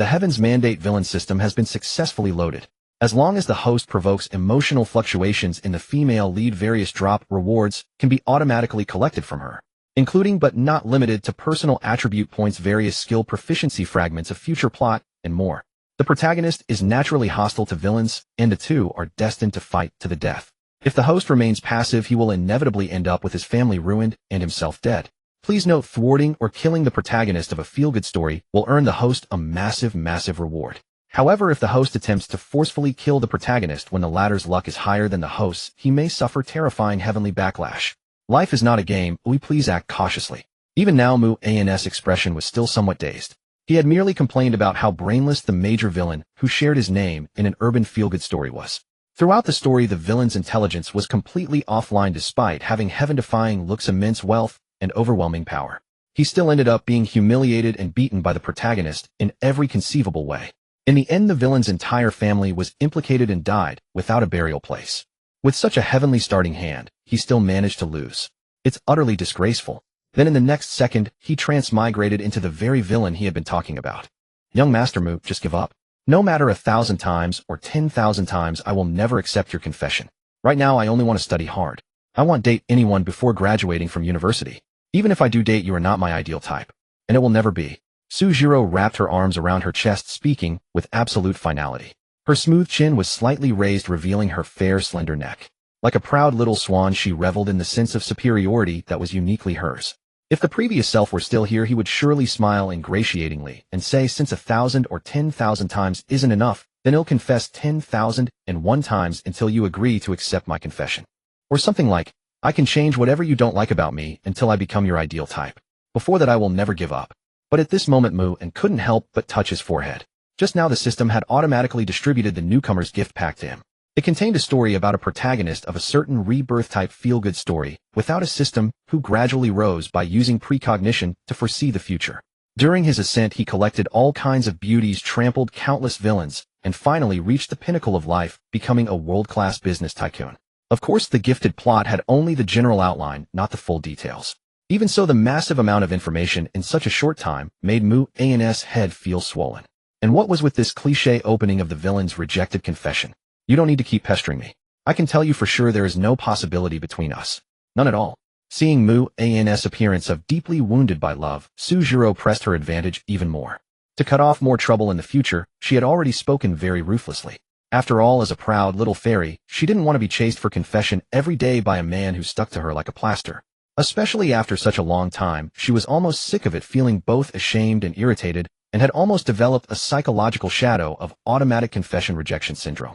The Heaven's Mandate villain system has been successfully loaded. As long as the host provokes emotional fluctuations in the female lead, various drop rewards can be automatically collected from her, including but not limited to personal attribute points, various skill proficiency fragments of future plot, and more. The protagonist is naturally hostile to villains, and the two are destined to fight to the death. If the host remains passive, he will inevitably end up with his family ruined and himself dead. Please note, thwarting or killing the protagonist of a feel-good story will earn the host a massive reward. However, if the host attempts to forcefully kill the protagonist when the latter's luck is higher than the host's, he may suffer terrifying heavenly backlash. Life is not a game, we please act cautiously. Even now, Mu-An's expression was still somewhat dazed. He had merely complained about how brainless the major villain, who shared his name in an urban feel-good story, was. Throughout the story, the villain's intelligence was completely offline despite having heaven-defying looks, immense wealth, and overwhelming power. He still ended up being humiliated and beaten by the protagonist in every conceivable way. In the end, the villain's entire family was implicated and died without a burial place. With such a heavenly starting hand, he still managed to lose. It's utterly disgraceful. Then in the next second, he transmigrated into the very villain he had been talking about. Young Master Mu, just give up. No matter 1,000 times or 10,000 times, I will never accept your confession. Right now, I only want to study hard. I won't date anyone before graduating from university. Even if I do date, you are not my ideal type. And it will never be. Sujiro wrapped her arms around her chest, speaking with absolute finality. Her smooth chin was slightly raised, revealing her fair, slender neck. Like a proud little swan, she reveled in the sense of superiority that was uniquely hers. If the previous self were still here, he would surely smile ingratiatingly and say, since 1,000 or 10,000 times isn't enough, then he'll confess 10,001 times until you agree to accept my confession. Or something like, I can change whatever you don't like about me until I become your ideal type. Before that, I will never give up. But at this moment, Mu-An couldn't help but touch his forehead. Just now, the system had automatically distributed the newcomer's gift pack to him. It contained a story about a protagonist of a certain rebirth-type feel-good story, without a system, who gradually rose by using precognition to foresee the future. During his ascent, he collected all kinds of beauties, trampled countless villains, and finally reached the pinnacle of life, becoming a world-class business tycoon. Of course, the gifted plot had only the general outline, not the full details. Even so, the massive amount of information in such a short time made Mu-An's head feel swollen. And what was with this cliché opening of the villain's rejected confession? You don't need to keep pestering me. I can tell you for sure there is no possibility between us. None at all. Seeing Mu-An's appearance of deeply wounded by love, Sujiro pressed her advantage even more. To cut off more trouble in the future, she had already spoken very ruthlessly. After all, as a proud little fairy, she didn't want to be chased for confession every day by a man who stuck to her like a plaster. Especially after such a long time, she was almost sick of it, feeling both ashamed and irritated, and had almost developed a psychological shadow of automatic confession rejection syndrome.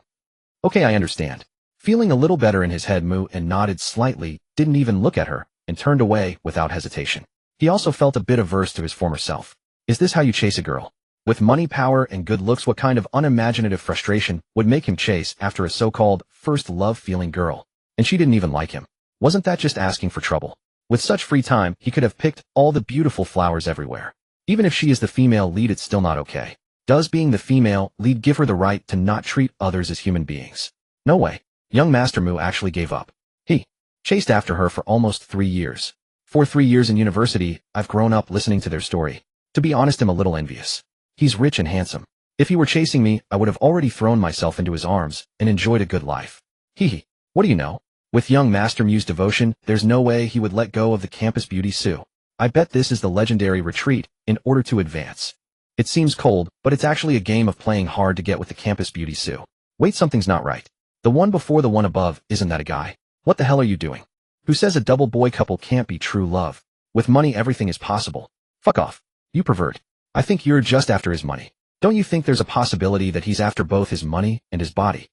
Okay, I understand. Feeling a little better in his head, Mu-An nodded slightly, didn't even look at her, and turned away without hesitation. He also felt a bit averse to his former self. Is this how you chase a girl? With money, power, and good looks, what kind of unimaginative frustration would make him chase after a so-called first love-feeling girl? And she didn't even like him. Wasn't that just asking for trouble? With such free time, he could have picked all the beautiful flowers everywhere. Even if she is the female lead, it's still not okay. Does being the female lead give her the right to not treat others as human beings? No way. Young Master Mu actually gave up. He chased after her for almost 3 years. For 3 years in university, I've grown up listening to their story. To be honest, I'm a little envious. He's rich and handsome. If he were chasing me, I would have already thrown myself into his arms and enjoyed a good life. What do you know? With young Master Mu's devotion, there's no way he would let go of the campus beauty Sue. I bet this is the legendary retreat in order to advance. It seems cold, but it's actually a game of playing hard to get with the campus beauty Sue. Wait, something's not right. The one before the one above, isn't that a guy? What the hell are you doing? Who says a double boy couple can't be true love? With money, everything is possible. Fuck off. You pervert. I think you're just after his money. Don't you think there's a possibility that he's after both his money and his body?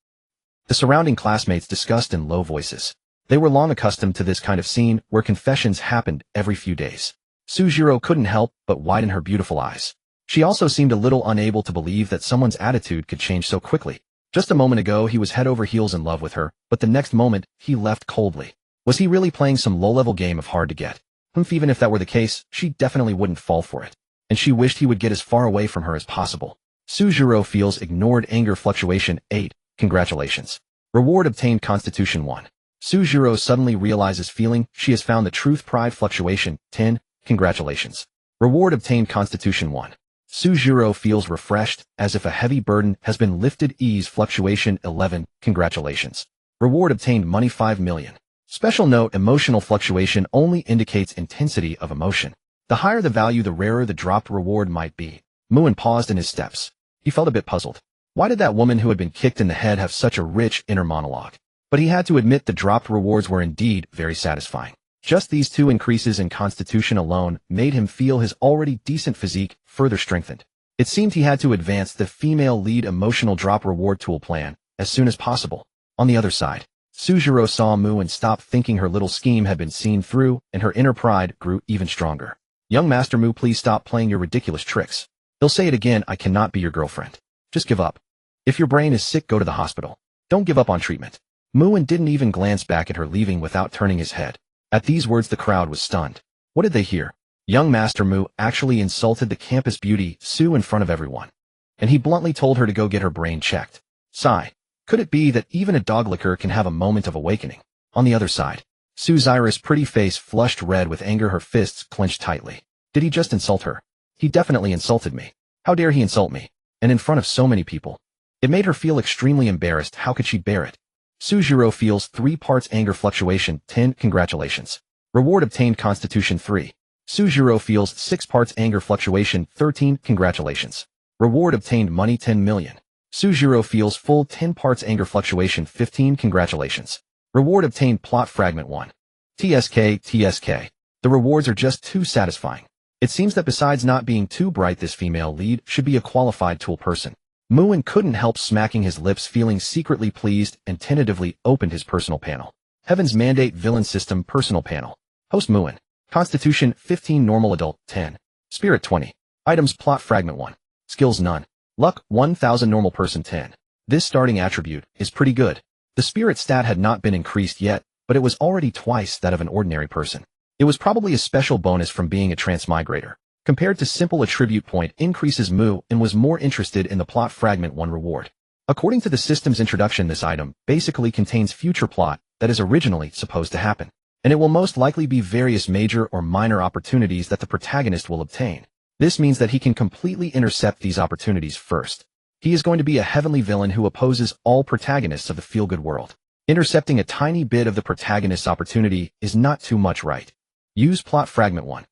The surrounding classmates discussed in low voices. They were long accustomed to this kind of scene where confessions happened every few days. Sujiro couldn't help but widen her beautiful eyes. She also seemed a little unable to believe that someone's attitude could change so quickly. Just a moment ago, he was head over heels in love with her, but the next moment, he left coldly. Was he really playing some low-level game of hard to get? Even if that were the case, she definitely wouldn't fall for it. And she wished he would get as far away from her as possible. Sujiro feels ignored, anger fluctuation 8. Congratulations. Reward obtained, Constitution 1. Sujiro suddenly realizes feeling she has found the truth, pride fluctuation 10. Congratulations. Reward obtained, Constitution 1. Sujiro feels refreshed, as if a heavy burden has been lifted. Ease fluctuation 11, congratulations. Reward obtained money 5 million. Special note, emotional fluctuation only indicates intensity of emotion. The higher the value, the rarer the dropped reward might be. Muin paused in his steps. He felt a bit puzzled. Why did that woman who had been kicked in the head have such a rich inner monologue? But he had to admit the dropped rewards were indeed very satisfying. Just these 2 increases in constitution alone made him feel his already decent physique further strengthened. It seemed he had to advance the female lead emotional drop reward tool plan as soon as possible. On the other side, Sujiro saw Muin stop thinking her little scheme had been seen through, and her inner pride grew even stronger. Young Master Mu, please stop playing your ridiculous tricks. He'll say it again, I cannot be your girlfriend. Just give up. If your brain is sick, go to the hospital. Don't give up on treatment. Muin didn't even glance back at her leaving without turning his head. At these words the crowd was stunned. What did they hear? Young Master Mu actually insulted the campus beauty, Su, in front of everyone. And he bluntly told her to go get her brain checked. Sigh. Could it be that even a dog licker can have a moment of awakening? On the other side, Su's iris pretty face flushed red with anger, her fists clenched tightly. Did he just insult her? He definitely insulted me. How dare he insult me? And in front of so many people. It made her feel extremely embarrassed. How could she bear it? Sujiro feels 3 parts anger fluctuation 10, congratulations. Reward obtained constitution 3. Sujiro feels 6 parts anger fluctuation 13, congratulations. Reward obtained money 10 million. Sujiro feels full 10 parts anger fluctuation 15, congratulations. Reward obtained plot fragment 1. TSK. The rewards are just too satisfying. It seems that besides not being too bright, this female lead should be a qualified tool person. Muin couldn't help smacking his lips, feeling secretly pleased, and tentatively opened his personal panel. Heaven's Mandate Villain System Personal Panel. Host Muin. Constitution 15, Normal Adult 10. Spirit 20. Items Plot Fragment 1. Skills none. Luck 1000, Normal Person 10. This starting attribute is pretty good. The spirit stat had not been increased yet, but it was already twice that of an ordinary person. It was probably a special bonus from being a transmigrator. Compared to simple attribute point increases, Muin was more interested in the plot fragment 1 reward. According to the system's introduction, this item basically contains future plot that is originally supposed to happen, and it will most likely be various major or minor opportunities that the protagonist will obtain. This means that he can completely intercept these opportunities first. He is going to be a heavenly villain who opposes all protagonists of the feel-good world. Intercepting a tiny bit of the protagonist's opportunity is not too much, right? Use plot fragment 1.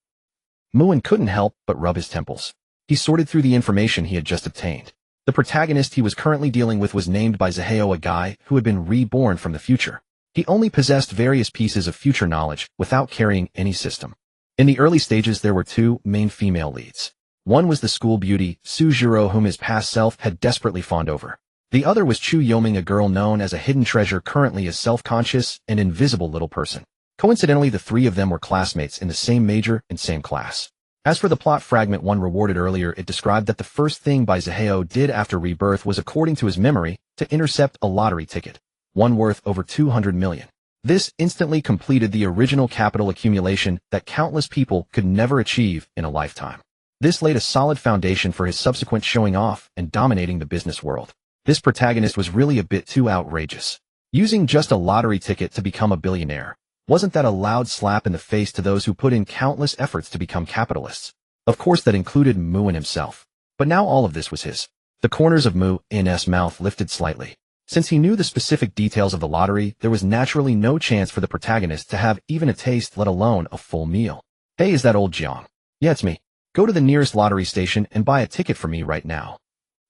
Muin couldn't help but rub his temples. He sorted through the information he had just obtained. The protagonist he was currently dealing with was named by Zaheo, a guy who had been reborn from the future. He only possessed various pieces of future knowledge without carrying any system. In the early stages, there were 2 main female leads. One was the school beauty, Sujiro, whom his past self had desperately fawned over. The other was Chu Yoming, a girl known as a hidden treasure, currently a self-conscious and invisible little person. Coincidentally, the 3 of them were classmates in the same major and same class. As for the plot fragment 1 rewarded earlier, it described that the first thing Zaheo did after rebirth was, according to his memory, to intercept a lottery ticket, one worth over 200 million. This instantly completed the original capital accumulation that countless people could never achieve in a lifetime. This laid a solid foundation for his subsequent showing off and dominating the business world. This protagonist was really a bit too outrageous. Using just a lottery ticket to become a billionaire. Wasn't that a loud slap in the face to those who put in countless efforts to become capitalists? Of course, that included Muin himself. But now all of this was his. The corners of Muin's mouth lifted slightly. Since he knew the specific details of the lottery, there was naturally no chance for the protagonist to have even a taste, let alone a full meal. Hey, is that old Jiang? Yeah, it's me. Go to the nearest lottery station and buy a ticket for me right now.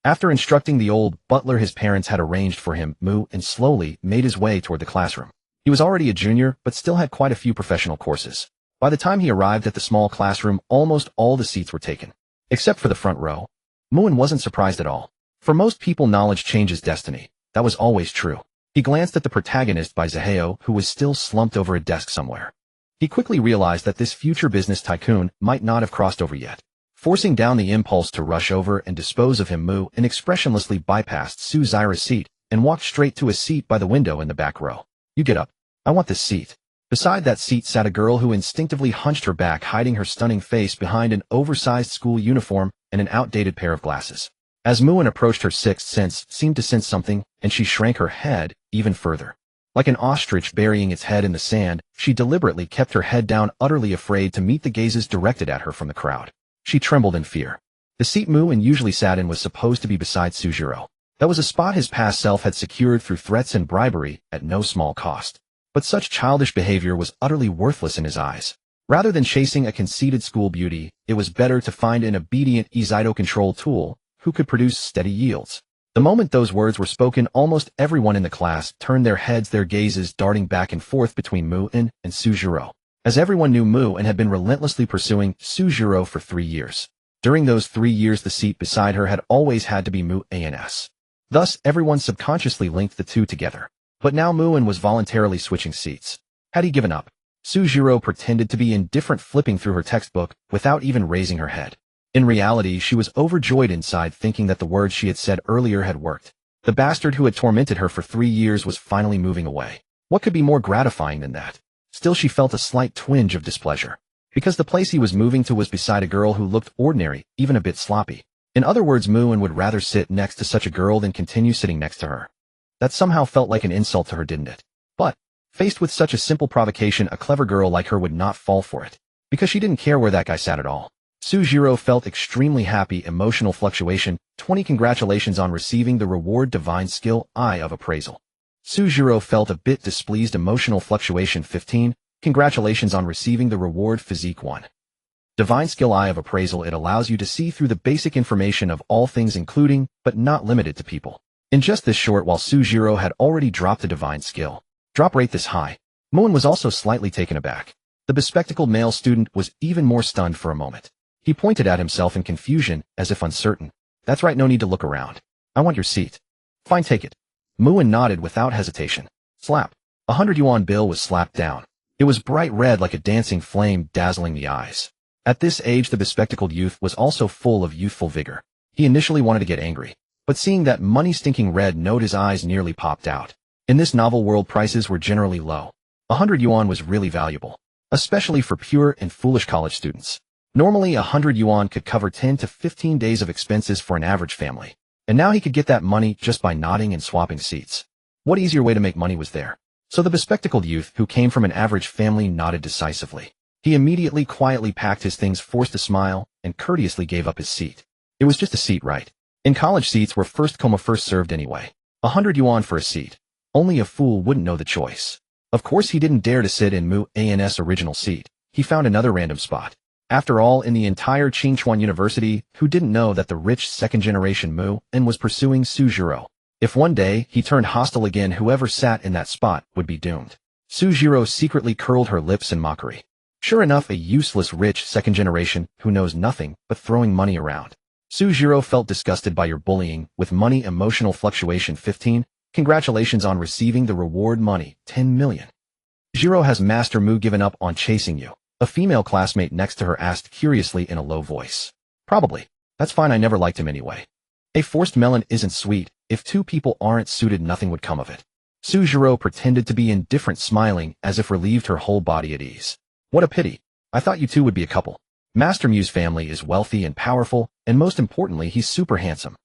After instructing the old butler his parents had arranged for him, Muin slowly made his way toward the classroom. He was already a junior, but still had quite a few professional courses. By the time he arrived at the small classroom, almost all the seats were taken. Except for the front row. Muin wasn't surprised at all. For most people, knowledge changes destiny. That was always true. He glanced at the protagonist Zaheo, who was still slumped over a desk somewhere. He quickly realized that this future business tycoon might not have crossed over yet. Forcing down the impulse to rush over and dispose of him, Muin expressionlessly bypassed Su Zaira's seat and walked straight to a seat by the window in the back row. You get up. I want this seat. Beside that seat sat a girl who instinctively hunched her back, hiding her stunning face behind an oversized school uniform and an outdated pair of glasses. As Muin approached, her sixth sense seemed to sense something, and she shrank her head even further. Like an ostrich burying its head in the sand, she deliberately kept her head down, utterly afraid to meet the gazes directed at her from the crowd. She trembled in fear. The seat Mu-in usually sat in was supposed to be beside Sujiro. That was a spot his past self had secured through threats and bribery at no small cost. But such childish behavior was utterly worthless in his eyes. Rather than chasing a conceited school beauty, it was better to find an obedient Izaido control tool who could produce steady yields. The moment those words were spoken, almost everyone in the class turned their heads, their gazes darting back and forth between Mu-in and Sujiro, as everyone knew Mu-in had been relentlessly pursuing Sujiro for 3 years. During those 3 years, the seat beside her had always had to be Mu-in's. Thus, everyone subconsciously linked the two together. But now Mu-in was voluntarily switching seats. Had he given up? Sujiro pretended to be indifferent, flipping through her textbook without even raising her head. In reality, she was overjoyed inside, thinking that the words she had said earlier had worked. The bastard who had tormented her for 3 years was finally moving away. What could be more gratifying than that? Still, she felt a slight twinge of displeasure, because the place he was moving to was beside a girl who looked ordinary, even a bit sloppy. In other words, Mu-in would rather sit next to such a girl than continue sitting next to her. That somehow felt like an insult to her, didn't it? But, faced with such a simple provocation, a clever girl like her would not fall for it, because she didn't care where that guy sat at all. Sujiro felt extremely happy. Emotional fluctuation, 20. Congratulations on receiving the reward Divine Skill Eye of Appraisal. Sujiro felt a bit displeased. Emotional fluctuation, 15. Congratulations on receiving the reward Physique 1. Divine Skill Eye of Appraisal. It allows you to see through the basic information of all things, including, but not limited to, people. In just this short while, Sujiro had already dropped a divine skill. Drop rate this high. Mu-in was also slightly taken aback. The bespectacled male student was even more stunned for a moment. He pointed at himself in confusion, as if uncertain. That's right, no need to look around. I want your seat. Fine, take it. Mu-in nodded without hesitation. Slap. 100 yuan bill was slapped down. It was bright red like a dancing flame, dazzling the eyes. At this age, the bespectacled youth was also full of youthful vigor. He initially wanted to get angry, but seeing that money-stinking red note, his eyes nearly popped out. In this novel world, prices were generally low. 100 yuan was really valuable, especially for pure and foolish college students. Normally, 100 yuan could cover 10 to 15 days of expenses for an average family. And now he could get that money just by nodding and swapping seats. What easier way to make money was there? So the bespectacled youth, who came from an average family, nodded decisively. He immediately quietly packed his things, forced a smile, and courteously gave up his seat. It was just a seat, right? In college, seats were first come first served anyway. 100 yuan for a seat. Only a fool wouldn't know the choice. Of course, he didn't dare to sit in Mu-in's original seat. He found another random spot. After all, in the entire Qingchuan University, who didn't know that the rich second-generation Mu-in was pursuing Sujiro? If one day he turned hostile again, whoever sat in that spot would be doomed. Sujiro secretly curled her lips in mockery. Sure enough, a useless rich second generation who knows nothing but throwing money around. Sujiro felt disgusted by your bullying with money. Emotional fluctuation, 15. Congratulations on receiving the reward money, 10 million. Jiro, has Master Mu given up on chasing you? A female classmate next to her asked curiously in a low voice. Probably. That's fine, I never liked him anyway. A forced melon isn't sweet. If two people aren't suited, nothing would come of it. Sujiro pretended to be indifferent, smiling as if relieved, her whole body at ease. What a pity. I thought you two would be a couple. Master Mu's family is wealthy and powerful, and most importantly, he's super handsome.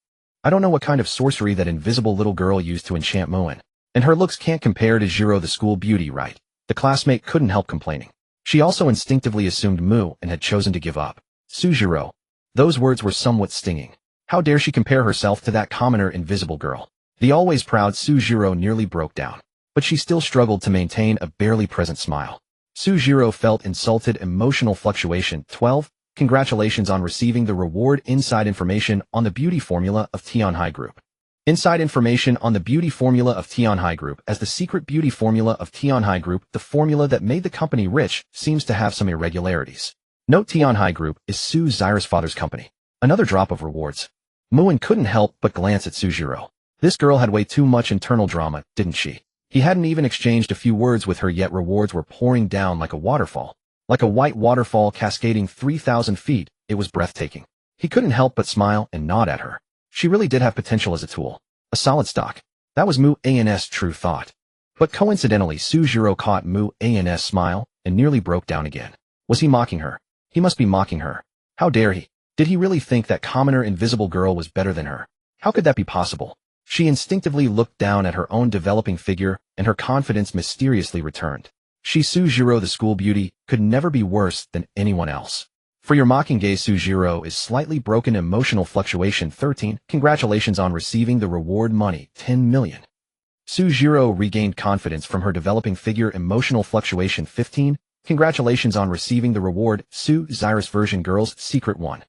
I don't know what kind of sorcery that invisible little girl used to enchant Mu-in, and her looks can't compare to Jiro, the school beauty, right? The classmate couldn't help complaining. She also instinctively assumed Mu-in had chosen to give up. Sujiro. Those words were somewhat stinging. How dare she compare herself to that commoner invisible girl? The always proud Sujiro nearly broke down, but she still struggled to maintain a barely present smile. Sujiro felt insulted. Emotional fluctuation, 12. Congratulations on receiving the reward inside information on the beauty formula of Tianhai Group. Inside information on the beauty formula of Tianhai Group. As the secret beauty formula of Tianhai Group, the formula that made the company rich, seems to have some irregularities. Note: Tianhai Group is Su Xi's father's company. Another drop of rewards. Mu-in couldn't help but glance at Sujiro. This girl had way too much internal drama, didn't she? He hadn't even exchanged a few words with her yet rewards were pouring down like a waterfall. Like a white waterfall cascading 3,000 feet, it was breathtaking. He couldn't help but smile and nod at her. She really did have potential as a tool. A solid stock. That was Mu-in's true thought. But coincidentally, Sujiro caught Mu-in's smile and nearly broke down again. Was he mocking her? He must be mocking her. How dare he? Did he really think that commoner invisible girl was better than her? How could that be possible? She instinctively looked down at her own developing figure, and her confidence mysteriously returned. She, Sujiro, the school beauty, could never be worse than anyone else. For your Mockingjay Sujiro is slightly broken emotional fluctuation 13. Congratulations on receiving the reward money 10 million. Sujiro regained confidence from her developing figure emotional fluctuation 15. Congratulations on receiving the reward Su-Zyrus version girls secret 1.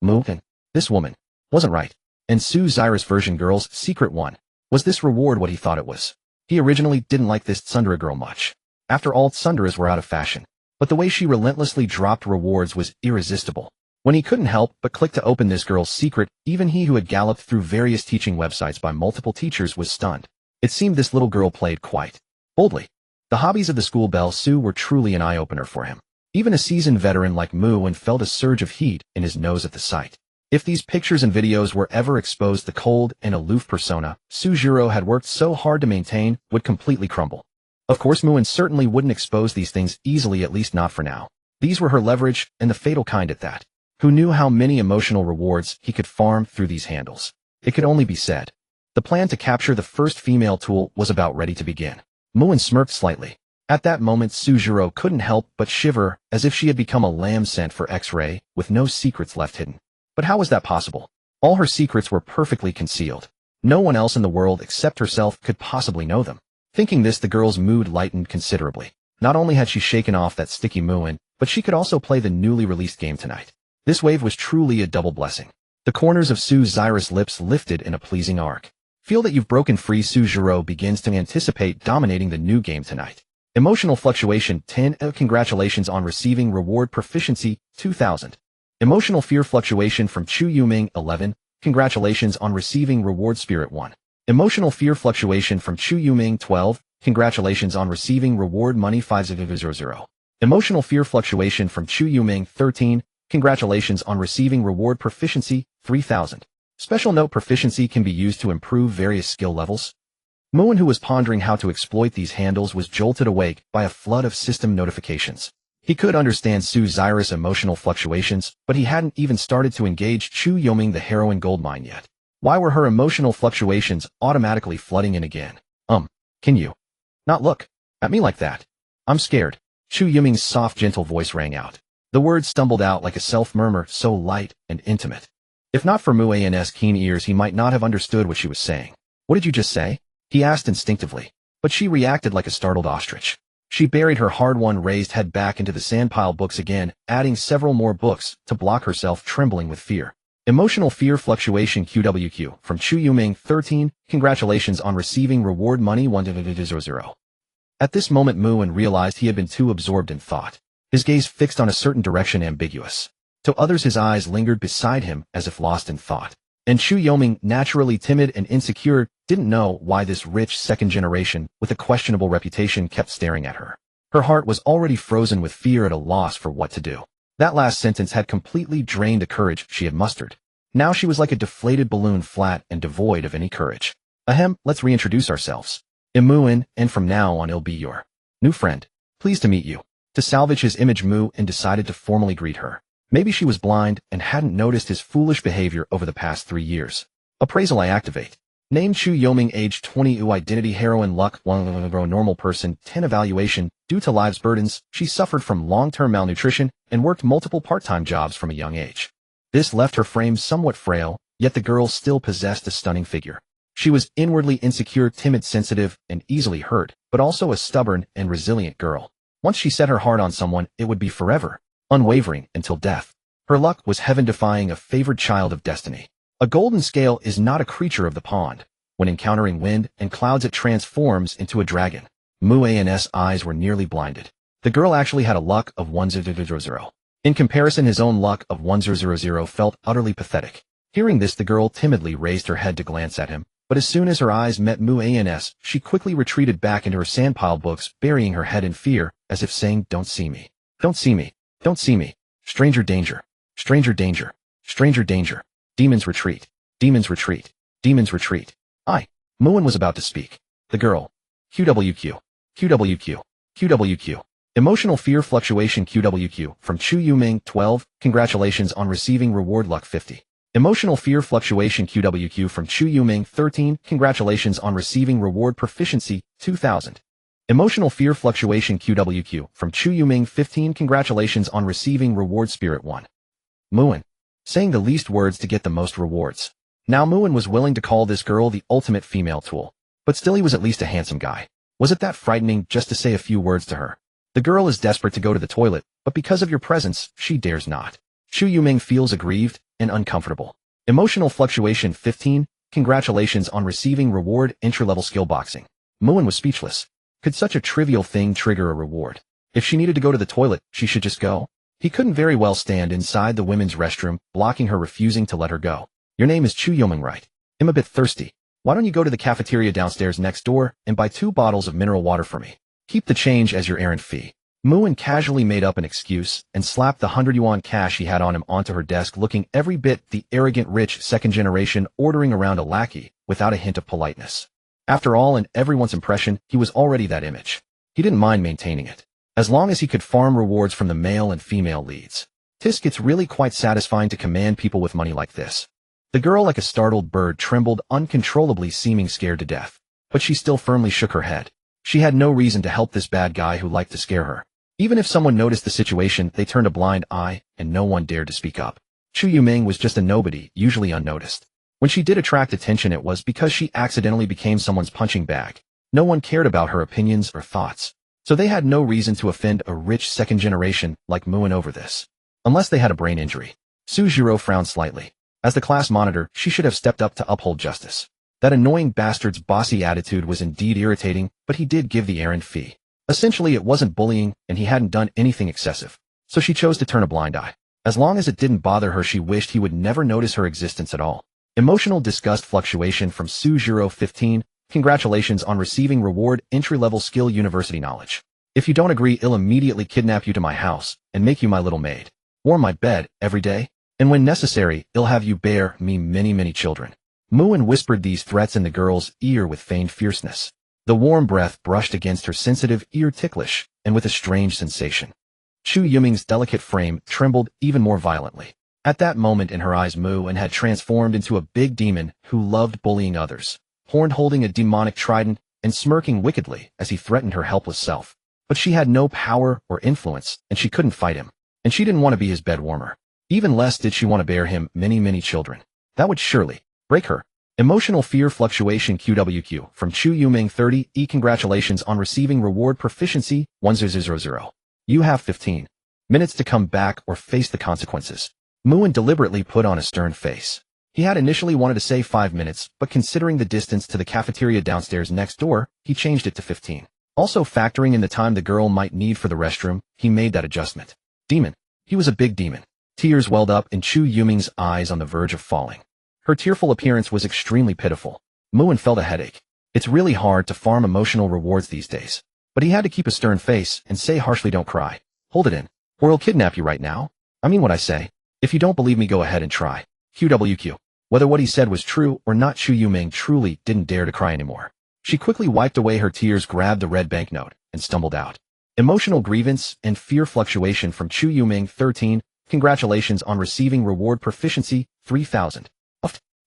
Mugen. This woman wasn't right. And Su-Zyrus version girls secret 1. Was this reward what he thought it was? He originally didn't like this tsundere girl much. After all, tsunderes were out of fashion. But the way she relentlessly dropped rewards was irresistible. When he couldn't help but click to open this girl's secret, even he who had galloped through various teaching websites by multiple teachers was stunned. It seemed this little girl played quite boldly. The hobbies of the school belle Sue were truly an eye-opener for him. Even a seasoned veteran like Muin felt a surge of heat in his nose at the sight. If these pictures and videos were ever exposed, the cold and aloof persona Sujiro had worked so hard to maintain would completely crumble. Of course, Muin certainly wouldn't expose these things easily, at least not for now. These were her leverage, and the fatal kind at that. Who knew how many emotional rewards he could farm through these handles? It could only be said. The plan to capture the first female tool was about ready to begin. Muin smirked slightly. At that moment, Sujiro couldn't help but shiver, as if she had become a lamb sent for X-ray, with no secrets left hidden. But how was that possible? All her secrets were perfectly concealed. No one else in the world except herself could possibly know them. Thinking this, the girl's mood lightened considerably. Not only had she shaken off that sticky Muin, but she could also play the newly released game tonight. This wave was truly a double blessing. The corners of Su-Zyrus' lips lifted in a pleasing arc. Feel that you've broken free. Sujiro begins to anticipate dominating the new game tonight. Emotional fluctuation 10. Congratulations on receiving reward proficiency 2000. Emotional fear fluctuation from Chu Yuming 11. Congratulations on receiving reward spirit 1. Emotional fear fluctuation from Chu Yuming 12. Congratulations on receiving reward money 5000. Emotional fear fluctuation from Chu Yuming 13. Congratulations on receiving reward proficiency 3000. Special note: proficiency can be used to improve various skill levels. Muin, who was pondering how to exploit these handles, was jolted awake by a flood of system notifications. He could understand Su-Zyrus' emotional fluctuations, but he hadn't even started to engage Chu Yuming, the heroine goldmine, yet. Why were her emotional fluctuations automatically flooding in again? Can you not look at me like that? I'm scared. Chu Yuming's soft, gentle voice rang out. The words stumbled out like a self-murmur, so light and intimate. If not for Muin's keen ears, he might not have understood what she was saying. What did you just say? He asked instinctively. But she reacted like a startled ostrich. She buried her hard-won raised head back into the sandpile books again, adding several more books to block herself, trembling with fear. Emotional fear fluctuation QWQ from Chu Yuming 13. Congratulations on receiving reward money 1000. At this moment, Muin realized he had been too absorbed in thought. His gaze fixed on a certain direction, ambiguous. To others, his eyes lingered beside him as if lost in thought. And Chu Yuming, naturally timid and insecure, didn't know why this rich second generation with a questionable reputation kept staring at her. Her heart was already frozen with fear, at a loss for what to do. That last sentence had completely drained the courage she had mustered. Now she was like a deflated balloon, flat and devoid of any courage. Ahem, let's reintroduce ourselves. I'm Muin, and from now on I'll be your new friend. Pleased to meet you. To salvage his image, Muin decided to formally greet her. Maybe she was blind and hadn't noticed his foolish behavior over the past 3 years. Appraisal I activate. Name Chu Yuming, age 20, identity heroine, luck 1, normal person 10. Evaluation: due to life's burdens, she suffered from long-term malnutrition and worked multiple part-time jobs from a young age. This left her frame somewhat frail, yet the girl still possessed a stunning figure. She was inwardly insecure, timid, sensitive, and easily hurt, but also a stubborn and resilient girl. Once she set her heart on someone, it would be forever, unwavering until death. Her luck was heaven-defying, a favored child of destiny. A golden scale is not a creature of the pond. When encountering wind and clouds, it transforms into a dragon. Muin's eyes were nearly blinded. The girl actually had a luck of 1000. In comparison, his own luck of 1000 felt utterly pathetic. Hearing this, the girl timidly raised her head to glance at him, but as soon as her eyes met Muin's, she quickly retreated back into her sandpile books, burying her head in fear, as if saying, "Don't see me. Don't see me. Don't see me. Stranger danger. Stranger danger. Stranger danger. Demons retreat. Demons retreat. Demons retreat." Muin was about to speak. The girl. QWQ. QWQ. QWQ. Emotional fear fluctuation QWQ from Chu Yuming 12. Congratulations on receiving reward luck 50. Emotional fear fluctuation QWQ from Chu Yuming 13. Congratulations on receiving reward proficiency 2000. Emotional fear fluctuation QWQ from Chu Yuming 15. Congratulations on receiving reward spirit 1. Muin. Saying the least words to get the most rewards. Now Muin was willing to call this girl the ultimate female tool. But still he was at least a handsome guy. Was it that frightening just to say a few words to her? The girl is desperate to go to the toilet, but because of your presence, she dares not. Chu Yuming feels aggrieved and uncomfortable. Emotional fluctuation 15. Congratulations on receiving reward entry-level skill boxing. Muin was speechless. Could such a trivial thing trigger a reward? If she needed to go to the toilet, she should just go. He couldn't very well stand inside the women's restroom, blocking her, refusing to let her go. Your name is Chu Yuming, right? I'm a bit thirsty. Why don't you go to the cafeteria downstairs next door and buy 2 bottles of mineral water for me? Keep the change as your errand fee. Muin casually made up an excuse and slapped the 100 yuan cash he had on him onto her desk, looking every bit the arrogant rich second generation ordering around a lackey without a hint of politeness. After all, in everyone's impression, he was already that image. He didn't mind maintaining it, as long as he could farm rewards from the male and female leads. Tisk, it's really quite satisfying to command people with money like this. The girl, like a startled bird, trembled uncontrollably, seeming scared to death. But she still firmly shook her head. She had no reason to help this bad guy who liked to scare her. Even if someone noticed the situation, they turned a blind eye, and no one dared to speak up. Chu Yuming was just a nobody, usually unnoticed. When she did attract attention, it was because she accidentally became someone's punching bag. No one cared about her opinions or thoughts. So they had no reason to offend a rich second generation like Muin over this. Unless they had a brain injury. Su Jiro frowned slightly. As the class monitor, she should have stepped up to uphold justice. That annoying bastard's bossy attitude was indeed irritating, but he did give the errand fee. Essentially, it wasn't bullying, and he hadn't done anything excessive. So she chose to turn a blind eye. As long as it didn't bother her, she wished he would never notice her existence at all. Emotional disgust fluctuation from Su Jiro 15. Congratulations on receiving reward entry-level skill university knowledge. If you don't agree, I'll immediately kidnap you to my house and make you my little maid. Warm my bed every day, and when necessary, I'll have you bear me many children. Muin whispered these threats in the girl's ear with feigned fierceness. The warm breath brushed against her sensitive ear, ticklish, and with a strange sensation. Chu Yuming's delicate frame trembled even more violently. At that moment in her eyes, Muin had transformed into a big demon who loved bullying others, horned, holding a demonic trident and smirking wickedly as he threatened her helpless self. But she had no power or influence, and she couldn't fight him. And she didn't want to be his bed warmer. Even less did she want to bear him many children. That would surely break her. Emotional fear fluctuation QWQ from Chu Yuming 30. Congratulations on receiving reward proficiency 1000. You have 15 minutes to come back or face the consequences. Muin deliberately put on a stern face. He had initially wanted to say 5 minutes, but considering the distance to the cafeteria downstairs next door, he changed it to 15. Also factoring in the time the girl might need for the restroom, he made that adjustment. Demon. He was a big demon. Tears welled up in Chu Yuming's eyes on the verge of falling. Her tearful appearance was extremely pitiful. Muin felt a headache. It's really hard to farm emotional rewards these days. But he had to keep a stern face and say harshly, don't cry. Hold it in, or I'll kidnap you right now. I mean what I say. If you don't believe me, go ahead and try. QWQ. Whether what he said was true or not, Chu Yuming truly didn't dare to cry anymore. She quickly wiped away her tears, grabbed the red banknote, and stumbled out. Emotional grievance and fear fluctuation from Chu Yuming 13. Congratulations on receiving reward proficiency 3000.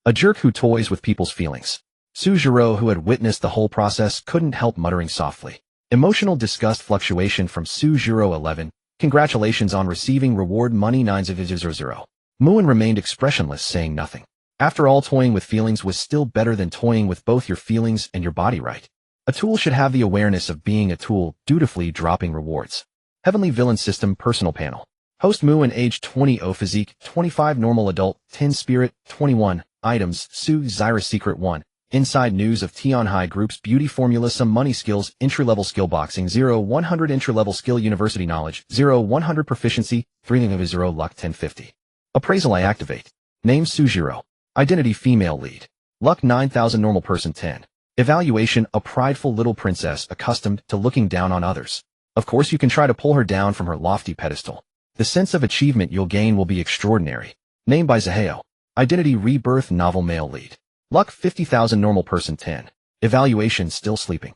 A jerk who toys with people's feelings. Su Jiro, who had witnessed the whole process, couldn't help muttering softly. Emotional disgust fluctuation from Su Jiro 11. Congratulations on receiving reward money 900. Muin remained expressionless, saying nothing. After all, toying with feelings was still better than toying with both your feelings and your body, right? A tool should have the awareness of being a tool, dutifully dropping rewards. Heavenly Villain System Personal Panel. Host Muin, age 20, physique 25, normal adult 10, spirit 21, items Su Zyra secret 1. Inside news of Tian High Group's beauty formula, some money skills, entry-level skill boxing 0-100, entry-level skill university knowledge 0-100, proficiency 3-0, luck 1050. Appraisal I activate. Name Su Jiro. Identity female lead. Luck 9000, normal person 10. Evaluation a prideful little princess accustomed to looking down on others. Of course you can try to pull her down from her lofty pedestal. The sense of achievement you'll gain will be extraordinary. Name by Zaheo. Identity rebirth novel male lead. Luck 50,000, normal person 10. Evaluation still sleeping.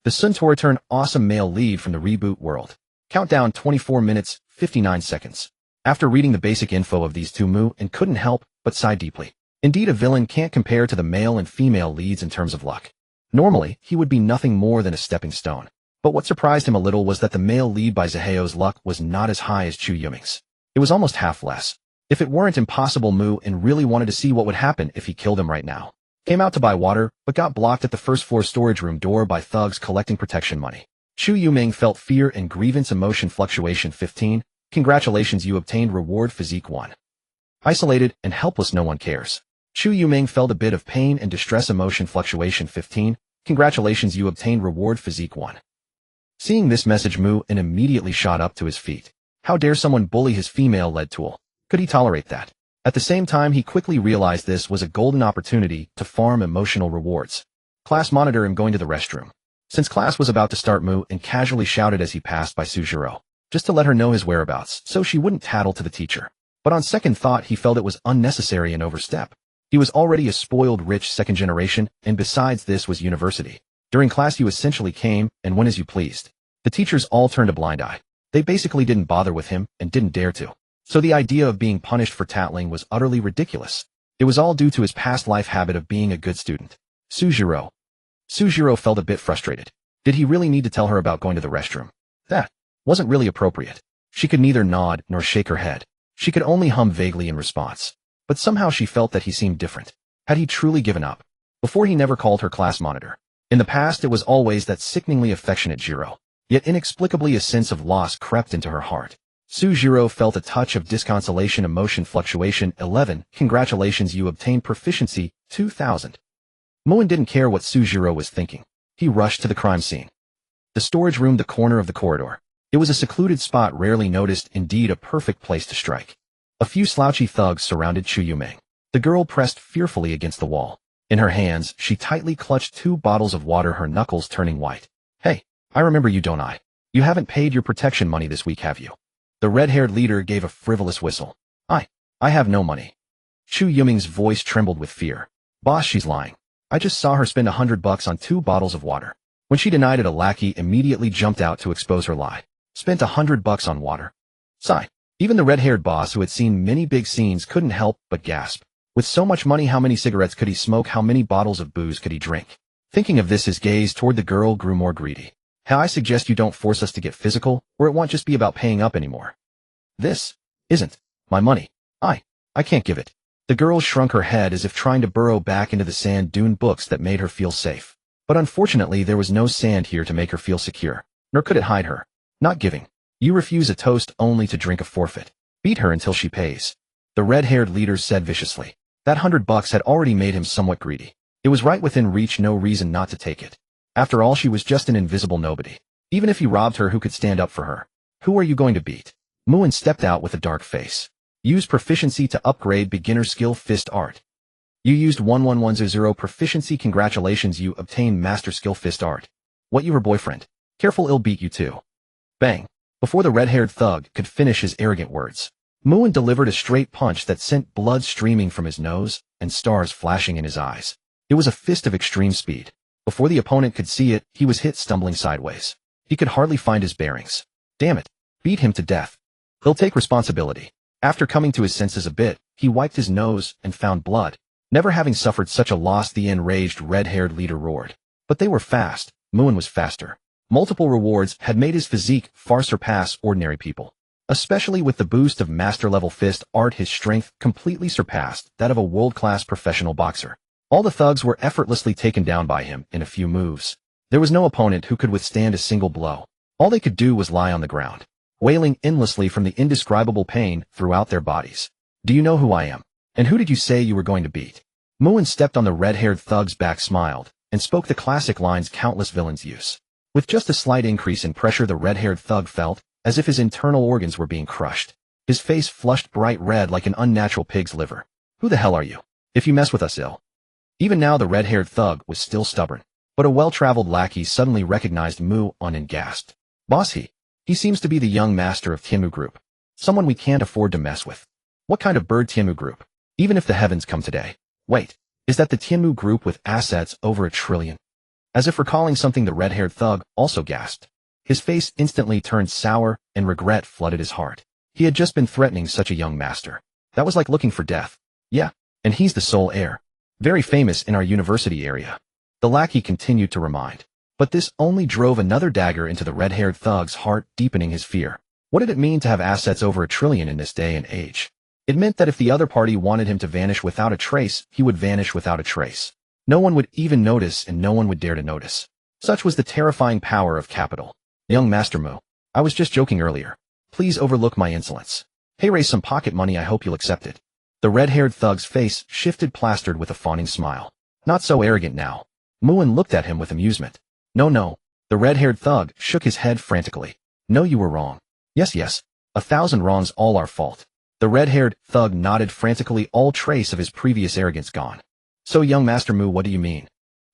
The Suntora turn awesome male lead from the reboot world. Countdown 24 minutes, 59 seconds. After reading the basic info of these two, Muin couldn't help but sigh deeply. Indeed, a villain can't compare to the male and female leads in terms of luck. Normally, he would be nothing more than a stepping stone. But what surprised him a little was that the male lead by Zaheo's luck was not as high as Chu Yuming's. It was almost half less. If it weren't impossible, Mu-in really wanted to see what would happen if he killed him right now. Came out to buy water, but got blocked at the first floor storage room door by thugs collecting protection money. Chu Yuming felt fear and grievance emotion fluctuation 15. Congratulations, you obtained reward physique 1. Isolated and helpless, no one cares. Chu Yuming felt a bit of pain and distress emotion fluctuation 15. Congratulations, you obtained reward physique 1. Seeing this message, Mu-in immediately shot up to his feet. How dare someone bully his female-led tool? Could he tolerate that? At the same time, he quickly realized this was a golden opportunity to farm emotional rewards. Class monitor, I'm going to the restroom. Since class was about to start, Mu-in casually shouted as he passed by Sujiro, just to let her know his whereabouts so she wouldn't tattle to the teacher. But on second thought, he felt it was unnecessary and overstep. He was already a spoiled rich second generation, and besides, this was university. During class you essentially came and went as you pleased. The teachers all turned a blind eye. They basically didn't bother with him and didn't dare to. So the idea of being punished for tattling was utterly ridiculous. It was all due to his past life habit of being a good student. Sujiro felt a bit frustrated. Did he really need to tell her about going to the restroom? That wasn't really appropriate. She could neither nod nor shake her head. She could only hum vaguely in response. But somehow she felt that he seemed different. Had he truly given up? Before, he never called her class monitor. In the past, it was always that sickeningly affectionate Jiro. Yet inexplicably a sense of loss crept into her heart. Sujiro felt a touch of disconsolation emotion fluctuation 11. Congratulations, you obtained proficiency 2000. Mu-in didn't care what Sujiro was thinking. He rushed to the crime scene. The storage room, the corner of the corridor. It was a secluded spot rarely noticed, indeed a perfect place to strike. A few slouchy thugs surrounded Chu Yuming. The girl pressed fearfully against the wall. In her hands, she tightly clutched 2 bottles of water, her knuckles turning white. Hey, I remember you, don't I? You haven't paid your protection money this week, have you? The red-haired leader gave a frivolous whistle. I have no money. Chu Yuming's voice trembled with fear. Boss, she's lying. I just saw her spend $100 on 2 bottles of water. When she denied it, a lackey immediately jumped out to expose her lie. Spent $100 on water. Sigh. Even the red-haired boss, who had seen many big scenes, couldn't help but gasp. With so much money, how many cigarettes could he smoke? How many bottles of booze could he drink? Thinking of this, his gaze toward the girl grew more greedy. How I suggest you don't force us to get physical, or it won't just be about paying up anymore. This isn't my money. I can't give it. The girl shrunk her head as if trying to burrow back into the sand dune books that made her feel safe. But unfortunately, there was no sand here to make her feel secure, nor could it hide her. Not giving. You refuse a toast only to drink a forfeit. Beat her until she pays. The red-haired leader said viciously. That $100 had already made him somewhat greedy. It was right within reach, no reason not to take it. After all, she was just an invisible nobody. Even if he robbed her, who could stand up for her? Who are you going to beat? Mu-in stepped out with a dark face. Use proficiency to upgrade beginner skill fist art. You used 11100 proficiency. Congratulations, you obtained master skill fist art. What, you her boyfriend? Careful, he'll beat you too. Bang. Before the red-haired thug could finish his arrogant words, Mu-in delivered a straight punch that sent blood streaming from his nose and stars flashing in his eyes. It was a fist of extreme speed. Before the opponent could see it, he was hit, stumbling sideways. He could hardly find his bearings. Damn it. Beat him to death. He'll take responsibility. After coming to his senses a bit, he wiped his nose and found blood. Never having suffered such a loss, the enraged red-haired leader roared. But they were fast. Mu-in was faster. Multiple rewards had made his physique far surpass ordinary people. Especially with the boost of master-level fist art, his strength completely surpassed that of a world-class professional boxer. All the thugs were effortlessly taken down by him in a few moves. There was no opponent who could withstand a single blow. All they could do was lie on the ground, wailing endlessly from the indescribable pain throughout their bodies. Do you know who I am? And who did you say you were going to beat? Mu-in stepped on the red-haired thug's back, smiled, and spoke the classic lines countless villains use. With just a slight increase in pressure, the red-haired thug felt as if his internal organs were being crushed. His face flushed bright red like an unnatural pig's liver. Who the hell are you? If you mess with us, ill. Even now the red-haired thug was still stubborn. But a well-traveled lackey suddenly recognized Mu-in and gasped. Boss, he seems to be the young master of Tianmu Group. Someone we can't afford to mess with. What kind of bird? Tianmu Group? Even if the heavens come today. Wait, is that the Tianmu Group with assets over $1 trillion? As if recalling something, the red-haired thug also gasped. His face instantly turned sour, and regret flooded his heart. He had just been threatening such a young master. That was like looking for death. Yeah, and he's the sole heir. Very famous in our university area. The lackey continued to remind. But this only drove another dagger into the red-haired thug's heart, deepening his fear. What did it mean to have assets over $1 trillion in this day and age? It meant that if the other party wanted him to vanish without a trace, he would vanish without a trace. No one would even notice, and no one would dare to notice. Such was the terrifying power of capital. Young Master Mu, I was just joking earlier. Please overlook my insolence. Hey, raise some pocket money, I hope you'll accept it. The red-haired thug's face shifted, plastered with a fawning smile. Not so arrogant now. Muin looked at him with amusement. No. The red-haired thug shook his head frantically. No, you were wrong. Yes, 1,000 wrongs, all our fault. The red-haired thug nodded frantically, all trace of his previous arrogance gone. So, young Master Mu, what do you mean?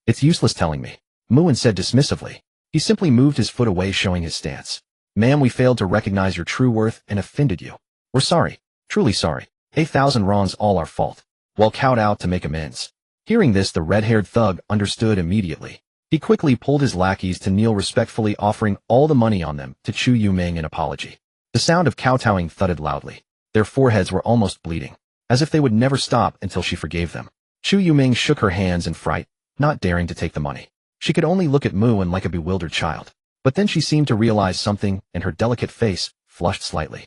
It's useless telling me, Muin said dismissively. He simply moved his foot away, showing his stance. Ma'am, we failed to recognize your true worth and offended you. We're sorry. Truly sorry. 1,000 wrongs, all our fault. Well, cowed out to make amends. Hearing this, the red-haired thug understood immediately. He quickly pulled his lackeys to kneel respectfully, offering all the money on them to Chu Yuming in apology. The sound of kowtowing thudded loudly. Their foreheads were almost bleeding, as if they would never stop until she forgave them. Chu Yuming shook her hands in fright, not daring to take the money. She could only look at Muin like a bewildered child. But then she seemed to realize something, and her delicate face flushed slightly.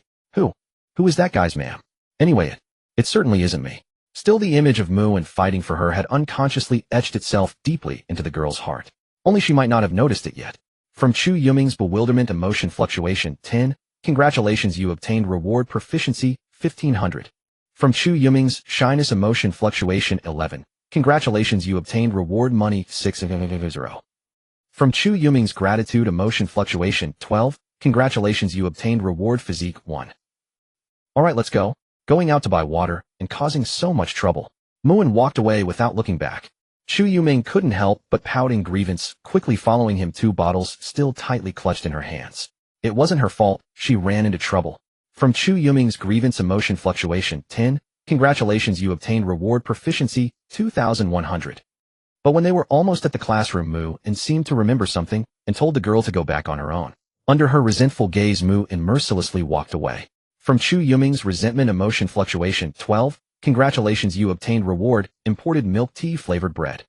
Who is that guy's ma'am? Anyway, it certainly isn't me. Still, the image of Muin fighting for her had unconsciously etched itself deeply into the girl's heart. Only she might not have noticed it yet. From Chu Yuming's bewilderment, emotion fluctuation 10, congratulations, you obtained reward proficiency 1500. From Chu Yuming's shyness, emotion fluctuation 11, congratulations, you obtained reward money 600. From Chu Yuming's gratitude, emotion fluctuation 12, congratulations, you obtained reward physique 1. Alright, let's go. Going out to buy water and causing so much trouble. Muin walked away without looking back. Chu Yuming couldn't help but pout in grievance, quickly following him, 2 bottles still tightly clutched in her hands. It wasn't her fault, she ran into trouble. From Chu Yuming's grievance, emotion fluctuation 10, congratulations, you obtained reward proficiency 2100. But when they were almost at the classroom, Muin seemed to remember something and told the girl to go back on her own. Under her resentful gaze, Muin mercilessly walked away. From Chu Yuming's resentment, emotion fluctuation 12, congratulations, you obtained reward, imported milk tea flavored bread.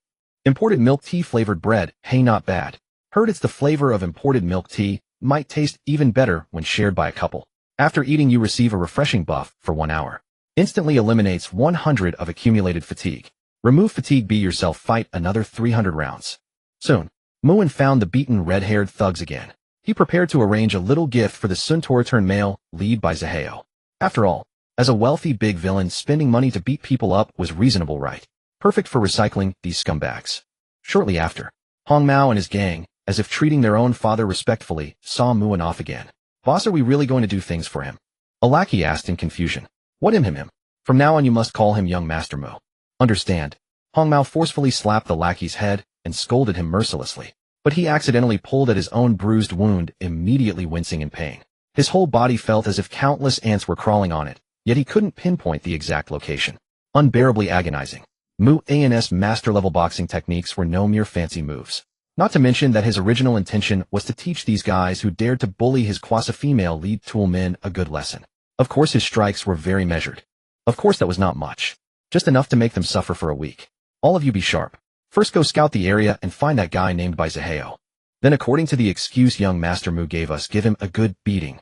Imported milk tea flavored bread, hey, not bad. Heard it's the flavor of imported milk tea, might taste even better when shared by a couple. After eating, you receive a refreshing buff for 1 hour. Instantly eliminates 100 of accumulated fatigue. Remove fatigue, be yourself, fight another 300 rounds. Soon, Muin found the beaten red-haired thugs again. He prepared to arrange a little gift for the Suntour male, lead by Zaheo. After all, as a wealthy big villain, spending money to beat people up was reasonable, right? Perfect for recycling these scumbags. Shortly after, Hong Mao and his gang, as if treating their own father respectfully, saw Muin off again. Boss, are we really going to do things for him? A lackey asked in confusion. What him? From now on you must call him young Master Mu. Understand? Hong Mao forcefully slapped the lackey's head and scolded him mercilessly. But he accidentally pulled at his own bruised wound, immediately wincing in pain. His whole body felt as if countless ants were crawling on it, yet he couldn't pinpoint the exact location. Unbearably agonizing. Muin's master-level boxing techniques were no mere fancy moves. Not to mention that his original intention was to teach these guys who dared to bully his quasi-female lead tool men a good lesson. Of course his strikes were very measured. Of course that was not much. Just enough to make them suffer for a week. All of you be sharp. First go scout the area and find that guy named by Zaheo. Then, according to the excuse young Master Mu gave us, give him a good beating.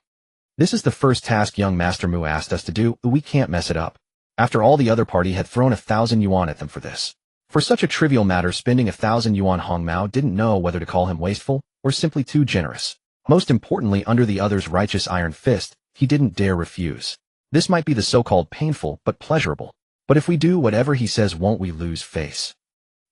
This is the first task young Master Mu asked us to do, we can't mess it up. After all, the other party had thrown 1,000 yuan at them for this. For such a trivial matter, spending 1,000 yuan, Hong Mao didn't know whether to call him wasteful or simply too generous. Most importantly, under the other's righteous iron fist, he didn't dare refuse. This might be the so-called painful but pleasurable. But if we do whatever he says, won't we lose face?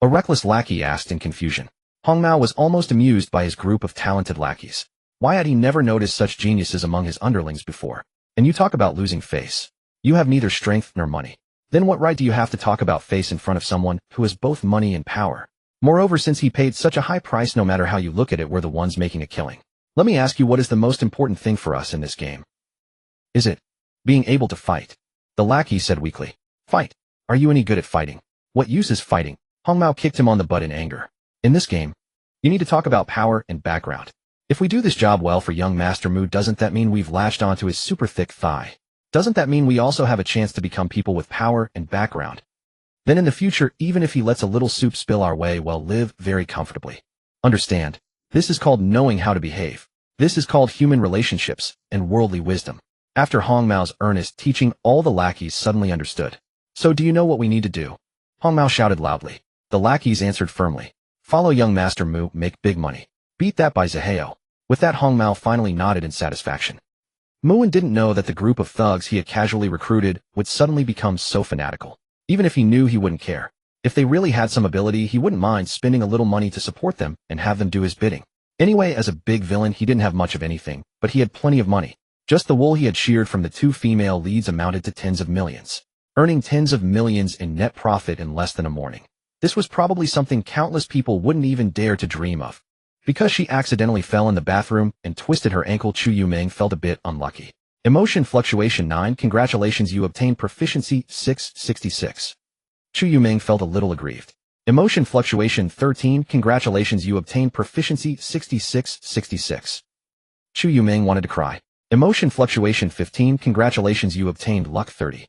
A reckless lackey asked in confusion. Hong Mao was almost amused by his group of talented lackeys. Why had he never noticed such geniuses among his underlings before? And you talk about losing face. You have neither strength nor money. Then what right do you have to talk about face in front of someone who has both money and power? Moreover, since he paid such a high price, no matter how you look at it, we're the ones making a killing. Let me ask you, what is the most important thing for us in this game? Is it being able to fight? The lackey said weakly. Fight? Are you any good at fighting? What use is fighting? Hong Mao kicked him on the butt in anger. In this game, you need to talk about power and background. If we do this job well for young Master Mu, doesn't that mean we've latched onto his super thick thigh? Doesn't that mean we also have a chance to become people with power and background? Then in the future, even if he lets a little soup spill our way, we'll live very comfortably. Understand? This is called knowing how to behave. This is called human relationships and worldly wisdom. After Hong Mao's earnest teaching, all the lackeys suddenly understood. So do you know what we need to do? Hong Mao shouted loudly. The lackeys answered firmly. Follow young Master Mu, make big money. Beat that by Zaheo. With that, Hong Mao finally nodded in satisfaction. Muin didn't know that the group of thugs he had casually recruited would suddenly become so fanatical. Even if he knew, he wouldn't care. If they really had some ability, he wouldn't mind spending a little money to support them and have them do his bidding. Anyway, as a big villain, he didn't have much of anything, but he had plenty of money. Just the wool he had sheared from the 2 female leads amounted to tens of millions, earning tens of millions in net profit in less than a morning. This was probably something countless people wouldn't even dare to dream of. Because she accidentally fell in the bathroom and twisted her ankle, Chu Yuming felt a bit unlucky. Emotion fluctuation 9. Congratulations, you obtained proficiency 666. Chu Yuming felt a little aggrieved. Emotion fluctuation 13. Congratulations, you obtained proficiency 6666. Chu Yuming wanted to cry. Emotion fluctuation 15. Congratulations, you obtained luck 30.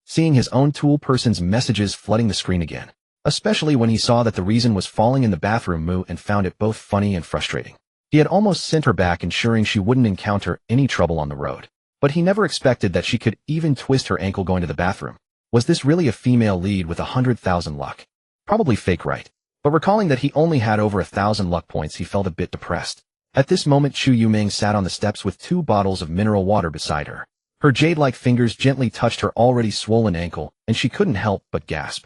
Seeing his own tool person's messages flooding the screen again. Especially when he saw that the reason was falling in the bathroom, Mu and found it both funny and frustrating. He had almost sent her back, ensuring she wouldn't encounter any trouble on the road. But he never expected that she could even twist her ankle going to the bathroom. Was this really a female lead with 100,000 luck? Probably fake, right? But recalling that he only had over 1,000 luck points, he felt a bit depressed. At this moment, Chu Yuming sat on the steps with 2 bottles of mineral water beside her. Her jade-like fingers gently touched her already swollen ankle, and she couldn't help but gasp.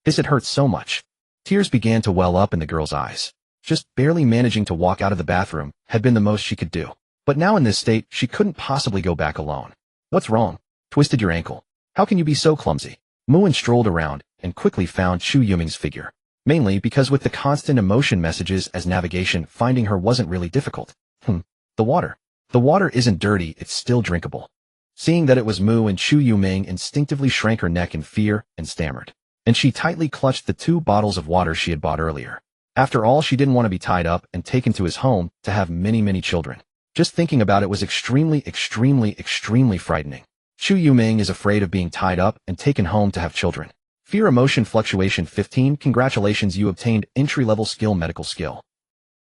This had hurt so much. Tears began to well up in the girl's eyes. Just barely managing to walk out of the bathroom had been the most she could do. But now in this state, she couldn't possibly go back alone. What's wrong? Twisted your ankle. How can you be so clumsy? Muin strolled around and quickly found Chu Yuming's figure. Mainly because with the constant emotion messages as navigation, finding her wasn't really difficult. The water. The water isn't dirty, it's still drinkable. Seeing that it was Mu, and Chu Yuming instinctively shrank her neck in fear and stammered. And she tightly clutched the 2 bottles of water she had bought earlier. After all, she didn't want to be tied up and taken to his home to have many children. Just thinking about it was extremely frightening. Chu Yuming is afraid of being tied up and taken home to have children. Fear emotion fluctuation 15. Congratulations, you obtained entry-level skill medical skill.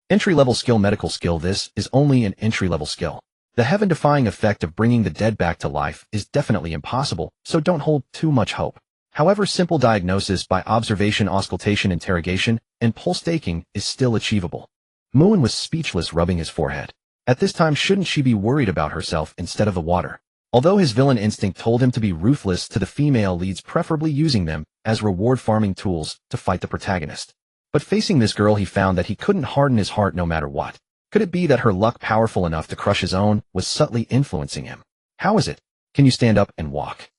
Entry-level skill medical skill. This is only an entry-level skill. The heaven-defying effect of bringing the dead back to life is definitely impossible, so don't hold too much hope. However, simple diagnosis by observation, auscultation, interrogation, and pulse taking is still achievable. Muin was speechless, rubbing his forehead. At this time, shouldn't she be worried about herself instead of the water? Although his villain instinct told him to be ruthless to the female leads, preferably using them as reward farming tools to fight the protagonist. But facing this girl, he found that he couldn't harden his heart no matter what. Could it be that her luck, powerful enough to crush his own, was subtly influencing him? How is it? Can you stand up and walk?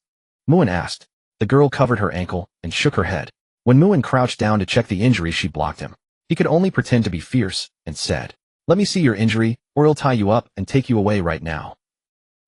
Muin asked. The girl covered her ankle and shook her head. When Muin crouched down to check the injury, she blocked him. He could only pretend to be fierce and said, "Let me see your injury, or I'll tie you up and take you away right now."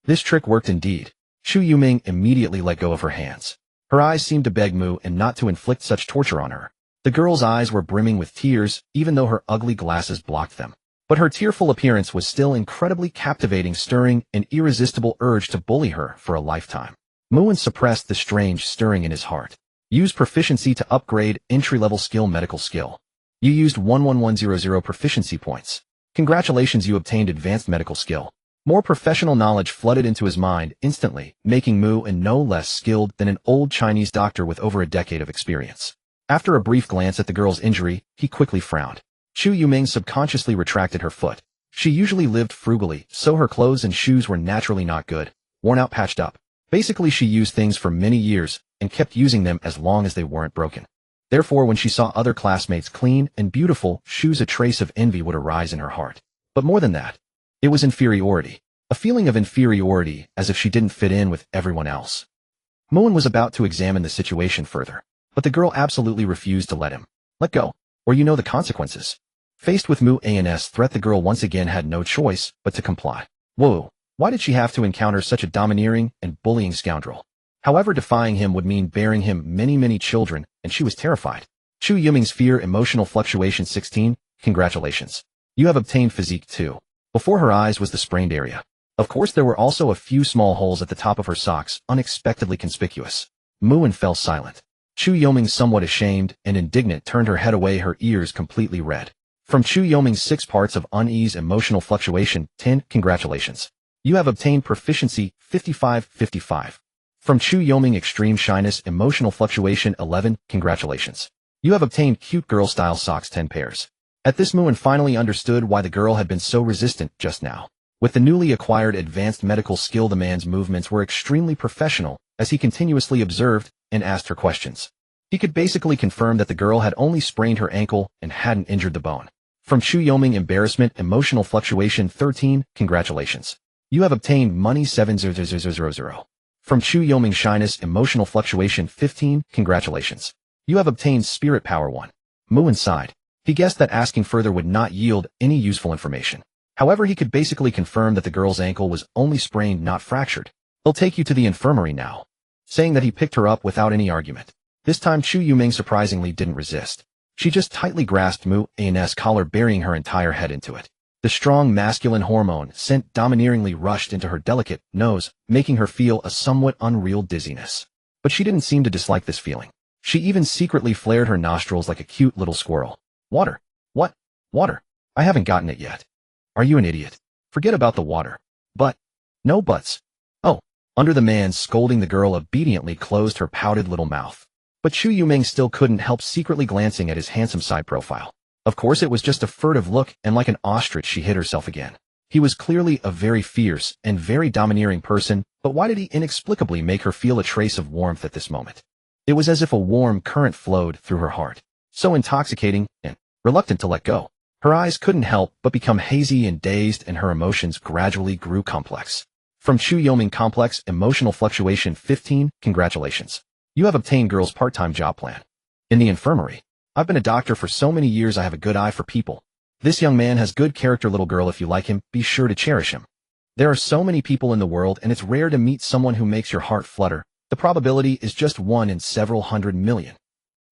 This trick worked indeed. Chu Yuming immediately let go of her hands. Her eyes seemed to beg Mu and not to inflict such torture on her. The girl's eyes were brimming with tears, even though her ugly glasses blocked them. But her tearful appearance was still incredibly captivating, stirring an irresistible urge to bully her for a lifetime. Muin suppressed the strange stirring in his heart. Use proficiency to upgrade entry-level skill medical skill. You used 11100 proficiency points. Congratulations, you obtained advanced medical skill. More professional knowledge flooded into his mind instantly, making Muin no less skilled than an old Chinese doctor with over a decade of experience. After a brief glance at the girl's injury, he quickly frowned. Chu Yuming subconsciously retracted her foot. She usually lived frugally, so her clothes and shoes were naturally not good, worn out, patched up. Basically, she used things for many years and kept using them as long as they weren't broken. Therefore, when she saw other classmates clean and beautiful shoes, a trace of envy would arise in her heart. But more than that, it was inferiority. A feeling of inferiority, as if she didn't fit in with everyone else. Muin was about to examine the situation further, but the girl absolutely refused to let him. Let go, or you know the consequences. Faced with Muin's threat, the girl once again had no choice but to comply. Whoa. Why did she have to encounter such a domineering and bullying scoundrel? However, defying him would mean bearing him many children, and she was terrified. Chu Yuming's fear emotional fluctuation 16. Congratulations. You have obtained physique 2. Before her eyes was the sprained area. Of course, there were also a few small holes at the top of her socks, unexpectedly conspicuous. Muin fell silent. Chu Yuming, somewhat ashamed and indignant, turned her head away, her ears completely red. From Chu Yoming's 6 parts of unease emotional fluctuation, 10, congratulations. You have obtained proficiency, 55. From Chu Yoming extreme shyness emotional fluctuation, 11, congratulations. You have obtained cute girl style socks, 10 pairs. At this Muin finally understood why the girl had been so resistant just now. With the newly acquired advanced medical skill, the man's movements were extremely professional as he continuously observed and asked her questions. He could basically confirm that the girl had only sprained her ankle and hadn't injured the bone. From Chu Yoming embarrassment emotional fluctuation, 13, congratulations. You have obtained money, 7,000. From Chu Yoming shyness emotional fluctuation, 15, congratulations. You have obtained spirit power, 1. Muin sighed. He guessed that asking further would not yield any useful information. However, he could basically confirm that the girl's ankle was only sprained, not fractured. He'll take you to the infirmary now. Saying that, he picked her up without any argument. This time Chu Yoming surprisingly didn't resist. She just tightly grasped Muin's collar, burying her entire head into it. The strong masculine hormone scent domineeringly rushed into her delicate nose, making her feel a somewhat unreal dizziness. But she didn't seem to dislike this feeling. She even secretly flared her nostrils like a cute little squirrel. Water. What? Water? I haven't gotten it yet. Are you an idiot? Forget about the water. But. No buts. Oh. Under the man scolding, the girl obediently closed her pouted little mouth. But Chu Yoming still couldn't help secretly glancing at his handsome side profile. Of course it was just a furtive look, and like an ostrich she hid herself again. He was clearly a very fierce and very domineering person, but why did he inexplicably make her feel a trace of warmth at this moment? It was as if a warm current flowed through her heart. So intoxicating and reluctant to let go. Her eyes couldn't help but become hazy and dazed, and her emotions gradually grew complex. From Chu Yoming complex emotional fluctuation, 15, congratulations. You have obtained girl's part-time job plan. In the infirmary. I've been a doctor for so many years, I have a good eye for people. This young man has good character, little girl, if you like him, be sure to cherish him. There are so many people in the world, and it's rare to meet someone who makes your heart flutter. The probability is just 1 in several hundred million.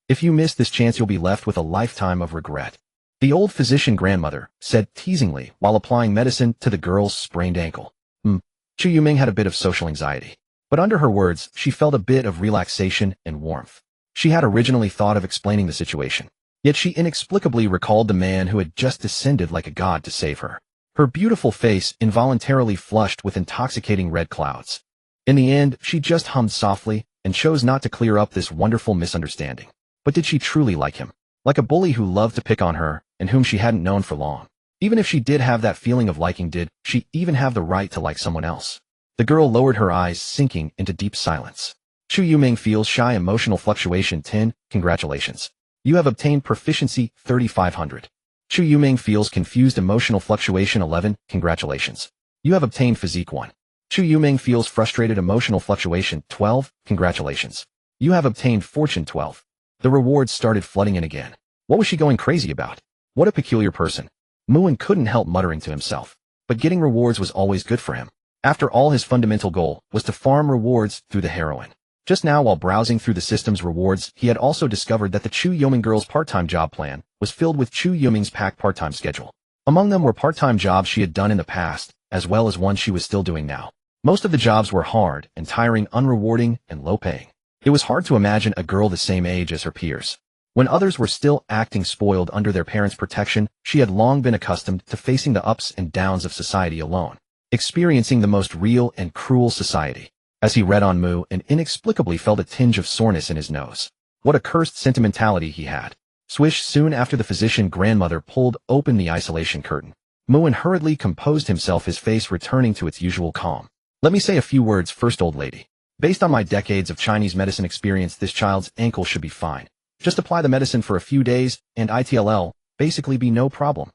If you miss this chance, you'll be left with a lifetime of regret. The old physician grandmother said teasingly while applying medicine to the girl's sprained ankle. Chu Yoming had a bit of social anxiety. But under her words, she felt a bit of relaxation and warmth. She had originally thought of explaining the situation. Yet she inexplicably recalled the man who had just descended like a god to save her. Her beautiful face involuntarily flushed with intoxicating red clouds. In the end, she just hummed softly and chose not to clear up this wonderful misunderstanding. But did she truly like him? Like a bully who loved to pick on her and whom she hadn't known for long. Even if she did have that feeling of liking, did she even have the right to like someone else? The girl lowered her eyes, sinking into deep silence. Chu Yoming feels shy emotional fluctuation, 10, congratulations. You have obtained proficiency, 3500. Chu Yoming feels confused emotional fluctuation, 11, congratulations. You have obtained physique, 1. Chu Yoming feels frustrated emotional fluctuation, 12, congratulations. You have obtained fortune, 12. The rewards started flooding in again. What was she going crazy about? What a peculiar person. Muin couldn't help muttering to himself. But getting rewards was always good for him. After all, his fundamental goal was to farm rewards through the heroine. Just now, while browsing through the system's rewards, he had also discovered that the Chu Yoming girl's part-time job plan was filled with Chu Yoming's packed part-time schedule. Among them were part-time jobs she had done in the past, as well as ones she was still doing now. Most of the jobs were hard and tiring, unrewarding, and low-paying. It was hard to imagine a girl the same age as her peers. When others were still acting spoiled under their parents' protection, she had long been accustomed to facing the ups and downs of society alone, experiencing the most real and cruel society. As he read on, Mu and inexplicably felt a tinge of soreness in his nose. What a cursed sentimentality he had. Swish! Soon after, the physician grandmother pulled open the isolation curtain. Muin hurriedly composed himself, his face returning to its usual calm. Let me say a few words first, old lady. Based on my decades of Chinese medicine experience, this child's ankle should be fine. Just apply the medicine for a few days, and it'll basically be no problem.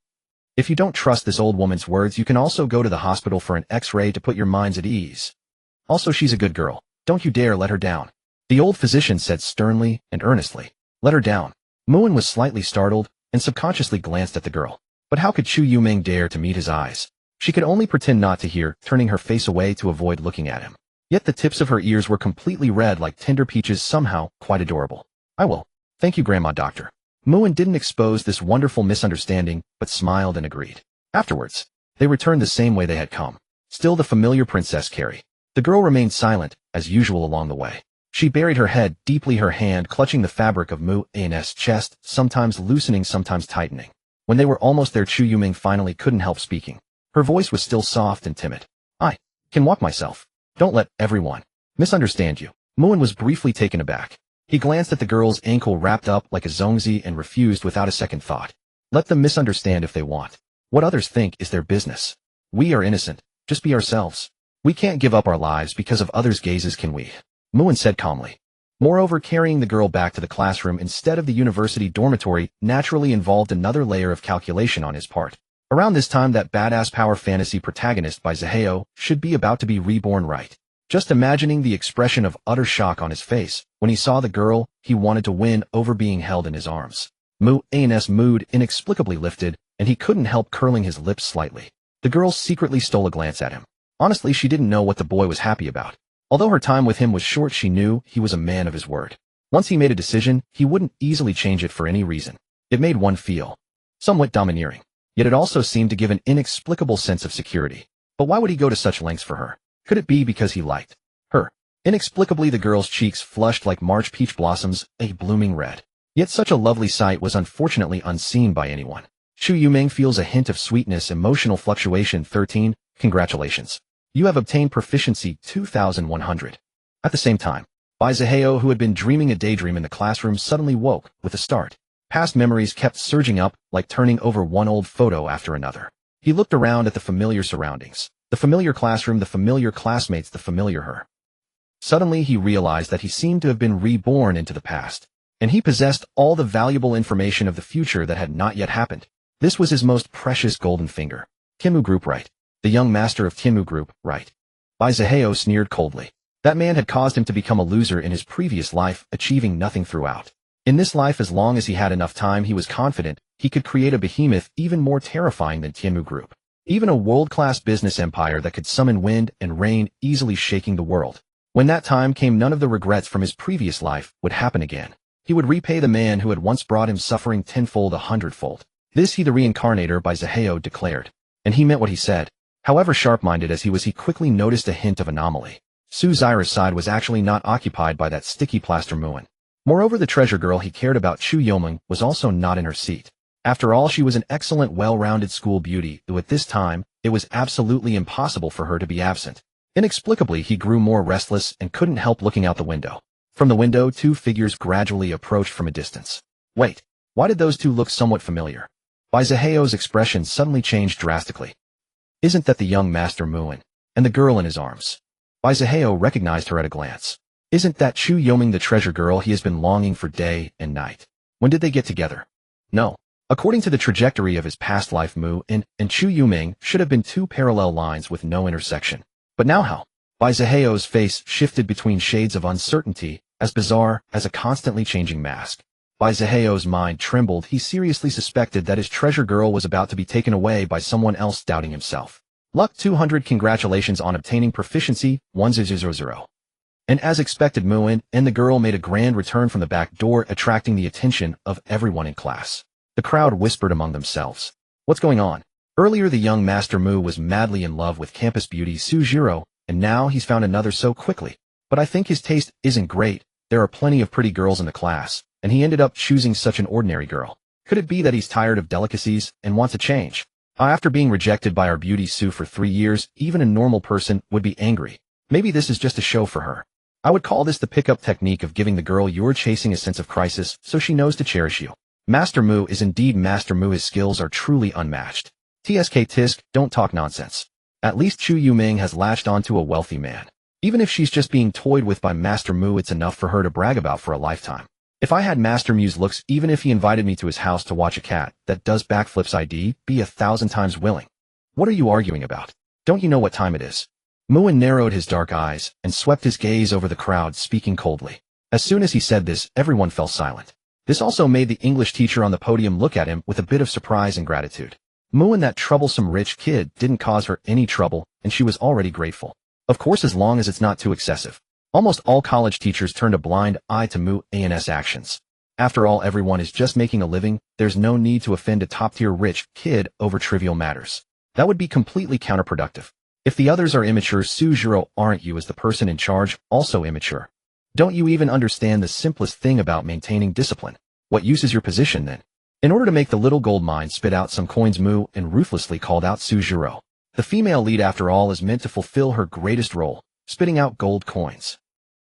If you don't trust this old woman's words, you can also go to the hospital for an X-ray to put your minds at ease. Also, she's a good girl. Don't you dare let her down. The old physician said sternly and earnestly. Let her down. Muin was slightly startled and subconsciously glanced at the girl. But how could Chu Yoming dare to meet his eyes? She could only pretend not to hear, turning her face away to avoid looking at him. Yet the tips of her ears were completely red like tender peaches, somehow quite adorable. I will. Thank you, Grandma Doctor. Muin didn't expose this wonderful misunderstanding, but smiled and agreed. Afterwards, they returned the same way they had come. Still the familiar Princess Carrie. The girl remained silent, as usual, along the way. She buried her head deeply, her hand clutching the fabric of Muin's chest, sometimes loosening, sometimes tightening. When they were almost there, Chu Yuming finally couldn't help speaking. Her voice was still soft and timid. I can walk myself. Don't let everyone misunderstand you. Muin was briefly taken aback. He glanced at the girl's ankle wrapped up like a zongzi and refused without a second thought. Let them misunderstand if they want. What others think is their business. We are innocent. Just be ourselves. We can't give up our lives because of others' gazes, can we? Muin said calmly. Moreover, carrying the girl back to the classroom instead of the university dormitory naturally involved another layer of calculation on his part. Around this time, that badass power fantasy protagonist by Zaheo should be about to be reborn, right? Just imagining the expression of utter shock on his face when he saw the girl he wanted to win over being held in his arms. Muin's mood inexplicably lifted, and he couldn't help curling his lips slightly. The girl secretly stole a glance at him. Honestly, she didn't know what the boy was happy about. Although her time with him was short, she knew he was a man of his word. Once he made a decision, he wouldn't easily change it for any reason. It made one feel somewhat domineering. Yet it also seemed to give an inexplicable sense of security. But why would he go to such lengths for her? Could it be because he liked her? Inexplicably, the girl's cheeks flushed like March peach blossoms, a blooming red. Yet such a lovely sight was unfortunately unseen by anyone. Chu Yuming feels a hint of sweetness. Emotional fluctuation 13. Congratulations. You have obtained proficiency 2100. At the same time, Bai Zaheo, who had been dreaming a daydream in the classroom, suddenly woke with a start. Past memories kept surging up, like turning over one old photo after another. He looked around at the familiar surroundings. The familiar classroom, the familiar classmates, the familiar her. Suddenly he realized that he seemed to have been reborn into the past. And he possessed all the valuable information of the future that had not yet happened. This was his most precious golden finger. Tianmu Group, right? The young master of Tianmu Group, right? Bai Zaheo sneered coldly. That man had caused him to become a loser in his previous life, achieving nothing throughout. In this life, as long as he had enough time, he was confident he could create a behemoth even more terrifying than Tianmu Group. Even a world-class business empire that could summon wind and rain, easily shaking the world. When that time came, none of the regrets from his previous life would happen again. He would repay the man who had once brought him suffering tenfold, 100-fold. This he, the reincarnator by Zaheo, declared. And he meant what he said. However sharp-minded as he was, he quickly noticed a hint of anomaly. Su Zyra's side was actually not occupied by that sticky plaster Muin. Moreover, the treasure girl he cared about, Chu Yuming, was also not in her seat. After all, she was an excellent, well-rounded school beauty, though at this time, it was absolutely impossible for her to be absent. Inexplicably, he grew more restless and couldn't help looking out the window. From the window, two figures gradually approached from a distance. Wait, why did those two look somewhat familiar? Bai Zaheo's expression suddenly changed drastically. Isn't that the young master Muin? And the girl in his arms? Bai Zaheo recognized her at a glance. Isn't that Chu Yuming, the treasure girl he has been longing for day and night? When did they get together? No. According to the trajectory of his past life, Muin and Chu Yuming should have been two parallel lines with no intersection. But now how? Bai Zaheo's face shifted between shades of uncertainty, as bizarre as a constantly changing mask. Bai Zaheo's mind trembled. He seriously suspected that his treasure girl was about to be taken away by someone else, doubting himself. Luck 200. Congratulations on obtaining proficiency 1000. And as expected, Muin and the girl made a grand return from the back door, attracting the attention of everyone in class. The crowd whispered among themselves. What's going on? Earlier, the young Master Mu was madly in love with campus beauty Su Jiro, and now he's found another so quickly. But I think his taste isn't great. There are plenty of pretty girls in the class, and he ended up choosing such an ordinary girl. Could it be that he's tired of delicacies and wants a change? After being rejected by our beauty Su for 3 years, even a normal person would be angry. Maybe this is just a show for her. I would call this the pickup technique of giving the girl you're chasing a sense of crisis so she knows to cherish you. Master Mu is indeed Master Mu. His skills are truly unmatched. TSK Tisk, don't talk nonsense. At least Chu Yuming has latched onto a wealthy man. Even if she's just being toyed with by Master Mu, it's enough for her to brag about for a lifetime. If I had Master Mu's looks, even if he invited me to his house to watch a cat that does backflips, I'd be 1,000 times willing. What are you arguing about? Don't you know what time it is? Muin narrowed his dark eyes and swept his gaze over the crowd, speaking coldly. As soon as he said this, everyone fell silent. This also made the English teacher on the podium look at him with a bit of surprise and gratitude. Muin, that troublesome rich kid, didn't cause her any trouble, and she was already grateful. Of course, as long as it's not too excessive. Almost all college teachers turned a blind eye to Muin's actions. After all, everyone is just making a living. There's no need to offend a top-tier rich kid over trivial matters. That would be completely counterproductive. If the others are immature, Su Jiro, aren't you, as the person in charge, also immature? Don't you even understand the simplest thing about maintaining discipline? What use is your position then? In order to make the little gold mine spit out some coins, Mu and ruthlessly called out Sujiro. The female lead, after all, is meant to fulfill her greatest role, spitting out gold coins.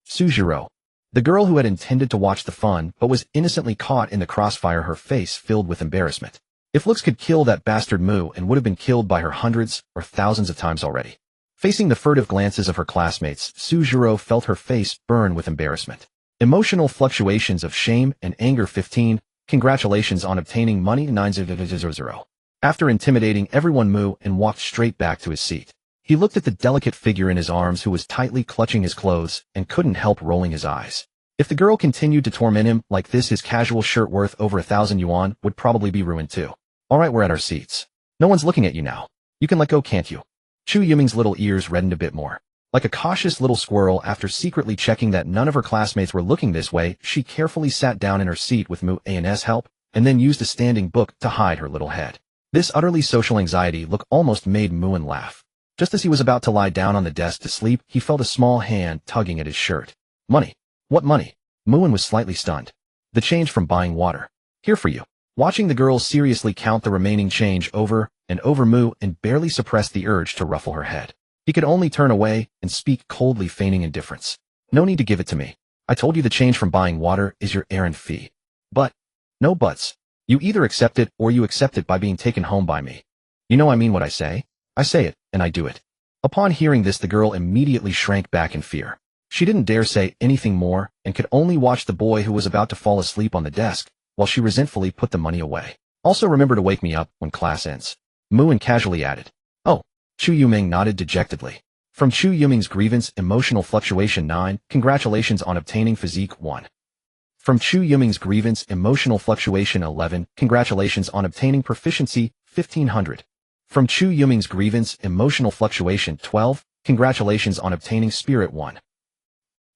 Sujiro, the girl who had intended to watch the fun but was innocently caught in the crossfire, her face filled with embarrassment. If looks could kill that bastard Mu, and would have been killed by her hundreds or thousands of times already. Facing the furtive glances of her classmates, Sujiro felt her face burn with embarrassment. Emotional fluctuations of shame and anger. 15. Congratulations on obtaining money. 900. After intimidating everyone, Mu and walked straight back to his seat. He looked at the delicate figure in his arms who was tightly clutching his clothes and couldn't help rolling his eyes. If the girl continued to torment him like this, his casual shirt worth over 1,000 yuan would probably be ruined too. Alright, we're at our seats. No one's looking at you now. You can let go, can't you? Chu Yuming's little ears reddened a bit more. Like a cautious little squirrel, after secretly checking that none of her classmates were looking this way, she carefully sat down in her seat with Mu An's help, and then used a standing book to hide her little head. This utterly social anxiety look almost made Muin laugh. Just as he was about to lie down on the desk to sleep, he felt a small hand tugging at his shirt. Money. What money? Muin was slightly stunned. The change from buying water. Here for you. Watching the girl seriously count the remaining change over and over, Mu and barely suppressed the urge to ruffle her head. He could only turn away and speak coldly, feigning indifference. No need to give it to me. I told you the change from buying water is your errand fee. But, no buts. You either accept it or you accept it by being taken home by me. You know I mean what I say. I say it, and I do it. Upon hearing this, the girl immediately shrank back in fear. She didn't dare say anything more and could only watch the boy who was about to fall asleep on the desk while she resentfully put the money away. Also remember to wake me up when class ends. Muin casually added. Oh. Chu Yuming nodded dejectedly. From Chu Yuming's grievance, emotional fluctuation 9, congratulations on obtaining physique 1. From Chu Yuming's grievance, emotional fluctuation 11, congratulations on obtaining proficiency 1500. From Chu Yuming's grievance, emotional fluctuation 12, congratulations on obtaining spirit 1.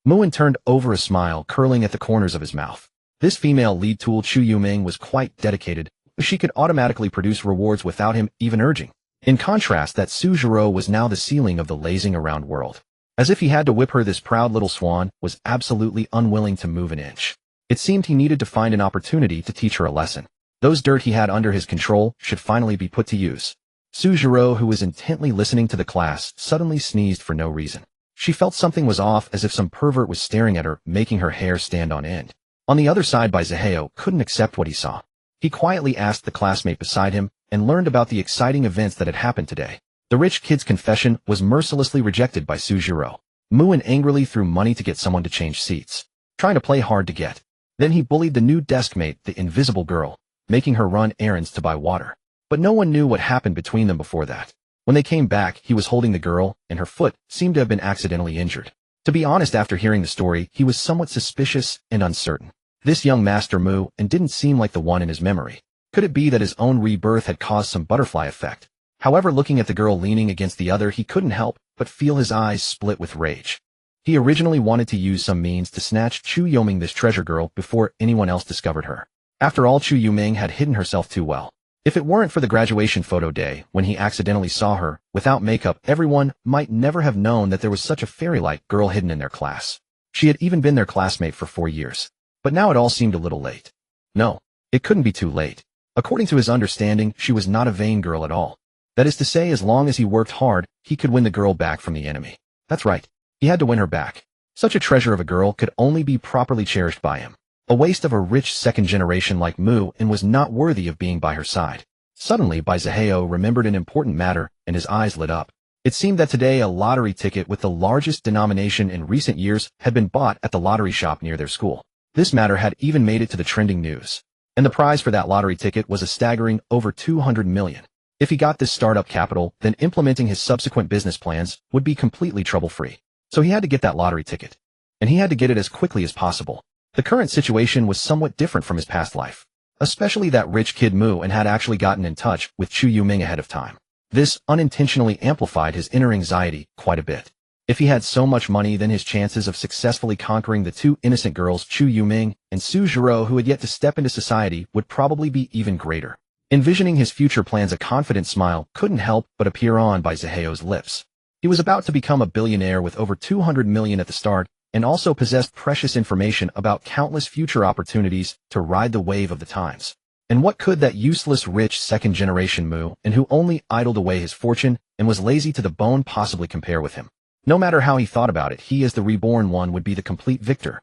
Muin turned over, a smile curling at the corners of his mouth. This female lead tool, Chu Yuming, was quite dedicated. She could automatically produce rewards without him even urging. In contrast, that Sujiro was now the ceiling of the lazing around world. As if he had to whip her, this proud little swan was absolutely unwilling to move an inch. It seemed he needed to find an opportunity to teach her a lesson. Those dirt he had under his control should finally be put to use. Sujiro, who was intently listening to the class, suddenly sneezed for no reason. She felt something was off, as if some pervert was staring at her, making her hair stand on end. On the other side, Zaheo couldn't accept what he saw. He quietly asked the classmate beside him and learned about the exciting events that had happened today. The rich kid's confession was mercilessly rejected by Sujiro. Muin angrily threw money to get someone to change seats, trying to play hard to get. Then he bullied the new desk mate, the invisible girl, making her run errands to buy water. But no one knew what happened between them before that. When they came back, he was holding the girl, and her foot seemed to have been accidentally injured. To be honest, after hearing the story, he was somewhat suspicious and uncertain. This young Master Mu and didn't seem like the one in his memory. Could it be that his own rebirth had caused some butterfly effect? However, looking at the girl leaning against the other, he couldn't help but feel his eyes split with rage. He originally wanted to use some means to snatch Chu Yuming, this treasure girl, before anyone else discovered her. After all, Chu Yuming had hidden herself too well. If it weren't for the graduation photo day, when he accidentally saw her, without makeup, everyone might never have known that there was such a fairy-like girl hidden in their class. She had even been their classmate for 4 years. But now it all seemed a little late. No, it couldn't be too late. According to his understanding, she was not a vain girl at all. That is to say, as long as he worked hard, he could win the girl back from the enemy. That's right. He had to win her back. Such a treasure of a girl could only be properly cherished by him. A waste of a rich second generation like Mu and was not worthy of being by her side. Suddenly, Zaheo remembered an important matter, and his eyes lit up. It seemed that today a lottery ticket with the largest denomination in recent years had been bought at the lottery shop near their school. This matter had even made it to the trending news. And the prize for that lottery ticket was a staggering over 200 million. If he got this startup capital, then implementing his subsequent business plans would be completely trouble-free. So he had to get that lottery ticket. And he had to get it as quickly as possible. The current situation was somewhat different from his past life. Especially that rich kid Mu and had actually gotten in touch with Chu Yuming ahead of time. This unintentionally amplified his inner anxiety quite a bit. If he had so much money, then his chances of successfully conquering the two innocent girls, Chu Yuming and Sujiro, who had yet to step into society, would probably be even greater. Envisioning his future plans, a confident smile couldn't help but appear on Zaheo's lips. He was about to become a billionaire with over 200 million at the start, and also possessed precious information about countless future opportunities to ride the wave of the times. And what could that useless rich second-generation Mu, and who only idled away his fortune and was lazy to the bone, possibly compare with him? No matter how he thought about it, he as the reborn one would be the complete victor.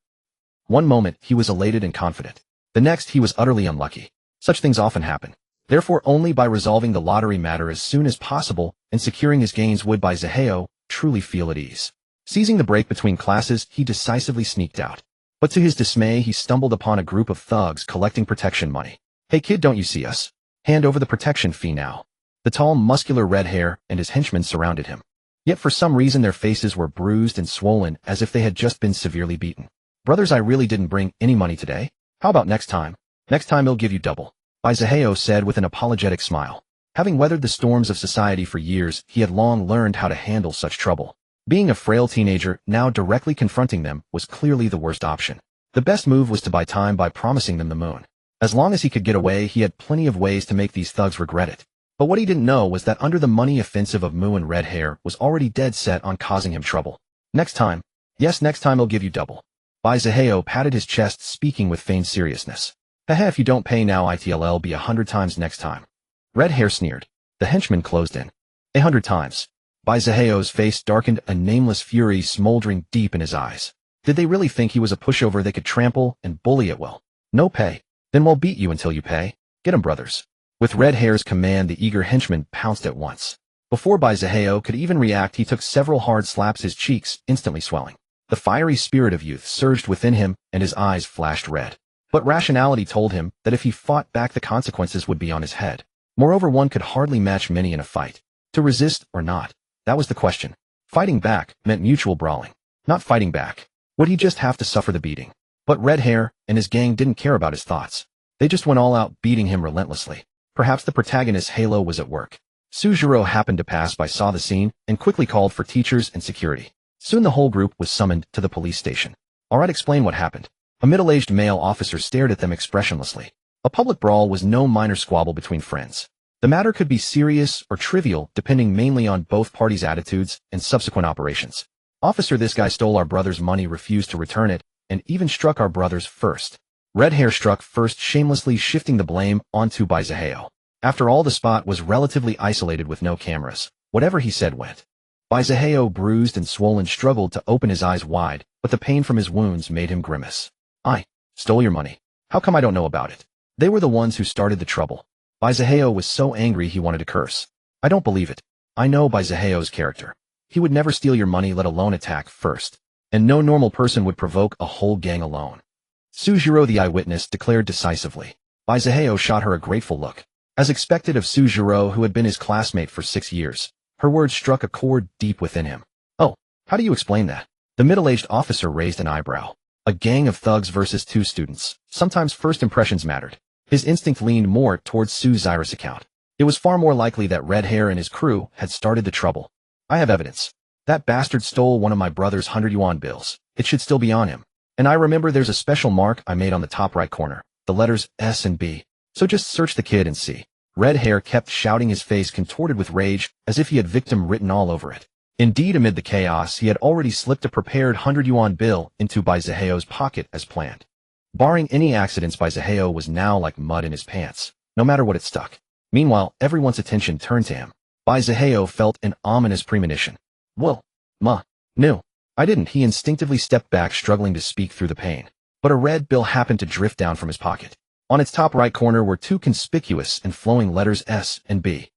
One moment, he was elated and confident. The next, he was utterly unlucky. Such things often happen. Therefore, only by resolving the lottery matter as soon as possible and securing his gains would Baizaheo truly feel at ease. Seizing the break between classes, he decisively sneaked out. But to his dismay, he stumbled upon a group of thugs collecting protection money. "Hey kid, don't you see us? Hand over the protection fee now." The tall, muscular red hair and his henchmen surrounded him. Yet for some reason their faces were bruised and swollen as if they had just been severely beaten. "Brothers, I really didn't bring any money today. How about next time? Next time he'll give you double," Baizaheo said with an apologetic smile. Having weathered the storms of society for years, he had long learned how to handle such trouble. Being a frail teenager, now directly confronting them, was clearly the worst option. The best move was to buy time by promising them the moon. As long as he could get away, he had plenty of ways to make these thugs regret it. But what he didn't know was that under the money offensive of Mu and Red Hair was already dead set on causing him trouble. "Next time. Yes, next time he'll give you double." Baizaheo patted his chest, speaking with feigned seriousness. "Haha, if you don't pay now, it'll be 100 times next time." Red Hair sneered. The henchman closed in. 100 times. Baizaheo's face darkened, a nameless fury smoldering deep in his eyes. Did they really think he was a pushover they could trample and bully at will? "No pay? Then we'll beat you until you pay. Get 'em, brothers." With Red Hair's command, the eager henchman pounced at once. Before Baizaheo could even react, he took several hard slaps, his cheeks instantly swelling. The fiery spirit of youth surged within him, and his eyes flashed red. But rationality told him that if he fought back, the consequences would be on his head. Moreover, one could hardly match many in a fight. To resist or not, that was the question. Fighting back meant mutual brawling. Not fighting back. Would he just have to suffer the beating? But Red Hair and his gang didn't care about his thoughts. They just went all out, beating him relentlessly. Perhaps the protagonist's halo was at work. Sujiro happened to pass by, saw the scene, and quickly called for teachers and security. Soon the whole group was summoned to the police station. "All right, explain what happened." A middle-aged male officer stared at them expressionlessly. A public brawl was no minor squabble between friends. The matter could be serious or trivial, depending mainly on both parties' attitudes and subsequent operations. "Officer, this guy stole our brother's money, refused to return it, and even struck our brothers first." Red Hair struck first, shamelessly shifting the blame onto Baizaheo. After all, the spot was relatively isolated with no cameras. Whatever he said went. Baizaheo, bruised and swollen, struggled to open his eyes wide, but the pain from his wounds made him grimace. "I stole your money. How come I don't know about it? They were the ones who started the trouble." Baizaheo was so angry he wanted to curse. "I don't believe it. I know Baizaheo's character. He would never steal your money, let alone attack first. And no normal person would provoke a whole gang alone." Sujiro, the eyewitness, declared decisively. Baizaheo shot her a grateful look. As expected of Sujiro, who had been his classmate for 6 years, her words struck a chord deep within him. "Oh, how do you explain that?" The middle-aged officer raised an eyebrow. A gang of thugs versus 2 students. Sometimes first impressions mattered. His instinct leaned more towards Suzaira's account. It was far more likely that Red Hair and his crew had started the trouble. "I have evidence. That bastard stole one of my brother's 100 yuan bills. It should still be on him. And I remember there's a special mark I made on the top right corner, the letters S and B. So just search the kid and see." Red Hair kept shouting, his face contorted with rage, as if he had victim written all over it. Indeed, amid the chaos, he had already slipped a prepared 100 yuan bill into Baizaheo's pocket as planned. Barring any accidents, Baizaheo was now like mud in his pants, no matter what it stuck. Meanwhile, everyone's attention turned to him. Baizaheo felt an ominous premonition. "Well, no. I didn't." He instinctively stepped back, struggling to speak through the pain. But a red bill happened to drift down from his pocket. On its top right corner were 2 conspicuous and flowing letters S and B.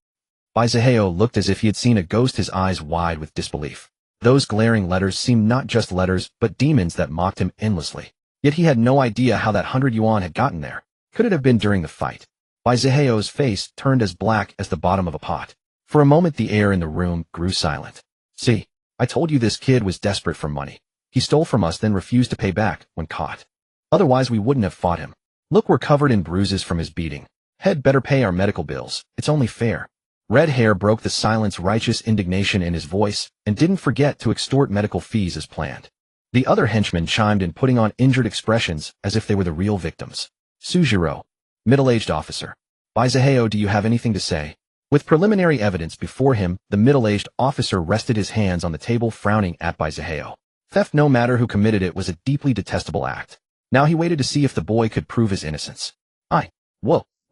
Baizaheo looked as if he had seen a ghost, his eyes wide with disbelief. Those glaring letters seemed not just letters, but demons that mocked him endlessly. Yet he had no idea how that 100 yuan had gotten there. Could it have been during the fight? Baizaheo's face turned as black as the bottom of a pot. For a moment the air in the room grew silent. "See, I told you this kid was desperate for money. He stole from us, then refused to pay back when caught. Otherwise we wouldn't have fought him. Look, we're covered in bruises from his beating. Head better pay our medical bills. It's only fair." Red Hair broke the silence, righteous indignation in his voice, and didn't forget to extort medical fees as planned. The other henchmen chimed in, putting on injured expressions as if they were the real victims. Sujiro, middle-aged officer. Baizaheo, do you have anything to say? With preliminary evidence before him, the middle-aged officer rested his hands on the table, frowning at Baizaheo. Theft, no matter who committed it, was a deeply detestable act. Now he waited to see if the boy could prove his innocence.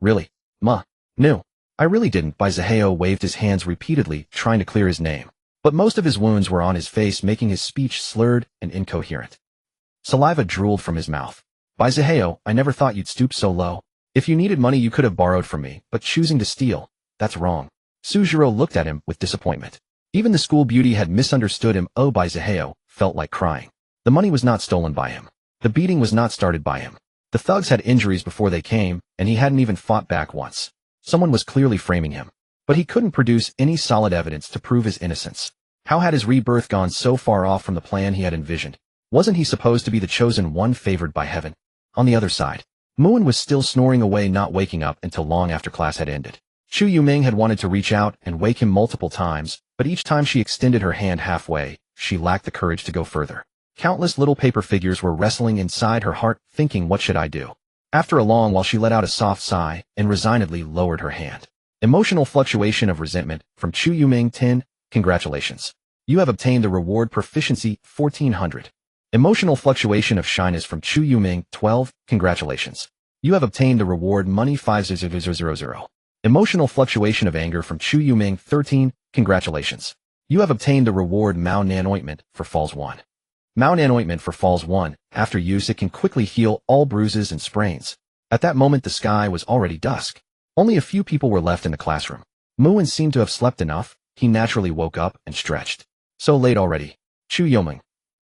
Really? Ma. No. I really didn't. Baizaheo waved his hands repeatedly, trying to clear his name. But most of his wounds were on his face, making his speech slurred and incoherent. Saliva drooled from his mouth. Baizaheo, I never thought you'd stoop so low. If you needed money you could have borrowed from me, but choosing to steal, that's wrong. Sujiro looked at him with disappointment. Even the school beauty had misunderstood him. Oh, Baizaheo felt like crying. The money was not stolen by him. The beating was not started by him. The thugs had injuries before they came, and he hadn't even fought back once. Someone was clearly framing him. But he couldn't produce any solid evidence to prove his innocence. How had his rebirth gone so far off from the plan he had envisioned? Wasn't he supposed to be the chosen one favored by heaven? On the other side, Muin was still snoring away, not waking up until long after class had ended. Chu Yuming had wanted to reach out and wake him multiple times, but each time she extended her hand halfway, she lacked the courage to go further. Countless little paper figures were wrestling inside her heart, thinking, what should I do? After a long while she let out a soft sigh and resignedly lowered her hand. Emotional fluctuation of resentment from Chu Yuming 10. Congratulations. You have obtained the reward proficiency 1400. Emotional fluctuation of shyness from Chu Yuming 12. Congratulations. You have obtained the reward money 5000. Emotional fluctuation of anger from Chu Yuming 13. Congratulations. You have obtained the reward Mao Nan ointment for falls 1. Mao Nan ointment for falls 1. After use it can quickly heal all bruises and sprains. At that moment the sky was already dusk. Only a few people were left in the classroom. Muin seemed to have slept enough. He naturally woke up and stretched. So late already. Chu Yuming.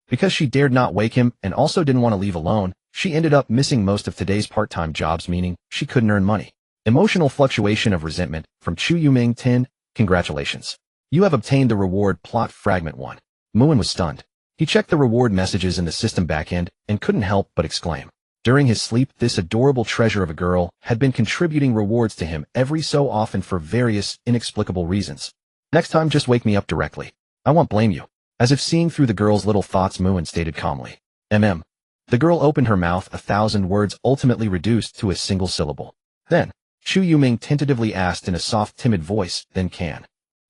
Because she dared not wake him and also didn't want to leave alone, she ended up missing most of today's part-time jobs, meaning she couldn't earn money. Emotional fluctuation of resentment from Chu Yuming 10. Congratulations. You have obtained the reward plot fragment 1. Muin was stunned. He checked the reward messages in the system backend and couldn't help but exclaim. During his sleep, this adorable treasure of a girl had been contributing rewards to him every so often for various inexplicable reasons. Next time just wake me up directly. I won't blame you. As if seeing through the girl's little thoughts, Muin stated calmly. The girl opened her mouth, 1,000 words ultimately reduced to a single syllable. Then, Chu Yuming tentatively asked in a soft, timid voice, then can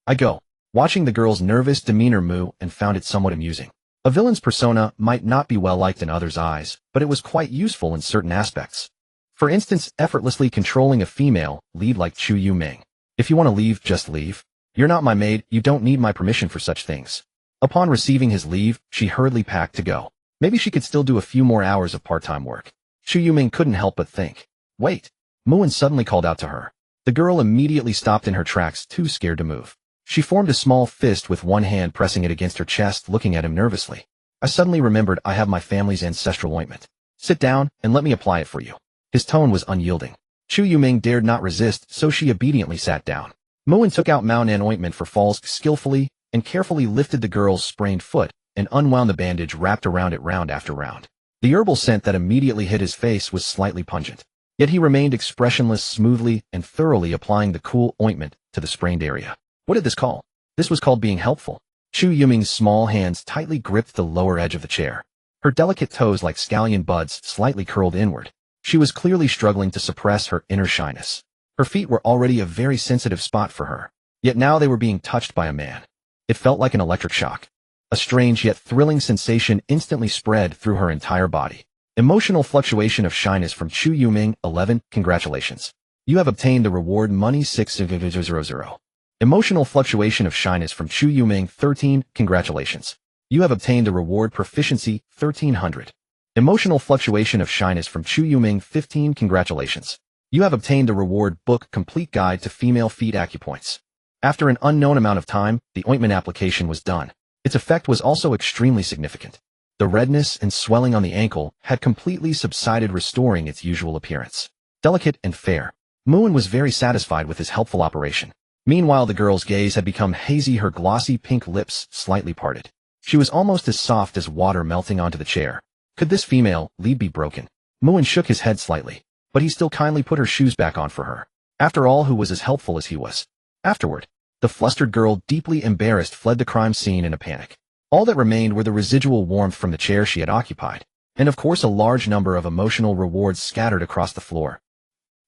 I go? Watching the girl's nervous demeanor, Mu and found it somewhat amusing. A villain's persona might not be well liked in others' eyes, but it was quite useful in certain aspects. For instance, effortlessly controlling a female lead like Chu Yuming. If you want to leave, just leave. You're not my maid, you don't need my permission for such things. Upon receiving his leave, she hurriedly packed to go. Maybe she could still do a few more hours of part-time work. Chu Yuming couldn't help but think. Wait. Muin suddenly called out to her. The girl immediately stopped in her tracks, too scared to move. She formed a small fist with one hand, pressing it against her chest, looking at him nervously. I suddenly remembered I have my family's ancestral ointment. Sit down and let me apply it for you. His tone was unyielding. Chu Yuming dared not resist, so she obediently sat down. Muin took out Mao Nan ointment for falls skillfully and carefully lifted the girl's sprained foot and unwound the bandage wrapped around it round after round. The herbal scent that immediately hit his face was slightly pungent. Yet he remained expressionless, smoothly and thoroughly applying the cool ointment to the sprained area. What did this call? This was called being helpful. Chu Yuming's small hands tightly gripped the lower edge of the chair. Her delicate toes like scallion buds slightly curled inward. She was clearly struggling to suppress her inner shyness. Her feet were already a very sensitive spot for her. Yet now they were being touched by a man. It felt like an electric shock. A strange yet thrilling sensation instantly spread through her entire body. Emotional fluctuation of shyness from Chu Yuming 11. Congratulations. You have obtained the reward money 6000. Emotional fluctuation of shyness from Chu Yuming 13. Congratulations. You have obtained the reward proficiency 1300. Emotional fluctuation of shyness from Chu Yuming 15. Congratulations. You have obtained the reward book complete guide to female feet acupoints. After an unknown amount of time, the ointment application was done. Its effect was also extremely significant. The redness and swelling on the ankle had completely subsided, restoring its usual appearance. Delicate and fair. Muin was very satisfied with his helpful operation. Meanwhile, the girl's gaze had become hazy, her glossy pink lips slightly parted. She was almost as soft as water melting onto the chair. Could this female lead be broken? Muin shook his head slightly, but he still kindly put her shoes back on for her. After all, who was as helpful as he was? Afterward, the flustered girl, deeply embarrassed, fled the crime scene in a panic. All that remained were the residual warmth from the chair she had occupied, and of course a large number of emotional rewards scattered across the floor.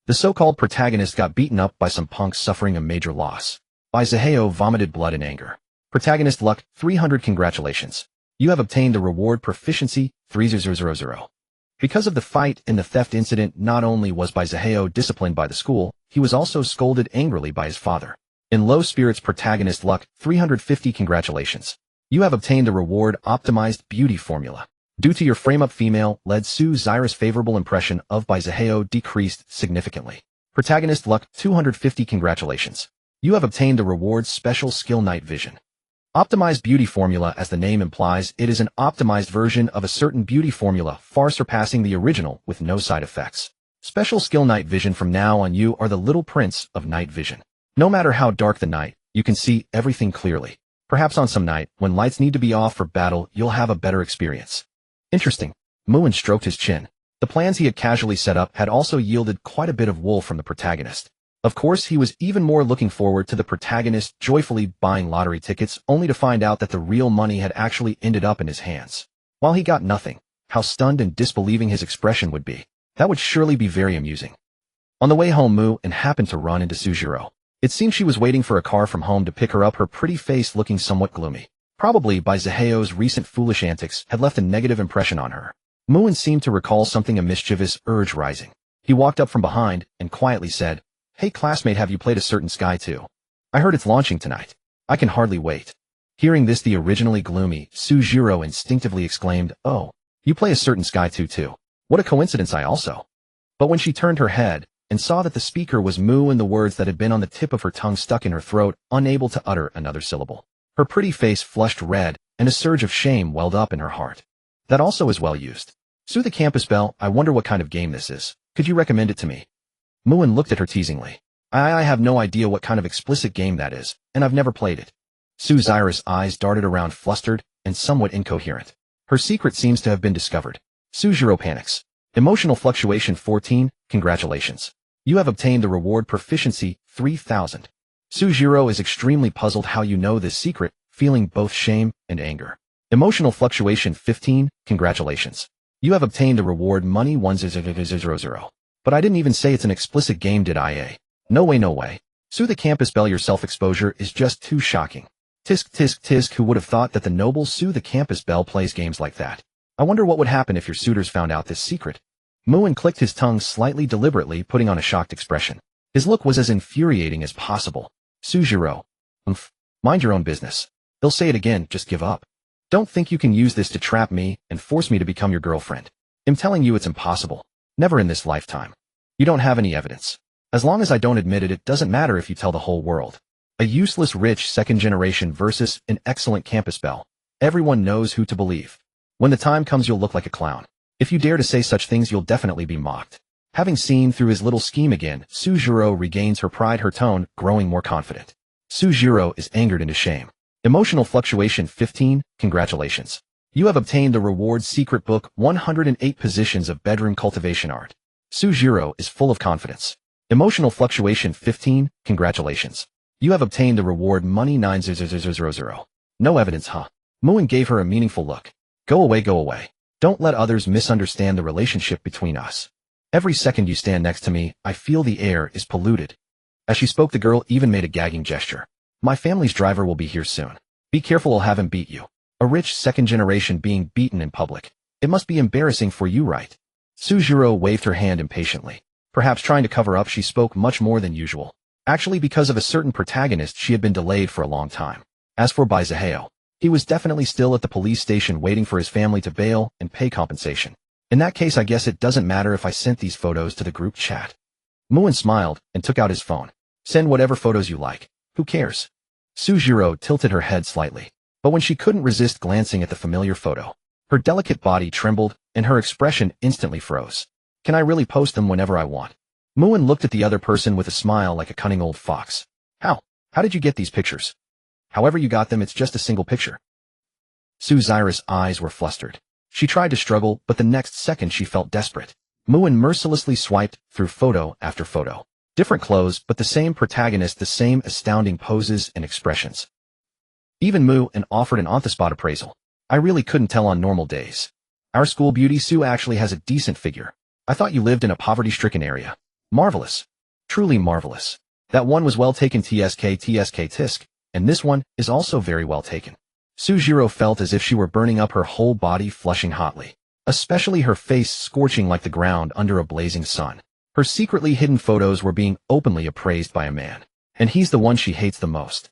The so-called protagonist got beaten up by some punks suffering a major loss. Baizaheo vomited blood in anger. Protagonist luck 300. Congratulations. You have obtained the reward proficiency 3000. Because of the fight and the theft incident, not only was Baizaheo disciplined by the school, he was also scolded angrily by his father. In low spirits protagonist luck, 350 congratulations. You have obtained the reward optimized beauty formula. Due to your frame-up female, led Su Zyra's favorable impression of Baizaheo decreased significantly. Protagonist luck, 250 congratulations. You have obtained the reward special skill night vision. Optimized beauty formula, as the name implies, it is an optimized version of a certain beauty formula, far surpassing the original with no side effects. Special skill night vision. From now on, you are the little prince of night vision. No matter how dark the night, you can see everything clearly. Perhaps on some night, when lights need to be off for battle, you'll have a better experience. Interesting. Muin stroked his chin. The plans he had casually set up had also yielded quite a bit of wool from the protagonist. Of course, he was even more looking forward to the protagonist joyfully buying lottery tickets, only to find out that the real money had actually ended up in his hands. While he got nothing, how stunned and disbelieving his expression would be. That would surely be very amusing. On the way home, Muin happened to run into Sujiro. It seemed she was waiting for a car from home to pick her up, her pretty face looking somewhat gloomy. Probably Baizaheo's recent foolish antics had left a negative impression on her. Muin seemed to recall something, a mischievous urge rising. He walked up from behind and quietly said, "Hey classmate, have you played a certain Sky 2? I heard it's launching tonight. I can hardly wait." Hearing this, the originally gloomy Sujiro instinctively exclaimed, "Oh, you play a certain Sky 2 too. What a coincidence, I also." But when she turned her head and saw that the speaker was Muin, the words that had been on the tip of her tongue stuck in her throat, unable to utter another syllable. Her pretty face flushed red, and a surge of shame welled up in her heart. That also is well used. Sue the campus bell, I wonder what kind of game this is. Could you recommend it to me? Muin looked at her teasingly. I have no idea what kind of explicit game that is, and I've never played it. Su Zyra's eyes darted around, flustered and somewhat incoherent. Her secret seems to have been discovered. Sujiro panics. Emotional fluctuation 14, congratulations. You have obtained the reward proficiency 3000. Sujiro is extremely puzzled how you know this secret, feeling both shame and anger. Emotional fluctuation 15, congratulations. You have obtained the reward money 1000. But I didn't even say it's an explicit game, did I? No way, no way. Sue the campus bell, your self-exposure is just too shocking. Tisk tisk tisk, who would have thought that the noble Sue the campus bell plays games like that? I wonder what would happen if your suitors found out this secret. Muin clicked his tongue slightly, deliberately putting on a shocked expression. His look was as infuriating as possible. Sujiro. Mind your own business. They'll say it again, just give up. Don't think you can use this to trap me and force me to become your girlfriend. I'm telling you it's impossible. Never in this lifetime. You don't have any evidence. As long as I don't admit it, it doesn't matter if you tell the whole world. A useless rich second generation versus an excellent campus belle. Everyone knows who to believe. When the time comes, you'll look like a clown. If you dare to say such things, you'll definitely be mocked. Having seen through his little scheme again, Sujiro regains her pride, her tone growing more confident. Sujiro is angered into shame. Emotional fluctuation 15, congratulations. You have obtained the reward secret book 108 positions of bedroom cultivation art. Sujiro is full of confidence. Emotional fluctuation 15, congratulations. You have obtained the reward money 9000. No evidence, huh? Muin gave her a meaningful look. Go away, go away. Don't let others misunderstand the relationship between us. Every second you stand next to me, I feel the air is polluted. As she spoke, the girl even made a gagging gesture. My family's driver will be here soon. Be careful, I'll have him beat you. A rich second generation being beaten in public. It must be embarrassing for you, right? Sujiro waved her hand impatiently. Perhaps trying to cover up, she spoke much more than usual. Actually, because of a certain protagonist, she had been delayed for a long time. As for Baizaheo, he was definitely still at the police station waiting for his family to bail and pay compensation. In that case, I guess it doesn't matter if I sent these photos to the group chat. Muin smiled and took out his phone. Send whatever photos you like. Who cares? Sujiro tilted her head slightly. But when she couldn't resist glancing at the familiar photo, her delicate body trembled and her expression instantly froze. Can I really post them whenever I want? Muin looked at the other person with a smile like a cunning old fox. How did you get these pictures? However you got them, it's just a single picture. Su Zyra's eyes were flustered. She tried to struggle, but the next second she felt desperate. Muin mercilessly swiped through photo after photo. Different clothes, but the same protagonist, the same astounding poses and expressions. Even Muin offered an on-the-spot appraisal. I really couldn't tell on normal days. Our school beauty Sue actually has a decent figure. I thought you lived in a poverty-stricken area. Marvelous. Truly marvelous. That one was well taken, tsk tisk, and this one is also very well taken. Sujiro felt as if she were burning up, her whole body flushing hotly. especially her face scorching like the ground under a blazing sun. Her secretly hidden photos were being openly appraised by a man, and he's the one she hates the most.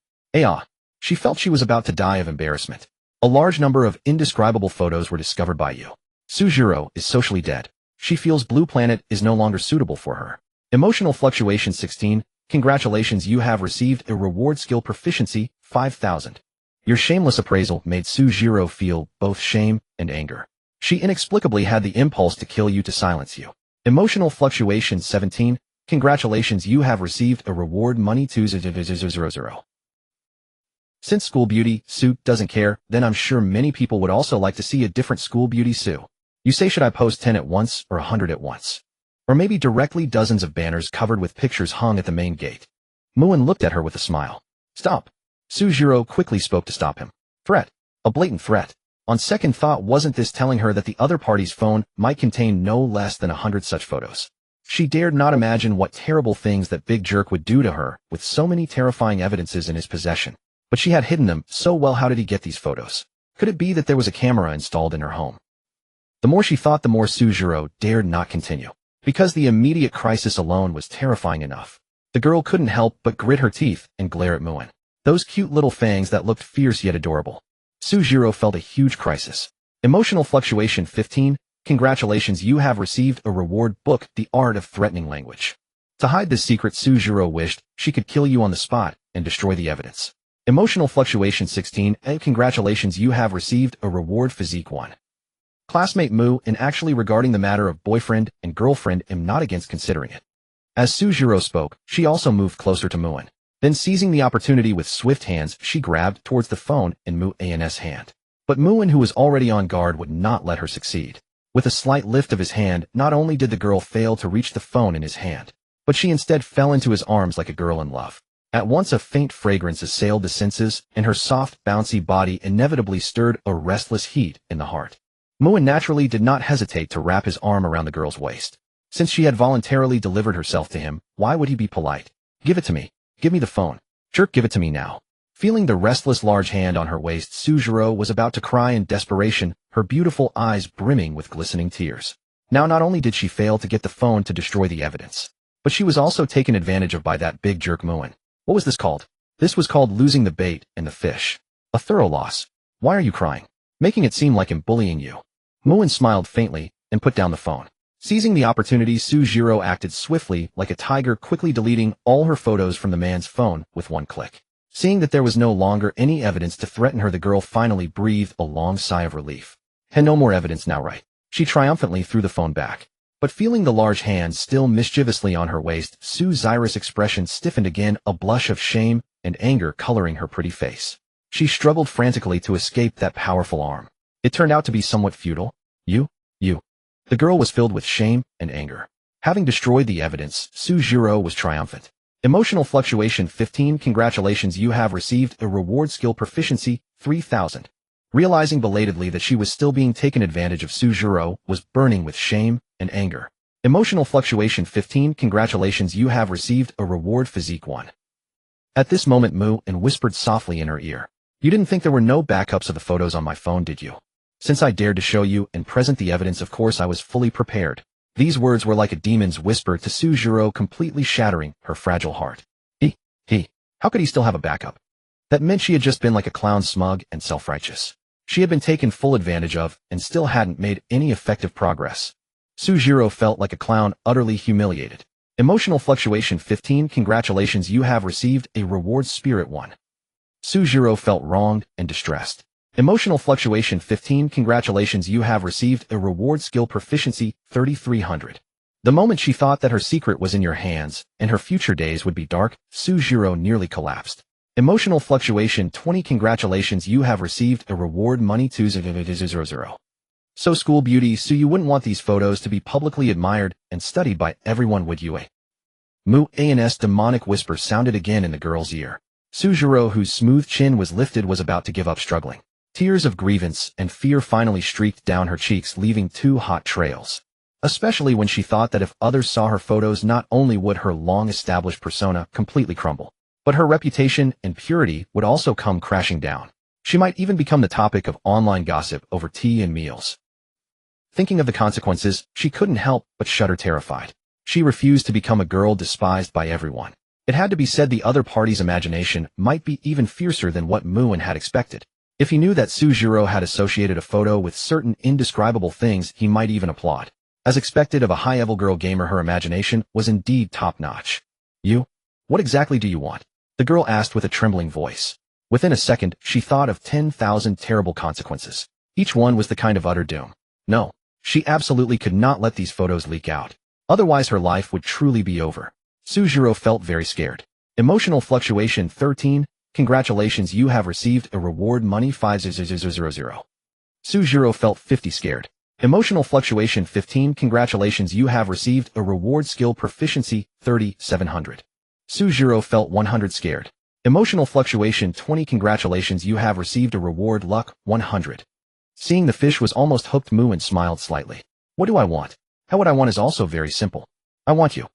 She felt she was about to die of embarrassment. A large number of indescribable photos were discovered by you. Sujiro is socially dead. She feels Blue Planet is no longer suitable for her. Emotional fluctuation 16. Congratulations, you have received a reward skill proficiency 5000. Your shameless appraisal made Sujiro feel both shame and anger. She inexplicably had the impulse to kill you to silence you. Emotional fluctuation 17. Congratulations, you have received a reward money 2000. Since School Beauty Sue doesn't care, then I'm sure many people would also like to see a different School Beauty Sue. You say, should I post 10 at once or 100 at once? Or maybe directly dozens of banners covered with pictures hung at the main gate. Muin looked at her with a smile. Stop. Sujiro quickly spoke to stop him. Threat. A blatant threat. On second thought, wasn't this telling her that the other party's phone might contain no less than 100 such photos? She dared not imagine what terrible things that big jerk would do to her with so many terrifying evidences in his possession. But she had hidden them so well. How did he get these photos? Could it be that there was a camera installed in her home? The more she thought, the more Sujiro dared not continue, because the immediate crisis alone was terrifying enough. The girl couldn't help but grit her teeth and glare at Muin. Those cute little fangs that looked fierce yet adorable. Sujiro felt a huge crisis. Emotional fluctuation 15. Congratulations, you have received a reward book, The Art of Threatening Language. To hide this secret, Sujiro wished she could kill you on the spot and destroy the evidence. Emotional fluctuation 16. And congratulations, you have received a reward physique 1. Classmate Mu, and actually regarding the matter of boyfriend and girlfriend, am not against considering it. As Sujiro spoke, she also moved closer to Muin. Then seizing the opportunity with swift hands, she grabbed towards the phone in Muin's hand. But Muin, who was already on guard, would not let her succeed. With a slight lift of his hand, not only did the girl fail to reach the phone in his hand, but she instead fell into his arms like a girl in love. At once a faint fragrance assailed the senses, and her soft, bouncy body inevitably stirred a restless heat in the heart. Muin naturally did not hesitate to wrap his arm around the girl's waist. Since she had voluntarily delivered herself to him, why would he be polite? Give it to me. Give me the phone. Jerk, give it to me now. Feeling the restless large hand on her waist, Sujiro was about to cry in desperation, her beautiful eyes brimming with glistening tears. Now not only did she fail to get the phone to destroy the evidence, but she was also taken advantage of by that big jerk Muin. What was this called? This was called losing the bait and the fish. A thorough loss. Why are you crying? Making it seem like I'm bullying you. Muin smiled faintly and put down the phone. Seizing the opportunity, Sujiro acted swiftly like a tiger, quickly deleting all her photos from the man's phone with one click. Seeing that there was no longer any evidence to threaten her, the girl finally breathed a long sigh of relief. And no more evidence now, right? She triumphantly threw the phone back. But feeling the large hand still mischievously on her waist, Sue's iris expression stiffened again, a blush of shame and anger coloring her pretty face. She struggled frantically to escape that powerful arm. It turned out to be somewhat futile. You. The girl was filled with shame and anger. Having destroyed the evidence, Sujiro was triumphant. Emotional fluctuation 15. Congratulations, you have received a reward skill proficiency 3000. Realizing belatedly that she was still being taken advantage of, Sujiro was burning with shame and anger. Emotional fluctuation 15. Congratulations, you have received a reward physique 1. At this moment, Muin whispered softly in her ear. You didn't think there were no backups of the photos on my phone, did you? Since I dared to show you and present the evidence, of course I was fully prepared. These words were like a demon's whisper to Sujiro, completely shattering her fragile heart. How could he still have a backup? That meant she had just been like a clown, smug and self-righteous. She had been taken full advantage of and still hadn't made any effective progress. Sujiro felt like a clown, utterly humiliated. Emotional fluctuation 15. Congratulations, you have received a reward spirit 1. Sujiro felt wronged and distressed. Emotional fluctuation 15. Congratulations, you have received a reward skill proficiency 3300. The moment she thought that her secret was in your hands and her future days would be dark, Sujiro nearly collapsed. Emotional fluctuation 20. Congratulations, you have received a reward money 2000. So School Beauty, so you wouldn't want these photos to be publicly admired and studied by everyone, would you? Muin's demonic whisper sounded again in the girl's ear. Sujiro, whose smooth chin was lifted, was about to give up struggling. Tears of grievance and fear finally streaked down her cheeks, leaving 2 hot trails. Especially when she thought that if others saw her photos, not only would her long-established persona completely crumble, but her reputation and purity would also come crashing down. She might even become the topic of online gossip over tea and meals. Thinking of the consequences, she couldn't help but shudder terrified. She refused to become a girl despised by everyone. It had to be said the other party's imagination might be even fiercer than what Moon had expected. If he knew that Sujiro had associated a photo with certain indescribable things, he might even applaud. As expected of a high-level girl gamer, her imagination was indeed top-notch. You? What exactly do you want? The girl asked with a trembling voice. Within a second, she thought of 10,000 terrible consequences. Each one was the kind of utter doom. No, she absolutely could not let these photos leak out. Otherwise her life would truly be over. Sujiro felt very scared. Emotional fluctuation 13. Congratulations, you have received a reward money 5,000. Sujiro felt 50 scared. Emotional fluctuation 15. Congratulations, you have received a reward skill proficiency 3,700. Sujiro felt 100 scared. Emotional fluctuation 20. Congratulations, you have received a reward luck 100. Seeing the fish was almost hooked, Moon smiled slightly. What do I want? How what I want is also very simple. I want you.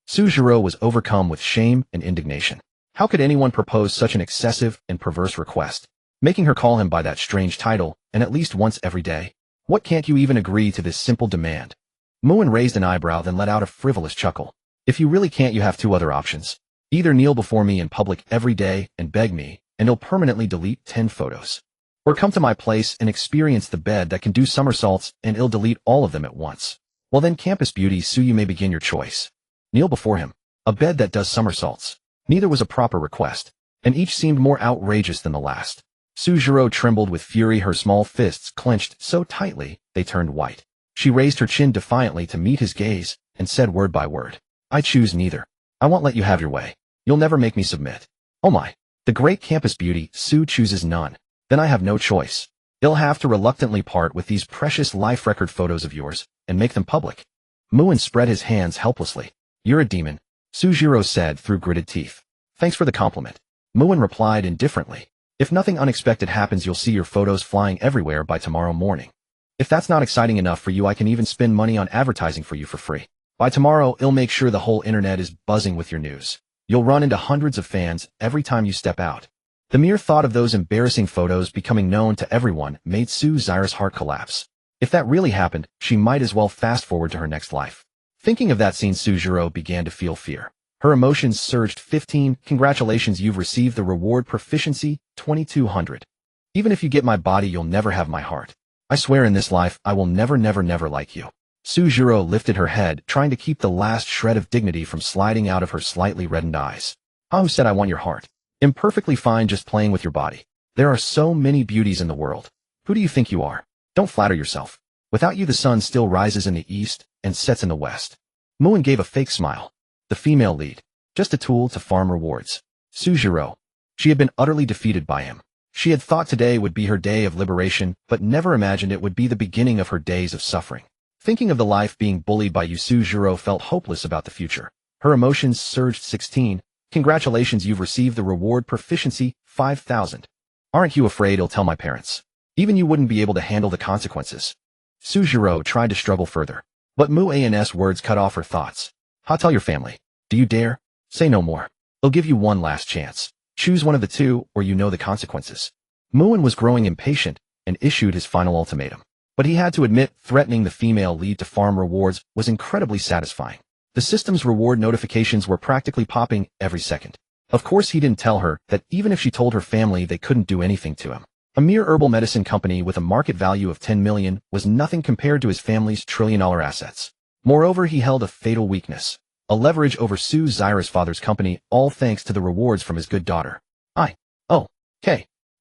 Sujiro was overcome with shame and indignation. How could anyone propose such an excessive and perverse request, making her call him by that strange title, and at least once every day? What, can't you even agree to this simple demand? Moon raised an eyebrow, then let out a frivolous chuckle. If you really can't, you have two other options. Either kneel before me in public every day and beg me, and it'll permanently delete 10 photos. Or come to my place and experience the bed that can do somersaults and it'll delete all of them at once. Well then, campus beauty Sue, you may begin your choice. Kneel before him. A bed that does somersaults. Neither was a proper request, and each seemed more outrageous than the last. Sujiro trembled with fury, her small fists clenched so tightly they turned white. She raised her chin defiantly to meet his gaze and said word by word, I choose neither. I won't let you have your way. You'll never make me submit. Oh my. The great campus beauty, Sue chooses none. Then I have no choice. I'll have to reluctantly part with these precious life record photos of yours and make them public. Moon spread his hands helplessly. You're a demon, Sujiro said through gritted teeth. Thanks for the compliment. Moon replied indifferently. If nothing unexpected happens, you'll see your photos flying everywhere by tomorrow morning. If that's not exciting enough for you, I can even spend money on advertising for you for free. By tomorrow, I'll make sure the whole internet is buzzing with your news. You'll run into hundreds of fans every time you step out. The mere thought of those embarrassing photos becoming known to everyone made Sujira's heart collapse. If that really happened, she might as well fast forward to her next life. Thinking of that scene, Sujiro began to feel fear. Her emotions surged. 15. Congratulations, you've received the reward proficiency 2,200. Even if you get my body, you'll never have my heart. I swear in this life, I will never like you. Sujiro lifted her head, trying to keep the last shred of dignity from sliding out of her slightly reddened eyes. Who said I want your heart? I'm perfectly fine just playing with your body. There are so many beauties in the world. Who do you think you are? Don't flatter yourself. Without you, the sun still rises in the east and sets in the west. Moon gave a fake smile. The female lead. Just a tool to farm rewards. Sujiro. She had been utterly defeated by him. She had thought today would be her day of liberation, but never imagined it would be the beginning of her days of suffering. Thinking of the life being bullied by you, Sujiro felt hopeless about the future. Her emotions surged. 16. Congratulations, you've received the reward proficiency 5,000. Aren't you afraid I'll tell my parents? Even you wouldn't be able to handle the consequences. Sujiro tried to struggle further, but Muan's words cut off her thoughts. Tell your family. Do you dare? Say no more. They'll give you one last chance. Choose one of the two, or you know the consequences. Moon was growing impatient and issued his final ultimatum. But he had to admit, threatening the female lead to farm rewards was incredibly satisfying. The system's reward notifications were practically popping every second. Of course, he didn't tell her that even if she told her family, they couldn't do anything to him. A mere herbal medicine company with a market value of 10 million was nothing compared to his family's trillion-dollar assets. Moreover, he held a fatal weakness, a leverage over Sujira's father's company, all thanks to the rewards from his good daughter.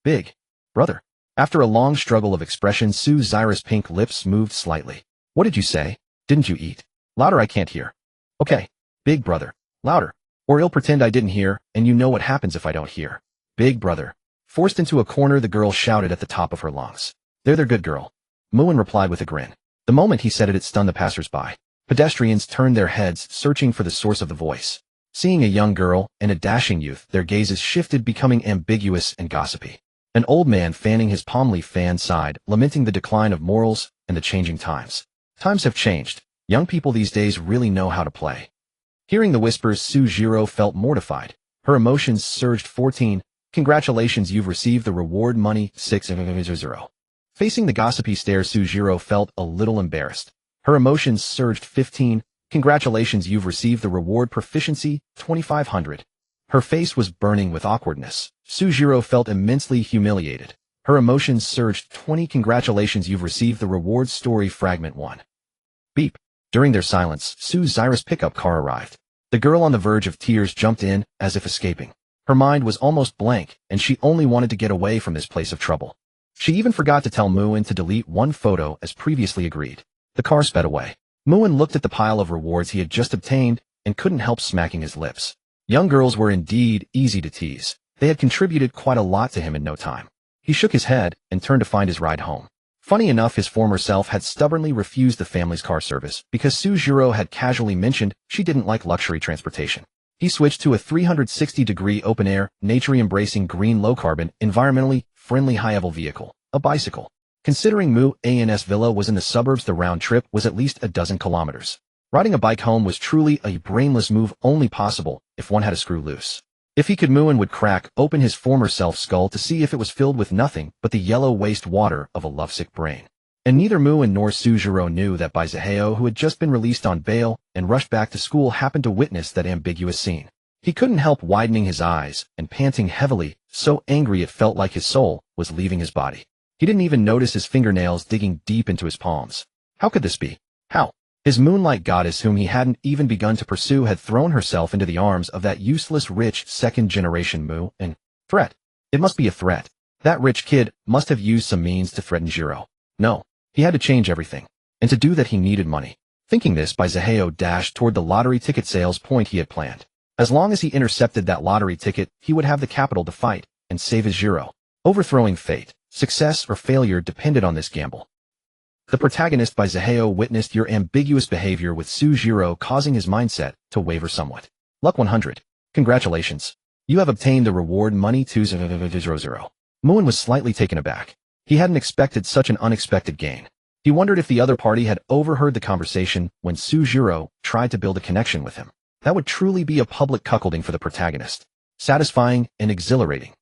Big brother. After a long struggle of expression, Sujira's pink lips moved slightly. What did you say? Didn't you eat? Louder, I can't hear. Okay, big brother. Louder. Or I'll pretend I didn't hear, and you know what happens if I don't hear. Big brother. Forced into a corner, the girl shouted at the top of her lungs. They're good girl. Moon replied with a grin. The moment he said it, it stunned the passers-by. Pedestrians turned their heads, searching for the source of the voice. Seeing a young girl and a dashing youth, their gazes shifted, becoming ambiguous and gossipy. An old man fanning his palm leaf fan sighed, lamenting the decline of morals and the changing times. Times have changed. Young people these days really know how to play. Hearing the whispers, Sujiro felt mortified. Her emotions surged. 14. Congratulations, you've received the reward money 6,000. Facing the gossipy stare, Sujiro felt a little embarrassed. Her emotions surged. 15. Congratulations, you've received the reward proficiency, 2500. Her face was burning with awkwardness. Sujiro felt immensely humiliated. Her emotions surged. 20. Congratulations, you've received the reward story fragment 1. Beep. During their silence, Suzira's pickup car arrived. The girl on the verge of tears jumped in, as if escaping. Her mind was almost blank, and she only wanted to get away from this place of trouble. She even forgot to tell Muin to delete one photo as previously agreed. The car sped away. Muin looked at the pile of rewards he had just obtained and couldn't help smacking his lips. Young girls were indeed easy to tease. They had contributed quite a lot to him in no time. He shook his head and turned to find his ride home. Funny enough, his former self had stubbornly refused the family's car service because Sujiro had casually mentioned she didn't like luxury transportation. He switched to a 360-degree open-air, nature-embracing green low-carbon, environmentally friendly high-level vehicle, a bicycle. Considering Muin's villa was in the suburbs, the round trip was at least a dozen kilometers. Riding a bike home was truly a brainless move, only possible if one had a screw loose. If he could, Muin would crack open his former self's skull to see if it was filled with nothing but the yellow waste water of a lovesick brain. And neither Muin nor Sujiro knew that Baizaheo, who had just been released on bail and rushed back to school, happened to witness that ambiguous scene. He couldn't help widening his eyes and panting heavily, so angry it felt like his soul was leaving his body. He didn't even notice his fingernails digging deep into his palms. How could this be? How? His moonlight goddess, whom he hadn't even begun to pursue, had thrown herself into the arms of that useless rich second-generation Muin. Threat. It must be a threat. That rich kid must have used some means to threaten Jiro. No. He had to change everything. And to do that he needed money. Thinking this, Baizaheo dashed toward the lottery ticket sales point he had planned. As long as he intercepted that lottery ticket, he would have the capital to fight and save his Jiro. Overthrowing fate, success or failure depended on this gamble. The protagonist, Baizaheo, witnessed your ambiguous behavior with Sujiro, causing his mindset to waver somewhat. Luck 100. Congratulations. You have obtained the reward money 200. Muin was slightly taken aback. He hadn't expected such an unexpected gain. He wondered if the other party had overheard the conversation when Sujiro tried to build a connection with him. That would truly be a public cuckolding for the protagonist. Satisfying and exhilarating.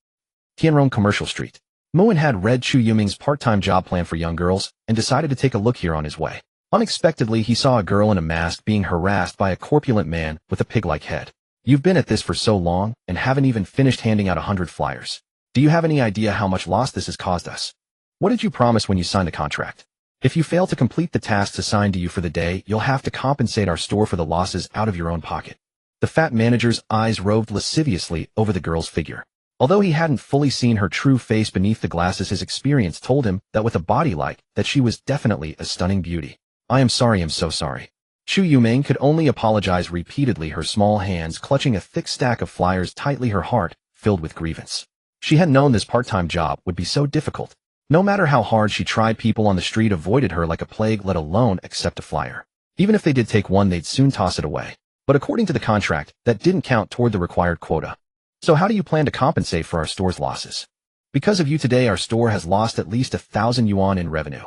Tianrong Commercial Street. Muin had read Chu Yuming's part-time job plan for young girls and decided to take a look here on his way. Unexpectedly, he saw a girl in a mask being harassed by a corpulent man with a pig-like head. You've been at this for so long and haven't even finished handing out 100 flyers. Do you have any idea how much loss this has caused us? What did you promise when you signed the contract? If you fail to complete the tasks assigned to you for the day, you'll have to compensate our store for the losses out of your own pocket. The fat manager's eyes roved lasciviously over the girl's figure. Although he hadn't fully seen her true face beneath the glasses, his experience told him that with a body like that, she was definitely a stunning beauty. I'm so sorry. Chu Yuming could only apologize repeatedly, her small hands clutching a thick stack of flyers tightly, her heart filled with grievance. She had known this part-time job would be so difficult. No matter how hard she tried, people on the street avoided her like a plague, let alone accept a flyer. Even if they did take one, they'd soon toss it away. But according to the contract, that didn't count toward the required quota. So how do you plan to compensate for our store's losses? Because of you today, our store has lost at least 1,000 yuan in revenue.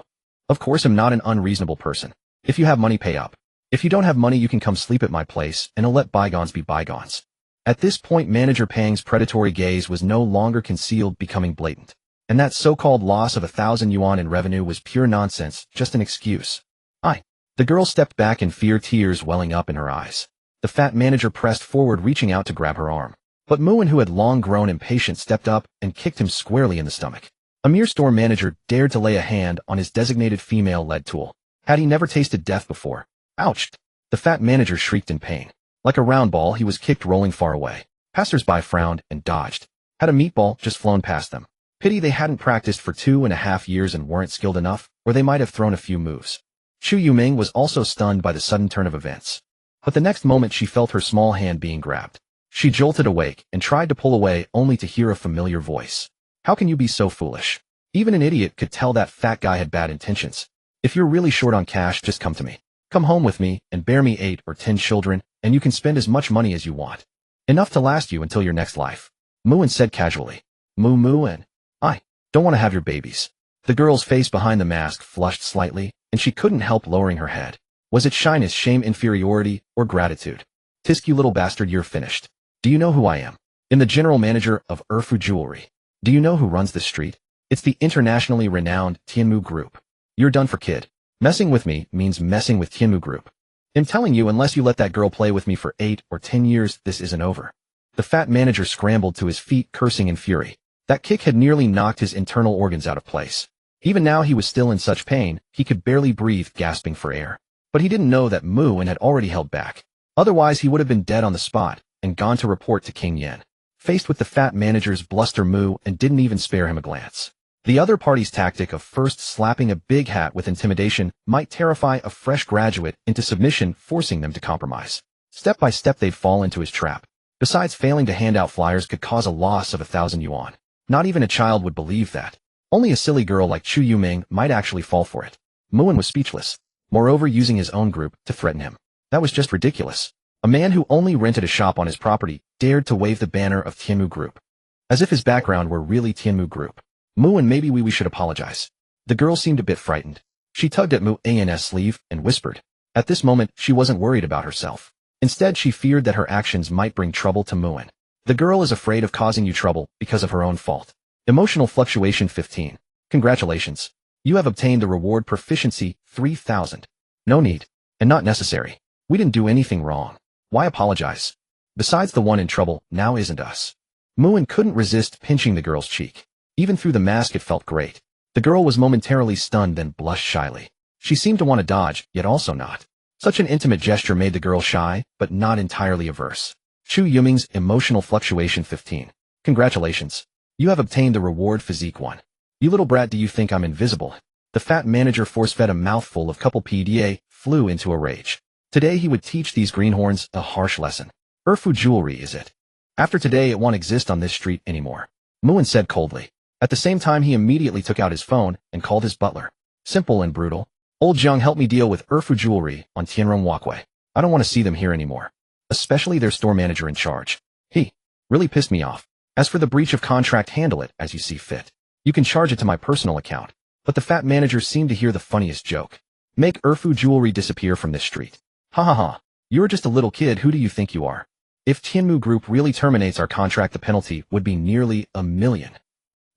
Of course, I'm not an unreasonable person. If you have money, pay up. If you don't have money, you can come sleep at my place, and I'll let bygones be bygones. At this point, Manager Pang's predatory gaze was no longer concealed, becoming blatant. And that so-called loss of 1,000 yuan in revenue was pure nonsense, just an excuse. The girl stepped back in fear, tears welling up in her eyes. The fat manager pressed forward, reaching out to grab her arm. But Muin, who had long grown impatient, stepped up and kicked him squarely in the stomach. A mere store manager dared to lay a hand on his designated female-led tool. Had he never tasted death before? Ouch! The fat manager shrieked in pain. Like a round ball, he was kicked, rolling far away. Passers-by frowned and dodged. Had a meatball just flown past them. Pity they hadn't practiced for 2.5 years and weren't skilled enough, or they might have thrown a few moves. Chu Yuming was also stunned by the sudden turn of events. But the next moment she felt her small hand being grabbed. She jolted awake and tried to pull away, only to hear a familiar voice. How can you be so foolish? Even an idiot could tell that fat guy had bad intentions. If you're really short on cash, just come to me. Come home with me and bear me 8 or 10 children, and you can spend as much money as you want. Enough to last you until your next life. Muin said casually. Muin. I don't want to have your babies. The girl's face behind the mask flushed slightly, and she couldn't help lowering her head. Was it shyness, shame, inferiority, or gratitude? Tisk, you little bastard, you're finished. Do you know who I am? I'm the general manager of Erfu Jewelry. Do you know who runs this street? It's the internationally renowned Tianmu Group. You're done for, kid. Messing with me means messing with Tianmu Group. I'm telling you, unless you let that girl play with me for 8 or 10 years, this isn't over. The fat manager scrambled to his feet, cursing in fury. That kick had nearly knocked his internal organs out of place. Even now he was still in such pain, he could barely breathe, gasping for air. But he didn't know that Muin had already held back. Otherwise he would have been dead on the spot and gone to report to King Yen. Faced with the fat manager's bluster, Mu and didn't even spare him a glance. The other party's tactic of first slapping a big hat with intimidation might terrify a fresh graduate into submission, forcing them to compromise. Step by step they'd fall into his trap. Besides, failing to hand out flyers could cause a loss of 1,000 yuan. Not even a child would believe that. Only a silly girl like Chu Yuming might actually fall for it. Muin was speechless. Moreover, using his own group to threaten him. That was just ridiculous. A man who only rented a shop on his property dared to wave the banner of Tianmu Group. As if his background were really Tianmu Group. Muin, maybe we should apologize. The girl seemed a bit frightened. She tugged at Muin's sleeve and whispered. At this moment, she wasn't worried about herself. Instead, she feared that her actions might bring trouble to Muin. The girl is afraid of causing you trouble because of her own fault. Emotional fluctuation 15. Congratulations. You have obtained the reward proficiency 3000. No need. And not necessary. We didn't do anything wrong. Why apologize? Besides, the one in trouble now isn't us. Muin couldn't resist pinching the girl's cheek. Even through the mask it felt great. The girl was momentarily stunned, then blushed shyly. She seemed to want to dodge, yet also not. Such an intimate gesture made the girl shy, but not entirely averse. Chu Yuming's emotional fluctuation 15. Congratulations. You have obtained the reward physique 1. You little brat, do you think I'm invisible? The fat manager force-fed a mouthful of couple PDA, flew into a rage. Today he would teach these greenhorns a harsh lesson. Erfu jewelry, is it? After today it won't exist on this street anymore. Muin said coldly. At the same time he immediately took out his phone and called his butler. Simple and brutal. Old Jiang, help me deal with Erfu jewelry on Tianrong Walkway. I don't want to see them here anymore. Especially their store manager in charge. He really pissed me off. As for the breach of contract, handle it as you see fit. You can charge it to my personal account. But the fat manager seemed to hear the funniest joke. Make Erfu jewelry disappear from this street. Ha ha ha. You're just a little kid, who do you think you are? If Tianmu Group really terminates our contract, the penalty would be nearly 1 million.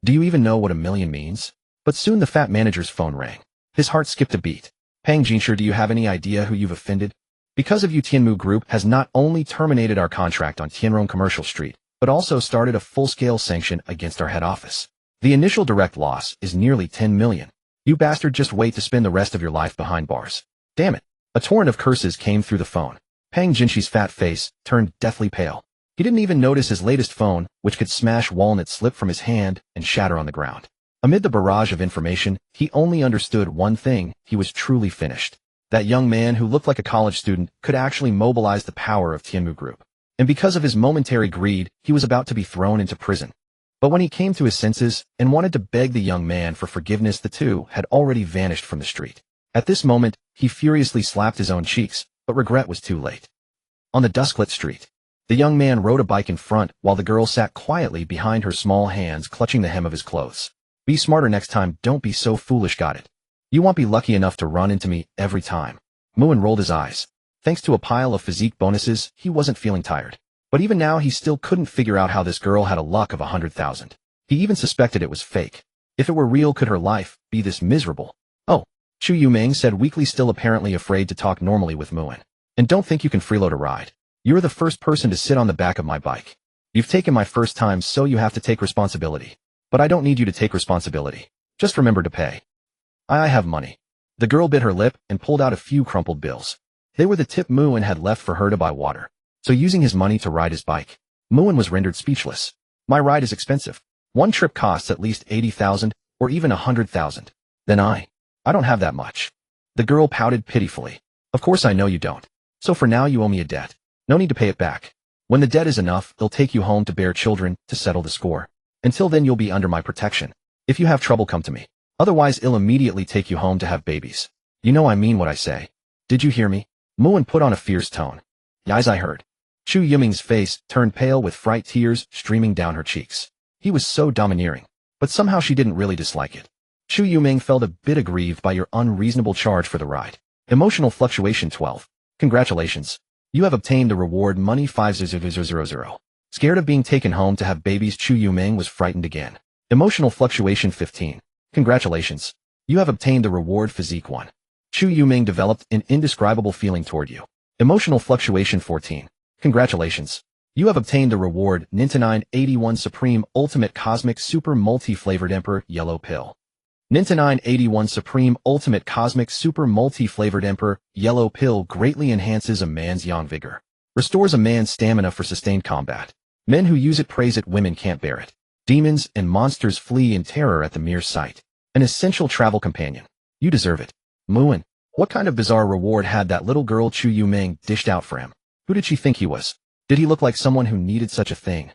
Do you even know what 1 million means? But soon the fat manager's phone rang. His heart skipped a beat. Pang Jinsher, do you have any idea who you've offended? Because of you, Tianmu Group has not only terminated our contract on Tianrong Commercial Street, but also started a full-scale sanction against our head office. The initial direct loss is nearly 10 million. You bastard, just wait to spend the rest of your life behind bars. Damn it. A torrent of curses came through the phone. Pang Jinshi's fat face turned deathly pale. He didn't even notice his latest phone, which could smash walnuts, slip from his hand and shatter on the ground. Amid the barrage of information, he only understood one thing: he was truly finished. That young man who looked like a college student could actually mobilize the power of Tianmu Group. And because of his momentary greed, he was about to be thrown into prison. But when he came to his senses and wanted to beg the young man for forgiveness, the two had already vanished from the street. At this moment, he furiously slapped his own cheeks, but regret was too late. On the dusklit street, the young man rode a bike in front while the girl sat quietly behind, her small hands clutching the hem of his clothes. Be smarter next time, don't be so foolish, got it? You won't be lucky enough to run into me every time. Muin rolled his eyes. Thanks to a pile of physique bonuses, he wasn't feeling tired. But even now he still couldn't figure out how this girl had a luck of 100,000. He even suspected it was fake. If it were real, could her life be this miserable? Oh, Chu Yuming said weakly, still apparently afraid to talk normally with Muin. And don't think you can freeload a ride. You're the first person to sit on the back of my bike. You've taken my first time, so you have to take responsibility. But I don't need you to take responsibility. Just remember to pay. I have money. The girl bit her lip and pulled out a few crumpled bills. They were the tip Muin had left for her to buy water. So using his money to ride his bike, Muin was rendered speechless. My ride is expensive. One trip costs at least 80,000 or even 100,000. Then I don't have that much. The girl pouted pitifully. Of course I know you don't. So for now you owe me a debt. No need to pay it back. When the debt is enough, they'll take you home to bear children to settle the score. Until then you'll be under my protection. If you have trouble, come to me. Otherwise I'll immediately take you home to have babies. You know I mean what I say. Did you hear me? Muin put on a fierce tone. Yes, I heard. Chu Yuming's face turned pale with fright, tears streaming down her cheeks. He was so domineering, but somehow she didn't really dislike it. Chu Yuming felt a bit aggrieved by your unreasonable charge for the ride. Emotional fluctuation 12. Congratulations. You have obtained the reward money 50000. Scared of being taken home to have babies, Chu Yuming was frightened again. Emotional fluctuation 15. Congratulations. You have obtained the reward physique 1. Chu Yuming developed an indescribable feeling toward you. Emotional fluctuation 14. Congratulations. You have obtained the reward Nintenine81 Supreme Ultimate Cosmic Super Multi-Flavored Emperor Yellow Pill. Nintenine81 Supreme Ultimate Cosmic Super Multi-Flavored Emperor Yellow Pill greatly enhances a man's yang vigor. Restores a man's stamina for sustained combat. Men who use it praise it, women can't bear it. Demons and monsters flee in terror at the mere sight. An essential travel companion. You deserve it. Muin, what kind of bizarre reward had that little girl Chu Yuming dished out for him? Who did she think he was? Did he look like someone who needed such a thing?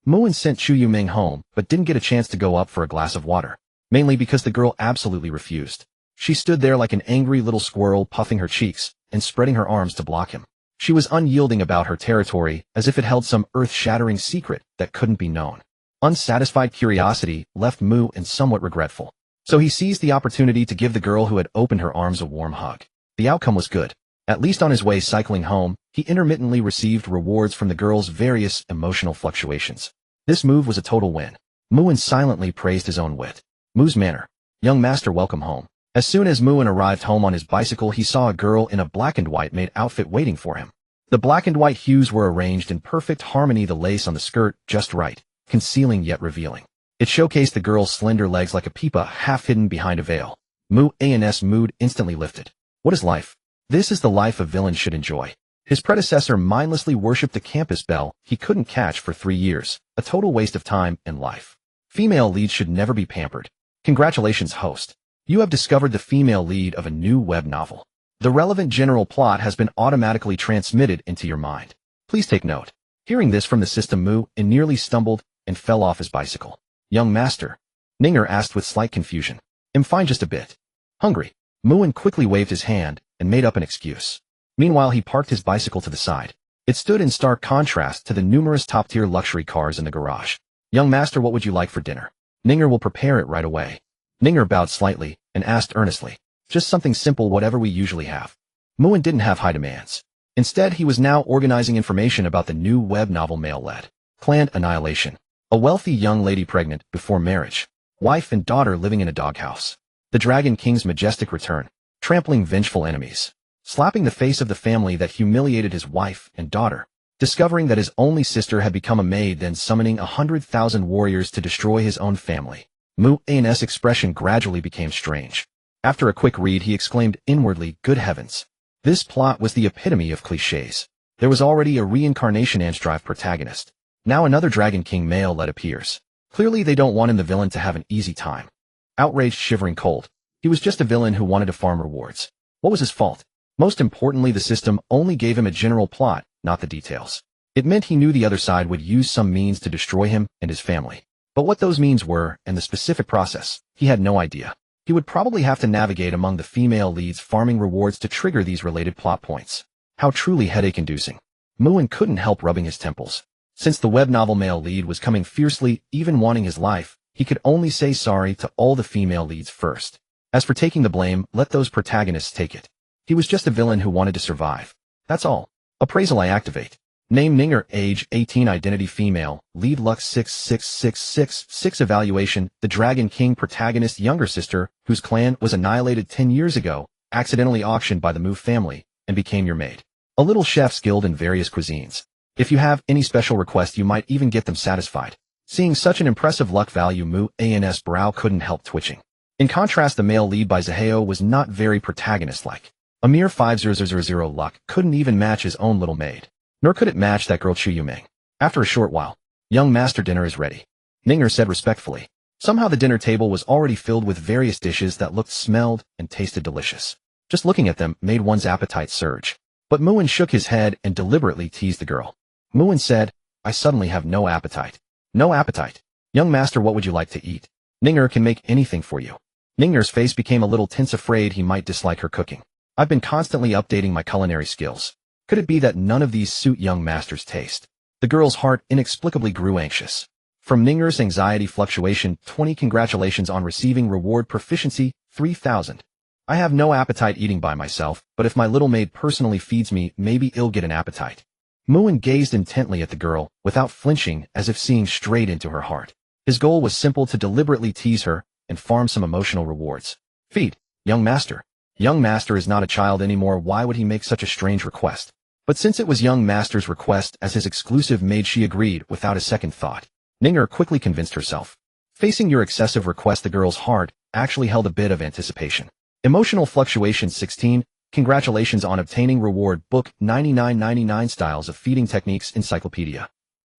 Muin sent Chu Yuming home, but didn't get a chance to go up for a glass of water. Mainly because the girl absolutely refused. She stood there like an angry little squirrel, puffing her cheeks and spreading her arms to block him. She was unyielding about her territory, as if it held some earth-shattering secret that couldn't be known. Unsatisfied curiosity left Muin somewhat regretful. So he seized the opportunity to give the girl who had opened her arms a warm hug. The outcome was good. At least on his way cycling home, he intermittently received rewards from the girl's various emotional fluctuations. This move was a total win. Muin silently praised his own wit. Mu's manner. Young master, welcome home. As soon as Muin arrived home on his bicycle, he saw a girl in a black and white maid outfit waiting for him. The black and white hues were arranged in perfect harmony, the lace on the skirt just right, concealing yet revealing. It showcased the girl's slender legs like a peepa half hidden behind a veil. Muin's mood instantly lifted. What is life? This is the life a villain should enjoy. His predecessor mindlessly worshipped the campus belle he couldn't catch for 3 years, a total waste of time and life. Female leads should never be pampered. Congratulations, host. You have discovered the female lead of a new web novel. The relevant general plot has been automatically transmitted into your mind. Please take note. Hearing this from the system, Muin nearly stumbled and fell off his bicycle. Young master? Ninger asked with slight confusion. I'm fine, just a bit hungry. Muin quickly waved his hand and made up an excuse. Meanwhile, he parked his bicycle to the side. It stood in stark contrast to the numerous top-tier luxury cars in the garage. Young master, what would you like for dinner? Ninger will prepare it right away. Ninger bowed slightly and asked earnestly. Just something simple, whatever we usually have. Muin didn't have high demands. Instead, he was now organizing information about the new web novel male-led. Planned annihilation. A wealthy young lady pregnant before marriage. Wife and daughter living in a doghouse. The Dragon King's majestic return. Trampling vengeful enemies. Slapping the face of the family that humiliated his wife and daughter. Discovering that his only sister had become a maid, then summoning 100,000 warriors to destroy his own family. Muin's expression gradually became strange. After a quick read, he exclaimed inwardly, good heavens. This plot was the epitome of cliches. There was already a reincarnation Anstrive protagonist. Now another Dragon King male-led appears. Clearly they don't want him, the villain, to have an easy time. Outraged, shivering cold. He was just a villain who wanted to farm rewards. What was his fault? Most importantly, the system only gave him a general plot, not the details. It meant he knew the other side would use some means to destroy him and his family. But what those means were, and the specific process, he had no idea. He would probably have to navigate among the female leads farming rewards to trigger these related plot points. How truly headache-inducing. Muin couldn't help rubbing his temples. Since the web novel male lead was coming fiercely, even wanting his life, he could only say sorry to all the female leads first. As for taking the blame, let those protagonists take it. He was just a villain who wanted to survive. That's all. Appraisal I activate. Name Ninger, age 18, identity female, lead luck 66666, evaluation, the Dragon King protagonist younger sister, whose clan was annihilated 10 years ago, accidentally auctioned by the Mu family, and became your maid. A little chef skilled in various cuisines. If you have any special requests, you might even get them satisfied. Seeing such an impressive luck value, Muin's brow couldn't help twitching. In contrast, the male lead by Zaheo was not very protagonist-like. A mere 5000 luck couldn't even match his own little maid. Nor could it match that girl Chu Yuming. After a short while, young master, dinner is ready. Ninger said respectfully. Somehow the dinner table was already filled with various dishes that looked, smelled, and tasted delicious. Just looking at them made one's appetite surge. But Muin shook his head and deliberately teased the girl. Muin said, I suddenly have no appetite. No appetite. Young master, what would you like to eat? Ninger can make anything for you. Ninger's face became a little tense, afraid he might dislike her cooking. I've been constantly updating my culinary skills. Could it be that none of these suit young master's taste? The girl's heart inexplicably grew anxious. From Ninger's anxiety fluctuation 20, congratulations on receiving reward proficiency 3000. I have no appetite eating by myself, but if my little maid personally feeds me, maybe I'll get an appetite. Muin gazed intently at the girl, without flinching, as if seeing straight into her heart. His goal was simple: to deliberately tease her and farm some emotional rewards. Feed. Young master. Young master is not a child anymore. Why would he make such a strange request? But since it was young master's request as his exclusive maid, she agreed without a second thought. Ninger quickly convinced herself. Facing your excessive request, the girl's heart actually held a bit of anticipation. Emotional fluctuation 16. Congratulations on obtaining reward. Book 9999 Styles of Feeding Techniques Encyclopedia.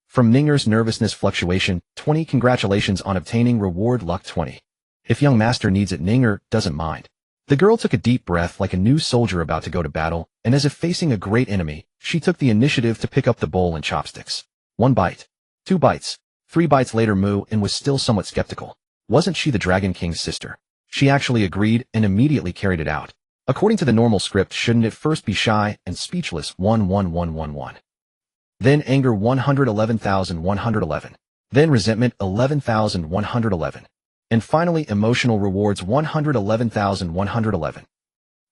From Ninger's nervousness fluctuation 20. Congratulations on obtaining reward. Luck 20. If young master needs it, Ninger doesn't mind. The girl took a deep breath like a new soldier about to go to battle, and as if facing a great enemy, she took the initiative to pick up the bowl and chopsticks. 1 bite. 2 bites. 3 bites later, Mu-in was still somewhat skeptical. Wasn't she the Dragon King's sister? She actually agreed and immediately carried it out. According to the normal script, shouldn't it first be shy and speechless 11111? Then anger 111,111. Then resentment 11,111. And finally emotional rewards 111,111.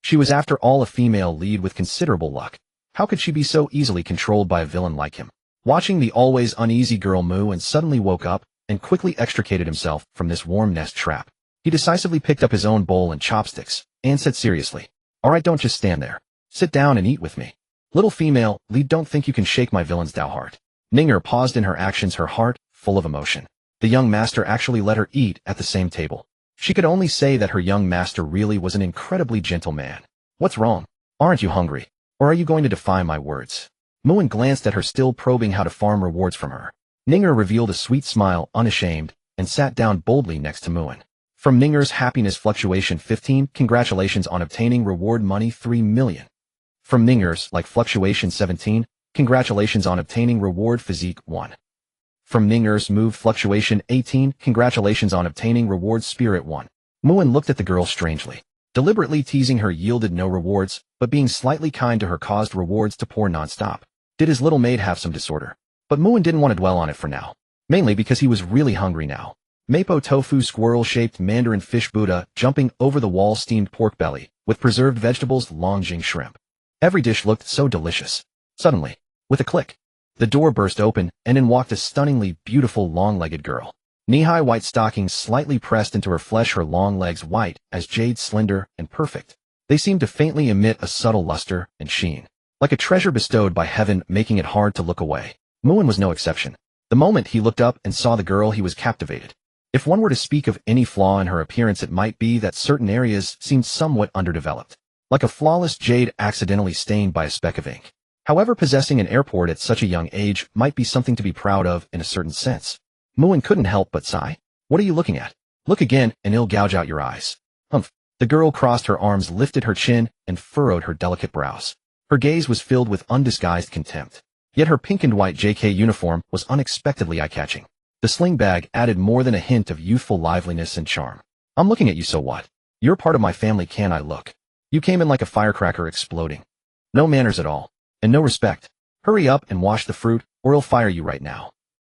She was after all a female lead with considerable luck. How could she be so easily controlled by a villain like him? Watching the always uneasy girl, Mu-in suddenly woke up and quickly extricated himself from this warm nest trap. He decisively picked up his own bowl and chopsticks and said seriously, "Alright, don't just stand there. Sit down and eat with me. Little female lead, don't think you can shake my villain's thou heart." Ninger paused in her actions, her heart full of emotion. The young master actually let her eat at the same table. She could only say that her young master really was an incredibly gentle man. What's wrong? Aren't you hungry? Or are you going to defy my words? Mu-in glanced at her, still probing how to farm rewards from her. Ninger revealed a sweet smile, unashamed, and sat down boldly next to Mu-in. From Ninger's happiness fluctuation 15. Congratulations on obtaining reward money 3 million. From Ninger's like fluctuation 17. Congratulations on obtaining reward physique 1. From Ninger's move fluctuation 18. Congratulations on obtaining reward spirit 1. Mu-in looked at the girl strangely. Deliberately teasing her yielded no rewards, but being slightly kind to her caused rewards to pour non-stop. Did his little maid have some disorder? But Mu-in didn't want to dwell on it for now. Mainly because he was really hungry now. Mapo tofu, squirrel-shaped mandarin fish Buddha, jumping over the wall, steamed pork belly, with preserved vegetables, longjing shrimp. Every dish looked so delicious. Suddenly, with a click, the door burst open, and in walked a stunningly beautiful long-legged girl. Knee-high white stockings slightly pressed into her flesh, her long legs white as jade, slender and perfect. They seemed to faintly emit a subtle luster and sheen, like a treasure bestowed by heaven, making it hard to look away. Mu-in was no exception. The moment he looked up and saw the girl, he was captivated. If one were to speak of any flaw in her appearance, it might be that certain areas seemed somewhat underdeveloped, like a flawless jade accidentally stained by a speck of ink. However, possessing an airport at such a young age might be something to be proud of in a certain sense. Mu-in couldn't help but sigh. What are you looking at? Look again, and it'll gouge out your eyes. Humph. The girl crossed her arms, lifted her chin, and furrowed her delicate brows. Her gaze was filled with undisguised contempt. Yet her pink and white JK uniform was unexpectedly eye-catching. The sling bag added more than a hint of youthful liveliness and charm. I'm looking at you, so what? You're part of my family, can I look? You came in like a firecracker exploding. No manners at all. And no respect. Hurry up and wash the fruit, or I'll fire you right now.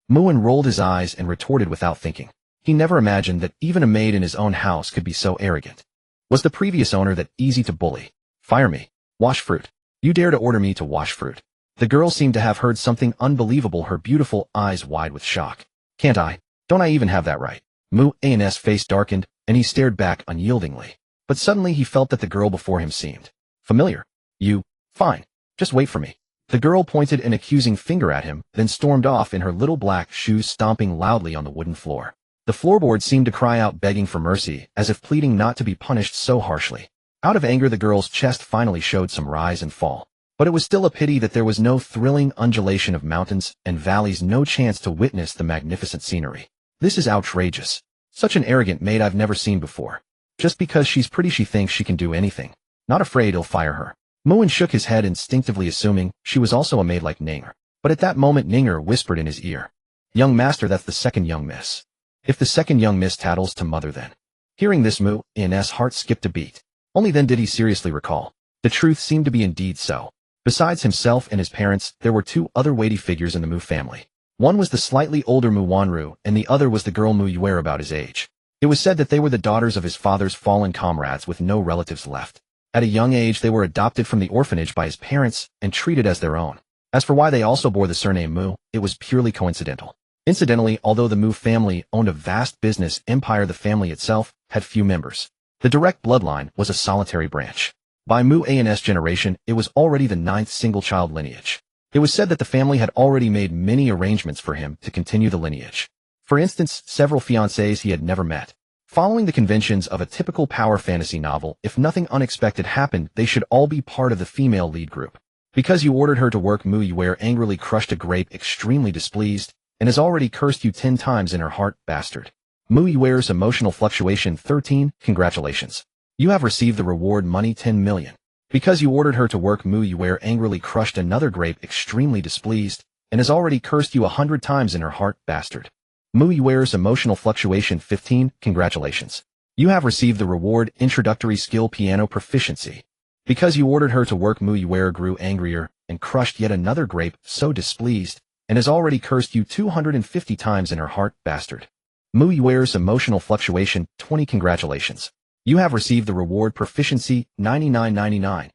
Mu-in rolled his eyes and retorted without thinking. He never imagined that even a maid in his own house could be so arrogant. Was the previous owner that easy to bully? Fire me. Wash fruit. You dare to order me to wash fruit? The girl seemed to have heard something unbelievable, her beautiful eyes wide with shock. Can't I? Don't I even have that right? Mu-in's face darkened, and he stared back unyieldingly. But suddenly he felt that the girl before him seemed familiar. You. Fine. Just wait for me. The girl pointed an accusing finger at him, then stormed off in her little black shoes, stomping loudly on the wooden floor. The floorboard seemed to cry out, begging for mercy, as if pleading not to be punished so harshly. Out of anger, the girl's chest finally showed some rise and fall. But it was still a pity that there was no thrilling undulation of mountains and valleys, no chance to witness the magnificent scenery. This is outrageous. Such an arrogant maid I've never seen before. Just because she's pretty, she thinks she can do anything. Not afraid he'll fire her. Mu-in shook his head, instinctively assuming she was also a maid like Ninger. But at that moment Ninger whispered in his ear, "Young master, that's the second young miss. If the second young miss tattles to mother, then." Hearing this, Mu-in's heart skipped a beat. Only then did he seriously recall. The truth seemed to be indeed so. Besides himself and his parents, there were two other weighty figures in the Mu family. One was the slightly older Mu Wanru, and the other was the girl Mu Yue, about his age. It was said that they were the daughters of his father's fallen comrades with no relatives left. At a young age they were adopted from the orphanage by his parents and treated as their own. As for why they also bore the surname Mu, it was purely coincidental. Incidentally, although the Mu family owned a vast business empire, the family itself had few members. The direct bloodline was a solitary branch. By Mu An's generation, it was already the 9th single-child lineage. It was said that the family had already made many arrangements for him to continue the lineage. For instance, several fiancées he had never met. Following the conventions of a typical power fantasy novel, if nothing unexpected happened, they should all be part of the female lead group. Because you ordered her to work, Mu Yuer angrily crushed a grape, extremely displeased, and has already cursed you 10 times in her heart, bastard. Mu Yuer's emotional fluctuation 13, congratulations. You have received the reward money 10 million. Because you ordered her to work, Mu Yuer angrily crushed another grape, extremely displeased, and has already cursed you 100 times in her heart, bastard. Mu Yuer's emotional fluctuation 15, congratulations. You have received the reward introductory skill piano proficiency. Because you ordered her to work, Mu Yuer grew angrier and crushed yet another grape, so displeased, and has already cursed you 250 times in her heart, bastard. Mu Yuer's emotional fluctuation 20, congratulations. You have received the reward proficiency 99.99.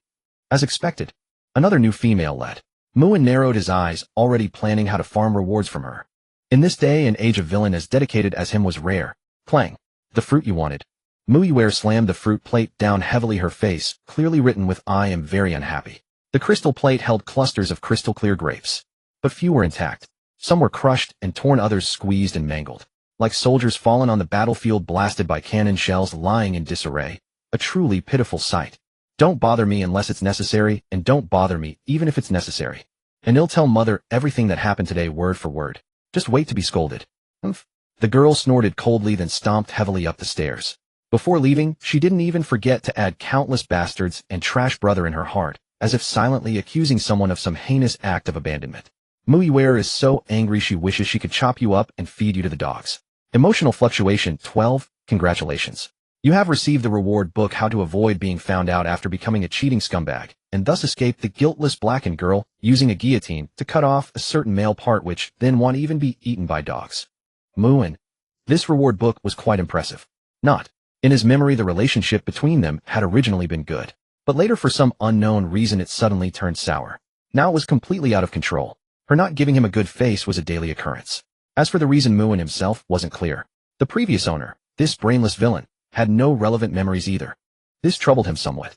As expected, another new female led. Muin narrowed his eyes, already planning how to farm rewards from her. In this day and age, a villain as dedicated as him was rare. Clang. The fruit you wanted. Mu Yuer slammed the fruit plate down heavily, her face clearly written with "I am very unhappy." The crystal plate held clusters of crystal clear grapes, but few were intact. Some were crushed and torn, others squeezed and mangled. Like soldiers fallen on the battlefield blasted by cannon shells, lying in disarray. A truly pitiful sight. Don't bother me unless it's necessary, and don't bother me even if it's necessary. And he'll tell mother everything that happened today word for word. Just wait to be scolded. Humph. The girl snorted coldly, then stomped heavily up the stairs. Before leaving, she didn't even forget to add countless bastards and trash brother in her heart, as if silently accusing someone of some heinous act of abandonment. Mu Yuer is so angry she wishes she could chop you up and feed you to the dogs. Emotional fluctuation 12, congratulations. You have received the reward book How to Avoid Being Found Out After Becoming a Cheating Scumbag, and thus escape the guiltless blackened girl using a guillotine to cut off a certain male part which then won't even be eaten by dogs. Muin. This reward book was quite impressive. Not. In his memory, the relationship between them had originally been good, but later for some unknown reason it suddenly turned sour. Now it was completely out of control. Her not giving him a good face was a daily occurrence. As for the reason, Muin himself wasn't clear. The previous owner, this brainless villain, had no relevant memories either. This troubled him somewhat.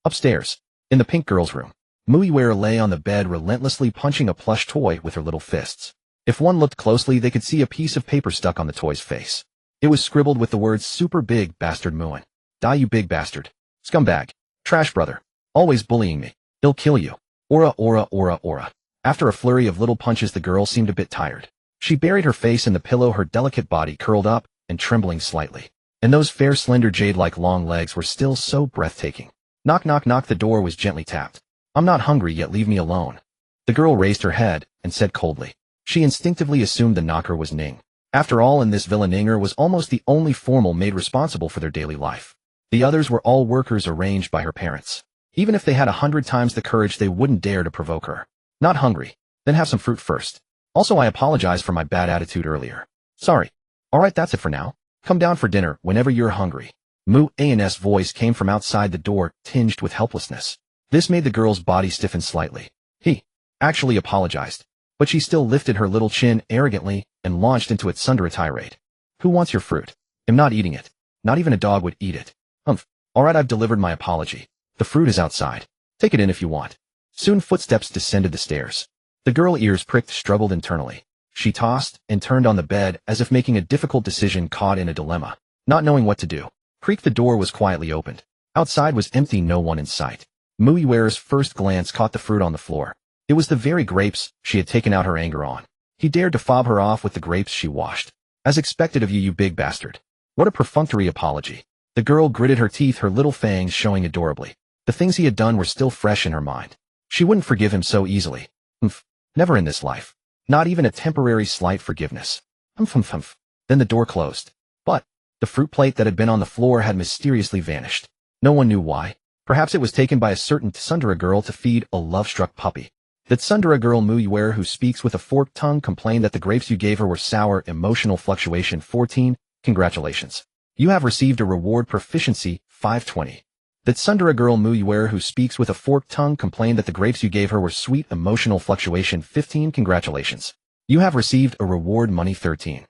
Upstairs, in the pink girl's room, Mu Yuer lay on the bed relentlessly punching a plush toy with her little fists. If one looked closely, they could see a piece of paper stuck on the toy's face. It was scribbled with the words "Super Big Bastard Muin. Die you big bastard. Scumbag. Trash brother. Always bullying me. He'll kill you. Aura aura aura aura." After a flurry of little punches, the girl seemed a bit tired. She buried her face in the pillow, her delicate body curled up and trembling slightly. And those fair, slender, jade-like long legs were still so breathtaking. Knock, knock, knock. The door was gently tapped. "I'm not hungry yet, leave me alone." The girl raised her head and said coldly. She instinctively assumed the knocker was Ning. After all, in this villa, Ninger was almost the only formal maid responsible for their daily life. The others were all workers arranged by her parents. Even if they had 100 times the courage, they wouldn't dare to provoke her. "Not hungry? Then have some fruit first. Also, I apologize for my bad attitude earlier. Sorry. Alright, that's it for now. Come down for dinner whenever you're hungry." Mu An's voice came from outside the door, tinged with helplessness. This made the girl's body stiffen slightly. He actually apologized, but she still lifted her little chin arrogantly and launched into its thunder tirade. "Who wants your fruit? I'm not eating it. Not even a dog would eat it." "Humph. Alright, I've delivered my apology. The fruit is outside. Take it in if you want." Soon footsteps descended the stairs. The girl, ears pricked, struggled internally. She tossed and turned on the bed as if making a difficult decision, caught in a dilemma. Not knowing what to do. Creak. The door was quietly opened. Outside was empty, no one in sight. Mu Yuer's first glance caught the fruit on the floor. It was the very grapes she had taken out her anger on. He dared to fob her off with the grapes she washed. "As expected of you, you big bastard." What a perfunctory apology. The girl gritted her teeth, her little fangs showing adorably. The things he had done were still fresh in her mind. She wouldn't forgive him so easily. Humph. Never in this life. Not even a temporary slight forgiveness. Humph humph humph. Then the door closed. But the fruit plate that had been on the floor had mysteriously vanished. No one knew why. Perhaps it was taken by a certain Tsundere girl to feed a love-struck puppy. The Tsundere girl Mu Yuer, who speaks with a forked tongue, complained that the grapes you gave her were sour. Emotional fluctuation 14, congratulations. You have received a reward proficiency 520. The Tsundere girl Mu Yuer, who speaks with a forked tongue, complained that the grapes you gave her were sweet. Emotional fluctuation 15, congratulations. You have received a reward money 14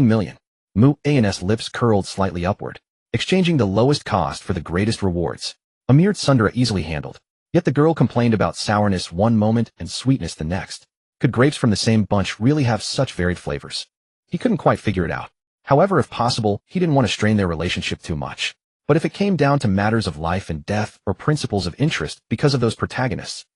million. Mu-An's lips curled slightly upward, exchanging the lowest cost for the greatest rewards. A mere tsundere easily handled. Yet the girl complained about sourness one moment and sweetness the next. Could grapes from the same bunch really have such varied flavors? He couldn't quite figure it out. However, if possible, he didn't want to strain their relationship too much. But if it came down to matters of life and death or principles of interest because of those protagonists,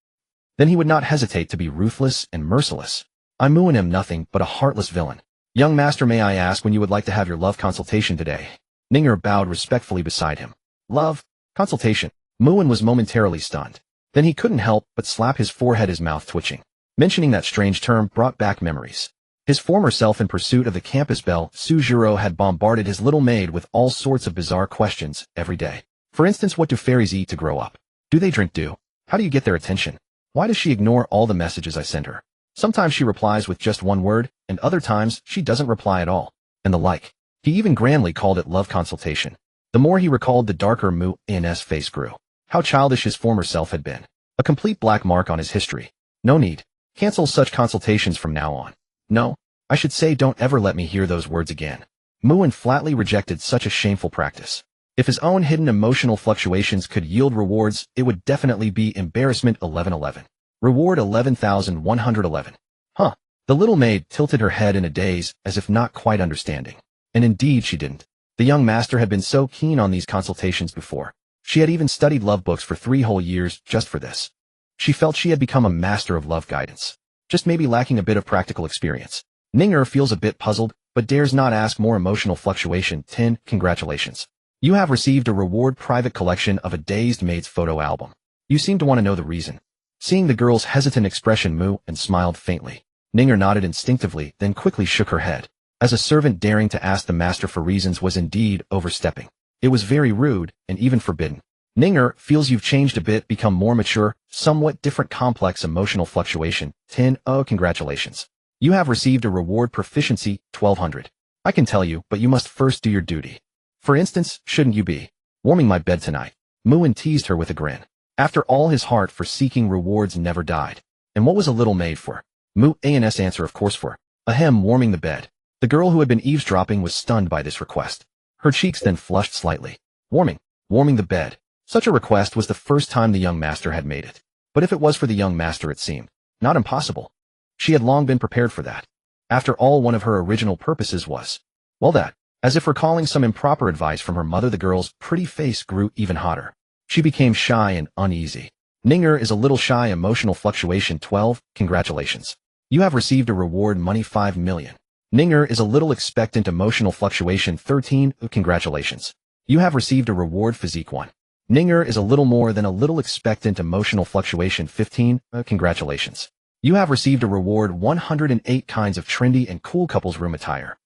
then he would not hesitate to be ruthless and merciless. I'm Mu-An nothing but a heartless villain. Young master, may I ask when you would like to have your love consultation today? Ninger bowed respectfully beside him. Love? Consultation? Mu-An was momentarily stunned. Then he couldn't help but slap his forehead, his mouth twitching. Mentioning that strange term brought back memories. His former self in pursuit of the campus belle, Sujiro, had bombarded his little maid with all sorts of bizarre questions every day. For instance, what do fairies eat to grow up? Do they drink dew? How do you get their attention? Why does she ignore all the messages I send her? Sometimes she replies with just one word, and other times she doesn't reply at all, and the like. He even grandly called it love consultation. The more he recalled, the darker Mu-An's face grew. How childish his former self had been. A complete black mark on his history. No need. Cancel such consultations from now on. No, I should say don't ever let me hear those words again. Mu-An flatly rejected such a shameful practice. If his own hidden emotional fluctuations could yield rewards, it would definitely be embarrassment 1111. Reward 11,111. Huh. The little maid tilted her head in a daze, as if not quite understanding. And indeed she didn't. The young master had been so keen on these consultations before. She had even studied love books for 3 whole years just for this. She felt she had become a master of love guidance. Just maybe lacking a bit of practical experience. Ninger feels a bit puzzled, but dares not ask more. Emotional fluctuation 10. Congratulations. You have received a reward private collection of a dazed maid's photo album. You seem to want to know the reason. Seeing the girl's hesitant expression, Mu-An smiled faintly. Ninger nodded instinctively, then quickly shook her head. As a servant, daring to ask the master for reasons was indeed overstepping. It was very rude, and even forbidden. Ninger feels you've changed a bit, become more mature, somewhat different. Complex emotional fluctuation 10. Oh, congratulations. You have received a reward proficiency 1200. I can tell you, but you must first do your duty. For instance, shouldn't you be warming my bed tonight? Mu-An teased her with a grin. After all, his heart for seeking rewards never died. And what was a little maid for? Mu-An's answer, of course, for warming the bed. The girl who had been eavesdropping was stunned by this request. Her cheeks then flushed slightly. Warming the bed. Such a request was the first time the young master had made it. But if it was for the young master, it seemed not impossible. She had long been prepared for that. After all, one of her original purposes was, well, that. As if recalling some improper advice from her mother, the girl's pretty face grew even hotter. She became shy and uneasy. Ninger is a little shy. Emotional fluctuation 12. Congratulations. You have received a reward money 5 million. Ninger is a little expectant. Emotional fluctuation 13. Congratulations. You have received a reward physique 1. Ninger is a little more than a little expectant. Emotional fluctuation 15. Congratulations. You have received a reward 108 kinds of trendy and cool couples room attire.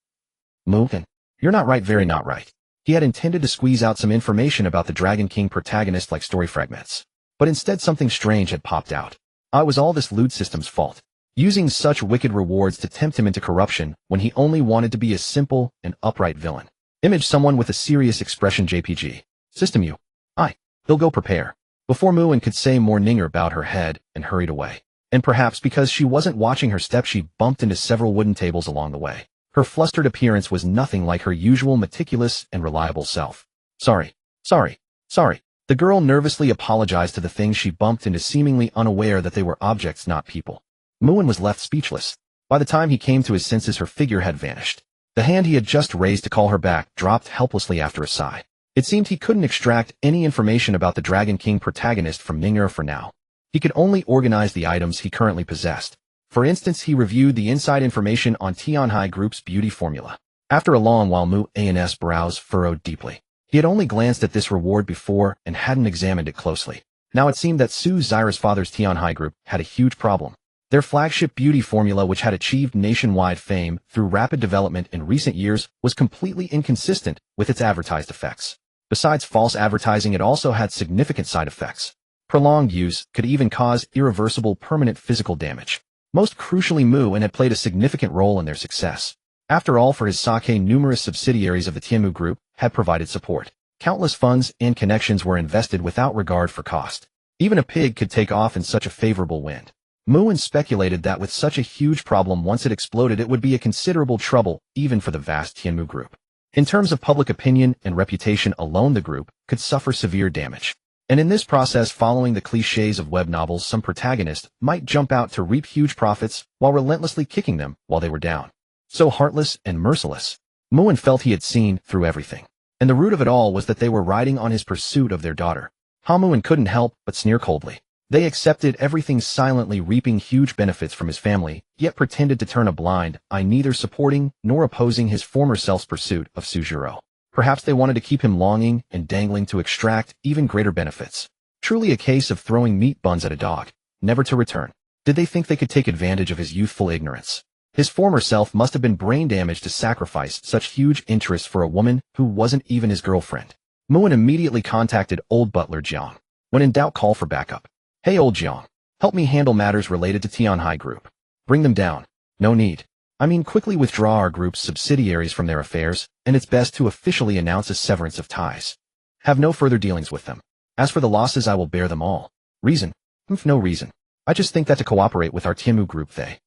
Mu-An, you're not right, very not right. He had intended to squeeze out some information about the Dragon King protagonist like story fragments. But instead something strange had popped out. It was all this lewd system's fault. Using such wicked rewards to tempt him into corruption when he only wanted to be a simple and upright villain. Image someone with a serious expression. JPG. System you. They'll go prepare. Before Mu-An could say more, Ninger bowed her head and hurried away. And perhaps because she wasn't watching her step, she bumped into several wooden tables along the way. Her flustered appearance was nothing like her usual meticulous and reliable self. Sorry. The girl nervously apologized to the things she bumped into, seemingly unaware that they were objects, not people. Mu-An was left speechless. By the time he came to his senses, her figure had vanished. The hand he had just raised to call her back dropped helplessly after a sigh. It seemed he couldn't extract any information about the Dragon King protagonist from Ninger for now. He could only organize the items he currently possessed. For instance, he reviewed the inside information on Tianhai Group's beauty formula. After a long while, Mu-An's brows furrowed deeply. He had only glanced at this reward before and hadn't examined it closely. Now it seemed that Su Zira's father's Tianhai Group had a huge problem. Their flagship beauty formula, which had achieved nationwide fame through rapid development in recent years, was completely inconsistent with its advertised effects. Besides false advertising, it also had significant side effects. Prolonged use could even cause irreversible permanent physical damage. Most crucially, Mu-An had played a significant role in their success. After all, for his sake, numerous subsidiaries of the Tianmu Group had provided support. Countless funds and connections were invested without regard for cost. Even a pig could take off in such a favorable wind. Muin speculated that with such a huge problem, once it exploded it would be a considerable trouble even for the vast Tianmu group. In terms of public opinion and reputation alone, the group could suffer severe damage. And in this process, following the cliches of web novels, some protagonists might jump out to reap huge profits while relentlessly kicking them while they were down. So heartless and merciless. Muin felt he had seen through everything. And the root of it all was that they were riding on his pursuit of their daughter. Muin couldn't help but sneer coldly. They accepted everything silently, reaping huge benefits from his family, yet pretended to turn a blind eye, neither supporting nor opposing his former self's pursuit of Sujiro. Perhaps they wanted to keep him longing and dangling to extract even greater benefits. Truly a case of throwing meat buns at a dog, never to return. Did they think they could take advantage of his youthful ignorance? His former self must have been brain damaged to sacrifice such huge interest for a woman who wasn't even his girlfriend. Muin immediately contacted old butler Jiang. When in doubt, call for backup. Hey old Jiang, help me handle matters related to Tianhai Group. Bring them down. No need. I mean, quickly withdraw our group's subsidiaries from their affairs, and it's best to officially announce a severance of ties. Have no further dealings with them. As for the losses, I will bear them all. Reason? No reason. I just think that to cooperate with our Tianmu group they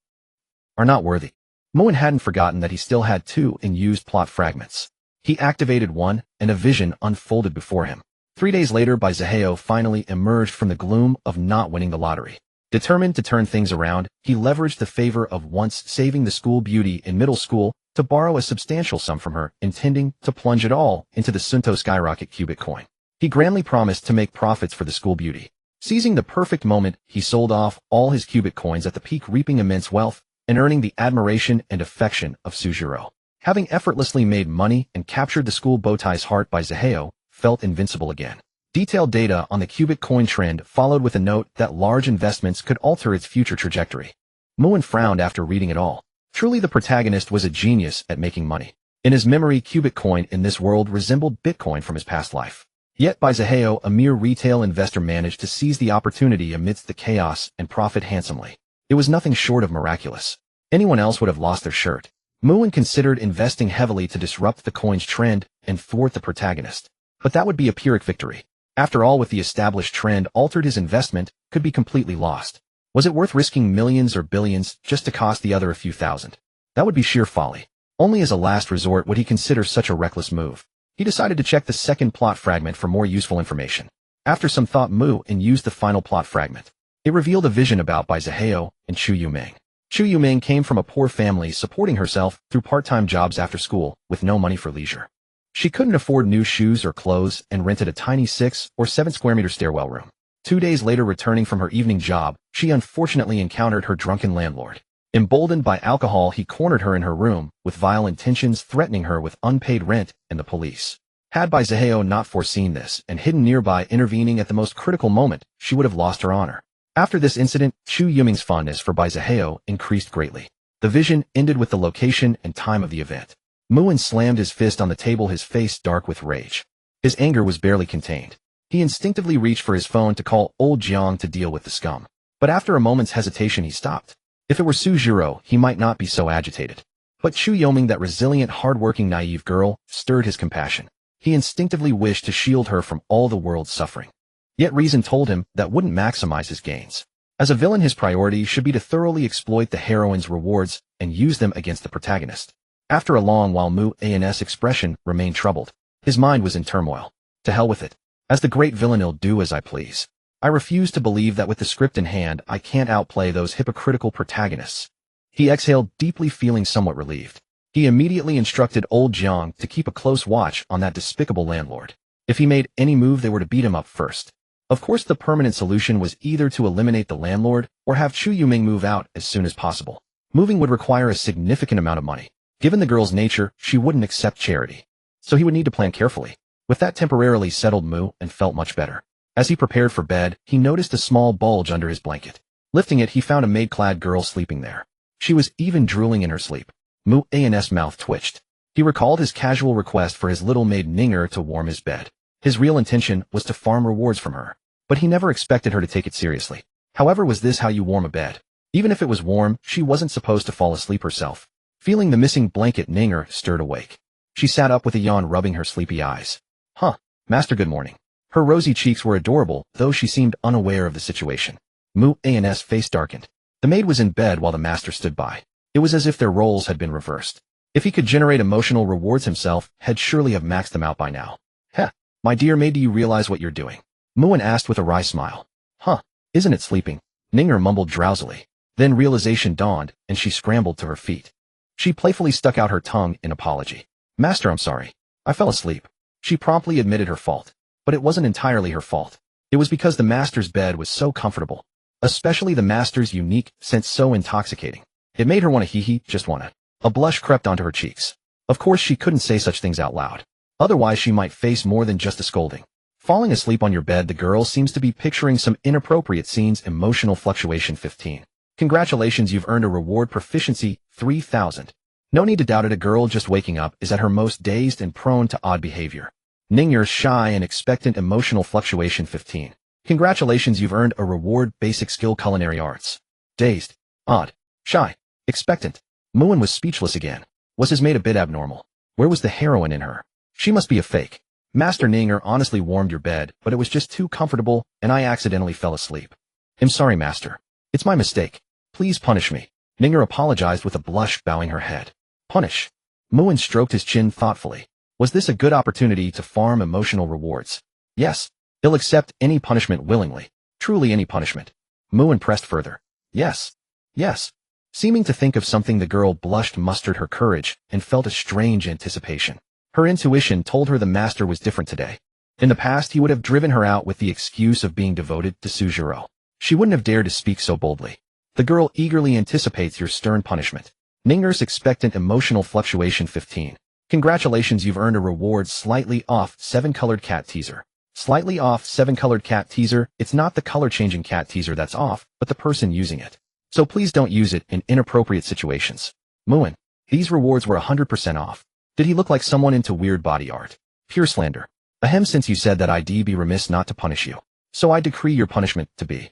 are not worthy. Muin hadn't forgotten that he still had two unused plot fragments. He activated one, and a vision unfolded before him. 3 days later, Bai Zihao finally emerged from the gloom of not winning the lottery. Determined to turn things around, he leveraged the favor of once saving the school beauty in middle school to borrow a substantial sum from her, intending to plunge it all into the Sunto Skyrocket Qubit coin. He grandly promised to make profits for the school beauty. Seizing the perfect moment, he sold off all his Qubit coins at the peak, reaping immense wealth and earning the admiration and affection of Sujiro. Having effortlessly made money and captured the school bowtie's heart, Bai Zihao felt invincible again. Detailed data on the Qubit coin trend followed with a note that large investments could alter its future trajectory. Muin frowned after reading it all. Truly the protagonist was a genius at making money. In his memory, Qubit coin in this world resembled Bitcoin from his past life. Yet Bai Zihao, a mere retail investor, managed to seize the opportunity amidst the chaos and profit handsomely. It was nothing short of miraculous. Anyone else would have lost their shirt. Muin considered investing heavily to disrupt the coin's trend and thwart the protagonist. But that would be a Pyrrhic victory. After all, with the established trend altered, his investment could be completely lost. Was it worth risking millions or billions just to cost the other a few thousand? That would be sheer folly. Only as a last resort would he consider such a reckless move. He decided to check the second plot fragment for more useful information. After some thought, Muin used the final plot fragment. It revealed a vision about Bai Zihao and Chu Yumeng. Chu Yumeng came from a poor family, supporting herself through part-time jobs after school with no money for leisure. She couldn't afford new shoes or clothes and rented a tiny 6 or 7 square meter stairwell room. 2 days later, returning from her evening job, she unfortunately encountered her drunken landlord. Emboldened by alcohol, he cornered her in her room with vile intentions, threatening her with unpaid rent and the police. Had Bai Zihao not foreseen this and hidden nearby, intervening at the most critical moment, she would have lost her honor. After this incident, Chu Yuming's fondness for Bai Zihao increased greatly. The vision ended with the location and time of the event. Muin slammed his fist on the table, his face dark with rage. His anger was barely contained. He instinctively reached for his phone to call old Jiang to deal with the scum. But after a moment's hesitation, he stopped. If it were Sujiro, he might not be so agitated. But Chu Yoming, that resilient, hard-working, naive girl, stirred his compassion. He instinctively wished to shield her from all the world's suffering. Yet reason told him that wouldn't maximize his gains. As a villain, his priority should be to thoroughly exploit the heroine's rewards and use them against the protagonist. After a long while, Muin's expression remained troubled. His mind was in turmoil. To hell with it. As the great villain, I'll do as I please. I refuse to believe that with the script in hand, I can't outplay those hypocritical protagonists. He exhaled deeply, feeling somewhat relieved. He immediately instructed old Jiang to keep a close watch on that despicable landlord. If he made any move, they were to beat him up first. Of course, the permanent solution was either to eliminate the landlord or have Chu Yuming move out as soon as possible. Moving would require a significant amount of money. Given the girl's nature, she wouldn't accept charity. So he would need to plan carefully. With that temporarily settled, Muin felt much better. As he prepared for bed, he noticed a small bulge under his blanket. Lifting it, he found a maid-clad girl sleeping there. She was even drooling in her sleep. Muin's mouth twitched. He recalled his casual request for his little maid Ninger to warm his bed. His real intention was to farm rewards from her. But he never expected her to take it seriously. However, was this how you warm a bed? Even if it was warm, she wasn't supposed to fall asleep herself. Feeling the missing blanket, Ninger stirred awake. She sat up with a yawn, rubbing her sleepy eyes. Huh, Master, good morning. Her rosy cheeks were adorable, though she seemed unaware of the situation. Muin's face darkened. The maid was in bed while the master stood by. It was as if their roles had been reversed. If he could generate emotional rewards himself, he'd surely have maxed them out by now. Heh, my dear maid, do you realize what you're doing? Muin asked with a wry smile. Huh, isn't it sleeping? Ninger mumbled drowsily. Then realization dawned, and she scrambled to her feet. She playfully stuck out her tongue in apology. Master, I'm sorry. I fell asleep. She promptly admitted her fault. But it wasn't entirely her fault. It was because the master's bed was so comfortable. Especially the master's unique scent so intoxicating. It made her want to hee-hee, just wanna. A blush crept onto her cheeks. Of course she couldn't say such things out loud. Otherwise she might face more than just a scolding. Falling asleep on your bed, the girl seems to be picturing some inappropriate scenes. Emotional fluctuation 15. Congratulations, you've earned a reward proficiency 3000. No need to doubt it, a girl just waking up is at her most dazed and prone to odd behavior. Ningers shy and expectant. Emotional fluctuation 15. Congratulations, you've earned a reward basic skill culinary arts. Dazed, odd, shy, expectant. Muin was speechless again. Was his maid a bit abnormal? Where was the heroine in her? She must be a fake. Master Ninger honestly warmed your bed, but it was just too comfortable, and I accidentally fell asleep. I'm sorry, master. It's my mistake. Please punish me. Ninger apologized with a blush, bowing her head. Punish? Muin stroked his chin thoughtfully. Was this a good opportunity to farm emotional rewards? Yes. He'll accept any punishment willingly. Truly any punishment. Muin pressed further. Yes. Yes. Seeming to think of something, the girl blushed, mustered her courage, and felt a strange anticipation. Her intuition told her the master was different today. In the past, he would have driven her out with the excuse of being devoted to Suzhiro. She wouldn't have dared to speak so boldly. The girl eagerly anticipates your stern punishment. Ninger's expectant. Emotional fluctuation 15. Congratulations, you've earned a reward slightly off 7-colored cat teaser. Slightly off 7-colored cat teaser. It's not the color-changing cat teaser that's off, but the person using it. So please don't use it in inappropriate situations. Muin, these rewards were 100% off. Did he look like someone into weird body art? Pure slander. Ahem, since you said that, I'd be remiss not to punish you. So I decree your punishment to be.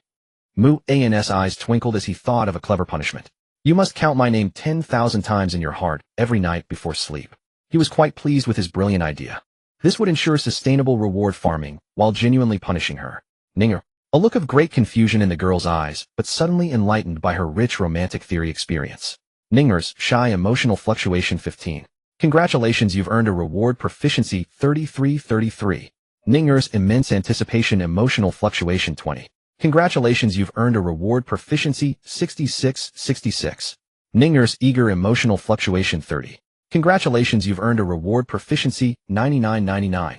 Muin's eyes twinkled as he thought of a clever punishment. You must count my name 10,000 times in your heart every night before sleep. He was quite pleased with his brilliant idea. This would ensure sustainable reward farming while genuinely punishing her. Ninger. A look of great confusion in the girl's eyes, but suddenly enlightened by her rich romantic theory experience. Ninger's shy. Emotional fluctuation 15. Congratulations, you've earned a reward proficiency 3333. Ninger's immense anticipation. Emotional fluctuation 20. Congratulations, you've earned a reward proficiency 6666. Ninger's eager. Emotional fluctuation 30. Congratulations, you've earned a reward proficiency 9999.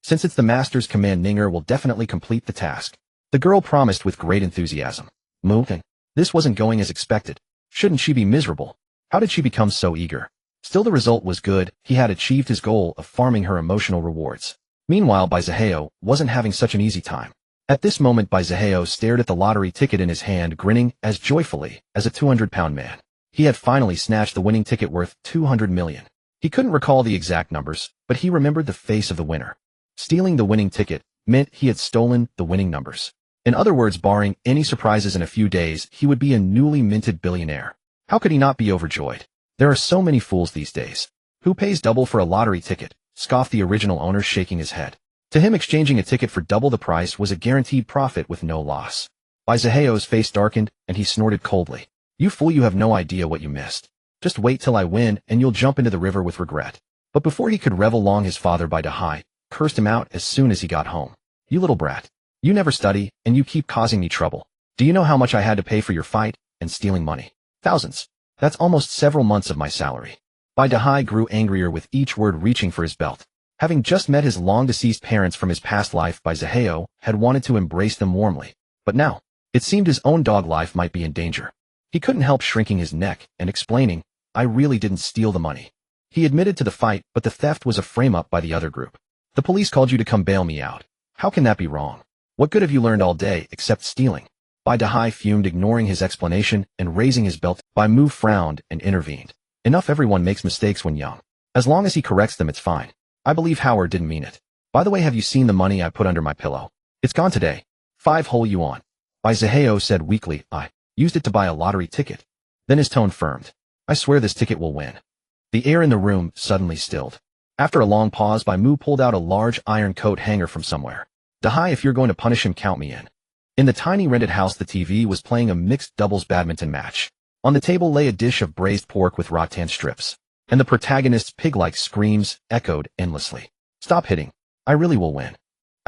Since it's the master's command, Ninger will definitely complete the task. The girl promised with great enthusiasm. Muin, this wasn't going as expected. Shouldn't she be miserable? How did she become so eager? Still, the result was good. He had achieved his goal of farming her emotional rewards. Meanwhile, Baizaheo wasn't having such an easy time. At this moment, Baizaheo stared at the lottery ticket in his hand, grinning as joyfully as a 200-pound man. He had finally snatched the winning ticket worth 200 million. He couldn't recall the exact numbers, but he remembered the face of the winner. Stealing the winning ticket meant he had stolen the winning numbers. In other words, barring any surprises, in a few days, he would be a newly minted billionaire. How could he not be overjoyed? There are so many fools these days. Who pays double for a lottery ticket? Scoffed the original owner, shaking his head. To him, exchanging a ticket for double the price was a guaranteed profit with no loss. Baizaheo's face darkened, and he snorted coldly. You fool, you have no idea what you missed. Just wait till I win, and you'll jump into the river with regret. But before he could revel long, his father Baidahai cursed him out as soon as he got home. You little brat. You never study, and you keep causing me trouble. Do you know how much I had to pay for your fight and stealing money? Thousands. That's almost several months of my salary. Baidahai grew angrier with each word, reaching for his belt. Having just met his long-deceased parents from his past life, Baizaheo had wanted to embrace them warmly. But now, it seemed his own dog life might be in danger. He couldn't help shrinking his neck and explaining, I really didn't steal the money. He admitted to the fight, but the theft was a frame-up by the other group. The police called you to come bail me out. How can that be wrong? What good have you learned all day except stealing? Baidahai fumed, ignoring his explanation and raising his belt. Baimu frowned and intervened. Enough, everyone makes mistakes when young. As long as he corrects them, it's fine. I believe Howard didn't mean it. By the way, have you seen the money I put under my pillow? It's gone today. 5 whole yuan. Baizaheo said weakly, I used it to buy a lottery ticket. Then his tone firmed. I swear this ticket will win. The air in the room suddenly stilled. After a long pause, Baimu pulled out a large iron coat hanger from somewhere. Dahai, if you're going to punish him, count me in. In the tiny rented house, the TV was playing a mixed doubles badminton match. On the table lay a dish of braised pork with rattan strips, and the protagonist's pig-like screams echoed endlessly. "Stop hitting. I really will win.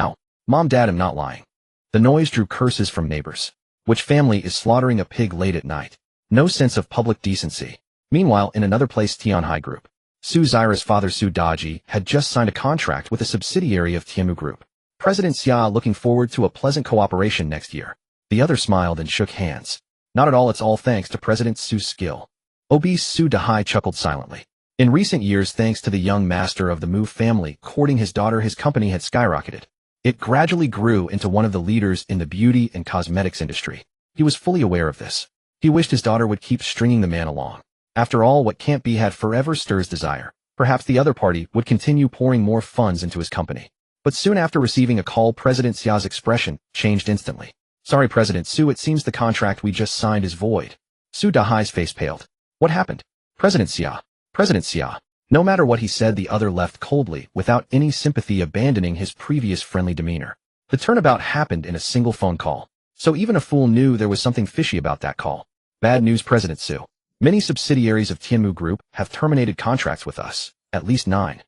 Ow. Mom, Dad, I'm not lying." The noise drew curses from neighbors. Which family is slaughtering a pig late at night? No sense of public decency. Meanwhile, in another place, Tianhai Group. Su Zaira's father, Su Daji, had just signed a contract with a subsidiary of Tianmu Group. President Xia looking forward to a pleasant cooperation next year. The other smiled and shook hands. Not at all, it's all thanks to President Su's skill. Obese Su Dahai chuckled silently. In recent years, thanks to the young master of the Mu family courting his daughter, his company had skyrocketed. It gradually grew into one of the leaders in the beauty and cosmetics industry. He was fully aware of this. He wished his daughter would keep stringing the man along. After all, what can't be had forever stirs desire. Perhaps the other party would continue pouring more funds into his company. But soon after receiving a call, President Xia's expression changed instantly. "Sorry, President Su, it seems the contract we just signed is void." Su Dahai's face paled. "What happened?" President Xia. President Xia. No matter what he said, the other left coldly, without any sympathy, abandoning his previous friendly demeanor. The turnabout happened in a single phone call. So even a fool knew there was something fishy about that call. "Bad news, President Su. Many subsidiaries of Tianmu Group have terminated contracts with us, at least 9.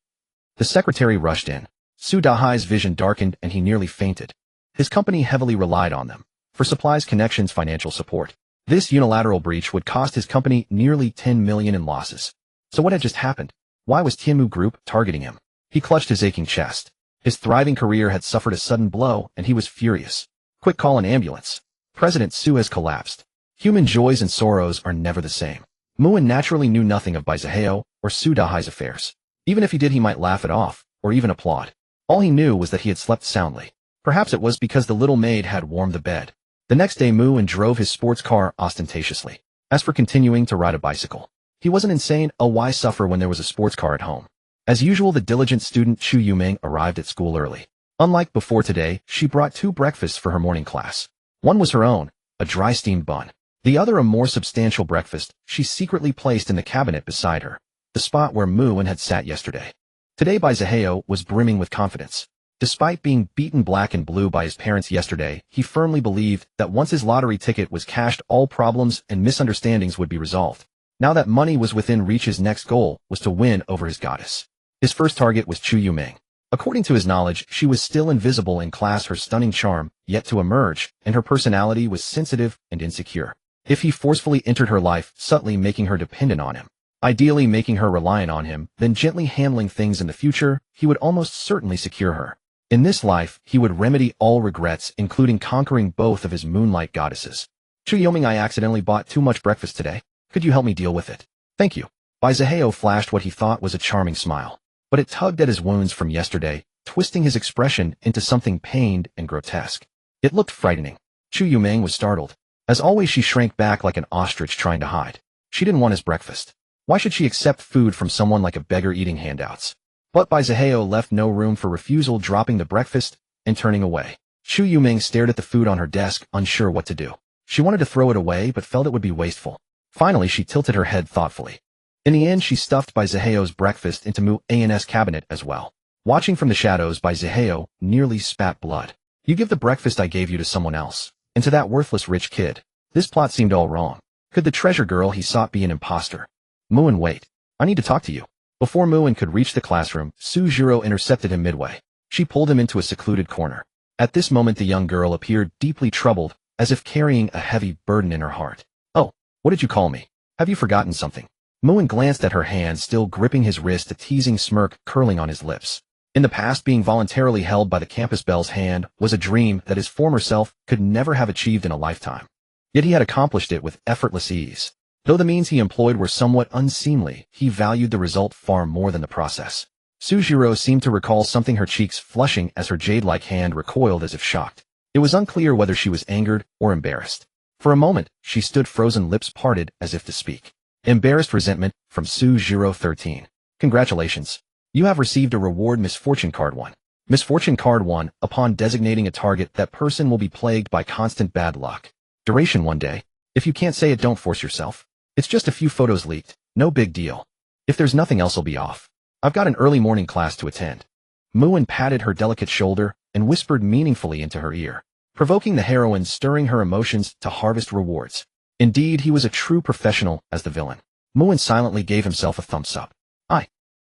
The secretary rushed in. Su Dahai's vision darkened and he nearly fainted. His company heavily relied on them for supplies, connections, financial support. This unilateral breach would cost his company nearly 10 million in losses. So what had just happened? Why was Tianmu Group targeting him? He clutched his aching chest. His thriving career had suffered a sudden blow, and he was furious. "Quick, call an ambulance. President Su has collapsed." Human joys and sorrows are never the same. Muin naturally knew nothing of Baizaheo or Su Dahai's affairs. Even if he did, he might laugh it off, or even applaud. All he knew was that he had slept soundly. Perhaps it was because the little maid had warmed the bed. The next day, Muin drove his sports car ostentatiously. As for continuing to ride a bicycle, he wasn't insane. Why suffer when there was a sports car at home? As usual, the diligent student Chu Yuming arrived at school early. Unlike before today, she brought 2 breakfasts for her morning class. One was her own, a dry steamed bun. The other, a more substantial breakfast, she secretly placed in the cabinet beside her, the spot where Muin had sat yesterday. Today, Baizaheo was brimming with confidence. Despite being beaten black and blue by his parents yesterday, he firmly believed that once his lottery ticket was cashed, all problems and misunderstandings would be resolved. Now that money was within reach, his next goal was to win over his goddess. His first target was Chu Yuming. According to his knowledge, she was still invisible in class, her stunning charm yet to emerge, and her personality was sensitive and insecure. If he forcefully entered her life, subtly making her dependent on him, ideally making her reliant on him, then gently handling things in the future, he would almost certainly secure her. In this life, he would remedy all regrets, including conquering both of his moonlight goddesses. "Chu Yuming, I accidentally bought too much breakfast today. Could you help me deal with it?" "Thank you." Baizaheo flashed what he thought was a charming smile, but it tugged at his wounds from yesterday, twisting his expression into something pained and grotesque. It looked frightening. Chu Yuming was startled. As always, she shrank back like an ostrich trying to hide. She didn't want his breakfast. Why should she accept food from someone like a beggar eating handouts? But Baizaheo left no room for refusal, dropping the breakfast and turning away. Chu Yuming stared at the food on her desk, unsure what to do. She wanted to throw it away, but felt it would be wasteful. Finally, she tilted her head thoughtfully. In the end, she stuffed Baizaheo's breakfast into Mu'an's cabinet as well. Watching from the shadows, Baizaheo nearly spat blood. "You give the breakfast I gave you to someone else, and to that worthless rich kid." This plot seemed all wrong. Could the treasure girl he sought be an imposter? "Muin, wait. I need to talk to you." Before Muin could reach the classroom, Su Jiro intercepted him midway. She pulled him into a secluded corner. At this moment, the young girl appeared deeply troubled, as if carrying a heavy burden in her heart. "Oh, what did you call me? Have you forgotten something?" Muin glanced at her hand, still gripping his wrist, a teasing smirk curling on his lips. In the past, being voluntarily held by the campus belle's hand was a dream that his former self could never have achieved in a lifetime. Yet he had accomplished it with effortless ease. Though the means he employed were somewhat unseemly, he valued the result far more than the process. Sujiro seemed to recall something, her cheeks flushing as her jade-like hand recoiled as if shocked. It was unclear whether she was angered or embarrassed. For a moment, she stood frozen, lips parted as if to speak. Embarrassed resentment from Sujiro 13. "Congratulations. You have received a reward, Misfortune Card 1. Misfortune Card 1, upon designating a target, that person will be plagued by constant bad luck. Duration 1 day. If you can't say it, don't force yourself. It's just a few photos leaked. No big deal. If there's nothing else, I'll be off. I've got an early morning class to attend." Muin patted her delicate shoulder and whispered meaningfully into her ear. provoking the heroine, stirring her emotions to harvest rewards. Indeed, he was a true professional as the villain. Muin silently gave himself a thumbs up.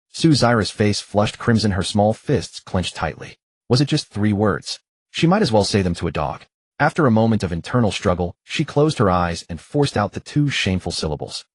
Su Zyra's face flushed crimson, her small fists clenched tightly. Was it just 3 words? She might as well say them to a dog. After a moment of internal struggle, she closed her eyes and forced out the 2 shameful syllables.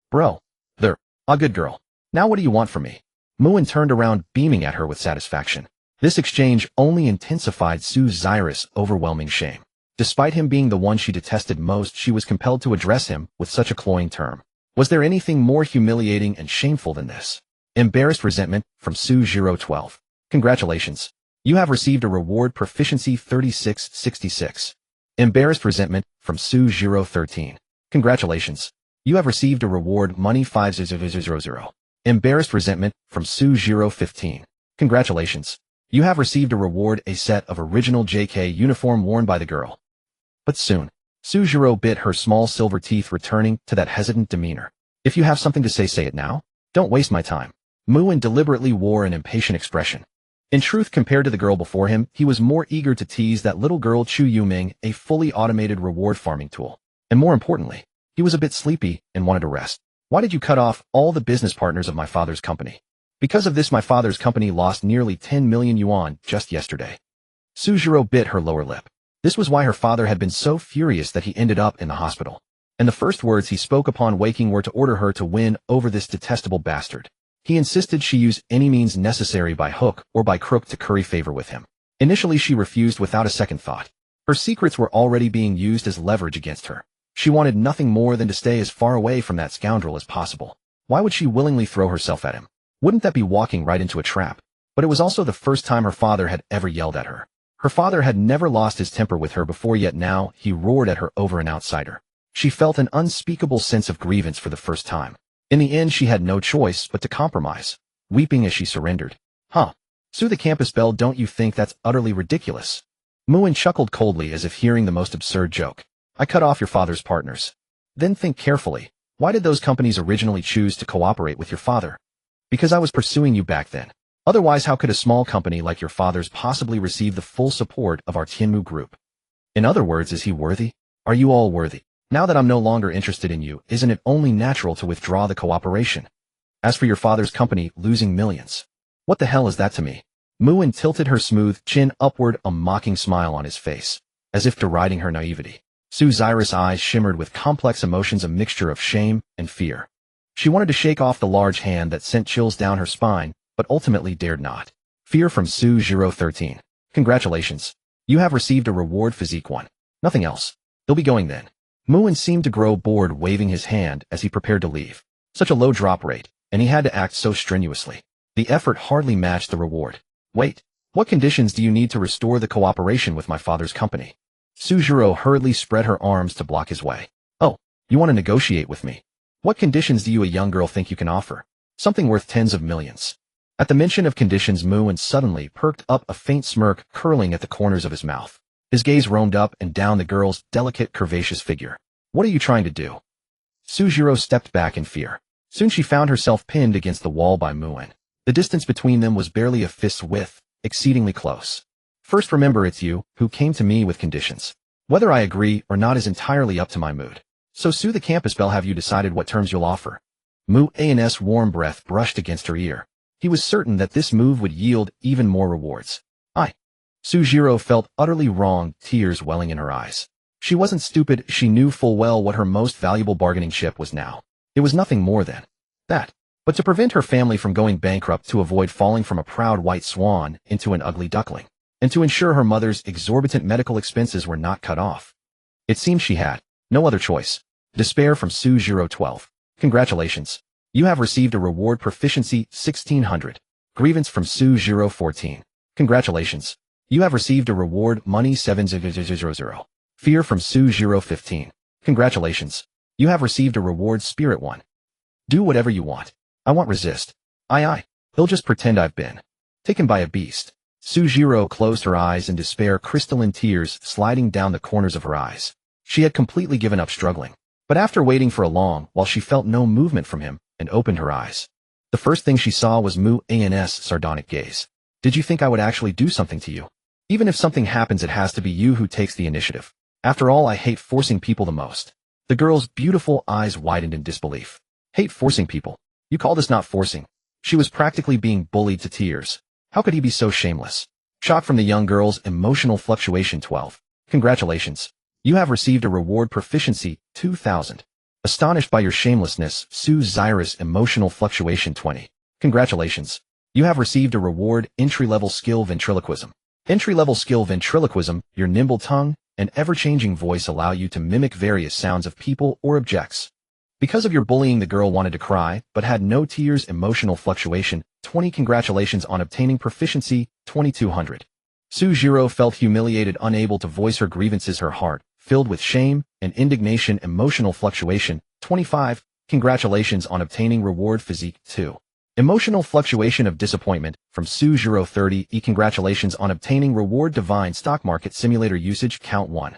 Bro. Good girl. Now what do you want from me? Muin turned around, beaming at her with satisfaction. This exchange only intensified Su Zyra's overwhelming shame. Despite him being the one she detested most, she was compelled to address him with such a cloying term. Was there anything more humiliating and shameful than this? Embarrassed resentment from Su-012. Congratulations. You have received a reward proficiency 3666. Embarrassed resentment from Su-013. Congratulations. You have received a reward money 5000. Embarrassed resentment from Su-015. Congratulations. You have received a reward a set of original JK uniform worn by the girl. But soon, Su-0 bit her small silver teeth, returning to that hesitant demeanor. If you have something to say it now. Don't waste my time. Muin deliberately wore an impatient expression. In truth, compared to the girl before him, he was more eager to tease that little girl Chu Yuming, a fully automated reward farming tool. And more importantly, he was a bit sleepy and wanted to rest. Why did you cut off all the business partners of my father's company? Because of this, my father's company lost nearly 10 million yuan just yesterday. Su-0 bit her lower lip. This was why her father had been so furious that he ended up in the hospital. And the first words he spoke upon waking were to order her to win over this detestable bastard. He insisted she use any means necessary by hook or by crook to curry favor with him. Initially, she refused without a second thought. Her secrets were already being used as leverage against her. She wanted nothing more than to stay as far away from that scoundrel as possible. Why would she willingly throw herself at him? Wouldn't that be walking right into a trap? But it was also the first time her father had ever yelled at her. Her father had never lost his temper with her before, yet now he roared at her over an outsider. She felt an unspeakable sense of grievance for the first time. In the end, she had no choice but to compromise, weeping as she surrendered. Su the campus belle, don't you think that's utterly ridiculous? Muin chuckled coldly as if hearing the most absurd joke. I cut off your father's partners. Then think carefully. Why did those companies originally choose to cooperate with your father? Because I was pursuing you back then. Otherwise, how could a small company like your father's possibly receive the full support of our Tianmu group? In other words, is he worthy? Are you all worthy? Now that I'm no longer interested in you, isn't it only natural to withdraw the cooperation? As for your father's company losing millions, what the hell is that to me? Muin tilted her smooth chin upward, a mocking smile on his face, as if deriding her naivety. Su Zyra's eyes shimmered with complex emotions, a mixture of shame and fear. She wanted to shake off the large hand that sent chills down her spine, but ultimately dared not. Fear from Su-013. Congratulations. You have received a reward physique 1. Nothing else. They'll be going then. Muin seemed to grow bored, waving his hand as he prepared to leave. Such a low drop rate, and he had to act so strenuously. The effort hardly matched the reward. Wait, what conditions do you need to restore the cooperation with my father's company? Su-0 hurriedly spread her arms to block his way. Oh, you want to negotiate with me? What conditions do you, a young girl, think you can offer? Something worth tens of millions. At the mention of conditions, Muin suddenly perked up, a faint smirk curling at the corners of his mouth. His gaze roamed up and down the girl's delicate, curvaceous figure. What are you trying to do? Su-0 stepped back in fear. Soon she found herself pinned against the wall by Muin. The distance between them was barely a fist's width, exceedingly close. First, remember, it's you who came to me with conditions. Whether I agree or not is entirely up to my mood. So Su the campus belle, have you decided what terms you'll offer? Muin's warm breath brushed against her ear. He was certain that this move would yield even more rewards. Su-0 felt utterly wrong, tears welling in her eyes. She wasn't stupid, she knew full well what her most valuable bargaining chip was now. It was nothing more than that. But to prevent her family from going bankrupt, to avoid falling from a proud white swan into an ugly duckling, and to ensure her mother's exorbitant medical expenses were not cut off. It seemed she had no other choice. Despair from Su-012. Congratulations. You have received a reward proficiency 1600. Grievance from Su-014. Congratulations. You have received a reward money 7000. Fear from Su-015. Congratulations. You have received a reward spirit 1. Do whatever you want. I won't resist. He'll just pretend I've been taken by a beast. Su-0 closed her eyes in despair, crystalline tears sliding down the corners of her eyes. She had completely given up struggling. But after waiting for a long while, she felt no movement from him and opened her eyes. The first thing she saw was Muin's sardonic gaze. Did you think I would actually do something to you? Even if something happens, it has to be you who takes the initiative. After all, I hate forcing people the most. The girl's beautiful eyes widened in disbelief. Hate forcing people? You call this not forcing? She was practically being bullied to tears. How could he be so shameless? Shock from the young girl's emotional fluctuation 12. Congratulations. You have received a reward proficiency 2000. Astonished by your shamelessness, Sue Zyrus emotional fluctuation 20. Congratulations. You have received a reward entry-level skill ventriloquism. Entry-level skill ventriloquism, your nimble tongue and ever-changing voice allow you to mimic various sounds of people or objects. Because of your bullying, the girl wanted to cry, but had no tears. Emotional fluctuation 20. Congratulations on obtaining proficiency 2200. Sujiro felt humiliated, unable to voice her grievances, her heart filled with shame and indignation. Emotional fluctuation 25. Congratulations on obtaining reward physique 2. Emotional fluctuation of disappointment from Sujiro 30. Congratulations on obtaining reward divine stock market simulator usage count 1.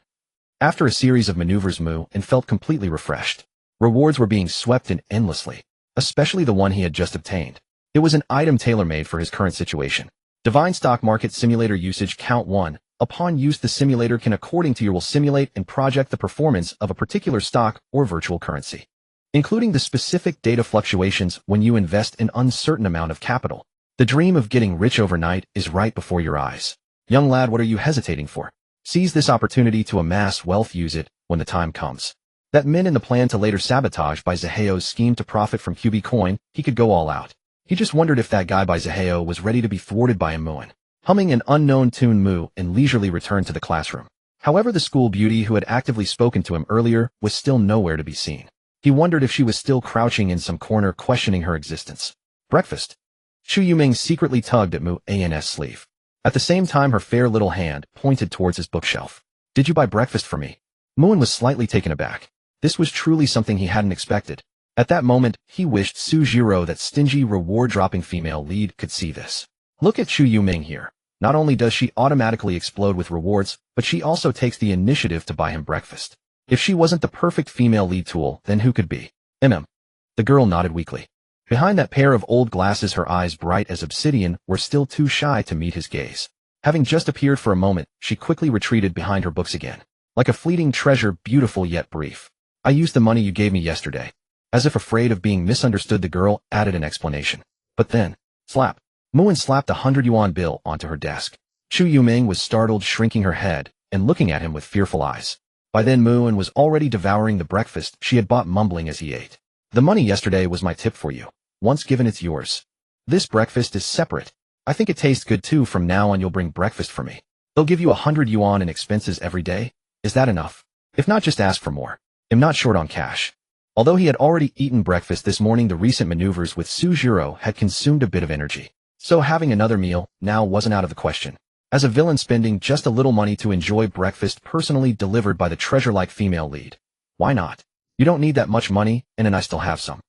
After a series of maneuvers, Mu and felt completely refreshed. Rewards were being swept in endlessly, especially the one he had just obtained. It was an item tailor-made for his current situation. Divine stock market simulator usage count 1. Upon use, the simulator can, according to your will, simulate and project the performance of a particular stock or virtual currency, including the specific data fluctuations when you invest an uncertain amount of capital. The dream of getting rich overnight is right before your eyes. Young lad, what are you hesitating for? Seize this opportunity to amass wealth. Use it when the time comes. That men in the plan to later sabotage by Zaheo's scheme to profit from QB coin, he could go all out. He just wondered if that guy by Zaheo was ready to be thwarted by him. Muin, humming an unknown tune, Mu and leisurely returned to the classroom. However, the school beauty who had actively spoken to him earlier was still nowhere to be seen. He wondered if she was still crouching in some corner, questioning her existence. Breakfast. Chu Yuming secretly tugged at Mu's sleeve. At the same time, her fair little hand pointed towards his bookshelf. Did you buy breakfast for me? Muin was slightly taken aback. This was truly something he hadn't expected. At that moment, he wished Sujiro, that stingy reward-dropping female lead, could see this. Look at Chu Yuming here. Not only does she automatically explode with rewards, but she also takes the initiative to buy him breakfast. If she wasn't the perfect female lead tool, then who could be? The girl nodded weakly. Behind that pair of old glasses, her eyes, bright as obsidian, were still too shy to meet his gaze. Having just appeared for a moment, she quickly retreated behind her books again. Like a fleeting treasure, beautiful yet brief. I used the money you gave me yesterday. As if afraid of being misunderstood, the girl added an explanation. But then, slap. Muin slapped a 100 yuan bill onto her desk. Chu Yuming was startled, shrinking her head and looking at him with fearful eyes. By then, Muin was already devouring the breakfast she had bought, mumbling as he ate. The money yesterday was my tip for you. Once given, it's yours. This breakfast is separate. I think it tastes good too. From now on, you'll bring breakfast for me. They'll give you 100 yuan in expenses every day. Is that enough? If not, just ask for more. I'm not short on cash. Although he had already eaten breakfast this morning, the recent maneuvers with Sujiro had consumed a bit of energy. So having another meal now wasn't out of the question. As a villain, spending just a little money to enjoy breakfast personally delivered by the treasure-like female lead. Why not? You don't need that much money, and I still have some.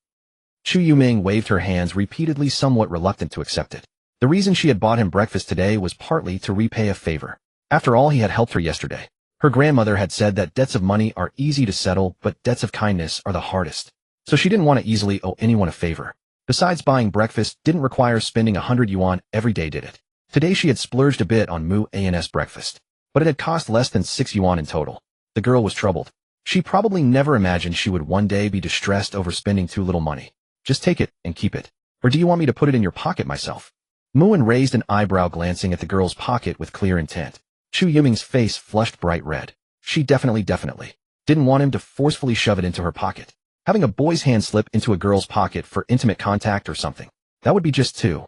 Chu Yuming waved her hands repeatedly, somewhat reluctant to accept it. The reason she had bought him breakfast today was partly to repay a favor. After all, he had helped her yesterday. Her grandmother had said that debts of money are easy to settle, but debts of kindness are the hardest. So she didn't want to easily owe anyone a favor. Besides, buying breakfast didn't require spending 100 yuan every day, did it? Today she had splurged a bit on Mu's breakfast, but it had cost less than 6 yuan in total. The girl was troubled. She probably never imagined she would one day be distressed over spending too little money. Just take it and keep it. Or do you want me to put it in your pocket myself? Muin raised an eyebrow, glancing at the girl's pocket with clear intent. Chu Yuming's face flushed bright red. She definitely didn't want him to forcefully shove it into her pocket. Having a boy's hand slip into a girl's pocket for intimate contact or something. That would be just too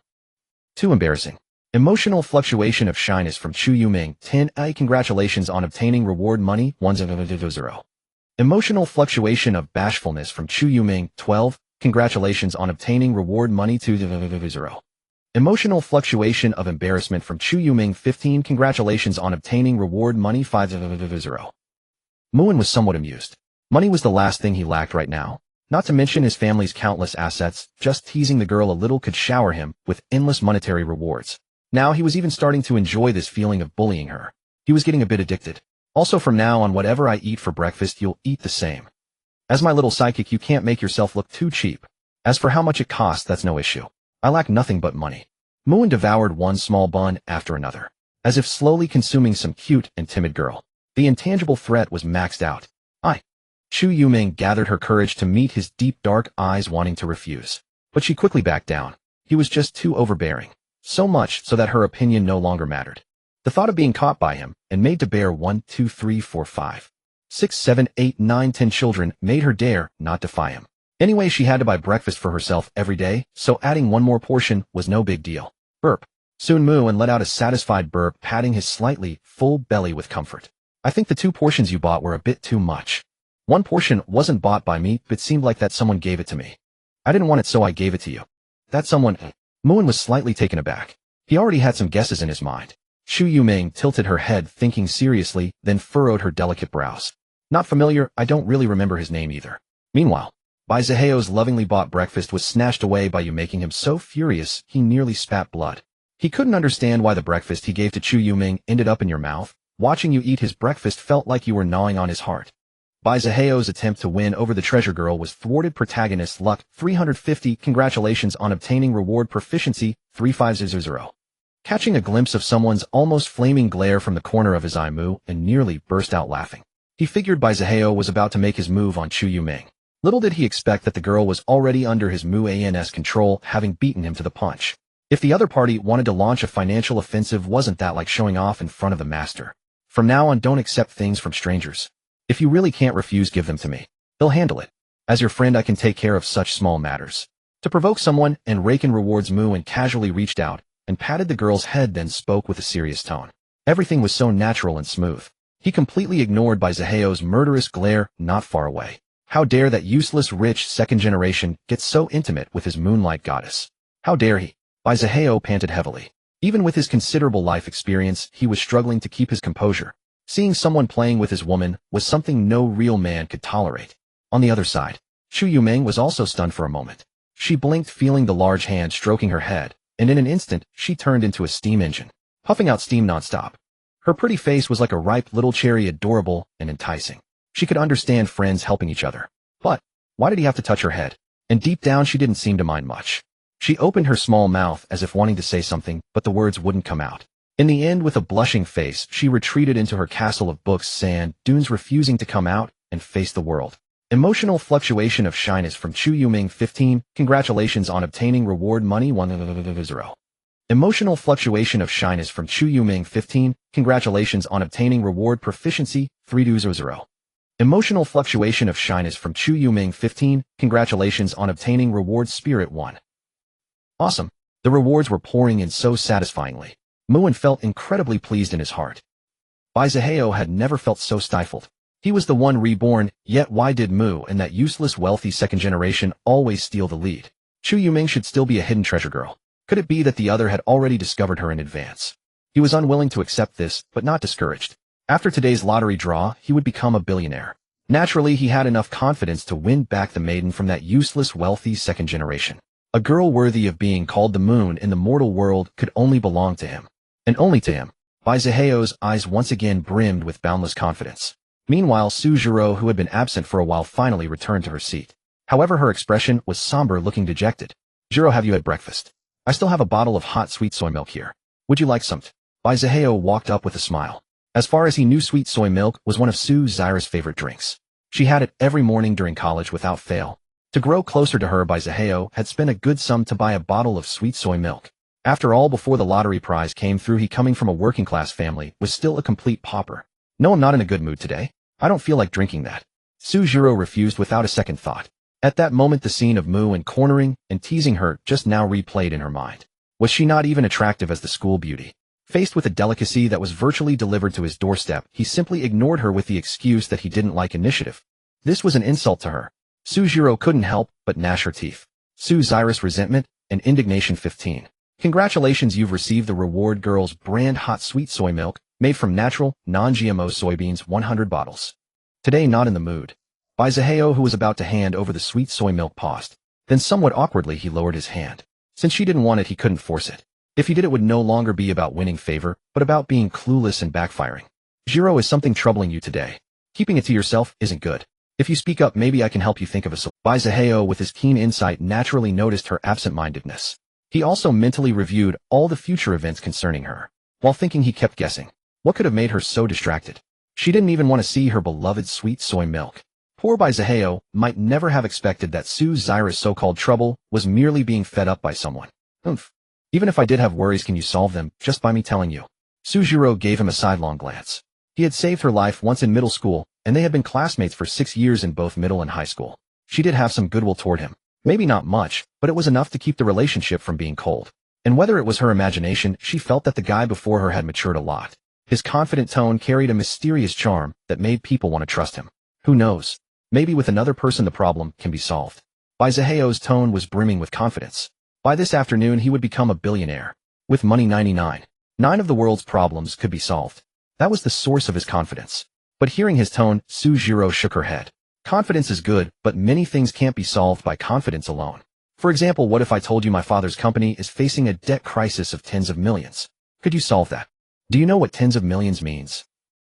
embarrassing. Emotional fluctuation of shyness from Chu Yuming 10. Congratulations on obtaining reward money 10. Emotional fluctuation of bashfulness from Chu Yuming 12. Congratulations on obtaining reward money 2. Emotional fluctuation of embarrassment from Chu Yuming 15. Congratulations on obtaining reward money 5. Muin was somewhat amused. Money was the last thing he lacked right now. Not to mention his family's countless assets. Just teasing the girl a little could shower him with endless monetary rewards. Now he was even starting to enjoy this feeling of bullying her. He was getting a bit addicted. Also, from now on, whatever I eat for breakfast, you'll eat the same. As my little psychic, you can't make yourself look too cheap. As for how much it costs, that's no issue. I lack nothing but money. Muin devoured one small bun after another. as if slowly consuming some cute and timid girl. The intangible threat was maxed out. Chu Yuming gathered her courage to meet his deep dark eyes, wanting to refuse. But she quickly backed down. He was just too overbearing. So much so that her opinion no longer mattered. The thought of being caught by him and made to bear 1, 2, 3, 4, 5, 6, 7, 8, 9, 10 children made her dare not defy him. Anyway, she had to buy breakfast for herself every day, so adding one more portion was no big deal. Burp. Soon Mu and let out a satisfied burp, patting his slightly full belly with comfort. I think the 2 portions you bought were a bit too much. 1 portion wasn't bought by me, but seemed like that someone gave it to me. I didn't want it, so I gave it to you. That someone... Moon was slightly taken aback. He already had some guesses in his mind. Chu Yuming tilted her head, thinking seriously, then furrowed her delicate brows. Not familiar, I don't really remember his name either. Meanwhile, Bai Ziheo's lovingly bought breakfast was snatched away by you, making him so furious he nearly spat blood. He couldn't understand why the breakfast he gave to Chu Yuming ended up in your mouth. Watching you eat his breakfast felt like you were gnawing on his heart. Bai Ziheo's attempt to win over the treasure girl was thwarted. Protagonist luck 350. Congratulations on obtaining reward proficiency 3500. Catching a glimpse of someone's almost flaming glare from the corner of his eye, Mu and nearly burst out laughing. He figured Bai Ziheo was about to make his move on Chu Yuming. Little did he expect that the girl was already under his Mu-An's control, having beaten him to the punch. If the other party wanted to launch a financial offensive, wasn't that like showing off in front of the master? From now on, don't accept things from strangers. If you really can't refuse, give them to me. They'll handle it. As your friend, I can take care of such small matters. To provoke someone and rake in rewards, Mu and casually reached out and patted the girl's head, then spoke with a serious tone. Everything was so natural and smooth. He completely ignored Bai Ziheo's murderous glare not far away. How dare that useless rich second generation get so intimate with his moonlight goddess? How dare he? Bai Ziheo panted heavily. Even with his considerable life experience, he was struggling to keep his composure. Seeing someone playing with his woman was something no real man could tolerate. On the other side, Chu Yuming was also stunned for a moment. She blinked, feeling the large hand stroking her head, and in an instant, she turned into a steam engine, puffing out steam nonstop. Her pretty face was like a ripe little cherry, adorable and enticing. She could understand friends helping each other. But why did he have to touch her head? And deep down, she didn't seem to mind much. She opened her small mouth as if wanting to say something, but the words wouldn't come out. In the end, with a blushing face, she retreated into her castle of books, sand dunes, refusing to come out and face the world. Emotional fluctuation of shyness from Chu Yuming 15. Congratulations on obtaining reward money 100. Emotional fluctuation of shyness from Chu Yuming 15. Congratulations on obtaining reward proficiency 300. Emotional fluctuation of shyness from Chu Yuming 15. Congratulations on obtaining reward spirit 1. Awesome. The rewards were pouring in so satisfyingly. Muin felt incredibly pleased in his heart. Bai Ziheo had never felt so stifled. He was the one reborn, yet why did Mu and that useless wealthy second generation always steal the lead? Chu Yuming should still be a hidden treasure girl. Could it be that the other had already discovered her in advance? He was unwilling to accept this, but not discouraged. After today's lottery draw, he would become a billionaire. Naturally, he had enough confidence to win back the maiden from that useless wealthy second generation. A girl worthy of being called the moon in the mortal world could only belong to him. And only to him. Bai Ziheo's eyes once again brimmed with boundless confidence. Meanwhile, Su Jiro, who had been absent for a while, finally returned to her seat. However, her expression was somber, looking dejected. Jiro, have you had breakfast? I still have a bottle of hot sweet soy milk here. Would you like some? Bai Ziheo walked up with a smile. As far as he knew, sweet soy milk was one of Su Zira's favorite drinks. She had it every morning during college without fail. To grow closer to her, Bai Ziheo had spent a good sum to buy a bottle of sweet soy milk. After all, before the lottery prize came through, he, coming from a working-class family, was still a complete pauper. No, I'm not in a good mood today. I don't feel like drinking that. Su Jiro refused without a second thought. At that moment, the scene of Mu and cornering and teasing her just now replayed in her mind. Was she not even attractive as the school beauty? Faced with a delicacy that was virtually delivered to his doorstep, he simply ignored her with the excuse that he didn't like initiative. This was an insult to her. Su Jiro couldn't help but gnash her teeth. Su Zira's resentment and indignation 15. Congratulations, you've received the Reward Girls brand hot sweet soy milk, made from natural, non-GMO soybeans, 100 bottles. Today, not in the mood. Bai Ziheo, who was about to hand over the sweet soy milk, paused. Then somewhat awkwardly he lowered his hand. Since she didn't want it, he couldn't force it. If he did, it would no longer be about winning favor, but about being clueless and backfiring. Jiro, is something troubling you today? Keeping it to yourself isn't good. If you speak up, maybe I can help you think of a solution. Bai Ziheo, with his keen insight, naturally noticed her absent-mindedness. He also mentally reviewed all the future events concerning her. while thinking he kept guessing. What could have made her so distracted? She didn't even want to see her beloved sweet soy milk. Poor Baizaheo might never have expected that Suzaira's so-called trouble was merely being fed up by someone. Oomph. Even if I did have worries, can you solve them just by me telling you? Sujiro gave him a sidelong glance. He had saved her life once in middle school, and they had been classmates for 6 years in both middle and high school. She did have some goodwill toward him. Maybe not much, but it was enough to keep the relationship from being cold. And whether it was her imagination, she felt that the guy before her had matured a lot. His confident tone carried a mysterious charm that made people want to trust him. Who knows? Maybe with another person the problem can be solved. Baizaheo's tone was brimming with confidence. By this afternoon he would become a billionaire. With money 99. 9 of the world's problems could be solved. That was the source of his confidence. But hearing his tone, Sujiro shook her head. Confidence is good, but many things can't be solved by confidence alone. For example, what if I told you my father's company is facing a debt crisis of tens of millions? Could you solve that? Do you know what tens of millions means?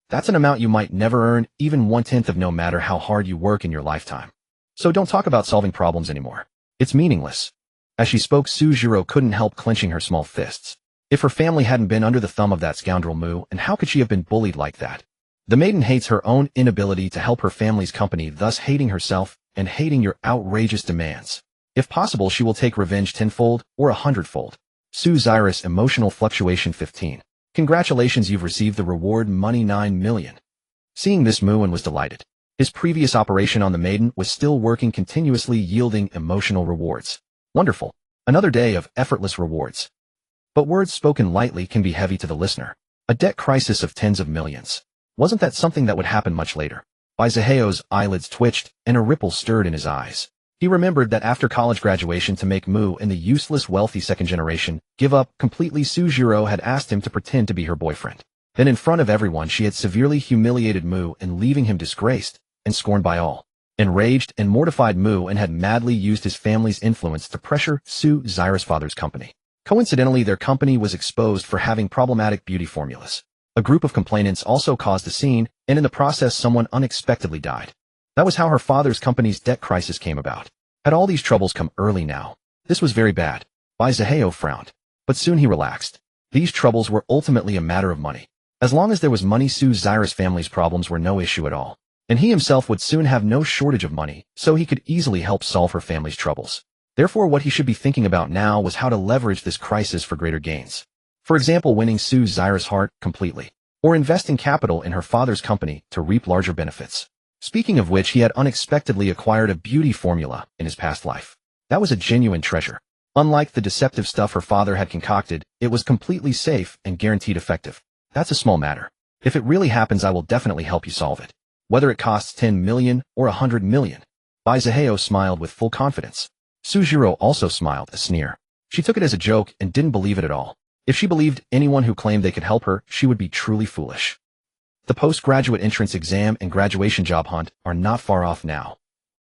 That's an amount you might never earn, even 1/10 of, no matter how hard you work in your lifetime. So don't talk about solving problems anymore. It's meaningless. As she spoke, Sujiro couldn't help clenching her small fists. If her family hadn't been under the thumb of that scoundrel Mu, and how could she have been bullied like that? The maiden hates her own inability to help her family's company, thus hating herself and hating your outrageous demands. If possible, she will take revenge tenfold or 100-fold. Suzaira's emotional fluctuation 15. Congratulations, you've received the reward money 9 million. Seeing this, Muin was delighted. His previous operation on the maiden was still working continuously, yielding emotional rewards. Wonderful. Another day of effortless rewards. But words spoken lightly can be heavy to the listener. A debt crisis of tens of millions. Wasn't that something that would happen much later? Baizaheo's eyelids twitched, and a ripple stirred in his eyes. He remembered that after college graduation, to make Mu and the useless wealthy second generation give up completely, Sujiro had asked him to pretend to be her boyfriend. Then in front of everyone she had severely humiliated Mu and leaving him disgraced and scorned by all. Enraged and mortified, Mu and had madly used his family's influence to pressure Suzaira's father's company. Coincidentally, their company was exposed for having problematic beauty formulas. A group of complainants also caused a scene, and in the process someone unexpectedly died. That was how her father's company's debt crisis came about. Had all these troubles come early now? This was very bad. Baizaheo frowned. But soon he relaxed. These troubles were ultimately a matter of money. As long as there was money, Suzaira's family's problems were no issue at all. And he himself would soon have no shortage of money, so he could easily help solve her family's troubles. Therefore, what he should be thinking about now was how to leverage this crisis for greater gains. For example, winning Suzaira's heart completely. Or investing capital in her father's company to reap larger benefits. Speaking of which, he had unexpectedly acquired a beauty formula in his past life. That was a genuine treasure. Unlike the deceptive stuff her father had concocted, it was completely safe and guaranteed effective. That's a small matter. If it really happens, I will definitely help you solve it. Whether it costs 10 million or 100 million. Baizaheo smiled with full confidence. Sujiro also smiled, a sneer. She took it as a joke and didn't believe it at all. If she believed anyone who claimed they could help her, she would be truly foolish. The postgraduate entrance exam and graduation job hunt are not far off now.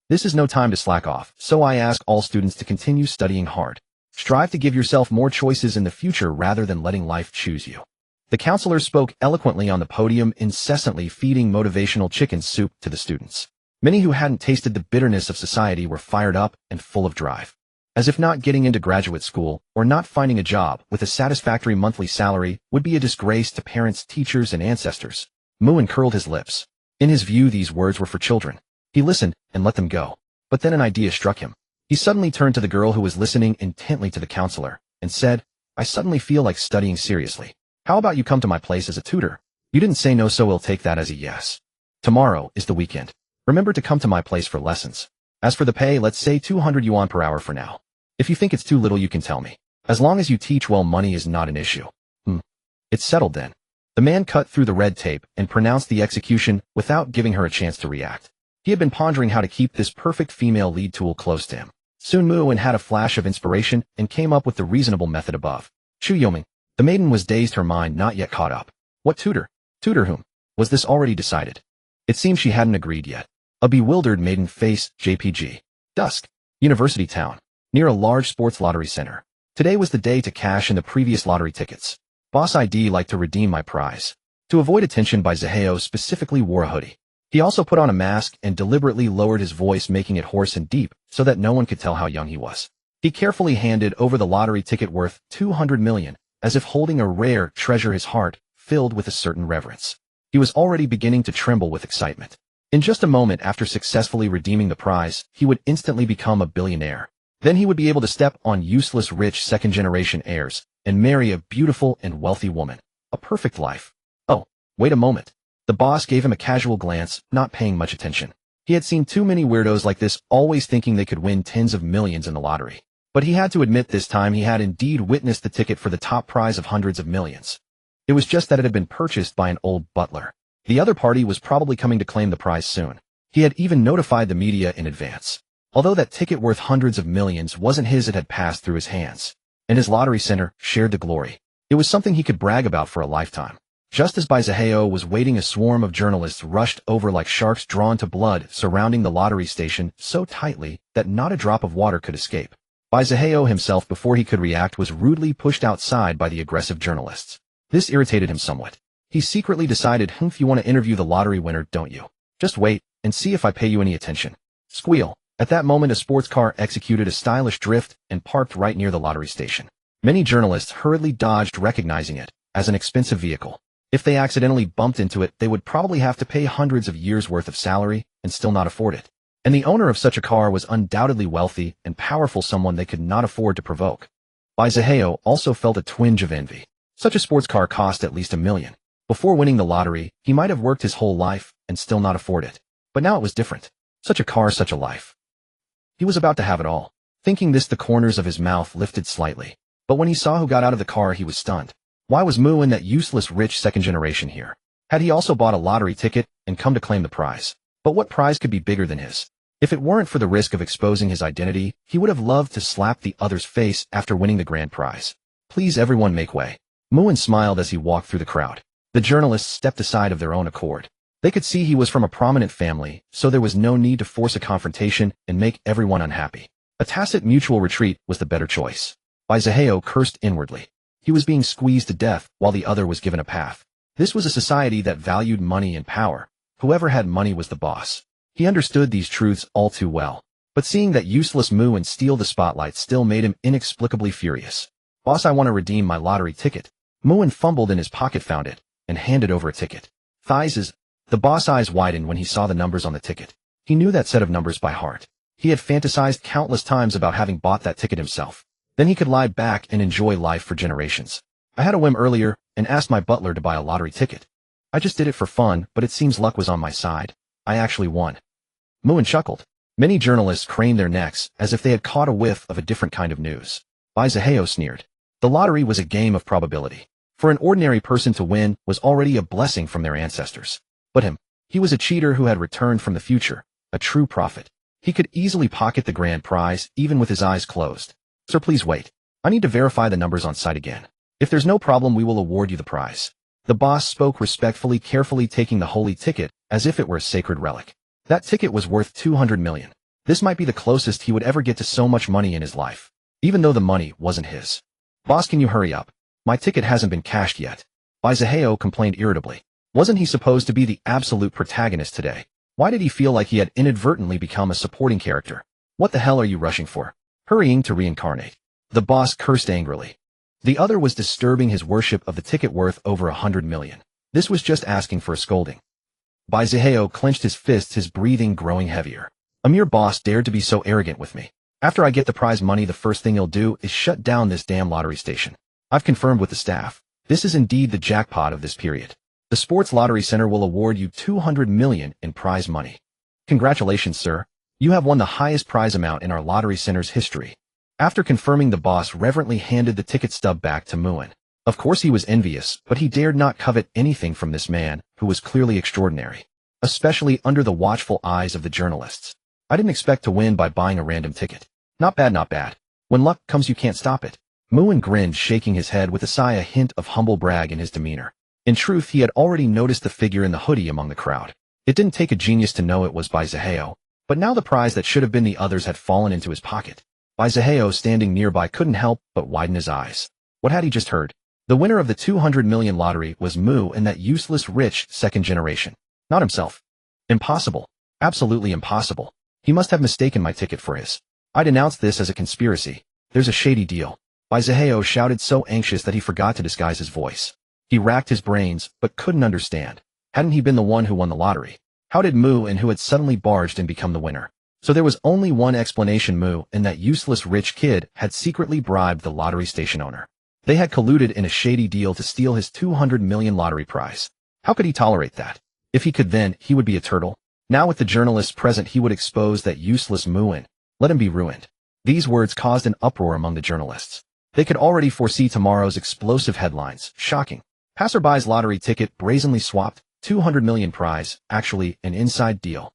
This is no time to slack off, so I ask all students to continue studying hard. Strive to give yourself more choices in the future rather than letting life choose you. The counselor spoke eloquently on the podium, incessantly feeding motivational chicken soup to the students. Many who hadn't tasted the bitterness of society were fired up and full of drive. As if not getting into graduate school or not finding a job with a satisfactory monthly salary would be a disgrace to parents, teachers, and ancestors. Muin curled his lips. In his view, these words were for children. He listened and let them go. But then an idea struck him. He suddenly turned to the girl who was listening intently to the counselor and said, I suddenly feel like studying seriously. How about you come to my place as a tutor? You didn't say no, so we'll take that as a yes. Tomorrow is the weekend. Remember to come to my place for lessons. As for the pay, let's say 200 yuan per hour for now. If you think it's too little, you can tell me. As long as you teach well, money is not an issue. It's settled then. The man cut through the red tape and pronounced the execution without giving her a chance to react. He had been pondering how to keep this perfect female lead tool close to him. Soon Muin had a flash of inspiration and came up with the reasonable method above. Chu Yoming. The maiden was dazed, her mind not yet caught up. What tutor? Tutor whom? Was this already decided? It seemed she hadn't agreed yet. A bewildered maiden face, JPG. Dusk. University Town. Near a large sports lottery center. Today was the day to cash in the previous lottery tickets. Boss ID like to redeem my prize. To avoid attention, Baizaheo specifically wore a hoodie. He also put on a mask and deliberately lowered his voice, making it hoarse and deep, so that no one could tell how young he was. He carefully handed over the lottery ticket worth 200 million as if holding a rare treasure, his heart filled with a certain reverence. He was already beginning to tremble with excitement. In just a moment after successfully redeeming the prize, he would instantly become a billionaire. Then he would be able to step on useless rich second-generation heirs and marry a beautiful and wealthy woman. A perfect life. Oh, wait a moment. The boss gave him a casual glance, not paying much attention. He had seen too many weirdos like this, always thinking they could win tens of millions in the lottery. But he had to admit this time he had indeed witnessed the ticket for the top prize of hundreds of millions. It was just that it had been purchased by an old butler. The other party was probably coming to claim the prize soon. He had even notified the media in advance. Although that ticket worth hundreds of millions wasn't his, it had passed through his hands. And his lottery center shared the glory. It was something he could brag about for a lifetime. Just as Baizaheo was waiting, a swarm of journalists rushed over like sharks drawn to blood, surrounding the lottery station so tightly that not a drop of water could escape. Baizaheo himself, before he could react, was rudely pushed outside by the aggressive journalists. This irritated him somewhat. He secretly decided, you want to interview the lottery winner, don't you? Just wait and see if I pay you any attention. Squeal. At that moment, a sports car executed a stylish drift and parked right near the lottery station. Many journalists hurriedly dodged, recognizing it as an expensive vehicle. If they accidentally bumped into it, they would probably have to pay hundreds of years' worth of salary and still not afford it. And the owner of such a car was undoubtedly wealthy and powerful, someone they could not afford to provoke. Baizaheo also felt a twinge of envy. Such a sports car cost at least $1 million. Before winning the lottery, he might have worked his whole life and still not afford it. But now it was different. Such a car, such a life. He was about to have it all. Thinking this, the corners of his mouth lifted slightly. But when he saw who got out of the car, he was stunned. Why was Mu and that useless rich second generation here? Had he also bought a lottery ticket and come to claim the prize? But what prize could be bigger than his? If it weren't for the risk of exposing his identity, he would have loved to slap the other's face after winning the grand prize. Please everyone make way. Muin smiled as he walked through the crowd. The journalists stepped aside of their own accord. They could see he was from a prominent family, so there was no need to force a confrontation and make everyone unhappy. A tacit mutual retreat was the better choice. Baizaheo cursed inwardly. He was being squeezed to death while the other was given a path. This was a society that valued money and power. Whoever had money was the boss. He understood these truths all too well. But seeing that useless Muin steal the spotlight still made him inexplicably furious. Boss, I want to redeem my lottery ticket. Muin fumbled in his pocket, found it, and handed over a ticket. The boss' eyes widened when he saw the numbers on the ticket. He knew that set of numbers by heart. He had fantasized countless times about having bought that ticket himself. Then he could lie back and enjoy life for generations. I had a whim earlier and asked my butler to buy a lottery ticket. I just did it for fun, but it seems luck was on my side. I actually won. Muin chuckled. Many journalists craned their necks as if they had caught a whiff of a different kind of news. Baizaheo sneered. The lottery was a game of probability. For an ordinary person to win was already a blessing from their ancestors. But he was a cheater who had returned from the future, a true prophet. He could easily pocket the grand prize, even with his eyes closed. Sir, please wait. I need to verify the numbers on site again. If there's no problem, we will award you the prize. The boss spoke respectfully, carefully taking the holy ticket as if it were a sacred relic. That ticket was worth 200 million. This might be the closest he would ever get to so much money in his life, even though the money wasn't his. Boss, can you hurry up? My ticket hasn't been cashed yet. Baizaheo complained irritably. Wasn't he supposed to be the absolute protagonist today? Why did he feel like he had inadvertently become a supporting character? What the hell are you rushing for? Hurrying to reincarnate. The boss cursed angrily. The other was disturbing his worship of the ticket worth over 100 million. This was just asking for a scolding. Baizaheo clenched his fists, his breathing growing heavier. A mere boss dared to be so arrogant with me. After I get the prize money, the first thing he'll do is shut down this damn lottery station. I've confirmed with the staff. This is indeed the jackpot of this period. The Sports Lottery Center will award you 200 million in prize money. Congratulations, sir. You have won the highest prize amount in our lottery center's history. After confirming, the boss reverently handed the ticket stub back to Muin. Of course he was envious, but he dared not covet anything from this man, who was clearly extraordinary. Especially under the watchful eyes of the journalists. I didn't expect to win by buying a random ticket. Not bad, not bad. When luck comes, you can't stop it. Muin grinned, shaking his head with a sigh, a hint of humble brag in his demeanor. In truth, he had already noticed the figure in the hoodie among the crowd. It didn't take a genius to know it was Baizaheo, but now the prize that should have been the other's had fallen into his pocket. Baizaheo, standing nearby, couldn't help but widen his eyes. What had he just heard? The winner of the 200 million lottery was Mu and that useless rich second generation. Not himself. Impossible. Absolutely impossible. He must have mistaken my ticket for his. I denounce this as a conspiracy. There's a shady deal. Baizaheo shouted so anxious that he forgot to disguise his voice. He racked his brains, but couldn't understand. Hadn't he been the one who won the lottery? How did Mu and who had suddenly barged and become the winner? So there was only one explanation: Mu and that useless rich kid had secretly bribed the lottery station owner. They had colluded in a shady deal to steal his 200 million lottery prize. How could he tolerate that? If he could, then he would be a turtle. Now with the journalists present, he would expose that useless Mu and let him be ruined. These words caused an uproar among the journalists. They could already foresee tomorrow's explosive headlines. Shocking. Passerby's lottery ticket brazenly swapped, 200 million prize, actually an inside deal.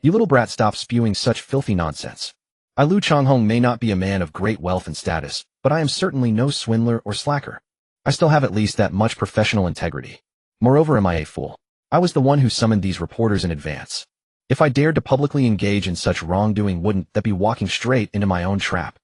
You little brat, stop spewing such filthy nonsense. Lu Changhong may not be a man of great wealth and status, but I am certainly no swindler or slacker. I still have at least that much professional integrity. Moreover, am I a fool? I was the one who summoned these reporters in advance. If I dared to publicly engage in such wrongdoing, wouldn't that be walking straight into my own trap?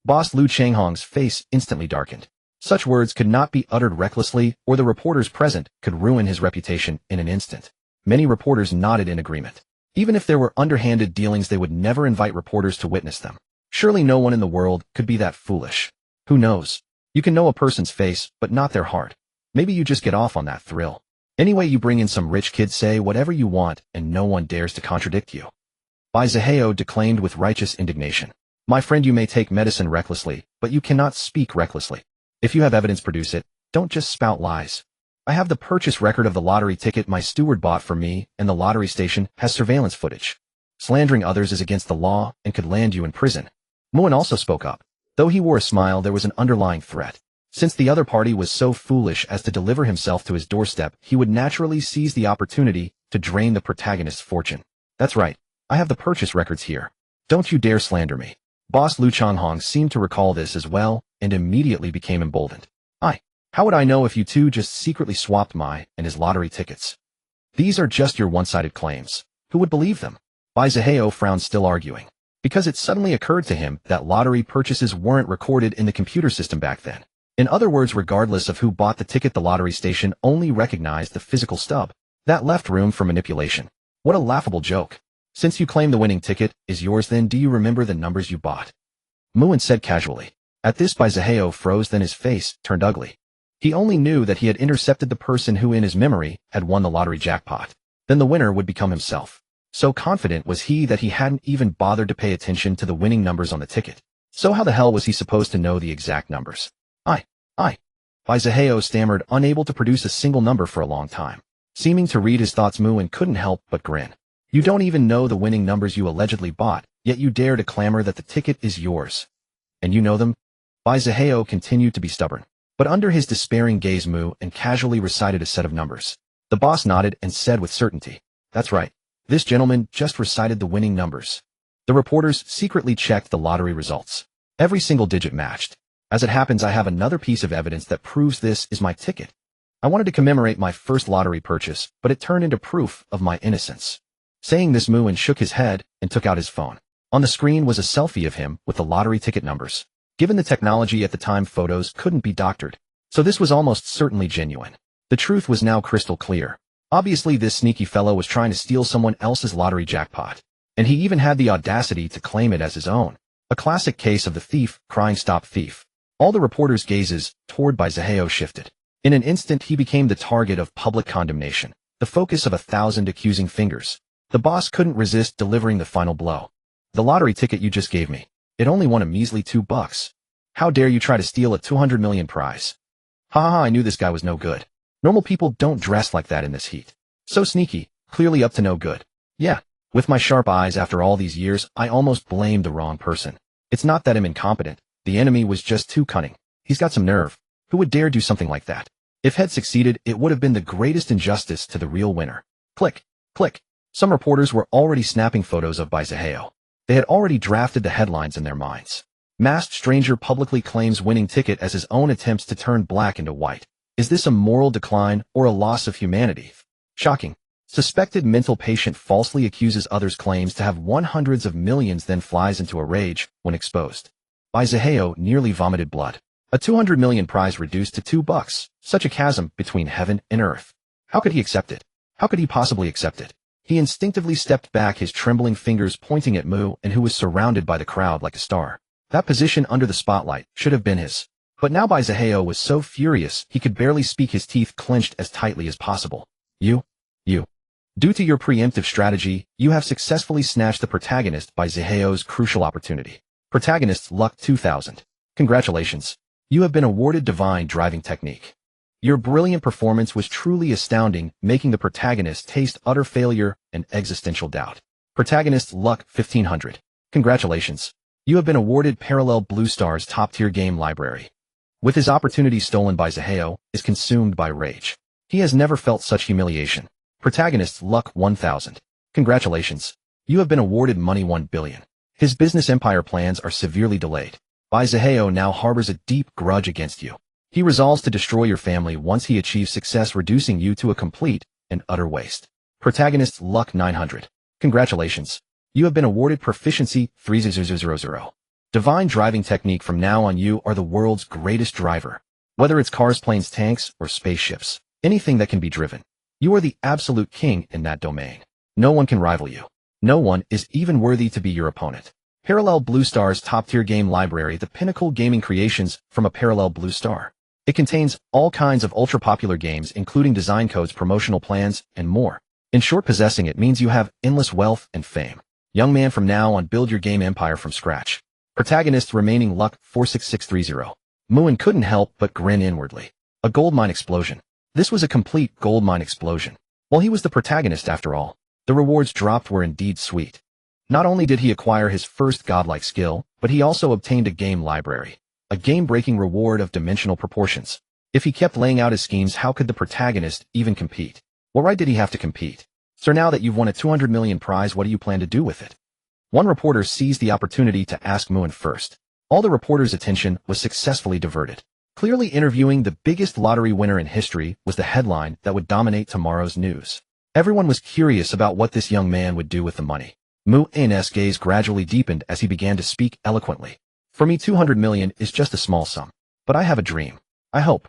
Boss Lu Changhong's face instantly darkened. Such words could not be uttered recklessly, or the reporters present could ruin his reputation in an instant. Many reporters nodded in agreement. Even if there were underhanded dealings, they would never invite reporters to witness them. Surely no one in the world could be that foolish. Who knows? You can know a person's face, but not their heart. Maybe you just get off on that thrill. Anyway, you bring in some rich kid, say whatever you want, and no one dares to contradict you. Baizaheo declaimed with righteous indignation. My friend, you may take medicine recklessly, but you cannot speak recklessly. If you have evidence, produce it. Don't just spout lies. I have the purchase record of the lottery ticket my steward bought for me, and the lottery station has surveillance footage. Slandering others is against the law and could land you in prison. Muin also spoke up. Though he wore a smile, there was an underlying threat. Since the other party was so foolish as to deliver himself to his doorstep, he would naturally seize the opportunity to drain the protagonist's fortune. That's right. I have the purchase records here. Don't you dare slander me. Boss Lu Changhong seemed to recall this as well, and immediately became emboldened. How would I know if you two just secretly swapped my and his lottery tickets? These are just your one-sided claims. Who would believe them? Baizaheo frowned, still arguing. Because it suddenly occurred to him that lottery purchases weren't recorded in the computer system back then. In other words, regardless of who bought the ticket, the lottery station only recognized the physical stub. That left room for manipulation. What a laughable joke. Since you claim the winning ticket is yours, then do you remember the numbers you bought? Muin said casually. At this, Baizaheo froze, then his face turned ugly. He only knew that he had intercepted the person who in his memory had won the lottery jackpot. Then the winner would become himself. So confident was he that he hadn't even bothered to pay attention to the winning numbers on the ticket. So how the hell was he supposed to know the exact numbers? Baizaheo stammered, unable to produce a single number for a long time. Seeming to read his thoughts, Muin couldn't help but grin. You don't even know the winning numbers you allegedly bought, yet you dare to clamor that the ticket is yours. And you know them? Baizaheo continued to be stubborn. But under his despairing gaze, Mu and casually recited a set of numbers. The boss nodded and said with certainty, That's right. This gentleman just recited the winning numbers. The reporters secretly checked the lottery results. Every single digit matched. As it happens, I have another piece of evidence that proves this is my ticket. I wanted to commemorate my first lottery purchase, but it turned into proof of my innocence. Saying this, Muin shook his head and took out his phone. On the screen was a selfie of him with the lottery ticket numbers. Given the technology at the time, photos couldn't be doctored, so this was almost certainly genuine. The truth was now crystal clear. Obviously, this sneaky fellow was trying to steal someone else's lottery jackpot, and he even had the audacity to claim it as his own. A classic case of the thief crying stop thief. All the reporters' gazes toward Baizaheo shifted. In an instant, he became the target of public condemnation, the focus of 1,000 accusing fingers. The boss couldn't resist delivering the final blow. The lottery ticket you just gave me. It only won a measly $2. How dare you try to steal a 200 million prize? Ha, I knew this guy was no good. Normal people don't dress like that in this heat. So sneaky, clearly up to no good. Yeah, with my sharp eyes after all these years, I almost blamed the wrong person. It's not that I'm incompetent. The enemy was just too cunning. He's got some nerve. Who would dare do something like that? If had succeeded, it would have been the greatest injustice to the real winner. Click, click. Some reporters were already snapping photos of Baizaheo. They had already drafted the headlines in their minds. Masked stranger publicly claims winning ticket as his own attempts to turn black into white. Is this a moral decline or a loss of humanity? Shocking. Suspected mental patient falsely accuses others, claims to have won hundreds of millions, then flies into a rage when exposed. Baizaheo nearly vomited blood. A 200 million prize reduced to $2. Such a chasm between heaven and earth. How could he accept it? How could he possibly accept it? He instinctively stepped back, his trembling fingers pointing at Mu, and who was surrounded by the crowd like a star. That position under the spotlight should have been his. But now Baizaheo was so furious he could barely speak, his teeth clenched as tightly as possible. You. Due to your preemptive strategy, you have successfully snatched the protagonist Baizaheo's crucial opportunity. Protagonist Luck 2000. Congratulations. You have been awarded Divine Driving Technique. Your brilliant performance was truly astounding, making the protagonist taste utter failure and existential doubt. Protagonist Luck 1500. Congratulations. You have been awarded Parallel Blue Star's top-tier game library. With his opportunity stolen, Baizaheo is consumed by rage. He has never felt such humiliation. Protagonist Luck 1000. Congratulations. You have been awarded Money 1 billion. His business empire plans are severely delayed. Baizaheo now harbors a deep grudge against you. He resolves to destroy your family once he achieves success, reducing you to a complete and utter waste. Protagonist Luck 900. Congratulations. You have been awarded Proficiency 3000. Divine Driving Technique. From now on, you are the world's greatest driver. Whether it's cars, planes, tanks, or spaceships, anything that can be driven. You are the absolute king in that domain. No one can rival you. No one is even worthy to be your opponent. Parallel Blue Star's top-tier game library, the pinnacle gaming creations from a Parallel Blue Star. It contains all kinds of ultra-popular games, including design codes, promotional plans, and more. In short, possessing it means you have endless wealth and fame. Young man, from now on, build your game empire from scratch. Protagonist remaining Luck 46630. Muin couldn't help but grin inwardly. A goldmine explosion. This was a complete goldmine explosion. While he was the protagonist after all, the rewards dropped were indeed sweet. Not only did he acquire his first godlike skill, but he also obtained a game library, a game-breaking reward of dimensional proportions. If he kept laying out his schemes, how could the protagonist even compete? What right did he have to compete? Sir, now that you've won a 200 million prize, what do you plan to do with it? One reporter seized the opportunity to ask Muin first. All the reporter's attention was successfully diverted. Clearly, interviewing the biggest lottery winner in history was the headline that would dominate tomorrow's news. Everyone was curious about what this young man would do with the money. Muin's gaze gradually deepened as he began to speak eloquently. For me, 200 million is just a small sum. But I have a dream. I hope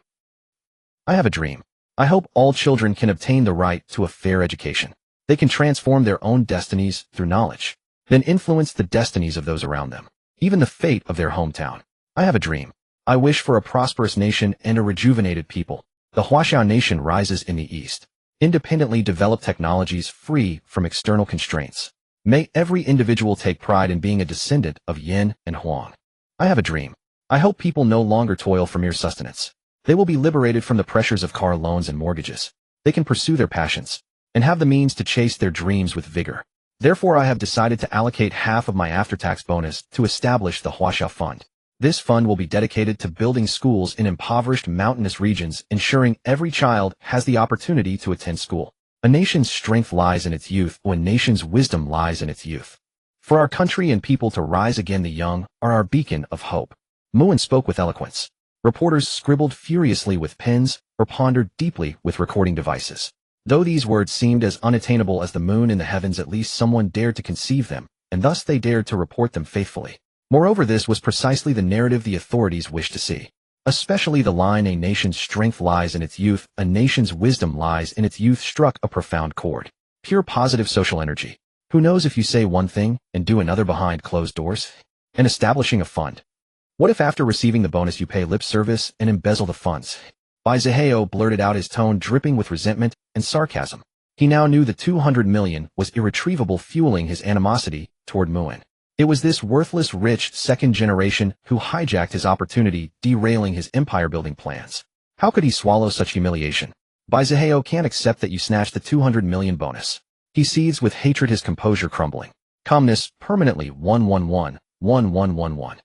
all children can obtain the right to a fair education. They can transform their own destinies through knowledge, then influence the destinies of those around them, even the fate of their hometown. I have a dream. I wish for a prosperous nation and a rejuvenated people. The Huaxiao nation rises in the east. Independently develop technologies free from external constraints. May every individual take pride in being a descendant of Yin and Huang. I have a dream. I hope people no longer toil for mere sustenance. They will be liberated from the pressures of car loans and mortgages. They can pursue their passions and have the means to chase their dreams with vigor. Therefore, I have decided to allocate half of my after-tax bonus to establish the Huaxiao Fund. This fund will be dedicated to building schools in impoverished mountainous regions, ensuring every child has the opportunity to attend school. A nation's strength lies in its youth, a nation's wisdom lies in its youth. For our country and people to rise again, the young are our beacon of hope. Muin spoke with eloquence. Reporters scribbled furiously with pens or pondered deeply with recording devices. Though these words seemed as unattainable as the moon in the heavens, at least someone dared to conceive them, and thus they dared to report them faithfully. Moreover, this was precisely the narrative the authorities wished to see. Especially the line, "A nation's strength lies in its youth, a nation's wisdom lies in its youth," struck a profound chord. Pure positive social energy. Who knows if you say one thing and do another behind closed doors? And establishing a fund. What if after receiving the bonus you pay lip service and embezzle the funds? Baizaheo blurted out, his tone dripping with resentment and sarcasm. He now knew the 200 million was irretrievable, fueling his animosity toward Muin. It was this worthless rich second generation who hijacked his opportunity, derailing his empire-building plans. How could he swallow such humiliation? Baizaheo can't accept that you snatched the 200 million bonus. He seethes with hatred, his composure crumbling. Calmness permanently 1111111.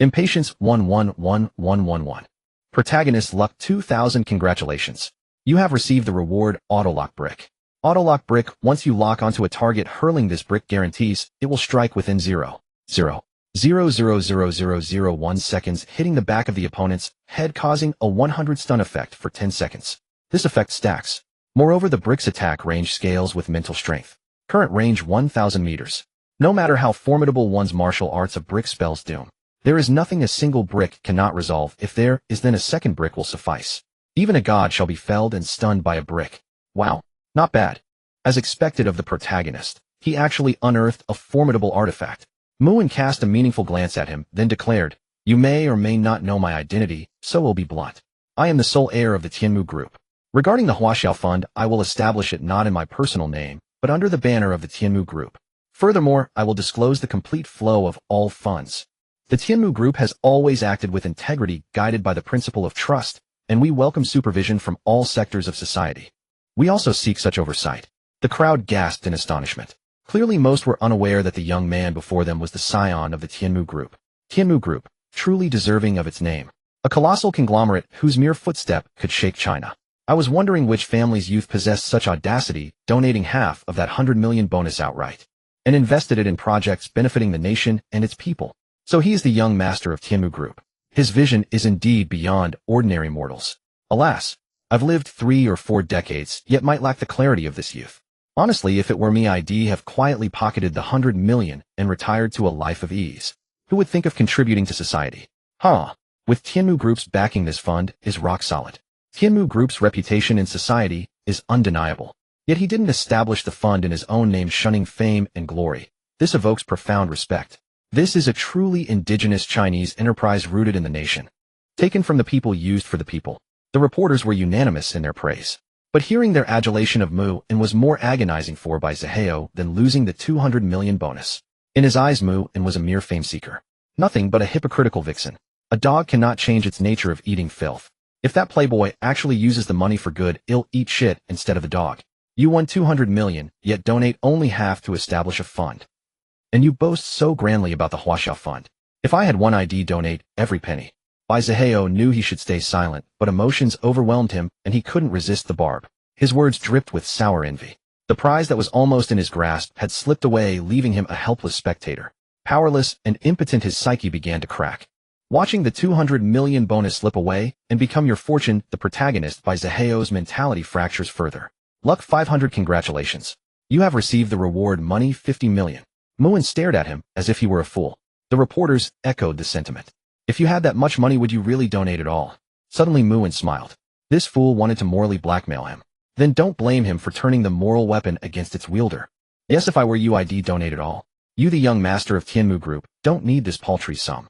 Impatience 111111. Protagonist Luck 2000. Congratulations. You have received the reward Autolock Brick. Autolock Brick, once you lock onto a target, hurling this brick guarantees it will strike within 0.0000001 seconds, hitting the back of the opponent's head, causing a 100 stun effect for 10 seconds. This effect stacks. Moreover, the brick's attack range scales with mental strength. Current range 1000 meters. No matter how formidable one's martial arts, a brick spells doom. There is nothing a single brick cannot resolve. If there is, then a second brick will suffice. Even a god shall be felled and stunned by a brick. Wow. Not bad. As expected of the protagonist, he actually unearthed a formidable artifact. Muin cast a meaningful glance at him, then declared, You may or may not know my identity, so we'll be blunt. I am the sole heir of the Tianmu Group. Regarding the Huaxiao Fund, I will establish it not in my personal name, but under the banner of the Tianmu Group. Furthermore, I will disclose the complete flow of all funds. The Tianmu Group has always acted with integrity, guided by the principle of trust, and we welcome supervision from all sectors of society. We also seek such oversight. The crowd gasped in astonishment. Clearly most were unaware that the young man before them was the scion of the Tianmu Group. Tianmu Group, truly deserving of its name. A colossal conglomerate whose mere footstep could shake China. I was wondering which family's youth possessed such audacity, donating half of that 100 million bonus outright, and invested it in projects benefiting the nation and its people. So he is the young master of Tianmu Group. His vision is indeed beyond ordinary mortals. Alas, I've lived 3 or 4 decades, yet might lack the clarity of this youth. Honestly, if it were me, I'd have quietly pocketed the 100 million and retired to a life of ease. Who would think of contributing to society? With Tianmu Group's backing, this fund is rock solid. Tianmu Group's reputation in society is undeniable. Yet he didn't establish the fund in his own name, shunning fame and glory. This evokes profound respect. This is a truly indigenous Chinese enterprise rooted in the nation. Taken from the people, used for the people. The reporters were unanimous in their praise. But hearing their adulation of Mu En was more agonizing for Bai Zihao than losing the 200 million bonus. In his eyes, Mu En was a mere fame seeker. Nothing but a hypocritical vixen. A dog cannot change its nature of eating filth. If that playboy actually uses the money for good, he'll eat shit instead of the dog. You won 200 million, yet donate only half to establish a fund. And you boast so grandly about the Huaxiao Fund. If I had one, I'd donate every penny. Bai Zihao knew he should stay silent, but emotions overwhelmed him, and he couldn't resist the barb. His words dripped with sour envy. The prize that was almost in his grasp had slipped away, leaving him a helpless spectator. Powerless and impotent, his psyche began to crack. Watching the 200 million bonus slip away and become your fortune, the protagonist, Bai Zihao's mentality fractures further. Luck 500, congratulations. You have received the reward money 50 million. Mu En stared at him as if he were a fool. The reporters echoed the sentiment. If you had that much money, would you really donate it all? Suddenly Mu En smiled. This fool wanted to morally blackmail him. Then don't blame him for turning the moral weapon against its wielder. Yes, if I were you, I'd donate it all. You, the young master of Tianmu Group, don't need this paltry sum.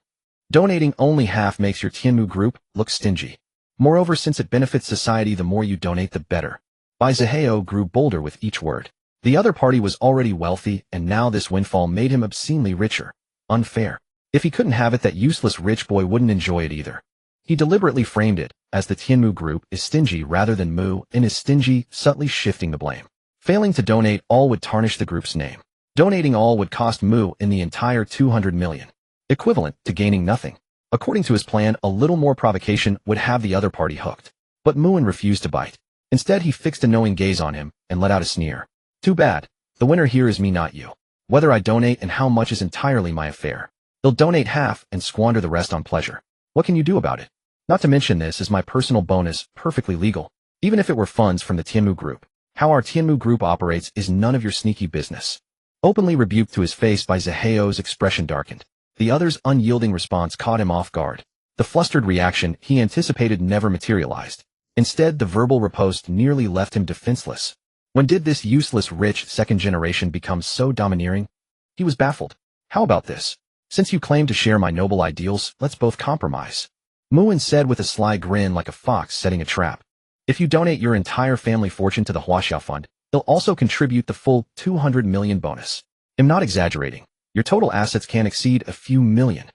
Donating only half makes your Tianmu Group look stingy. Moreover, since it benefits society, the more you donate, the better. Bai Zihao grew bolder with each word. The other party was already wealthy, and now this windfall made him obscenely richer. Unfair. If he couldn't have it, that useless rich boy wouldn't enjoy it either. He deliberately framed it as the Tianmu Group is stingy rather than Mu En is stingy, subtly shifting the blame. Failing to donate all would tarnish the group's name. Donating all would cost Mu En the entire 200 million, equivalent to gaining nothing. According to his plan, a little more provocation would have the other party hooked. But Mu En refused to bite. Instead, he fixed a knowing gaze on him and let out a sneer. Too bad. The winner here is me, not you. Whether I donate and how much is entirely my affair. He'll donate half and squander the rest on pleasure. What can you do about it? Not to mention, this is my personal bonus, perfectly legal. Even if it were funds from the Tianmu Group. How our Tianmu Group operates is none of your sneaky business. Openly rebuked to his face, Bai Zihao's expression darkened. The other's unyielding response caught him off guard. The flustered reaction he anticipated never materialized. Instead, the verbal riposte nearly left him defenseless. When did this useless rich second generation become so domineering? He was baffled. How about this? Since you claim to share my noble ideals, let's both compromise. Mu En said with a sly grin, like a fox setting a trap. If you donate your entire family fortune to the Huaxiao Fund, he'll also contribute the full 200 million bonus. I'm not exaggerating. Your total assets can exceed a few million.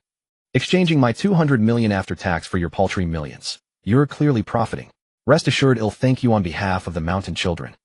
Exchanging my 200 million after tax for your paltry millions. You're clearly profiting. Rest assured, I'll thank you on behalf of the mountain children.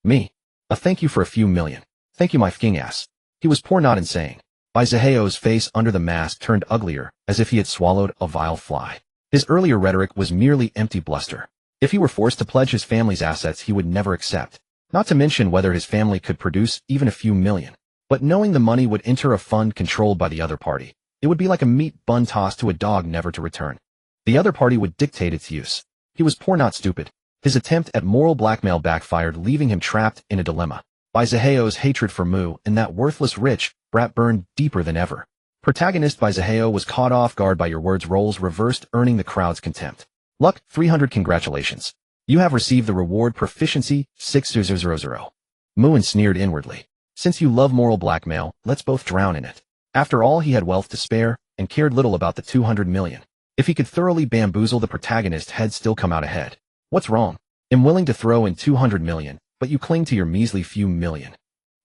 Me? A thank you for a few million. Thank you, my f***ing ass. He was poor not insane. Bai Zihao's face under the mask turned uglier, as if he had swallowed a vile fly. His earlier rhetoric was merely empty bluster. If he were forced to pledge his family's assets, he would never accept. Not to mention whether his family could produce even a few million. But knowing the money would enter a fund controlled by the other party, it would be like a meat bun tossed to a dog never to return. The other party would dictate its use. He was poor not stupid. His attempt at moral blackmail backfired, leaving him trapped in a dilemma. Bai Zihao's hatred for Mu En, that worthless rich brat, burned deeper than ever. Protagonist Bai Zihao was caught off guard by your words. Roles reversed, earning the crowd's contempt. Luck 300, congratulations. You have received the reward proficiency 6000. Mu En sneered inwardly. Since you love moral blackmail, let's both drown in it. After all, he had wealth to spare, and cared little about the 200 million. If he could thoroughly bamboozle the protagonist, he'd still come out ahead. What's wrong? I'm willing to throw in 200 million, but you cling to your measly few million.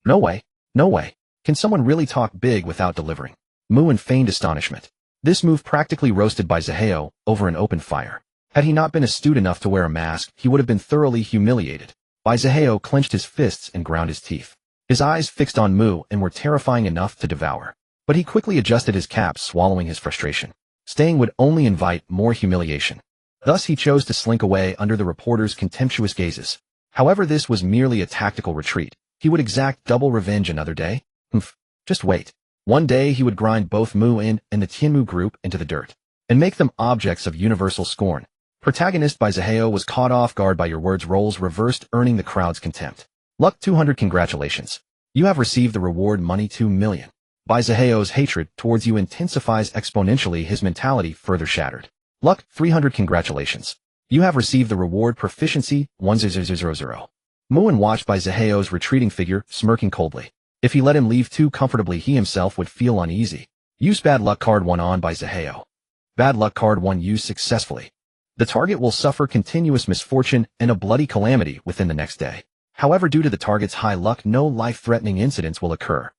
No way. No way. Can someone really talk big without delivering? Mu in feigned astonishment. This move practically roasted by Zaheo over an open fire. Had he not been astute enough to wear a mask, he would have been thoroughly humiliated. Zaheo clenched his fists and ground his teeth. His eyes fixed on Mu and were terrifying enough to devour. But he quickly adjusted his cap, swallowing his frustration. Staying would only invite more humiliation. Thus he chose to slink away under the reporter's contemptuous gazes. However, this was merely a tactical retreat. He would exact double revenge another day. Just wait. One day he would grind both Mu and the Tianmu group into the dirt, and make them objects of universal scorn. Protagonist by Zaheo was caught off guard by your words, roles reversed, earning the crowd's contempt. Luck 200, congratulations. You have received the reward money 2 million. By Zaheo's hatred towards you intensifies exponentially, his mentality further shattered. Luck 300, congratulations. You have received the reward proficiency 1000. Muin watched by Zaheo's retreating figure, smirking coldly. If he let him leave too comfortably, he himself would feel uneasy. Use bad luck card 1 on by Zaheo. Bad luck card 1 used successfully. The target will suffer continuous misfortune and a bloody calamity within the next day. However, due to the target's high luck, no life-threatening incidents will occur.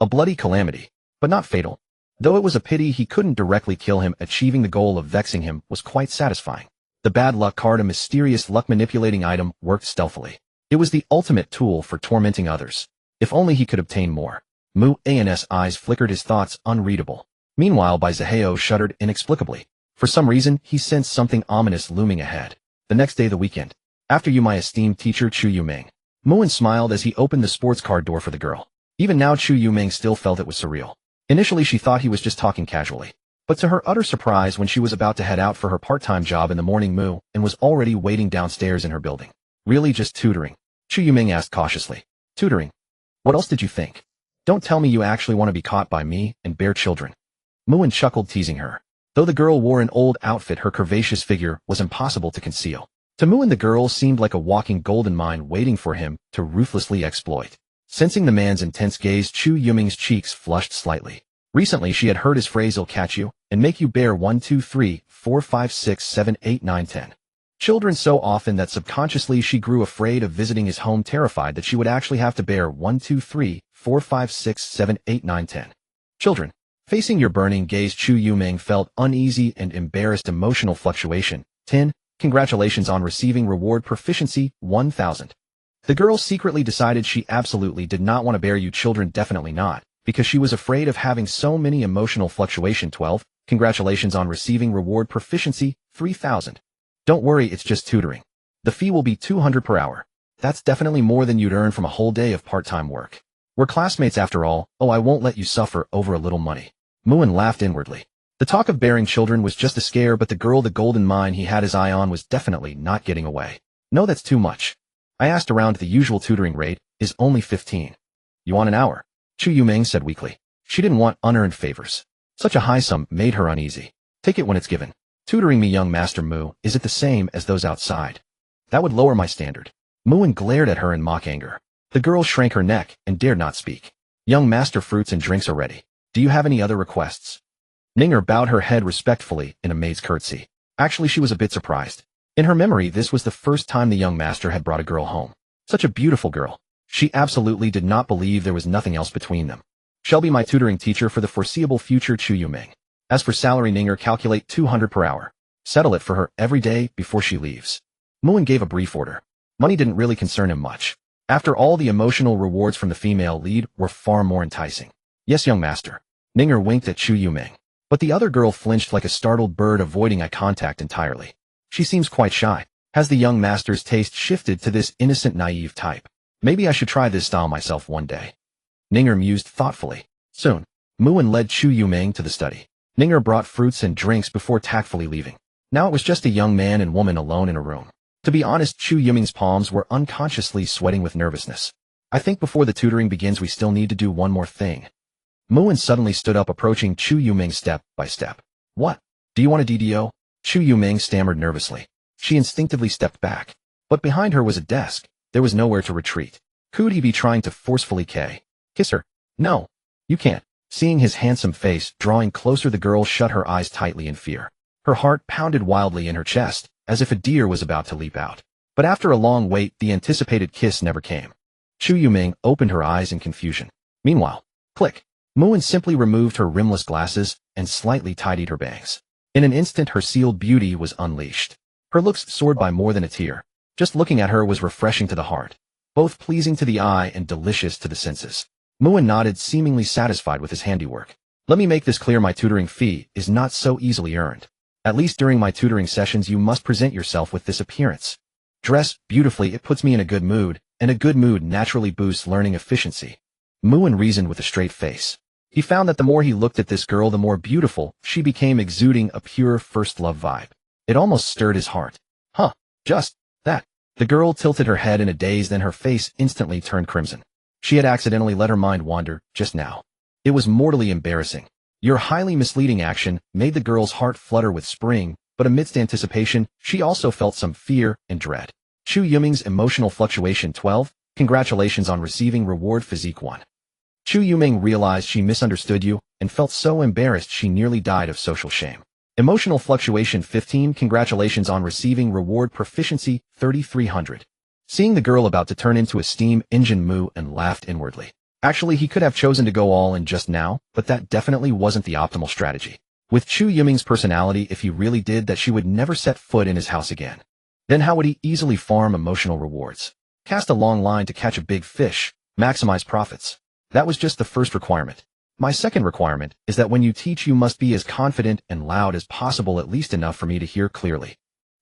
A bloody calamity, but not fatal. Though it was a pity he couldn't directly kill him, achieving the goal of vexing him was quite satisfying. The bad luck card, a mysterious luck-manipulating item, worked stealthily. It was the ultimate tool for tormenting others. If only he could obtain more. Mu An's eyes flickered, his thoughts unreadable. Meanwhile, by Zaheo shuddered inexplicably. For some reason, he sensed something ominous looming ahead. The next day, the weekend. After you, my esteemed teacher Chu Yuming. Muin smiled as he opened the sports car door for the girl. Even now, Chu Yuming still felt it was surreal. Initially, she thought he was just talking casually. But to her utter surprise, when she was about to head out for her part-time job in the morning, Mu and was already waiting downstairs in her building. Really, just tutoring? Chu Yuming asked cautiously. Tutoring? What else did you think? Don't tell me you actually want to be caught by me and bear children. Muin chuckled, teasing her. Though the girl wore an old outfit, her curvaceous figure was impossible to conceal. To Muin, the girl seemed like a walking golden mine waiting for him to ruthlessly exploit. Sensing the man's intense gaze, Chu Yuming's cheeks flushed slightly. Recently, she had heard his phrase, "I'll catch you and make you bear 1, 2, 3, 4, 5, 6, 7, 8, 9, 10 children so often that subconsciously she grew afraid of visiting his home, terrified that she would actually have to bear 1, 2, 3, 4, 5, 6, 7, 8, 9, 10 children. Facing your burning gaze, Chu Yuming felt uneasy and embarrassed. Emotional fluctuation. 10. Congratulations on receiving reward proficiency 1000. The girl secretly decided she absolutely did not want to bear you children, definitely not, because she was afraid of having so many emotional fluctuation. 12. Congratulations on receiving reward proficiency 3000. Don't worry, it's just tutoring. The fee will be 200 per hour. That's definitely more than you'd earn from a whole day of part-time work. We're classmates after all. Oh, I won't let you suffer over a little money. Muin laughed inwardly. The talk of bearing children was just a scare, but the girl, the golden mine he had his eye on, was definitely not getting away. No, that's too much. I asked around. The usual tutoring rate is only 15. You want an hour? Chu Yuming said weakly. She didn't want unearned favors. Such a high sum made her uneasy. Take it when it's given. Tutoring me, young Master Mu, is it the same as those outside? That would lower my standard. Muin glared at her in mock anger. The girl shrank her neck and dared not speak. Young Master, fruits and drinks are ready. Do you have any other requests? Ninger bowed her head respectfully in a maid's curtsy. Actually, she was a bit surprised. In her memory, this was the first time the young master had brought a girl home. Such a beautiful girl. She absolutely did not believe there was nothing else between them. Shall be my tutoring teacher for the foreseeable future, Chu Yuming. As for salary, Ninger, calculate 200 per hour. Settle it for her every day before she leaves. Muin gave a brief order. Money didn't really concern him much. After all, the emotional rewards from the female lead were far more enticing. Yes, young master. Ninger winked at Chu Yuming. But the other girl flinched like a startled bird, avoiding eye contact entirely. She seems quite shy. Has the young master's taste shifted to this innocent, naive type? Maybe I should try this style myself one day. Ninger mused thoughtfully. Soon, Muin led Chu Yuming to the study. Ninger brought fruits and drinks before tactfully leaving. Now it was just a young man and woman alone in a room. To be honest, Chu Yuming's palms were unconsciously sweating with nervousness. I think before the tutoring begins, we still need to do one more thing. Muin suddenly stood up, approaching Chu Yuming step by step. What? Do you want a DDO? Chu Yuming stammered nervously. She instinctively stepped back. But behind her was a desk. There was nowhere to retreat. Could he be trying to forcefully kiss her? No. You can't. Seeing his handsome face drawing closer, the girl shut her eyes tightly in fear. Her heart pounded wildly in her chest, as if a deer was about to leap out. But after a long wait, the anticipated kiss never came. Chu Yuming opened her eyes in confusion. Meanwhile, click. Muin simply removed her rimless glasses and slightly tidied her bangs. In an instant, her sealed beauty was unleashed. Her looks soared by more than a tear. Just looking at her was refreshing to the heart, both pleasing to the eye and delicious to the senses. Muin nodded, seemingly satisfied with his handiwork. Let me make this clear, my tutoring fee is not so easily earned. At least during my tutoring sessions you must present yourself with this appearance. Dress beautifully, it puts me in a good mood, and a good mood naturally boosts learning efficiency. Muin reasoned with a straight face. He found that the more he looked at this girl, the more beautiful she became, exuding a pure first love vibe. It almost stirred his heart. Huh, just that. The girl tilted her head in a daze, then her face instantly turned crimson. She had accidentally let her mind wander just now. It was mortally embarrassing. Your highly misleading action made the girl's heart flutter with spring, but amidst anticipation, she also felt some fear and dread. Chu Yuming's emotional fluctuation 12. Congratulations on receiving reward physique 1. Chu Yuming realized she misunderstood you and felt so embarrassed she nearly died of social shame. Emotional fluctuation 15. Congratulations on receiving reward proficiency 3300. Seeing the girl about to turn into a steam engine, Muin laughed inwardly. Actually, he could have chosen to go all in just now, but that definitely wasn't the optimal strategy. With Chu Yuming's personality, if he really did that, she would never set foot in his house again. Then how would he easily farm emotional rewards? Cast a long line to catch a big fish, maximize profits. That was just the first requirement. My second requirement is that when you teach, you must be as confident and loud as possible, at least enough for me to hear clearly.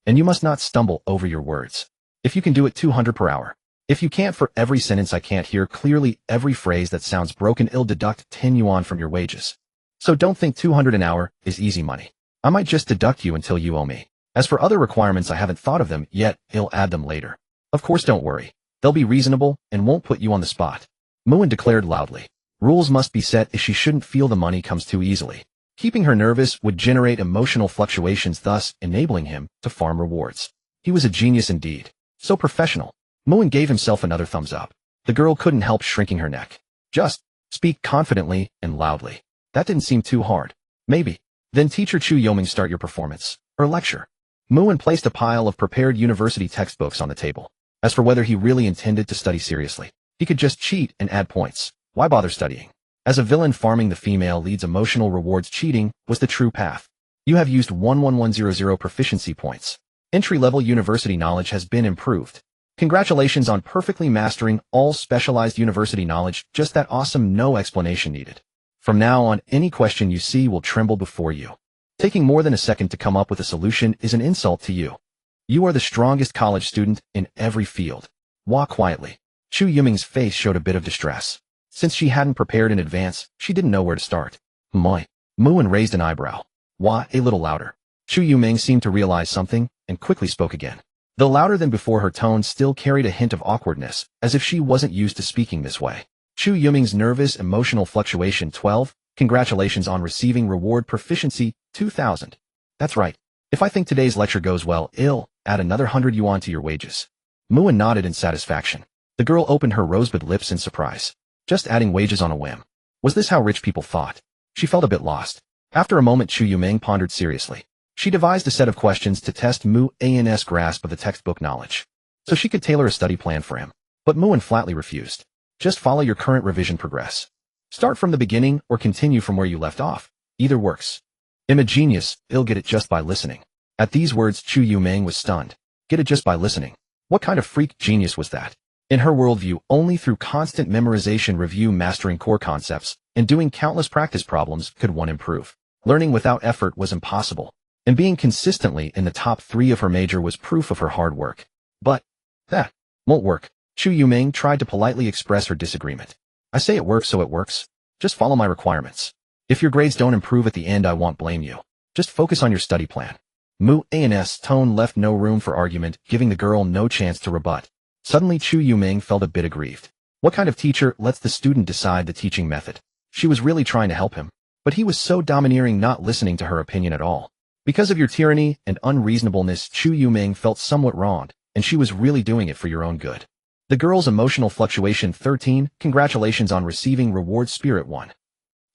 And you must not stumble over your words. If you can do it 200 per hour. If you can't, for every sentence I can't hear clearly, every phrase that sounds broken, I'll deduct 10 yuan from your wages. So don't think 200 an hour is easy money. I might just deduct you until you owe me. As for other requirements, I haven't thought of them yet, I'll add them later. Of course, don't worry. They'll be reasonable and won't put you on the spot. Muin declared loudly. Rules must be set if she shouldn't feel the money comes too easily. Keeping her nervous would generate emotional fluctuations, thus enabling him to farm rewards. He was a genius indeed. So professional. Muin gave himself another thumbs up. The girl couldn't help shrinking her neck. Just speak confidently and loudly. That didn't seem too hard. Maybe. Then Teacher Chu Yuming, start your performance, or lecture. Muin placed a pile of prepared university textbooks on the table. As for whether he really intended to study seriously, he could just cheat and add points. Why bother studying? As a villain, farming the female lead's emotional rewards, cheating was the true path. You have used 11100 proficiency points. Entry-level university knowledge has been improved. Congratulations on perfectly mastering all specialized university knowledge. Just that awesome, no explanation needed. From now on, any question you see will tremble before you. Taking more than a second to come up with a solution is an insult to you. You are the strongest college student in every field. Walk quietly. Chu Yuming's face showed a bit of distress. Since she hadn't prepared in advance, she didn't know where to start. Muin raised an eyebrow. Why, a little louder. Chu Yuming seemed to realize something and quickly spoke again. Though louder than before, her tone still carried a hint of awkwardness, as if she wasn't used to speaking this way. Chu Yuming's nervous emotional fluctuation 12. Congratulations on receiving reward proficiency 2000. That's right. If I think today's lecture goes well, I'll add another 100 yuan to your wages. Muin nodded in satisfaction. The girl opened her rosebud lips in surprise. Just adding wages on a whim. Was this how rich people thought? She felt a bit lost. After a moment, Chu Yuming pondered seriously. She devised a set of questions to test Muin's grasp of the textbook knowledge, so she could tailor a study plan for him. But Muin flatly refused. Just follow your current revision progress. Start from the beginning or continue from where you left off. Either works. I'm a genius, I'll get it just by listening. At these words, Chu Yuming was stunned. Get it just by listening. What kind of freak genius was that? In her worldview, only through constant memorization, review, mastering core concepts, and doing countless practice problems could one improve. Learning without effort was impossible. And being consistently in the top 3 of her major was proof of her hard work. But that won't work. Chu Yuming tried to politely express her disagreement. I say it works, so it works. Just follow my requirements. If your grades don't improve at the end, I won't blame you. Just focus on your study plan. Muin's tone left no room for argument, giving the girl no chance to rebut. Suddenly, Chu Yuming felt a bit aggrieved. What kind of teacher lets the student decide the teaching method? She was really trying to help him, but he was so domineering, not listening to her opinion at all. Because of your tyranny and unreasonableness, Chu Yuming felt somewhat wronged, and she was really doing it for your own good. The girl's emotional fluctuation 13. Congratulations on receiving reward spirit 1.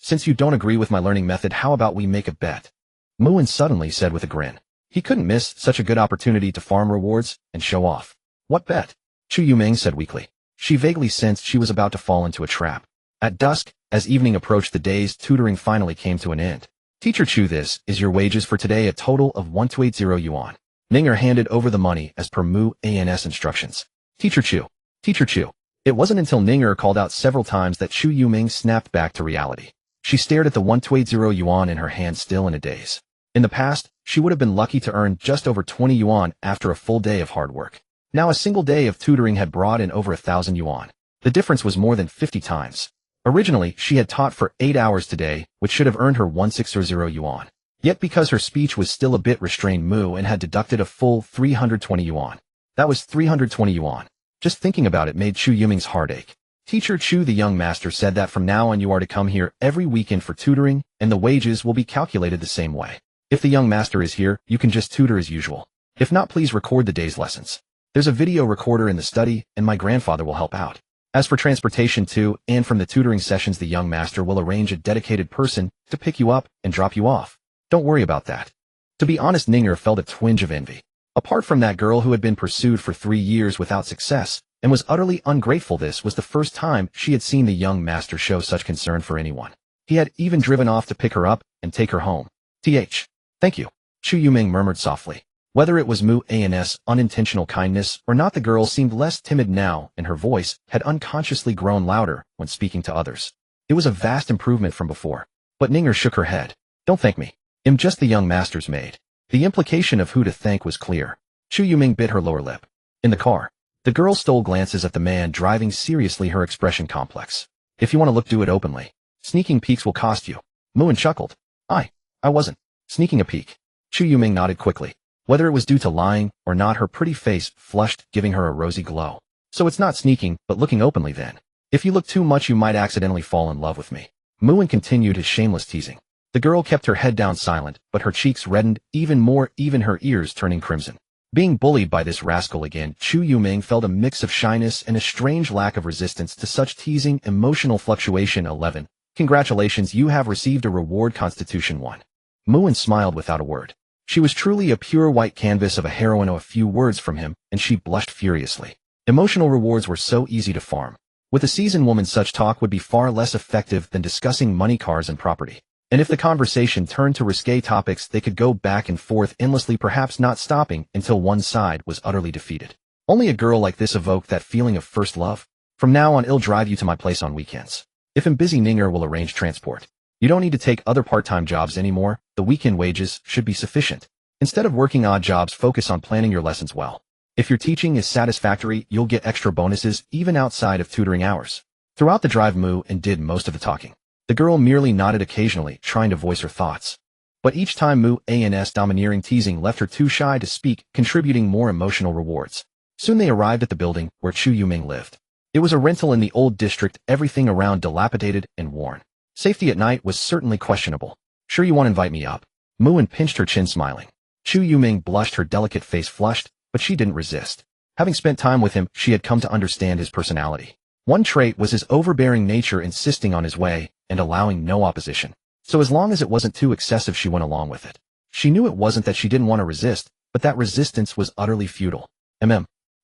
Since you don't agree with my learning method, how about we make a bet? Muin suddenly said with a grin. He couldn't miss such a good opportunity to farm rewards and show off. What bet? Chu Yuming said weakly. She vaguely sensed she was about to fall into a trap. At dusk, as evening approached, the day's tutoring finally came to an end. Teacher Chu, this is your wages for today, a total of 1280 yuan. Ninger handed over the money as per Mu An's instructions. Teacher Chu. Teacher Chu. It wasn't until Ninger called out several times that Chu Yuming snapped back to reality. She stared at the 1280 yuan in her hand, still in a daze. In the past, she would have been lucky to earn just over 20 yuan after a full day of hard work. Now a single day of tutoring had brought in over 1,000 yuan. The difference was more than 50 times. Originally, she had taught for 8 hours today, which should have earned her 1600 yuan. Yet because her speech was still a bit restrained, Mu and had deducted a full 320 yuan. That was 320 yuan. Just thinking about it made Chu Yuming's heart ache. Teacher Chu, the young master, said that from now on you are to come here every weekend for tutoring, and the wages will be calculated the same way. If the young master is here, you can just tutor as usual. If not, please record the day's lessons. There's a video recorder in the study, and my grandfather will help out. As for transportation to and from the tutoring sessions, the young master will arrange a dedicated person to pick you up and drop you off. Don't worry about that. To be honest, Ninger felt a twinge of envy. Apart from that girl who had been pursued for 3 years without success and was utterly ungrateful, this was the first time she had seen the young master show such concern for anyone. He had even driven off to pick her up and take her home. Thank you, Chu Yuming murmured softly. Whether it was Mu An's unintentional kindness or not, the girl seemed less timid now, and her voice had unconsciously grown louder when speaking to others. It was a vast improvement from before. But Ninger shook her head. Don't thank me. I'm just the young master's maid. The implication of who to thank was clear. Chu Yuming bit her lower lip. In the car, the girl stole glances at the man driving, seriously, her expression complex. If you want to look, do it openly. Sneaking peeks will cost you. Muin chuckled. I wasn't sneaking a peek. Chu Yuming nodded quickly. Whether it was due to lying or not, her pretty face flushed, giving her a rosy glow. So it's not sneaking, but looking openly then. If you look too much, you might accidentally fall in love with me. Muin continued his shameless teasing. The girl kept her head down, silent, but her cheeks reddened even more, even her ears turning crimson. Being bullied by this rascal again, Chu Yuming felt a mix of shyness and a strange lack of resistance to such teasing. Emotional fluctuation 11. Congratulations, you have received a reward, Constitution 1. Muin smiled without a word. She was truly a pure white canvas of a heroine. A few words from him, and she blushed furiously. Emotional rewards were so easy to farm. With a seasoned woman, such talk would be far less effective than discussing money, cars, and property. And if the conversation turned to risque topics, they could go back and forth endlessly, perhaps not stopping until one side was utterly defeated. Only a girl like this evoked that feeling of first love. From now on, I'll drive you to my place on weekends. If I'm busy, Ninger will arrange transport. You don't need to take other part-time jobs anymore. The weekend wages should be sufficient. Instead of working odd jobs, focus on planning your lessons well. If your teaching is satisfactory, you'll get extra bonuses even outside of tutoring hours. Throughout the drive, Mu and did most of the talking. The girl merely nodded occasionally, trying to voice her thoughts. But each time Mu An's domineering teasing left her too shy to speak, contributing more emotional rewards. Soon they arrived at the building where Chu Yuming lived. It was a rental in the old district, everything around dilapidated and worn. Safety at night was certainly questionable. Sure you want to invite me up? Muin pinched her chin, smiling. Chu Yuming blushed, her delicate face flushed, but she didn't resist. Having spent time with him, she had come to understand his personality. One trait was his overbearing nature, insisting on his way and allowing no opposition. So as long as it wasn't too excessive, she went along with it. She knew it wasn't that she didn't want to resist, but that resistance was utterly futile.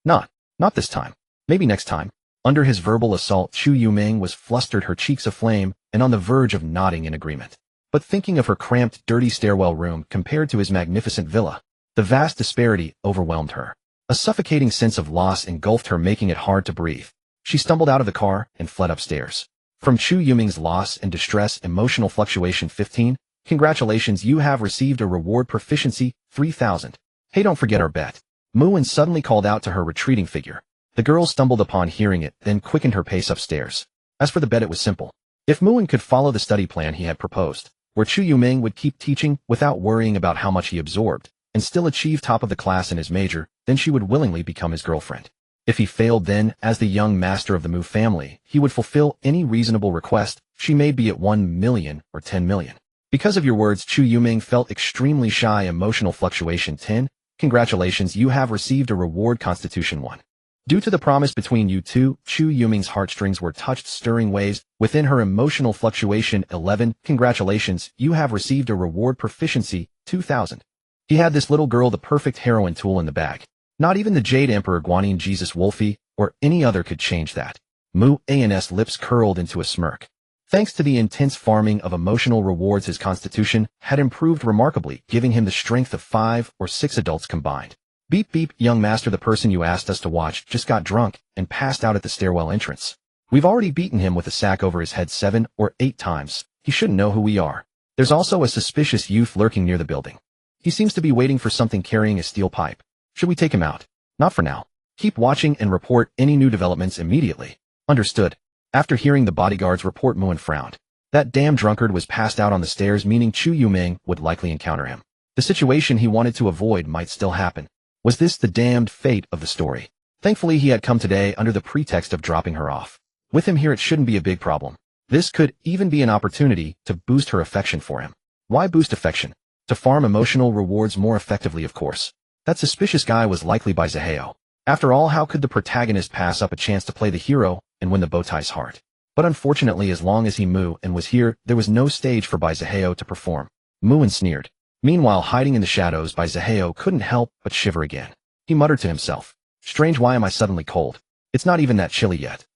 Not this time. Maybe next time. Under his verbal assault, Chu Yuming was flustered, her cheeks aflame, and on the verge of nodding in agreement. But thinking of her cramped, dirty stairwell room compared to his magnificent villa, the vast disparity overwhelmed her. A suffocating sense of loss engulfed her, making it hard to breathe. She stumbled out of the car and fled upstairs. From Chu Yuming's loss and distress, emotional fluctuation 15. Congratulations, you have received a reward, proficiency 3000. Hey, don't forget our bet. Muin suddenly called out to her retreating figure. The girl stumbled upon hearing it, then quickened her pace upstairs. As for the bet, it was simple. If Muin could follow the study plan he had proposed, where Chu Yuming would keep teaching without worrying about how much he absorbed, and still achieve top of the class in his major, then she would willingly become his girlfriend. If he failed, then, as the young master of the Mu family, he would fulfill any reasonable request she made, be it 1 million or 10 million. Because of your words, Chu Yuming felt extremely shy. Emotional fluctuation 10. Congratulations, you have received a reward, Constitution 1. Due to the promise between you two, Chu Yuming's heartstrings were touched stirring waves within her emotional fluctuation. 11. Congratulations, you have received a reward proficiency, 2000. He had this little girl the perfect heroine tool in the bag. Not even the Jade Emperor Guanyin Jesus Wolfie or any other could change that. Mu An's lips curled into a smirk. Thanks to the intense farming of emotional rewards, his constitution had improved remarkably, giving him the strength of 5 or 6 adults combined. Beep beep, young master, the person you asked us to watch just got drunk and passed out at the stairwell entrance. We've already beaten him with a sack over his head 7 or 8 times. He shouldn't know who we are. There's also a suspicious youth lurking near the building. He seems to be waiting for something carrying a steel pipe. Should we take him out? Not for now. Keep watching and report any new developments immediately. Understood. After hearing the bodyguard's report, Muin frowned. That damn drunkard was passed out on the stairs, meaning Chu Yuming would likely encounter him. The situation he wanted to avoid might still happen. Was this the damned fate of the story? Thankfully, he had come today under the pretext of dropping her off. With him here, it shouldn't be a big problem. This could even be an opportunity to boost her affection for him. Why boost affection? To farm emotional rewards more effectively, of course. That suspicious guy was likely Bai Zihao. After all, how could the protagonist pass up a chance to play the hero and win the bowtie's heart? But unfortunately, as long as he Mu and was here, there was no stage for Bai Zihao to perform. Muin sneered. Meanwhile, hiding in the shadows, Bai Zihao couldn't help but shiver again. He muttered to himself. Strange, why am I suddenly cold? It's not even that chilly yet.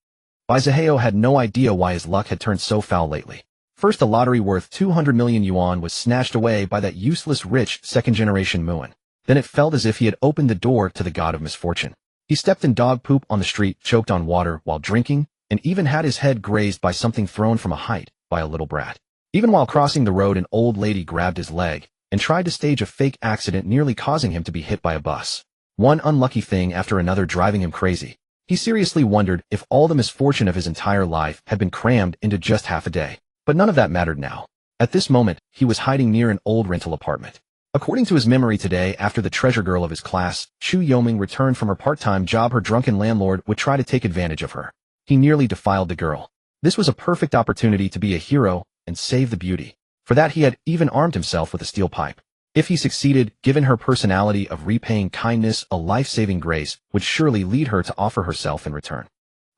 Bai Zihao had no idea why his luck had turned so foul lately. First, a lottery worth 200 million yuan was snatched away by that useless rich second-generation Muin. Then it felt as if he had opened the door to the god of misfortune. He stepped in dog poop on the street, choked on water while drinking, and even had his head grazed by something thrown from a height by a little brat. Even while crossing the road, an old lady grabbed his leg and tried to stage a fake accident, nearly causing him to be hit by a bus. One unlucky thing after another driving him crazy. He seriously wondered if all the misfortune of his entire life had been crammed into just half a day. But none of that mattered now. At this moment, he was hiding near an old rental apartment. According to his memory today, after the treasure girl of his class, Chu Yoming, returned from her part-time job, her drunken landlord would try to take advantage of her. He nearly defiled the girl. This was a perfect opportunity to be a hero and save the beauty. For that, he had even armed himself with a steel pipe. If he succeeded, given her personality of repaying kindness, a life-saving grace would surely lead her to offer herself in return.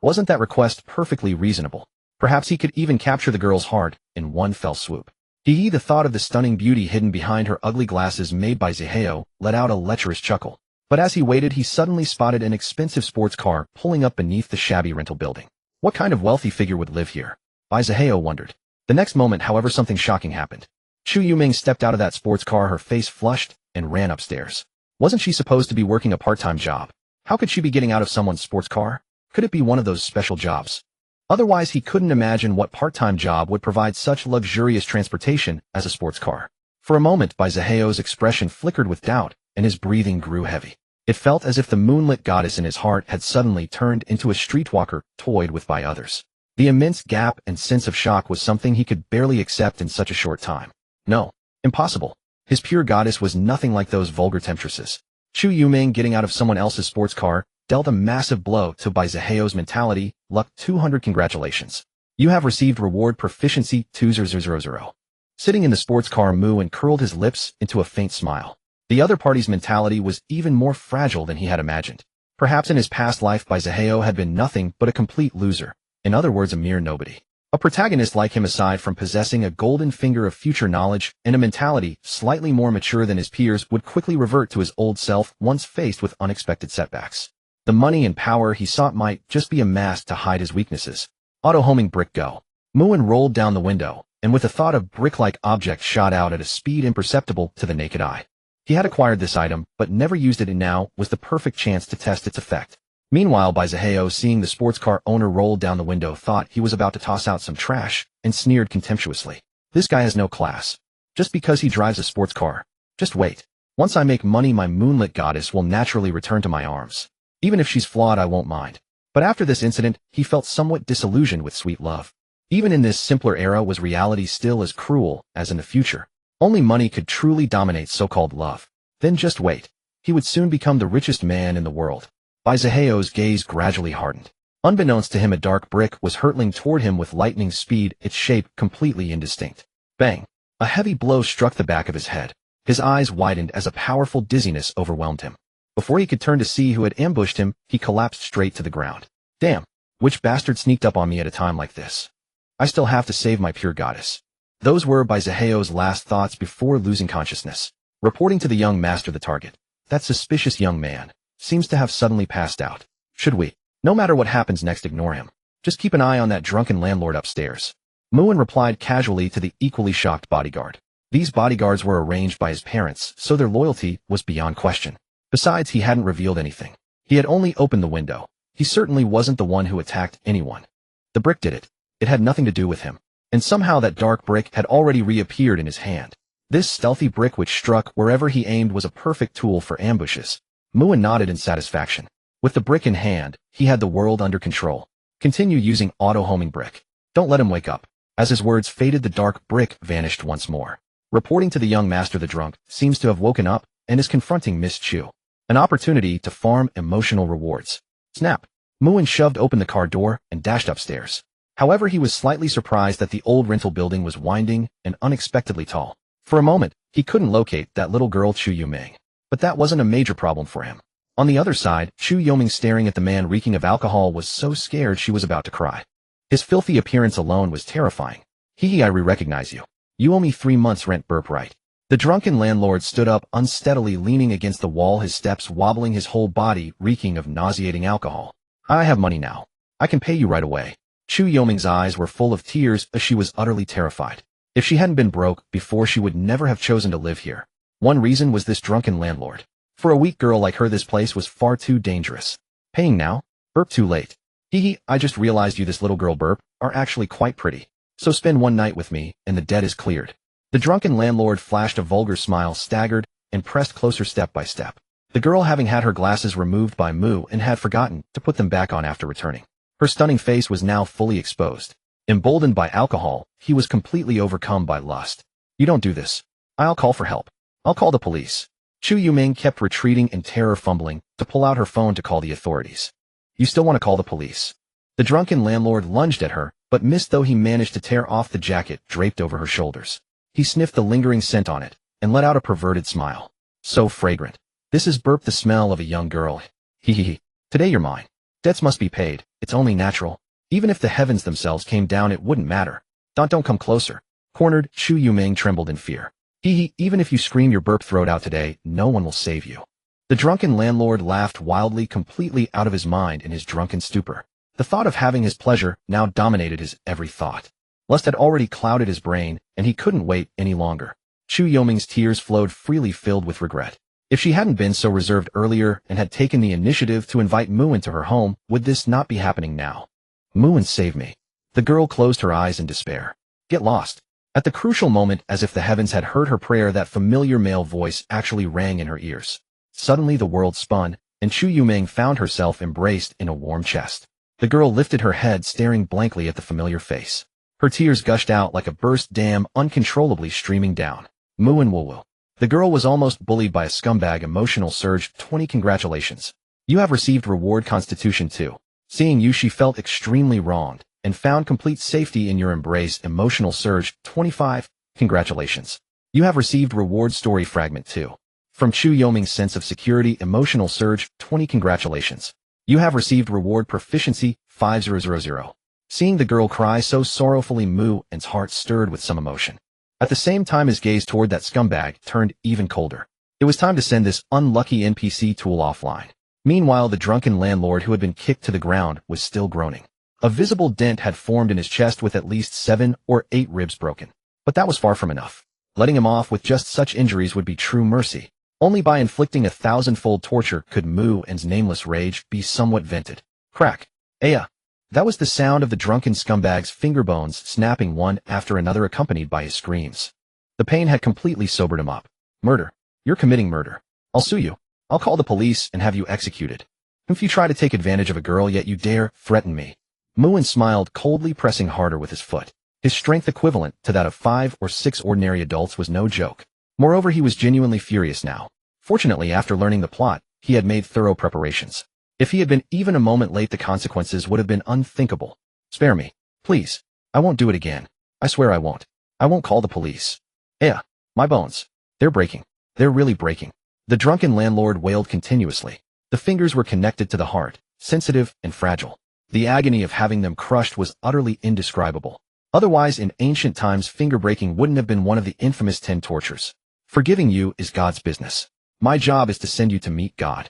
Wasn't that request perfectly reasonable? Perhaps he could even capture the girl's heart in one fell swoop. The thought of the stunning beauty hidden behind her ugly glasses made Bai Zihao let out a lecherous chuckle. But as he waited, he suddenly spotted an expensive sports car pulling up beneath the shabby rental building. What kind of wealthy figure would live here? Bai Zihao wondered. The next moment, however, something shocking happened. Chu Yuming stepped out of that sports car, her face flushed, and ran upstairs. Wasn't she supposed to be working a part-time job? How could she be getting out of someone's sports car? Could it be one of those special jobs? Otherwise, he couldn't imagine what part-time job would provide such luxurious transportation as a sports car. For a moment, Bai Zihao's expression flickered with doubt, and his breathing grew heavy. It felt as if the moonlit goddess in his heart had suddenly turned into a streetwalker toyed with by others. The immense gap and sense of shock was something he could barely accept in such a short time. No, impossible. His pure goddess was nothing like those vulgar temptresses. Chu Yuming getting out of someone else's sports car dealt a massive blow to Bai Zihao's mentality. Luck 200. Congratulations. You have received reward proficiency 2000. Sitting in the sports car, Mu and curled his lips into a faint smile. The other party's mentality was even more fragile than he had imagined. Perhaps in his past life, Bai Zihao had been nothing but a complete loser. In other words, a mere nobody. A protagonist like him, aside from possessing a golden finger of future knowledge and a mentality slightly more mature than his peers, would quickly revert to his old self once faced with unexpected setbacks. The money and power he sought might just be a mask to hide his weaknesses. Auto-homing brick go. Muin rolled down the window, and with a thought of brick-like object shot out at a speed imperceptible to the naked eye. He had acquired this item, but never used it, and now was the perfect chance to test its effect. Meanwhile, Bai Zihao, seeing the sports car owner roll down the window, thought he was about to toss out some trash, and sneered contemptuously. This guy has no class. Just because he drives a sports car. Just wait. Once I make money, my moonlit goddess will naturally return to my arms. Even if she's flawed, I won't mind. But after this incident, he felt somewhat disillusioned with sweet love. Even in this simpler era, was reality still as cruel as in the future? Only money could truly dominate so-called love. Then just wait. He would soon become the richest man in the world. Bai Zihao's gaze gradually hardened. Unbeknownst to him, a dark brick was hurtling toward him with lightning speed, its shape completely indistinct. Bang! A heavy blow struck the back of his head. His eyes widened as a powerful dizziness overwhelmed him. Before he could turn to see who had ambushed him, he collapsed straight to the ground. Damn, which bastard sneaked up on me at a time like this? I still have to save my pure goddess. Those were by Zaheo's last thoughts before losing consciousness. Reporting to the young master the target. That suspicious young man seems to have suddenly passed out. Should we? No matter what happens next, ignore him. Just keep an eye on that drunken landlord upstairs. Muin replied casually to the equally shocked bodyguard. These bodyguards were arranged by his parents, so their loyalty was beyond question. Besides, he hadn't revealed anything. He had only opened the window. He certainly wasn't the one who attacked anyone. The brick did it. It had nothing to do with him. And somehow that dark brick had already reappeared in his hand. This stealthy brick which struck wherever he aimed was a perfect tool for ambushes. Muin nodded in satisfaction. With the brick in hand, he had the world under control. Continue using auto-homing brick. Don't let him wake up. As his words faded, the dark brick vanished once more. Reporting to the young master, the drunk seems to have woken up and is confronting Miss Chu. An opportunity to farm emotional rewards. Snap. Muin shoved open the car door and dashed upstairs. However, he was slightly surprised that the old rental building was winding and unexpectedly tall. For a moment, he couldn't locate that little girl Chu Yuming. But that wasn't a major problem for him. On the other side, Chu Yuming, staring at the man reeking of alcohol, was so scared she was about to cry. His filthy appearance alone was terrifying. Hee, I recognize you. You owe me 3 months' rent, burp, right? The drunken landlord stood up unsteadily, leaning against the wall, his steps wobbling, his whole body reeking of nauseating alcohol. I have money now. I can pay you right away. Chu Yoming's eyes were full of tears as she was utterly terrified. If she hadn't been broke before, she would never have chosen to live here. One reason was this drunken landlord. For a weak girl like her, this place was far too dangerous. Paying now? Burp, too late. Hee, I just realized you, this little girl, burp, are actually quite pretty. So spend one night with me, and the debt is cleared. The drunken landlord flashed a vulgar smile, staggered, and pressed closer step by step. The girl, having had her glasses removed by Mu and had forgotten to put them back on after returning. Her stunning face was now fully exposed. Emboldened by alcohol, he was completely overcome by lust. You don't do this. I'll call for help. I'll call the police. Chu Yuming kept retreating in terror, fumbling to pull out her phone to call the authorities. You still want to call the police? The drunken landlord lunged at her, but missed, though he managed to tear off the jacket draped over her shoulders. He sniffed the lingering scent on it and let out a perverted smile. So fragrant. This is, burp, the smell of a young girl. Hee. Today you're mine. Debts must be paid. It's only natural. Even if the heavens themselves came down, it wouldn't matter. Don't come closer. Cornered, Chu Yuming trembled in fear. Hee, even if you scream your burp throat out today, no one will save you. The drunken landlord laughed wildly, completely out of his mind in his drunken stupor. The thought of having his pleasure now dominated his every thought. Lust had already clouded his brain, and he couldn't wait any longer. Chu Yoming's tears flowed freely, filled with regret. If she hadn't been so reserved earlier and had taken the initiative to invite Mu into her home, would this not be happening now? Muin, save me. The girl closed her eyes in despair. Get lost. At the crucial moment, as if the heavens had heard her prayer, that familiar male voice actually rang in her ears. Suddenly the world spun, and Chu Yuming found herself embraced in a warm chest. The girl lifted her head, staring blankly at the familiar face. Her tears gushed out like a burst dam, uncontrollably streaming down. Muin woo. The girl was almost bullied by a scumbag. Emotional surge. 20 congratulations. You have received reward Constitution 2. Seeing you, she felt extremely wronged and found complete safety in your embrace. Emotional surge. 25 congratulations. You have received reward Story Fragment 2. From Chu Yoming's sense of security. Emotional surge. 20 congratulations. You have received reward Proficiency 5000. Seeing the girl cry so sorrowfully, Muin's heart stirred with some emotion. At the same time, his gaze toward that scumbag turned even colder. It was time to send this unlucky NPC tool offline. Meanwhile, the drunken landlord, who had been kicked to the ground, was still groaning. A visible dent had formed in his chest, with at least 7 or 8 ribs broken. But that was far from enough. Letting him off with just such injuries would be true mercy. Only by inflicting 1,000-fold torture could Muin's nameless rage be somewhat vented. Crack. Aya. That was the sound of the drunken scumbag's finger bones snapping one after another, accompanied by his screams. The pain had completely sobered him up. Murder. You're committing murder. I'll sue you. I'll call the police and have you executed. If you try to take advantage of a girl, yet you dare threaten me. Muin smiled coldly, pressing harder with his foot. His strength, equivalent to that of 5 or 6 ordinary adults, was no joke. Moreover, he was genuinely furious now. Fortunately, after learning the plot, he had made thorough preparations. If he had been even a moment late, the consequences would have been unthinkable. Spare me, please. I won't do it again. I swear I won't. I won't call the police. My bones. They're breaking. They're really breaking. The drunken landlord wailed continuously. The fingers were connected to the heart, sensitive and fragile. The agony of having them crushed was utterly indescribable. Otherwise, in ancient times, finger-breaking wouldn't have been one of the infamous 10 tortures. Forgiving you is God's business. My job is to send you to meet God.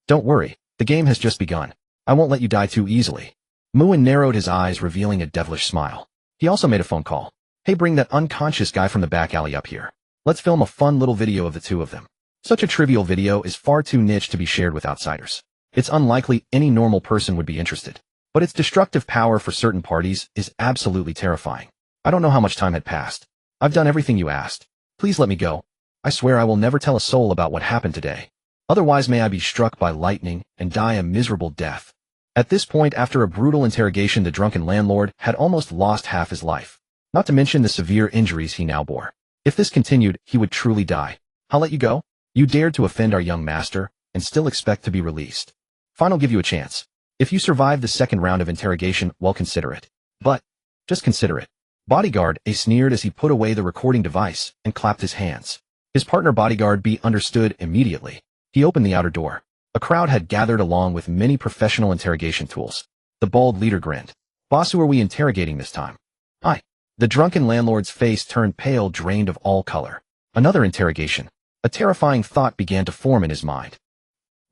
Don't worry, the game has just begun. I won't let you die too easily. Muin narrowed his eyes, revealing a devilish smile. He also made a phone call. Hey, bring that unconscious guy from the back alley up here. Let's film a fun little video of the two of them. Such a trivial video is far too niche to be shared with outsiders. It's unlikely any normal person would be interested. But its destructive power for certain parties is absolutely terrifying. I don't know how much time had passed. I've done everything you asked. Please let me go. I swear I will never tell a soul about what happened today. Otherwise may I be struck by lightning and die a miserable death. At this point, after a brutal interrogation, the drunken landlord had almost lost half his life. Not to mention the severe injuries he now bore. If this continued, he would truly die. I'll let you go. You dared to offend our young master, and still expect to be released. Fine, I'll give you a chance. If you survive the second round of interrogation, well, consider it. But, just consider it. Bodyguard A sneered as he put away the recording device and clapped his hands. His partner Bodyguard B understood immediately. He opened the outer door. A crowd had gathered along with many professional interrogation tools. The bald leader grinned. Boss, who are we interrogating this time? I. The drunken landlord's face turned pale, drained of all color. Another interrogation. A terrifying thought began to form in his mind.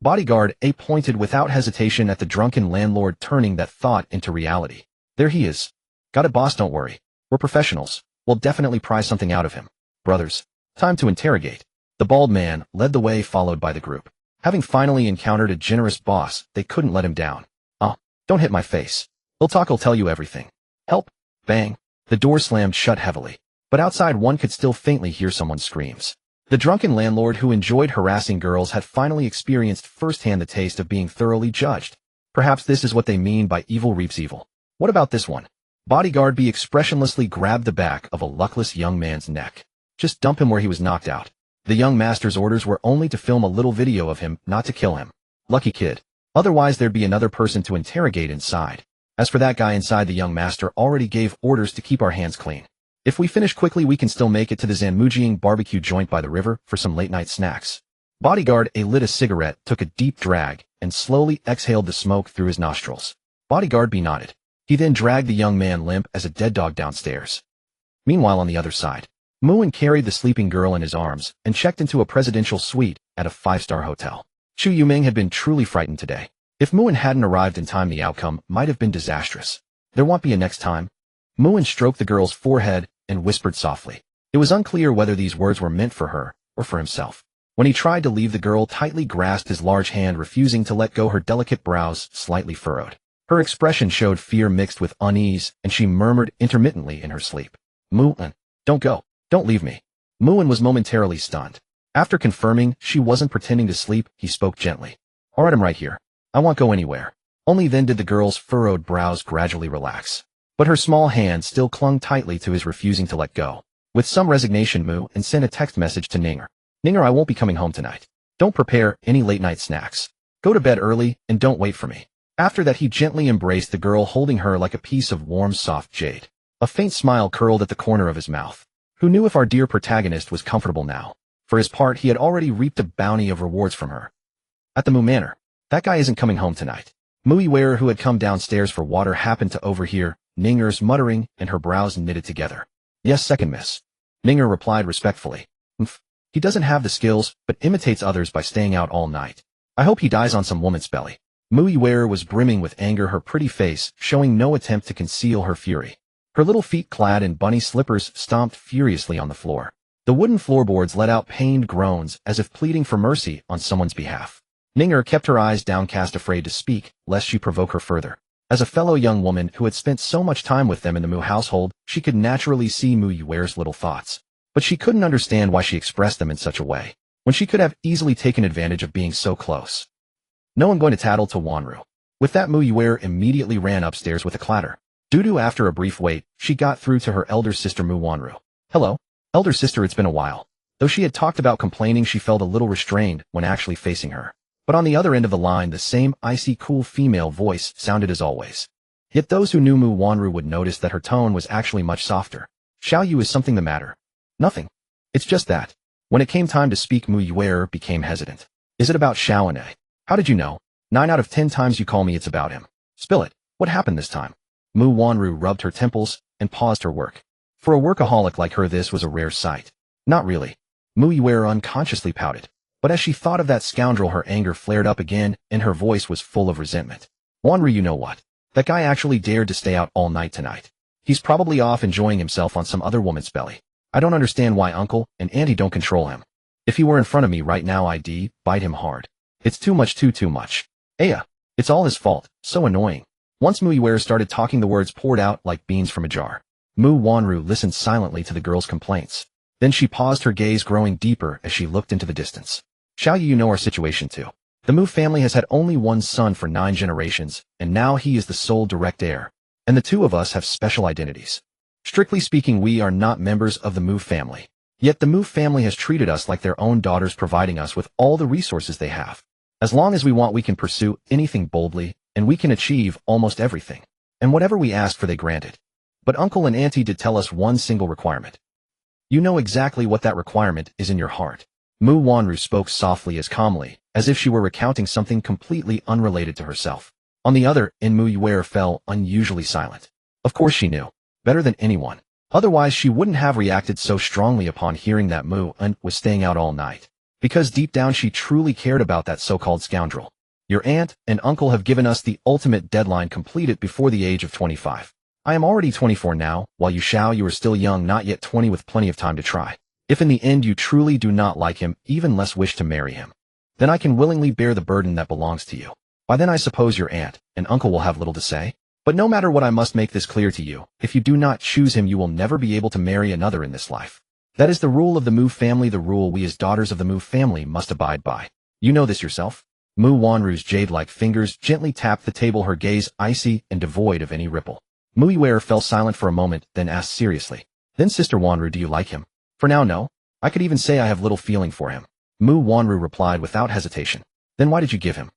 Bodyguard A pointed without hesitation at the drunken landlord, turning that thought into reality. There he is. Got it, boss, don't worry. We're professionals. We'll definitely pry something out of him. Brothers, time to interrogate. The bald man led the way, followed by the group. Having finally encountered a generous boss, they couldn't let him down. Oh, don't hit my face. He'll tell you everything. Help. Bang. The door slammed shut heavily. But outside one could still faintly hear someone's screams. The drunken landlord, who enjoyed harassing girls, had finally experienced firsthand the taste of being thoroughly judged. Perhaps this is what they mean by evil reaps evil. What about this one? Bodyguard B expressionlessly grabbed the back of a luckless young man's neck. Just dump him where he was knocked out. The young master's orders were only to film a little video of him, not to kill him. Lucky kid. Otherwise there'd be another person to interrogate inside. As for that guy inside, the young master already gave orders to keep our hands clean. If we finish quickly, we can still make it to the Zanmujiang barbecue joint by the river for some late-night snacks. Bodyguard A lit a cigarette, took a deep drag, and slowly exhaled the smoke through his nostrils. Bodyguard B nodded. He then dragged the young man limp as a dead dog downstairs. Meanwhile, on the other side, Muin carried the sleeping girl in his arms and checked into a presidential suite at a 5-star hotel. Chu Yuming had been truly frightened today. If Muin hadn't arrived in time, the outcome might have been disastrous. There won't be a next time. Muin stroked the girl's forehead and whispered softly. It was unclear whether these words were meant for her or for himself. When he tried to leave, the girl tightly grasped his large hand, refusing to let go, her delicate brows slightly furrowed. Her expression showed fear mixed with unease, and she murmured intermittently in her sleep. Muin, don't go. Don't leave me. Muin was momentarily stunned. After confirming she wasn't pretending to sleep, he spoke gently. All right, I'm right here. I won't go anywhere. Only then did the girl's furrowed brows gradually relax. But her small hand still clung tightly to his, refusing to let go. With some resignation, Muin sent a text message to Ninger. Ninger, I won't be coming home tonight. Don't prepare any late-night snacks. Go to bed early and don't wait for me. After that, he gently embraced the girl, holding her like a piece of warm, soft jade. A faint smile curled at the corner of his mouth. Who knew if our dear protagonist was comfortable now? For his part, he had already reaped a bounty of rewards from her. At the Mu Manor. That guy isn't coming home tonight. Mui Wearer, who had come downstairs for water, happened to overhear Ninger's muttering, and her brows knitted together. Yes, second miss. Ninger replied respectfully. He doesn't have the skills, but imitates others by staying out all night. I hope he dies on some woman's belly. Mui Wearer was brimming with anger, her pretty face showing no attempt to conceal her fury. Her little feet, clad in bunny slippers, stomped furiously on the floor. The wooden floorboards let out pained groans as if pleading for mercy on someone's behalf. Ninger kept her eyes downcast, afraid to speak, lest she provoke her further. As a fellow young woman who had spent so much time with them in the Mu household, she could naturally see Mu Yuer's little thoughts. But she couldn't understand why she expressed them in such a way, when she could have easily taken advantage of being so close. No one going to tattle to Wanru. With that, Mu Yuer immediately ran upstairs with a clatter. After a brief wait, she got through to her elder sister Mu Wanru. Hello, elder sister, it's been a while. Though she had talked about complaining, she felt a little restrained when actually facing her. But on the other end of the line, the same icy, cool female voice sounded as always. Yet those who knew Mu Wanru would notice that her tone was actually much softer. Xiao Yu, is something the matter? Nothing. It's just that. When it came time to speak, Mu Yuer became hesitant. Is it about Xiaoane? How did you know? 9 out of 10 times you call me it's about him. Spill it. What happened this time? Mu Wanru rubbed her temples and paused her work. For a workaholic like her, this was a rare sight. Not really. Mu Yuer unconsciously pouted. But as she thought of that scoundrel, her anger flared up again, and her voice was full of resentment. Wanru, you know what? That guy actually dared to stay out all night tonight. He's probably off enjoying himself on some other woman's belly. I don't understand why Uncle and Auntie don't control him. If he were in front of me right now, I'd bite him hard. It's too much, too much. Aya, it's all his fault. So annoying. Once Mu Yuer started talking, the words poured out like beans from a jar. Mu Wanru listened silently to the girl's complaints. Then she paused, her gaze growing deeper as she looked into the distance. Xiaoyu, you know our situation too. The Mu family has had only one son for 9 generations, and now he is the sole direct heir. And the two of us have special identities. Strictly speaking, we are not members of the Mu family. Yet the Mu family has treated us like their own daughters, providing us with all the resources they have. As long as we want, we can pursue anything boldly, and we can achieve almost everything. And whatever we ask for, they granted. But Uncle and Auntie did tell us one single requirement. You know exactly what that requirement is in your heart. Mu Wanru spoke softly, as calmly, as if she were recounting something completely unrelated to herself. On the other end, Mu Yuer fell unusually silent. Of course she knew. Better than anyone. Otherwise she wouldn't have reacted so strongly upon hearing that Mu was staying out all night. Because deep down she truly cared about that so-called scoundrel. Your aunt and uncle have given us the ultimate deadline: complete it before the age of 25. I am already 24 now, while you are still young, not yet 20, with plenty of time to try. If in the end you truly do not like him, even less wish to marry him, then I can willingly bear the burden that belongs to you. By then I suppose your aunt and uncle will have little to say. But no matter what, I must make this clear to you. If you do not choose him, you will never be able to marry another in this life. That is the rule of the Mu family, the rule we as daughters of the Mu family must abide by. You know this yourself. Mu Wanru's jade-like fingers gently tapped the table, her gaze icy and devoid of any ripple. Mu Yuer fell silent for a moment, then asked seriously. Then Sister Wanru, do you like him? For now, no. I could even say I have little feeling for him. Mu Wanru replied without hesitation. Then why did you give him?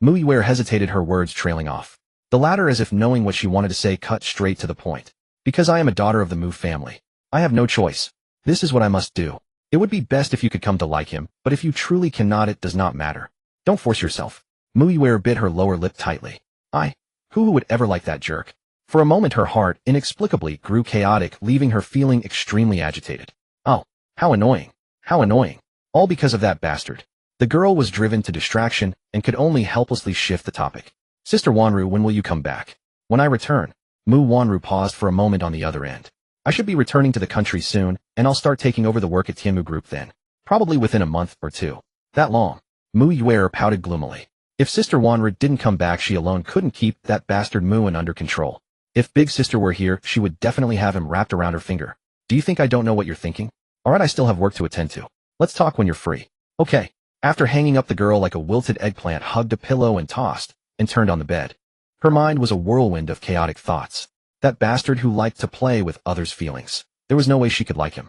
Mu Yuer hesitated, her words trailing off. The latter, as if knowing what she wanted to say, cut straight to the point. Because I am a daughter of the Mu family. I have no choice. This is what I must do. It would be best if you could come to like him, but if you truly cannot, it does not matter. Don't force yourself. Mu Yuer bit her lower lip tightly. Who would ever like that jerk? For a moment her heart inexplicably grew chaotic, leaving her feeling extremely agitated. Oh, how annoying. How annoying. All because of that bastard. The girl was driven to distraction and could only helplessly shift the topic. Sister Wanru, when will you come back? When I return. Mu Wanru paused for a moment on the other end. I should be returning to the country soon, and I'll start taking over the work at Tianmu Group then. Probably within a month or two. That long. Mu Yuer pouted gloomily. If Sister Wanru didn't come back, she alone couldn't keep that bastard Muin under control. If Big Sister were here, she would definitely have him wrapped around her finger. Do you think I don't know what you're thinking? Alright, I still have work to attend to. Let's talk when you're free. Okay. After hanging up, the girl like a wilted eggplant hugged a pillow and tossed, and turned on the bed. Her mind was a whirlwind of chaotic thoughts. That bastard who liked to play with others' feelings. There was no way she could like him.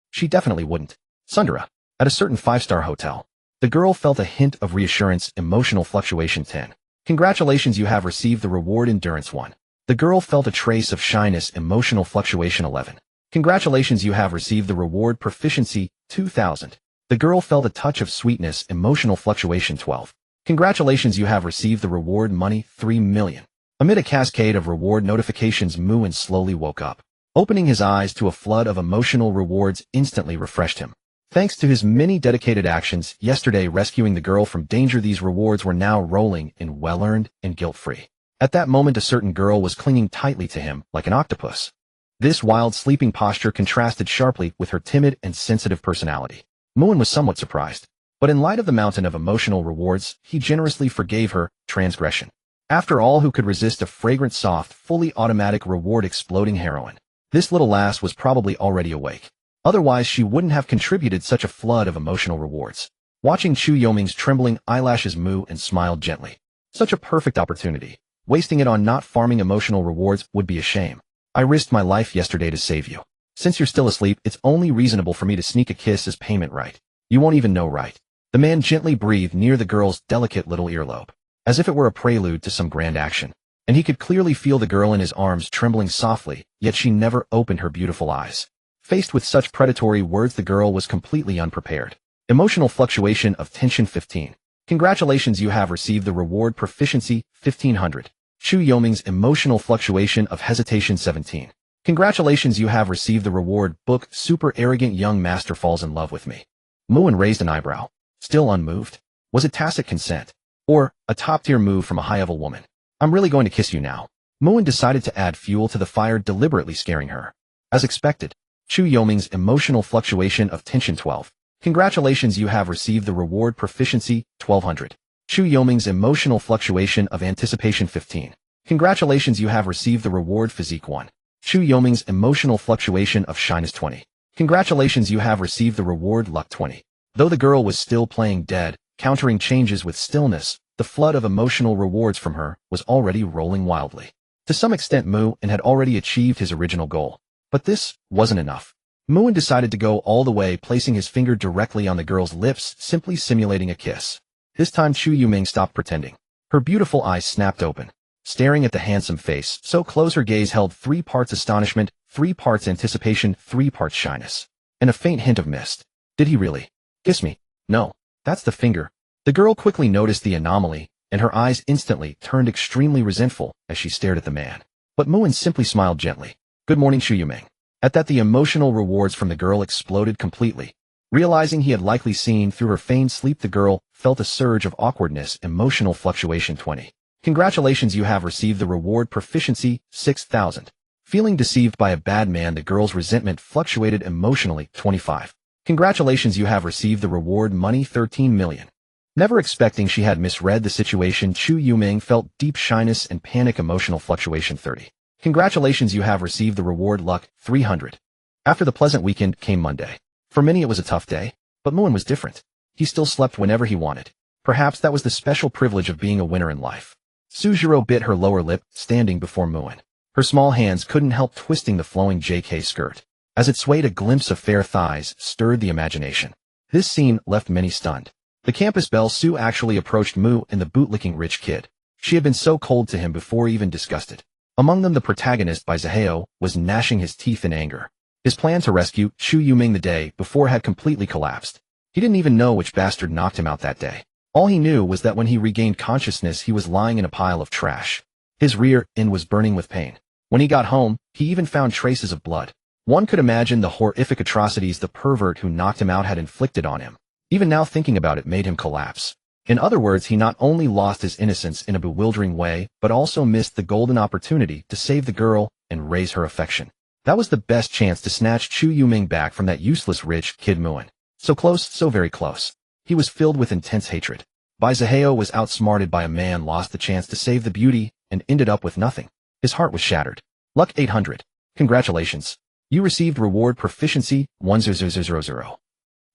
She definitely wouldn't. Sundara. At a certain 5-star hotel. The girl felt a hint of reassurance. Emotional fluctuation 10. Congratulations, you have received the reward endurance 1. The girl felt a trace of shyness. Emotional fluctuation 11. Congratulations, you have received the reward proficiency 2000. The girl felt a touch of sweetness. Emotional fluctuation 12. Congratulations, you have received the reward money 3 million. Amid a cascade of reward notifications, Muin slowly woke up. Opening his eyes to a flood of emotional rewards instantly refreshed him. Thanks to his many dedicated actions yesterday rescuing the girl from danger, these rewards were now rolling in well-earned and guilt-free. At that moment, a certain girl was clinging tightly to him like an octopus. This wild sleeping posture contrasted sharply with her timid and sensitive personality. Muin was somewhat surprised. But in light of the mountain of emotional rewards, he generously forgave her transgression. After all, who could resist a fragrant, soft, fully automatic reward exploding heroine? This little lass was probably already awake. Otherwise, she wouldn't have contributed such a flood of emotional rewards. Watching Chu Yoming's trembling eyelashes, Muin smiled gently. Such a perfect opportunity. Wasting it on not farming emotional rewards would be a shame. I risked my life yesterday to save you. Since you're still asleep, it's only reasonable for me to sneak a kiss as payment, right? You won't even know, right? The man gently breathed near the girl's delicate little earlobe, as if it were a prelude to some grand action. And he could clearly feel the girl in his arms trembling softly, yet she never opened her beautiful eyes. Faced with such predatory words, the girl was completely unprepared. Emotional fluctuation of tension 15. Congratulations, you have received the reward proficiency 1500. Chu Yoming's emotional fluctuation of hesitation 17. Congratulations, you have received the reward book super arrogant young master falls in love with me. Muin raised an eyebrow. Still unmoved? Was it tacit consent? Or a top-tier move from a high-level woman? I'm really going to kiss you now. Muin decided to add fuel to the fire, deliberately scaring her. As expected, Chu Yoming's emotional fluctuation of tension 12. Congratulations, you have received the reward proficiency 1200. Chu Yoming's emotional fluctuation of anticipation 15. Congratulations, you have received the reward physique 1. Chu Yoming's emotional fluctuation of shyness 20. Congratulations, you have received the reward luck 20. Though the girl was still playing dead, countering changes with stillness, the flood of emotional rewards from her was already rolling wildly. To some extent, Muin had already achieved his original goal. But this wasn't enough. Muin decided to go all the way, placing his finger directly on the girl's lips, simply simulating a kiss. This time Chu Yuming stopped pretending. Her beautiful eyes snapped open, staring at the handsome face, so close her gaze held 3 parts astonishment, 3 parts anticipation, 3 parts shyness, and a faint hint of mist. Did he really kiss me? No, that's the finger. The girl quickly noticed the anomaly, and her eyes instantly turned extremely resentful as she stared at the man. But Muin simply smiled gently. Good morning, Chu Yuming. At that, the emotional rewards from the girl exploded completely. Realizing he had likely seen through her feigned sleep, the girl felt a surge of awkwardness. Emotional fluctuation 20. Congratulations, you have received the reward proficiency 6000. Feeling deceived by a bad man, the girl's resentment fluctuated emotionally 25. Congratulations, you have received the reward money 13 million. Never expecting she had misread the situation, Chu Yuming felt deep shyness and panic. Emotional fluctuation 30. Congratulations, you have received the reward luck 300. After the pleasant weekend came Monday. For many it was a tough day, but Muin was different. He still slept whenever he wanted. Perhaps that was the special privilege of being a winner in life. Sujiro bit her lower lip, standing before Muin. Her small hands couldn't help twisting the flowing JK skirt. As it swayed, a glimpse of fair thighs stirred the imagination. This scene left many stunned. The campus belle Sue actually approached Mu and the bootlicking rich kid. She had been so cold to him before, even disgusted. Among them, the protagonist by Zaheo was gnashing his teeth in anger. His plan to rescue Chu Yuming the day before had completely collapsed. He didn't even know which bastard knocked him out that day. All he knew was that when he regained consciousness, he was lying in a pile of trash. His rear end was burning with pain. When he got home, he even found traces of blood. One could imagine the horrific atrocities the pervert who knocked him out had inflicted on him. Even now, thinking about it made him collapse. In other words, he not only lost his innocence in a bewildering way, but also missed the golden opportunity to save the girl and raise her affection. That was the best chance to snatch Chu Yuming back from that useless rich kid Muin. So close, so very close. He was filled with intense hatred. Bai Zaheo was outsmarted by a man, lost the chance to save the beauty, and ended up with nothing. His heart was shattered. Luck 800. Congratulations. You received reward proficiency 1000.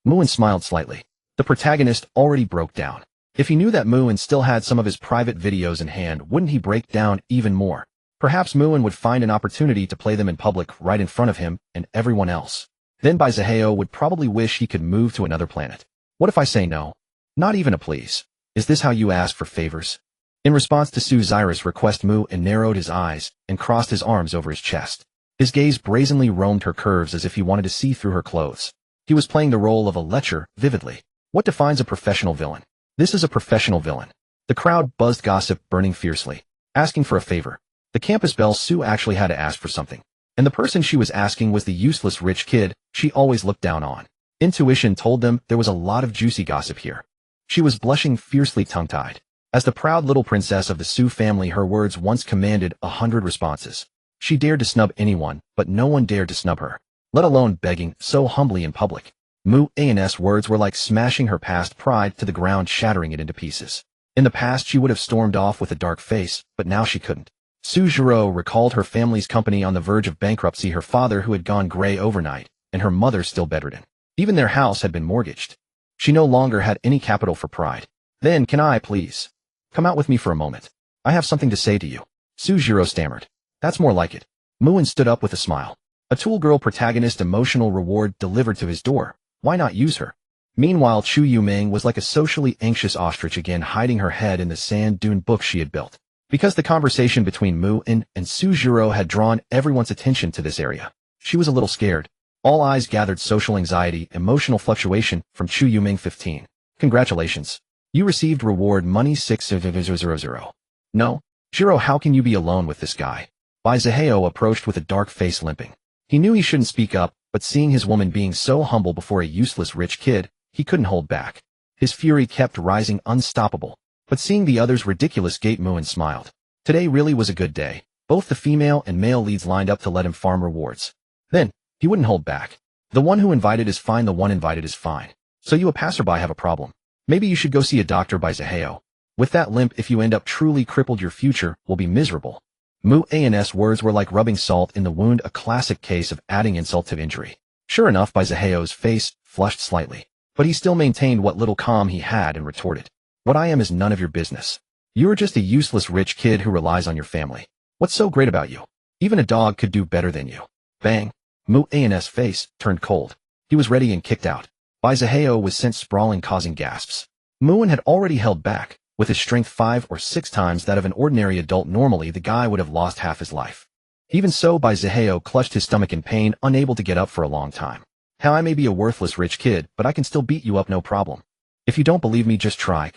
Muin smiled slightly. The protagonist already broke down. If he knew that Muin still had some of his private videos in hand, wouldn't he break down even more? Perhaps Muin would find an opportunity to play them in public right in front of him and everyone else. Then Bai Zaheo would probably wish he could move to another planet. What if I say no? Not even a please. Is this how you ask for favors? In response to Su Zai's request, Muin narrowed his eyes and crossed his arms over his chest. His gaze brazenly roamed her curves as if he wanted to see through her clothes. He was playing the role of a lecher vividly. What defines a professional villain? This is a professional villain. The crowd buzzed, gossip burning fiercely. Asking for a favor. The campus belle Sue actually had to ask for something. And the person she was asking was the useless rich kid she always looked down on. Intuition told them there was a lot of juicy gossip here. She was blushing fiercely, tongue-tied. As the proud little princess of the Sue family, her words once commanded 100 responses. She dared to snub anyone, but no one dared to snub her, let alone begging so humbly in public. Muin's words were like smashing her past pride to the ground, shattering it into pieces. In the past, she would have stormed off with a dark face, but now she couldn't. Sujiro recalled her family's company on the verge of bankruptcy, her father who had gone gray overnight, and her mother still bedridden. Even their house had been mortgaged. She no longer had any capital for pride. Then, can I, please? Come out with me for a moment. I have something to say to you. Sujiro stammered. That's more like it. Muin stood up with a smile. A tool girl protagonist, emotional reward delivered to his door. Why not use her? Meanwhile, Chu Yuming was like a socially anxious ostrich, again hiding her head in the sand dune book she had built. Because the conversation between Muin and Sujiro had drawn everyone's attention to this area, she was a little scared. All eyes gathered social anxiety, emotional fluctuation from Chu Yuming 15. Congratulations. You received reward money 6,000. No, Jiro, how can you be alone with this guy? Bai Zihao approached with a dark face limping. He knew he shouldn't speak up, but seeing his woman being so humble before a useless rich kid, he couldn't hold back. His fury kept rising unstoppable. But seeing the other's ridiculous gait, Muin smiled. Today really was a good day. Both the female and male leads lined up to let him farm rewards. Then, he wouldn't hold back. The one who invited is fine, the one invited is fine. So you a passerby have a problem. Maybe you should go see a doctor, Bai Zihao. With that limp, if you end up truly crippled, your future will be miserable. Mu An's words were like rubbing salt in the wound, a classic case of adding insult to injury. Sure enough, Bai Zihao's face flushed slightly, but he still maintained what little calm he had and retorted. What I am is none of your business. You're just a useless rich kid who relies on your family. What's so great about you? Even a dog could do better than you. Bang! Mu An's face turned cold. He was ready and kicked out. Bai Zihao was sent sprawling, causing gasps. Muin had already held back. With his strength 5 or 6 times that of an ordinary adult, normally the guy would have lost half his life. Even so, Bai Zihao clutched his stomach in pain, unable to get up for a long time. How I may be a worthless rich kid, but I can still beat you up, no problem. If you don't believe me, just try.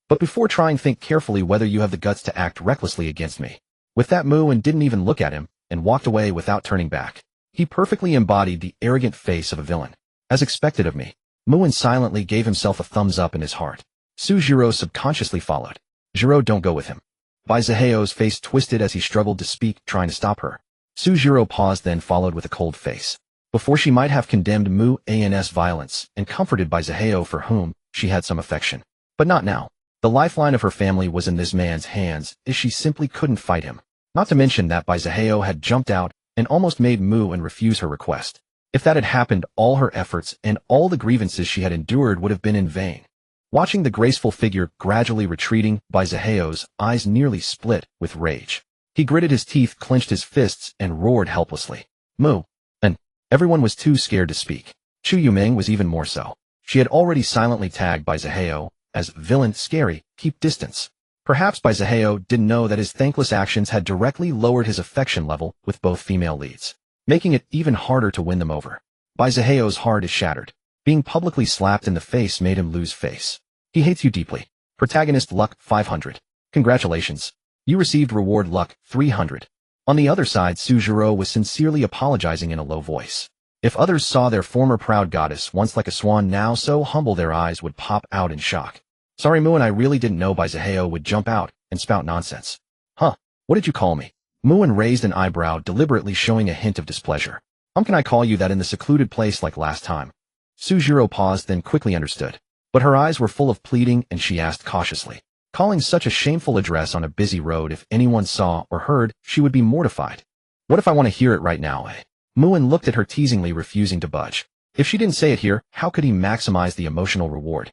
But before trying, think carefully whether you have the guts to act recklessly against me. With that, Muin didn't even look at him, and walked away without turning back. He perfectly embodied the arrogant face of a villain. As expected of me, Muin silently gave himself a thumbs up in his heart. Su Jiro subconsciously followed. Jiro, don't go with him. Bai Zihao's face twisted as he struggled to speak, trying to stop her. Su Jiro paused, then followed with a cold face. Before she might have condemned Mu An's violence and comforted Bai Zihao, for whom she had some affection. But not now. The lifeline of her family was in this man's hands, as she simply couldn't fight him. Not to mention that Bai Zihao had jumped out and almost made Muin refuse her request. If that had happened, all her efforts and all the grievances she had endured would have been in vain. Watching the graceful figure gradually retreating, Bai Zihao's eyes nearly split with rage. He gritted his teeth, clenched his fists, and roared helplessly. Mu! And everyone was too scared to speak. Chu Yuming was even more so. She had already silently tagged Bai Zihao as villain, scary, keep distance. Perhaps Bai Zihao didn't know that his thankless actions had directly lowered his affection level with both female leads, making it even harder to win them over. Bai Zihao's heart is shattered. Being publicly slapped in the face made him lose face. He hates you deeply. Protagonist luck 500. Congratulations. You received reward luck 300. On the other side, Su Jiro was sincerely apologizing in a low voice. If others saw their former proud goddess, once like a swan, now so humble, their eyes would pop out in shock. Sorry, Muin, I really didn't know Bai Zihao would jump out and spout nonsense. Huh, what did you call me? Muin raised an eyebrow, deliberately showing a hint of displeasure. Can I call you that in the secluded place like last time? Su Jiro paused, then quickly understood. But her eyes were full of pleading, and she asked cautiously. Calling such a shameful address on a busy road, if anyone saw or heard, she would be mortified. What if I want to hear it right now, eh? Muin looked at her teasingly, refusing to budge. If she didn't say it here, how could he maximize the emotional reward?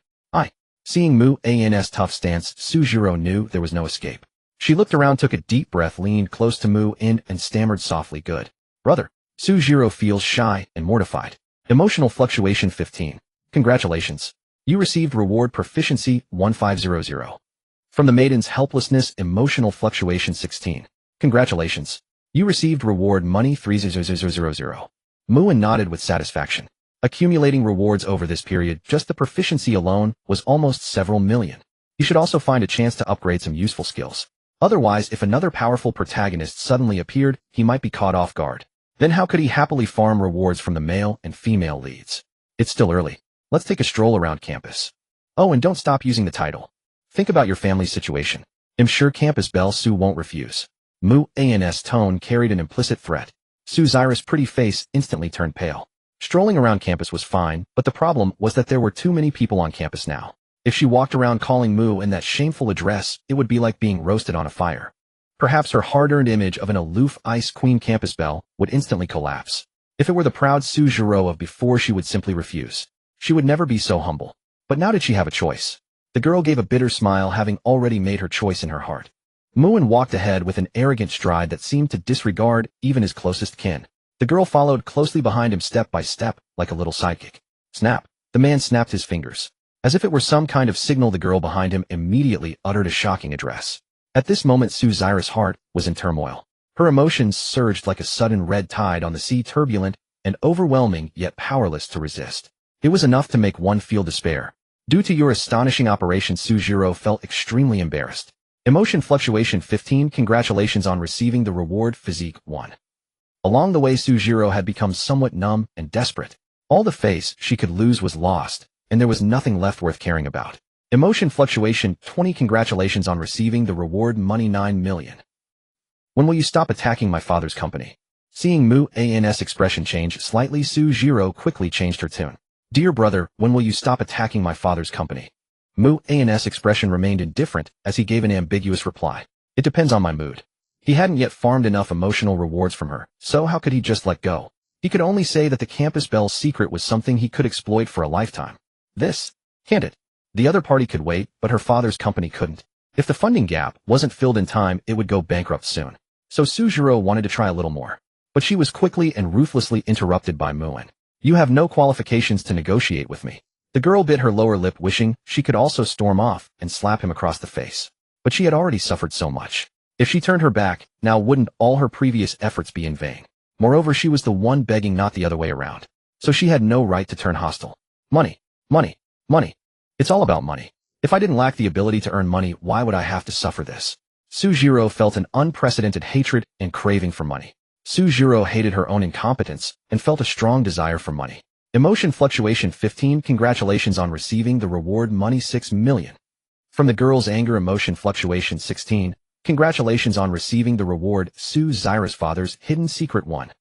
Seeing Mu An's tough stance, Su Jiro knew there was no escape. She looked around, took a deep breath, leaned close to Mu In, and stammered softly, good. Brother. Su Jiro feels shy and mortified. Emotional fluctuation 15. Congratulations. You received reward proficiency 1500. From the maiden's helplessness, emotional fluctuation 16. Congratulations. You received reward money 3000. Muin nodded with satisfaction. Accumulating rewards over this period, just the proficiency alone, was almost several million. He should also find a chance to upgrade some useful skills. Otherwise, if another powerful protagonist suddenly appeared, he might be caught off guard. Then how could he happily farm rewards from the male and female leads? It's still early. Let's take a stroll around campus. Oh, and don't stop using the title. Think about your family's situation. I'm sure Campus Belle Su won't refuse. Mu An's tone carried an implicit threat. Su Zira's pretty face instantly turned pale. Strolling around campus was fine, but the problem was that there were too many people on campus now. If she walked around calling Mu in that shameful address, it would be like being roasted on a fire. Perhaps her hard-earned image of an aloof ice queen Campus Belle would instantly collapse. If it were the proud Su Jiro of before, she would simply refuse. She would never be so humble. But now did she have a choice? The girl gave a bitter smile, having already made her choice in her heart. Muin walked ahead with an arrogant stride that seemed to disregard even his closest kin. The girl followed closely behind him, step by step, like a little sidekick. Snap! The man snapped his fingers. As if it were some kind of signal, the girl behind him immediately uttered a shocking address. At this moment, Su Zira's heart was in turmoil. Her emotions surged like a sudden red tide on the sea, turbulent and overwhelming yet powerless to resist. It was enough to make one feel despair. Due to your astonishing operation, Sujiro felt extremely embarrassed. Emotion fluctuation 15. Congratulations on receiving the reward physique 1. Along the way, Sujiro had become somewhat numb and desperate. All the face she could lose was lost, and there was nothing left worth caring about. Emotion fluctuation 20. Congratulations on receiving the reward money 9 million. When will you stop attacking my father's company? Seeing Mu-An's expression change slightly, Sujiro quickly changed her tune. Dear brother, when will you stop attacking my father's company? Mu-An's expression remained indifferent as he gave an ambiguous reply. It depends on my mood. He hadn't yet farmed enough emotional rewards from her, so how could he just let go? He could only say that the campus bell's secret was something he could exploit for a lifetime. This can't it. The other party could wait, but her father's company couldn't. If the funding gap wasn't filled in time, it would go bankrupt soon. So Sujiro wanted to try a little more. But she was quickly and ruthlessly interrupted by Mu-An. You have no qualifications to negotiate with me. The girl bit her lower lip, wishing she could also storm off and slap him across the face. But she had already suffered so much. If she turned her back, now wouldn't all her previous efforts be in vain? Moreover, she was the one begging, not the other way around. So she had no right to turn hostile. Money, money, money. It's all about money. If I didn't lack the ability to earn money, why would I have to suffer this? Sujiro felt an unprecedented hatred and craving for money. Sujiro hated her own incompetence and felt a strong desire for money. Emotion fluctuation 15. Congratulations on receiving the reward money 6 million. From the girl's anger, emotion fluctuation 16. Congratulations on receiving the reward Sujira's father's hidden secret 1.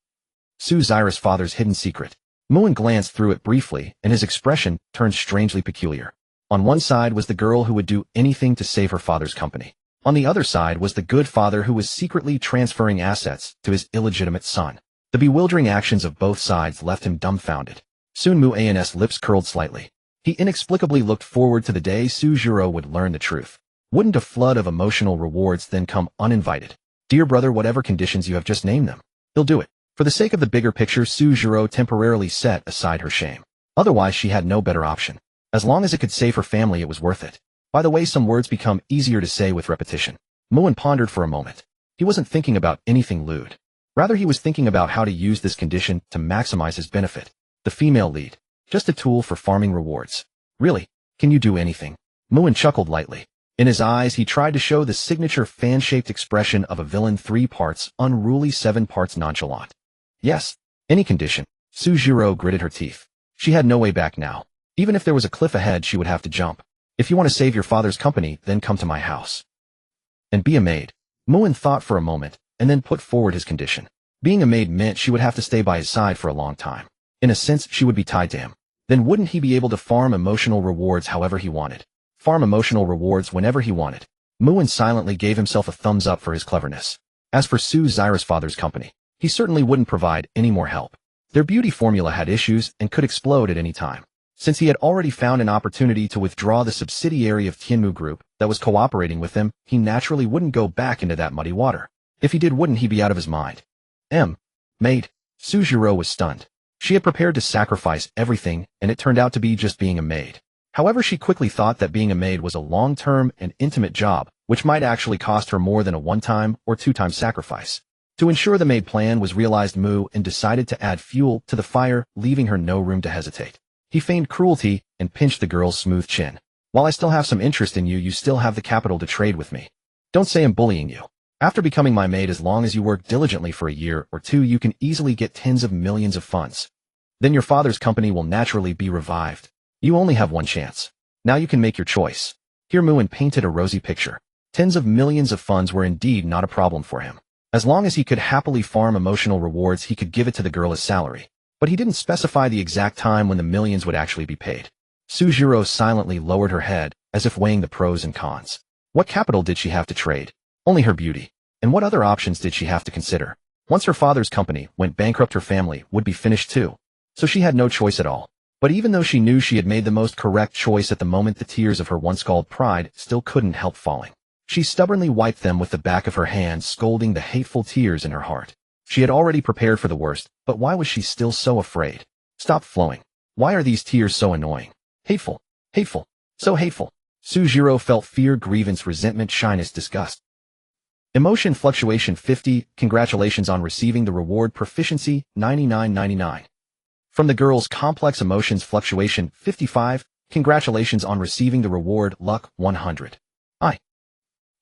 Sujira's father's hidden secret. Mu-An glanced through it briefly, and his expression turned strangely peculiar. On one side was the girl who would do anything to save her father's company. On the other side was the good father who was secretly transferring assets to his illegitimate son. The bewildering actions of both sides left him dumbfounded. Soon Mu-An's lips curled slightly. He inexplicably looked forward to the day Sujiro would learn the truth. Wouldn't a flood of emotional rewards then come uninvited? Dear brother, whatever conditions you have just named them, he'll do it. For the sake of the bigger picture, Sujiro temporarily set aside her shame. Otherwise, she had no better option. As long as it could save her family, it was worth it. By the way, some words become easier to say with repetition. Mu-An pondered for a moment. He wasn't thinking about anything lewd. Rather, he was thinking about how to use this condition to maximize his benefit. The female lead. Just a tool for farming rewards. Really? Can you do anything? Mu-An chuckled lightly. In his eyes, he tried to show the signature fan-shaped expression of a villain, 3 parts unruly, 7 parts nonchalant. Yes, any condition. Sujiro gritted her teeth. She had no way back now. Even if there was a cliff ahead, she would have to jump. If you want to save your father's company, then come to my house. And be a maid. Mu-An thought for a moment, and then put forward his condition. Being a maid meant she would have to stay by his side for a long time. In a sense, she would be tied to him. Then wouldn't he be able to farm emotional rewards however he wanted? Farm emotional rewards whenever he wanted. Mu-An silently gave himself a thumbs up for his cleverness. As for Sujira's father's company, he certainly wouldn't provide any more help. Their beauty formula had issues and could explode at any time. Since he had already found an opportunity to withdraw the subsidiary of Tianmu Group that was cooperating with him, he naturally wouldn't go back into that muddy water. If he did, wouldn't he be out of his mind? Maid. Sujiro was stunned. She had prepared to sacrifice everything, and it turned out to be just being a maid. However, she quickly thought that being a maid was a long-term and intimate job, which might actually cost her more than a one-time or two-time sacrifice. To ensure the maid plan was realized, Mu-An decided to add fuel to the fire, leaving her no room to hesitate. He feigned cruelty and pinched the girl's smooth chin. While I still have some interest in you, you still have the capital to trade with me. Don't say I'm bullying you. After becoming my maid, as long as you work diligently for a year or two, you can easily get tens of millions of funds. Then your father's company will naturally be revived. You only have one chance. Now you can make your choice. Here Mu-An painted a rosy picture. Tens of millions of funds were indeed not a problem for him. As long as he could happily farm emotional rewards, he could give it to the girl as salary. But he didn't specify the exact time when the millions would actually be paid. Sujiro silently lowered her head, as if weighing the pros and cons. What capital did she have to trade? Only her beauty. And what other options did she have to consider? Once her father's company went bankrupt, her family would be finished too. So she had no choice at all. But even though she knew she had made the most correct choice at the moment, the tears of her once-scalded pride still couldn't help falling. She stubbornly wiped them with the back of her hand, scolding the hateful tears in her heart. She had already prepared for the worst, but why was she still so afraid? Stop flowing. Why are these tears so annoying? Hateful. Hateful. So hateful. Sujiro felt fear, grievance, resentment, shyness, disgust. Emotion fluctuation 50, congratulations on receiving the reward proficiency 99.99. From the girl's complex emotions fluctuation 55, congratulations on receiving the reward luck 100. I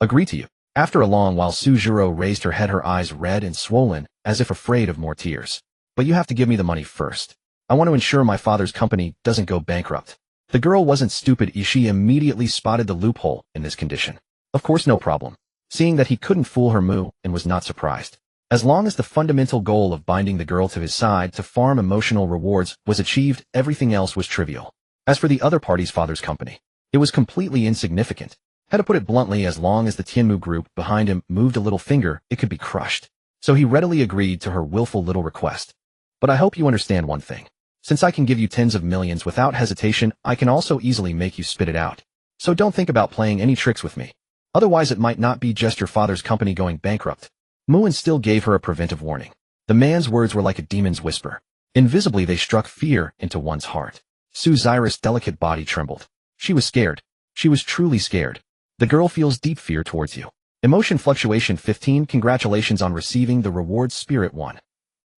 agree to you. After a long while, Sujiro raised her head, her eyes red and swollen, as if afraid of more tears. But you have to give me the money first. I want to ensure my father's company doesn't go bankrupt. The girl wasn't stupid. She immediately spotted the loophole in this condition. Of course, no problem. Seeing that he couldn't fool her, and was not surprised. As long as the fundamental goal of binding the girl to his side to farm emotional rewards was achieved, everything else was trivial. As for the other party's father's company, it was completely insignificant. How to put it bluntly, as long as the Tianmu group behind him moved a little finger, it could be crushed. So he readily agreed to her willful little request. But I hope you understand one thing. Since I can give you tens of millions without hesitation, I can also easily make you spit it out. So don't think about playing any tricks with me. Otherwise it might not be just your father's company going bankrupt. Muin still gave her a preventive warning. The man's words were like a demon's whisper. Invisibly they struck fear into one's heart. Suzira's delicate body trembled. She was scared. She was truly scared. The girl feels deep fear towards you. Emotion fluctuation 15, congratulations on receiving the reward spirit 1.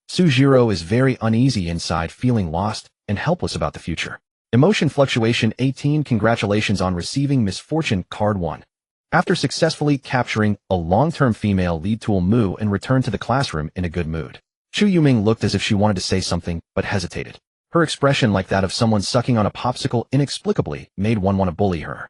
Sujiro is very uneasy inside, feeling lost and helpless about the future. Emotion fluctuation 18, congratulations on receiving misfortune card 1. After successfully capturing a long-term female lead tool, Mu and returned to the classroom in a good mood. Chu Yuming looked as if she wanted to say something, but hesitated. Her expression, like that of someone sucking on a popsicle, inexplicably made one want to bully her.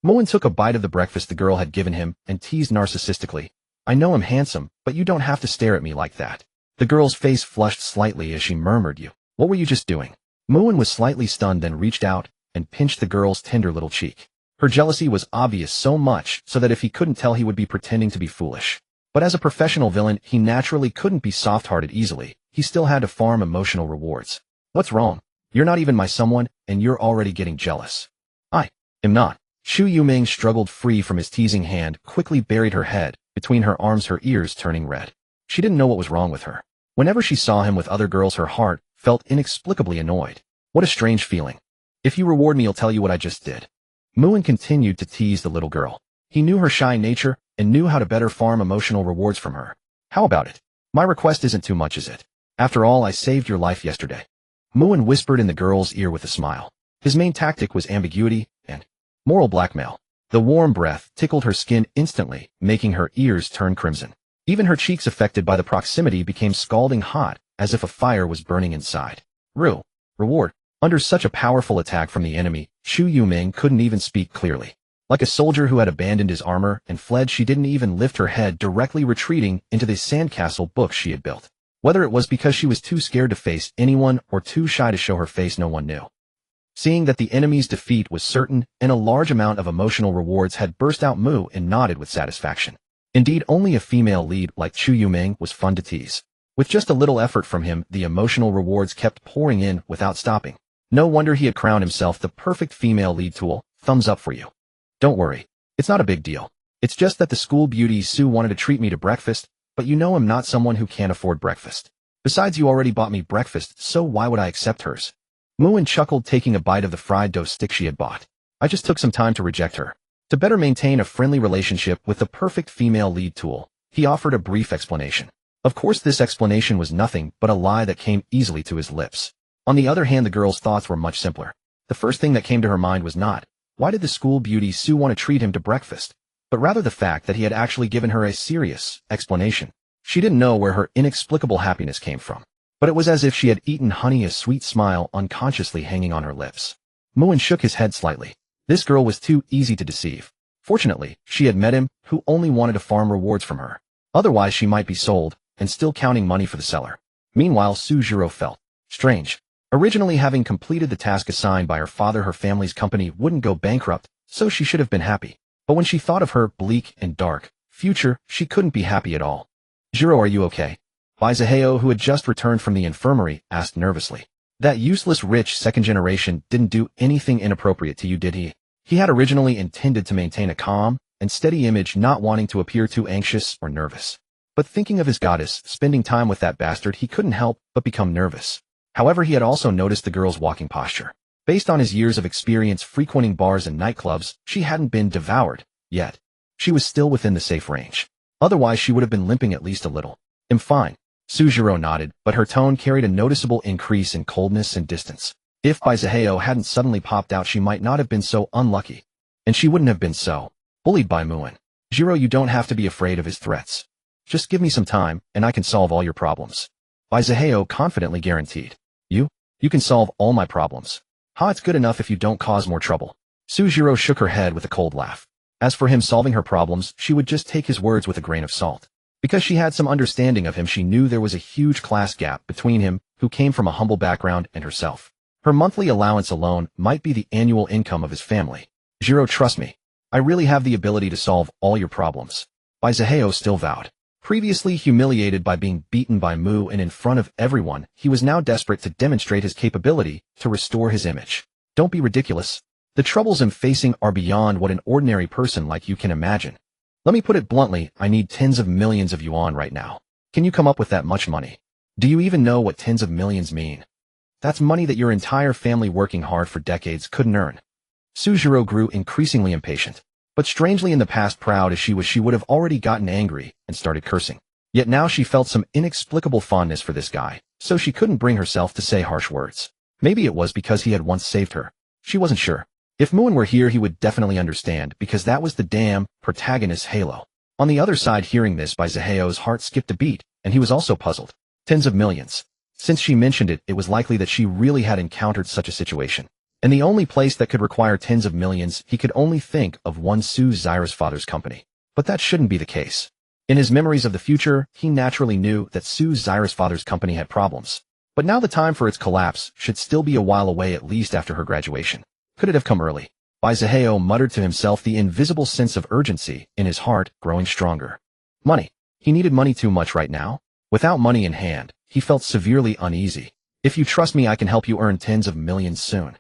Muin took a bite of the breakfast the girl had given him and teased narcissistically, I know I'm handsome, but you don't have to stare at me like that. The girl's face flushed slightly as she murmured, what were you just doing? Muin was slightly stunned, then reached out and pinched the girl's tender little cheek. Her jealousy was obvious, so much so that if he couldn't tell, he would be pretending to be foolish. But as a professional villain, he naturally couldn't be soft-hearted easily. He still had to farm emotional rewards. What's wrong? You're not even my someone, and you're already getting jealous. I am not. Chu Yuming struggled free from his teasing hand, quickly buried her head between her arms, her ears turning red. She didn't know what was wrong with her. Whenever she saw him with other girls, her heart felt inexplicably annoyed. What a strange feeling. If you reward me, I'll tell you what I just did. Muin continued to tease the little girl. He knew her shy nature and knew how to better farm emotional rewards from her. How about it? My request isn't too much, is it? After all, I saved your life yesterday. Muin whispered in the girl's ear with a smile. His main tactic was ambiguity and moral blackmail. The warm breath tickled her skin instantly, making her ears turn crimson. Even her cheeks, affected by the proximity, became scalding hot, as if a fire was burning inside. Reward. Under such a powerful attack from the enemy, Chu Yuming couldn't even speak clearly. Like a soldier who had abandoned his armor and fled, she didn't even lift her head, directly retreating into the sandcastle book she had built. Whether it was because she was too scared to face anyone or too shy to show her face, no one knew. Seeing that the enemy's defeat was certain and a large amount of emotional rewards had burst out, Mu and nodded with satisfaction. Indeed, only a female lead like Chu Yuming was fun to tease. With just a little effort from him, the emotional rewards kept pouring in without stopping. No wonder he had crowned himself the perfect female lead tool. Thumbs up for you. Don't worry. It's not a big deal. It's just that the school beauty Sue wanted to treat me to breakfast, but you know I'm not someone who can't afford breakfast. Besides, you already bought me breakfast, so why would I accept hers? Muin chuckled, taking a bite of the fried dough stick she had bought. I just took some time to reject her. To better maintain a friendly relationship with the perfect female lead tool, he offered a brief explanation. Of course, this explanation was nothing but a lie that came easily to his lips. On the other hand, the girl's thoughts were much simpler. The first thing that came to her mind was not, why did the school beauty Sue want to treat him to breakfast, but rather the fact that he had actually given her a serious explanation. She didn't know where her inexplicable happiness came from, but it was as if she had eaten honey, a sweet smile unconsciously hanging on her lips. Muin shook his head slightly. This girl was too easy to deceive. Fortunately, she had met him, who only wanted to farm rewards from her. Otherwise, she might be sold and still counting money for the seller. Meanwhile, Sujiro felt strange. Originally, having completed the task assigned by her father, her family's company wouldn't go bankrupt, so she should have been happy. But when she thought of her bleak and dark future, she couldn't be happy at all. Jiro, are you okay? Baizaheo, who had just returned from the infirmary, asked nervously. That useless rich second generation didn't do anything inappropriate to you, did he? He had originally intended to maintain a calm and steady image, not wanting to appear too anxious or nervous. But thinking of his goddess spending time with that bastard, he couldn't help but become nervous. However, he had also noticed the girl's walking posture. Based on his years of experience frequenting bars and nightclubs, she hadn't been devoured yet. She was still within the safe range. Otherwise, she would have been limping at least a little. I'm fine. Sujiro nodded, but her tone carried a noticeable increase in coldness and distance. If Baizaheo hadn't suddenly popped out, she might not have been so unlucky. And she wouldn't have been so bullied by Muin. Jiro, you don't have to be afraid of his threats. Just give me some time, and I can solve all your problems. Baizaheo confidently guaranteed. You can solve all my problems. It's good enough if you don't cause more trouble. Sujiro shook her head with a cold laugh. As for him solving her problems, she would just take his words with a grain of salt. Because she had some understanding of him, she knew there was a huge class gap between him, who came from a humble background, and herself. Her monthly allowance alone might be the annual income of his family. Jiro, trust me. I really have the ability to solve all your problems. Baizaheo still vowed. Previously humiliated by being beaten by Mu and in front of everyone, he was now desperate to demonstrate his capability to restore his image. Don't be ridiculous. The troubles I'm facing are beyond what an ordinary person like you can imagine. Let me put it bluntly, I need tens of millions of yuan right now. Can you come up with that much money? Do you even know what tens of millions mean? That's money that your entire family working hard for decades couldn't earn. Sujiro grew increasingly impatient. But strangely, in the past, proud as she would have already gotten angry and started cursing. Yet now she felt some inexplicable fondness for this guy, so she couldn't bring herself to say harsh words. Maybe it was because he had once saved her. She wasn't sure. If Muin were here, he would definitely understand, because that was the damn protagonist's halo. On the other side, hearing this, Baizaheo's heart skipped a beat, and he was also puzzled. Tens of millions. Since she mentioned it, it was likely that she really had encountered such a situation. And the only place that could require tens of millions, he could only think of one Su Zyra's father's company. But that shouldn't be the case. In his memories of the future, he naturally knew that Su Zyra's father's company had problems. But now the time for its collapse should still be a while away, at least after her graduation. Could it have come early? Baizaheo muttered to himself, the invisible sense of urgency in his heart growing stronger. Money. He needed money too much right now. Without money in hand, he felt severely uneasy. If you trust me, I can help you earn tens of millions soon.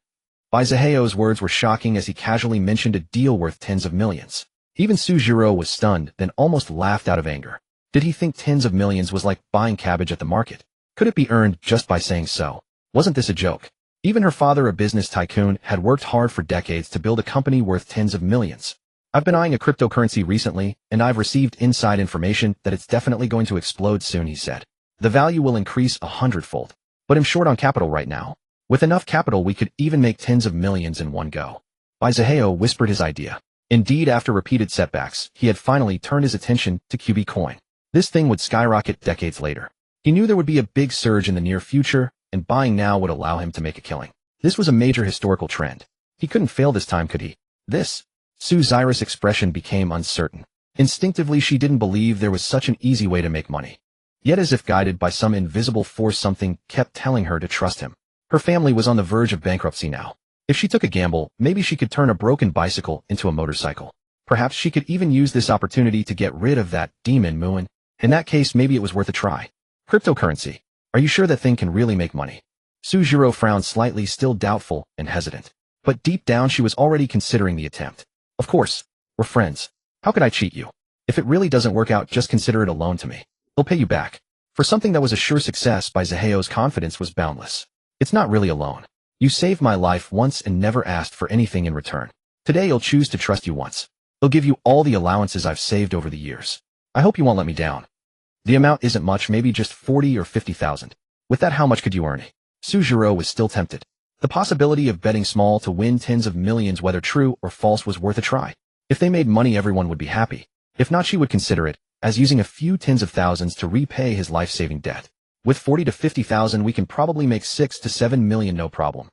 Baizaheo's words were shocking as he casually mentioned a deal worth tens of millions. Even Sujiro was stunned, then almost laughed out of anger. Did he think tens of millions was like buying cabbage at the market? Could it be earned just by saying so? Wasn't this a joke? Even her father, a business tycoon, had worked hard for decades to build a company worth tens of millions. I've been eyeing a cryptocurrency recently, and I've received inside information that it's definitely going to explode soon, he said. The value will increase 100-fold. But I'm short on capital right now. With enough capital, we could even make tens of millions in one go. Baizaheo whispered his idea. Indeed, after repeated setbacks, he had finally turned his attention to QB coin. This thing would skyrocket decades later. He knew there would be a big surge in the near future, and buying now would allow him to make a killing. This was a major historical trend. He couldn't fail this time, could he? Su Zyra's expression became uncertain. Instinctively, she didn't believe there was such an easy way to make money. Yet, as if guided by some invisible force, something kept telling her to trust him. Her family was on the verge of bankruptcy now. If she took a gamble, maybe she could turn a broken bicycle into a motorcycle. Perhaps she could even use this opportunity to get rid of that demon Muin. In that case, maybe it was worth a try. Cryptocurrency. Are you sure that thing can really make money? Sujiro frowned slightly, still doubtful and hesitant. But deep down, she was already considering the attempt. Of course. We're friends. How could I cheat you? If it really doesn't work out, just consider it a loan to me. I'll pay you back. For something that was a sure success, Baizaheo's confidence was boundless. It's not really a loan. You saved my life once and never asked for anything in return. Today I'll choose to trust you once. I'll give you all the allowances I've saved over the years. I hope you won't let me down. The amount isn't much, maybe just 40 or 50,000. With that, how much could you earn? Sujiro was still tempted. The possibility of betting small to win tens of millions, whether true or false, was worth a try. If they made money, everyone would be happy. If not, she would consider it as using a few tens of thousands to repay his life-saving debt. With 40 to 50,000, we can probably make 6 to 7 million, no problem.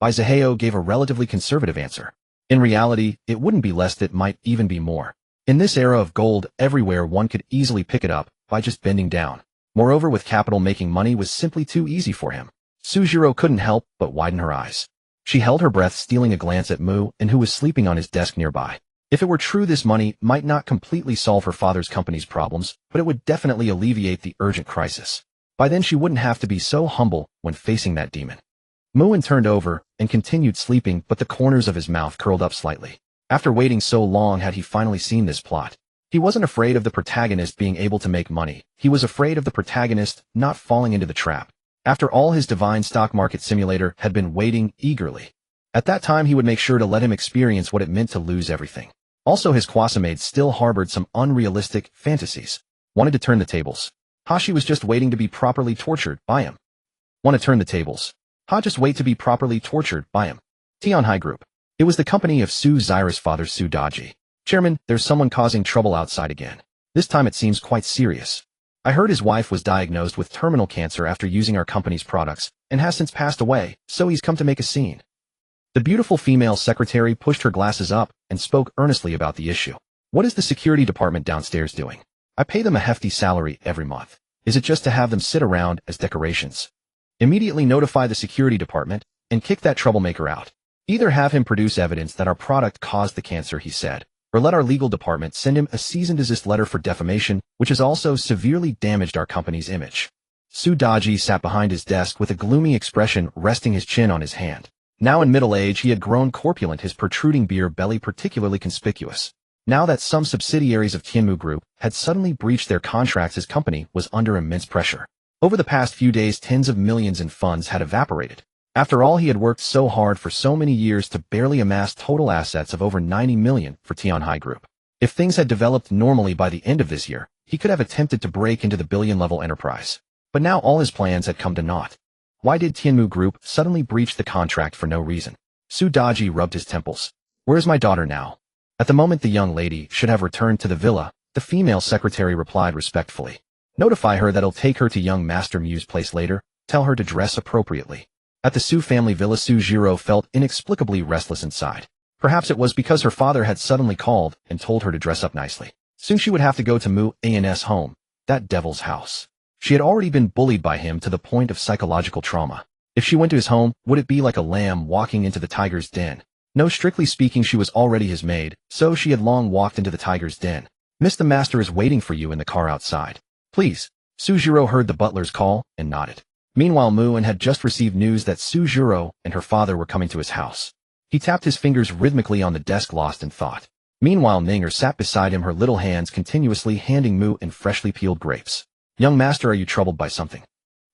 Baizaheo gave a relatively conservative answer. In reality, it wouldn't be less, that might even be more. In this era of gold everywhere, one could easily pick it up by just bending down. Moreover, with capital, making money was simply too easy for him. Sujiro couldn't help but widen her eyes. She held her breath, stealing a glance at Mu, and who was sleeping on his desk nearby. If it were true, this money might not completely solve her father's company's problems, but it would definitely alleviate the urgent crisis. By then, she wouldn't have to be so humble when facing that demon. Muin turned over and continued sleeping, but the corners of his mouth curled up slightly. After waiting so long, had he finally seen this plot? He wasn't afraid of the protagonist being able to make money. He was afraid of the protagonist not falling into the trap. After all, his divine stock market simulator had been waiting eagerly. At that time, he would make sure to let him experience what it meant to lose everything. Also, his classmates still harbored some unrealistic fantasies. Wanted to turn the tables. She was just waiting to be properly tortured by him. Want to turn the tables. Just wait to be properly tortured by him. Tian High Group. It was the company of Su Zyra's father Su Daji. Chairman, there's someone causing trouble outside again. This time it seems quite serious. I heard his wife was diagnosed with terminal cancer after using our company's products, and has since passed away, so he's come to make a scene. The beautiful female secretary pushed her glasses up and spoke earnestly about the issue. What is the security department downstairs doing? I pay them a hefty salary every month. Is it just to have them sit around as decorations? Immediately notify the security department and kick that troublemaker out. Either have him produce evidence that our product caused the cancer, he said, or let our legal department send him a cease and desist letter for defamation, which has also severely damaged our company's image. Su Daji sat behind his desk with a gloomy expression, resting his chin on his hand. Now in middle age, he had grown corpulent, his protruding beer belly particularly conspicuous. Now that some subsidiaries of Tianmu Group had suddenly breached their contracts, his company was under immense pressure. Over the past few days, tens of millions in funds had evaporated. After all, he had worked so hard for so many years to barely amass total assets of over 90 million for Tian High Group. If things had developed normally by the end of this year, he could have attempted to break into the billion-level enterprise. But now all his plans had come to naught. Why did Tianmu Group suddenly breach the contract for no reason? Su Daji rubbed his temples. Where's my daughter now? At the moment the young lady should have returned to the villa, the female secretary replied respectfully. Notify her that I'll take her to young Master Mu's place later. Tell her to dress appropriately. At the Su family villa, Su Jiro felt inexplicably restless inside. Perhaps it was because her father had suddenly called and told her to dress up nicely. Soon she would have to go to Mu An's home, that devil's house. She had already been bullied by him to the point of psychological trauma. If she went to his home, would it be like a lamb walking into the tiger's den? No, strictly speaking, she was already his maid, so she had long walked into the tiger's den. Miss, the master is waiting for you in the car outside. Please. Su Jiro heard the butler's call and nodded. Meanwhile, Mu An had just received news that Su Jiro and her father were coming to his house. He tapped his fingers rhythmically on the desk, lost in thought. Meanwhile, Ninger sat beside him, her little hands continuously handing Mu An freshly peeled grapes. Young master, are you troubled by something?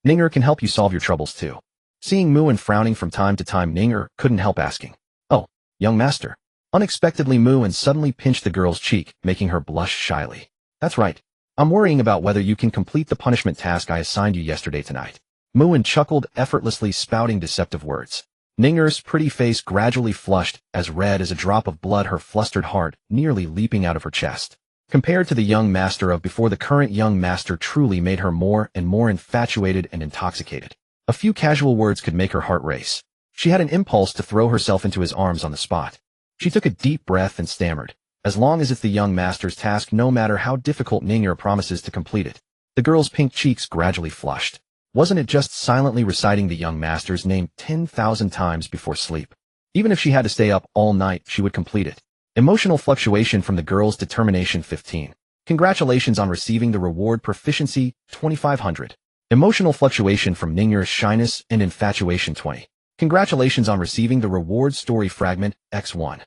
Ninger can help you solve your troubles too. Seeing Mu An frowning from time to time, Ninger couldn't help asking. Oh, young master. Unexpectedly, Mu An suddenly pinched the girl's cheek, making her blush shyly. That's right. I'm worrying about whether you can complete the punishment task I assigned you yesterday tonight. Mu An chuckled, effortlessly spouting deceptive words. Ninger's pretty face gradually flushed, as red as a drop of blood, her flustered heart nearly leaping out of her chest. Compared to the young master of before, the current young master truly made her more and more infatuated and intoxicated. A few casual words could make her heart race. She had an impulse to throw herself into his arms on the spot. She took a deep breath and stammered. As long as it's the young master's task, no matter how difficult, Ninger promises to complete it. The girl's pink cheeks gradually flushed. Wasn't it just silently reciting the young master's name 10,000 times before sleep? Even if she had to stay up all night, she would complete it. Emotional fluctuation from the girl's determination 15. Congratulations on receiving the reward proficiency 2500. Emotional fluctuation from Ninger's shyness and infatuation 20. Congratulations on receiving the reward story fragment X1.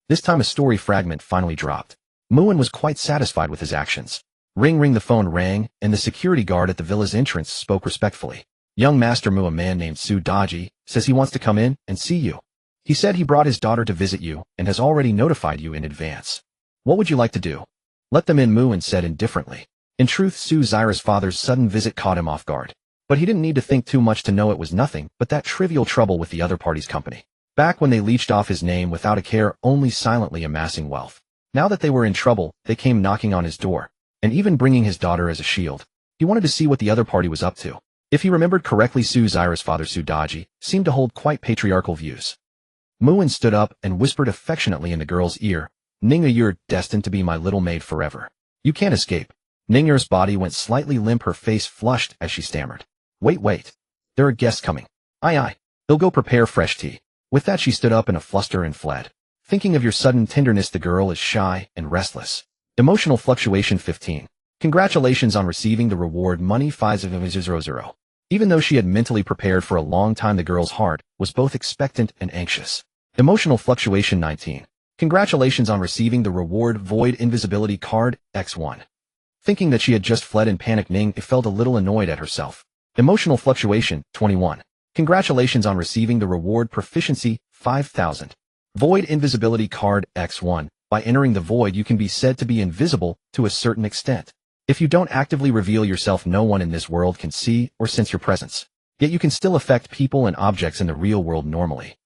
This time a story fragment finally dropped. Mu An was quite satisfied with his actions. Ring, the phone rang, and the security guard at the villa's entrance spoke respectfully. Young Master Mu, a man named Su Daji, says he wants to come in and see you. He said he brought his daughter to visit you and has already notified you in advance. What would you like to do? Let them in, Mu An said indifferently. In truth, Su Zyra's father's sudden visit caught him off guard. But he didn't need to think too much to know it was nothing but that trivial trouble with the other party's company. Back when they leached off his name without a care, only silently amassing wealth. Now that they were in trouble, they came knocking on his door. And even bringing his daughter as a shield. He wanted to see what the other party was up to. If he remembered correctly, Su Zyra's father Su Daji seemed to hold quite patriarchal views. Mu An stood up and whispered affectionately in the girl's ear, Ninga, you're destined to be my little maid forever. You can't escape. Ninger's body went slightly limp, her face flushed as she stammered. Wait. There are guests coming. Aye. They'll go prepare fresh tea. With that she stood up in a fluster and fled. Thinking of your sudden tenderness, the girl is shy and restless. Emotional fluctuation 15. Congratulations on receiving the reward money 5000. Even though she had mentally prepared for a long time, the girl's heart was both expectant and anxious. Emotional fluctuation 19. Congratulations on receiving the reward void invisibility card X1. Thinking that she had just fled in panic, Ning felt a little annoyed at herself. Emotional fluctuation 21. Congratulations on receiving the reward proficiency 5000. Void invisibility card X1. By entering the void, you can be said to be invisible to a certain extent. If you don't actively reveal yourself, no one in this world can see or sense your presence. Yet you can still affect people and objects in the real world normally.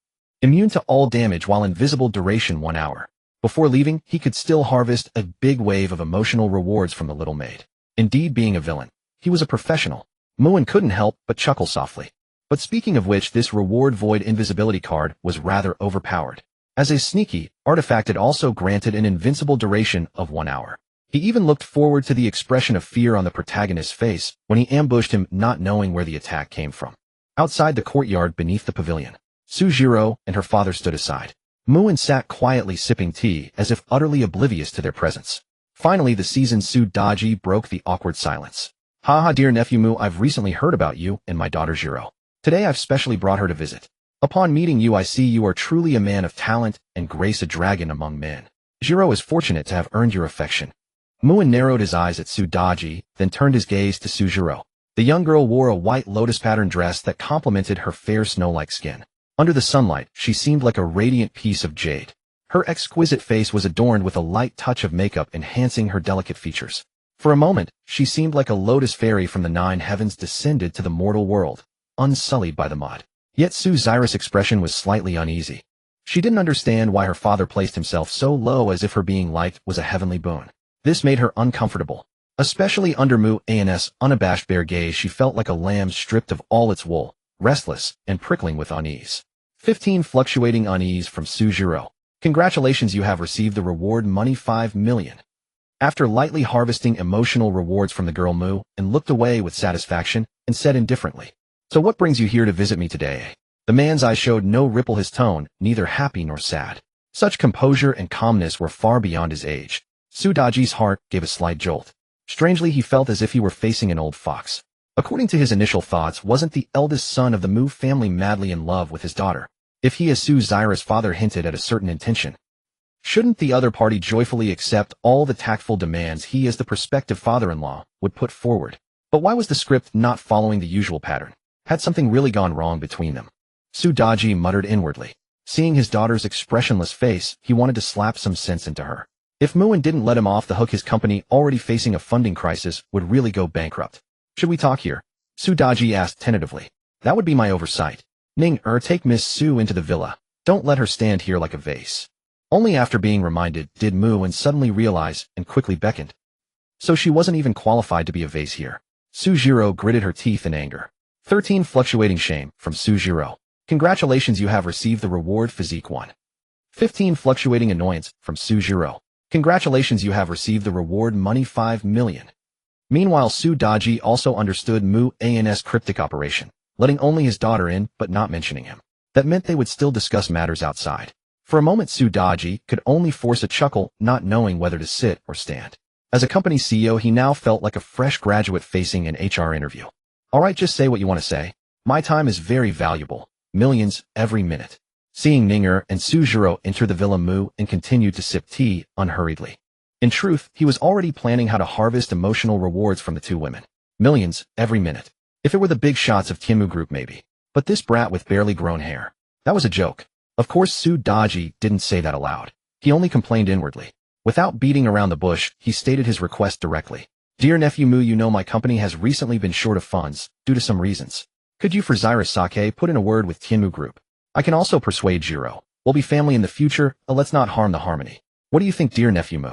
Immune to all damage while invisible, duration 1 hour. Before leaving, he could still harvest a big wave of emotional rewards from the little maid. Indeed, being a villain, he was a professional. Moon couldn't help but chuckle softly. But speaking of which, this reward void invisibility card was rather overpowered. As a sneaky artifact, it also granted an invincible duration of 1 hour. He even looked forward to the expression of fear on the protagonist's face when he ambushed him, not knowing where the attack came from. Outside the courtyard beneath the pavilion, Sujiro and her father stood aside. Moon sat quietly sipping tea as if utterly oblivious to their presence. Finally, the seasoned Sudaji broke the awkward silence. Haha, dear nephew Mu, I've recently heard about you and my daughter Jiro. Today I've specially brought her to visit. Upon meeting you, I see you are truly a man of talent and grace, a dragon among men. Jiro is fortunate to have earned your affection. Moon narrowed his eyes at Sudaji, then turned his gaze to Sujiro. The young girl wore a white lotus-patterned dress that complemented her fair snow-like skin. Under the sunlight, she seemed like a radiant piece of jade. Her exquisite face was adorned with a light touch of makeup, enhancing her delicate features. For a moment, she seemed like a lotus fairy from the 9 heavens descended to the mortal world, unsullied by the mud. Yet Suzaira's expression was slightly uneasy. She didn't understand why her father placed himself so low, as if her being liked was a heavenly boon. This made her uncomfortable. Especially under Mu-An's unabashed bare gaze, she felt like a lamb stripped of all its wool, restless and prickling with unease. 15 fluctuating unease from Sujiro. Congratulations, you have received the reward money 5 million. After lightly harvesting emotional rewards from the girl, Mu and looked away with satisfaction and said indifferently, "So what brings you here to visit me today?" The man's eyes showed no ripple, his tone neither happy nor sad. Such composure and calmness were far beyond his age. Sudaji's heart gave a slight jolt. Strangely, he felt as if he were facing an old fox. According to his initial thoughts, wasn't the eldest son of the Mu family madly in love with his daughter? If he, as Suzaira's father, hinted at a certain intention, shouldn't the other party joyfully accept all the tactful demands he, as the prospective father-in-law, would put forward? But why was the script not following the usual pattern? Had something really gone wrong between them? Sudaji muttered inwardly. Seeing his daughter's expressionless face, he wanted to slap some sense into her. If Moon didn't let him off the hook, his company, already facing a funding crisis, would really go bankrupt. Should we talk here? Sudaji asked tentatively. That would be my oversight. Take Miss Su into the villa. Don't let her stand here like a vase. Only after being reminded did Moon suddenly realize and quickly beckoned. So she wasn't even qualified to be a vase here. Sujiro gritted her teeth in anger. 13 fluctuating shame from Sujiro. Congratulations, you have received the reward physique 1. 15 fluctuating annoyance from Sujiro. Congratulations, you have received the reward money 5 million. Meanwhile, Sudaji also understood Mu-An's cryptic operation, letting only his daughter in but not mentioning him. That meant they would still discuss matters outside. For a moment, Sudaji could only force a chuckle, not knowing whether to sit or stand. As a company CEO, he now felt like a fresh graduate facing an HR interview. Alright, just say what you want to say. My time is very valuable. Millions every minute. Seeing Ninger and Sujiro enter the villa, Mu and continued to sip tea unhurriedly. In truth, he was already planning how to harvest emotional rewards from the two women. Millions every minute. If it were the big shots of Tianmu Group, maybe. But this brat with barely grown hair. That was a joke. Of course, Sudaji didn't say that aloud. He only complained inwardly. Without beating around the bush, he stated his request directly. Dear nephew Mu, you know my company has recently been short of funds, due to some reasons. Could you for Zaira Sake put in a word with Tianmu Group? I can also persuade Jiro. We'll be family in the future, let's not harm the harmony. What do you think, dear nephew Mu?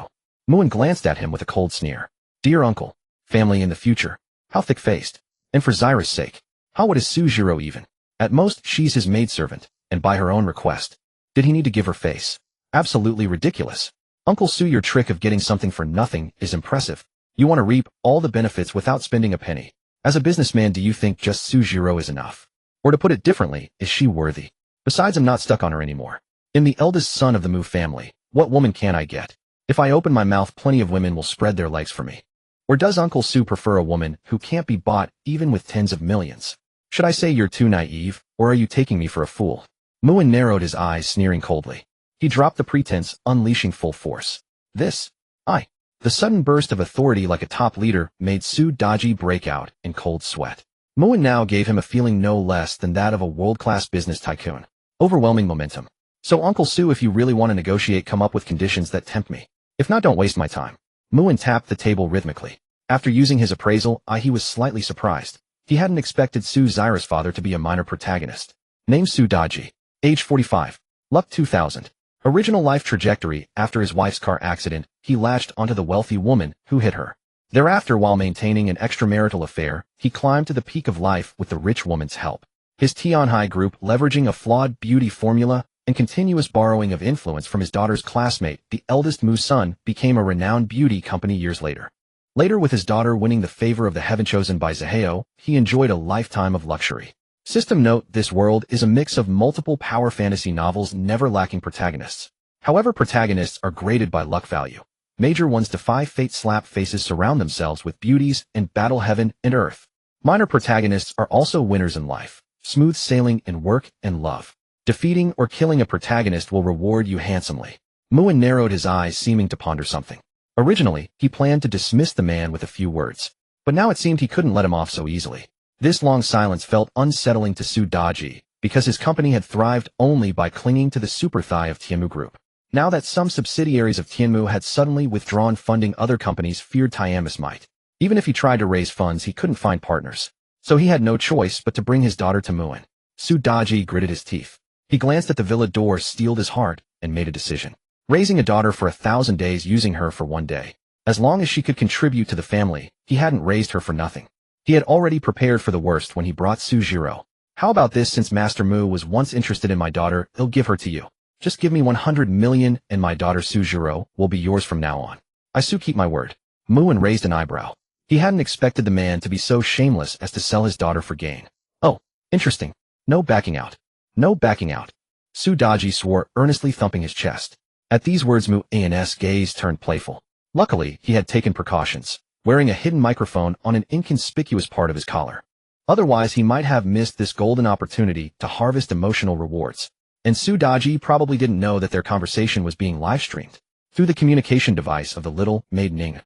Moon glanced at him with a cold sneer. Dear uncle. Family in the future. How thick-faced. And for Zaira's sake. How old is Sujiro even? At most, she's his maidservant, and by her own request. Did he need to give her face? Absolutely ridiculous. Uncle Su, your trick of getting something for nothing is impressive. You want to reap all the benefits without spending a penny. As a businessman, do you think just Sujiro is enough? Or to put it differently, is she worthy? Besides, I'm not stuck on her anymore. In the eldest son of the Mu family, what woman can I get? If I open my mouth, plenty of women will spread their legs for me. Or does Uncle Su prefer a woman who can't be bought even with tens of millions? Should I say you're too naive, or are you taking me for a fool? Muin narrowed his eyes, sneering coldly. He dropped the pretense, unleashing full force. The sudden burst of authority like a top leader made Sudaji break out in cold sweat. Muin now gave him a feeling no less than that of a world-class business tycoon. Overwhelming momentum. So Uncle Sue, if you really want to negotiate, come up with conditions that tempt me. If not, don't waste my time. Muin tapped the table rhythmically. After using his appraisal, he was slightly surprised. He hadn't expected Su Zyra's father to be a minor protagonist. Name Su Daji. Age 45. Luck 2000. Original life trajectory: after his wife's car accident, he latched onto the wealthy woman who hit her. Thereafter, while maintaining an extramarital affair, he climbed to the peak of life with the rich woman's help. His Tianhai group, leveraging a flawed beauty formula and continuous borrowing of influence from his daughter's classmate, the eldest Mu Sun, became a renowned beauty company years later. Later, with his daughter winning the favor of the heaven chosen by Zaheo, he enjoyed a lifetime of luxury. System note: this world is a mix of multiple power fantasy novels, never lacking protagonists. However, protagonists are graded by luck value. Major ones defy fate. Slap faces surround themselves with beauties and battle heaven and earth. Minor protagonists are also winners in life, smooth sailing in work and love. Defeating or killing a protagonist will reward you handsomely. Muin narrowed his eyes, seeming to ponder something. Originally, he planned to dismiss the man with a few words, but now it seemed he couldn't let him off so easily. This long silence felt unsettling to Su Daji, because his company had thrived only by clinging to the super thigh of Tianmu Group. Now that some subsidiaries of Tianmu had suddenly withdrawn funding, other companies feared Tianmu's might. Even if he tried to raise funds, he couldn't find partners. So he had no choice but to bring his daughter to Muin. Su Daji gritted his teeth. He glanced at the villa door, steeled his heart, and made a decision. Raising a daughter for 1,000 days, using her for 1 day. As long as she could contribute to the family, he hadn't raised her for nothing. He had already prepared for the worst when he brought Sujiro. How about this: since Master Mu was once interested in my daughter, he'll give her to you. Just give me 100 million and my daughter Sujiro will be yours from now on. I keep my word. Muin raised an eyebrow. He hadn't expected the man to be so shameless as to sell his daughter for gain. Oh, interesting. No backing out. No backing out. Su Daji swore, earnestly thumping his chest. At these words, Muin's gaze turned playful. Luckily, he had taken precautions, wearing a hidden microphone on an inconspicuous part of his collar. Otherwise, he might have missed this golden opportunity to harvest emotional rewards. And Su Daji probably didn't know that their conversation was being live-streamed through the communication device of the little maid Ning.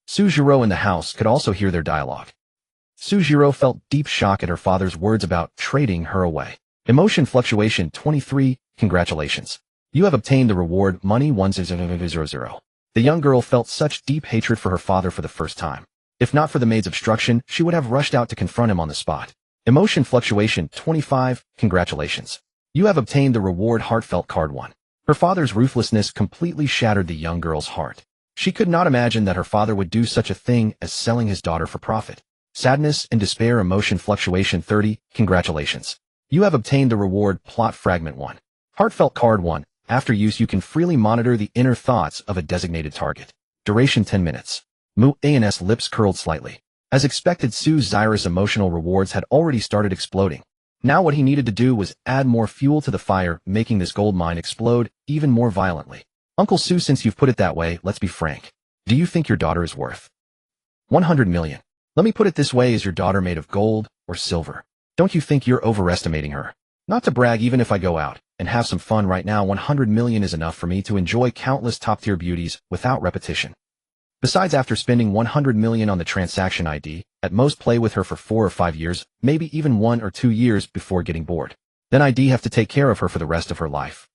Sujiro in the house could also hear their dialogue. Sujiro felt deep shock at her father's words about trading her away. Emotion fluctuation 23. Congratulations. You have obtained the reward money 1000. The young girl felt such deep hatred for her father for the first time. If not for the maid's obstruction, she would have rushed out to confront him on the spot. Emotion fluctuation 25. Congratulations. You have obtained the reward heartfelt card 1. Her father's ruthlessness completely shattered the young girl's heart. She could not imagine that her father would do such a thing as selling his daughter for profit. Sadness and despair. Emotion fluctuation 30. Congratulations. You have obtained the reward plot fragment 1. Heartfelt card 1. After use, you can freely monitor the inner thoughts of a designated target. Duration 10 minutes. Muin's lips curled slightly. As expected, Su Zyra's emotional rewards had already started exploding. Now what he needed to do was add more fuel to the fire, making this gold mine explode even more violently. Uncle Su, since you've put it that way, let's be frank. Do you think your daughter is worth 100 million? Let me put it this way: is your daughter made of gold or silver? Don't you think you're overestimating her? Not to brag, even if I go out and have some fun right now, 100 million is enough for me to enjoy countless top-tier beauties without repetition. Besides, after spending 100 million on the transaction ID, at most play with her for 4 or 5 years, maybe even 1 or 2 years before getting bored. Then I'd have to take care of her for the rest of her life.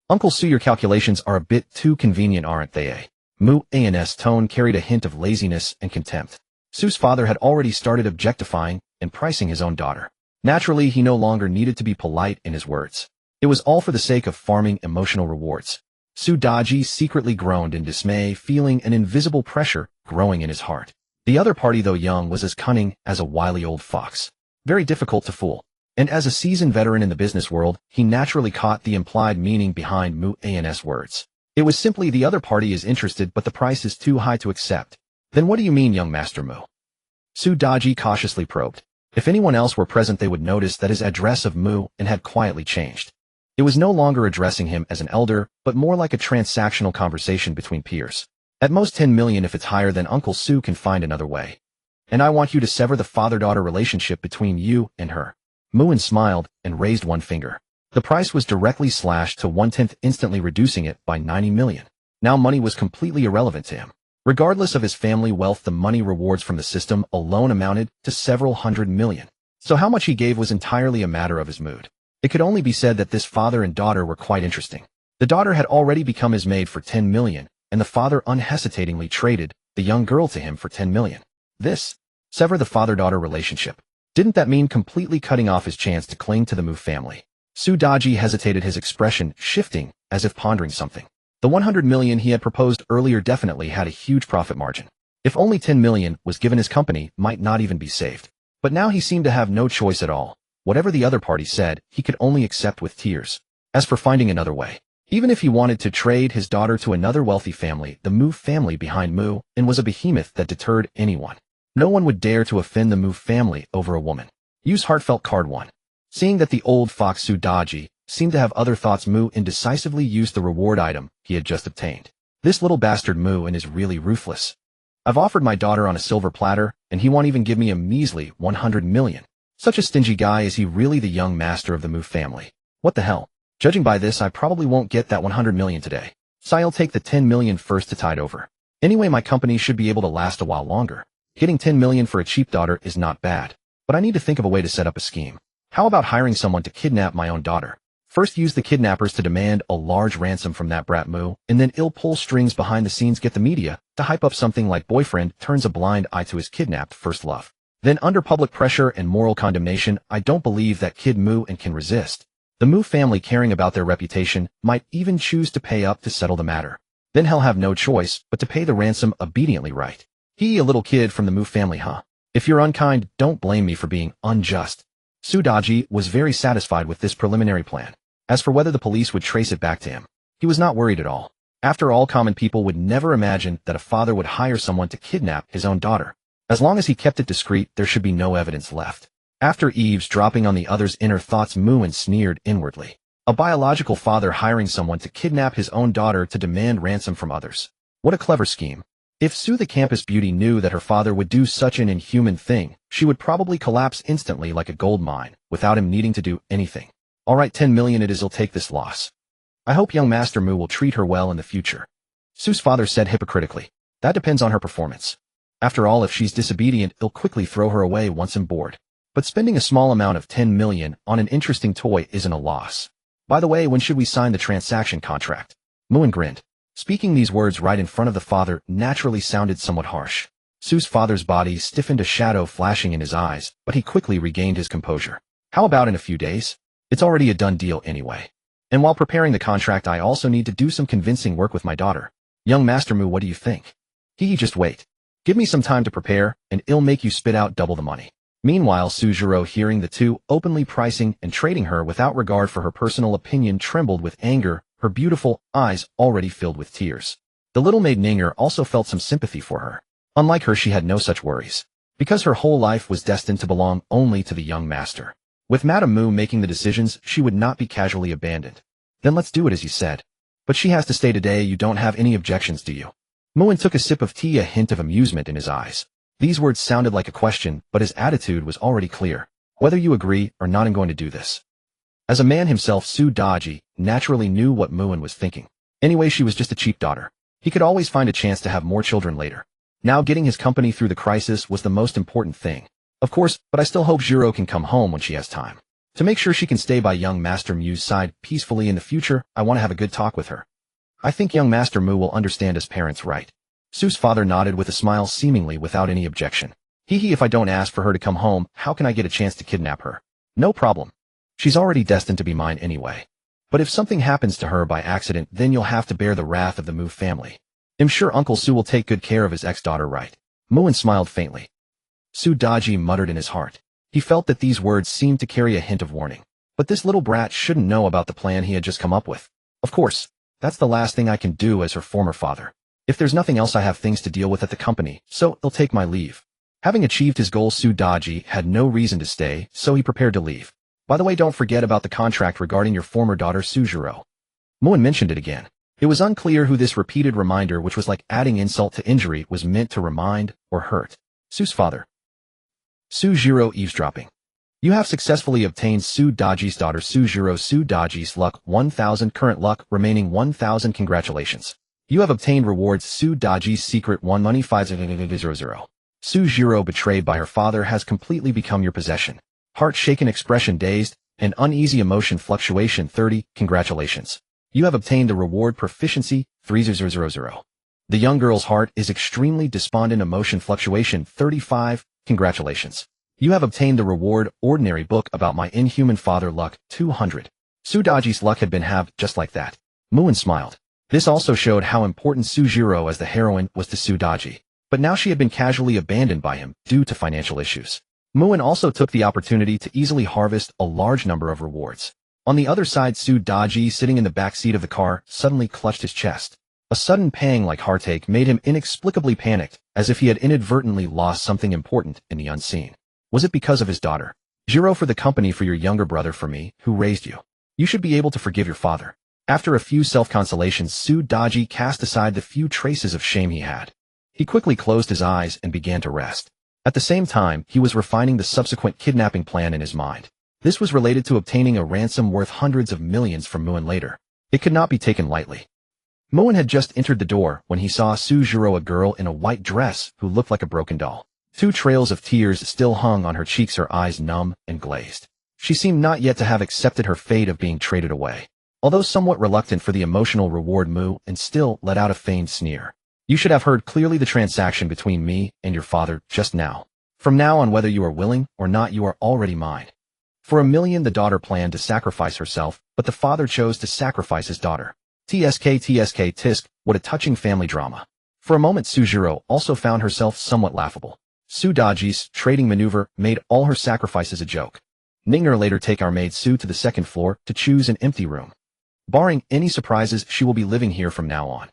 Uncle Su, your calculations are a bit too convenient, aren't they? Muin's tone carried a hint of laziness and contempt. Su's father had already started objectifying and pricing his own daughter. Naturally, he no longer needed to be polite in his words. It was all for the sake of farming emotional rewards. Su Daji secretly groaned in dismay, feeling an invisible pressure growing in his heart. The other party, though young, was as cunning as a wily old fox. Very difficult to fool. And as a seasoned veteran in the business world, he naturally caught the implied meaning behind Muin's words. It was simply, the other party is interested, but the price is too high to accept. Then what do you mean, young Master Mu? Su Daji cautiously probed. If anyone else were present, they would notice that his address of Mu and had quietly changed. It was no longer addressing him as an elder, but more like a transactional conversation between peers. At most 10 million. If it's higher, then Uncle Su can find another way. And I want you to sever the father-daughter relationship between you and her. Muin smiled and raised one finger. The price was directly slashed to 1/10, instantly reducing it by 90 million. Now money was completely irrelevant to him. Regardless of his family wealth, the money rewards from the system alone amounted to several hundred million. So how much he gave was entirely a matter of his mood. It could only be said that this father and daughter were quite interesting. The daughter had already become his maid for 10 million, and the father unhesitatingly traded the young girl to him for 10 million. This sever the father-daughter relationship. Didn't that mean completely cutting off his chance to cling to the Mu family? Su Daji hesitated, his expression shifting as if pondering something. The 100 million he had proposed earlier definitely had a huge profit margin. If only 10 million was given, his company might not even be saved. But now he seemed to have no choice at all. Whatever the other party said, he could only accept with tears. As for finding another way, even if he wanted to trade his daughter to another wealthy family, the Mu family behind Mu and was a behemoth that deterred anyone. No one would dare to offend the Mu family over a woman. Use heartfelt card 1. Seeing that the old fox Su Daji seemed to have other thoughts, Mu indecisively used the reward item he had just obtained. This little bastard Mu and is really ruthless. I've offered my daughter on a silver platter, and he won't even give me a measly 100 million. Such a stingy guy. Is he really the young master of the Mu family? What the hell? Judging by this, I probably won't get that 100 million today. So I'll take the 10 million first to tide over. Anyway, my company should be able to last a while longer. Getting 10 million for a cheap daughter is not bad, but I need to think of a way to set up a scheme. How about hiring someone to kidnap my own daughter? First, use the kidnappers to demand a large ransom from that brat Mu, and then I'll pull strings behind the scenes, get the media to hype up something like boyfriend turns a blind eye to his kidnapped first love. Then under public pressure and moral condemnation, I don't believe that kid Mu and can resist. The Mu family, caring about their reputation, might even choose to pay up to settle the matter. Then he'll have no choice but to pay the ransom obediently, right? He, a little kid from the Mu family, huh? If you're unkind, don't blame me for being unjust. Su Daji was very satisfied with this preliminary plan. As for whether the police would trace it back to him, he was not worried at all. After all, common people would never imagine that a father would hire someone to kidnap his own daughter. As long as he kept it discreet, there should be no evidence left. After eavesdropping on the other's inner thoughts, Mu sneered inwardly. A biological father hiring someone to kidnap his own daughter to demand ransom from others. What a clever scheme. If Su the campus beauty knew that her father would do such an inhuman thing, she would probably collapse instantly like a gold mine, without him needing to do anything. Alright, 10 million it is, he'll take this loss. I hope young Master Mu will treat her well in the future. Su's father said hypocritically. That depends on her performance. After all, if she's disobedient, he'll quickly throw her away once on board. But spending a small amount of 10 million on an interesting toy isn't a loss. By the way, when should we sign the transaction contract? Mu grinned. Speaking these words right in front of the father naturally sounded somewhat harsh. Su's father's body stiffened, a shadow flashing in his eyes, but he quickly regained his composure. How about in a few days? It's already a done deal anyway. And while preparing the contract, I also need to do some convincing work with my daughter. Young Master Mu, what do you think? Just wait. Give me some time to prepare, and I'll make you spit out double the money. Meanwhile, Sujiro, hearing the two openly pricing and trading her without regard for her personal opinion, trembled with anger, her beautiful eyes already filled with tears. The little maid Ninger also felt some sympathy for her. Unlike her, she had no such worries, because her whole life was destined to belong only to the young master. With Madame Mu making the decisions, she would not be casually abandoned. Then let's do it as you said. But she has to stay today. You don't have any objections, do you? Mu took a sip of tea, a hint of amusement in his eyes. These words sounded like a question, but his attitude was already clear. Whether you agree or not, I'm going to do this. As a man himself, Su Daji naturally knew what Mu was thinking. Anyway, she was just a cheap daughter. He could always find a chance to have more children later. Now getting his company through the crisis was the most important thing. Of course, but I still hope Jiro can come home when she has time. To make sure she can stay by young Master Mu's side peacefully in the future, I want to have a good talk with her. I think young Master Mu will understand as parents, right? Su's father nodded with a smile, seemingly without any objection. If I don't ask for her to come home, how can I get a chance to kidnap her? No problem. She's already destined to be mine anyway. But if something happens to her by accident, then you'll have to bear the wrath of the Mu family. I'm sure Uncle Su will take good care of his ex-daughter, right? Mu smiled faintly. Su Daji muttered in his heart. He felt that these words seemed to carry a hint of warning. But this little brat shouldn't know about the plan he had just come up with. Of course, that's the last thing I can do as her former father. If there's nothing else, I have things to deal with at the company, so I'll take my leave. Having achieved his goal, Su Daji had no reason to stay, so he prepared to leave. By the way, don't forget about the contract regarding your former daughter Sujiro. Mu mentioned it again. It was unclear who this repeated reminder, which was like adding insult to injury, was meant to remind or hurt. Su's father. Sujiro eavesdropping. You have successfully obtained Su Daji's daughter Sujiro. Su Daji's luck 1000, current luck remaining 1000. Congratulations. You have obtained rewards. Su Daji's secret 1 money 500. Sujiro, betrayed by her father, has completely become your possession. Heart shaken, expression dazed, An uneasy emotion fluctuation 30, congratulations. You have obtained the reward proficiency 3000. The young girl's heart is extremely despondent emotion fluctuation 35, congratulations. You have obtained the reward ordinary book about my inhuman father luck 200. Sudaji's luck had been halved just like that. Muin smiled. This also showed how important Sujiro as the heroine was to Sudaji. But now she had been casually abandoned by him due to financial issues. Muin also took the opportunity to easily harvest a large number of rewards. On the other side, Sudaji, sitting in the back seat of the car, suddenly clutched his chest. A sudden pang like heartache made him inexplicably panicked, as if he had inadvertently lost something important in the unseen. Was it because of his daughter? Jiro, for the company for your younger brother, for me, who raised you. You should be able to forgive your father. After a few self-consolations, Sudaji cast aside the few traces of shame he had. He quickly closed his eyes and began to rest. At the same time, he was refining the subsequent kidnapping plan in his mind. This was related to obtaining a ransom worth hundreds of millions from Muin later. It could not be taken lightly. Muin had just entered the door when he saw Sujiro, a girl in a white dress who looked like a broken doll. 2 trails of tears still hung on her cheeks, her eyes numb and glazed. She seemed not yet to have accepted her fate of being traded away. Although somewhat reluctant for the emotional reward, Muin still let out a feigned sneer. You should have heard clearly the transaction between me and your father just now. From now on, whether you are willing or not, you are already mine. For 1 million, the daughter planned to sacrifice herself, but the father chose to sacrifice his daughter. Tisk, what a touching family drama. For a moment, Sujiro also found herself somewhat laughable. Sudaji's trading maneuver made all her sacrifices a joke. Ningner later take our maid Su to the 2nd floor to choose an empty room. Barring any surprises, she will be living here from now on.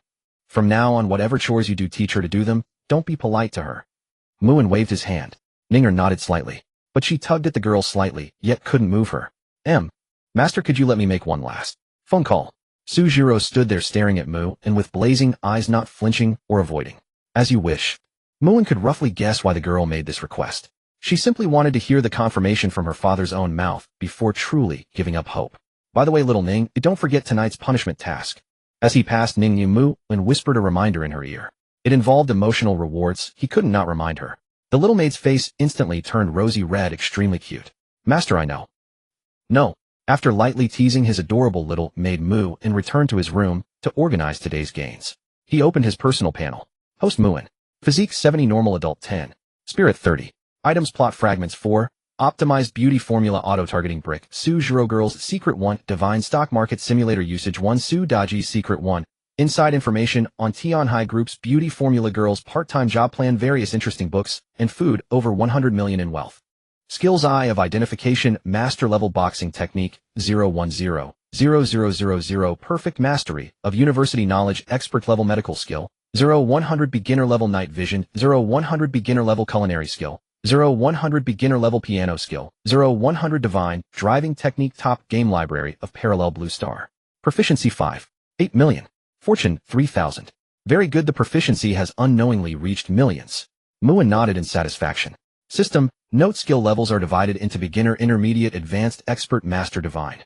From now on, whatever chores you do, teach her to do them. Don't be polite to her. Muin waved his hand. Ningner nodded slightly, but she tugged at the girl slightly, yet couldn't move her. Master, could you let me make one last phone call? Sujiro stood there staring at Mu and with blazing eyes, not flinching or avoiding. As you wish. Muin could roughly guess why the girl made this request. She simply wanted to hear the confirmation from her father's own mouth before truly giving up hope. By the way, little Ning, don't forget tonight's punishment task. As he passed Ning Mu and whispered a reminder in her ear. It involved emotional rewards. He couldn't not remind her. The little maid's face instantly turned rosy red, extremely cute. Master, I know. No. After lightly teasing his adorable little maid Mu and returned to his room to organize today's gains. He opened his personal panel. Host Muin. Physique 70, normal adult 10. Spirit 30. Items, plot fragments 4. Optimized beauty formula, auto-targeting brick. Sujiro girl's secret 1. Divine stock market simulator usage 1. Sudaji's secret 1. Inside information on Tion High Group's beauty formula, girls part-time job plan, various interesting books, and food, over 100 million in wealth. Skills: Eye of Identification, Master Level Boxing Technique, 010-0000, Perfect Mastery of University Knowledge, Expert Level Medical Skill, 0-100 Beginner Level Night Vision, 0-100 Beginner Level Culinary Skill, 0-100 Beginner Level Piano Skill, 0-100 Divine Driving Technique, Top Game Library of Parallel Blue Star. Proficiency 5. 8 million. Fortune 3,000. Very good. The proficiency has unknowingly reached millions. Muin nodded in satisfaction. System: Note: skill levels are divided into beginner, intermediate, advanced, expert, master, divine.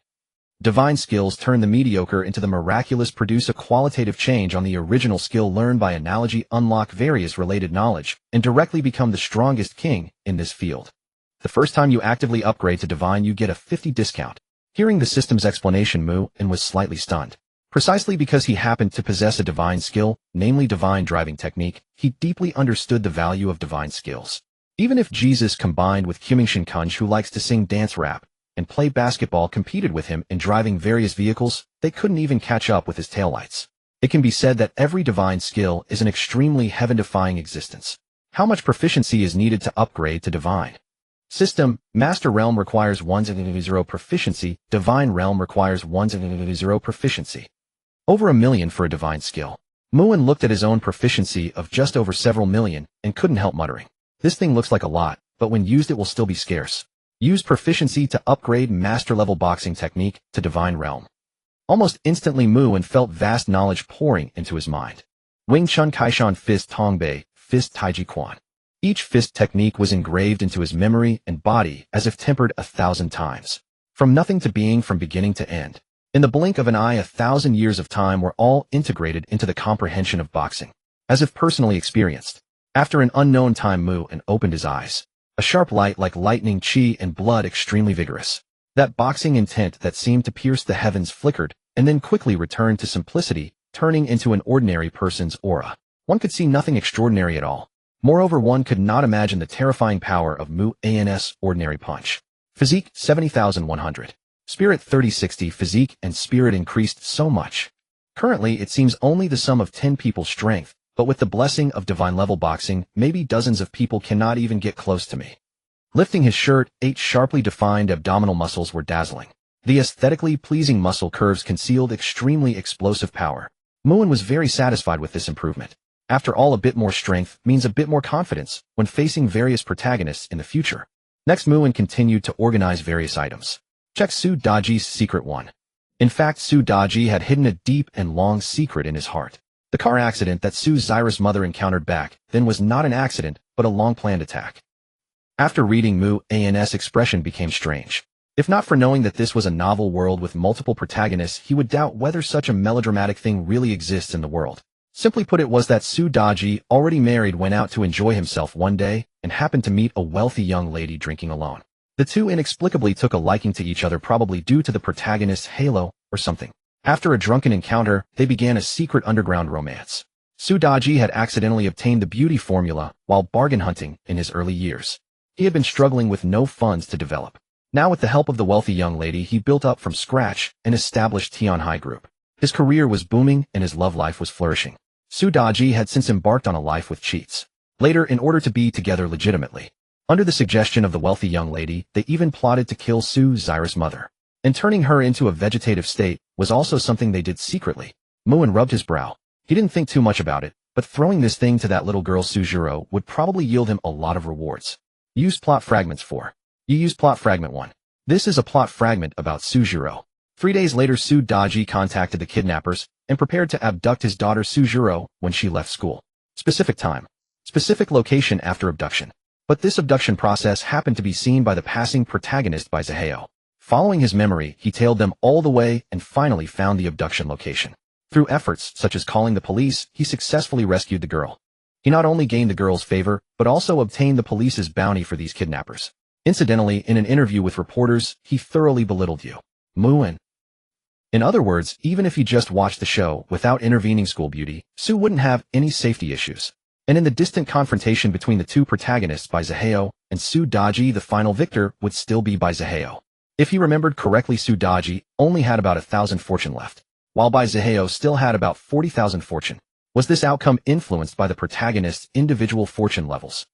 Divine skills turn the mediocre into the miraculous, produce a qualitative change on the original skill, learn by analogy, unlock various related knowledge, and directly become the strongest king in this field. The first time you actively upgrade to divine, you get a 50 discount. Hearing the system's explanation, Muin was slightly stunned. Precisely because he happened to possess a divine skill, namely divine driving technique, he deeply understood the value of divine skills. Even if Jesus, combined with Kyungshin Kunj, who likes to sing, dance, rap, and play basketball, competed with him in driving various vehicles, they couldn't even catch up with his taillights. It can be said that every divine skill is an extremely heaven-defying existence. How much proficiency is needed to upgrade to divine? System: Master Realm requires 100 proficiency, Divine Realm requires 100 proficiency. Over 1 million for a divine skill. Muin looked at his own proficiency of just over several million and couldn't help muttering. This thing looks like a lot, but when used it will still be scarce. Use proficiency to upgrade Master Level Boxing Technique to Divine Realm. Almost instantly Muin felt vast knowledge pouring into his mind. Wing Chun Kaishan Fist Tongbei, Fist Taiji Quan. Each fist technique was engraved into his memory and body as if tempered 1,000 times. From nothing to being, from beginning to end. In the blink of an eye, 1,000 years of time were all integrated into the comprehension of boxing. As if personally experienced. After an unknown time, Muin opened his eyes. A sharp light like lightning, chi and blood extremely vigorous. That boxing intent that seemed to pierce the heavens flickered, and then quickly returned to simplicity, turning into an ordinary person's aura. One could see nothing extraordinary at all. Moreover, one could not imagine the terrifying power of Mu-An's ordinary punch. Physique 70,100. Spirit 3060. Physique and spirit increased so much. Currently, it seems only the sum of 10 people's strength, but with the blessing of divine-level boxing, maybe dozens of people cannot even get close to me. Lifting his shirt, 8 sharply defined abdominal muscles were dazzling. The aesthetically pleasing muscle curves concealed extremely explosive power. Muin was very satisfied with this improvement. After all, a bit more strength means a bit more confidence when facing various protagonists in the future. Next, Muin continued to organize various items. Check Su Daji's secret 1. In fact, Su Daji had hidden a deep and long secret in his heart. The car accident that Su Zyra's mother encountered back then was not an accident, but a long-planned attack. After reading Mu-An's expression became strange. If not for knowing that this was a novel world with multiple protagonists, he would doubt whether such a melodramatic thing really exists in the world. Simply put, it was that Su Daji, already married, went out to enjoy himself one day and happened to meet a wealthy young lady drinking alone. The two inexplicably took a liking to each other, probably due to the protagonist's halo or something. After a drunken encounter, they began a secret underground romance. Su Daji had accidentally obtained the beauty formula while bargain hunting in his early years. He had been struggling with no funds to develop. Now, with the help of the wealthy young lady, he built up from scratch an established Tianhai group. His career was booming and his love life was flourishing. Su Daji had since embarked on a life with cheats. Later, in order to be together legitimately, under the suggestion of the wealthy young lady, they even plotted to kill Su Zyra's mother. And turning her into a vegetative state was also something they did secretly. Muin rubbed his brow. He didn't think too much about it, but throwing this thing to that little girl Sujiro would probably yield him a lot of rewards. Use plot fragments 4. You use plot fragment 1. This is a plot fragment about Sujiro. 3 days later, Su Daji contacted the kidnappers and prepared to abduct his daughter Sujiro when she left school. Specific time. Specific location after abduction. But this abduction process happened to be seen by the passing protagonist by Zaheo. Following his memory, he tailed them all the way and finally found the abduction location. Through efforts such as calling the police, he successfully rescued the girl. He not only gained the girl's favor, but also obtained the police's bounty for these kidnappers. Incidentally, in an interview with reporters, he thoroughly belittled you. Muin. In other words, even if he just watched the show without intervening school beauty, Su wouldn't have any safety issues. And in the distant confrontation between the two protagonists by Zaheo and Su Daji, the final victor would still be by Zaheo. If he remembered correctly, Su Daji only had about 1,000 fortune left, while by Zaheo still had about 40,000 fortune. Was this outcome influenced by the protagonist's individual fortune levels?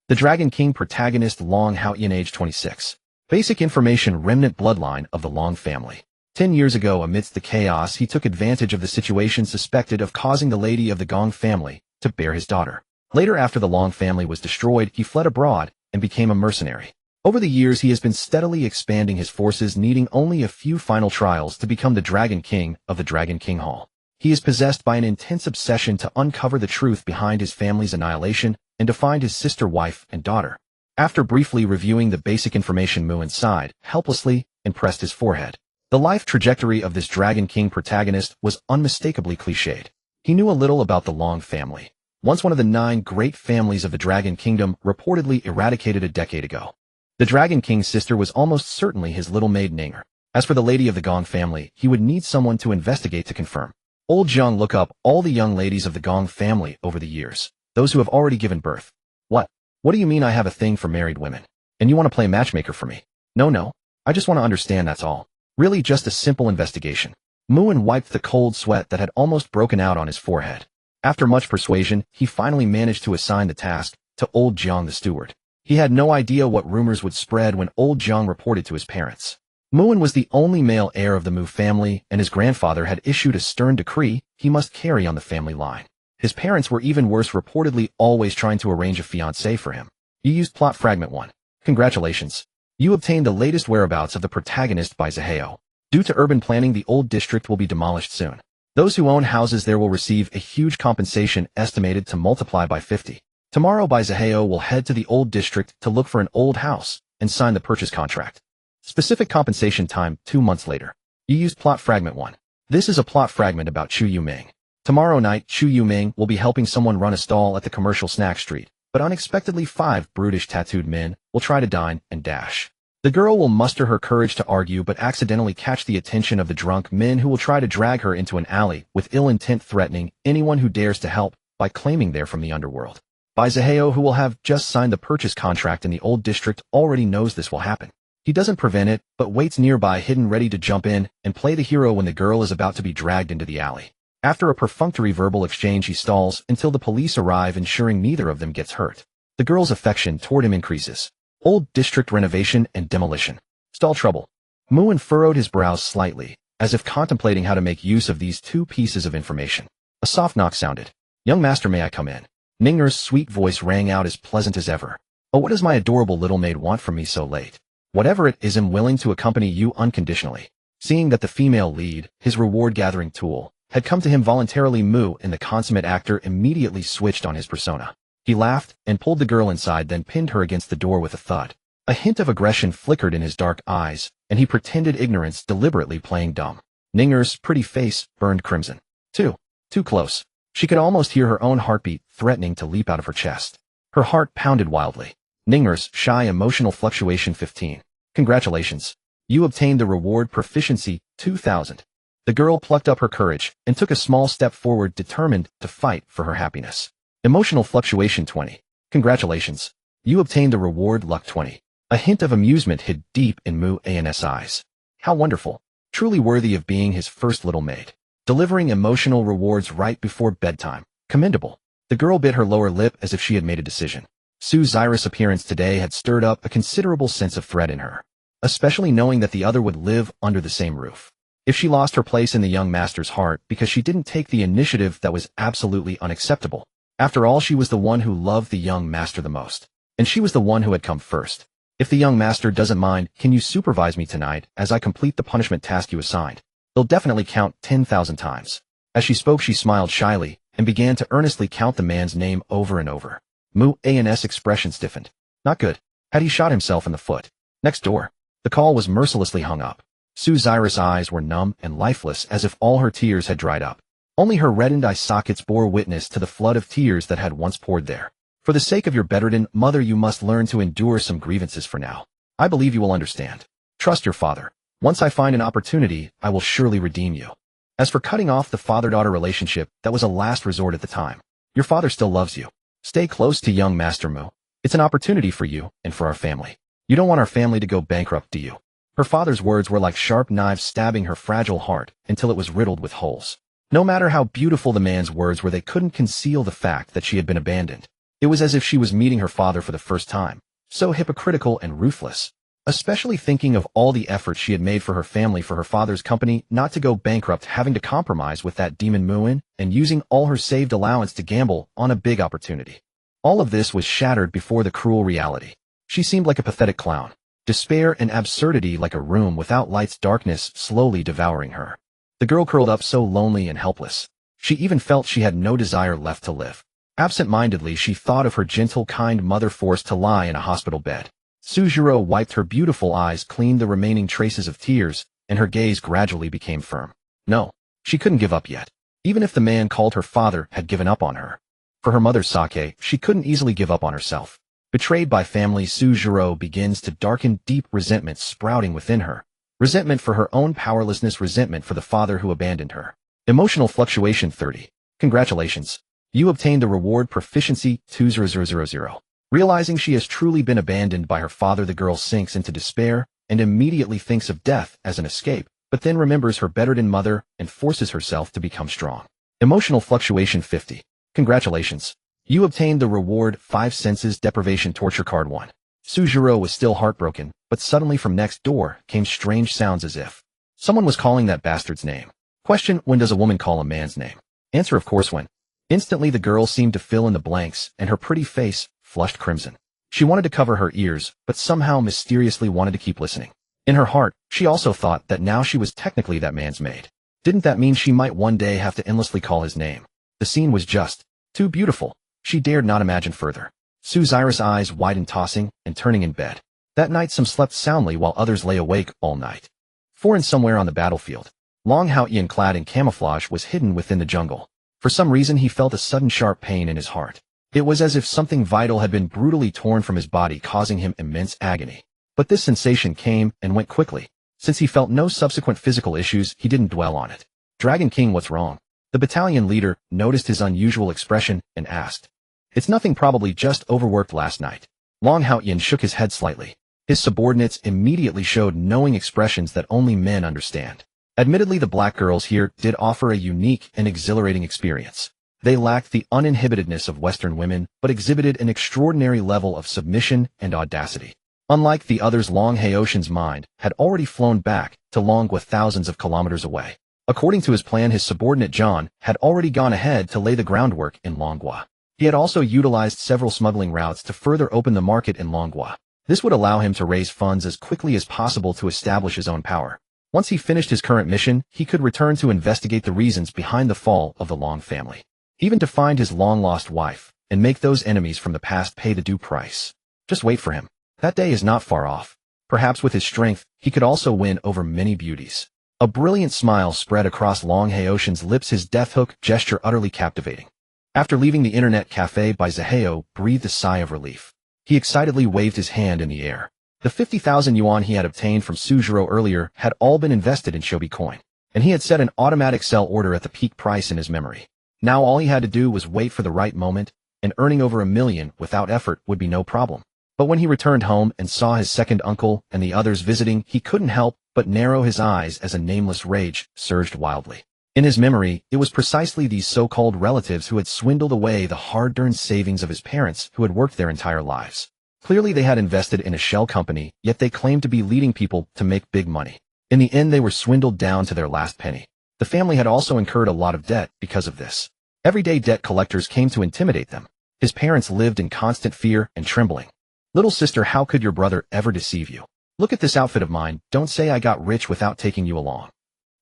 The Dragon King protagonist Long Haoyan, age 26. Basic information: remnant bloodline of the Long family. 10 years ago, amidst the chaos, he took advantage of the situation, suspected of causing the lady of the Gong family to bear his daughter. Later, after the Long family was destroyed, he fled abroad and became a mercenary. Over the years, he has been steadily expanding his forces, needing only a few final trials to become the Dragon King of the Dragon King Hall. He is possessed by an intense obsession to uncover the truth behind his family's annihilation and to find his sister, wife, and daughter. After briefly reviewing the basic information, Muin sighed helplessly and pressed his forehead. The life trajectory of this Dragon King protagonist was unmistakably cliched. He knew a little about the Long family, once one of the 9 great families of the Dragon Kingdom, reportedly eradicated a decade ago. The Dragon King's sister was almost certainly his little maid Ninger. As for the lady of the Gong family, he would need someone to investigate to confirm. Old Jiang, look up all the young ladies of the Gong family over the years, those who have already given birth. What? What do you mean I have a thing for married women? And you want to play matchmaker for me? No, I just want to understand, that's all. Really just a simple investigation. Muin wiped the cold sweat that had almost broken out on his forehead. After much persuasion, he finally managed to assign the task to Old Jiang, the steward. He had no idea what rumors would spread when Old Jiang reported to his parents. Muin was the only male heir of the Mu family, and his grandfather had issued a stern decree he must carry on the family line. His parents were even worse, reportedly always trying to arrange a fiancée for him. You used plot fragment 1. Congratulations. You obtained the latest whereabouts of the protagonist by Zaheo. Due to urban planning, the old district will be demolished soon. Those who own houses there will receive a huge compensation estimated to multiply by 50. Tomorrow, by Zaheo will head to the old district to look for an old house and sign the purchase contract. Specific compensation time: 2 months later. You used plot fragment 1. This is a plot fragment about Chu Yuming. Tomorrow night, Chu Yuming will be helping someone run a stall at the commercial snack street, but unexpectedly 5 brutish tattooed men will try to dine and dash. The girl will muster her courage to argue but accidentally catch the attention of the drunk men who will try to drag her into an alley with ill intent, threatening anyone who dares to help by claiming they're from the underworld. Zaheo, who will have just signed the purchase contract in the old district, already knows this will happen. He doesn't prevent it, but waits nearby hidden ready to jump in and play the hero when the girl is about to be dragged into the alley. After a perfunctory verbal exchange, he stalls until the police arrive, ensuring neither of them gets hurt. The girl's affection toward him increases. Old district renovation and demolition. Stall trouble. Muin furrowed his brows slightly, as if contemplating how to make use of these two pieces of information. A soft knock sounded. "Young master, may I come in?" Ninger's sweet voice rang out as pleasant as ever. "Oh, what does my adorable little maid want from me so late?" "Whatever it is, I'm willing to accompany you unconditionally." Seeing that the female lead, his reward-gathering tool, had come to him voluntarily, Mu, and the consummate actor, immediately switched on his persona. He laughed and pulled the girl inside, then pinned her against the door with a thud. A hint of aggression flickered in his dark eyes, and he pretended ignorance, deliberately playing dumb. Ninger's pretty face burned crimson. Too close. She could almost hear her own heartbeat threatening to leap out of her chest. Her heart pounded wildly. Ninger's shy emotional fluctuation 15. Congratulations. You obtained the reward proficiency 2000. The girl plucked up her courage and took a small step forward, determined to fight for her happiness. Emotional fluctuation 20. Congratulations. You obtained the reward luck 20. A hint of amusement hid deep in Mu An's eyes. How wonderful. Truly worthy of being his first little maid. Delivering emotional rewards right before bedtime. Commendable. The girl bit her lower lip as if she had made a decision. Su Zyrus' appearance today had stirred up a considerable sense of threat in her, especially knowing that the other would live under the same roof. If she lost her place in the young master's heart because she didn't take the initiative, that was absolutely unacceptable. After all, she was the one who loved the young master the most, and she was the one who had come first. If the young master doesn't mind, can you supervise me tonight as I complete the punishment task you assigned? They'll definitely count 10,000 times. As she spoke, she smiled shyly and began to earnestly count the man's name over and over. Mu An's expression stiffened. Not good. Had he shot himself in the foot? Next door. The call was mercilessly hung up. Su Zyrus' eyes were numb and lifeless, as if all her tears had dried up. Only her reddened eye sockets bore witness to the flood of tears that had once poured there. For the sake of your bedridden mother, you must learn to endure some grievances for now. I believe you will understand. Trust your father. Once I find an opportunity, I will surely redeem you. As for cutting off the father-daughter relationship, that was a last resort at the time. Your father still loves you. Stay close to young Master Mu. It's an opportunity for you and for our family. You don't want our family to go bankrupt, do you? Her father's words were like sharp knives stabbing her fragile heart until it was riddled with holes. No matter how beautiful the man's words were, they couldn't conceal the fact that she had been abandoned. It was as if she was meeting her father for the first time. So hypocritical and ruthless. Especially thinking of all the efforts she had made for her family, for her father's company not to go bankrupt, having to compromise with that demon Muin, and using all her saved allowance to gamble on a big opportunity. All of this was shattered before the cruel reality. She seemed like a pathetic clown. Despair and absurdity like a room without lights, darkness slowly devouring her. The girl curled up so lonely and helpless. She even felt she had no desire left to live. Absent-mindedly, she thought of her gentle, kind mother forced to lie in a hospital bed. Sujiro wiped her beautiful eyes, cleaned the remaining traces of tears, and her gaze gradually became firm. No, she couldn't give up yet. Even if the man called her father had given up on her. For her mother's sake, she couldn't easily give up on herself. Betrayed by family, Sujiro begins to darken, deep resentment sprouting within her. Resentment for her own powerlessness, resentment for the father who abandoned her. Emotional fluctuation 30. Congratulations. You obtained the reward proficiency 20000. Realizing she has truly been abandoned by her father, the girl sinks into despair and immediately thinks of death as an escape, but then remembers her bedridden mother and forces herself to become strong. Emotional fluctuation 50. Congratulations. You obtained the reward 5 senses deprivation torture card 1. Sujiro was still heartbroken, but suddenly from next door came strange sounds as if someone was calling that bastard's name. Question: when does a woman call a man's name? Answer: of course when. Instantly the girl seemed to fill in the blanks, and her pretty face flushed crimson. She wanted to cover her ears, but somehow mysteriously wanted to keep listening. In her heart, she also thought that now she was technically that man's maid. Didn't that mean she might one day have to endlessly call his name? The scene was just too beautiful. She dared not imagine further. Su Zyrus' eyes widened, tossing and turning in bed. That night some slept soundly while others lay awake all night. Foreign somewhere on the battlefield, Long Hao Ian, clad in camouflage, was hidden within the jungle. For some reason he felt a sudden sharp pain in his heart. It was as if something vital had been brutally torn from his body, causing him immense agony. But this sensation came and went quickly. Since he felt no subsequent physical issues, he didn't dwell on it. Dragon King, what's wrong? The battalion leader noticed his unusual expression and asked. It's nothing, probably just overworked last night. Long Haoyan shook his head slightly. His subordinates immediately showed knowing expressions that only men understand. Admittedly, the black girls here did offer a unique and exhilarating experience. They lacked the uninhibitedness of Western women, but exhibited an extraordinary level of submission and audacity. Unlike the others, Long Haotian's mind had already flown back to Longhua, thousands of kilometers away. According to his plan, his subordinate John had already gone ahead to lay the groundwork in Longhua. He had also utilized several smuggling routes to further open the market in Longhua. This would allow him to raise funds as quickly as possible to establish his own power. Once he finished his current mission, he could return to investigate the reasons behind the fall of the Long family. Even to find his long-lost wife, and make those enemies from the past pay the due price. Just wait for him. That day is not far off. Perhaps with his strength, he could also win over many beauties. A brilliant smile spread across Long Haotian's lips, his death hook gesture utterly captivating. After leaving the internet cafe, Bai Zihao breathed a sigh of relief. He excitedly waved his hand in the air. The 50,000 yuan he had obtained from Suzhiro earlier had all been invested in Shobi coin, and he had set an automatic sell order at the peak price in his memory. Now all he had to do was wait for the right moment, and earning over 1 million without effort would be no problem. But when he returned home and saw his second uncle and the others visiting, he couldn't help but narrow his eyes as a nameless rage surged wildly. In his memory, it was precisely these so-called relatives who had swindled away the hard-earned savings of his parents who had worked their entire lives. Clearly they had invested in a shell company, yet they claimed to be leading people to make big money. In the end, they were swindled down to their last penny. The family had also incurred a lot of debt because of this. Everyday debt collectors came to intimidate them. His parents lived in constant fear and trembling. Little sister, how could your brother ever deceive you? Look at this outfit of mine. Don't say I got rich without taking you along.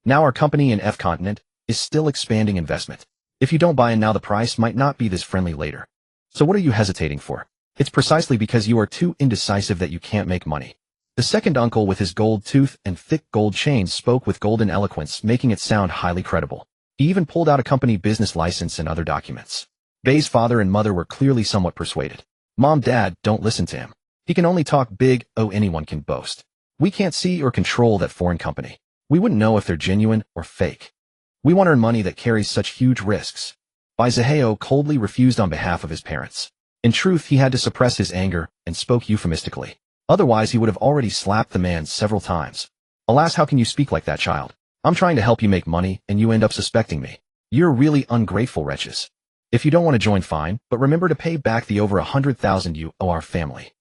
Now our company in F continent is still expanding investment. If you don't buy in now, the price might not be this friendly later. So what are you hesitating for? It's precisely because you are too indecisive that you can't make money. The second uncle with his gold tooth and thick gold chains spoke with golden eloquence, making it sound highly credible. He even pulled out a company business license and other documents. Bei's father and mother were clearly somewhat persuaded. Mom, Dad, don't listen to him. He can only talk big. Oh, anyone can boast. We can't see or control that foreign company. We wouldn't know if they're genuine or fake. We want to earn money that carries such huge risks. Bai Zihao coldly refused on behalf of his parents. In truth, he had to suppress his anger and spoke euphemistically. Otherwise, he would have already slapped the man several times. Alas, how can you speak like that, child? I'm trying to help you make money, and you end up suspecting me. You're really ungrateful wretches. If you don't want to join, fine, but remember to pay back the over 100,000 you owe our family.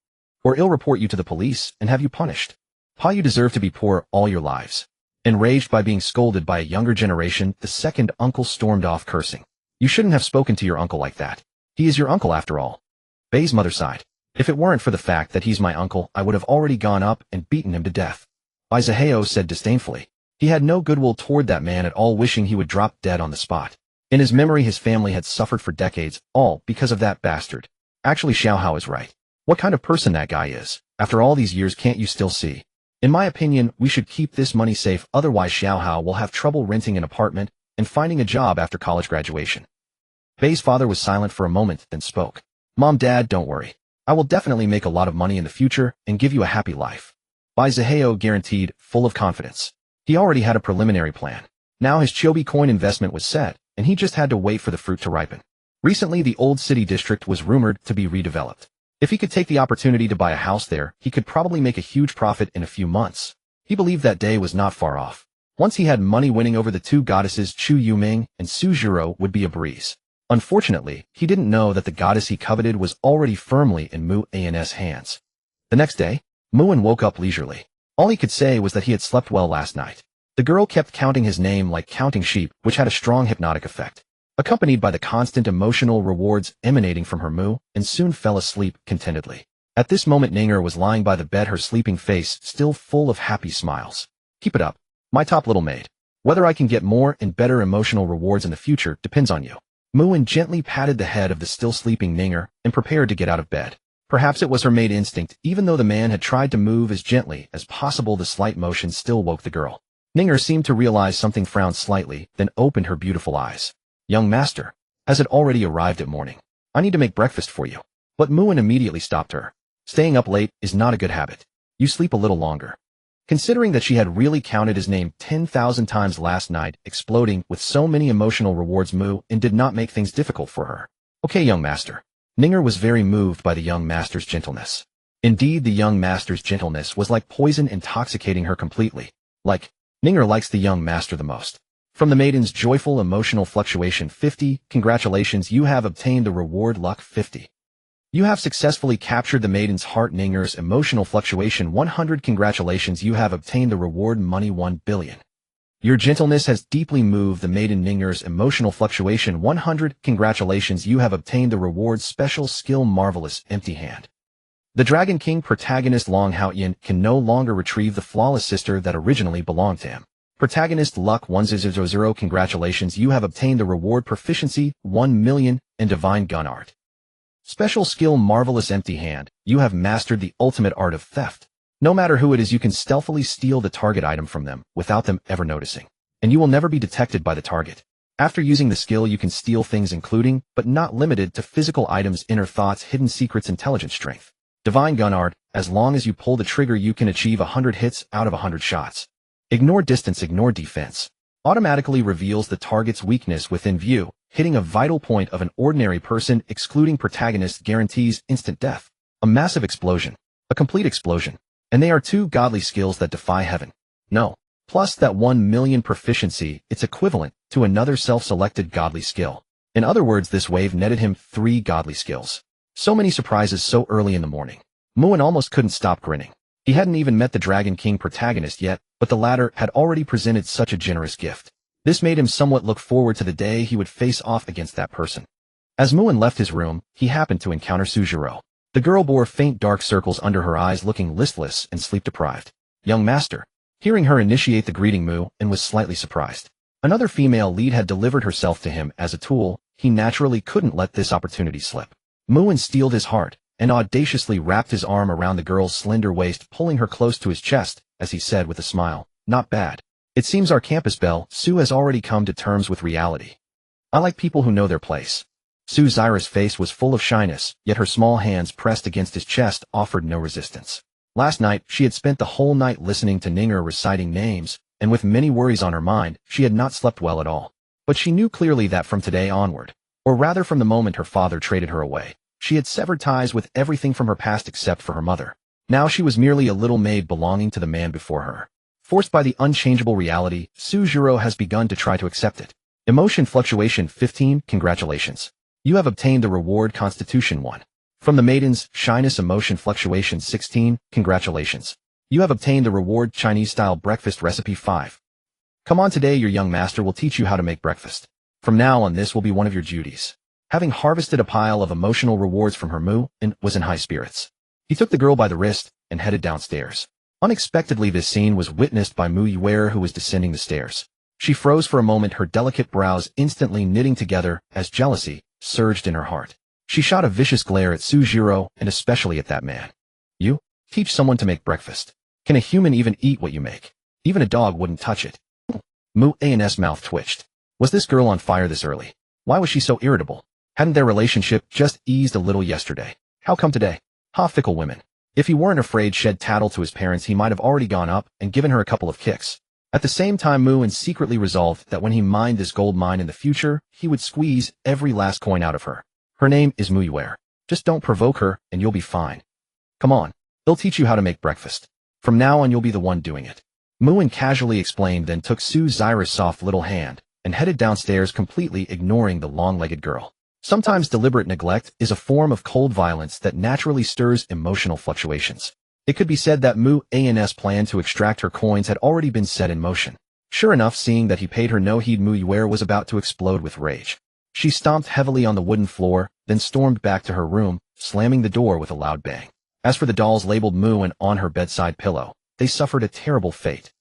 Or I'll report you to the police and have you punished. Pa, you deserve to be poor all your lives. Enraged by being scolded by a younger generation, the second uncle stormed off cursing. You shouldn't have spoken to your uncle like that. He is your uncle after all. Bei's mother sighed. If it weren't for the fact that he's my uncle, I would have already gone up and beaten him to death. Bai Zihao said disdainfully. He had no goodwill toward that man at all, wishing he would drop dead on the spot. In his memory, his family had suffered for decades, all because of that bastard. Actually, Xiaohao is right. What kind of person that guy is. After all these years, can't you still see? In my opinion, we should keep this money safe, otherwise Xiaohao will have trouble renting an apartment and finding a job after college graduation. Bei's father was silent for a moment, then spoke. Mom, Dad, don't worry. I will definitely make a lot of money in the future and give you a happy life. Bai Zihao guaranteed, full of confidence. He already had a preliminary plan. Now his Shobi coin investment was set, and he just had to wait for the fruit to ripen. Recently, the old city district was rumored to be redeveloped. If he could take the opportunity to buy a house there, he could probably make a huge profit in a few months. He believed that day was not far off. Once he had money, winning over the two goddesses Chu Yuming and Suzhiro would be a breeze. Unfortunately, he didn't know that the goddess he coveted was already firmly in Mu An's hands. The next day, Muan woke up leisurely. All he could say was that he had slept well last night. The girl kept counting his name like counting sheep, which had a strong hypnotic effect. Accompanied by the constant emotional rewards emanating from her Mu, and soon fell asleep contentedly. At this moment, Ninger was lying by the bed, her sleeping face still full of happy smiles. Keep it up, my top little maid. Whether I can get more and better emotional rewards in the future depends on you. Muan gently patted the head of the still sleeping Ninger and prepared to get out of bed. Perhaps it was her maid instinct. Even though the man had tried to move as gently as possible, the slight motion still woke the girl. Ninger seemed to realize something, frowned slightly, then opened her beautiful eyes. Young master, has it already arrived at morning? I need to make breakfast for you. But Muan immediately stopped her. Staying up late is not a good habit. You sleep a little longer. Considering that she had really counted his name 10,000 times last night, exploding with so many emotional rewards and did not make things difficult for her. Okay, young master. Ninger was very moved by the young master's gentleness. Indeed, the young master's gentleness was like poison, intoxicating her completely. Ninger likes the young master the most. From the maiden's joyful emotional fluctuation 50, congratulations, you have obtained the reward luck 50. You have successfully captured the maiden's heart. Ninger's emotional fluctuation 100, congratulations, you have obtained the reward money 1 billion. Your gentleness has deeply moved the maiden. Ninger's emotional fluctuation 100, congratulations, you have obtained the reward special skill marvelous empty hand. The Dragon King protagonist Long Haoyan can no longer retrieve the flawless sister that originally belonged to him. Protagonist luck 100, congratulations, you have obtained the reward proficiency 1 million in divine gun art. Special skill marvelous empty hand, you have mastered the ultimate art of theft. No matter who it is, you can stealthily steal the target item from them without them ever noticing, and you will never be detected by the target. After using the skill, you can steal things including, but not limited to, physical items, inner thoughts, hidden secrets, intelligent strength. Divine gun art, as long as you pull the trigger, you can achieve 100 hits out of 100 shots. Ignore distance, ignore defense. Automatically reveals the target's weakness within view. Hitting a vital point of an ordinary person, excluding protagonist, guarantees instant death. A massive explosion. A complete explosion. And they are two godly skills that defy heaven. No. Plus that 1 million proficiency, it's equivalent to another self-selected godly skill. In other words, this wave netted him 3 godly skills. So many surprises so early in the morning. Muin almost couldn't stop grinning. He hadn't even met the Dragon King protagonist yet, but the latter had already presented such a generous gift. This made him somewhat look forward to the day he would face off against that person. As Muin left his room, he happened to encounter Sujiro. The girl bore faint dark circles under her eyes, looking listless and sleep-deprived. Young master. Hearing her initiate the greeting, Muin was slightly surprised. Another female lead had delivered herself to him as a tool. He naturally couldn't let this opportunity slip. Muin steeled his heart and audaciously wrapped his arm around the girl's slender waist, pulling her close to his chest, as he said with a smile, "Not bad. It seems our campus belle, Sue, has already come to terms with reality. I like people who know their place." Sue Zyra's face was full of shyness, yet her small hands pressed against his chest offered no resistance. Last night, she had spent the whole night listening to Ninger reciting names, and with many worries on her mind, she had not slept well at all. But she knew clearly that from today onward, or rather from the moment her father traded her away, she had severed ties with everything from her past except for her mother. Now she was merely a little maid belonging to the man before her. Forced by the unchangeable reality, Sujiro has begun to try to accept it. Emotion fluctuation 15, congratulations. You have obtained the reward Constitution 1. From the maiden's shyness emotion fluctuation 16, congratulations. You have obtained the reward Chinese-style breakfast recipe 5. Come on, today your young master will teach you how to make breakfast. From now on, this will be one of your duties. Having harvested a pile of emotional rewards from her Muin was in high spirits. He took the girl by the wrist and headed downstairs. Unexpectedly, this scene was witnessed by Muiwer, who was descending the stairs. She froze for a moment, her delicate brows instantly knitting together as jealousy surged in her heart. She shot a vicious glare at Sujiro, and especially at that man. You? Teach someone to make breakfast. Can a human even eat what you make? Even a dog wouldn't touch it. Muin's mouth twitched. Was this girl on fire this early? Why was she so irritable? Hadn't their relationship just eased a little yesterday? How come today? Ha, fickle women. If he weren't afraid shed tattle to his parents, he might have already gone up and given her a couple of kicks. At the same time, Muin secretly resolved that when he mined this gold mine in the future, he would squeeze every last coin out of her. Her name is Muiwer. Just don't provoke her, and you'll be fine. Come on. He'll teach you how to make breakfast. From now on, you'll be the one doing it. Muin casually explained, then took Sue Zyra's soft little hand and headed downstairs, completely ignoring the long-legged girl. Sometimes deliberate neglect is a form of cold violence that naturally stirs emotional fluctuations. It could be said that Muin's plan to extract her coins had already been set in motion. Sure enough, seeing that he paid her no heed, Muiwer was about to explode with rage. She stomped heavily on the wooden floor, then stormed back to her room, slamming the door with a loud bang. As for the dolls labeled Muin on her bedside pillow, they suffered a terrible fate.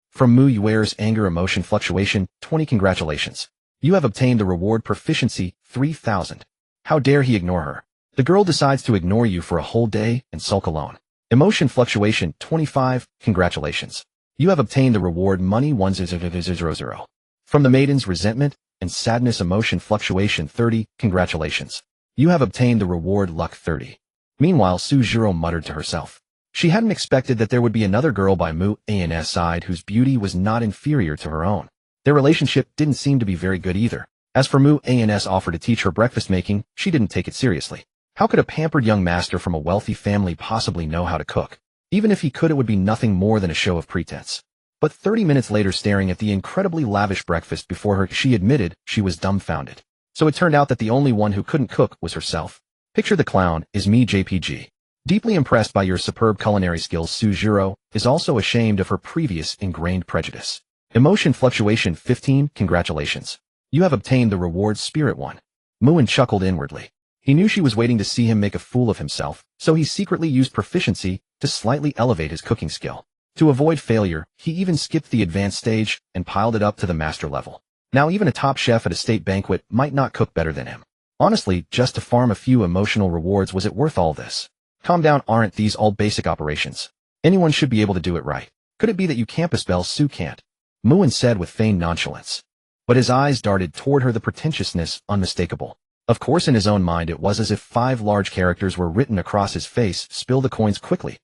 From Muiwer's anger emotion fluctuation 20, congratulations. You have obtained the reward proficiency 3000. How dare he ignore her? The girl decides to ignore you for a whole day and sulk alone. Emotion fluctuation 25, congratulations. You have obtained the reward money 1000. From the maiden's resentment and sadness emotion fluctuation 30, congratulations. You have obtained the reward luck 30. Meanwhile, Sujiro muttered to herself. She hadn't expected that there would be another girl by Mu-An's side whose beauty was not inferior to her own. Their relationship didn't seem to be very good either. As for Mu-An's offer to teach her breakfast making, she didn't take it seriously. How could a pampered young master from a wealthy family possibly know how to cook? Even if he could, it would be nothing more than a show of pretense. But 30 minutes later, staring at the incredibly lavish breakfast before her, she admitted she was dumbfounded. So it turned out that the only one who couldn't cook was herself. Picture the clown is me, JPG. Deeply impressed by your superb culinary skills, Suzuro is also ashamed of her previous ingrained prejudice. Emotion fluctuation 15, congratulations. You have obtained the reward Spirit 1. Muin chuckled inwardly. He knew she was waiting to see him make a fool of himself, so he secretly used proficiency to slightly elevate his cooking skill. To avoid failure, he even skipped the advanced stage and piled it up to the master level. Now even a top chef at a state banquet might not cook better than him. Honestly, just to farm a few emotional rewards, was it worth all this? Calm down, aren't these all basic operations? Anyone should be able to do it right. Could it be that you campus bell Sue can't? Muin said with feigned nonchalance. But his eyes darted toward her, the pretentiousness unmistakable. Of course, in his own mind it was as if 5 large characters were written across his face. Spill the coins quickly.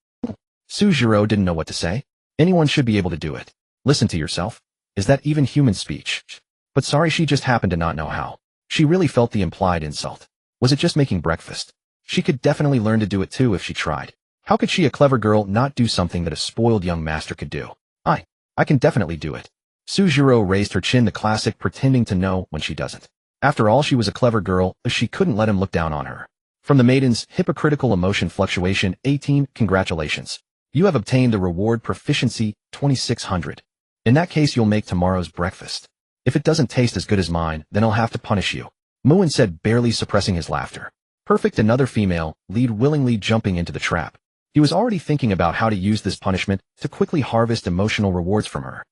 Suzuro didn't know what to say. Anyone should be able to do it. Listen to yourself. Is that even human speech? But sorry, she just happened to not know how. She really felt the implied insult. Was it just making breakfast? She could definitely learn to do it too if she tried. How could she, a clever girl, not do something that a spoiled young master could do? I can definitely do it. Suzuro raised her chin, the classic pretending to know when she doesn't. After all, she was a clever girl, but she couldn't let him look down on her. From the maidens, hypocritical emotion fluctuation 18, congratulations. You have obtained the reward proficiency 2600. In that case, you'll make tomorrow's breakfast. If it doesn't taste as good as mine, then I'll have to punish you. Muin said, barely suppressing his laughter. Perfect, another female lead willingly jumping into the trap. He was already thinking about how to use this punishment to quickly harvest emotional rewards from her.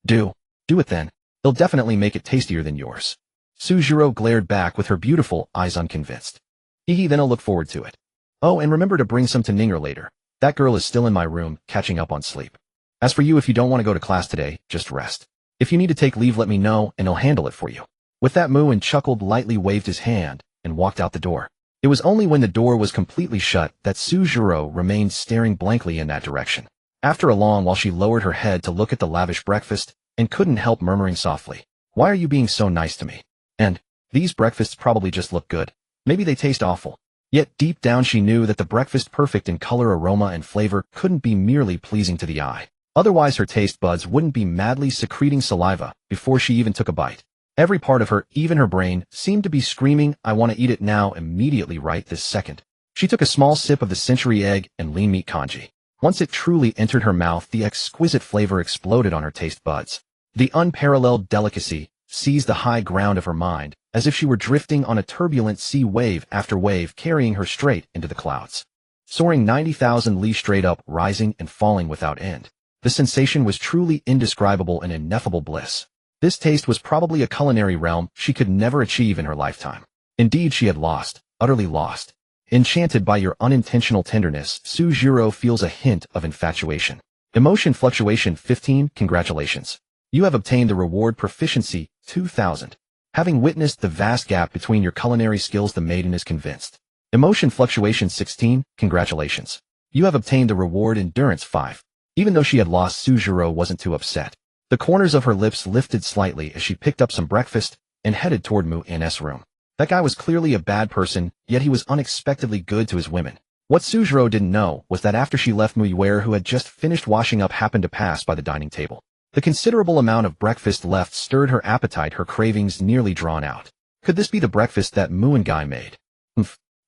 Do it then. They'll definitely make it tastier than yours. Suzuro glared back with her beautiful eyes, unconvinced. Then I'll look forward to it. Oh, and remember to bring some to Ninger later. That girl is still in my room, catching up on sleep. As for you, if you don't want to go to class today, just rest. If you need to take leave, let me know, and I'll handle it for you. With that, Muin chuckled, lightly waved his hand, and walked out the door. It was only when the door was completely shut that Suzuro remained staring blankly in that direction. After a long while, she lowered her head to look at the lavish breakfast, and couldn't help murmuring softly, "Why are you being so nice to me? And these breakfasts probably just look good. Maybe they taste awful." Yet deep down she knew that the breakfast, perfect in color, aroma, and flavor, couldn't be merely pleasing to the eye. Otherwise her taste buds wouldn't be madly secreting saliva before she even took a bite. Every part of her, even her brain, seemed to be screaming, "I want to eat it now, immediately, right this second." She took a small sip of the century egg and lean meat congee. Once it truly entered her mouth, the exquisite flavor exploded on her taste buds. The unparalleled delicacy seized the high ground of her mind, as if she were drifting on a turbulent sea, wave after wave, carrying her straight into the clouds. Soaring 90,000 li straight up, rising and falling without end. The sensation was truly indescribable and ineffable bliss. This taste was probably a culinary realm she could never achieve in her lifetime. Indeed, she had lost, utterly lost. Enchanted by your unintentional tenderness, Suzuro feels a hint of infatuation. Emotion fluctuation 15, congratulations. You have obtained the reward proficiency 2000. Having witnessed the vast gap between your culinary skills, the maiden is convinced. Emotion fluctuation 16, congratulations. You have obtained the reward endurance 5. Even though she had lost, Suzuro wasn't too upset. The corners of her lips lifted slightly as she picked up some breakfast and headed toward Mu-An's room. That guy was clearly a bad person, yet he was unexpectedly good to his women. What Suzuro didn't know was that after she left, Mu-Yer, who had just finished washing up, happened to pass by the dining table. The considerable amount of breakfast left stirred her appetite, her cravings nearly drawn out. Could this be the breakfast that Muin guy made?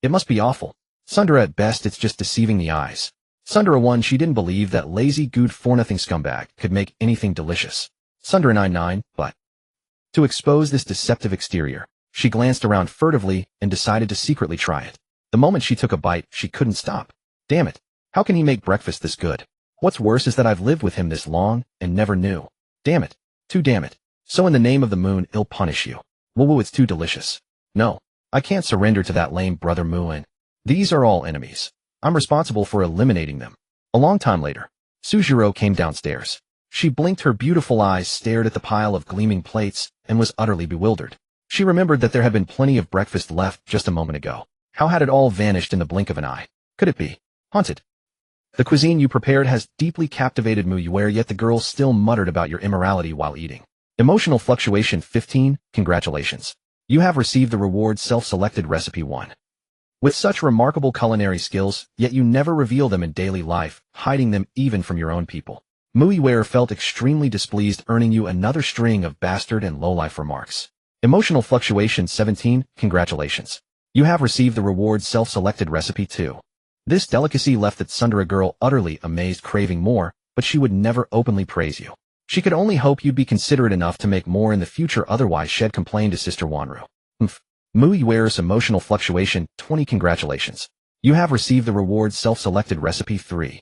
It must be awful. Sundara, at best it's just deceiving the eyes. Sundara 1, she didn't believe that lazy, good for nothing scumbag could make anything delicious. Sundara 99, but to expose this deceptive exterior, she glanced around furtively and decided to secretly try it. The moment she took a bite, she couldn't stop. Damn it. How can he make breakfast this good? What's worse is that I've lived with him this long and never knew. Damn it. Too damn it. So in the name of the moon, I'll punish you. Woo, it's too delicious. No, I can't surrender to that lame brother Muin. These are all enemies. I'm responsible for eliminating them. A long time later, Suzuro came downstairs. She blinked, her beautiful eyes stared at the pile of gleaming plates, and was utterly bewildered. She remembered that there had been plenty of breakfast left just a moment ago. How had it all vanished in the blink of an eye? Could it be haunted? The cuisine you prepared has deeply captivated Muyuer, yet the girl still muttered about your immorality while eating. Emotional fluctuation 15, congratulations. You have received the reward self-selected recipe 1. With such remarkable culinary skills, yet you never reveal them in daily life, hiding them even from your own people. Muyuer felt extremely displeased, earning you another string of bastard and lowlife remarks. Emotional fluctuation 17, congratulations. You have received the reward self-selected recipe 2. This delicacy left the tsundere girl utterly amazed, craving more, but she would never openly praise you. She could only hope you'd be considerate enough to make more in the future, otherwise she'd complain to Sister Wanru. Muyuer's emotional fluctuation 20, congratulations. You have received the reward self-selected recipe 3.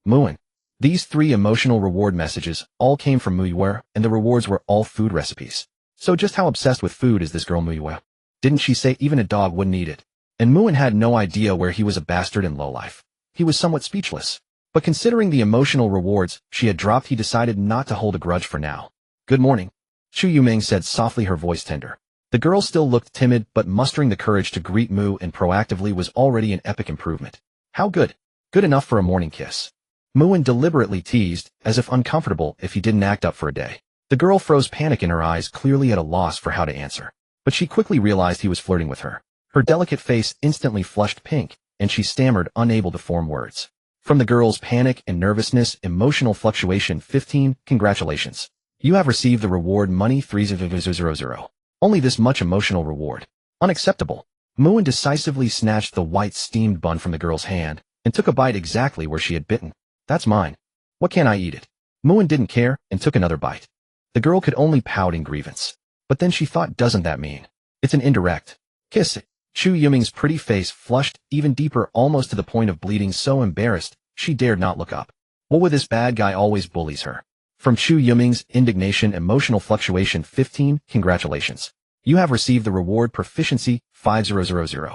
Muin. These 3 emotional reward messages all came from Muyuer, and the rewards were all food recipes. So just how obsessed with food is this girl Muyuer? Didn't she say even a dog wouldn't eat it? And Muin had no idea where he was a bastard and lowlife. He was somewhat speechless. But considering the emotional rewards she had dropped, he decided not to hold a grudge for now. Good morning, Chu Yuming said softly, her voice tender. The girl still looked timid, but mustering the courage to greet Mu and proactively was already an epic improvement. How good? Good enough for a morning kiss. Muin deliberately teased, as if uncomfortable if he didn't act up for a day. The girl froze, panic in her eyes, clearly at a loss for how to answer. But she quickly realized he was flirting with her. Her delicate face instantly flushed pink, and she stammered, unable to form words. From the girl's panic and nervousness, emotional fluctuation 15, congratulations. You have received the reward money 3000. Only this much emotional reward. Unacceptable. Muin decisively snatched the white steamed bun from the girl's hand, and took a bite exactly where she had bitten. That's mine. What can't I eat it? Muin didn't care, and took another bite. The girl could only pout in grievance. But then she thought, doesn't that mean it's an indirect kiss? Chu Yuming's pretty face flushed even deeper, almost to the point of bleeding, so embarrassed, she dared not look up. What with this bad guy always bullies her? From Chu Yuming's indignation, emotional fluctuation 15, congratulations. You have received the reward proficiency 5000.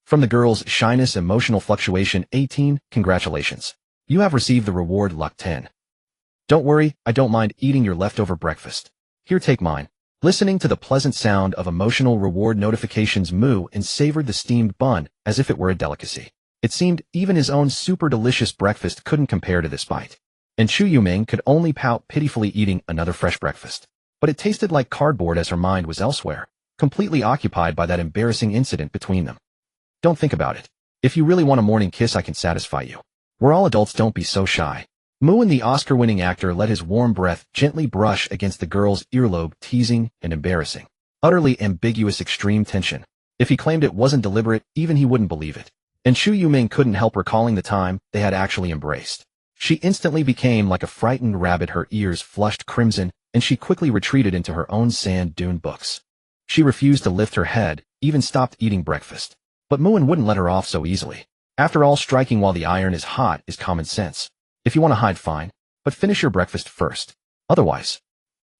From the girl's shyness, emotional fluctuation 18, congratulations. You have received the reward luck 10. Don't worry, I don't mind eating your leftover breakfast. Here, take mine. Listening to the pleasant sound of emotional reward notifications, Mu and savored the steamed bun as if it were a delicacy. It seemed even his own super delicious breakfast couldn't compare to this bite. And Chu Yuming could only pout, pitifully eating another fresh breakfast. But it tasted like cardboard, as her mind was elsewhere, completely occupied by that embarrassing incident between them. Don't think about it. If you really want a morning kiss, I can satisfy you. We're all adults, don't be so shy. Muin, the Oscar-winning actor, let his warm breath gently brush against the girl's earlobe, teasing and embarrassing. Utterly ambiguous, extreme tension. If he claimed it wasn't deliberate, even he wouldn't believe it. And Chu Yuming couldn't help recalling the time they had actually embraced. She instantly became like a frightened rabbit, her ears flushed crimson, and she quickly retreated into her own sand dune books. She refused to lift her head, even stopped eating breakfast. But Muin wouldn't let her off so easily. After all, striking while the iron is hot is common sense. If you want to hide, fine, but finish your breakfast first. Otherwise,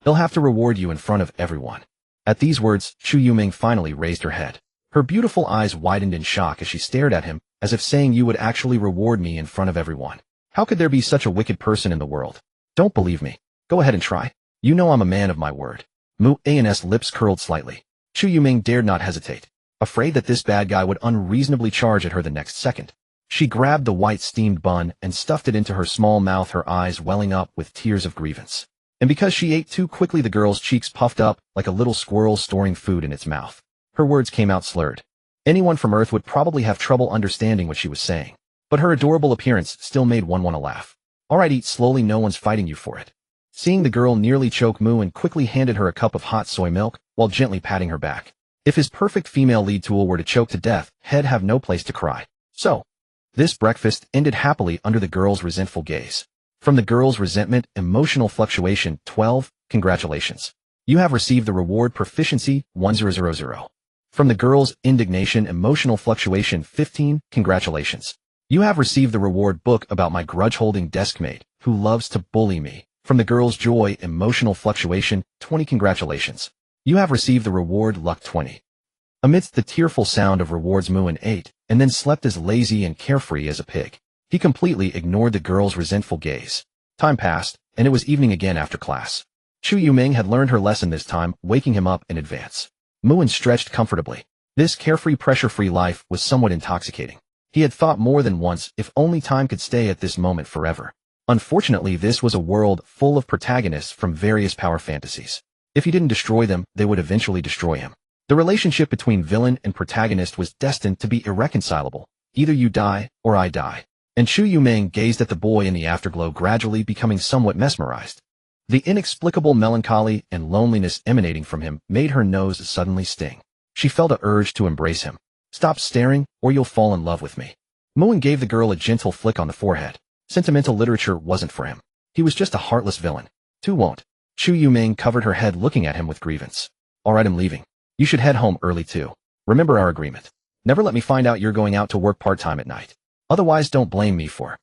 they'll have to reward you in front of everyone. At these words, Chu Yuming finally raised her head. Her beautiful eyes widened in shock as she stared at him, as if saying, you would actually reward me in front of everyone? How could there be such a wicked person in the world? Don't believe me. Go ahead and try. You know I'm a man of my word. Muin's lips curled slightly. Chu Yuming dared not hesitate, afraid that this bad guy would unreasonably charge at her the next second. She grabbed the white steamed bun and stuffed it into her small mouth, her eyes welling up with tears of grievance. And because she ate too quickly, the girl's cheeks puffed up like a little squirrel storing food in its mouth. Her words came out slurred. Anyone from Earth would probably have trouble understanding what she was saying. But her adorable appearance still made one want to laugh. All right, eat slowly, no one's fighting you for it. Seeing the girl nearly choke, Muin quickly handed her a cup of hot soy milk while gently patting her back. If his perfect female lead tool were to choke to death, he'd have no place to cry. So, this breakfast ended happily under the girl's resentful gaze. From the girl's resentment, emotional fluctuation 12, congratulations. You have received the reward proficiency 1000. From the girl's indignation, emotional fluctuation 15, congratulations. You have received the reward book about my grudge-holding deskmate who loves to bully me. From the girl's joy, emotional fluctuation 20, congratulations. You have received the reward luck 20. Amidst the tearful sound of rewards, Muin ate, and then slept as lazy and carefree as a pig. He completely ignored the girl's resentful gaze. Time passed, and it was evening again after class. Chu Yuming had learned her lesson this time, waking him up in advance. Muin stretched comfortably. This carefree, pressure-free life was somewhat intoxicating. He had thought more than once if only time could stay at this moment forever. Unfortunately, this was a world full of protagonists from various power fantasies. If he didn't destroy them, they would eventually destroy him. The relationship between villain and protagonist was destined to be irreconcilable. Either you die, or I die. And Chu Yuming gazed at the boy in the afterglow, gradually becoming somewhat mesmerized. The inexplicable melancholy and loneliness emanating from him made her nose suddenly sting. She felt an urge to embrace him. Stop staring, or you'll fall in love with me. Moon gave the girl a gentle flick on the forehead. Sentimental literature wasn't for him. He was just a heartless villain. Too won't. Chu Yuming covered her head, looking at him with grievance. All right, I'm leaving. You should head home early too. Remember our agreement. Never let me find out you're going out to work part-time at night. Otherwise, don't blame me for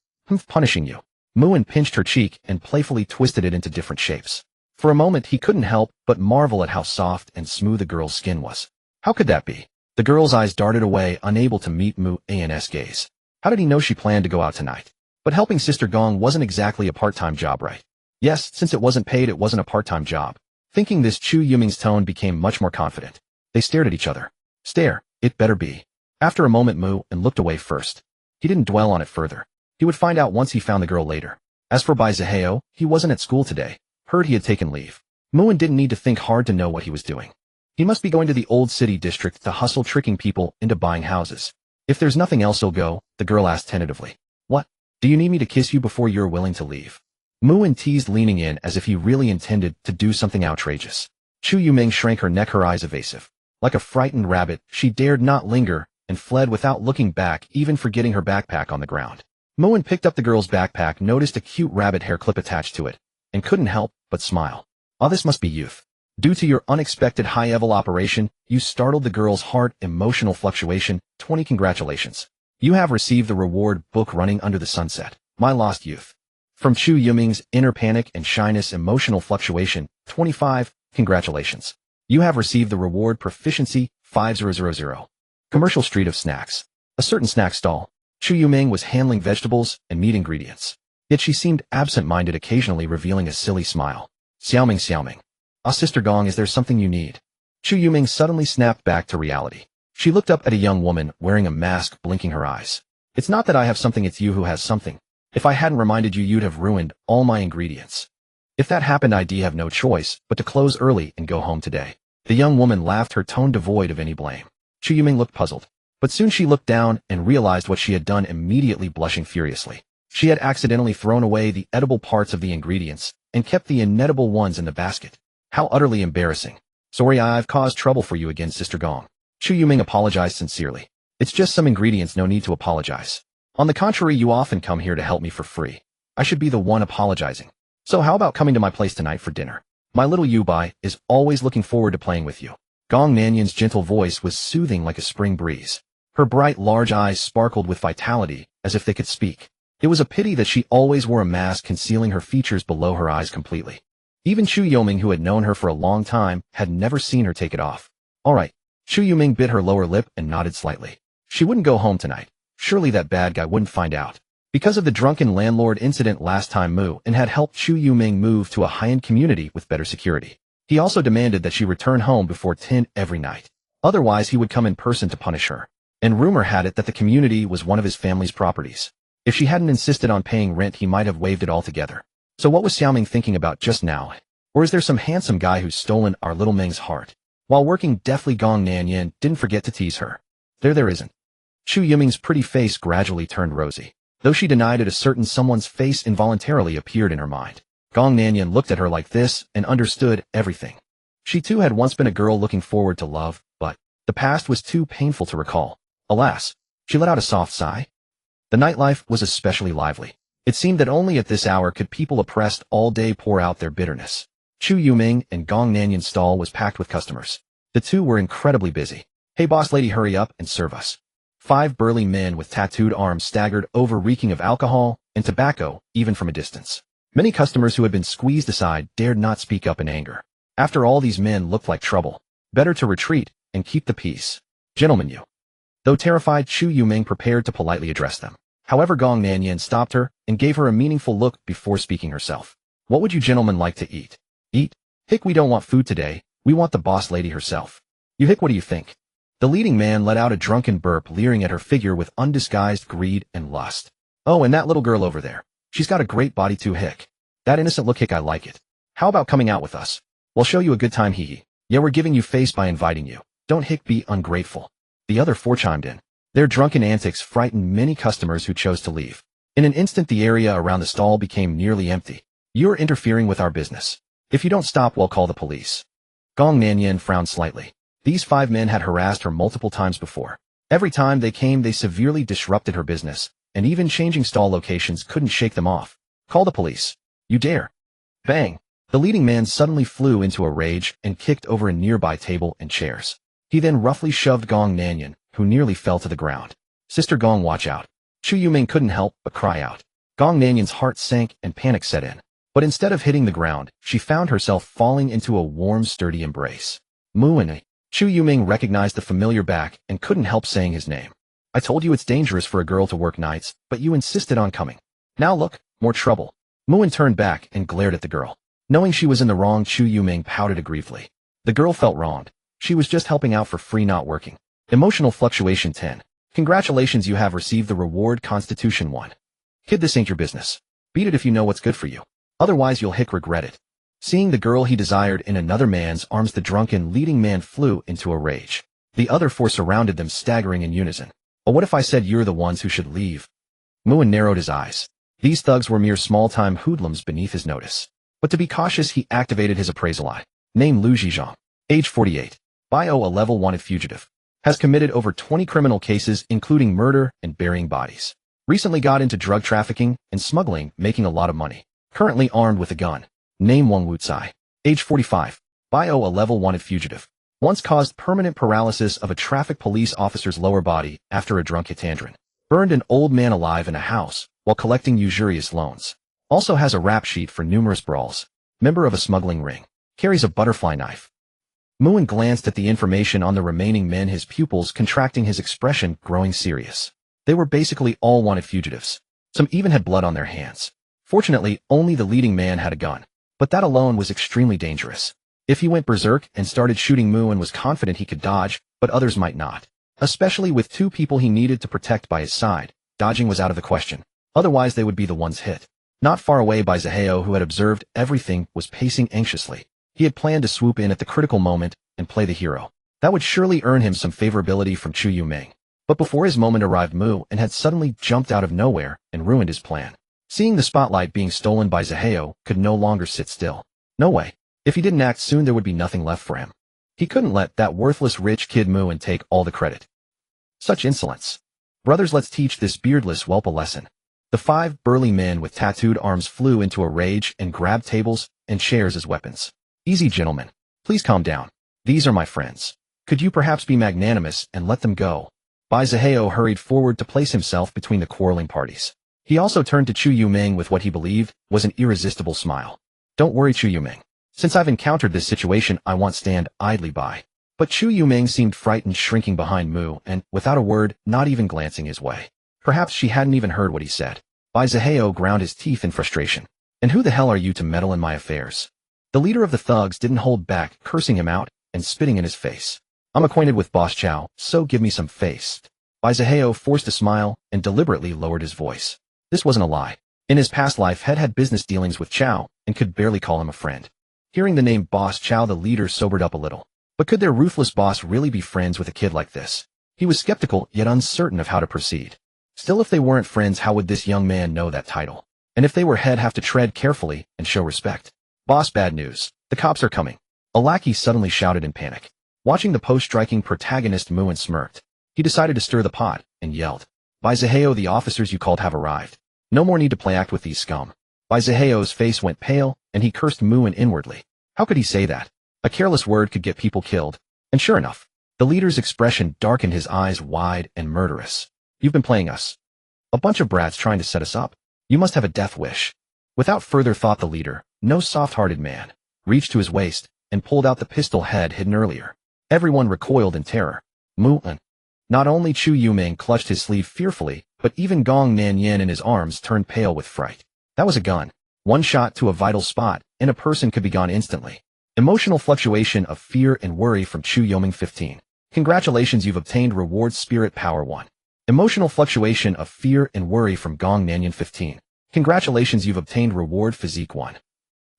punishing you. Moon pinched her cheek and playfully twisted it into different shapes. For a moment, he couldn't help but marvel at how soft and smooth the girl's skin was. How could that be? The girl's eyes darted away, unable to meet Moon's gaze. How did he know she planned to go out tonight? But helping Sister Gong wasn't exactly a part-time job, right? Yes, since it wasn't paid, it wasn't a part-time job. Thinking this, Chu Yuming's tone became much more confident. They stared at each other. Stare, it better be. After a moment, Moon looked away first. He didn't dwell on it further. He would find out once he found the girl later. As for Bai Zaheo, he wasn't at school today. Heard he had taken leave. Moon didn't need to think hard to know what he was doing. He must be going to the old city district to hustle, tricking people into buying houses. If there's nothing else, he'll go, the girl asked tentatively. What? Do you need me to kiss you before you're willing to leave? Moon teased, leaning in as if he really intended to do something outrageous. Chu Yuming shrank her neck, her eyes evasive. Like a frightened rabbit, she dared not linger and fled without looking back, even forgetting her backpack on the ground. Moon picked up the girl's backpack, noticed a cute rabbit hair clip attached to it, and couldn't help but smile. Oh, this must be youth. Due to your unexpected high-level operation, you startled the girl's heart. Emotional fluctuation, 20 congratulations. You have received the reward book Running Under the Sunset, My Lost Youth. From Chu Yuming's Inner Panic and Shyness, Emotional Fluctuation, 25, congratulations. You have received the reward Proficiency, 5000. Commercial Street of Snacks. A certain snack stall. Chu Yuming was handling vegetables and meat ingredients. Yet she seemed absent-minded, occasionally revealing a silly smile. Xiaoming. Ah, Sister Gong, is there something you need? Chu Yuming suddenly snapped back to reality. She looked up at a young woman wearing a mask, blinking her eyes. It's not that I have something, it's you who has something. If I hadn't reminded you, you'd have ruined all my ingredients. If that happened, I'd have no choice but to close early and go home today. The young woman laughed, her tone devoid of any blame. Chu Yuming looked puzzled. But soon she looked down and realized what she had done, immediately blushing furiously. She had accidentally thrown away the edible parts of the ingredients and kept the inedible ones in the basket. How utterly embarrassing. Sorry, I've caused trouble for you again, Sister Gong. Chu Yuming apologized sincerely. It's just some ingredients, no need to apologize. On the contrary, you often come here to help me for free. I should be the one apologizing. So how about coming to my place tonight for dinner? My little Yubai is always looking forward to playing with you. Gong Nanyan's gentle voice was soothing like a spring breeze. Her bright, large eyes sparkled with vitality, as if they could speak. It was a pity that she always wore a mask concealing her features below her eyes completely. Even Chu Yuming, who had known her for a long time, had never seen her take it off. All right. Chu Yuming bit her lower lip and nodded slightly. She wouldn't go home tonight. Surely that bad guy wouldn't find out. Because of the drunken landlord incident last time, Mu and had helped Chu Yuming move to a high-end community with better security. He also demanded that she return home before 10 every night. Otherwise, he would come in person to punish her. And rumor had it that the community was one of his family's properties. If she hadn't insisted on paying rent, he might have waived it altogether. So what was Xiaoming thinking about just now? Or is there some handsome guy who's stolen our little Ming's heart? While working deftly, Gong Nanyan didn't forget to tease her. There isn't. Chu Yuming's pretty face gradually turned rosy. Though she denied it, a certain someone's face involuntarily appeared in her mind. Gong Nanyan looked at her like this and understood everything. She too had once been a girl looking forward to love, but the past was too painful to recall. Alas, she let out a soft sigh. The nightlife was especially lively. It seemed that only at this hour could people oppressed all day pour out their bitterness. Chu Yuming and Gong Nanyan's stall was packed with customers. The two were incredibly busy. Hey boss lady, hurry up and serve us. 5 burly men with tattooed arms staggered over, reeking of alcohol and tobacco, even from a distance. Many customers who had been squeezed aside dared not speak up in anger. After all, these men looked like trouble. Better to retreat and keep the peace. Gentlemen, you. Though terrified, Chu Yuming prepared to politely address them. However, Gong Nanyan stopped her and gave her a meaningful look before speaking herself. What would you gentlemen like to eat? Eat? Hick, we don't want food today. We want the boss lady herself. You Hick, what do you think? The leading man let out a drunken burp, leering at her figure with undisguised greed and lust. Oh, and that little girl over there. She's got a great body too, hick. That innocent look, hick, I like it. How about coming out with us? We'll show you a good time, hee hee. Yeah, we're giving you face by inviting you. Don't, hick, be ungrateful. The other four chimed in. Their drunken antics frightened many customers who chose to leave. In an instant, the area around the stall became nearly empty. You're interfering with our business. If you don't stop, we'll call the police. Gong Nanyan frowned slightly. These 5 men had harassed her multiple times before. Every time they came, they severely disrupted her business, and even changing stall locations couldn't shake them off. Call the police. You dare. Bang. The leading man suddenly flew into a rage and kicked over a nearby table and chairs. He then roughly shoved Gong Nanyan, who nearly fell to the ground. Sister Gong, watch out. Chu Yuming couldn't help but cry out. Gong Nanyan's heart sank and panic set in. But instead of hitting the ground, she found herself falling into a warm, sturdy embrace. Muin. Chu Yuming recognized the familiar back and couldn't help saying his name. I told you it's dangerous for a girl to work nights, but you insisted on coming. Now look, more trouble. Muin turned back and glared at the girl. Knowing she was in the wrong, Chu Yuming pouted aggrievedly. The girl felt wronged. She was just helping out for free, not working. Emotional fluctuation 10. Congratulations, you have received the reward Constitution 1. Kid, this ain't your business. Beat it if you know what's good for you. Otherwise you'll hick regret it. Seeing the girl he desired in another man's arms, the drunken leading man flew into a rage. The other 4 surrounded them, staggering in unison. Oh, what if I said you're the ones who should leave? Muin narrowed his eyes. These thugs were mere small-time hoodlums beneath his notice. But to be cautious, he activated his appraisal eye. Name Lu Zhizhong. Age 48. Bio, a level wanted fugitive. Has committed over 20 criminal cases, including murder and burying bodies. Recently got into drug trafficking and smuggling, making a lot of money. Currently armed with a gun. Name Wang Wucai. Age 45. Bio, a level wanted fugitive. Once caused permanent paralysis of a traffic police officer's lower body after a drunk hitandron. Burned an old man alive in a house while collecting usurious loans. Also has a rap sheet for numerous brawls. Member of a smuggling ring. Carries a butterfly knife. Muin glanced at the information on the remaining men, his pupils contracting, his expression growing serious. They were basically all wanted fugitives. Some even had blood on their hands. Fortunately, only the leading man had a gun. But that alone was extremely dangerous. If he went berserk and started shooting, Muin was confident he could dodge, but others might not. Especially with 2 people he needed to protect by his side, dodging was out of the question. Otherwise they would be the ones hit. Not far away, Bai Zaheo, who had observed everything, was pacing anxiously. He had planned to swoop in at the critical moment and play the hero. That would surely earn him some favorability from Chu Yuming. But before his moment arrived, Mu and had suddenly jumped out of nowhere and ruined his plan. Seeing the spotlight being stolen by Zaheo, could no longer sit still. No way. If he didn't act soon, there would be nothing left for him. He couldn't let that worthless rich kid Muin take all the credit. Such insolence. Brothers, let's teach this beardless whelp a lesson. The 5 burly men with tattooed arms flew into a rage and grabbed tables and chairs as weapons. Easy, gentlemen. Please calm down. These are my friends. Could you perhaps be magnanimous and let them go? Bai Zaheo hurried forward to place himself between the quarreling parties. He also turned to Chu Yuming with what he believed was an irresistible smile. Don't worry, Chu Yuming. Since I've encountered this situation, I won't stand idly by. But Chu Yuming seemed frightened, shrinking behind Mu and, without a word, not even glancing his way. Perhaps she hadn't even heard what he said. Bai Zaheo ground his teeth in frustration. And who the hell are you to meddle in my affairs? The leader of the thugs didn't hold back, cursing him out and spitting in his face. I'm acquainted with Boss Chow, so give me some face. Bai Zaheo forced a smile and deliberately lowered his voice. This wasn't a lie. In his past life, had business dealings with Chow and could barely call him a friend. Hearing the name Boss Chow, the leader sobered up a little. But could their ruthless boss really be friends with a kid like this? He was skeptical, yet uncertain of how to proceed. Still, if they weren't friends, how would this young man know that title? And if they were, he'd have to tread carefully and show respect. Boss, bad news. The cops are coming. A lackey suddenly shouted in panic. Watching the post-striking protagonist, Muin smirked. He decided to stir the pot and yelled. Bai Zaheo, the officers you called have arrived. No more need to play act with these scum. Bai Zaheo's face went pale, and he cursed Muin inwardly. How could he say that? A careless word could get people killed. And sure enough, the leader's expression darkened, his eyes wide and murderous. You've been playing us. A bunch of brats trying to set us up. You must have a death wish. Without further thought, the leader, no soft-hearted man, reached to his waist and pulled out the pistol head hidden earlier. Everyone recoiled in terror. Muin. Not only Chu Yuming clutched his sleeve fearfully, but even Gong Nanyan in his arms turned pale with fright. That was a gun. One shot to a vital spot, and a person could be gone instantly. Emotional fluctuation of fear and worry from Chu Yuming 15. Congratulations, you've obtained reward Spirit Power 1. Emotional fluctuation of fear and worry from Gong Nanyan 15. Congratulations, you've obtained reward Physique 1.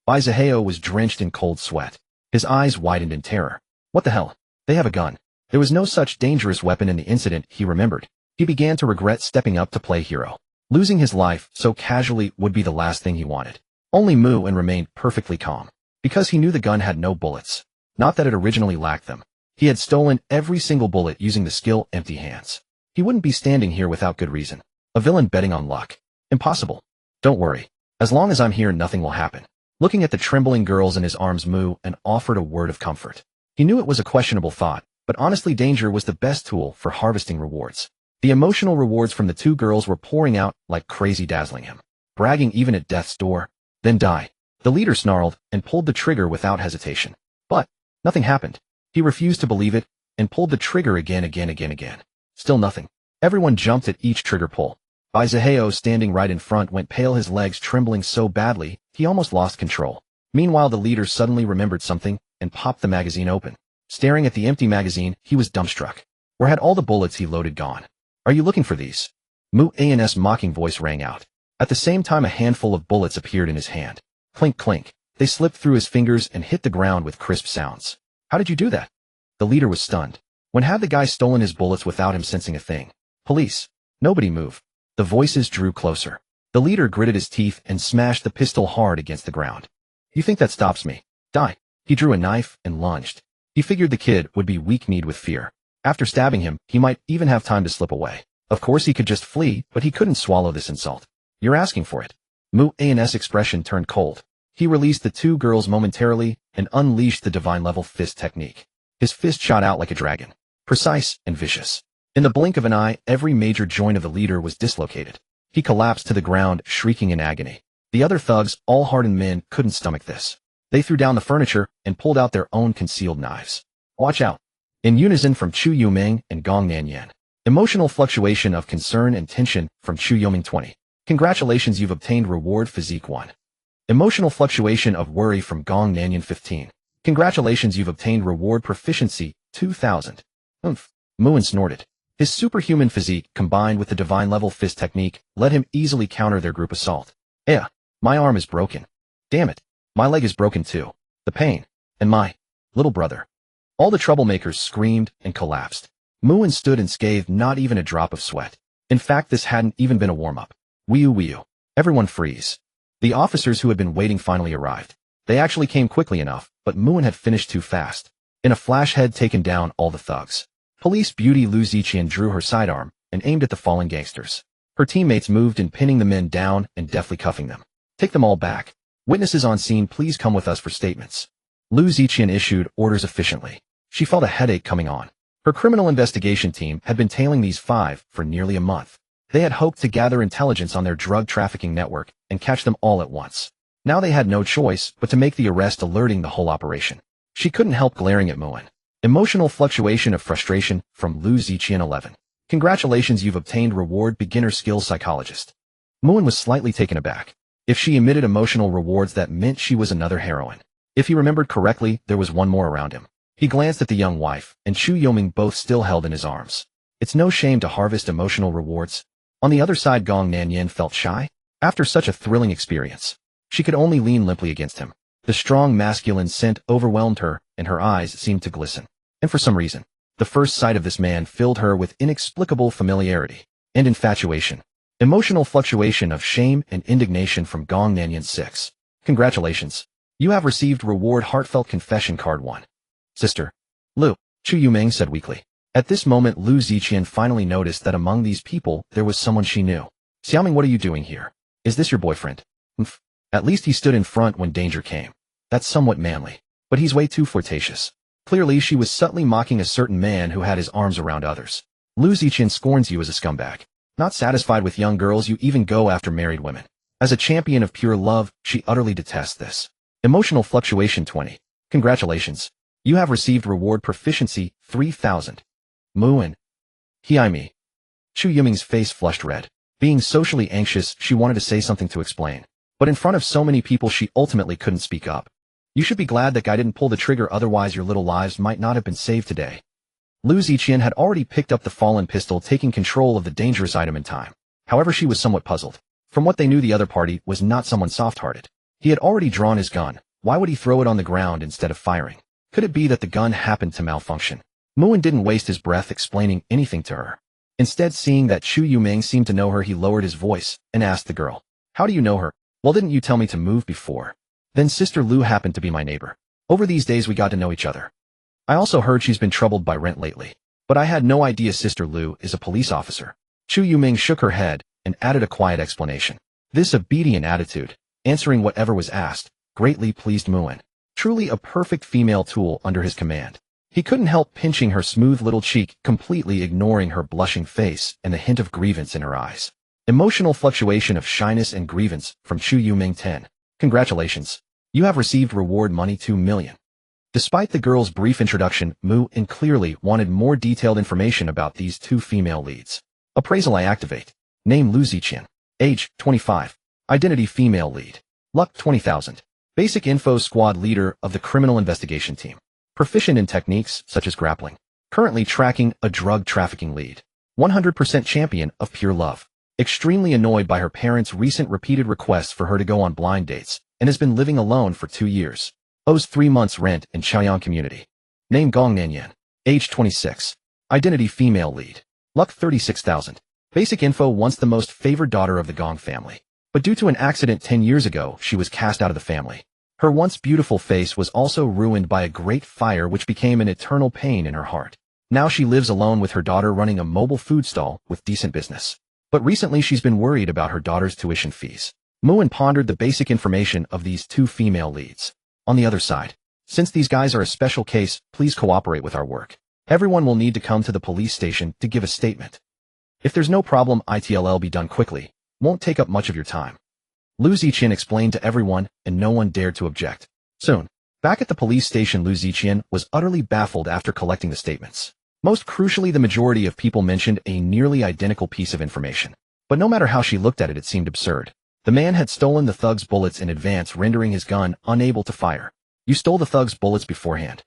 Bai Zaheo was drenched in cold sweat. His eyes widened in terror. What the hell? They have a gun. There was no such dangerous weapon in the incident, he remembered. He began to regret stepping up to play hero. Losing his life so casually would be the last thing he wanted. Only Mu-en remained perfectly calm. Because he knew the gun had no bullets. Not that it originally lacked them. He had stolen every single bullet using the skill empty hands. He wouldn't be standing here without good reason. A villain betting on luck. Impossible. Don't worry. As long as I'm here, nothing will happen. Looking at the trembling girls in his arms, Mu-en offered a word of comfort. He knew it was a questionable thought, but honestly danger was the best tool for harvesting rewards. The emotional rewards from the two girls were pouring out like crazy, dazzling him. Bragging even at death's door. Then die. The leader snarled and pulled the trigger without hesitation. But nothing happened. He refused to believe it and pulled the trigger again. Still nothing. Everyone jumped at each trigger pull. Bai Zaheo, standing right in front, went pale, his legs trembling so badly he almost lost control. Meanwhile, the leader suddenly remembered something and popped the magazine open. Staring at the empty magazine, he was dumbstruck. Where had all the bullets he loaded gone? Are you looking for these? Mu-en's mocking voice rang out. At the same time, a handful of bullets appeared in his hand. Clink, clink. They slipped through his fingers and hit the ground with crisp sounds. How did you do that? The leader was stunned. When had the guy stolen his bullets without him sensing a thing? Police. Nobody moved. The voices drew closer. The leader gritted his teeth and smashed the pistol hard against the ground. You think that stops me? Die. He drew a knife and lunged. He figured the kid would be weak-kneed with fear. After stabbing him, he might even have time to slip away. Of course he could just flee, but he couldn't swallow this insult. You're asking for it. Mu-en's expression turned cold. He released the two girls momentarily and unleashed the divine-level fist technique. His fist shot out like a dragon. Precise and vicious. In the blink of an eye, every major joint of the leader was dislocated. He collapsed to the ground, shrieking in agony. The other thugs, all hardened men, couldn't stomach this. They threw down the furniture and pulled out their own concealed knives. Watch out. In unison from Chu Yuming and Gong Nanyan. Emotional fluctuation of concern and tension from Chu Yuming 20. Congratulations, you've obtained reward Physique 1. Emotional fluctuation of worry from Gong Nanyan 15. Congratulations, you've obtained reward Proficiency 2000. Mu-en snorted. His superhuman physique, combined with the divine-level fist technique, let him easily counter their group assault. My arm is broken. Damn it. My leg is broken too. The pain. And my little brother. All the troublemakers screamed and collapsed. Mu-en stood unscathed, not even a drop of sweat. In fact, this hadn't even been a warm-up. Wee-oo. Everyone freeze. The officers who had been waiting finally arrived. They actually came quickly enough, but Mu-en had finished too fast. In a flash, had taken down all the thugs. Police beauty Lu Ziqian drew her sidearm and aimed at the fallen gangsters. Her teammates moved in, pinning the men down and deftly cuffing them. Take them all back. Witnesses on scene, please come with us for statements. Lu Ziqian issued orders efficiently. She felt a headache coming on. Her criminal investigation team had been tailing these five for nearly a month. They had hoped to gather intelligence on their drug trafficking network and catch them all at once. Now they had no choice but to make the arrest, alerting the whole operation. She couldn't help glaring at Mu-en. Emotional fluctuation of frustration from Lu Ziqian 11. Congratulations, you've obtained reward Beginner Skills Psychologist. Mu-en was slightly taken aback. If she emitted emotional rewards, that meant she was another heroine. If he remembered correctly, there was one more around him. He glanced at the young wife and Chu Yuming, both still held in his arms. It's no shame to harvest emotional rewards. On the other side, Gong Nanyan felt shy. After such a thrilling experience, she could only lean limply against him. The strong masculine scent overwhelmed her, and her eyes seemed to glisten. And for some reason, the first sight of this man filled her with inexplicable familiarity and infatuation. Emotional fluctuation of shame and indignation from Gong Nanyan 6. Congratulations. You have received reward Heartfelt Confession Card 1. Sister. Lu, Chu Yuming said weakly. At this moment, Lu Ziqian finally noticed that among these people there was someone she knew. Xiaoming, what are you doing here? Is this your boyfriend? At least he stood in front when danger came. That's somewhat manly. But he's way too flirtatious. Clearly she was subtly mocking a certain man who had his arms around others. Lu Ziqian scorns you as a scumbag. Not satisfied with young girls, you even go after married women. As a champion of pure love, she utterly detests this. Emotional fluctuation 20. Congratulations. You have received reward Proficiency 3000. Mu-en. Me. Chu Yuming's face flushed red. Being socially anxious, she wanted to say something to explain. But in front of so many people, she ultimately couldn't speak up. You should be glad that guy didn't pull the trigger, otherwise your little lives might not have been saved today. Lu Ziqian had already picked up the fallen pistol, taking control of the dangerous item in time. However, she was somewhat puzzled. From what they knew, the other party was not someone soft-hearted. He had already drawn his gun. Why would he throw it on the ground instead of firing? Could it be that the gun happened to malfunction? Muin didn't waste his breath explaining anything to her. Instead, seeing that Chu Yuming seemed to know her, he lowered his voice and asked the girl, "How do you know her?" "Well, didn't you tell me to move before?" "Then Sister Lu happened to be my neighbor. Over these days we got to know each other. I also heard she's been troubled by rent lately. But I had no idea Sister Lu is a police officer." Chu Yuming shook her head and added a quiet explanation. This obedient attitude, answering whatever was asked, greatly pleased Muin. Truly a perfect female tool under his command. He couldn't help pinching her smooth little cheek, completely ignoring her blushing face and the hint of grievance in her eyes. Emotional fluctuation of shyness and grievance from Chu Yuming 10. "Congratulations. You have received reward money 2 million. Despite the girl's brief introduction, Muin clearly wanted more detailed information about these two female leads. Appraisal I activate. Name Lu Ziqian. Age 25. Identity female lead. Luck 20,000. Basic info squad leader of the criminal investigation team. Proficient in techniques such as grappling. Currently tracking a drug trafficking lead. 100% champion of pure love. Extremely annoyed by her parents' recent repeated requests for her to go on blind dates, and has been living alone for 2 years. Owes 3 months rent in Chaoyang community. Name Gong Nanyan. Age 26. Identity female lead. Luck 36,000. Basic info once the most favored daughter of the Gong family. But due to an accident 10 years ago, she was cast out of the family. Her once beautiful face was also ruined by a great fire which became an eternal pain in her heart. Now she lives alone with her daughter, running a mobile food stall with decent business. But recently she's been worried about her daughter's tuition fees. Muin pondered the basic information of these two female leads. On the other side, since these guys are a special case, please cooperate with our work. Everyone will need to come to the police station to give a statement. If there's no problem, it'll be done quickly. Won't take up much of your time. Lu Ziqian explained to everyone, and no one dared to object. Soon, back at the police station, Lu Ziqian was utterly baffled after collecting the statements. Most crucially, the majority of people mentioned a nearly identical piece of information. But no matter how she looked at it, it seemed absurd. The man had stolen the thug's bullets in advance, rendering his gun unable to fire. "You stole the thug's bullets beforehand?"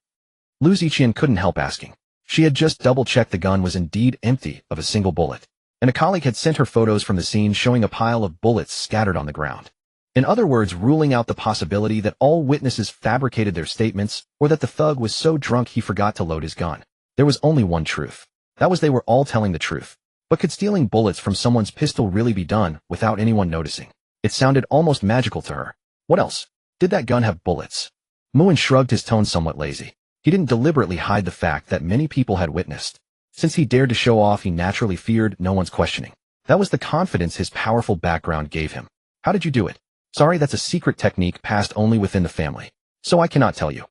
Lu Ziqian couldn't help asking. She had just double-checked the gun was indeed empty of a single bullet, and a colleague had sent her photos from the scene showing a pile of bullets scattered on the ground. In other words, ruling out the possibility that all witnesses fabricated their statements, or that the thug was so drunk he forgot to load his gun. There was only one truth. That was they were all telling the truth. But could stealing bullets from someone's pistol really be done without anyone noticing? It sounded almost magical to her. What else? Did that gun have bullets? Muin shrugged, his tone somewhat lazy. He didn't deliberately hide the fact that many people had witnessed. Since he dared to show off, he naturally feared no one's questioning. That was the confidence his powerful background gave him. "How did you do it?" "Sorry, that's a secret technique passed only within the family. So I cannot tell you."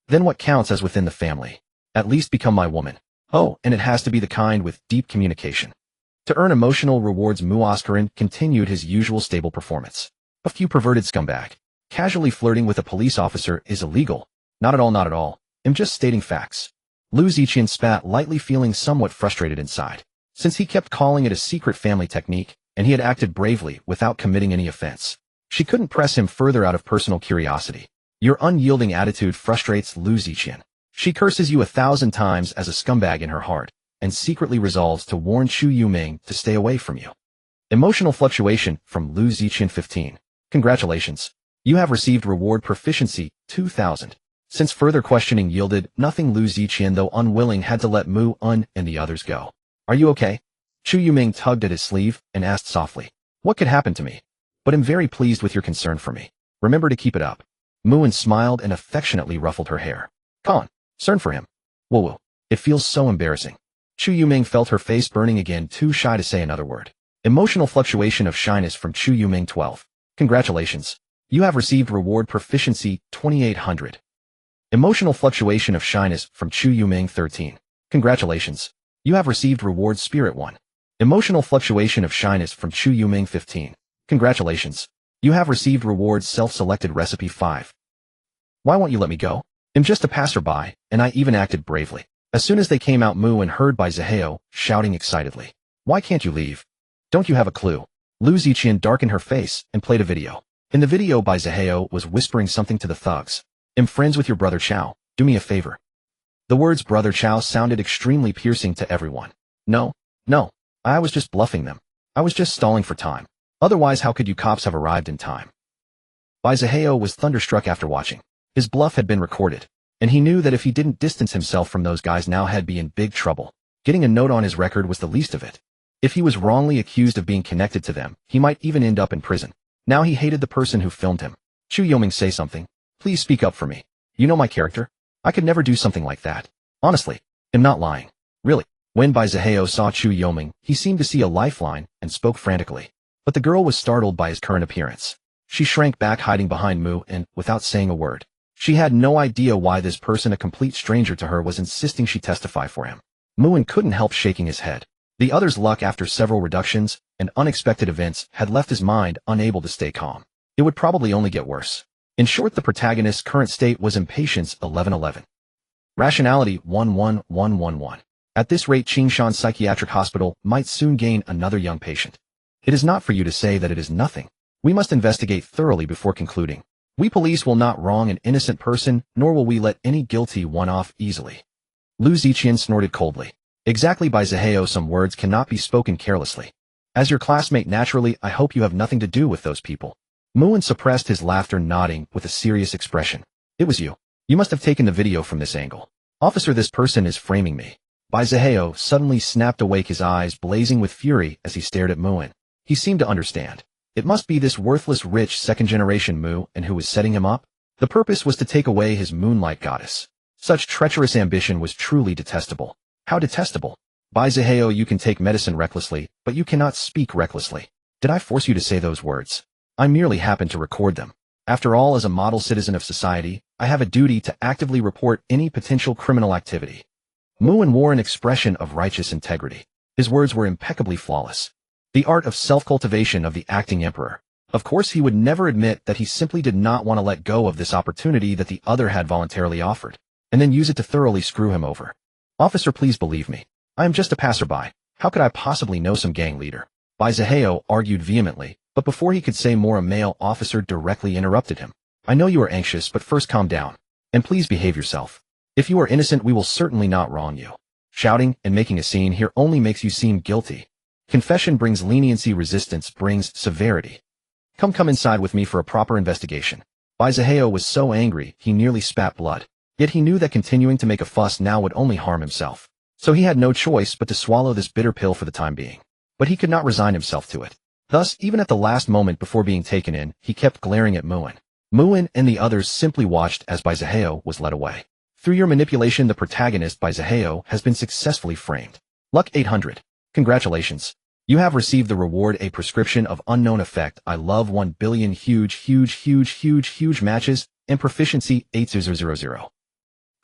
"Then what counts as within the family?" "At least become my woman." "Oh, and it has to be the kind with deep communication." To earn emotional rewards, Muaskarin continued his usual stable performance. "A few perverted scumbag. Casually flirting with a police officer is illegal." Not at all, not at all. I'm just stating facts." Lu Ziqian spat lightly, feeling somewhat frustrated inside. Since he kept calling it a secret family technique, and he had acted bravely without committing any offense, she couldn't press him further out of personal curiosity. Your unyielding attitude frustrates Lu Ziqian. She curses you 1,000 times as a scumbag in her heart, and secretly resolves to warn Chu Yuming to stay away from you. Emotional fluctuation from Lu Ziqian 15. "Congratulations. You have received reward proficiency 2,000. Since further questioning yielded nothing, Lu Ziqian, though unwilling, had to let Muin and the others go. "Are you okay?" Chu Yuming tugged at his sleeve and asked softly. "What could happen to me? But I'm very pleased with your concern for me. Remember to keep it up." Muin smiled and affectionately ruffled her hair. "Concern for him? Woo-woo. It feels so embarrassing." Chu Yuming felt her face burning again, too shy to say another word. Emotional fluctuation of shyness from Chu Yuming 12. "Congratulations. You have received reward proficiency 2800. Emotional fluctuation of shyness from Chu Yuming 13. "Congratulations. You have received reward spirit 1. Emotional fluctuation of shyness from Chu Yuming 15. "Congratulations. You have received reward self-selected recipe 5. "Why won't you let me go? I'm just a passerby, and I even acted bravely." As soon as they came out, Muin heard by Zaheo shouting excitedly. "Why can't you leave? Don't you have a clue?" Lu Ziqian darkened her face and played a video. In the video, by Zaheo was whispering something to the thugs. "I'm friends with your brother Chao. Do me a favor." The words Brother Chow sounded extremely piercing to everyone. No, no, I was just bluffing them. I was just stalling for time. Otherwise, how could you cops have arrived in time? Bai Zihao was thunderstruck after watching. His bluff had been recorded, and he knew that if he didn't distance himself from those guys now he'd be in big trouble. Getting a note on his record was the least of it. If he was wrongly accused of being connected to them, he might even end up in prison. Now he hated the person who filmed him. Chu Yoming, say something. Please speak up for me. You know my character. I could never do something like that. Honestly, I'm not lying. Really. When Bai Zihao saw Chu Yoming, he seemed to see a lifeline and spoke frantically. But the girl was startled by his current appearance. She shrank back, hiding behind Mu, and, without saying a word, she had no idea why this person, a complete stranger to her, was insisting she testify for him. Muin couldn't help shaking his head. The other's luck after several reductions and unexpected events had left his mind unable to stay calm. It would probably only get worse. In short, the protagonist's current state was impatience 1111. Rationality 11111. At this rate, Qingshan Psychiatric Hospital might soon gain another young patient. It is not for you to say that it is nothing. We must investigate thoroughly before concluding. We police will not wrong an innocent person, nor will we let any guilty one off easily. Lu Ziqian snorted coldly. Exactly, Bai Zihao, some words cannot be spoken carelessly. As your classmate, naturally, I hope you have nothing to do with those people. Muin suppressed his laughter, nodding with a serious expression. It was you. You must have taken the video from this angle. Officer, this person is framing me. Bai Zihao suddenly snapped awake, his eyes blazing with fury as he stared at Muin. He seemed to understand. It must be this worthless rich second-generation Mu, and who was setting him up? The purpose was to take away his moonlight goddess. Such treacherous ambition was truly detestable. How detestable? Bai Zihao, you can take medicine recklessly, but you cannot speak recklessly. Did I force you to say those words? I merely happened to record them. After all, as a model citizen of society, I have a duty to actively report any potential criminal activity. Muin wore an expression of righteous integrity. His words were impeccably flawless. The art of self-cultivation of the acting emperor. Of course, he would never admit that he simply did not want to let go of this opportunity that the other had voluntarily offered, and then use it to thoroughly screw him over. Officer, please believe me. I am just a passerby. How could I possibly know some gang leader? Bai Zihao argued vehemently, but before he could say more, a male officer directly interrupted him. I know you are anxious, but first calm down. And please behave yourself. If you are innocent, we will certainly not wrong you. Shouting and making a scene here only makes you seem guilty. Confession brings leniency, resistance brings severity. Come inside with me for a proper investigation. Bai Zihao was so angry he nearly spat blood. Yet he knew that continuing to make a fuss now would only harm himself. So he had no choice but to swallow this bitter pill for the time being. But he could not resign himself to it. Thus, even at the last moment before being taken in, he kept glaring at Muin. Muin and the others simply watched as Bai Zihao was led away. Through your manipulation, the protagonist, Bai Zihao, has been successfully framed. Luck 800. Congratulations. You have received the reward, a prescription of unknown effect. I love 1 billion huge matches, and proficiency 8000.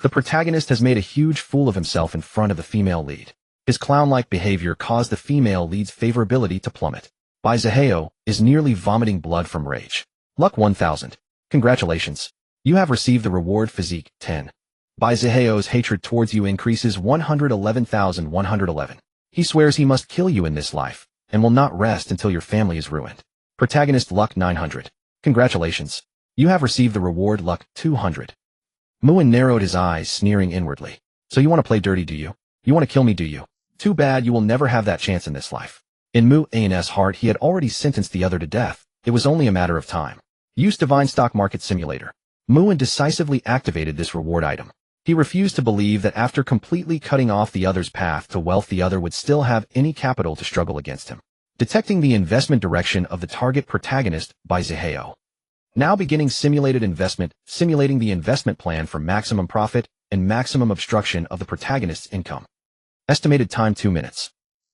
The protagonist has made a huge fool of himself in front of the female lead. His clown-like behavior caused the female lead's favorability to plummet. Bai Zihao is nearly vomiting blood from rage. Luck 1000. Congratulations. You have received the reward, physique 10. Bai Zihao's hatred towards you increases 111,111. He swears he must kill you in this life, and will not rest until your family is ruined. Protagonist, luck 900. Congratulations. You have received the reward, luck 200. Muin narrowed his eyes, sneering inwardly. So you want to play dirty, do you? You want to kill me, do you? Too bad, you will never have that chance in this life. In Muin's heart, he had already sentenced the other to death. It was only a matter of time. Use Divine Stock Market Simulator. Muin decisively activated this reward item. He refused to believe that after completely cutting off the other's path to wealth, the other would still have any capital to struggle against him. Detecting the investment direction of the target protagonist, Bai Zihao. Now beginning simulated investment, simulating the investment plan for maximum profit and maximum obstruction of the protagonist's income. Estimated time 2 minutes.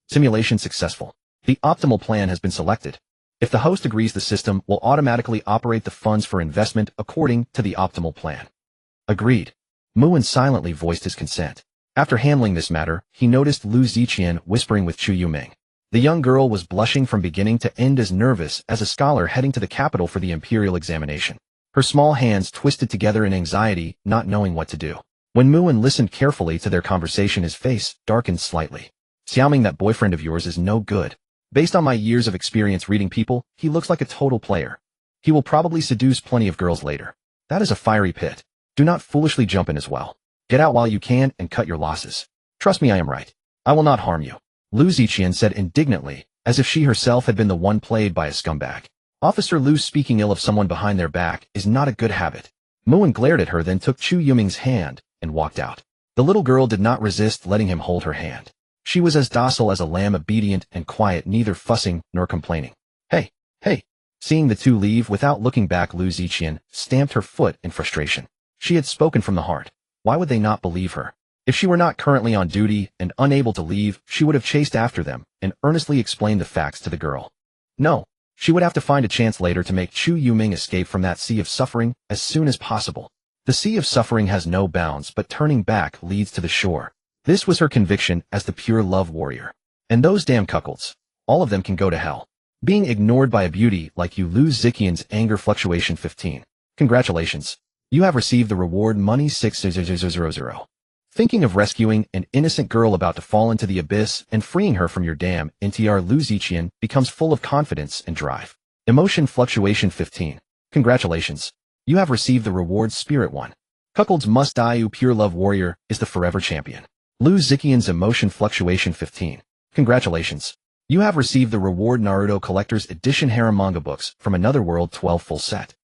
Simulation successful. The optimal plan has been selected. If the host agrees, the system will automatically operate the funds for investment according to the optimal plan. Agreed. Muin silently voiced his consent. After handling this matter, he noticed Lu Ziqian whispering with Chu Yuming. The young girl was blushing from beginning to end, as nervous as a scholar heading to the capital for the imperial examination. Her small hands twisted together in anxiety, not knowing what to do. When Muin listened carefully to their conversation, his face darkened slightly. Xiaoming, that boyfriend of yours is no good. Based on my years of experience reading people, he looks like a total player. He will probably seduce plenty of girls later. That is a fiery pit. Do not foolishly jump in as well. Get out while you can and cut your losses. Trust me, I am right. I will not harm you. Lu Ziqian said indignantly, as if she herself had been the one played by a scumbag. Officer Lu speaking ill of someone behind their back is not a good habit. Muin glared at her, then took Chu Yuming's hand and walked out. The little girl did not resist letting him hold her hand. She was as docile as a lamb, obedient and quiet, neither fussing nor complaining. Hey, hey! Seeing the two leave without looking back, Lu Ziqian stamped her foot in frustration. She had spoken from the heart. Why would they not believe her? If she were not currently on duty and unable to leave, she would have chased after them and earnestly explained the facts to the girl. No, she would have to find a chance later to make Chu Yuming escape from that sea of suffering as soon as possible. The sea of suffering has no bounds, but turning back leads to the shore. This was her conviction as the pure love warrior. And those damn cuckolds, all of them can go to hell. Being ignored by a beauty like you. Lu Ziqian's anger fluctuation 15. Congratulations. You have received the reward money 6000. Thinking of rescuing an innocent girl about to fall into the abyss and freeing her from your dam, NTR Lu Ziqian becomes full of confidence and drive. Emotion fluctuation 15. Congratulations. You have received the reward Spirit 1. Cuckolds must die. You pure love warrior is the forever champion. Lu Ziqian's emotion fluctuation 15. Congratulations. You have received the reward Naruto Collector's Edition Harem Manga Books from Another World 12 full set.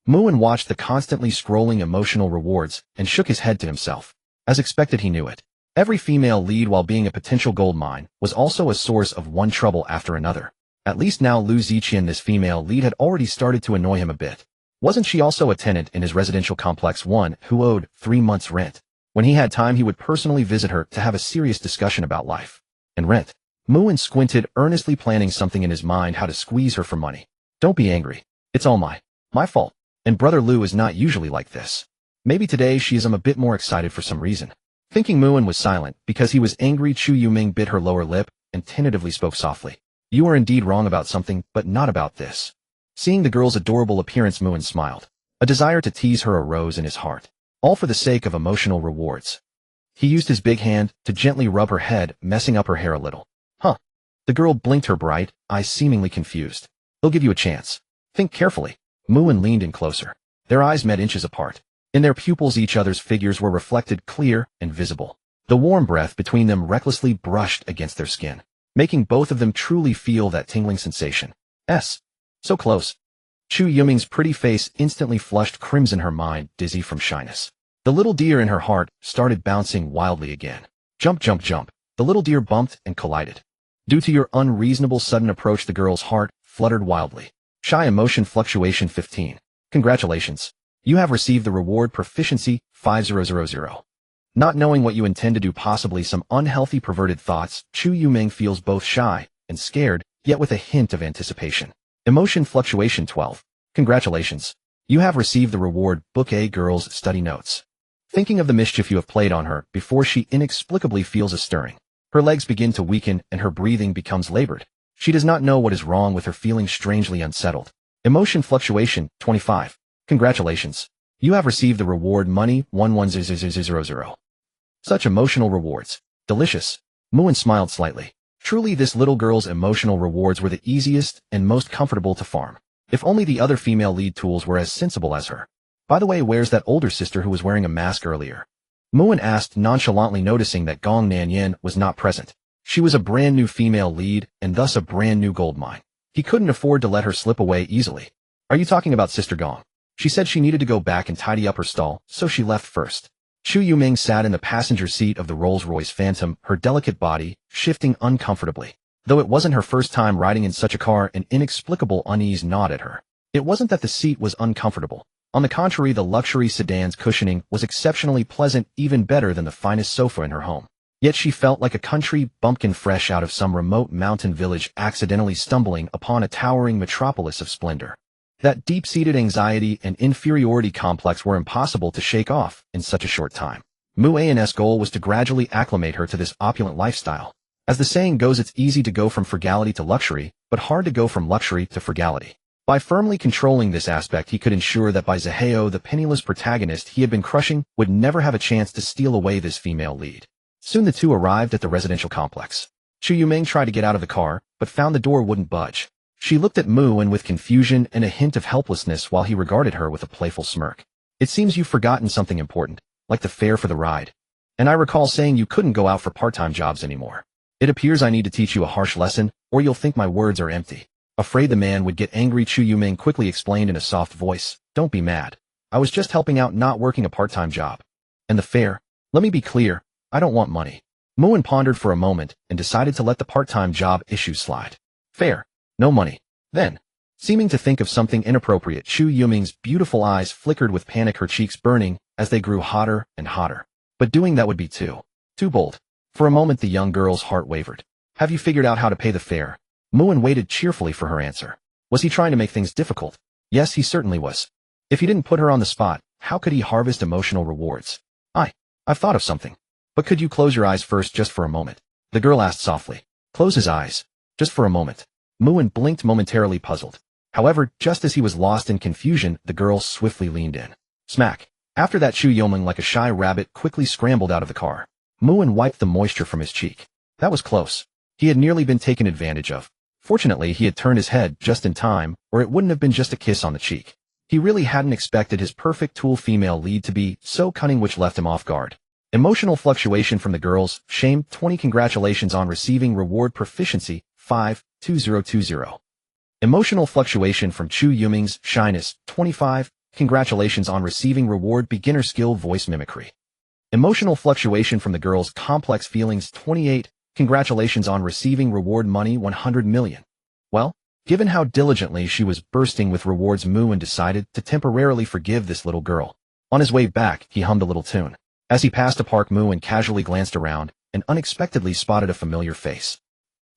Muin watched the constantly scrolling emotional rewards and shook his head to himself. As expected, he knew it. Every female lead, while being a potential gold mine, was also a source of one trouble after another. At least now Lu Ziqian, this female lead, had already started to annoy him a bit. Wasn't she also a tenant in his residential complex, one who owed 3 months' rent? When he had time, he would personally visit her to have a serious discussion about life and rent. Muin squinted, earnestly planning something in his mind, how to squeeze her for money. Don't be angry. It's all my fault. And brother Lu is not usually like this. Maybe today she is a bit more excited for some reason. Thinking, Muin was silent because he was angry. Chu Yuming bit her lower lip and tentatively spoke softly. You are indeed wrong about something, but not about this. Seeing the girl's adorable appearance, Muin smiled. A desire to tease her arose in his heart, all for the sake of emotional rewards. He used his big hand to gently rub her head, messing up her hair a little. Huh. The girl blinked, her bright eyes seemingly confused. He'll give you a chance. Think carefully. Muin leaned in closer. Their eyes met inches apart. In their pupils each other's figures were reflected, clear and visible. The warm breath between them recklessly brushed against their skin, making both of them truly feel that tingling sensation. So close. Chu Yuming's pretty face instantly flushed crimson, her mind dizzy from shyness. The little deer in her heart started bouncing wildly again. Jump, jump, jump. The little deer bumped and collided. Due to your unreasonable sudden approach, the girl's heart fluttered wildly. Shy emotion fluctuation 15. Congratulations. You have received the reward proficiency 5000. Not knowing what you intend to do, possibly some unhealthy perverted thoughts, Chu Yuming feels both shy and scared, yet with a hint of anticipation. Emotion fluctuation 12. Congratulations. You have received the reward Book A Girl's Study Notes. Thinking of the mischief you have played on her before she inexplicably feels a stirring. Her legs begin to weaken and her breathing becomes labored. She does not know what is wrong with her, feeling strangely unsettled. Emotion fluctuation 25. Congratulations. You have received the reward money 11000. Such emotional rewards. Delicious. Muin smiled slightly. Truly, this little girl's emotional rewards were the easiest and most comfortable to farm. If only the other female lead tools were as sensible as her. By the way, where's that older sister who was wearing a mask earlier? Muin asked, nonchalantly, noticing that Gong Nanyan was not present. She was a brand new female lead and thus a brand new gold mine. He couldn't afford to let her slip away easily. Are you talking about Sister Gong? She said she needed to go back and tidy up her stall, so she left first. Chu Yuming sat in the passenger seat of the Rolls-Royce Phantom, her delicate body shifting uncomfortably. Though it wasn't her first time riding in such a car, an inexplicable unease gnawed at her. It wasn't that the seat was uncomfortable. On the contrary, the luxury sedan's cushioning was exceptionally pleasant, even better than the finest sofa in her home. Yet she felt like a country bumpkin fresh out of some remote mountain village, accidentally stumbling upon a towering metropolis of splendor. That deep-seated anxiety and inferiority complex were impossible to shake off in such a short time. Muin's goal was to gradually acclimate her to this opulent lifestyle. As the saying goes, it's easy to go from frugality to luxury, but hard to go from luxury to frugality. By firmly controlling this aspect, he could ensure that by Zaheo, the penniless protagonist he had been crushing, would never have a chance to steal away this female lead. Soon the two arrived at the residential complex. Chu Yuming tried to get out of the car, but found the door wouldn't budge. She looked at Muin with confusion and a hint of helplessness while he regarded her with a playful smirk. It seems you've forgotten something important. like the fare for the ride. And I recall saying you couldn't go out for part-time jobs anymore. It appears I need to teach you a harsh lesson, or you'll think my words are empty. Afraid the man would get angry, Chu Yuming quickly explained in a soft voice, "Don't be mad. I was just helping out, not working a part-time job. And the fare? Let me be clear, I don't want money." Muin pondered for a moment and decided to let the part-time job issue slide. Fare? No money. Then, seeming to think of something inappropriate, Chu Yuming's beautiful eyes flickered with panic, her cheeks burning as they grew hotter and hotter. But doing that would be too bold. For a moment the young girl's heart wavered. "Have you figured out how to pay the fare?" Muin waited cheerfully for her answer. Was he trying to make things difficult? Yes, he certainly was. If he didn't put her on the spot, how could he harvest emotional rewards? I've thought of something. But could you close your eyes first, just for a moment?" the girl asked softly. Close his eyes. Just for a moment. Muin blinked, momentarily puzzled. However, just as he was lost in confusion, the girl swiftly leaned in. Smack. After that, Chu Yuming, like a shy rabbit, quickly scrambled out of the car. Muin wiped the moisture from his cheek. That was close. He had nearly been taken advantage of. Fortunately, he had turned his head just in time, or it wouldn't have been just a kiss on the cheek. He really hadn't expected his perfect tool female lead to be so cunning, which left him off guard. Emotional fluctuation from the girls, shame 20. Congratulations on receiving reward proficiency 52020. Emotional fluctuation from Chu Yuming's shyness 25. Congratulations on receiving reward beginner skill voice mimicry. Emotional fluctuation from the girls' complex feelings 28. Congratulations on receiving reward money 100 million. Well, given how diligently she was bursting with rewards, Muin decided to temporarily forgive this little girl. On his way back, he hummed a little tune. As he passed a park, Muin casually glanced around and unexpectedly spotted a familiar face.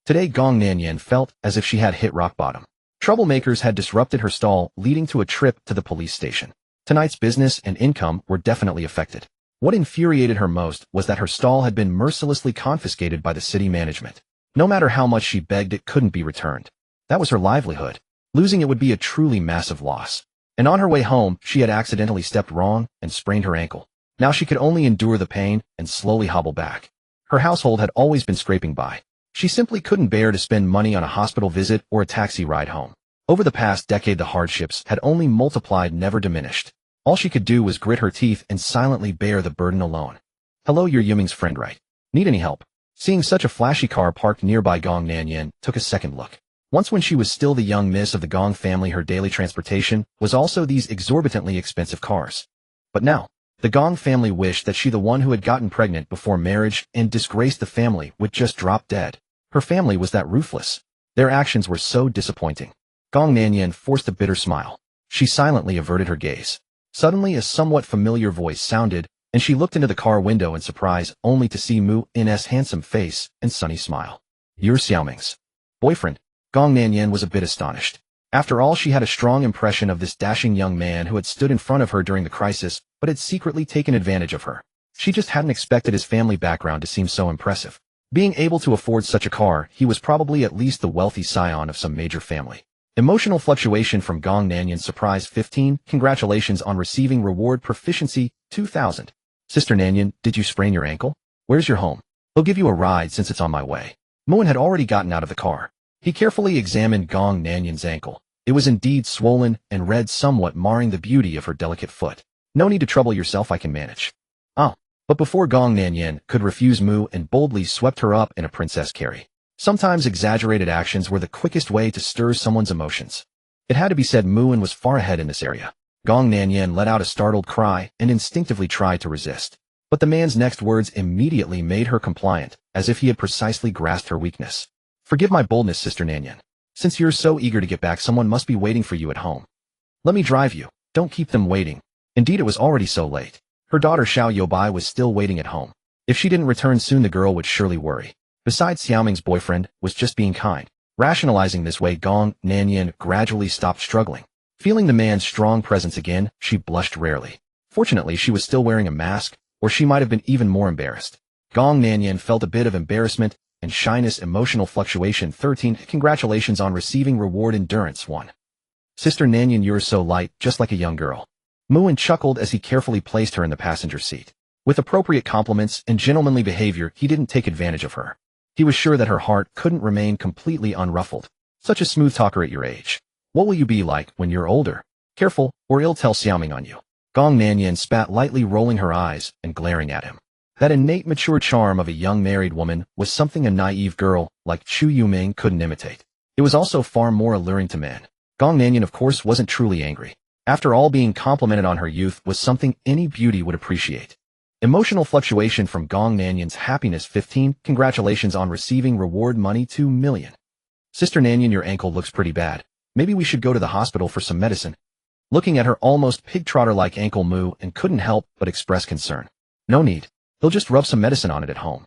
Today Gong Nanyan felt as if she had hit rock bottom. Troublemakers had disrupted her stall, leading to a trip to the police station. Tonight's business and income were definitely affected. What infuriated her most was that her stall had been mercilessly confiscated by the city management. No matter how much she begged, it couldn't be returned. That was her livelihood. Losing it would be a truly massive loss. And on her way home, she had accidentally stepped wrong and sprained her ankle. Now she could only endure the pain and slowly hobble back. Her household had always been scraping by. She simply couldn't bear to spend money on a hospital visit or a taxi ride home. Over the past decade, the hardships had only multiplied, never diminished. All she could do was grit her teeth and silently bear the burden alone. "Hello, you're Yuming's friend, right? Need any help?" Seeing such a flashy car parked nearby, Gong Nanyan took a second look. Once, when she was still the young miss of the Gong family, her daily transportation was also these exorbitantly expensive cars. But now, the Gong family wished that she, the one who had gotten pregnant before marriage and disgraced the family, would just drop dead. Her family was that ruthless. Their actions were so disappointing. Gong Nanyan forced a bitter smile. She silently averted her gaze. Suddenly, a somewhat familiar voice sounded, and she looked into the car window in surprise, only to see Mu In's handsome face and sunny smile. "You're Xiaoming's boyfriend?" Gong Nanyan was a bit astonished. After all, she had a strong impression of this dashing young man who had stood in front of her during the crisis, but had secretly taken advantage of her. She just hadn't expected his family background to seem so impressive. Being able to afford such a car, he was probably at least the wealthy scion of some major family. Emotional fluctuation from Gong Nanyan surprise 15. Congratulations on receiving reward proficiency 2000. Sister Nanyan, did you sprain your ankle? Where's your home? I'll give you a ride since it's on my way. Muin had already gotten out of the car. He carefully examined Gong Nanyan's ankle. It was indeed swollen and red, somewhat marring the beauty of her delicate foot. "No need to trouble yourself, I can manage." "Oh." But before Gong Nanyan could refuse, Mu and boldly swept her up in a princess carry. Sometimes exaggerated actions were the quickest way to stir someone's emotions. It had to be said, Muin was far ahead in this area. Gong Nanyan let out a startled cry and instinctively tried to resist. But the man's next words immediately made her compliant, as if he had precisely grasped her weakness. "Forgive my boldness, Sister Nanyan. Since you're so eager to get back, someone must be waiting for you at home. Let me drive you. Don't keep them waiting." Indeed, it was already so late. Her daughter Xiao Youbai was still waiting at home. If she didn't return soon, the girl would surely worry. Besides, Xiaoming's boyfriend was just being kind. Rationalizing this way, Gong Nanyan gradually stopped struggling. Feeling the man's strong presence again, she blushed rarely. Fortunately, she was still wearing a mask, or she might have been even more embarrassed. Gong Nanyan felt a bit of embarrassment and shyness. Emotional fluctuation 13. Congratulations on receiving reward endurance 1. Sister Nanyan, you're so light, just like a young girl. Muin chuckled as he carefully placed her in the passenger seat. With appropriate compliments and gentlemanly behavior, he didn't take advantage of her. He was sure that her heart couldn't remain completely unruffled. Such a smooth talker at your age. What will you be like when you're older? Careful, or he'll tell Xiaoming on you. Gong Nanyan spat lightly, rolling her eyes and glaring at him. That innate mature charm of a young married woman was something a naive girl like Chu Yuming couldn't imitate. It was also far more alluring to men. Gong Nanyan, of course, wasn't truly angry. After all, being complimented on her youth was something any beauty would appreciate. Emotional fluctuation from Gong Nanyan's happiness 15. Congratulations on receiving reward money 2 million. Sister Nanyan, your ankle looks pretty bad. Maybe we should go to the hospital for some medicine. Looking at her almost pig-trotter-like ankle, Mu and couldn't help but express concern. No need. He'll just rub some medicine on it at home.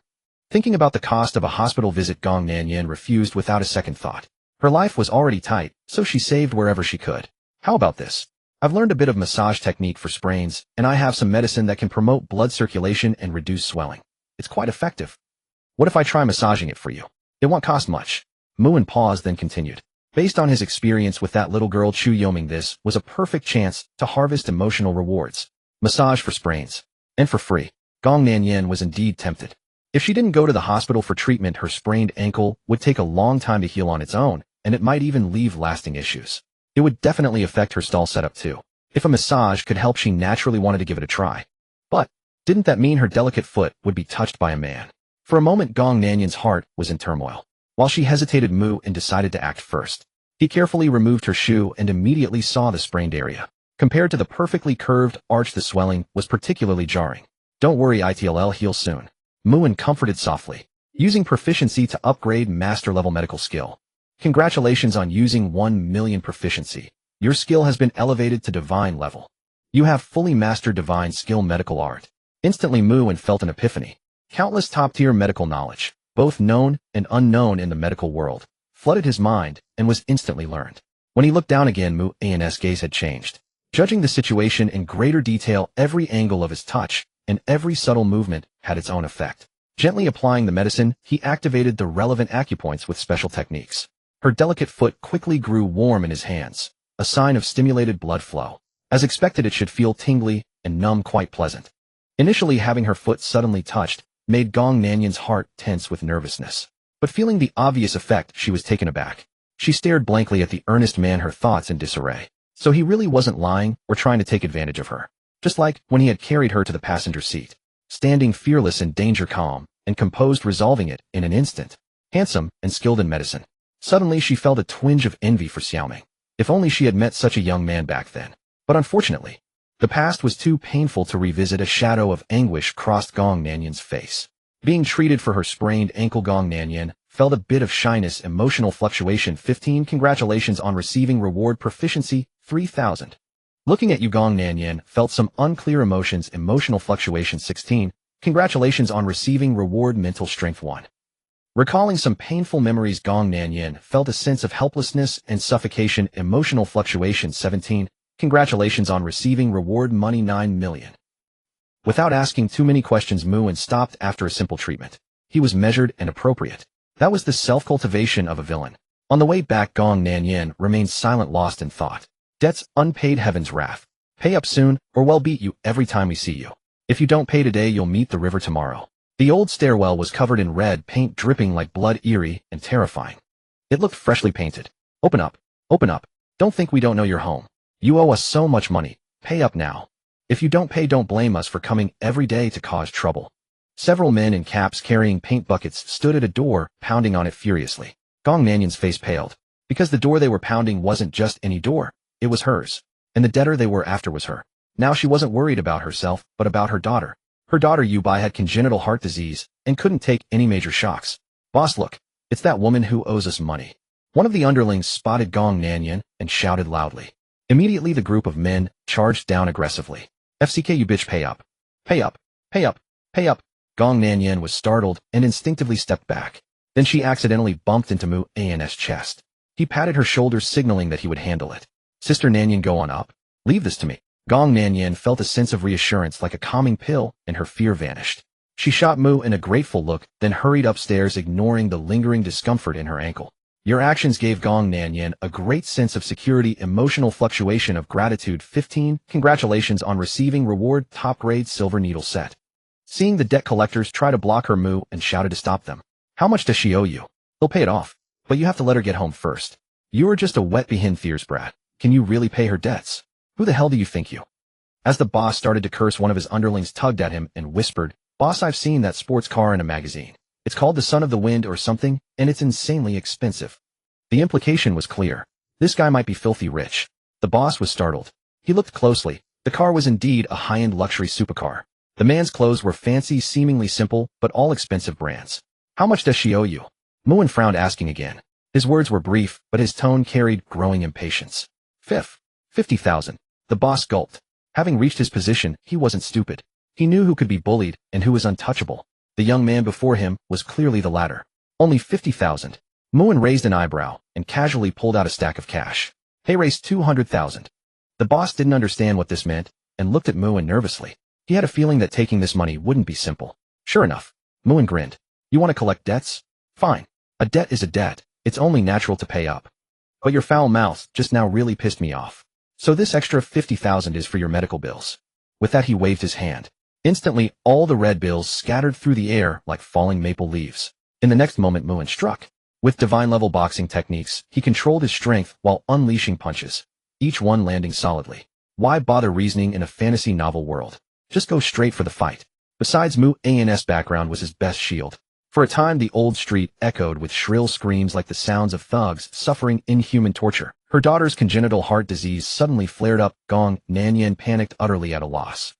Thinking about the cost of a hospital visit, Gong Nanyan refused without a second thought. Her life was already tight, so she saved wherever she could. How about this? I've learned a bit of massage technique for sprains, and I have some medicine that can promote blood circulation and reduce swelling. It's quite effective. What if I try massaging it for you? It won't cost much. Muin paused, then continued. Based on his experience with that little girl Chu Yoming, this was a perfect chance to harvest emotional rewards. Massage for sprains. And for free. Gong Nanyan was indeed tempted. If she didn't go to the hospital for treatment, her sprained ankle would take a long time to heal on its own, and it might even leave lasting issues. It would definitely affect her stall setup too. If a massage could help, she naturally wanted to give it a try. But didn't that mean her delicate foot would be touched by a man? For a moment, Gong Nanyan's heart was in turmoil. While she hesitated, Mu and decided to act first. He carefully removed her shoe and immediately saw the sprained area. Compared to the perfectly curved arch, the swelling was particularly jarring. Don't worry, it'll heal soon. Muin comforted softly. Using proficiency to upgrade master-level medical skill. Congratulations on using 1 million proficiency. Your skill has been elevated to divine level. You have fully mastered divine skill medical art. Instantly, Muin felt an epiphany. Countless top-tier medical knowledge, both known and unknown in the medical world, flooded his mind and was instantly learned. When he looked down again, Muin's gaze had changed. Judging the situation in greater detail, every angle of his touch and every subtle movement had its own effect. Gently applying the medicine, he activated the relevant acupoints with special techniques. Her delicate foot quickly grew warm in his hands, a sign of stimulated blood flow. As expected, it should feel tingly and numb, quite pleasant. Initially, having her foot suddenly touched made Gong Nanyan's heart tense with nervousness. But feeling the obvious effect, she was taken aback. She stared blankly at the earnest man, her thoughts in disarray. So he really wasn't lying or trying to take advantage of her. Just like when he had carried her to the passenger seat. Standing fearless in danger, calm and composed, resolving it in an instant. Handsome and skilled in medicine. Suddenly she felt a twinge of envy for Xiaoming. If only she had met such a young man back then. But unfortunately, the past was too painful to revisit. A shadow of anguish crossed Gong Nanyan's face. Being treated for her sprained ankle, Gong Nanyan felt a bit of shyness. Emotional fluctuation 15. Congratulations on receiving reward proficiency 3000. Looking at you, Gong Nanyan felt some unclear emotions. Emotional fluctuation 16. Congratulations on receiving reward mental strength 1. Recalling some painful memories, Gong Nanyan felt a sense of helplessness and suffocation. Emotional fluctuation 17. Congratulations on receiving reward money 9 million. Without asking too many questions, Muin stopped after a simple treatment. He was measured and appropriate. That was the self-cultivation of a villain. On the way back, Gong Nanyan remained silent, lost in thought. Debts unpaid, heaven's wrath. Pay up soon, or we'll beat you every time we see you. If you don't pay today, you'll meet the river tomorrow. The old stairwell was covered in red paint, dripping like blood, eerie and terrifying. It looked freshly painted. Open up. Open up. Don't think we don't know your home. You owe us so much money. Pay up now. If you don't pay, don't blame us for coming every day to cause trouble. Several men in caps carrying paint buckets stood at a door, pounding on it furiously. Gong Nanyan's face paled. Because the door they were pounding wasn't just any door. It was hers. And the debtor they were after was her. Now she wasn't worried about herself, but about her daughter. Her daughter Yubai had congenital heart disease and couldn't take any major shocks. Boss, look, it's that woman who owes us money. One of the underlings spotted Gong Nanyan and shouted loudly. Immediately the group of men charged down aggressively. FCK, you bitch, pay up. Pay up. Pay up. Pay up. Gong Nanyan was startled and instinctively stepped back. Then she accidentally bumped into Mu'an's chest. He patted her shoulders, signaling that he would handle it. Sister Nanyan, go on up. Leave this to me. Gong Nanyan felt a sense of reassurance like a calming pill, and her fear vanished. She shot Mu'an a grateful look, then hurried upstairs, ignoring the lingering discomfort in her ankle. Your actions gave Gong Nanyan a great sense of security. Emotional fluctuation of gratitude 15. Congratulations on receiving reward top grade silver needle set. Seeing the debt collectors try to block her, Mu'an shouted to stop them. How much does she owe you? He'll pay it off, but you have to let her get home first. You are just a wet behind fears brat. Can you really pay her debts? Who the hell do you think you As the boss started to curse, one of his underlings tugged at him and whispered, "Boss, I've seen that sports car in a magazine. It's called the Son of the Wind or something, and it's insanely expensive." The implication was clear. This guy might be filthy rich. The boss was startled. He looked closely. The car was indeed a high-end luxury supercar. The man's clothes were fancy, seemingly simple, but all expensive brands. "How much does she owe you?" Muin frowned, asking again. His words were brief, but his tone carried growing impatience. 50,000. The boss gulped. Having reached his position, he wasn't stupid. He knew who could be bullied and who was untouchable. The young man before him was clearly the latter. Only 50,000. Muin raised an eyebrow and casually pulled out a stack of cash. "Hey, raise 200,000. The boss didn't understand what this meant and looked at Muin nervously. He had a feeling that taking this money wouldn't be simple. Sure enough, Muin grinned. "You want to collect debts? Fine. A debt is a debt. It's only natural to pay up. But your foul mouth just now really pissed me off. So this extra 50,000 is for your medical bills." With that, he waved his hand. Instantly, all the red bills scattered through the air like falling maple leaves. In the next moment, Muin struck. With divine-level boxing techniques, he controlled his strength while unleashing punches, each one landing solidly. Why bother reasoning in a fantasy novel world? Just go straight for the fight. Besides, Muin's background was his best shield. For a time, the old street echoed with shrill screams like the sounds of thugs suffering inhuman torture. Her daughter's congenital heart disease suddenly flared up. Gong Nanyan panicked, utterly at a loss.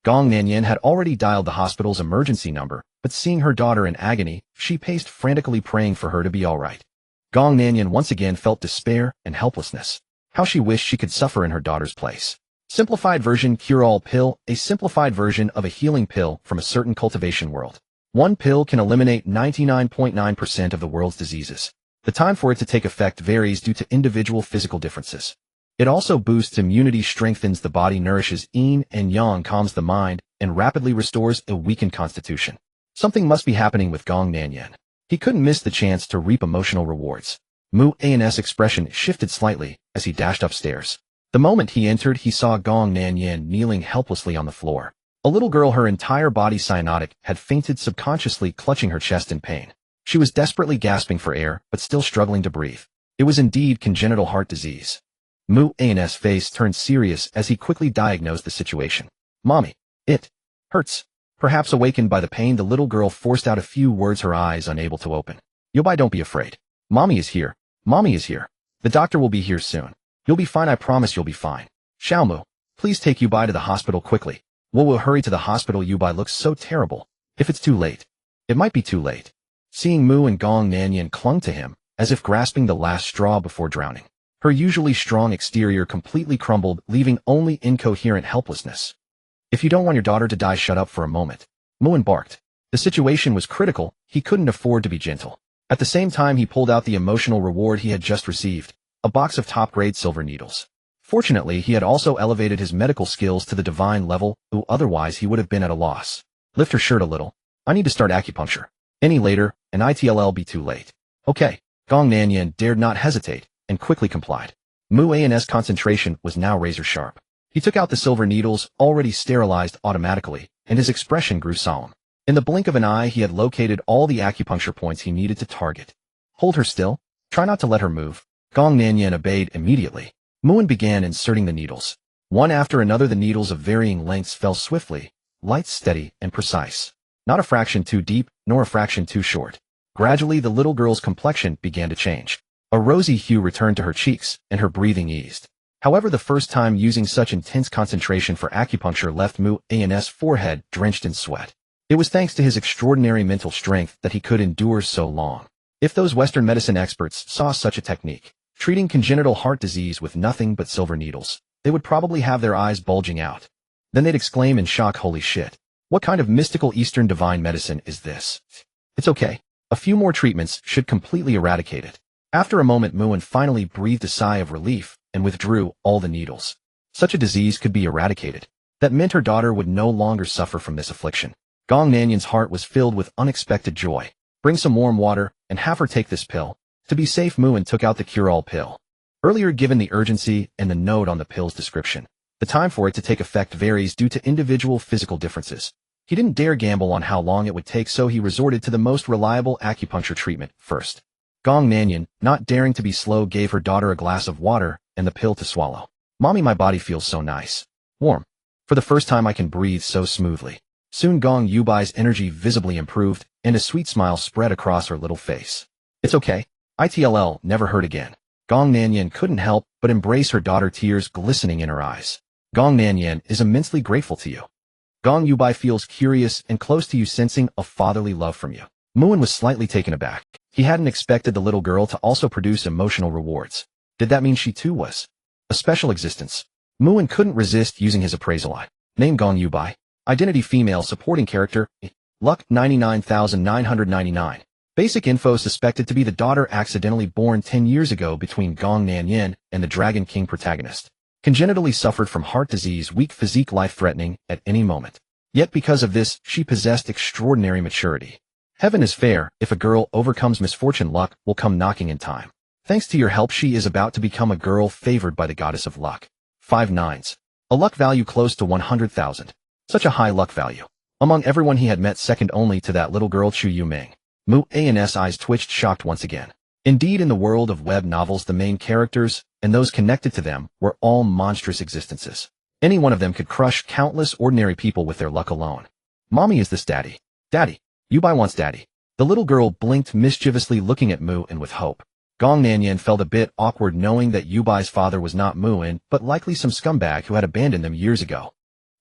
Gong Nanyan had already dialed the hospital's emergency number, but seeing her daughter in agony, she paced frantically, praying for her to be all right. Gong Nanyan once again felt despair and helplessness. How she wished she could suffer in her daughter's place. Simplified version cure-all pill, a simplified version of a healing pill from a certain cultivation world. One pill can eliminate 99.9% of the world's diseases. The time for it to take effect varies due to individual physical differences. It also boosts immunity, strengthens the body, nourishes yin and yang, calms the mind, and rapidly restores a weakened constitution. Something must be happening with Gong Nanyan. He couldn't miss the chance to reap emotional rewards. Muin's expression shifted slightly as he dashed upstairs. The moment he entered, he saw Gong Nanyan kneeling helplessly on the floor. A little girl, her entire body cyanotic, had fainted, subconsciously clutching her chest in pain. She was desperately gasping for air, but still struggling to breathe. It was indeed congenital heart disease. Muin's face turned serious as he quickly diagnosed the situation. "Mommy, it hurts." Perhaps awakened by the pain, the little girl forced out a few words, her eyes unable to open. "Yobai, don't be afraid. Mommy is here. Mommy is here. The doctor will be here soon. You'll be fine, I promise you'll be fine. Xiaomu, please take Yubai to the hospital quickly." We'll hurry to the hospital. Yubai looks so terrible. If it's too late. It might be too late. Seeing Mu and Gong Nanyan clung to him, as if grasping the last straw before drowning. Her usually strong exterior completely crumbled, leaving only incoherent helplessness. "If you don't want your daughter to die, shut up for a moment." Muin barked. The situation was critical. He couldn't afford to be gentle. At the same time, he pulled out the emotional reward he had just received, a box of top-grade silver needles. Fortunately, he had also elevated his medical skills to the divine level, otherwise he would have been at a loss. "Lift her shirt a little. I need to start acupuncture. Any later, and it'll be too late." "Okay." Gong Nanyan dared not hesitate, and quickly complied. Muin's concentration was now razor-sharp. He took out the silver needles, already sterilized automatically, and his expression grew solemn. In the blink of an eye, he had located all the acupuncture points he needed to target. "Hold her still. Try not to let her move." Gong Nanyan obeyed immediately. Muin began inserting the needles. One after another, the needles of varying lengths fell swiftly, light, steady, and precise. Not a fraction too deep, nor a fraction too short. Gradually, the little girl's complexion began to change. A rosy hue returned to her cheeks, and her breathing eased. However, the first time using such intense concentration for acupuncture left Muin's forehead drenched in sweat. It was thanks to his extraordinary mental strength that he could endure so long. If those Western medicine experts saw such a technique, treating congenital heart disease with nothing but silver needles, they would probably have their eyes bulging out. Then they'd exclaim in shock, "Holy shit. What kind of mystical Eastern divine medicine is this?" It's okay. A few more treatments should completely eradicate it. After a moment, Muin finally breathed a sigh of relief and withdrew all the needles. Such a disease could be eradicated. That meant her daughter would no longer suffer from this affliction. Gong Nanyan's heart was filled with unexpected joy. "Bring some warm water and have her take this pill." To be safe, Muin took out the cure-all pill. Earlier, given the urgency and the note on the pill's description, the time for it to take effect varies due to individual physical differences. He didn't dare gamble on how long it would take, so he resorted to the most reliable acupuncture treatment first. Gong Nanyan, not daring to be slow, gave her daughter a glass of water and the pill to swallow. "Mommy, my body feels so nice. Warm." For the first time I can breathe so smoothly. Soon Gong Yubai's energy visibly improved, and a sweet smile spread across her little face. It's okay. ITLL never hurt again. Gong Nanyan couldn't help but embrace her daughter, tears glistening in her eyes. Gong Nanyan is immensely grateful to you. Gong Yubai feels curious and close to you, sensing a fatherly love from you. Muin was slightly taken aback. He hadn't expected the little girl to also produce emotional rewards. Did that mean she too was a special existence? Muin couldn't resist using his appraisal eye. Name Gong Yubai. Identity female supporting character. Luck 99,999. Basic info suspected to be the daughter accidentally born 10 years ago between Gong Nanyan and the Dragon King protagonist. Congenitally suffered from heart disease, weak physique, life-threatening at any moment. Yet because of this, she possessed extraordinary maturity. Heaven is fair. If a girl overcomes misfortune, luck will come knocking in time. Thanks to your help, she is about to become a girl favored by the goddess of luck. 5 nines. A luck value close to 100,000. Such a high luck value. Among everyone he had met, second only to that little girl Chu Yuming. Mu'an's eyes twitched, shocked once again. Indeed, in the world of web novels, the main characters, and those connected to them, were all monstrous existences. Any one of them could crush countless ordinary people with their luck alone. Mommy, is this Daddy? Daddy. Yubai wants Daddy. The little girl blinked mischievously, looking at Mu and with hope. Gong Nanyan felt a bit awkward knowing that Yubai's father was not Muin, but likely some scumbag who had abandoned them years ago.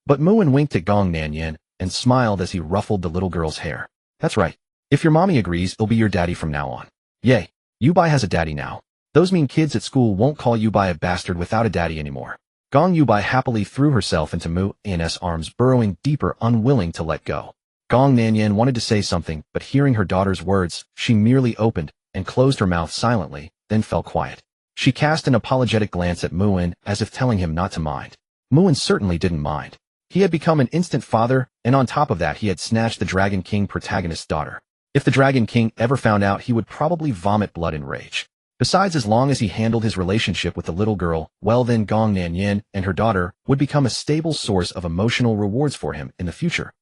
But Muin winked at Gong Nanyan and smiled as he ruffled the little girl's hair. That's right. If your mommy agrees, it'll be your daddy from now on. Yay. Yubai has a daddy now. Those mean kids at school won't call Yubai a bastard without a daddy anymore. Gong Yubai happily threw herself into Mu'an's arms, burrowing deeper, unwilling to let go. Gong Nanyan wanted to say something, but hearing her daughter's words, she merely opened and closed her mouth silently, then fell quiet. She cast an apologetic glance at Muin, as if telling him not to mind. Muin certainly didn't mind. He had become an instant father, and on top of that he had snatched the Dragon King protagonist's daughter. If the Dragon King ever found out, he would probably vomit blood in rage. Besides, as long as he handled his relationship with the little girl, well then Gong Nanyan and her daughter would become a stable source of emotional rewards for him in the future.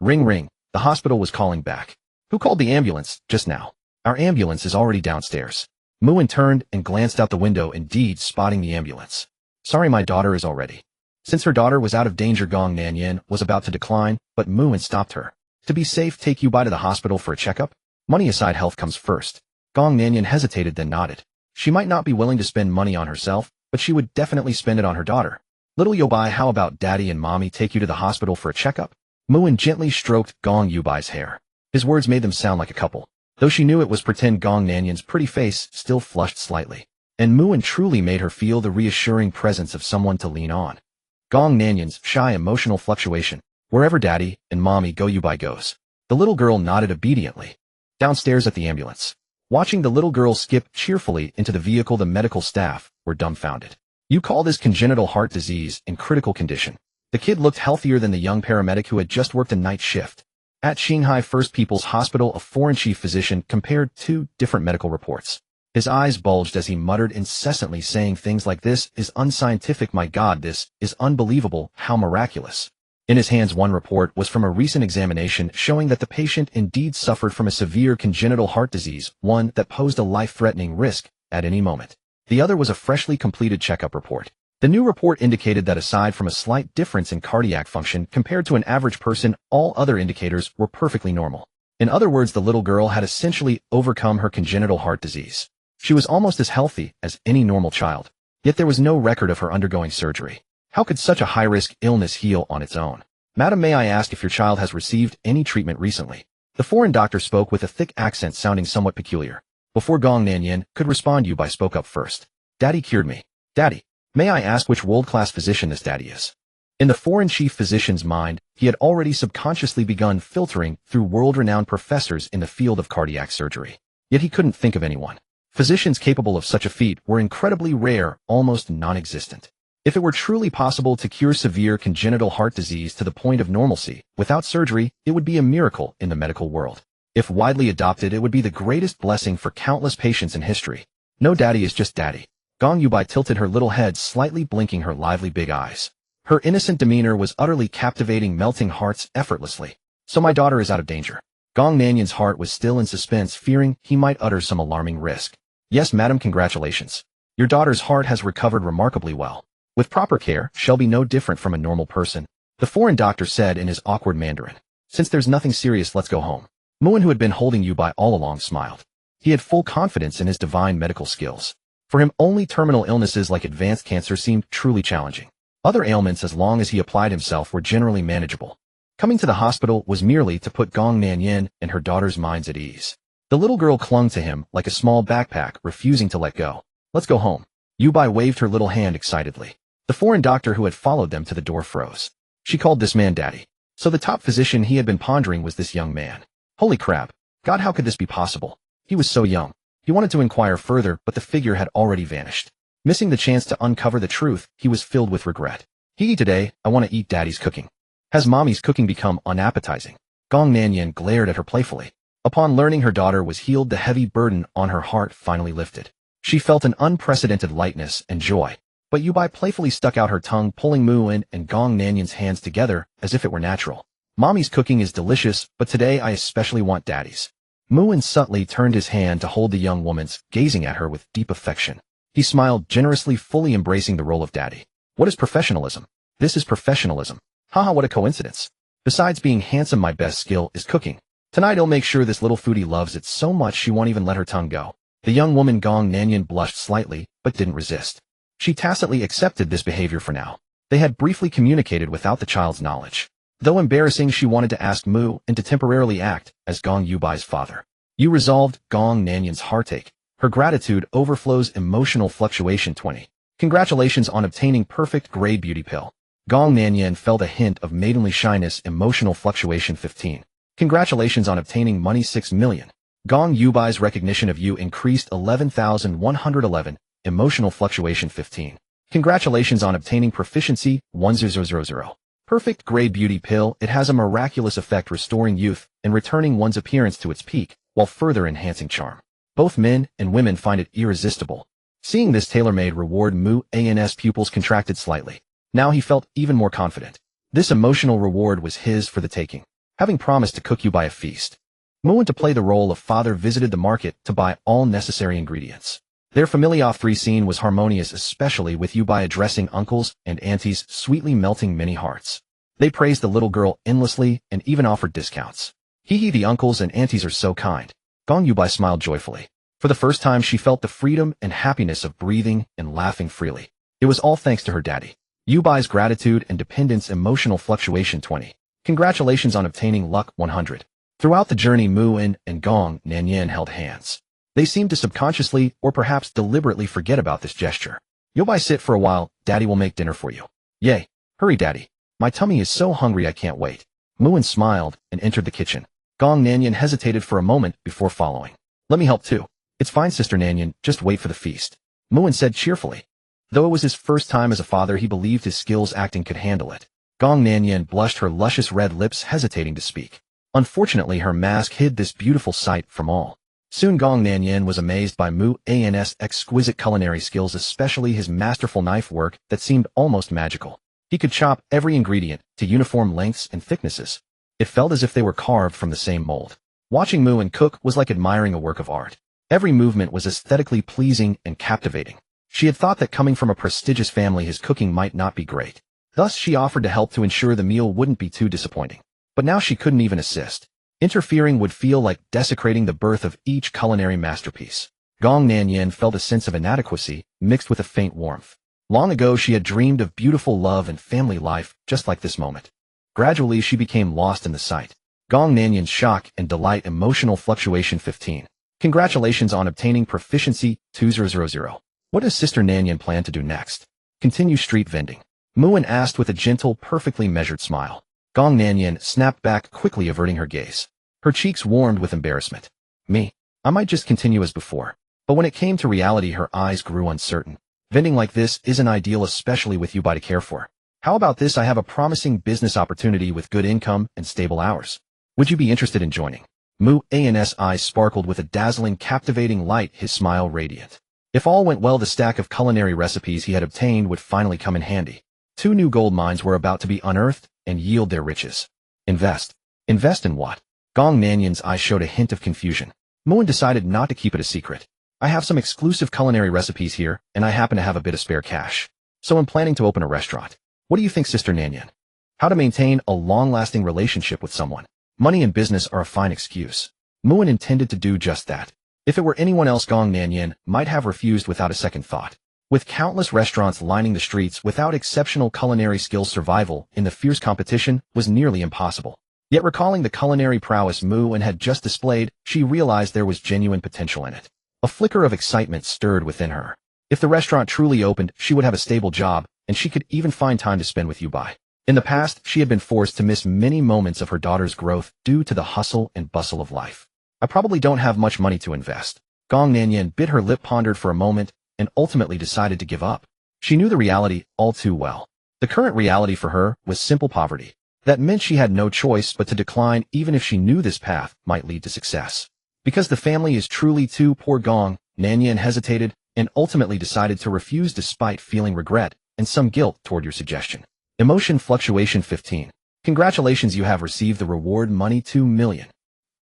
Ring ring, the hospital was calling back. Who called the ambulance just now? Our ambulance is already downstairs. Muin turned and glanced out the window, indeed spotting the ambulance. Sorry, my daughter is all ready. Since her daughter was out of danger, Gong Nanyan was about to decline, but Muin stopped her. To be safe, take Yubai to the hospital for a checkup? Money aside, health comes first. Gong Nanyan hesitated, then nodded. She might not be willing to spend money on herself, but she would definitely spend it on her daughter. Little Yubai, how about Daddy and Mommy take you to the hospital for a checkup? Muin gently stroked Gong Yubai's hair. His words made them sound like a couple. Though she knew it was pretend, Gong Nanyan's pretty face still flushed slightly. And Muin truly made her feel the reassuring presence of someone to lean on. Gong Nanyan's shy emotional fluctuation. Wherever Daddy and Mommy go, Yubai goes. The little girl nodded obediently. Downstairs at the ambulance. Watching the little girl skip cheerfully into the vehicle, the medical staff were dumbfounded. You call this congenital heart disease in critical condition? The kid looked healthier than the young paramedic who had just worked a night shift. At Shanghai First People's Hospital, a foreign chief physician compared 2 different medical reports. His eyes bulged as he muttered incessantly, saying things like, "This is unscientific, my God, this is unbelievable, how miraculous." In his hands, one report was from a recent examination showing that the patient indeed suffered from a severe congenital heart disease, one that posed a life-threatening risk at any moment. The other was a freshly completed checkup report. The new report indicated that aside from a slight difference in cardiac function compared to an average person, all other indicators were perfectly normal. In other words, the little girl had essentially overcome her congenital heart disease. She was almost as healthy as any normal child, yet there was no record of her undergoing surgery. How could such a high-risk illness heal on its own? Madam, may I ask if your child has received any treatment recently? The foreign doctor spoke with a thick accent sounding somewhat peculiar. Before Gong Nanyan could respond, Yubai spoke up first. Daddy cured me. Daddy, may I ask which world-class physician this Daddy is? In the foreign chief physician's mind, he had already subconsciously begun filtering through world-renowned professors in the field of cardiac surgery. Yet he couldn't think of anyone. Physicians capable of such a feat were incredibly rare, almost non-existent. If it were truly possible to cure severe congenital heart disease to the point of normalcy without surgery, it would be a miracle in the medical world. If widely adopted, it would be the greatest blessing for countless patients in history. No, Daddy is just Daddy. Gong Yubai tilted her little head, slightly blinking her lively big eyes. Her innocent demeanor was utterly captivating, melting hearts effortlessly. So my daughter is out of danger. Gong Nanyan's heart was still in suspense, fearing he might utter some alarming risk. Yes, madam, congratulations. Your daughter's heart has recovered remarkably well. With proper care, she'll be no different from a normal person. The foreign doctor said in his awkward Mandarin. Since there's nothing serious, let's go home. Muin, who had been holding Yubai all along, smiled. He had full confidence in his divine medical skills. For him, only terminal illnesses like advanced cancer seemed truly challenging. Other ailments, as long as he applied himself, were generally manageable. Coming to the hospital was merely to put Gong Nanyan and her daughter's minds at ease. The little girl clung to him like a small backpack, refusing to let go. Let's go home. Yubai waved her little hand excitedly. The foreign doctor who had followed them to the door froze. She called this man Daddy. So the top physician he had been pondering was this young man. Holy crap. God, how could this be possible? He was so young. He wanted to inquire further, but the figure had already vanished. Missing the chance to uncover the truth, he was filled with regret. Today, I want to eat Daddy's cooking. Has Mommy's cooking become unappetizing? Gong Nanyan glared at her playfully. Upon learning her daughter was healed, the heavy burden on her heart finally lifted. She felt an unprecedented lightness and joy. But Yubai playfully stuck out her tongue, pulling Muin and Gong Nanyan's hands together as if it were natural. Mommy's cooking is delicious, but today I especially want Daddy's. Muin subtly turned his hand to hold the young woman's, gazing at her with deep affection. He smiled generously, fully embracing the role of Daddy. What is professionalism? This is professionalism. Haha, what a coincidence. Besides being handsome, my best skill is cooking. Tonight I'll make sure this little foodie loves it so much she won't even let her tongue go. The young woman Gong Nanyan blushed slightly, but didn't resist. She tacitly accepted this behavior for now. They had briefly communicated without the child's knowledge. Though embarrassing, she wanted to ask Mu and to temporarily act as Gong Yubai's father. You resolved Gong Nanyan's heartache. Her gratitude overflows. Emotional fluctuation 20. Congratulations on obtaining perfect grade beauty pill. Gong Nanyan felt a hint of maidenly shyness. Emotional fluctuation 15. Congratulations on obtaining money 6 million. Gong Yubai's recognition of you increased 11,111. Emotional fluctuation 15. Congratulations on obtaining proficiency 1000. Perfect grade beauty pill. It has a miraculous effect, restoring youth and returning one's appearance to its peak, while further enhancing charm. Both men and women find it irresistible. Seeing this tailor-made reward, Mu's pupils contracted slightly. Now he felt even more confident. This emotional reward was his for the taking. Having promised to cook Yubai a feast, Muin, to play the role of father, visited the market to buy all necessary ingredients. Their familiar 3 scene was harmonious, especially with Yubai addressing uncles and aunties, sweetly melting many hearts. They praised the little girl endlessly and even offered discounts. The uncles and aunties are so kind. Gong Yubai smiled joyfully. For the first time, she felt the freedom and happiness of breathing and laughing freely. It was all thanks to her daddy. Yubai's gratitude and dependence. Emotional fluctuation 20. Congratulations on obtaining luck 100. Throughout the journey, Muin and Gong Nanyan held hands. They seemed to subconsciously or perhaps deliberately forget about this gesture. Yubai, sit for a while, Daddy will make dinner for you. Yay. Hurry, Daddy. My tummy is so hungry I can't wait. Muin smiled and entered the kitchen. Gong Nanyan hesitated for a moment before following. Let me help too. It's fine, Sister Nanyan, just wait for the feast. Muin said cheerfully. Though it was his first time as a father, he believed his skills acting could handle it. Gong Nanyan blushed, her luscious red lips hesitating to speak. Unfortunately, her mask hid this beautiful sight from all. Soon Gong Nanyan was amazed by Mu's exquisite culinary skills, especially his masterful knife work that seemed almost magical. He could chop every ingredient to uniform lengths and thicknesses. It felt as if they were carved from the same mold. Watching Muin cook was like admiring a work of art. Every movement was aesthetically pleasing and captivating. She had thought that coming from a prestigious family, his cooking might not be great. Thus, she offered to help to ensure the meal wouldn't be too disappointing. But now she couldn't even assist. Interfering would feel like desecrating the birth of each culinary masterpiece. Gong Nanyan felt a sense of inadequacy mixed with a faint warmth. Long ago, she had dreamed of beautiful love and family life, just like this moment. Gradually, she became lost in the sight. Gong Nanyan's shock and delight. Emotional fluctuation 15. Congratulations on obtaining proficiency 200. What does Sister Nanyan plan to do next? Continue street vending? Muin asked with a gentle, perfectly measured smile. Gong Nanyan snapped back quickly, averting her gaze. Her cheeks warmed with embarrassment. I might just continue as before. But when it came to reality, her eyes grew uncertain. Vending like this isn't ideal, especially with Yubai to care for. How about this? I have a promising business opportunity with good income and stable hours. Would you be interested in joining? Mu's eyes sparkled with a dazzling, captivating light, his smile radiant. If all went well, the stack of culinary recipes he had obtained would finally come in handy. 2 new gold mines were about to be unearthed and yield their riches. Invest. Invest in what? Gong Nanyan's eyes showed a hint of confusion. Muin decided not to keep it a secret. I have some exclusive culinary recipes here, and I happen to have a bit of spare cash. So I'm planning to open a restaurant. What do you think, Sister Nanyan? How to maintain a long-lasting relationship with someone. Money and business are a fine excuse. Muin intended to do just that. If it were anyone else, Gong Nanyan might have refused without a second thought. With countless restaurants lining the streets without exceptional culinary skills, survival in the fierce competition was nearly impossible. Yet recalling the culinary prowess Muin had just displayed, she realized there was genuine potential in it. A flicker of excitement stirred within her. If the restaurant truly opened, she would have a stable job, and she could even find time to spend with Yubai. In the past, she had been forced to miss many moments of her daughter's growth due to the hustle and bustle of life. I probably don't have much money to invest. Gong Nanyan bit her lip, pondered for a moment, and ultimately decided to give up. She knew the reality all too well. The current reality for her was simple poverty. That meant she had no choice but to decline, even if she knew this path might lead to success. Because the family is truly too poor, Gong Nanyan hesitated and ultimately decided to refuse despite feeling regret and some guilt toward your suggestion. Emotion fluctuation 15. Congratulations, you have received the reward money 2 million.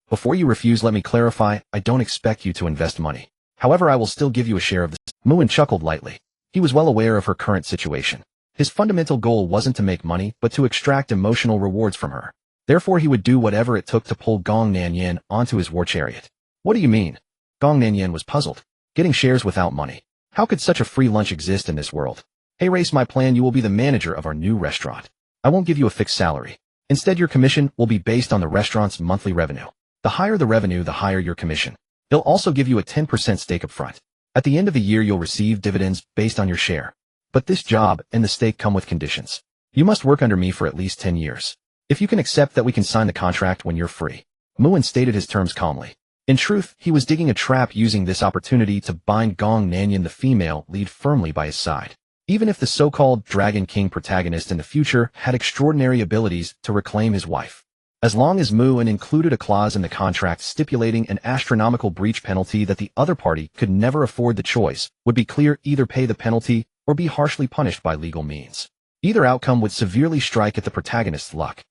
Before you refuse, let me clarify, I don't expect you to invest money. However, I will still give you a share of this. Muin chuckled lightly. He was well aware of her current situation. His fundamental goal wasn't to make money, but to extract emotional rewards from her. Therefore, he would do whatever it took to pull Gong Nanyan onto his war chariot. What do you mean? Gong Nanyan was puzzled. Getting shares without money. How could such a free lunch exist in this world? Hey Race, my plan, you will be the manager of our new restaurant. I won't give you a fixed salary. Instead, your commission will be based on the restaurant's monthly revenue. The higher the revenue, the higher your commission. They'll also give you a 10% stake up front. At the end of the year, you'll receive dividends based on your share. But this job and the stake come with conditions. You must work under me for at least 10 years. If you can accept that, we can sign the contract when you're free. Muin stated his terms calmly. In truth, he was digging a trap, using this opportunity to bind Gong Nanyan, the female lead, firmly by his side. Even if the so-called Dragon King protagonist in the future had extraordinary abilities to reclaim his wife. As long as Muin included a clause in the contract stipulating an astronomical breach penalty that the other party could never afford, the choice would be clear: either pay the penalty or be harshly punished by legal means. Either outcome would severely strike at the protagonist's luck.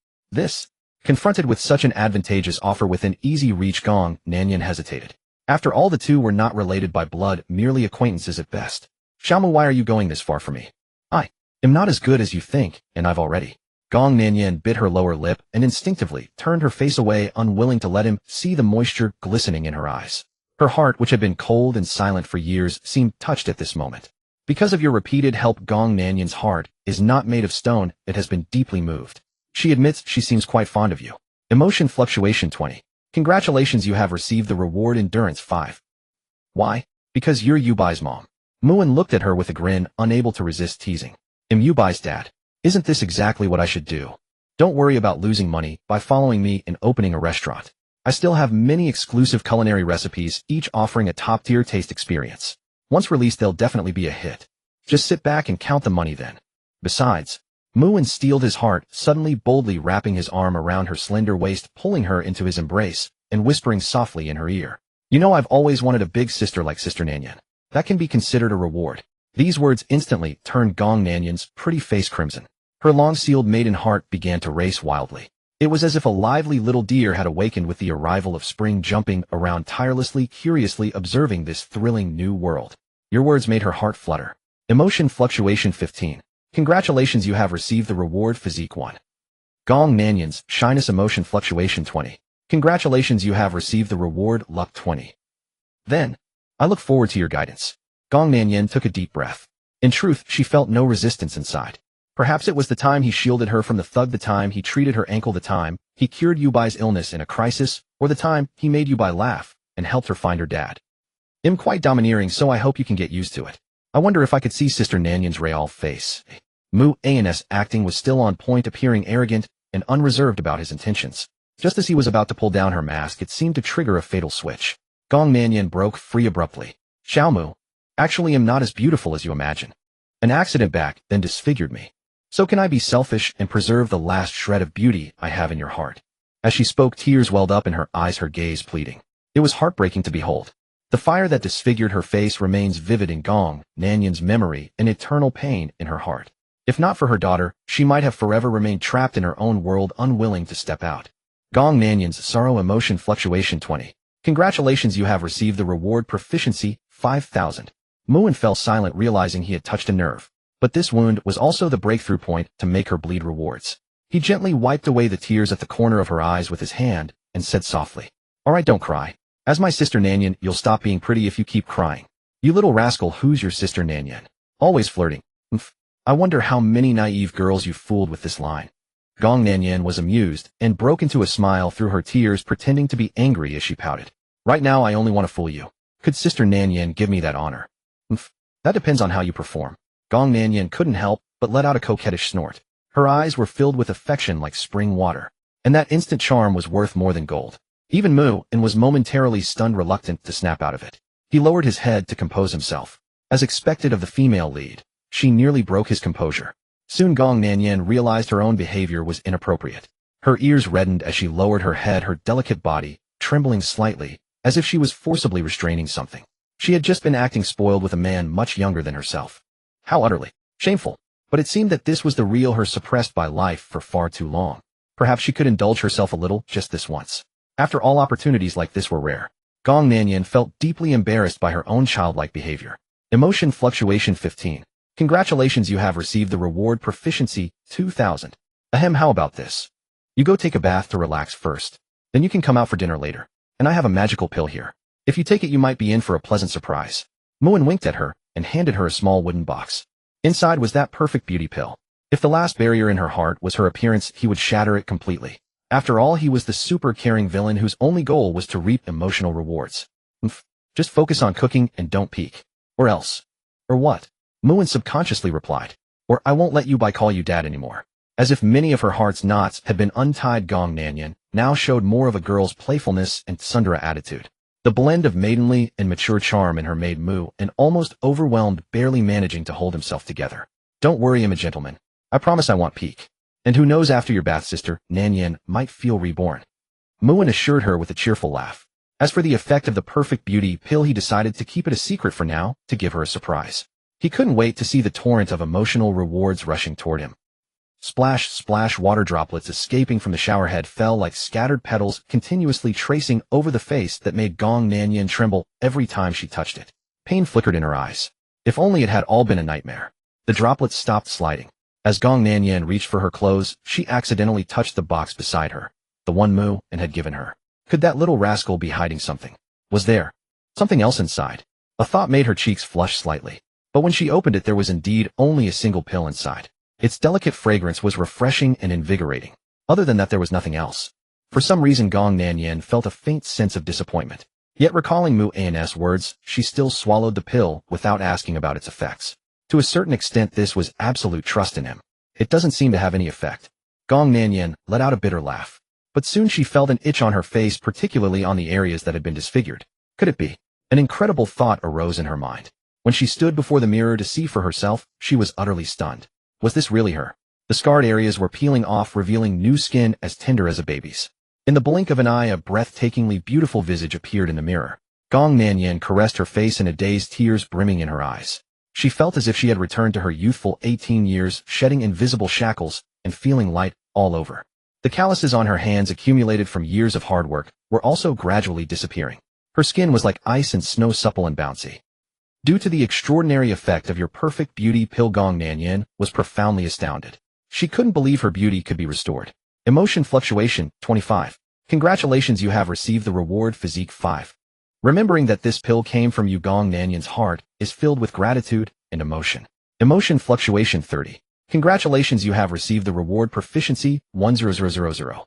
Confronted with such an advantageous offer within easy reach, Gong Nanyan hesitated. After all, the two were not related by blood, merely acquaintances at best. Xiaomu, why are you going this far for me? I am not as good as you think, and I've already. Gong Nanyan bit her lower lip and instinctively turned her face away, unwilling to let him see the moisture glistening in her eyes. Her heart, which had been cold and silent for years, seemed touched at this moment. Because of your repeated help, Gong Nanyan's heart is not made of stone, it has been deeply moved. She admits she seems quite fond of you. Emotion fluctuation 20. Congratulations, you have received the reward endurance 5. Why? Because you're Yubai's mom. Muin looked at her with a grin, unable to resist teasing. I'm Yubai's dad. Isn't this exactly what I should do? Don't worry about losing money by following me and opening a restaurant. I still have many exclusive culinary recipes, each offering a top-tier taste experience. Once released, they'll definitely be a hit. Just sit back and count the money then. Besides, Muin steeled his heart, suddenly boldly wrapping his arm around her slender waist, pulling her into his embrace, and whispering softly in her ear. You know, I've always wanted a big sister like Sister Nanyan. That can be considered a reward. These words instantly turned Gong Nanyan's pretty face crimson. Her long-sealed maiden heart began to race wildly. It was as if a lively little deer had awakened with the arrival of spring, jumping around tirelessly, curiously observing this thrilling new world. Your words made her heart flutter. Emotion fluctuation 15. Congratulations, you have received the reward physique 1. Gong Nanyan's shyness emotion fluctuation 20. Congratulations, you have received the reward luck 20. Then, I look forward to your guidance. Gong Nanyan took a deep breath. In truth, she felt no resistance inside. Perhaps it was the time he shielded her from the thug, the time he treated her ankle, the time he cured Yubai's illness in a crisis, or the time he made Yubai laugh and helped her find her dad. I'm quite domineering, so I hope you can get used to it. I wonder if I could see Sister Nanyan's real face. Muin's acting was still on point, appearing arrogant and unreserved about his intentions. Just as he was about to pull down her mask, it seemed to trigger a fatal switch. Gong Nanyan broke free abruptly. Xiaomu, actually, I'm not as beautiful as you imagine. An accident back then disfigured me. So can I be selfish and preserve the last shred of beauty I have in your heart? As she spoke, tears welled up in her eyes, her gaze pleading. It was heartbreaking to behold. The fire that disfigured her face remains vivid in Gong Nanyan's memory, an eternal pain in her heart. If not for her daughter, she might have forever remained trapped in her own world, unwilling to step out. Gong Nanyan's sorrow emotion fluctuation 20. Congratulations, you have received the reward proficiency 5,000. Muin fell silent, realizing he had touched a nerve. But this wound was also the breakthrough point to make her bleed rewards. He gently wiped away the tears at the corner of her eyes with his hand and said softly, "All right, don't cry. As my sister Nanyan, you'll stop being pretty if you keep crying. You little rascal, who's your sister Nanyan? Always flirting. Mph. I wonder how many naive girls you've fooled with this line." Gong Nanyan was amused and broke into a smile through her tears, pretending to be angry as she pouted. "Right now I only want to fool you. Could Sister Nanyan give me that honor?" "Mph. That depends on how you perform." Gong Nanyan couldn't help but let out a coquettish snort. Her eyes were filled with affection like spring water, and that instant charm was worth more than gold. Even Mu and was momentarily stunned, reluctant to snap out of it. He lowered his head to compose himself. As expected of the female lead, she nearly broke his composure. Soon Gong Nanyan realized her own behavior was inappropriate. Her ears reddened as she lowered her head, her delicate body trembling slightly, as if she was forcibly restraining something. She had just been acting spoiled with a man much younger than herself. How utterly shameful. But it seemed that this was the real her, suppressed by life for far too long. Perhaps she could indulge herself a little, just this once. After all, opportunities like this were rare. Gong Nanyan felt deeply embarrassed by her own childlike behavior. Emotion fluctuation 15. Congratulations, you have received the reward proficiency 2000. Ahem, how about this? You go take a bath to relax first. Then you can come out for dinner later. And I have a magical pill here. If you take it, you might be in for a pleasant surprise. Muin winked at her and handed her a small wooden box. Inside was that perfect beauty pill. If the last barrier in her heart was her appearance, he would shatter it completely. After all, he was the super caring villain whose only goal was to reap emotional rewards. Just focus on cooking and don't peek. Or else. Or what? Muin subconsciously replied. Or I won't let you call you dad anymore. As if many of her heart's knots had been untied, Gong Nanyan now showed more of a girl's playfulness and tsundere attitude. The blend of maidenly and mature charm in her made Mu and almost overwhelmed, barely managing to hold himself together. Don't worry, I'm a gentleman. I promise I won't peek. And who knows, after your bath, sister Nanyan might feel reborn. Muin assured her with a cheerful laugh. As for the effect of the perfect beauty pill, he decided to keep it a secret for now, to give her a surprise. He couldn't wait to see the torrent of emotional rewards rushing toward him. Splash, splash, water droplets escaping from the showerhead fell like scattered petals, continuously tracing over the face that made Gong Nanyan tremble every time she touched it. Pain flickered in her eyes. If only it had all been a nightmare. The droplets stopped sliding. As Gong Nanyan reached for her clothes, she accidentally touched the box beside her, the one Mu and had given her. Could that little rascal be hiding something? Was there something else inside? A thought made her cheeks flush slightly. But when she opened it, there was indeed only a single pill inside. Its delicate fragrance was refreshing and invigorating. Other than that, there was nothing else. For some reason, Gong Nanyan felt a faint sense of disappointment. Yet recalling Mu An's words, she still swallowed the pill without asking about its effects. To a certain extent, this was absolute trust in him. It doesn't seem to have any effect. Gong Nanyan let out a bitter laugh. But soon she felt an itch on her face, particularly on the areas that had been disfigured. Could it be? An incredible thought arose in her mind. When she stood before the mirror to see for herself, she was utterly stunned. Was this really her? The scarred areas were peeling off, revealing new skin as tender as a baby's. In the blink of an eye, a breathtakingly beautiful visage appeared in the mirror. Gong Nanyan caressed her face in a daze, tears brimming in her eyes. She felt as if she had returned to her youthful 18 years, shedding invisible shackles and feeling light all over. The calluses on her hands, accumulated from years of hard work, were also gradually disappearing. Her skin was like ice and snow, supple and bouncy. Due to the extraordinary effect of your perfect beauty pill, Gong Nanyan was profoundly astounded. She couldn't believe her beauty could be restored. Emotion fluctuation 25. Congratulations, you have received the reward physique 5. Remembering that this pill came from you, Gong Nanyan's heart is filled with gratitude and emotion. Emotion fluctuation 30. Congratulations, you have received the reward proficiency 10000.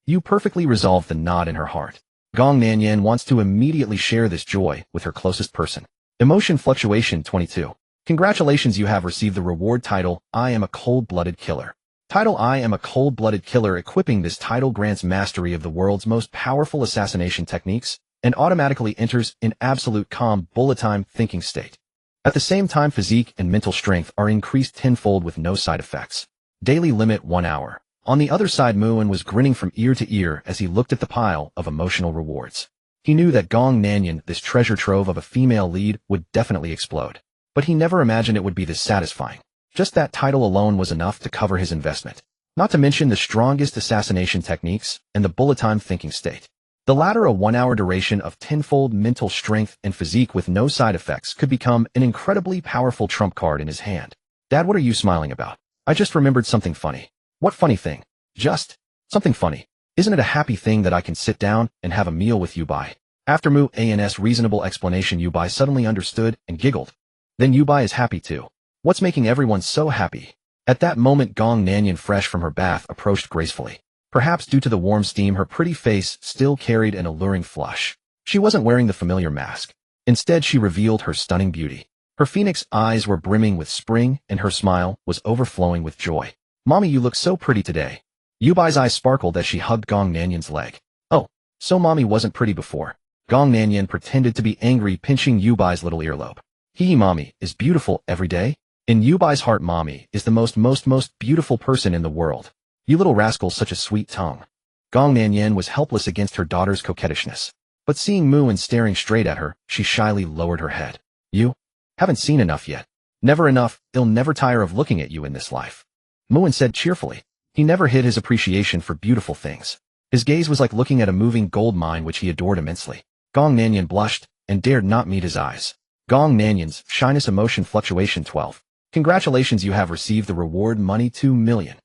You perfectly resolved the knot in her heart. Gong Nanyan wants to immediately share this joy with her closest person. Emotion fluctuation 22. Congratulations, you have received the reward title, I am a cold-blooded killer. Title, I am a cold-blooded killer. Equipping this title grants mastery of the world's most powerful assassination techniques and automatically enters in absolute calm, bullet-time thinking state. At the same time, physique and mental strength are increased tenfold with no side effects. Daily limit 1 hour. On the other side, Muin was grinning from ear to ear as he looked at the pile of emotional rewards. He knew that Gong Nanyan, this treasure trove of a female lead, would definitely explode. But he never imagined it would be this satisfying. Just that title alone was enough to cover his investment. Not to mention the strongest assassination techniques and the bullet-time thinking state. The latter, a 1 hour duration of tenfold mental strength and physique with no side effects, could become an incredibly powerful trump card in his hand. Dad, what are you smiling about? I just remembered something funny. What funny thing? Just something funny. Isn't it a happy thing that I can sit down and have a meal with you Bai? After Mu An's reasonable explanation, Yubai suddenly understood and giggled. Then Yubai is happy too. What's making everyone so happy? At that moment, Gong Nanyan, fresh from her bath, approached gracefully. Perhaps due to the warm steam, her pretty face still carried an alluring flush. She wasn't wearing the familiar mask. Instead, she revealed her stunning beauty. Her phoenix eyes were brimming with spring, and her smile was overflowing with joy. Mommy, you look so pretty today. Yubai's eyes sparkled as she hugged Gong Nanyan's leg. Oh, so Mommy wasn't pretty before. Gong Nanyan pretended to be angry, pinching Yubai's little earlobe. Hee, Mommy is beautiful every day. In Yubai's heart, Mommy is the most beautiful person in the world. You little rascal, such a sweet tongue. Gong Nanyan was helpless against her daughter's coquettishness. But seeing Muin staring straight at her, she shyly lowered her head. You haven't seen enough yet. Never enough, they'll never tire of looking at you in this life. Muin said cheerfully. He never hid his appreciation for beautiful things. His gaze was like looking at a moving gold mine which he adored immensely. Gong Nanyan blushed and dared not meet his eyes. Gong Nanyan's shyness emotion fluctuation 12. Congratulations, you have received the reward money 2 million.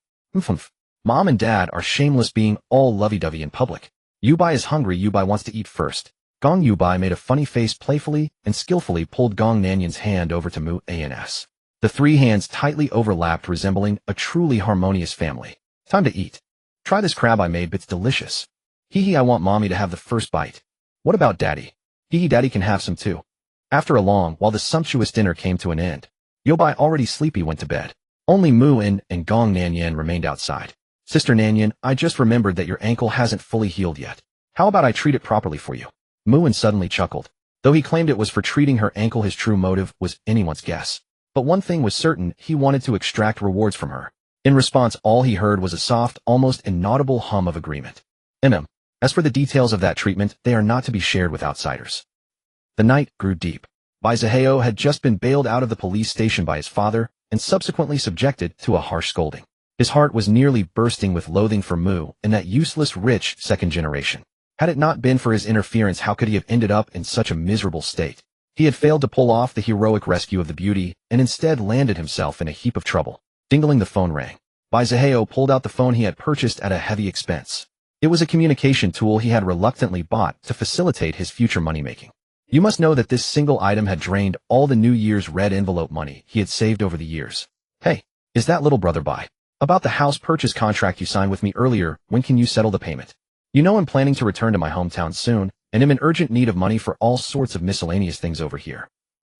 Mom and Dad are shameless being all lovey-dovey in public. Yubai is hungry. Yubai wants to eat first. Gong Yubai made a funny face playfully and skillfully pulled Gong Nanyan's hand over to Mu Ans. The three hands tightly overlapped, resembling a truly harmonious family. Time to eat. Try this crab I made, it's delicious. Hee, I want Mommy to have the first bite. What about Daddy? Hee, Daddy can have some too. After a long while, the sumptuous dinner came to an end. Yubai, already sleepy, went to bed. Only Muin and Gong Nanyan remained outside. Sister Nanyan, I just remembered that your ankle hasn't fully healed yet. How about I treat it properly for you? Muin suddenly chuckled. Though he claimed it was for treating her ankle, his true motive was anyone's guess. But one thing was certain, he wanted to extract rewards from her. In response, all he heard was a soft, almost inaudible hum of agreement. As for the details of that treatment, they are not to be shared with outsiders. The night grew deep. Bai Zaheo had just been bailed out of the police station by his father and subsequently subjected to a harsh scolding. His heart was nearly bursting with loathing for Mu and that useless rich second generation. Had it not been for his interference, how could he have ended up in such a miserable state? He had failed to pull off the heroic rescue of the beauty and instead landed himself in a heap of trouble. Dingling, the phone rang. Bai Zaheo pulled out the phone he had purchased at a heavy expense. It was a communication tool he had reluctantly bought to facilitate his future money-making. You must know that this single item had drained all the New Year's red envelope money he had saved over the years. Hey, is that little brother Bai? About the house purchase contract you signed with me earlier, when can you settle the payment? You know I'm planning to return to my hometown soon, and am in urgent need of money for all sorts of miscellaneous things over here.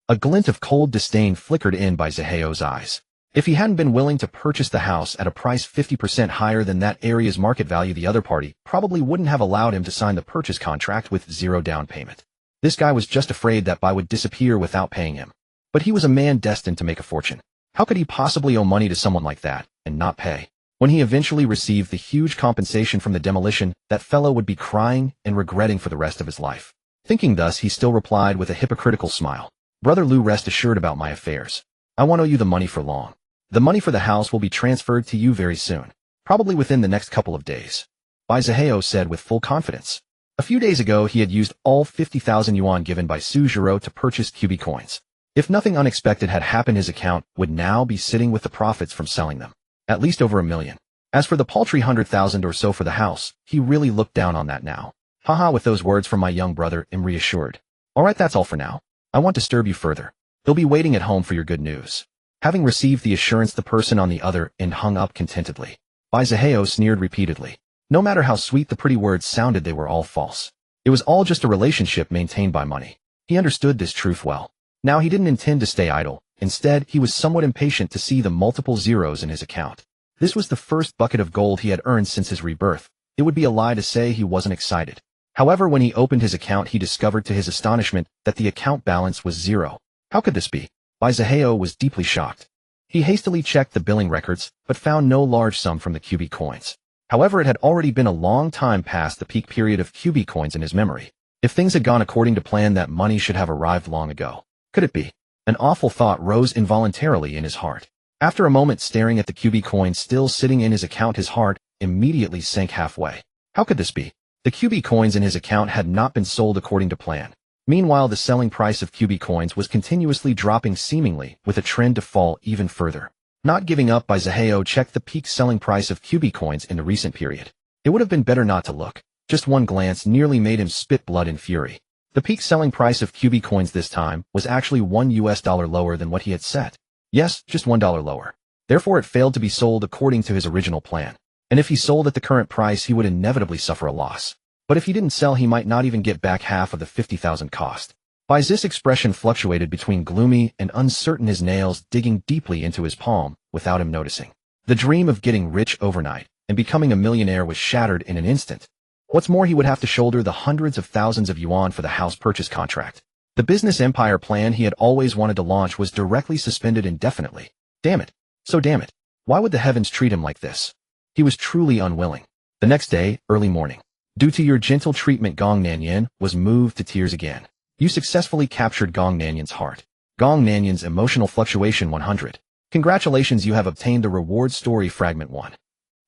A glint of cold disdain flickered in Bai Zaheo's eyes. If he hadn't been willing to purchase the house at a price 50% higher than that area's market value, the other party probably wouldn't have allowed him to sign the purchase contract with zero down payment. This guy was just afraid that Bai would disappear without paying him. But he was a man destined to make a fortune. How could he possibly owe money to someone like that and not pay? When he eventually received the huge compensation from the demolition, that fellow would be crying and regretting for the rest of his life. Thinking thus, he still replied with a hypocritical smile. Brother Lu, rest assured about my affairs. I won't owe you the money for long. The money for the house will be transferred to you very soon, probably within the next couple of days. Bai Zaheo said with full confidence. A few days ago, he had used all 50,000 yuan given by Su Jiro to purchase QB coins. If nothing unexpected had happened, his account would now be sitting with the profits from selling them. At least over 1 million. As for the paltry 100,000 or so for the house, he really looked down on that now. Haha, with those words from my young brother, I'm reassured. Alright, that's all for now. I won't disturb you further. They'll be waiting at home for your good news. Having received the assurance, the person on the other end hung up contentedly. Bai Zaheo sneered repeatedly. No matter how sweet the pretty words sounded, they were all false. It was all just a relationship maintained by money. He understood this truth well. Now he didn't intend to stay idle. Instead, he was somewhat impatient to see the multiple zeros in his account. This was the first bucket of gold he had earned since his rebirth. It would be a lie to say he wasn't excited. However, when he opened his account, he discovered to his astonishment that the account balance was 0. How could this be? Bai Zaheo was deeply shocked. He hastily checked the billing records, but found no large sum from the QB coins. However, it had already been a long time past the peak period of QB coins in his memory. If things had gone according to plan, that money should have arrived long ago. Could it be? An awful thought rose involuntarily in his heart. After a moment staring at the QB coin still sitting in his account, his heart immediately sank halfway. How could this be? The QB coins in his account had not been sold according to plan. Meanwhile, the selling price of QB coins was continuously dropping, seemingly with a trend to fall even further. Not giving up by Zaheo checked the peak selling price of QB coins in the recent period. It would have been better not to look. Just one glance nearly made him spit blood in fury. The peak selling price of QB coins this time was actually $1 lower than what he had set. Yes, just $1 lower. Therefore it failed to be sold according to his original plan. And if he sold at the current price, he would inevitably suffer a loss. But if he didn't sell, he might not even get back half of the 50,000 cost. Bai's expression fluctuated between gloomy and uncertain, his nails digging deeply into his palm without him noticing. The dream of getting rich overnight and becoming a millionaire was shattered in an instant. What's more, he would have to shoulder the hundreds of thousands of yuan for the house purchase contract. The business empire plan he had always wanted to launch was directly suspended indefinitely. Damn it. So damn it. Why would the heavens treat him like this? He was truly unwilling. The next day, early morning. Due to your gentle treatment, Gong Nanyan was moved to tears again. You successfully captured Gong Nanyan's heart. Gong Nanyan's emotional fluctuation 100. Congratulations, you have obtained the reward story fragment 1.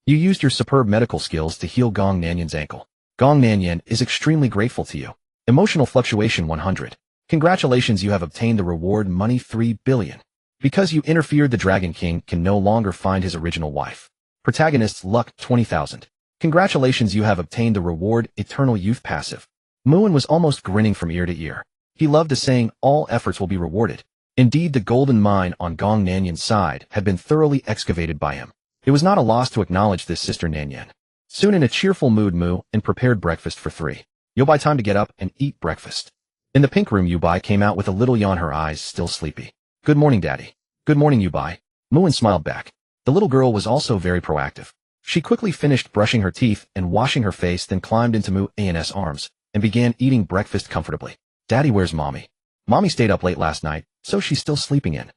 You used your superb medical skills to heal Gong Nanyan's ankle. Gong Nanyan is extremely grateful to you. Emotional fluctuation 100. Congratulations, you have obtained the reward money 3 billion. Because you interfered, the Dragon King can no longer find his original wife. Protagonists luck 20,000. Congratulations, you have obtained the reward eternal youth passive. Muin was almost grinning from ear to ear. He loved the saying, all efforts will be rewarded. Indeed, the golden mine on Gong Nanyan's side had been thoroughly excavated by him. It was not a loss to acknowledge this, Sister Nanyan. Soon in a cheerful mood, Muin prepared breakfast for 3. Yubai, time to get up and eat breakfast. In the pink room, Yubai came out with a little yawn, her eyes still sleepy. Good morning, Daddy. Good morning, Yubai. Muin smiled back. The little girl was also very proactive. She quickly finished brushing her teeth and washing her face, then climbed into Muin's arms and began eating breakfast comfortably. Daddy, where's Mommy? Mommy stayed up late last night, so she's still sleeping in.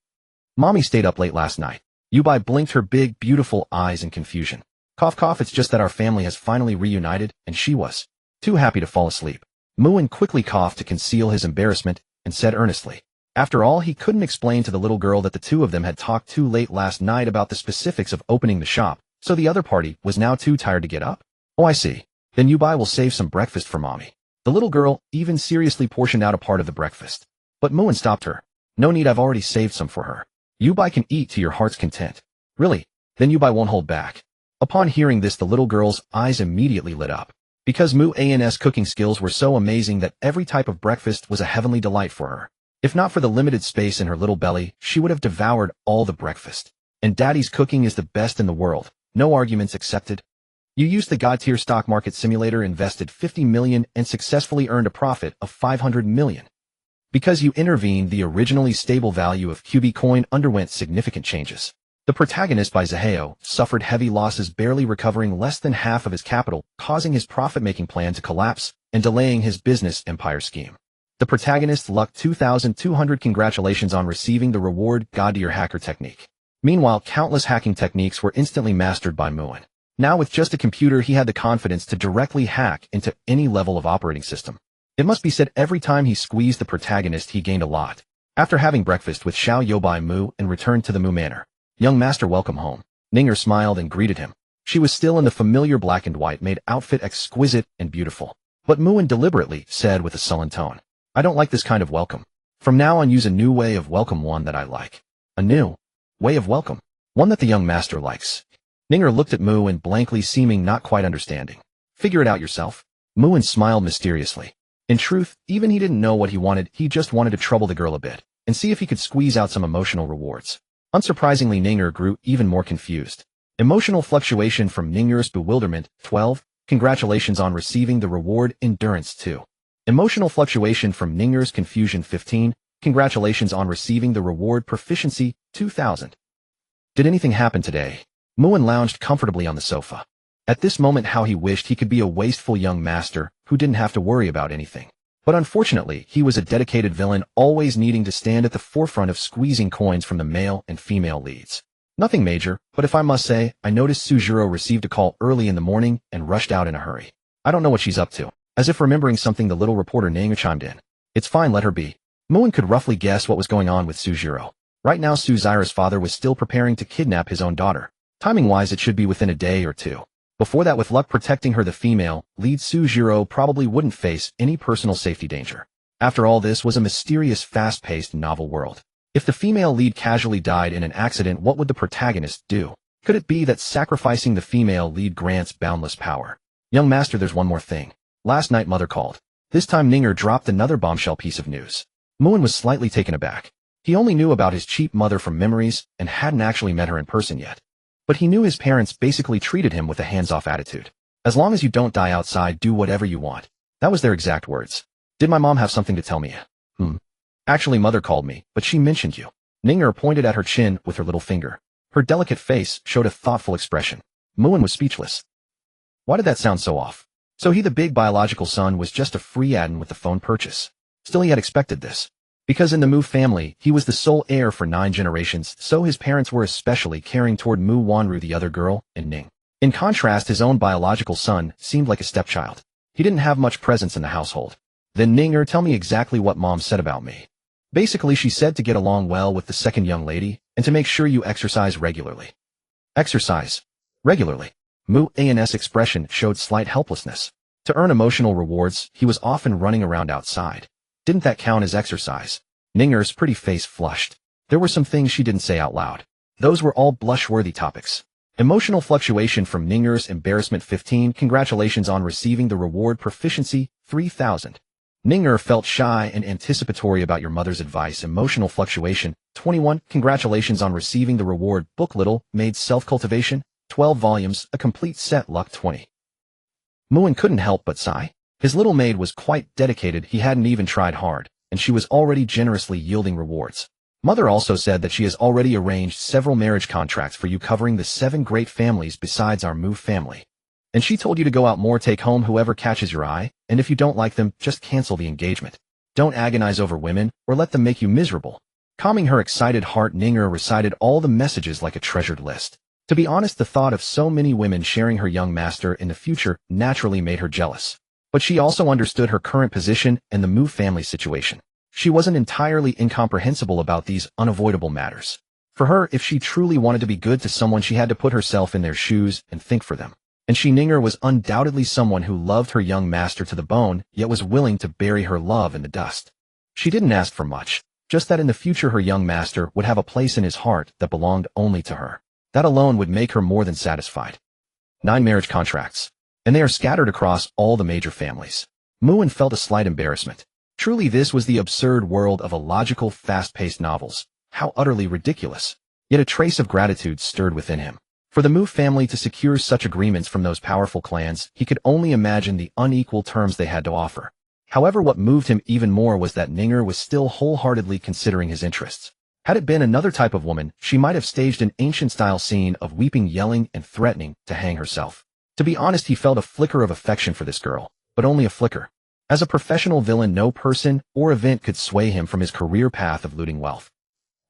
Mommy stayed up late last night. Yubai blinked her big, beautiful eyes in confusion. Cough, cough, it's just that our family has finally reunited, and she was too happy to fall asleep. Muin quickly coughed to conceal his embarrassment and said earnestly. After all, he couldn't explain to the little girl that the two of them had talked too late last night about the specifics of opening the shop, so the other party was now too tired to get up. Oh, I see. Then Yubai will save some breakfast for Mommy. The little girl even seriously portioned out a part of the breakfast. But Muin stopped her. No need, I've already saved some for her. Yubai can eat to your heart's content. Really? Then Yubai won't hold back. Upon hearing this, the little girl's eyes immediately lit up. Because Muin's cooking skills were so amazing that every type of breakfast was a heavenly delight for her. If not for the limited space in her little belly, she would have devoured all the breakfast. And Daddy's cooking is the best in the world. No arguments accepted. You used the God-tier stock market simulator, invested 50 million and successfully earned a profit of 500 million. Because you intervened, the originally stable value of QB coin underwent significant changes. The protagonist by Zaheo suffered heavy losses, barely recovering less than half of his capital, causing his profit-making plan to collapse and delaying his business empire scheme. The protagonist luck 2,200. Congratulations on receiving the reward God-tier hacker technique. Meanwhile, countless hacking techniques were instantly mastered by Muin. Now with just a computer, he had the confidence to directly hack into any level of operating system. It must be said, every time he squeezed the protagonist, he gained a lot. After having breakfast with Xiao Youbai, Mu and returned to the Mu Manor. Young master, welcome home. Ninger smiled and greeted him. She was still in the familiar black and white made outfit, exquisite and beautiful. But Muin deliberately said with a sullen tone, I don't like this kind of welcome. From now on, use a new way of welcome, one that I like. A new way of welcome. One that the young master likes. Ninger looked at Muin blankly, seeming not quite understanding. Figure it out yourself. Muin smiled mysteriously. In truth, even he didn't know what he wanted. He just wanted to trouble the girl a bit and see if he could squeeze out some emotional rewards. Unsurprisingly, Ninger grew even more confused. Emotional fluctuation from Ninger's bewilderment 12. Congratulations on receiving the reward endurance 2. Emotional fluctuation from Ninger's confusion 15. Congratulations on receiving the reward proficiency 2000. Did anything happen today? Muin lounged comfortably on the sofa. At this moment, how he wished he could be a wasteful young master who didn't have to worry about anything. But unfortunately, he was a dedicated villain, always needing to stand at the forefront of squeezing coins from the male and female leads. Nothing major, but if I must say, I noticed Sujiro received a call early in the morning and rushed out in a hurry. I don't know what she's up to. As if remembering something, the little reporter Nanga chimed in. It's fine, let her be. Muin could roughly guess what was going on with Sujiro. Right now, Suzira's father was still preparing to kidnap his own daughter. Timing-wise, it should be within a day or two. Before that, with luck protecting her, the female lead Sujiro probably wouldn't face any personal safety danger. After all, this was a mysterious, fast-paced novel world. If the female lead casually died in an accident, what would the protagonist do? Could it be that sacrificing the female lead grants boundless power? Young master, there's one more thing. Last night mother called. This time Ninger dropped another bombshell piece of news. Muin was slightly taken aback. He only knew about his cheap mother from memories and hadn't actually met her in person yet. But he knew his parents basically treated him with a hands-off attitude. As long as you don't die outside, do whatever you want. That was their exact words. Did my mom have something to tell me? Actually, mother called me, but she mentioned you. Ninger pointed at her chin with her little finger. Her delicate face showed a thoughtful expression. Muin was speechless. Why did that sound so off? So he, the big biological son, was just a free add-in with the phone purchase. Still, he had expected this. Because in the Mu family, he was the sole heir for 9 generations, so his parents were especially caring toward Mu Wanru, the other girl, and Ning. In contrast, his own biological son seemed like a stepchild. He didn't have much presence in the household. Then Ninger, tell me exactly what mom said about me. Basically, she said to get along well with the second young lady, and to make sure you exercise regularly. Exercise. Regularly. Mu An's expression showed slight helplessness. To earn emotional rewards, he was often running around outside. Didn't that count as exercise? Ninger's pretty face flushed. There were some things she didn't say out loud. Those were all blush-worthy topics. Emotional fluctuation from Ninger's embarrassment 15. Congratulations on receiving the reward proficiency 3000. Ninger felt shy and anticipatory about your mother's advice. Emotional fluctuation 21. Congratulations on receiving the reward book Little Maid's Self-Cultivation 12 volumes, a complete set. Luck 20. Muin couldn't help but sigh. His little maid was quite dedicated. He hadn't even tried hard, and she was already generously yielding rewards. Mother also said that she has already arranged several marriage contracts for you covering the 7 great families besides our Mu family. And she told you to go out more, take home whoever catches your eye, and if you don't like them, just cancel the engagement. Don't agonize over women, or let them make you miserable. Calming her excited heart, Ninger recited all the messages like a treasured list. To be honest, the thought of so many women sharing her young master in the future naturally made her jealous. But she also understood her current position and the Mu family situation. She wasn't entirely incomprehensible about these unavoidable matters. For her, if she truly wanted to be good to someone, she had to put herself in their shoes and think for them. And she, Ninger, was undoubtedly someone who loved her young master to the bone, yet was willing to bury her love in the dust. She didn't ask for much, just that in the future her young master would have a place in his heart that belonged only to her. That alone would make her more than satisfied. 9 marriage contracts. And they are scattered across all the major families. Muin felt a slight embarrassment. Truly, this was the absurd world of illogical, fast-paced novels. How utterly ridiculous. Yet a trace of gratitude stirred within him. For the Mu family to secure such agreements from those powerful clans, he could only imagine the unequal terms they had to offer. However, what moved him even more was that Ninger was still wholeheartedly considering his interests. Had it been another type of woman, she might have staged an ancient-style scene of weeping, yelling, and threatening to hang herself. To be honest, he felt a flicker of affection for this girl, but only a flicker. As a professional villain, no person or event could sway him from his career path of looting wealth.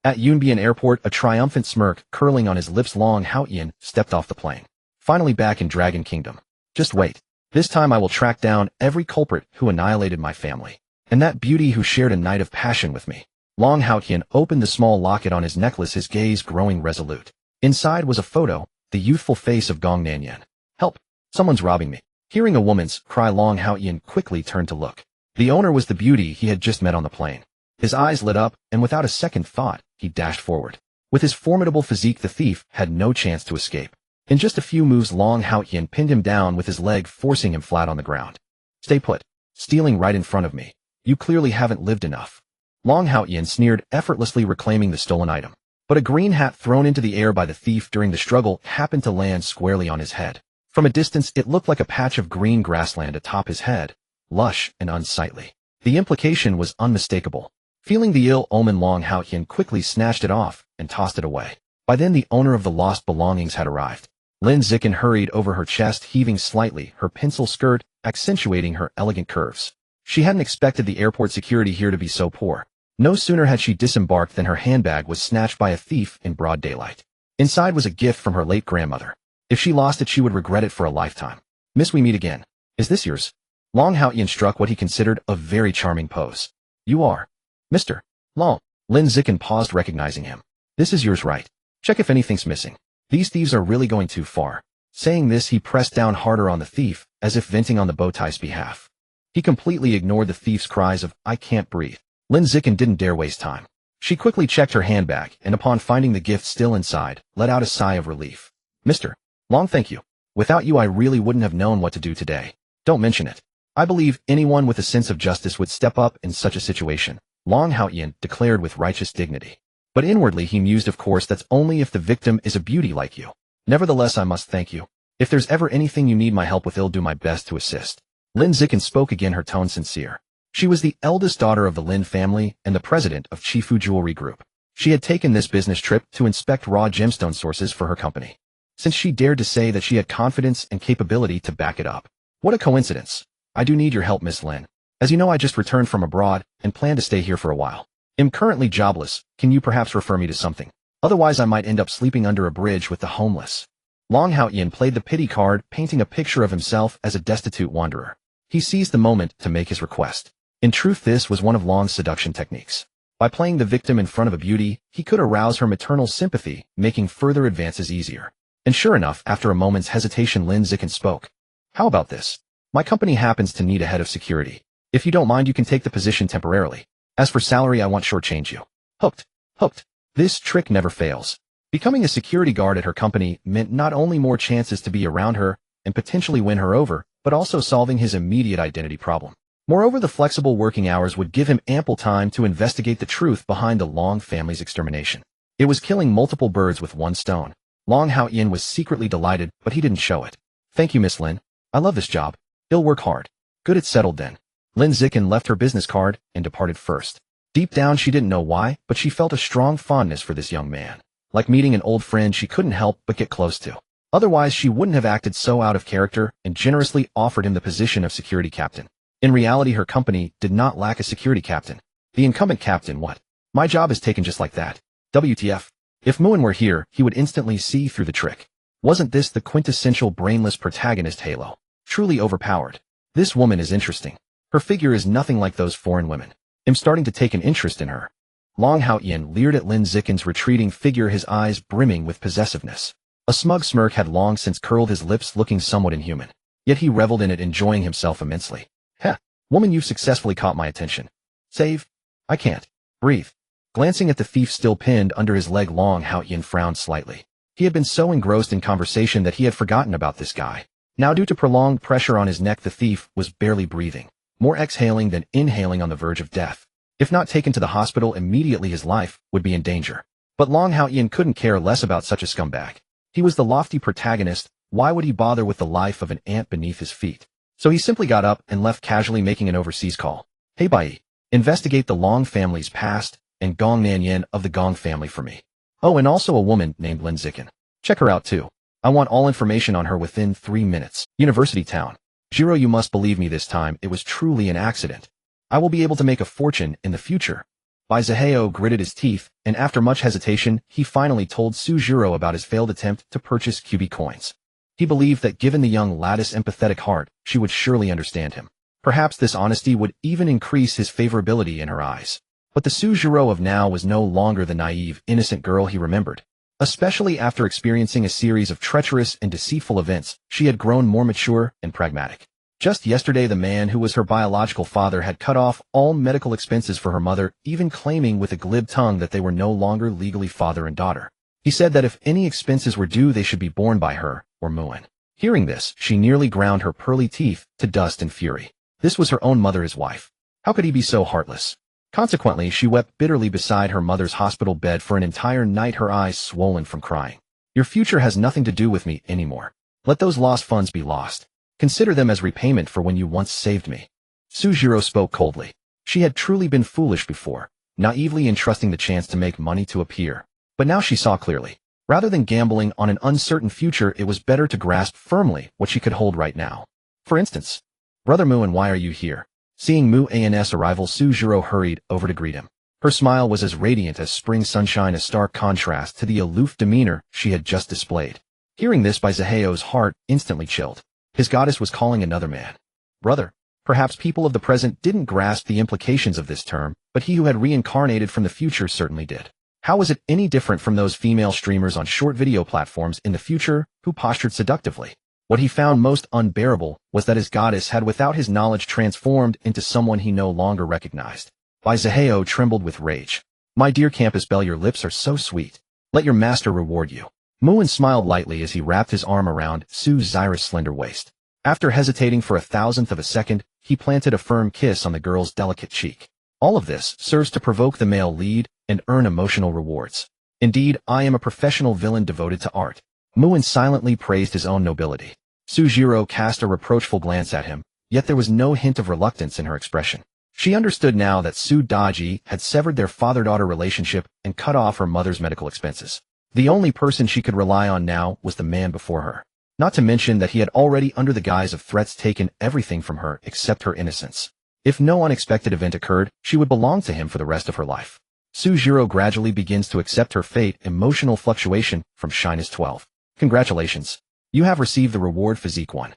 At Yunbian Airport, a triumphant smirk curling on his lips, Long Haotian stepped off the plane. Finally back in Dragon Kingdom. Just wait. This time I will track down every culprit who annihilated my family, and that beauty who shared a night of passion with me. Long Haotian opened the small locket on his necklace, his gaze growing resolute. Inside was a photo, the youthful face of Gong Nanyan. Help! Someone's robbing me. Hearing a woman's cry, Long Haotian quickly turned to look. The owner was the beauty he had just met on the plane. His eyes lit up, and without a second thought, he dashed forward. With his formidable physique, the thief had no chance to escape. In just a few moves, Long Haotian pinned him down with his leg, forcing him flat on the ground. Stay put. Stealing right in front of me. You clearly haven't lived enough. Long Haotian sneered, effortlessly reclaiming the stolen item. But a green hat thrown into the air by the thief during the struggle happened to land squarely on his head. From a distance, it looked like a patch of green grassland atop his head, lush and unsightly. The implication was unmistakable. Feeling the ill omen, Long Haotian quickly snatched it off and tossed it away. By then, the owner of the lost belongings had arrived. Lin Zikin hurried over her chest, heaving slightly, her pencil skirt accentuating her elegant curves. She hadn't expected the airport security here to be so poor. No sooner had she disembarked than her handbag was snatched by a thief in broad daylight. Inside was a gift from her late grandmother. If she lost it, she would regret it for a lifetime. Miss, we meet again. Is this yours? Long Haotian struck what he considered a very charming pose. You are Mr. Long. Lin Zikin paused, recognizing him. This is yours, right? Check if anything's missing. These thieves are really going too far. Saying this, he pressed down harder on the thief, as if venting on the bowtie's behalf. He completely ignored the thief's cries of, I can't breathe. Lin Zikin didn't dare waste time. She quickly checked her handbag and upon finding the gift still inside, let out a sigh of relief. Mr. Long, thank you. Without you I really wouldn't have known what to do today. Don't mention it. I believe anyone with a sense of justice would step up in such a situation, Long Haoyan declared with righteous dignity. But inwardly he mused, of course that's only if the victim is a beauty like you. Nevertheless I must thank you. If there's ever anything you need my help with, I'll do my best to assist. Lin Zikin spoke again, her tone sincere. She was the eldest daughter of the Lin family and the president of Chifu Jewelry Group. She had taken this business trip to inspect raw gemstone sources for her company. Since she dared to say that she had confidence and capability to back it up. What a coincidence. I do need your help, Miss Lin. As you know, I just returned from abroad and plan to stay here for a while. I'm currently jobless. Can you perhaps refer me to something? Otherwise I might end up sleeping under a bridge with the homeless. Long Haoyan played the pity card, painting a picture of himself as a destitute wanderer. He seized the moment to make his request. In truth, this was one of Long's seduction techniques. By playing the victim in front of a beauty, he could arouse her maternal sympathy, making further advances easier. And sure enough, after a moment's hesitation, Lin Zikin spoke. How about this? My company happens to need a head of security. If you don't mind, you can take the position temporarily. As for salary, I won't shortchange you. Hooked. Hooked. This trick never fails. Becoming a security guard at her company meant not only more chances to be around her and potentially win her over, but also solving his immediate identity problem. Moreover, the flexible working hours would give him ample time to investigate the truth behind the Long family's extermination. It was killing multiple birds with one stone. Long Haoyan was secretly delighted, but he didn't show it. Thank you, Miss Lin. I love this job. I'll work hard. Good, it's settled then. Lin Zikin left her business card and departed first. Deep down she didn't know why, but she felt a strong fondness for this young man. Like meeting an old friend she couldn't help but get close to. Otherwise she wouldn't have acted so out of character and generously offered him the position of security captain. In reality, her company did not lack a security captain. The incumbent captain, what? My job is taken just like that. WTF. If Muin were here, he would instantly see through the trick. Wasn't this the quintessential brainless protagonist Halo? Truly overpowered. This woman is interesting. Her figure is nothing like those foreign women. I'm starting to take an interest in her. Long Haoyan leered at Lin Zikin's retreating figure, his eyes brimming with possessiveness. A smug smirk had long since curled his lips, looking somewhat inhuman. Yet he reveled in it, enjoying himself immensely. Heh, woman, you've successfully caught my attention. Save? I can't. Breathe. Glancing at the thief still pinned under his leg, Long Haoyan frowned slightly. He had been so engrossed in conversation that he had forgotten about this guy. Now, due to prolonged pressure on his neck, the thief was barely breathing, more exhaling than inhaling, on the verge of death. If not taken to the hospital immediately, his life would be in danger. But Long Haoyan couldn't care less about such a scumbag. He was the lofty protagonist. Why would he bother with the life of an ant beneath his feet? So he simply got up and left, casually making an overseas call. Hey Bai, investigate the Long family's past and Gong Nanyan of the Gong family for me. Oh, and also a woman named Lin Zikin. Check her out too. I want all information on her within 3 minutes. University Town. Jiro, you must believe me this time, it was truly an accident. I will be able to make a fortune in the future. Bai Zaheo gritted his teeth, and after much hesitation, he finally told Sujiro about his failed attempt to purchase QB coins. He believed that given the young lad's empathetic heart, she would surely understand him. Perhaps this honesty would even increase his favorability in her eyes. But the Sujiro of now was no longer the naive, innocent girl he remembered. Especially after experiencing a series of treacherous and deceitful events, she had grown more mature and pragmatic. Just yesterday, the man who was her biological father had cut off all medical expenses for her mother, even claiming with a glib tongue that they were no longer legally father and daughter. He said that if any expenses were due, they should be borne by her or Muin. Hearing this, she nearly ground her pearly teeth to dust in fury. This was her own mother, his wife. How could he be so heartless? Consequently, she wept bitterly beside her mother's hospital bed for an entire night, her eyes swollen from crying. Your future has nothing to do with me anymore. Let those lost funds be lost. Consider them as repayment for when you once saved me. Sujiro spoke coldly. She had truly been foolish before, naively entrusting the chance to make money to appear. But now she saw clearly. Rather than gambling on an uncertain future, it was better to grasp firmly what she could hold right now. For instance, Brother Muin, why are you here? Seeing Mu An's arrival, Sujiro hurried over to greet him. Her smile was as radiant as spring sunshine, a stark contrast to the aloof demeanor she had just displayed. Hearing this, Bai Zaheo's heart instantly chilled. His goddess was calling another man. Brother. Perhaps people of the present didn't grasp the implications of this term, but he who had reincarnated from the future certainly did. How was it any different from those female streamers on short video platforms in the future who postured seductively? What he found most unbearable was that his goddess had, without his knowledge, transformed into someone he no longer recognized. Bai Zaheo trembled with rage. My dear Campus Belle, your lips are so sweet. Let your master reward you. Muin smiled lightly as he wrapped his arm around Su Xiru's slender waist. After hesitating for 1,000th of a second, he planted a firm kiss on the girl's delicate cheek. All of this serves to provoke the male lead and earn emotional rewards. Indeed, I am a professional villain devoted to art. Muin silently praised his own nobility. Su Xiru cast a reproachful glance at him, yet there was no hint of reluctance in her expression. She understood now that Su Daji had severed their father-daughter relationship and cut off her mother's medical expenses. The only person she could rely on now was the man before her. Not to mention that he had already, under the guise of threats, taken everything from her except her innocence. If no unexpected event occurred, she would belong to him for the rest of her life. Su Xiru gradually begins to accept her fate, emotional fluctuation, from shyness 12. Congratulations. You have received the reward physique 1.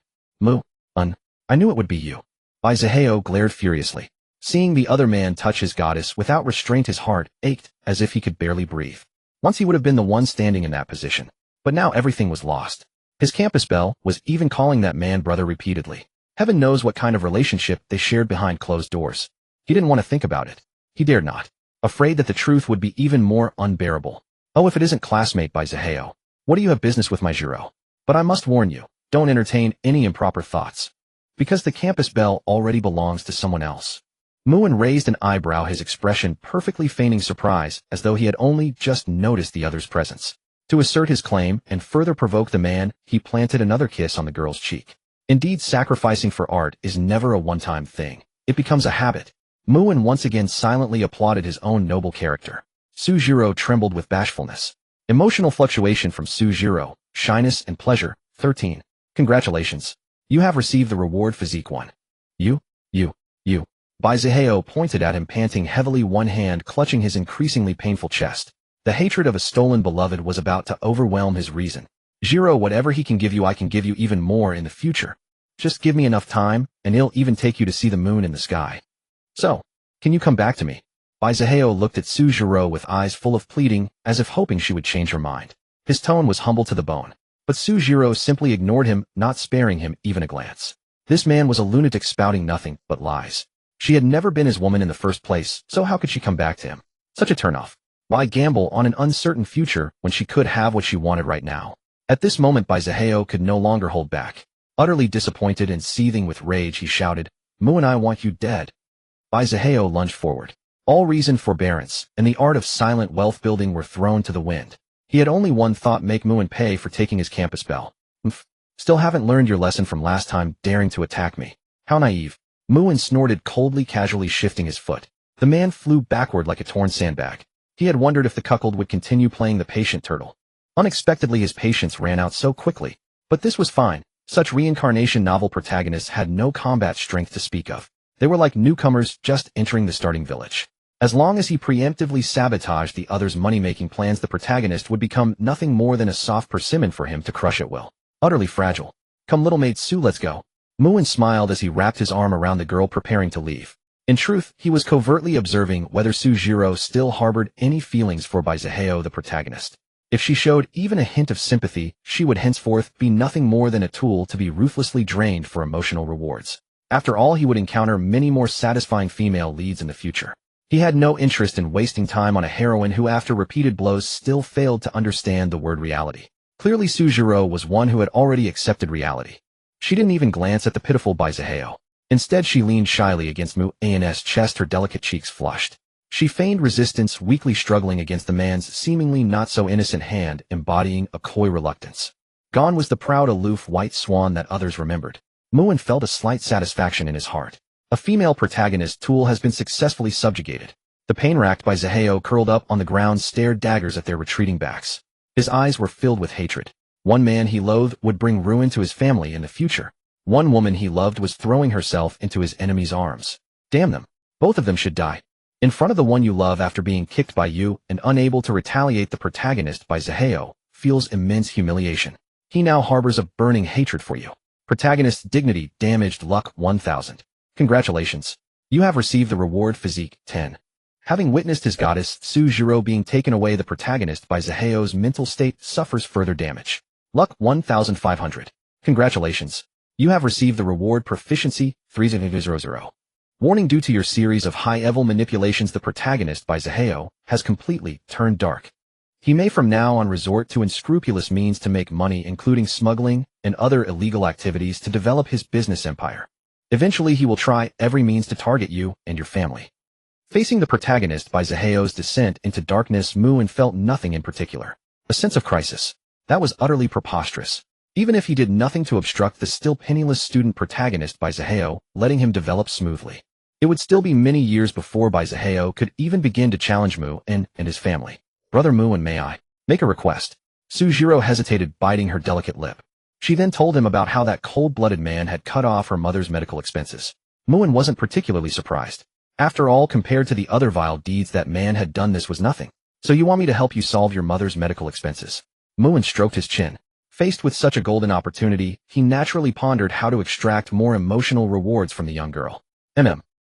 I knew it would be you. Bai Zihao glared furiously. Seeing the other man touch his goddess without restraint, his heart ached as if he could barely breathe. Once he would have been the one standing in that position. But now everything was lost. His Campus Belle was even calling that man brother repeatedly. Heaven knows what kind of relationship they shared behind closed doors. He didn't want to think about it. He dared not. Afraid that the truth would be even more unbearable. Oh, if it isn't classmate Bai Zihao. What do you have business with my Jiro? But I must warn you, don't entertain any improper thoughts. Because the Campus Belle already belongs to someone else. Muin raised an eyebrow, his expression perfectly feigning surprise, as though he had only just noticed the other's presence. To assert his claim and further provoke the man, he planted another kiss on the girl's cheek. Indeed, sacrificing for art is never a one-time thing. It becomes a habit. Muin once again silently applauded his own noble character. Su Xiru trembled with bashfulness. Emotional fluctuation from Su Xiru, shyness and pleasure, 13. Congratulations. You have received the reward physique 1. You. Bai Zihao pointed at him, panting heavily, one hand clutching his increasingly painful chest. The hatred of a stolen beloved was about to overwhelm his reason. Jiro, whatever he can give you, I can give you even more in the future. Just give me enough time, and he'll even take you to see the moon in the sky. So, can you come back to me? Bai Zihao looked at Su Xiru with eyes full of pleading, as if hoping she would change her mind. His tone was humble to the bone. But Su Xiru simply ignored him, not sparing him even a glance. This man was a lunatic spouting nothing but lies. She had never been his woman in the first place, so how could she come back to him? Such a turnoff. Why gamble on an uncertain future when she could have what she wanted right now? At this moment, Bai Zihao could no longer hold back. Utterly disappointed and seething with rage, he shouted, Mu and I want you dead. Bai Zihao lunged forward. All reason, forbearance, and the art of silent wealth building were thrown to the wind. He had only one thought: make Muin pay for taking his Campus Belle. Still haven't learned your lesson from last time, daring to attack me. How naive. Muin snorted coldly, casually shifting his foot. The man flew backward like a torn sandbag. He had wondered if the cuckold would continue playing the patient turtle. Unexpectedly, his patience ran out so quickly. But this was fine. Such reincarnation novel protagonists had no combat strength to speak of. They were like newcomers just entering the starting village. As long as he preemptively sabotaged the other's money-making plans, the protagonist would become nothing more than a soft persimmon for him to crush at will. Utterly fragile. Come, little maid Su, let's go. Muin smiled as he wrapped his arm around the girl, preparing to leave. In truth, he was covertly observing whether Su Xiru still harbored any feelings for Bai Zihao, the protagonist. If she showed even a hint of sympathy, she would henceforth be nothing more than a tool to be ruthlessly drained for emotional rewards. After all, he would encounter many more satisfying female leads in the future. He had no interest in wasting time on a heroine who, after repeated blows, still failed to understand the word reality. Clearly, Su Xiru was one who had already accepted reality. She didn't even glance at the pitiful Bai Zihao. Instead, she leaned shyly against Mu'an's chest, her delicate cheeks flushed. She feigned resistance, weakly struggling against the man's seemingly not-so-innocent hand, embodying a coy reluctance. Gone was the proud, aloof white swan that others remembered. Muin felt a slight satisfaction in his heart. A female protagonist tool has been successfully subjugated. The pain-racked Bai Zihao curled up on the ground, stared daggers at their retreating backs. His eyes were filled with hatred. One man he loathed would bring ruin to his family in the future. One woman he loved was throwing herself into his enemy's arms. Damn them. Both of them should die. In front of the one you love after being kicked by you and unable to retaliate, the protagonist, Bai Zihao, feels immense humiliation. He now harbors a burning hatred for you. Protagonist's dignity damaged. Luck 1000. Congratulations. You have received the reward physique 10. Having witnessed his goddess Su Xiru being taken away, the protagonist Bai Zihao's mental state suffers further damage. Luck 1500. Congratulations. You have received the reward proficiency 3000. Warning: due to your series of high-level manipulations, the protagonist by Zaheo has completely turned dark. He may from now on resort to unscrupulous means to make money, including smuggling and other illegal activities to develop his business empire. Eventually, he will try every means to target you and your family. Facing the protagonist by Zaheo's descent into darkness, Moon felt nothing in particular. A sense of crisis. That was utterly preposterous. Even if he did nothing to obstruct the still penniless student protagonist by Zaheo, letting him develop smoothly, it would still be many years before by Zaheo could even begin to challenge Mu and his family. Brother Mu, and may I make a request? Sujiro hesitated, biting her delicate lip. She then told him about how that cold-blooded man had cut off her mother's medical expenses. Muin wasn't particularly surprised. After all, compared to the other vile deeds that man had done, this was nothing. So you want me to help you solve your mother's medical expenses? Muin stroked his chin. Faced with such a golden opportunity, he naturally pondered how to extract more emotional rewards from the young girl.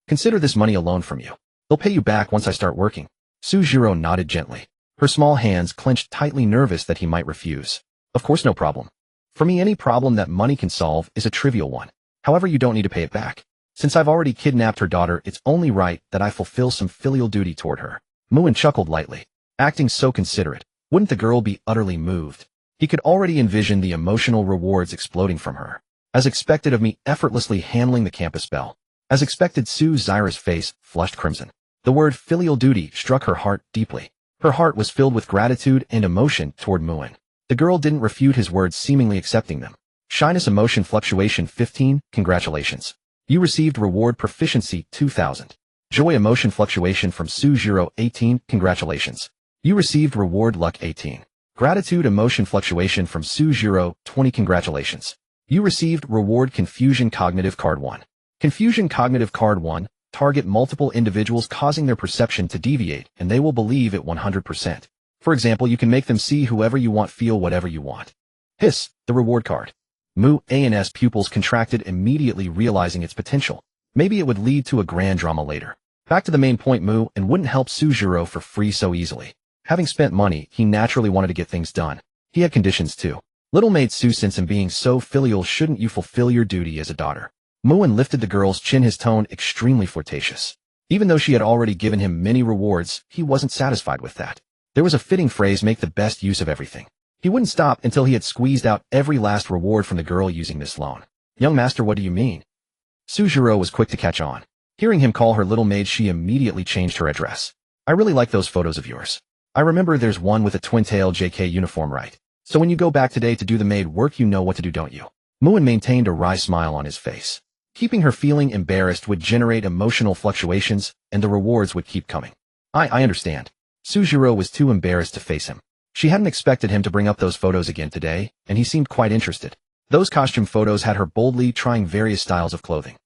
Consider this money a loan from you. They'll pay you back once I start working. Sujiro nodded gently. Her small hands clenched tightly, nervous that he might refuse. Of course, no problem. For me, any problem that money can solve is a trivial one. However, you don't need to pay it back. Since I've already kidnapped her daughter, it's only right that I fulfill some filial duty toward her. Muin chuckled lightly. Acting so considerate, wouldn't the girl be utterly moved? He could already envision the emotional rewards exploding from her. As expected of me, effortlessly handling the campus bell. As expected, Zaira's face flushed crimson. The word filial duty struck her heart deeply. Her heart was filled with gratitude and emotion toward Muin. The girl didn't refute his words, seemingly accepting them. Shyness emotion fluctuation 15, congratulations. You received reward proficiency 2000. Joy emotion fluctuation from Sujiro 18, congratulations. You received reward luck 18. Gratitude emotion fluctuation from Sujiro 20, congratulations. You received reward confusion cognitive card 1. Confusion cognitive card 1, target multiple individuals causing their perception to deviate and they will believe it 100%. For example, you can make them see whoever you want, feel whatever you want. Hiss, the reward card. Mu's pupils contracted, immediately realizing its potential. Maybe it would lead to a grand drama later. Back to the main point, Mu and wouldn't help Sujiro for free so easily. Having spent money, he naturally wanted to get things done. He had conditions too. Little maid Su, since in being so filial, shouldn't you fulfill your duty as a daughter? Muin lifted the girl's chin, his tone extremely flirtatious. Even though she had already given him many rewards, he wasn't satisfied with that. There was a fitting phrase: make the best use of everything. He wouldn't stop until he had squeezed out every last reward from the girl using this loan. Young master, what do you mean? Sujiro was quick to catch on. Hearing him call her little maid, she immediately changed her address. I really like those photos of yours. I remember there's one with a twin-tail JK uniform, right? So when you go back today to do the maid work, you know what to do, don't you? Muin maintained a wry smile on his face. Keeping her feeling embarrassed would generate emotional fluctuations, and the rewards would keep coming. I understand. Sujiro was too embarrassed to face him. She hadn't expected him to bring up those photos again today, and he seemed quite interested. Those costume photos had her boldly trying various styles of clothing.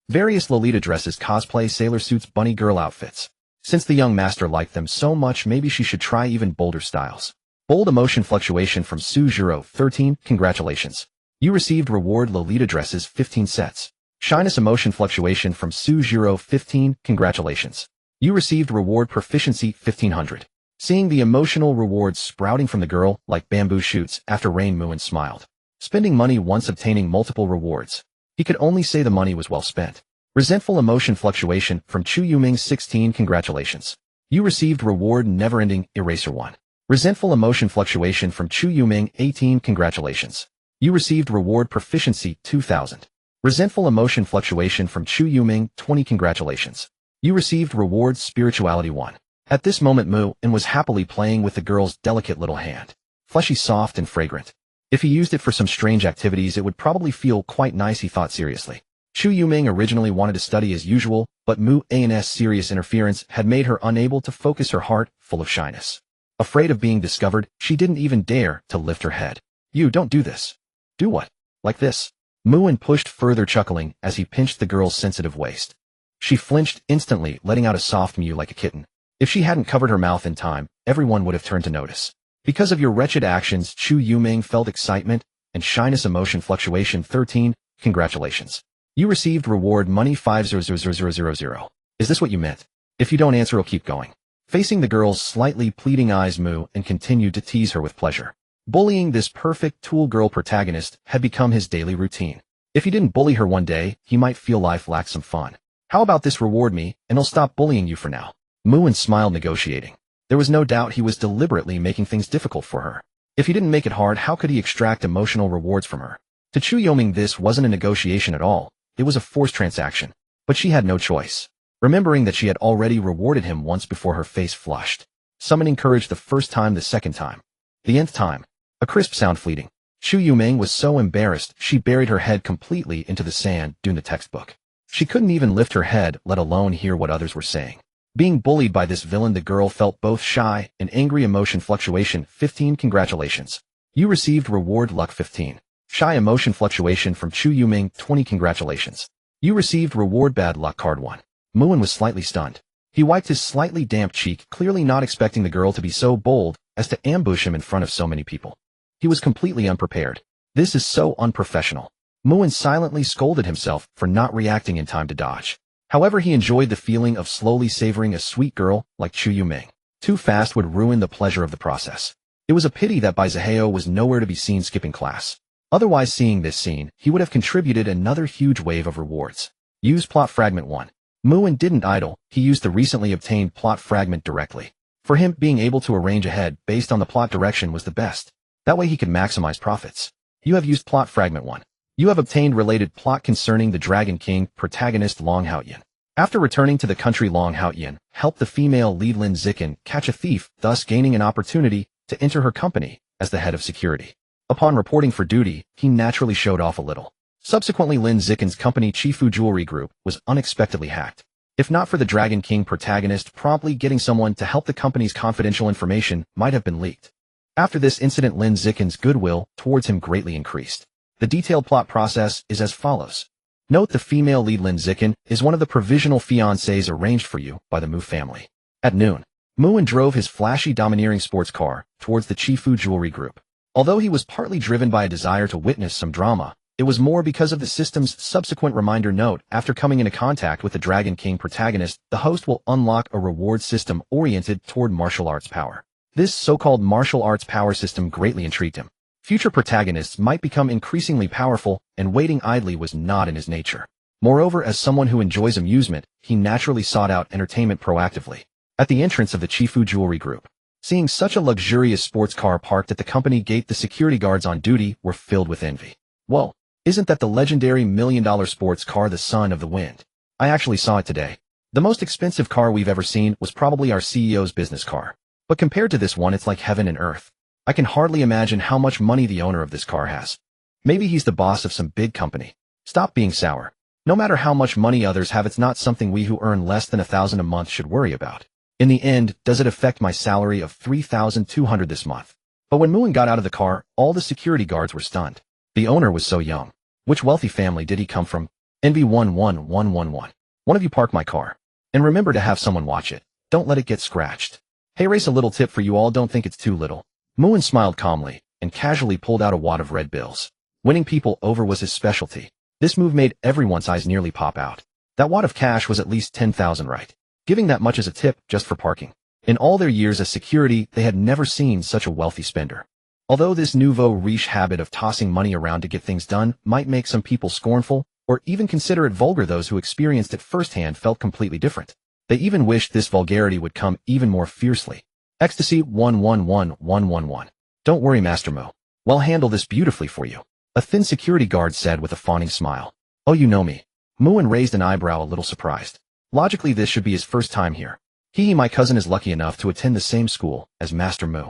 Various Lolita dresses, cosplay, sailor suits, bunny girl outfits. Since the young master liked them so much, maybe she should try even bolder styles. Bold emotion fluctuation from Sujiro 13, congratulations. You received reward Lolita dresses 15 sets. Shyness emotion fluctuation from Sujiro 15, congratulations. You received reward proficiency 1500. Seeing the emotional rewards sprouting from the girl like bamboo shoots after rain, Muin smiled. Spending money once, obtaining multiple rewards. He could only say the money was well spent. Resentful emotion fluctuation from Chu Yuming 16, congratulations. You received reward never-ending eraser 1. Resentful emotion fluctuation from Chu Yuming 18, congratulations. You received reward proficiency 2000. Resentful emotion fluctuation from Chu Yuming 20, congratulations. You received reward spirituality 1. At this moment, Muin was happily playing with the girl's delicate little hand. Fleshy, soft, and fragrant. If he used it for some strange activities, it would probably feel quite nice, he thought seriously. Chu Yuming originally wanted to study as usual, but Mu's serious interference had made her unable to focus, her heart full of shyness. Afraid of being discovered, she didn't even dare to lift her head. You don't do this. Do what? Like this? Muin pushed further, chuckling as he pinched the girl's sensitive waist. She flinched instantly, letting out a soft mew like a kitten. If she hadn't covered her mouth in time, everyone would have turned to notice. Because of your wretched actions, Chu Yuming felt excitement and shyness emotion fluctuation 13, congratulations. You received reward money 500000. Is this what you meant? If you don't answer, I'll keep going. Facing the girl's slightly pleading eyes, Muin continued to tease her with pleasure. Bullying this perfect tool girl protagonist had become his daily routine. If he didn't bully her one day, he might feel life lacked some fun. How about this reward me, and I'll stop bullying you for now. Muin smiled, negotiating. There was no doubt he was deliberately making things difficult for her. If he didn't make it hard, how could he extract emotional rewards from her? To Chu Yoming, this wasn't a negotiation at all. It was a forced transaction. But she had no choice. Remembering that she had already rewarded him once before, her face flushed. Summoning courage the first time, the second time. The nth time. A crisp sound fleeting. Chu Yoming was so embarrassed, she buried her head completely into the sand, doing the textbook. She couldn't even lift her head, let alone hear what others were saying. Being bullied by this villain, the girl felt both shy and angry. Emotion fluctuation 15. Congratulations. You received reward luck 15. Shy emotion fluctuation from Chu Yoming 20. Congratulations. You received reward bad luck card 1. Muin was slightly stunned. He wiped his slightly damp cheek, clearly not expecting the girl to be so bold as to ambush him in front of so many people. He was completely unprepared. This is so unprofessional. Muin silently scolded himself for not reacting in time to dodge. However, he enjoyed the feeling of slowly savoring a sweet girl like Chu Yoming. Too fast would ruin the pleasure of the process. It was a pity that Bai Zihao was nowhere to be seen skipping class. Otherwise, seeing this scene, he would have contributed another huge wave of rewards. Use plot fragment 1. Muin didn't idle, he used the recently obtained plot fragment directly. For him, being able to arrange ahead based on the plot direction was the best. That way he could maximize profits. You have used plot fragment 1. You have obtained related plot concerning the Dragon King protagonist Long Haoyan. After returning to the country, Long Haoyan helped the female lead Lin Zikin catch a thief, thus gaining an opportunity to enter her company as the head of security. Upon reporting for duty, he naturally showed off a little. Subsequently, Lin Zikin's company Chifu Jewelry Group was unexpectedly hacked. If not for the Dragon King protagonist promptly getting someone to help, the company's confidential information might have been leaked. After this incident, Lin Zikin's goodwill towards him greatly increased. The detailed plot process is as follows. Note: the female lead Lin Zikin is one of the provisional fiancés arranged for you by the Mu family. At noon, Muin drove his flashy domineering sports car towards the Chifu Jewelry Group. Although he was partly driven by a desire to witness some drama, it was more because of the system's subsequent reminder. Note: after coming into contact with the Dragon King protagonist, the host will unlock a reward system oriented toward martial arts power. This so-called martial arts power system greatly intrigued him. Future protagonists might become increasingly powerful, and waiting idly was not in his nature. Moreover, as someone who enjoys amusement, he naturally sought out entertainment proactively. At the entrance of the Chifu Jewelry Group, seeing such a luxurious sports car parked at the company gate, the security guards on duty were filled with envy. Whoa, isn't that the legendary $1 million sports car, the Son of the Wind? I actually saw it today. The most expensive car we've ever seen was probably our CEO's business car. But compared to this one, it's like heaven and earth. I can hardly imagine how much money the owner of this car has. Maybe he's the boss of some big company. Stop being sour. No matter how much money others have, it's not something we who earn less than $1,000 a month should worry about. In the end, does it affect my salary of $3,200 this month? But when Muin got out of the car, all the security guards were stunned. The owner was so young. Which wealthy family did he come from? Envy 11111. One of you park my car. And remember to have someone watch it. Don't let it get scratched. Hey race, a little tip for you all, don't think it's too little. Muin smiled calmly and casually pulled out a wad of red bills. Winning people over was his specialty. This move made everyone's eyes nearly pop out. That wad of cash was at least 10,000, right? Giving that much as a tip just for parking. In all their years as security, they had never seen such a wealthy spender. Although this nouveau riche habit of tossing money around to get things done might make some people scornful or even consider it vulgar, those who experienced it firsthand felt completely different. They even wished this vulgarity would come even more fiercely. Ecstasy 111111. Don't worry, Master Mo. We'll handle this beautifully for you. A thin security guard said with a fawning smile. Oh, you know me. Muin raised an eyebrow, a little surprised. Logically, this should be his first time here. My cousin, is lucky enough to attend the same school as Master Mu.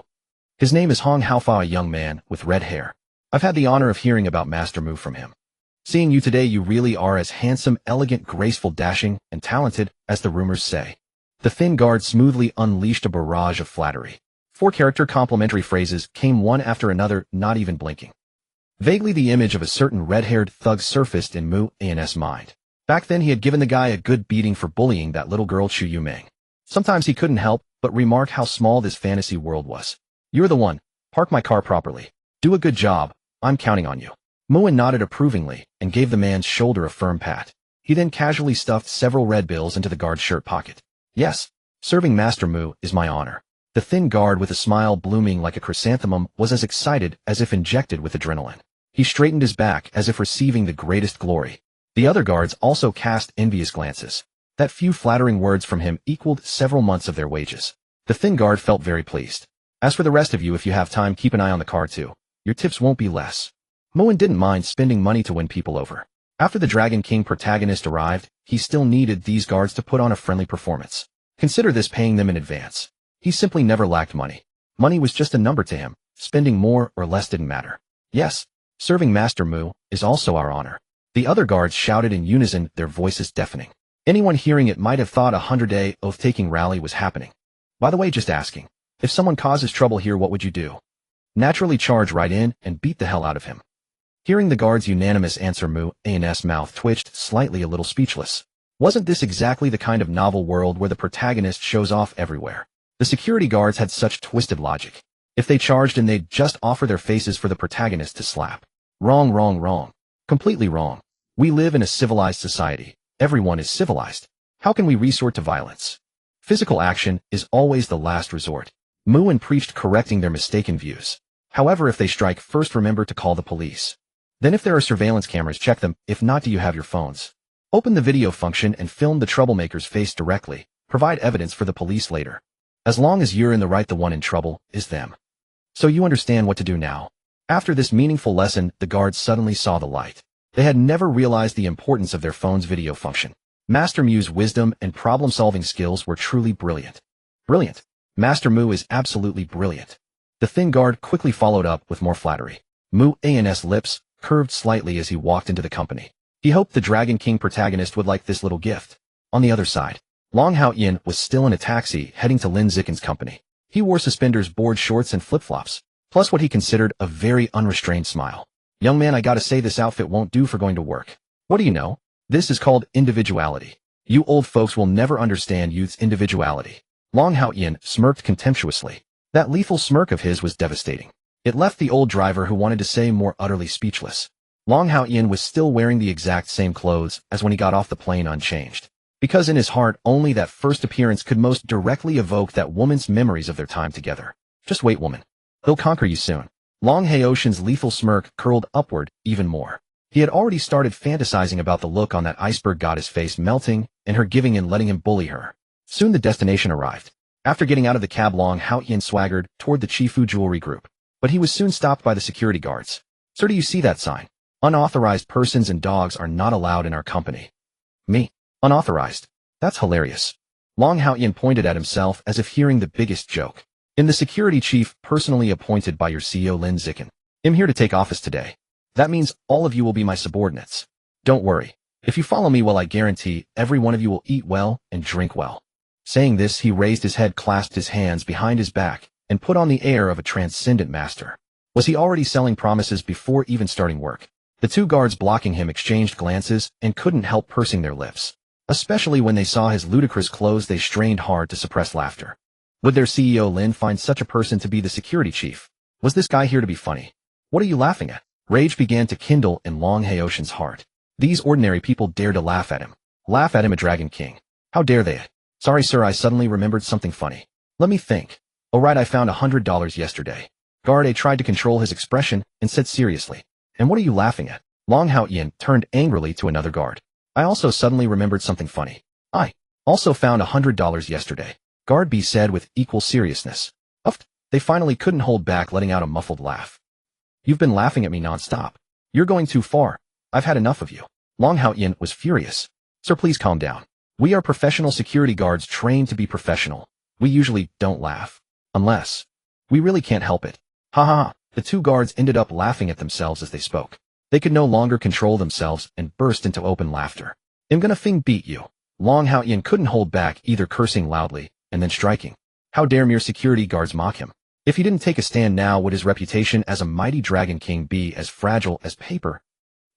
His name is Hong Haofa, a young man with red hair. I've had the honor of hearing about Master Mu from him. Seeing you today, you really are as handsome, elegant, graceful, dashing, and talented as the rumors say. The thin guard smoothly unleashed a barrage of flattery. 4 character complimentary phrases came one after another, not even blinking. Vaguely, the image of a certain red-haired thug surfaced in Mu An's mind. Back then, he had given the guy a good beating for bullying that little girl Chu Yuming. Sometimes he couldn't help but remark how small this fantasy world was. You're the one. Park my car properly. Do a good job. I'm counting on you. Muin nodded approvingly and gave the man's shoulder a firm pat. He then casually stuffed several red bills into the guard's shirt pocket. Yes, serving Master Mu is my honor. The thin guard, with a smile blooming like a chrysanthemum, was as excited as if injected with adrenaline. He straightened his back as if receiving the greatest glory. The other guards also cast envious glances. That few flattering words from him equaled several months of their wages. The thin guard felt very pleased. As for the rest of you, if you have time, keep an eye on the car too. Your tips won't be less. Moen didn't mind spending money to win people over. After the Dragon King protagonist arrived, he still needed these guards to put on a friendly performance. Consider this paying them in advance. He simply never lacked money. Money was just a number to him. Spending more or less didn't matter. Yes, serving Master Mu is also our honor. The other guards shouted in unison, their voices deafening. Anyone hearing it might have thought a 100-day oath-taking rally was happening. By the way, just asking. If someone causes trouble here, what would you do? Naturally charge right in and beat the hell out of him. Hearing the guard's unanimous answer, Mu's mouth twitched, slightly a little speechless. Wasn't this exactly the kind of novel world where the protagonist shows off everywhere? The security guards had such twisted logic. If they charged in, they'd just offer their faces for the protagonist to slap. Wrong, wrong, wrong. Completely wrong. We live in a civilized society. Everyone is civilized. How can we resort to violence? Physical action is always the last resort. Muin preached, correcting their mistaken views. However, if they strike, first remember to call the police. Then if there are surveillance cameras, check them. If not, do you have your phones? Open the video function and film the troublemaker's face directly. Provide evidence for the police later. As long as you're in the right, the one in trouble is them. So you understand what to do now. After this meaningful lesson, the guards suddenly saw the light. They had never realized the importance of their phone's video function. Master Mu's wisdom and problem-solving skills were truly brilliant. Brilliant. Master Mu is absolutely brilliant. The thin guard quickly followed up with more flattery. Mu's lips curved slightly as he walked into the company. He hoped the Dragon King protagonist would like this little gift. On the other side, Long Hao-yin was still in a taxi heading to Lin Zicken's company. He wore suspenders, board shorts, and flip-flops, plus what he considered a very unrestrained smile. Young man, I gotta say this outfit won't do for going to work. What do you know? This is called individuality. You old folks will never understand youth's individuality. Long Hao-yin smirked contemptuously. That lethal smirk of his was devastating. It left the old driver who wanted to say more utterly speechless. Long Hao-yin was still wearing the exact same clothes as when he got off the plane, unchanged. Because in his heart, only that first appearance could most directly evoke that woman's memories of their time together. Just wait, woman. He'll conquer you soon. Long Hao-shin's lethal smirk curled upward even more. He had already started fantasizing about the look on that iceberg goddess face melting and her giving in, letting him bully her. Soon the destination arrived. After getting out of the cab, Long Hao-yin swaggered toward the Chifu Jewelry Group. But he was soon stopped by the security guards. Sir, do you see that sign? Unauthorized persons and dogs are not allowed in our company. Me? Unauthorized? That's hilarious. Long Hao-yin pointed at himself as if hearing the biggest joke. In the security chief personally appointed by your CEO Lin Zicken. I'm here to take office today. That means all of you will be my subordinates. Don't worry. If you follow me well, I guarantee every one of you will eat well and drink well. Saying this, he raised his head, clasped his hands behind his back, and put on the air of a transcendent master. Was he already selling promises before even starting work? The two guards blocking him exchanged glances and couldn't help pursing their lips. Especially when they saw his ludicrous clothes, they strained hard to suppress laughter. Would their CEO Lin find such a person to be the security chief? Was this guy here to be funny? What are you laughing at? Rage began to kindle in Long Hao-shin's heart. These ordinary people dared to laugh at him. Laugh at him, a Dragon King. How dare they? Sorry, sir, I suddenly remembered something funny. Let me think. Oh right, I found $100 yesterday. Guard A tried to control his expression and said seriously. And what are you laughing at? Long Hao-yin turned angrily to another guard. I also suddenly remembered something funny. I also found $100 yesterday. Guard B said with equal seriousness. Uffed. They finally couldn't hold back, letting out a muffled laugh. You've been laughing at me non-stop. You're going too far. I've had enough of you. Long Hao-yin was furious. Sir, please calm down. We are professional security guards trained to be professional. We usually don't laugh. Unless we really can't help it. Ha ha ha. The two guards ended up laughing at themselves as they spoke. They could no longer control themselves and burst into open laughter. I'm gonna beat you. Long Hao-yin couldn't hold back, either cursing loudly and then striking. How dare mere security guards mock him? If he didn't take a stand now, would his reputation as a mighty Dragon King be as fragile as paper?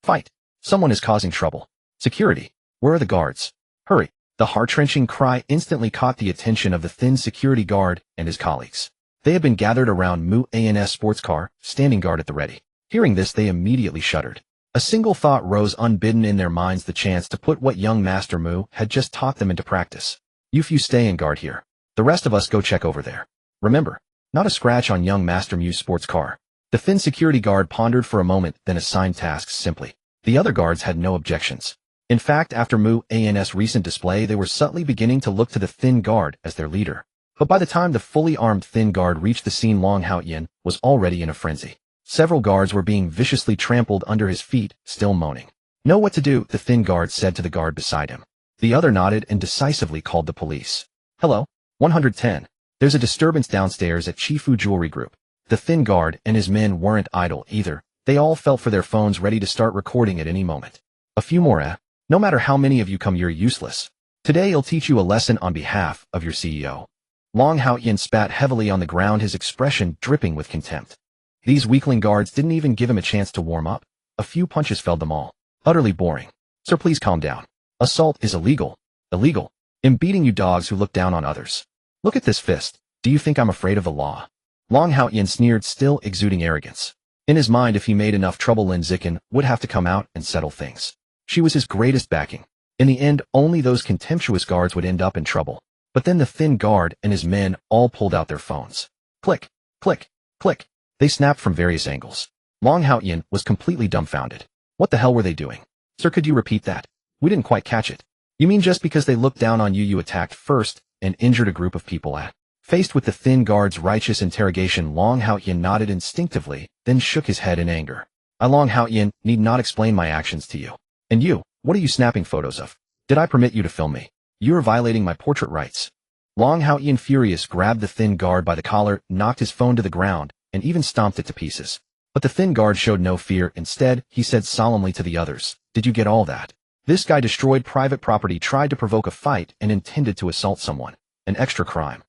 Fight! Someone is causing trouble. Security! Where are the guards? Hurry! The heart-wrenching cry instantly caught the attention of the thin security guard and his colleagues. They had been gathered around Mu's sports car, standing guard at the ready. Hearing this, they immediately shuddered. A single thought rose unbidden in their minds, the chance to put what young Master Mu had just taught them into practice. You few stay in guard here. The rest of us go check over there. Remember, not a scratch on young Master Mu's sports car. The thin security guard pondered for a moment, then assigned tasks simply. The other guards had no objections. In fact, after Mu An's recent display, they were subtly beginning to look to the Thin Guard as their leader. But by the time the fully armed Thin Guard reached the scene, Long Haoyan was already in a frenzy. Several guards were being viciously trampled under his feet, still moaning. "Know what to do," the Thin Guard said to the guard beside him. The other nodded and decisively called the police. "Hello, 110. There's a disturbance downstairs at Chifu Jewelry Group." The Thin Guard and his men weren't idle either. They all felt for their phones, ready to start recording at any moment. "A few more, eh? No matter how many of you come, you're useless. Today I'll teach you a lesson on behalf of your CEO." Long Haoyan spat heavily on the ground, his expression dripping with contempt. These weakling guards didn't even give him a chance to warm up. A few punches felled them all. Utterly boring. "Sir, please calm down. Assault is illegal. Illegal. I'm beating you dogs who look down on others. Look at this fist. Do you think I'm afraid of the law?" Long Haoyan sneered, still exuding arrogance. In his mind, if he made enough trouble, Lin Zikin would have to come out and settle things. She was his greatest backing. In the end, only those contemptuous guards would end up in trouble. But then the Thin Guard and his men all pulled out their phones. Click, click, click. They snapped from various angles. Long Haoyan was completely dumbfounded. What the hell were they doing? "Sir, could you repeat that? We didn't quite catch it." "You mean just because they looked down on you, you attacked first and injured a group of people at?" Faced with the Thin Guard's righteous interrogation, Long Haoyan nodded instinctively, then shook his head in anger. "I, Long Haoyan, need not explain my actions to you. And you, what are you snapping photos of? Did I permit you to film me? You are violating my portrait rights." Long Haoyan, furious, grabbed the Thin Guard by the collar, knocked his phone to the ground, and even stomped it to pieces. But the Thin Guard showed no fear. Instead, he said solemnly to the others, "Did you get all that? This guy destroyed private property, tried to provoke a fight, and intended to assault someone. An extra crime."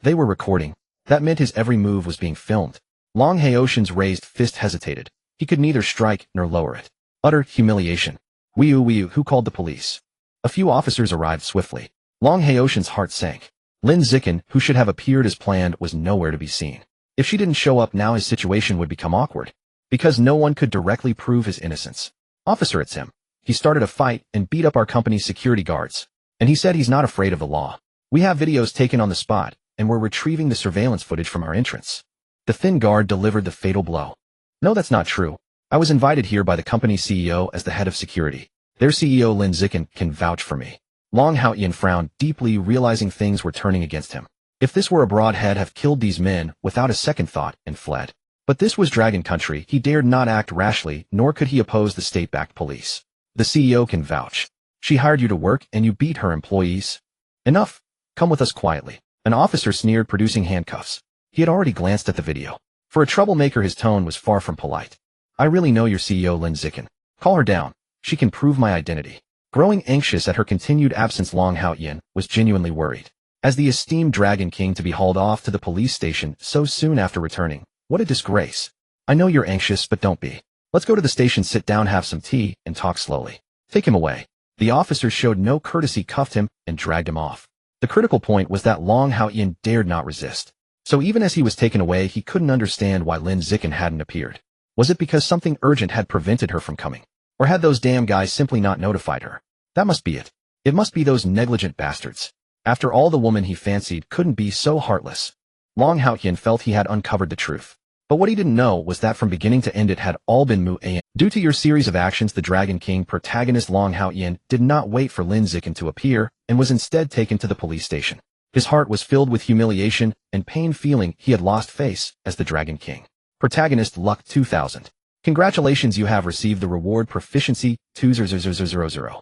They were recording. That meant his every move was being filmed. Long Haoyan's raised fist hesitated. He could neither strike nor lower it. Utter humiliation. Wee-oo, who called the police? A few officers arrived swiftly. Long Haoyan's heart sank. Lin Zikin, who should have appeared as planned, was nowhere to be seen. If she didn't show up now, his situation would become awkward, because no one could directly prove his innocence. "Officer, it's him. He started a fight and beat up our company's security guards. And he said he's not afraid of the law. We have videos taken on the spot, and we're retrieving the surveillance footage from our entrance." The Thin Guard delivered the fatal blow. "No, that's not true. I was invited here by the company's CEO as the head of security. Their CEO, Lin Zikin, can vouch for me." Long Haoyan frowned deeply, realizing things were turning against him. If this were abroad, he'd have killed these men without a second thought and fled. But this was Dragon Country. He dared not act rashly, nor could he oppose the state-backed police. "The CEO can vouch. She hired you to work, and you beat her employees. Enough. Come with us quietly." An officer sneered, producing handcuffs. He had already glanced at the video. For a troublemaker, his tone was far from polite. "I really know your CEO, Lin Zikin. Call her down. She can prove my identity." Growing anxious at her continued absence, Long Haoyan was genuinely worried. As the esteemed Dragon King to be hauled off to the police station so soon after returning. What a disgrace. "I know you're anxious, but don't be. Let's go to the station, sit down, have some tea, and talk slowly. Take him away." The officers showed no courtesy, cuffed him, and dragged him off. The critical point was that Long Haoyan dared not resist. So even as he was taken away, he couldn't understand why Lin Zikin hadn't appeared. Was it because something urgent had prevented her from coming? Or had those damn guys simply not notified her? That must be it. It must be those negligent bastards. After all, the woman he fancied couldn't be so heartless. Long Haoyan felt he had uncovered the truth. But what he didn't know was that from beginning to end it had all been Mu An. Due to your series of actions, the Dragon King protagonist Long Haoyan did not wait for Lin Zikin to appear and was instead taken to the police station. His heart was filled with humiliation and pain, feeling he had lost face as the Dragon King. Protagonist Luck 2000. Congratulations, you have received the reward Proficiency 20000.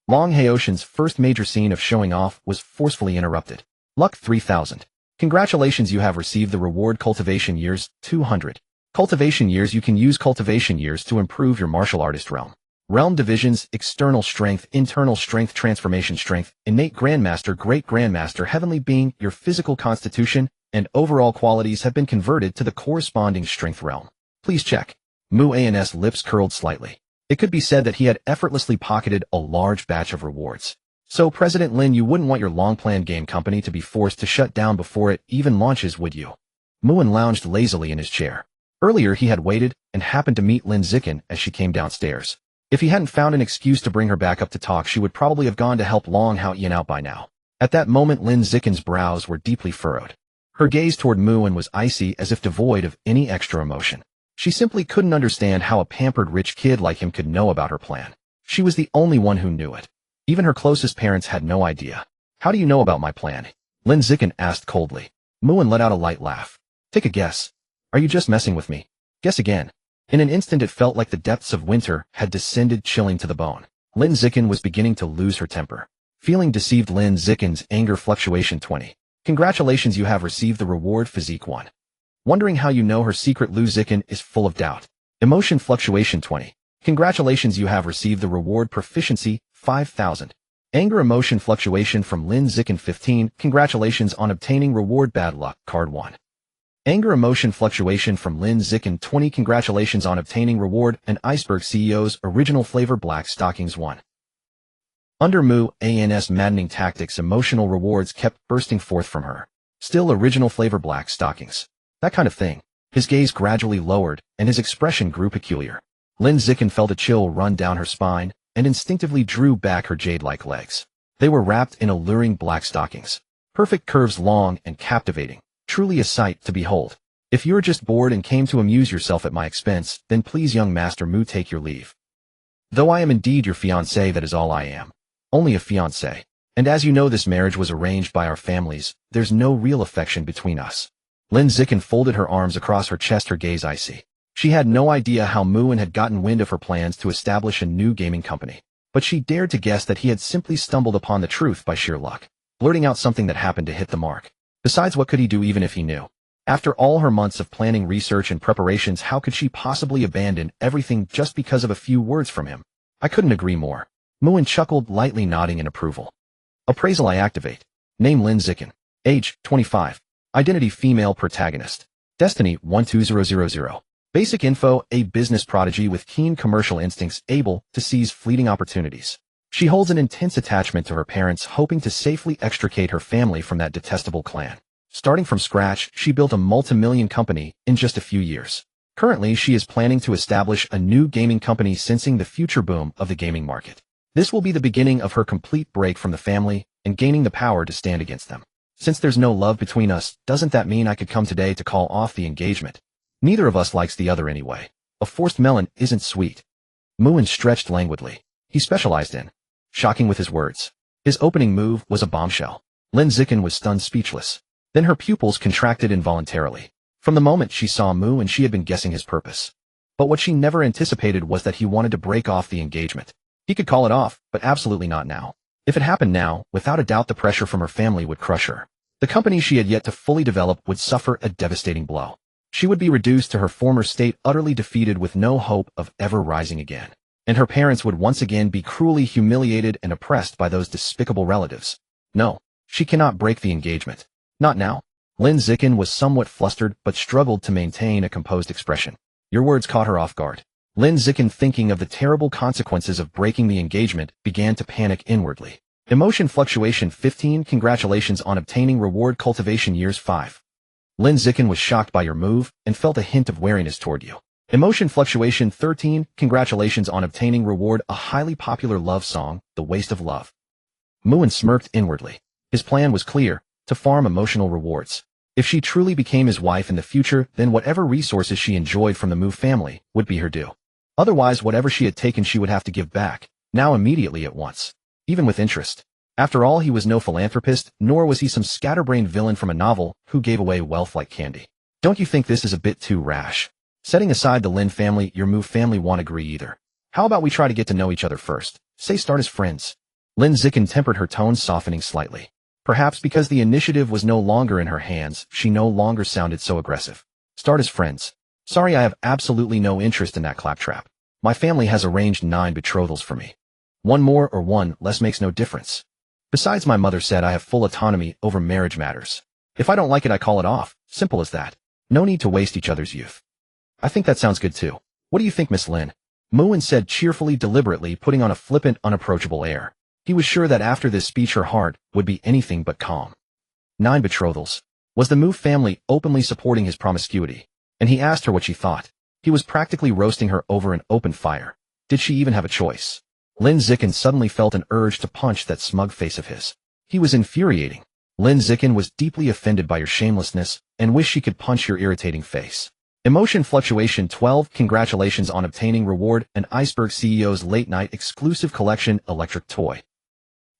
Long Haoyan's first major scene of showing off was forcefully interrupted. Luck 3000. Congratulations, you have received the reward Cultivation Years 200. Cultivation Years. You can use Cultivation Years to improve your martial artist realm. Realm divisions: External Strength, Internal Strength, Transformation Strength, Innate Grandmaster, Great Grandmaster, Heavenly Being. Your physical constitution and overall qualities have been converted to the corresponding strength realm. Please check. Mu An's lips curled slightly. It could be said that he had effortlessly pocketed a large batch of rewards. So, President Lin, you wouldn't want your long-planned game company to be forced to shut down before it even launches, would you? Muin lounged lazily in his chair. Earlier he had waited and happened to meet Lin Zikin as she came downstairs. If he hadn't found an excuse to bring her back up to talk, she would probably have gone to help Long Haoyan out by now. At that moment, Lin Zikin's brows were deeply furrowed. Her gaze toward Muin was icy, as if devoid of any extra emotion. She simply couldn't understand how a pampered rich kid like him could know about her plan. She was the only one who knew it. Even her closest parents had no idea. How do you know about my plan? Lin Zikin asked coldly. Muin let out a light laugh. Take a guess. Are you just messing with me? Guess again. In an instant it felt like the depths of winter had descended, chilling to the bone. Lin Zikin was beginning to lose her temper. Feeling deceived, Lin Zikin's anger fluctuation 20. Congratulations, you have received the reward physique 1. Wondering how you know her secret, Lu Zikin is full of doubt. Emotion fluctuation 20. Congratulations, you have received the reward proficiency 5000. Anger emotion fluctuation from Lin Zikin 15. Congratulations on obtaining reward bad luck card 1. Anger emotion fluctuation from Lin Zikin 20. Congratulations on obtaining reward an iceberg CEO's original flavor black stockings 1. Under Mu An's maddening tactics, emotional rewards kept bursting forth from her. Still original flavor black stockings. That kind of thing. His gaze gradually lowered, and his expression grew peculiar. Lin Zikin felt a chill run down her spine, and instinctively drew back her jade-like legs. They were wrapped in alluring black stockings. Perfect curves, long and captivating. Truly a sight to behold. If you're just bored and came to amuse yourself at my expense, then please, young Master Mu, take your leave. Though I am indeed your fiancé, that is all I am. Only a fiancé. And as you know, this marriage was arranged by our families. There's no real affection between us. Lin Zikin folded her arms across her chest, her gaze icy. She had no idea how Muin had gotten wind of her plans to establish a new gaming company. But she dared to guess that he had simply stumbled upon the truth by sheer luck, blurting out something that happened to hit the mark. Besides, what could he do even if he knew? After all her months of planning, research, and preparations, how could she possibly abandon everything just because of a few words from him? I couldn't agree more. Muin chuckled, lightly nodding in approval. Appraisal I activate. Name Lin Zikin. Age 25. Identity female protagonist. Destiny 12000. Basic info: a business prodigy with keen commercial instincts, able to seize fleeting opportunities. She holds an intense attachment to her parents, hoping to safely extricate her family from that detestable clan. Starting from scratch, she built a multi-million company in just a few years. Currently, she is planning to establish a new gaming company, sensing the future boom of the gaming market. This will be the beginning of her complete break from the family and gaining the power to stand against them. Since there's no love between us, doesn't that mean I could come today to call off the engagement? Neither of us likes the other anyway. A forced melon isn't sweet. Muin stretched languidly. He specialized in shocking with his words. His opening move was a bombshell. Lin Zikin was stunned, speechless. Then her pupils contracted involuntarily. From the moment she saw Muin, she had been guessing his purpose. But what she never anticipated was that he wanted to break off the engagement. He could call it off, but absolutely not now. If it happened now, without a doubt the pressure from her family would crush her. The company she had yet to fully develop would suffer a devastating blow. She would be reduced to her former state, utterly defeated with no hope of ever rising again. And her parents would once again be cruelly humiliated and oppressed by those despicable relatives. No, she cannot break the engagement. Not now. Lin Zikin was somewhat flustered, but struggled to maintain a composed expression. Your words caught her off guard. Lin Zikin, thinking of the terrible consequences of breaking the engagement, began to panic inwardly. Emotion fluctuation 15. Congratulations on obtaining reward cultivation years 5. Lin Zikin was shocked by your move and felt a hint of wariness toward you. Emotion fluctuation 13. Congratulations on obtaining reward a highly popular love song, The Waste of Love. Muin smirked inwardly. His plan was clear, to farm emotional rewards. If she truly became his wife in the future, then whatever resources she enjoyed from the Mu family would be her due. Otherwise, whatever she had taken she would have to give back, now immediately at once. Even with interest. After all, he was no philanthropist, nor was he some scatterbrained villain from a novel who gave away wealth like candy. Don't you think this is a bit too rash? Setting aside the Lin family, your Mu family won't agree either. How about we try to get to know each other first? Say start as friends. Lin Zikin tempered her tone, softening slightly. Perhaps because the initiative was no longer in her hands, she no longer sounded so aggressive. Start as friends. Sorry, I have absolutely no interest in that claptrap. My family has arranged 9 betrothals for me. One more or one less makes no difference. Besides, my mother said I have full autonomy over marriage matters. If I don't like it, I call it off. Simple as that. No need to waste each other's youth. I think that sounds good too. What do you think, Miss Lin? Muin said cheerfully, deliberately putting on a flippant, unapproachable air. He was sure that after this speech her heart would be anything but calm. 9 betrothals. Was the Mu family openly supporting his promiscuity? And he asked her what she thought. He was practically roasting her over an open fire. Did she even have a choice? Lin Zikin suddenly felt an urge to punch that smug face of his. He was infuriating. Lin Zikin was deeply offended by your shamelessness and wished she could punch your irritating face. Emotion Fluctuation 12. Congratulations on obtaining reward, an Iceberg CEO's late-night exclusive collection electric toy.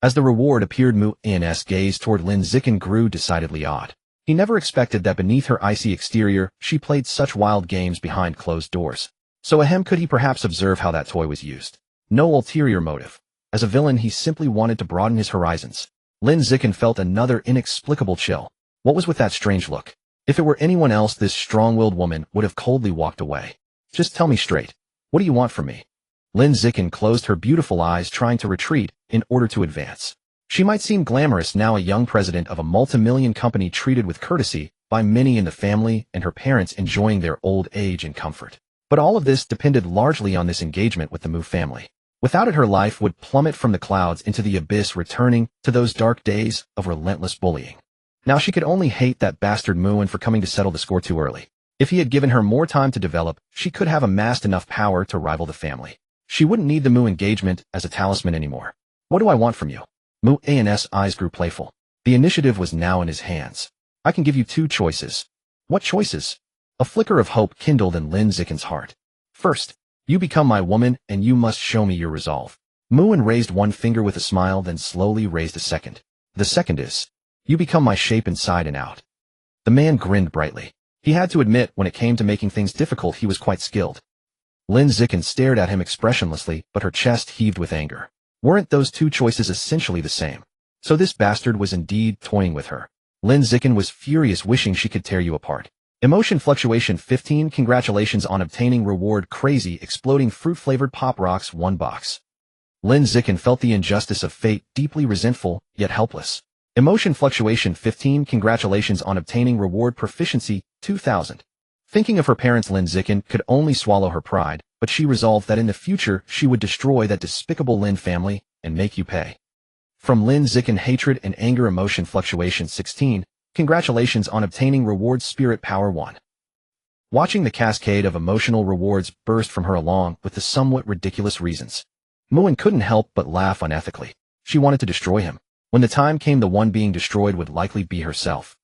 As the reward appeared, Mu-An's gaze toward Lin Zikin grew decidedly odd. He never expected that beneath her icy exterior, she played such wild games behind closed doors. So ahem, could he perhaps observe how that toy was used? No ulterior motive. As a villain, he simply wanted to broaden his horizons. Lin Zikin felt another inexplicable chill. What was with that strange look? If it were anyone else, this strong-willed woman would have coldly walked away. Just tell me straight. What do you want from me? Lin Zikin closed her beautiful eyes, trying to retreat in order to advance. She might seem glamorous now, a young president of a multi-million company treated with courtesy by many in the family and her parents enjoying their old age in comfort. But all of this depended largely on this engagement with the Mu family. Without it, her life would plummet from the clouds into the abyss, returning to those dark days of relentless bullying. Now she could only hate that bastard Mu for coming to settle the score too early. If he had given her more time to develop, she could have amassed enough power to rival the family. She wouldn't need the Mu engagement as a talisman anymore. What do I want from you? Mu-An's eyes grew playful. The initiative was now in his hands. I can give you 2 choices. What choices? A flicker of hope kindled in Lin Zikin's heart. First, you become my woman and you must show me your resolve. Mu-An raised one finger with a smile, then slowly raised a second. The second is, you become my shape inside and out. The man grinned brightly. He had to admit, when it came to making things difficult, he was quite skilled. Lin Zikin stared at him expressionlessly, but her chest heaved with anger. Weren't those 2 choices essentially the same? So this bastard was indeed toying with her. Lin Zikin was furious, wishing she could tear you apart. Emotion Fluctuation 15. Congratulations on obtaining reward, crazy exploding fruit-flavored pop rocks, 1 box. Lin Zikin felt the injustice of fate, deeply resentful, yet helpless. Emotion Fluctuation 15. Congratulations on obtaining reward, proficiency, 2000. Thinking of her parents, Lin Zikin could only swallow her pride, but she resolved that in the future she would destroy that despicable Lin family and make you pay. From Lin Zikin, hatred and anger. Emotion Fluctuation 16. Congratulations on obtaining reward, spirit power 1. Watching the cascade of emotional rewards burst from her along with the somewhat ridiculous reasons, Mu-An couldn't help but laugh unethically. She wanted to destroy him. When the time came, the one being destroyed would likely be herself.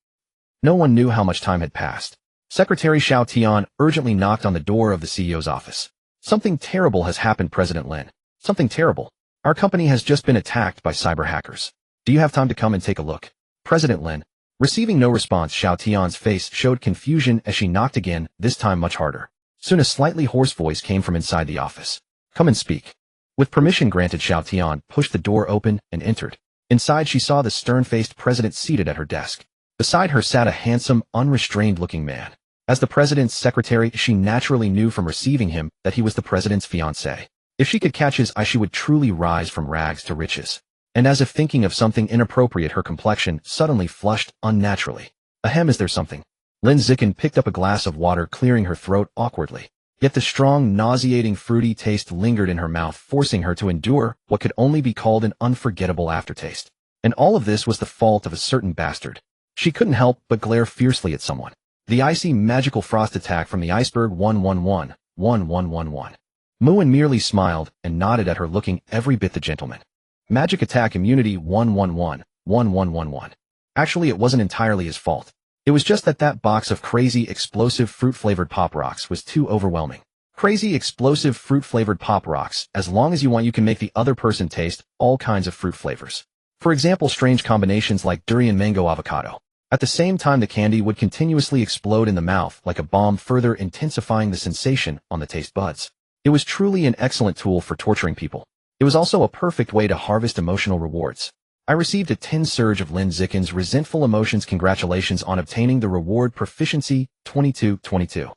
No one knew how much time had passed. Secretary Xiao Tian urgently knocked on the door of the CEO's office. Something terrible has happened, President Lin. Something terrible. Our company has just been attacked by cyber hackers. Do you have time to come and take a look? President Lin. Receiving no response, Xiao Tian's face showed confusion as she knocked again, this time much harder. Soon a slightly hoarse voice came from inside the office. Come and speak. With permission granted, Xiao Tian pushed the door open and entered. Inside, she saw the stern-faced president seated at her desk. Beside her sat a handsome, unrestrained-looking man. As the president's secretary, she naturally knew from receiving him that he was the president's fiancé. If she could catch his eye, she would truly rise from rags to riches. And as if thinking of something inappropriate, her complexion suddenly flushed unnaturally. Ahem, is there something? Lin Zikin picked up a glass of water, clearing her throat awkwardly. Yet the strong, nauseating, fruity taste lingered in her mouth, forcing her to endure what could only be called an unforgettable aftertaste. And all of this was the fault of a certain bastard. She couldn't help but glare fiercely at someone. The icy, magical frost attack from the iceberg 111-1111. Mu-An merely smiled and nodded at her, looking every bit the gentleman. Magic attack immunity 111-1111. Actually, it wasn't entirely his fault. It was just that box of crazy, explosive, fruit-flavored pop rocks was too overwhelming. Crazy, explosive, fruit-flavored pop rocks, as long as you want, you can make the other person taste all kinds of fruit flavors. For example, strange combinations like durian, mango, avocado. At the same time, the candy would continuously explode in the mouth like a bomb, further intensifying the sensation on the taste buds. It was truly an excellent tool for torturing people. It was also a perfect way to harvest emotional rewards. I received a 10 surge of Lin Zikin's resentful emotions. Congratulations on obtaining the reward, proficiency 2222.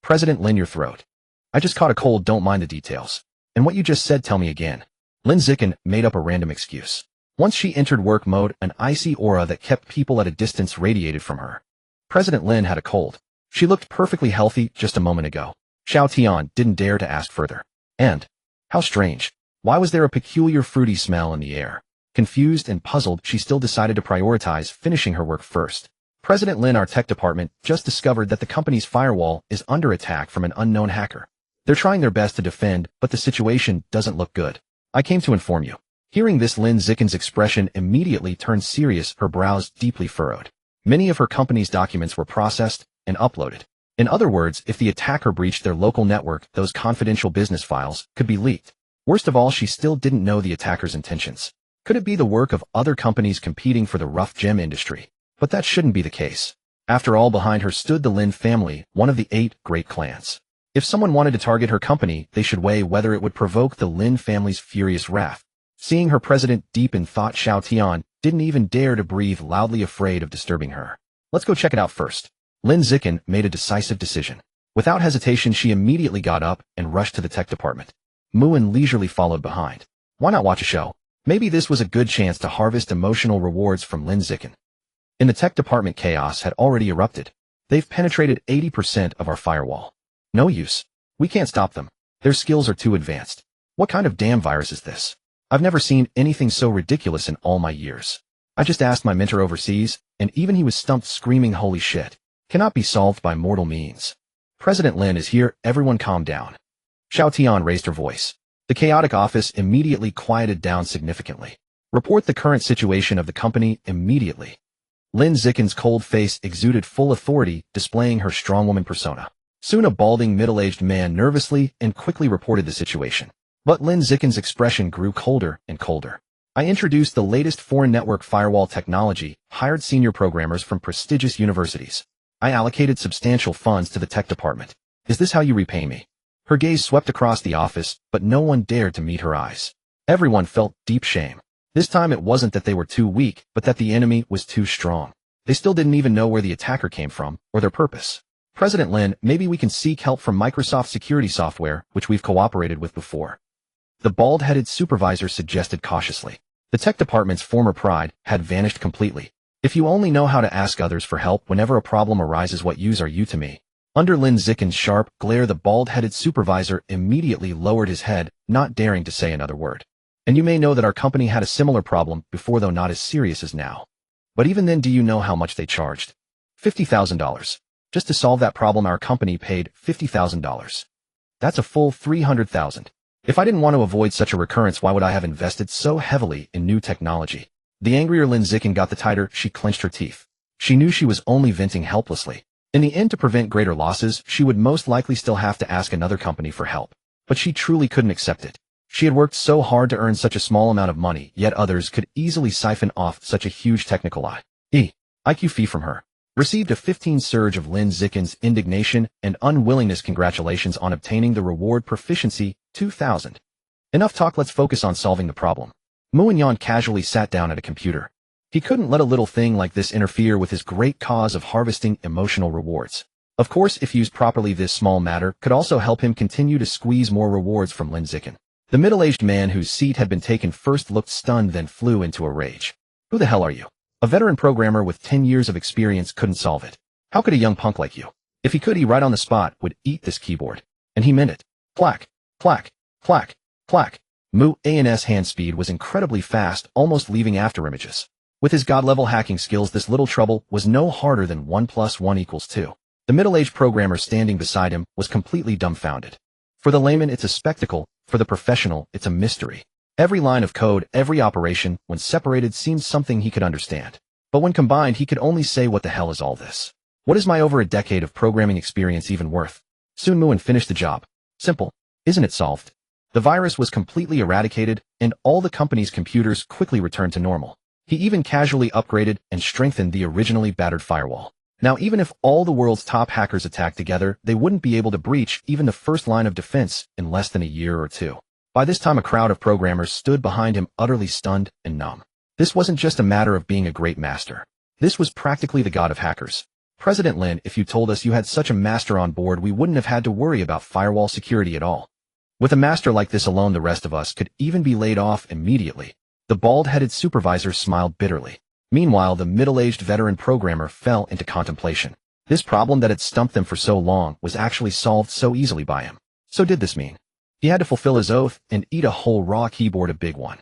President Lin, your throat. I just caught a cold, don't mind the details. And what you just said, tell me again. Lin Zikin made up a random excuse. Once she entered work mode, an icy aura that kept people at a distance radiated from her. President Lin had a cold. She looked perfectly healthy just a moment ago. Xiao Tian didn't dare to ask further. And, how strange. Why was there a peculiar fruity smell in the air? Confused and puzzled, she still decided to prioritize finishing her work first. President Lin, our tech department just discovered that the company's firewall is under attack from an unknown hacker. They're trying their best to defend, but the situation doesn't look good. I came to inform you. Hearing this, Lin Zikin's expression immediately turned serious, her brows deeply furrowed. Many of her company's documents were processed and uploaded. In other words, if the attacker breached their local network, those confidential business files could be leaked. Worst of all, she still didn't know the attacker's intentions. Could it be the work of other companies competing for the rough gem industry? But that shouldn't be the case. After all, behind her stood the Lin family, one of the 8 great clans. If someone wanted to target her company, they should weigh whether it would provoke the Lin family's furious wrath. Seeing her president deep in thought, Xiao Tian didn't even dare to breathe loudly, afraid of disturbing her. Let's go check it out first. Lin Zikin made a decisive decision. Without hesitation, she immediately got up and rushed to the tech department. Muin leisurely followed behind. Why not watch a show? Maybe this was a good chance to harvest emotional rewards from Lin Zikin. In the tech department, chaos had already erupted. They've penetrated 80% of our firewall. No use. We can't stop them. Their skills are too advanced. What kind of damn virus is this? I've never seen anything so ridiculous in all my years. I just asked my mentor overseas, and even he was stumped, screaming, holy shit. Cannot be solved by mortal means. President Lin is here, everyone calm down. Xiao Tian raised her voice. The chaotic office immediately quieted down significantly. Report the current situation of the company immediately. Lin Zikin's cold face exuded full authority, displaying her strongwoman persona. Soon a balding middle-aged man nervously and quickly reported the situation. But Lin Zikin's expression grew colder and colder. I introduced the latest foreign network firewall technology, hired senior programmers from prestigious universities. I allocated substantial funds to the tech department. Is this how you repay me? Her gaze swept across the office, but no one dared to meet her eyes. Everyone felt deep shame. This time it wasn't that they were too weak, but that the enemy was too strong. They still didn't even know where the attacker came from, or their purpose. President Lin, maybe we can seek help from Microsoft Security Software, which we've cooperated with before. The bald-headed supervisor suggested cautiously. The tech department's former pride had vanished completely. If you only know how to ask others for help whenever a problem arises, what use are you to me? Under Lin Zikin's sharp glare, the bald-headed supervisor immediately lowered his head, not daring to say another word. And you may know that our company had a similar problem before, though not as serious as now. But even then, do you know how much they charged? $50,000. Just to solve that problem, our company paid $50,000. That's a full $300,000. If I didn't want to avoid such a recurrence, why would I have invested so heavily in new technology? The angrier Lin Zikin got, the tighter she clenched her teeth. She knew she was only venting helplessly. In the end, to prevent greater losses, she would most likely still have to ask another company for help. But she truly couldn't accept it. She had worked so hard to earn such a small amount of money, yet others could easily siphon off such a huge technical IQ fee from her. Received a 15 surge of Lin Zikin's indignation and unwillingness. Congratulations on obtaining the reward, proficiency 2000. Enough talk, let's focus on solving the problem. Muin casually sat down at a computer. He couldn't let a little thing like this interfere with his great cause of harvesting emotional rewards. Of course, if used properly, this small matter could also help him continue to squeeze more rewards from Lin Zikin. The middle-aged man whose seat had been taken first looked stunned, then flew into a rage. Who the hell are you? A veteran programmer with 10 years of experience couldn't solve it. How could a young punk like you? If he could, he right on the spot would eat this keyboard. And he meant it. Clack, clack, clack, clack. Muin's hand speed was incredibly fast, almost leaving after images. With his god-level hacking skills, this little trouble was no harder than 1 + 1 = 2. The middle-aged programmer standing beside him was completely dumbfounded. For the layman, it's a spectacle. For the professional, it's a mystery. Every line of code, every operation, when separated, seemed something he could understand. But when combined, he could only say, what the hell is all this? What is my over a decade of programming experience even worth? Soon Muin finished the job. Simple. Isn't it solved? The virus was completely eradicated, and all the company's computers quickly returned to normal. He even casually upgraded and strengthened the originally battered firewall. Now, even if all the world's top hackers attacked together, they wouldn't be able to breach even the first line of defense in less than a year or two. By this time, a crowd of programmers stood behind him, utterly stunned and numb. This wasn't just a matter of being a great master. This was practically the god of hackers. President Lin, if you told us you had such a master on board, we wouldn't have had to worry about firewall security at all. With a master like this alone, the rest of us could even be laid off immediately. The bald-headed supervisor smiled bitterly. Meanwhile, the middle-aged veteran programmer fell into contemplation. This problem that had stumped them for so long was actually solved so easily by him. So did this mean he had to fulfill his oath and eat a whole raw keyboard, a big one?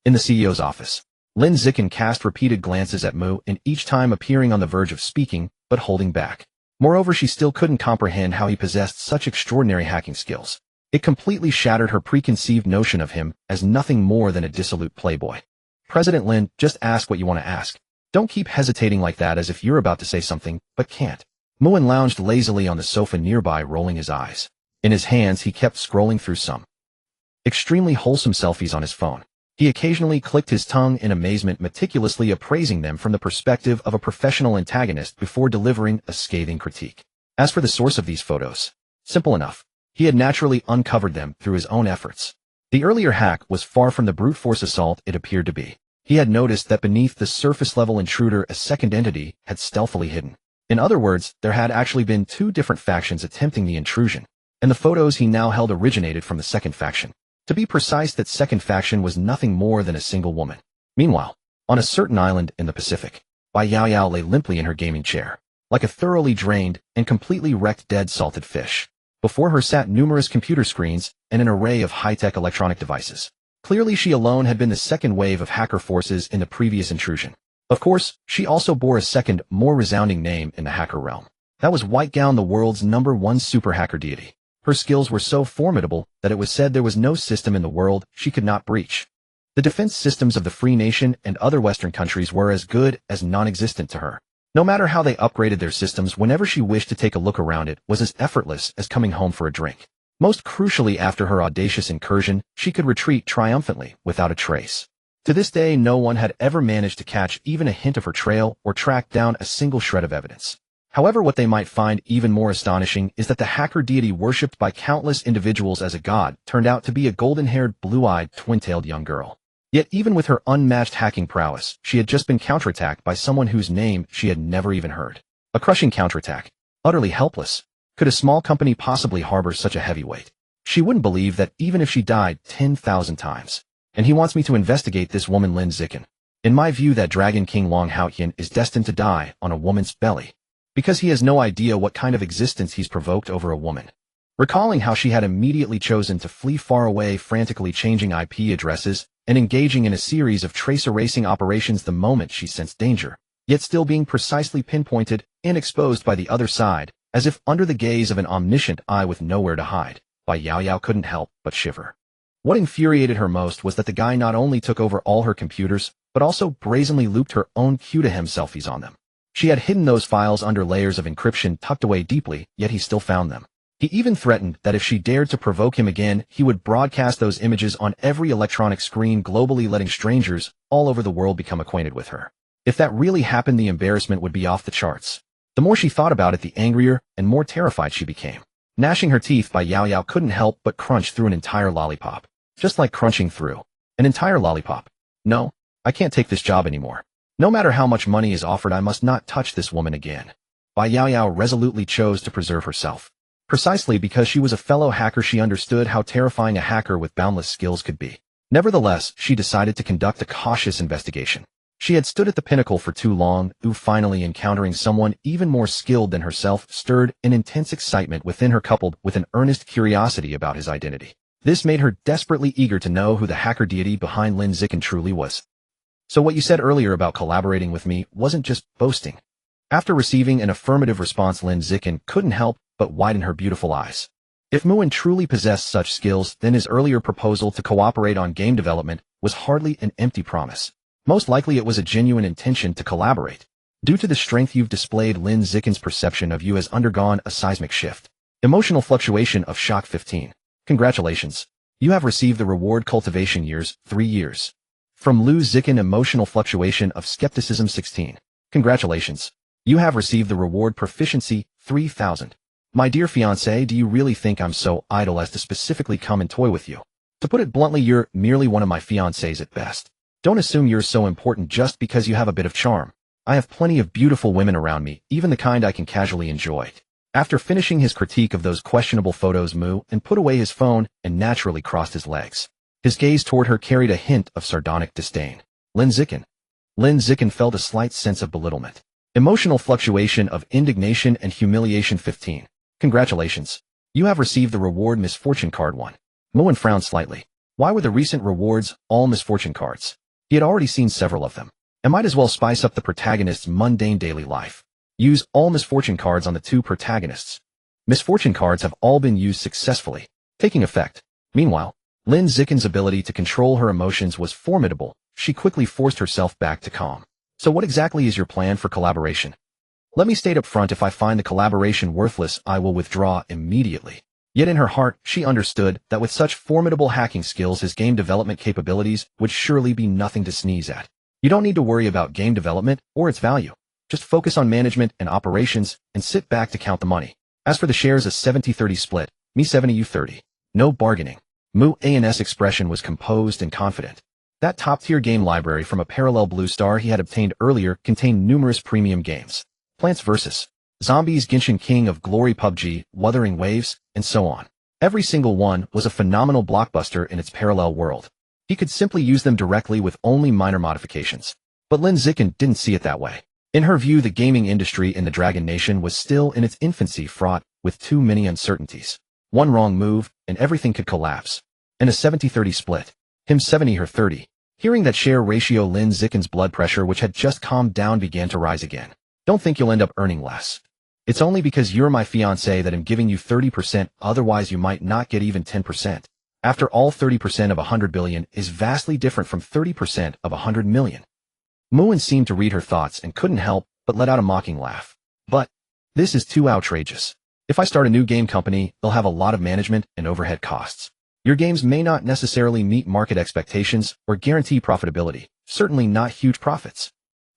In the CEO's office, Lin Zikin cast repeated glances at Mu, and each time appearing on the verge of speaking, but holding back. Moreover, she still couldn't comprehend how he possessed such extraordinary hacking skills. It completely shattered her preconceived notion of him as nothing more than a dissolute playboy. President Lin, just ask what you want to ask. Don't keep hesitating like that, as if you're about to say something, but can't. Muin lounged lazily on the sofa nearby, rolling his eyes. In his hands, he kept scrolling through some extremely wholesome selfies on his phone. He occasionally clicked his tongue in amazement, meticulously appraising them from the perspective of a professional antagonist before delivering a scathing critique. As for the source of these photos, simple enough. He had naturally uncovered them through his own efforts. The earlier hack was far from the brute force assault it appeared to be. He had noticed that beneath the surface-level intruder a second entity had stealthily hidden. In other words, there had actually been two different factions attempting the intrusion, and the photos he now held originated from the second faction. To be precise, that second faction was nothing more than a single woman. Meanwhile, on a certain island in the Pacific, Bai Yaoyao lay limply in her gaming chair, like a thoroughly drained and completely wrecked dead salted fish. Before her sat numerous computer screens and an array of high-tech electronic devices. Clearly, she alone had been the second wave of hacker forces in the previous intrusion. Of course, she also bore a second, more resounding name in the hacker realm. That was White Gown, the world's #1 super hacker deity. Her skills were so formidable that it was said there was no system in the world she could not breach. The defense systems of the Free Nation and other Western countries were as good as non-existent to her. No matter how they upgraded their systems, whenever she wished to take a look around, it was as effortless as coming home for a drink. Most crucially, after her audacious incursion, she could retreat triumphantly without a trace. To this day, no one had ever managed to catch even a hint of her trail or track down a single shred of evidence. However, what they might find even more astonishing is that the hacker deity worshipped by countless individuals as a god turned out to be a golden-haired, blue-eyed, twin-tailed young girl. Yet even with her unmatched hacking prowess, she had just been counterattacked by someone whose name she had never even heard. A crushing counterattack. Utterly helpless. Could a small company possibly harbor such a heavyweight? She wouldn't believe that even if she died 10,000 times. And he wants me to investigate this woman, Lin Zikin. In my view, that Dragon King Long Haotian is destined to die on a woman's belly. Because he has no idea what kind of existence he's provoked over a woman. Recalling how she had immediately chosen to flee far away, frantically changing IP addresses, and engaging in a series of trace erasing operations the moment she sensed danger, yet still being precisely pinpointed and exposed by the other side, as if under the gaze of an omniscient eye with nowhere to hide, Bai Yaoyao couldn't help but shiver. What infuriated her most was that the guy not only took over all her computers, but also brazenly looped her own Q-to-him selfies on them. She had hidden those files under layers of encryption tucked away deeply, yet he still found them. He even threatened that if she dared to provoke him again, he would broadcast those images on every electronic screen globally, letting strangers all over the world become acquainted with her. If that really happened, the embarrassment would be off the charts. The more she thought about it, the angrier and more terrified she became. Gnashing her teeth, Bai Yaoyao couldn't help but crunch through an entire lollipop. Just like crunching through an entire lollipop. No, I can't take this job anymore. No matter how much money is offered, I must not touch this woman again. Bai Yaoyao resolutely chose to preserve herself. Precisely because she was a fellow hacker, she understood how terrifying a hacker with boundless skills could be. Nevertheless, she decided to conduct a cautious investigation. She had stood at the pinnacle for too long, finally encountering someone even more skilled than herself stirred an intense excitement within her, coupled with an earnest curiosity about his identity. This made her desperately eager to know who the hacker deity behind Lin Zikin truly was. So what you said earlier about collaborating with me wasn't just boasting. After receiving an affirmative response, Lin Zikin couldn't help but widen her beautiful eyes. If Muin truly possessed such skills, then his earlier proposal to cooperate on game development was hardly an empty promise. Most likely it was a genuine intention to collaborate. Due to the strength you've displayed, Lin Zikin's perception of you has undergone a seismic shift. Emotional fluctuation of shock 15. Congratulations. You have received the reward cultivation years, 3 years. From Lu Zikin, emotional fluctuation of skepticism 16. Congratulations. You have received the reward proficiency, 3000. My dear fiancé, do you really think I'm so idle as to specifically come and toy with you? To put it bluntly, you're merely one of my fiancés at best. Don't assume you're so important just because you have a bit of charm. I have plenty of beautiful women around me, even the kind I can casually enjoy. After finishing his critique of those questionable photos, Muin put away his phone and naturally crossed his legs. His gaze toward her carried a hint of sardonic disdain. Lin Zikin. Lin Zikin felt a slight sense of belittlement. Emotional fluctuation of indignation and humiliation 15. Congratulations. You have received the reward misfortune card 1. Muin frowned slightly. Why were the recent rewards all misfortune cards? He had already seen several of them. I might as well spice up the protagonist's mundane daily life. Use all misfortune cards on the 2 protagonists. Misfortune cards have all been used successfully, taking effect. Meanwhile, Lin Zikin's ability to control her emotions was formidable. She quickly forced herself back to calm. So what exactly is your plan for collaboration? Let me state up front, if I find the collaboration worthless, I will withdraw immediately. Yet in her heart, she understood that with such formidable hacking skills, his game development capabilities would surely be nothing to sneeze at. You don't need to worry about game development or its value. Just focus on management and operations and sit back to count the money. As for the shares, a 70-30 split, me 70 you 30. No bargaining. Mu An's expression was composed and confident. That top-tier game library from a parallel Blue Star he had obtained earlier contained numerous premium games. Plants vs. Zombies, Genshin King of Glory, PUBG, Wuthering Waves, and so on. Every single one was a phenomenal blockbuster in its parallel world. He could simply use them directly with only minor modifications. But Lin Zikin didn't see it that way. In her view, the gaming industry in the Dragon Nation was still in its infancy, fraught with too many uncertainties. One wrong move, and everything could collapse. And a 70-30 split. Him 70, her 30. Hearing that share ratio, Lin Zikin's blood pressure, which had just calmed down, began to rise again. Don't think you'll end up earning less. It's only because you're my fiancé that I'm giving you 30%, otherwise you might not get even 10%. After all, 30% of 100 billion is vastly different from 30% of 100 million. Muin seemed to read her thoughts and couldn't help but let out a mocking laugh. But this is too outrageous. If I start a new game company, they'll have a lot of management and overhead costs. Your games may not necessarily meet market expectations or guarantee profitability, certainly not huge profits.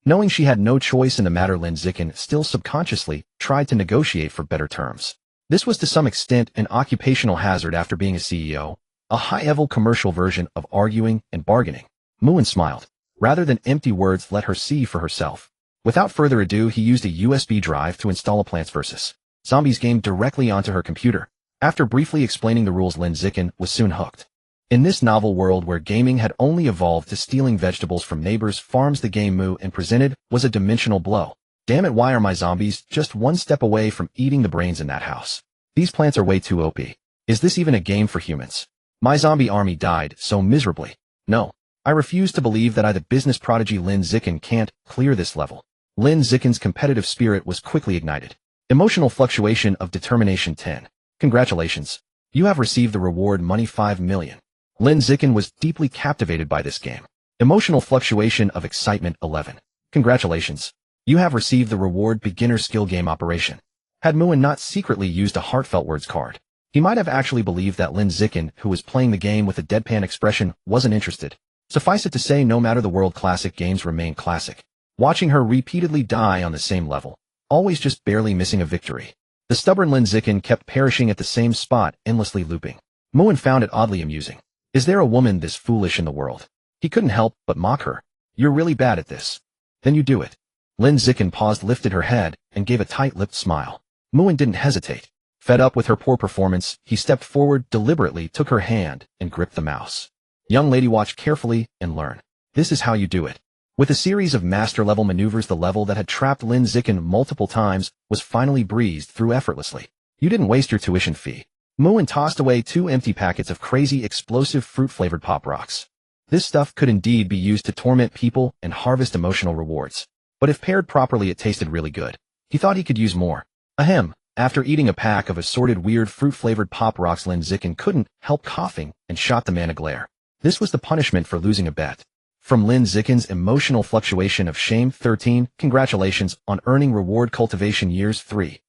Knowing she had no choice in the matter, Lin Zikin still subconsciously tried to negotiate for better terms. This was to some extent an occupational hazard after being a CEO, a high-level commercial version of arguing and bargaining. Muin smiled. Rather than empty words, let her see for herself. Without further ado, he used a USB drive to install a Plants vs. Zombies game directly onto her computer. After briefly explaining the rules, Lin Zikin was soon hooked. In this novel world where gaming had only evolved to stealing vegetables from neighbors' farms, the game Muin presented was a dimensional blow. Damn it, why are my zombies just one step away from eating the brains in that house? These plants are way too OP. Is this even a game for humans? My zombie army died so miserably. No. I refuse to believe that I, the business prodigy Lin Zikin, can't clear this level. Lin Zikin's competitive spirit was quickly ignited. Emotional fluctuation of determination 10. Congratulations. You have received the reward money 5 million. Lin Zikin was deeply captivated by this game. Emotional fluctuation of excitement 11. Congratulations. You have received the reward beginner skill game operation. Had Muin not secretly used a heartfelt words card, he might have actually believed that Lin Zikin, who was playing the game with a deadpan expression, wasn't interested. Suffice it to say, no matter the world, classic games remain classic. Watching her repeatedly die on the same level, always just barely missing a victory. The stubborn Lin Zikin kept perishing at the same spot, endlessly looping. Muin found it oddly amusing. Is there a woman this foolish in the world? He couldn't help but mock her. You're really bad at this. Then you do it. Lin Zikin paused, lifted her head, and gave a tight-lipped smile. Muin didn't hesitate. Fed up with her poor performance, he stepped forward, deliberately took her hand, and gripped the mouse. Young lady, watch carefully and learn. This is how you do it. With a series of master-level maneuvers, the level that had trapped Lin Zikin multiple times was finally breezed through effortlessly. You didn't waste your tuition fee. Muin tossed away 2 empty packets of crazy, explosive, fruit-flavored Pop Rocks. This stuff could indeed be used to torment people and harvest emotional rewards. But if paired properly, it tasted really good. He thought he could use more. Ahem. After eating a pack of assorted weird fruit-flavored Pop Rocks, Lin Zikin couldn't help coughing and shot the man a glare. This was the punishment for losing a bet. From Lin Zikin's emotional fluctuation of shame 13, congratulations on earning reward cultivation years 3.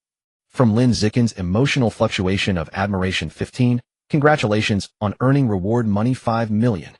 From Lin Zikin's emotional fluctuation of admiration 15, congratulations on earning reward money 5 million.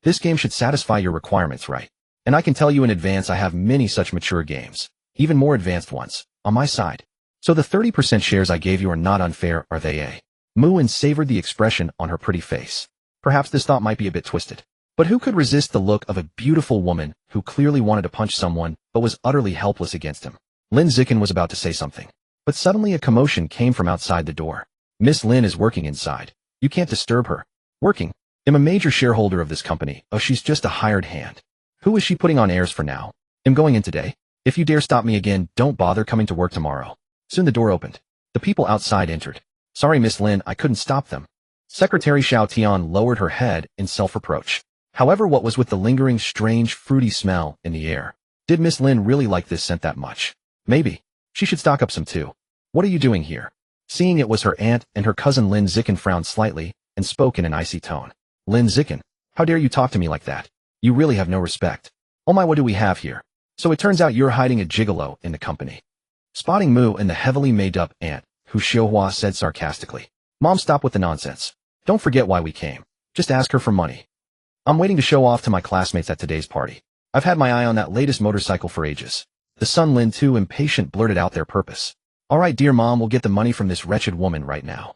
This game should satisfy your requirements, right? And I can tell you in advance, I have many such mature games, even more advanced ones, on my side. So the 30% shares I gave you are not unfair, are they, eh? Muin savored the expression on her pretty face. Perhaps this thought might be a bit twisted. But who could resist the look of a beautiful woman who clearly wanted to punch someone but was utterly helpless against him? Lin Zikin was about to say something. But suddenly a commotion came from outside the door. Miss Lin is working inside. You can't disturb her. Working? I'm a major shareholder of this company. Oh, she's just a hired hand. Who is she putting on airs for now? I'm going in today. If you dare stop me again, don't bother coming to work tomorrow. Soon the door opened. The people outside entered. Sorry, Miss Lin, I couldn't stop them. Secretary Xiao Tian lowered her head in self-reproach. However, what was with the lingering, strange, fruity smell in the air? Did Miss Lin really like this scent that much? Maybe. She should stock up some too. What are you doing here? Seeing it was her aunt and her cousin, Lin Zikin frowned slightly and spoke in an icy tone. Lin Zikin, how dare you talk to me like that? You really have no respect. Oh my, what do we have here? So it turns out you're hiding a gigolo in the company. Spotting Mu and the heavily made-up aunt, Hu Xiuhua said sarcastically. Mom, stop with the nonsense. Don't forget why we came. Just ask her for money. I'm waiting to show off to my classmates at today's party. I've had my eye on that latest motorcycle for ages. The son Lin, too impatient, blurted out their purpose. All right, dear mom, we'll get the money from this wretched woman right now.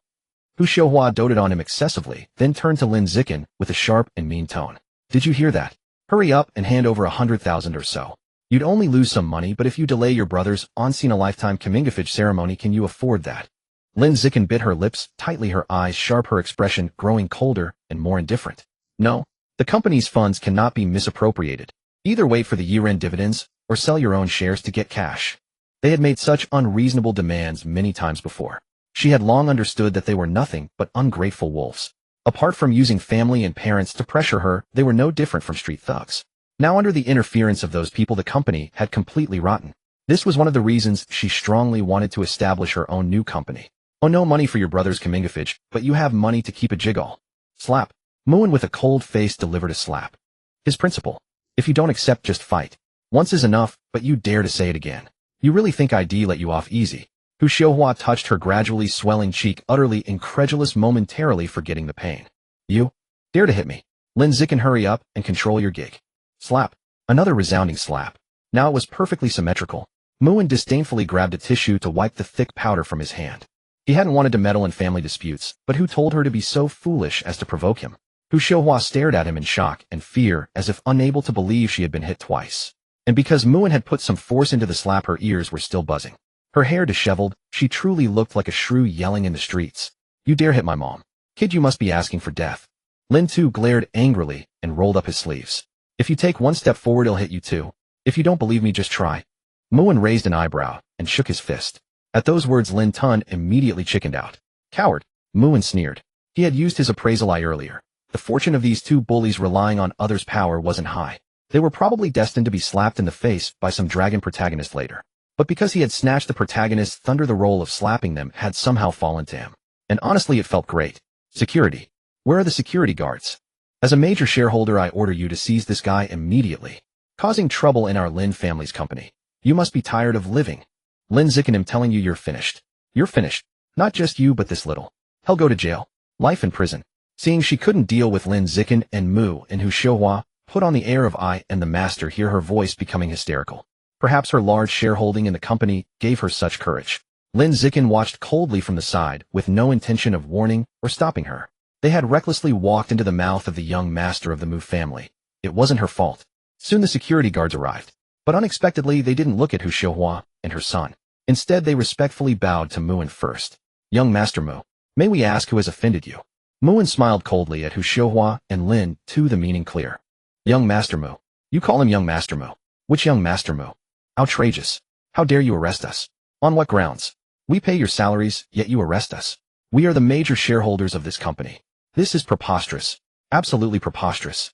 Hu Xiuhua doted on him excessively, then turned to Lin Zikin with a sharp and mean tone. Did you hear that? Hurry up and hand over 100,000 or so. You'd only lose some money, but if you delay your brother's once-in-a-lifetime comingafage ceremony, can you afford that? Lin Zikin bit her lips tightly, her eyes sharp, her expression growing colder and more indifferent. No, the company's funds cannot be misappropriated. Either wait for the year-end dividends, or sell your own shares to get cash. They had made such unreasonable demands many times before. She had long understood that they were nothing but ungrateful wolves. Apart from using family and parents to pressure her, they were no different from street thugs. Now under the interference of those people, the company had completely rotten. This was one of the reasons she strongly wanted to establish her own new company. Oh, no money for your brother's comingafage, but you have money to keep a jiggle. Slap. Muin with a cold face delivered a slap. His principle. If you don't accept, just fight. Once is enough, but you dare to say it again. You really think I'd let you off easy? Hu Xiuhua touched her gradually swelling cheek, utterly incredulous, momentarily forgetting the pain. You dare to hit me? Lin Zikin, hurry up and control your gig. Slap. Another resounding slap. Now it was perfectly symmetrical. Muin disdainfully grabbed a tissue to wipe the thick powder from his hand. He hadn't wanted to meddle in family disputes, but who told her to be so foolish as to provoke him? Hu Xiuhua stared at him in shock and fear, as if unable to believe she had been hit twice. And because Muin had put some force into the slap, her ears were still buzzing. Her hair disheveled, she truly looked like a shrew yelling in the streets. You dare hit my mom? Kid, you must be asking for death. Lin Tu glared angrily and rolled up his sleeves. If you take one step forward, I'll hit you too. If you don't believe me, just try. Muin raised an eyebrow and shook his fist. At those words, Lin Tun immediately chickened out. Coward, Muin sneered. He had used his appraisal eye earlier. The fortune of these two bullies relying on others' power wasn't high. They were probably destined to be slapped in the face by some dragon protagonist later. But because he had snatched the protagonist's thunder, the role of slapping them had somehow fallen to him. And honestly, it felt great. Security. Where are the security guards? As a major shareholder, I order you to seize this guy immediately. Causing trouble in our Lin family's company. You must be tired of living. Lin Zikin, I'm telling you, you're finished. You're finished. Not just you, but this little. He'll go to jail. Life in prison. Seeing she couldn't deal with Lin Zikin and Mu and Hu Xiuhua, put on the air of I and the master, hear her voice becoming hysterical. Perhaps her large shareholding in the company gave her such courage. Lin Zikin watched coldly from the side, with no intention of warning or stopping her. They had recklessly walked into the mouth of the young master of the Mu family. It wasn't her fault. Soon the security guards arrived. But unexpectedly, they didn't look at Hu Xiuhua and her son. Instead, they respectfully bowed to Muin first. Young Master Mu, may we ask who has offended you? Muin smiled coldly at Hu Xiuhua and Lin, too, the meaning clear. Young Master Mu. You call him Young Master Mu. Which Young Master Mu? Outrageous. How dare you arrest us? On what grounds? We pay your salaries, yet you arrest us. We are the major shareholders of this company. This is preposterous. Absolutely preposterous.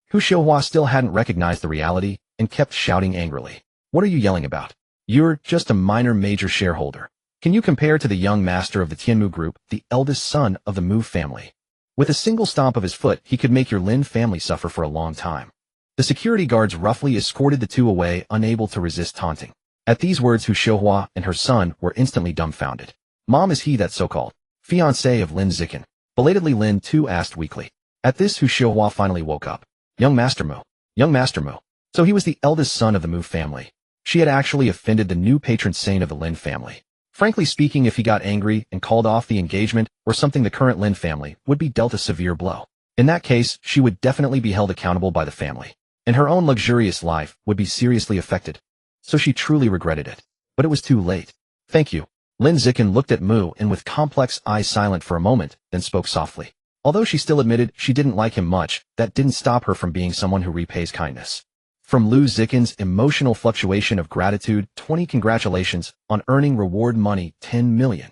Hu Xiuhua still hadn't recognized the reality and kept shouting angrily. What are you yelling about? You're just a minor major shareholder. Can you compare to the young master of the Tianmu Group, the eldest son of the Mu family? With a single stomp of his foot, he could make your Lin family suffer for a long time. The security guards roughly escorted the two away, unable to resist taunting. At these words, Hu Xiuhua and her son were instantly dumbfounded. Mom, is he that so-called fiancé of Lin Zikin? Belatedly, Lin too asked weakly. At this, Hu Xiuhua finally woke up. Young Master Mu. Young Master Mu. So he was the eldest son of the Mu family. She had actually offended the new patron saint of the Lin family. Frankly speaking, if he got angry and called off the engagement or something, the current Lin family would be dealt a severe blow. In that case, she would definitely be held accountable by the family, and her own luxurious life would be seriously affected. So she truly regretted it. But it was too late. Thank you. Lin Zikin looked at Mu and with complex eyes silent for a moment, then spoke softly. Although she still admitted she didn't like him much, that didn't stop her from being someone who repays kindness. From Lu Zikin's emotional fluctuation of gratitude, 20 congratulations on earning reward money 10 million.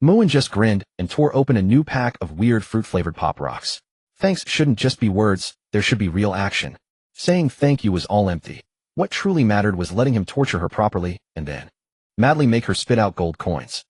Muin just grinned and tore open a new pack of weird fruit-flavored Pop Rocks. Thanks shouldn't just be words, there should be real action. Saying thank you was all empty. What truly mattered was letting him torture her properly, and then madly make her spit out gold coins.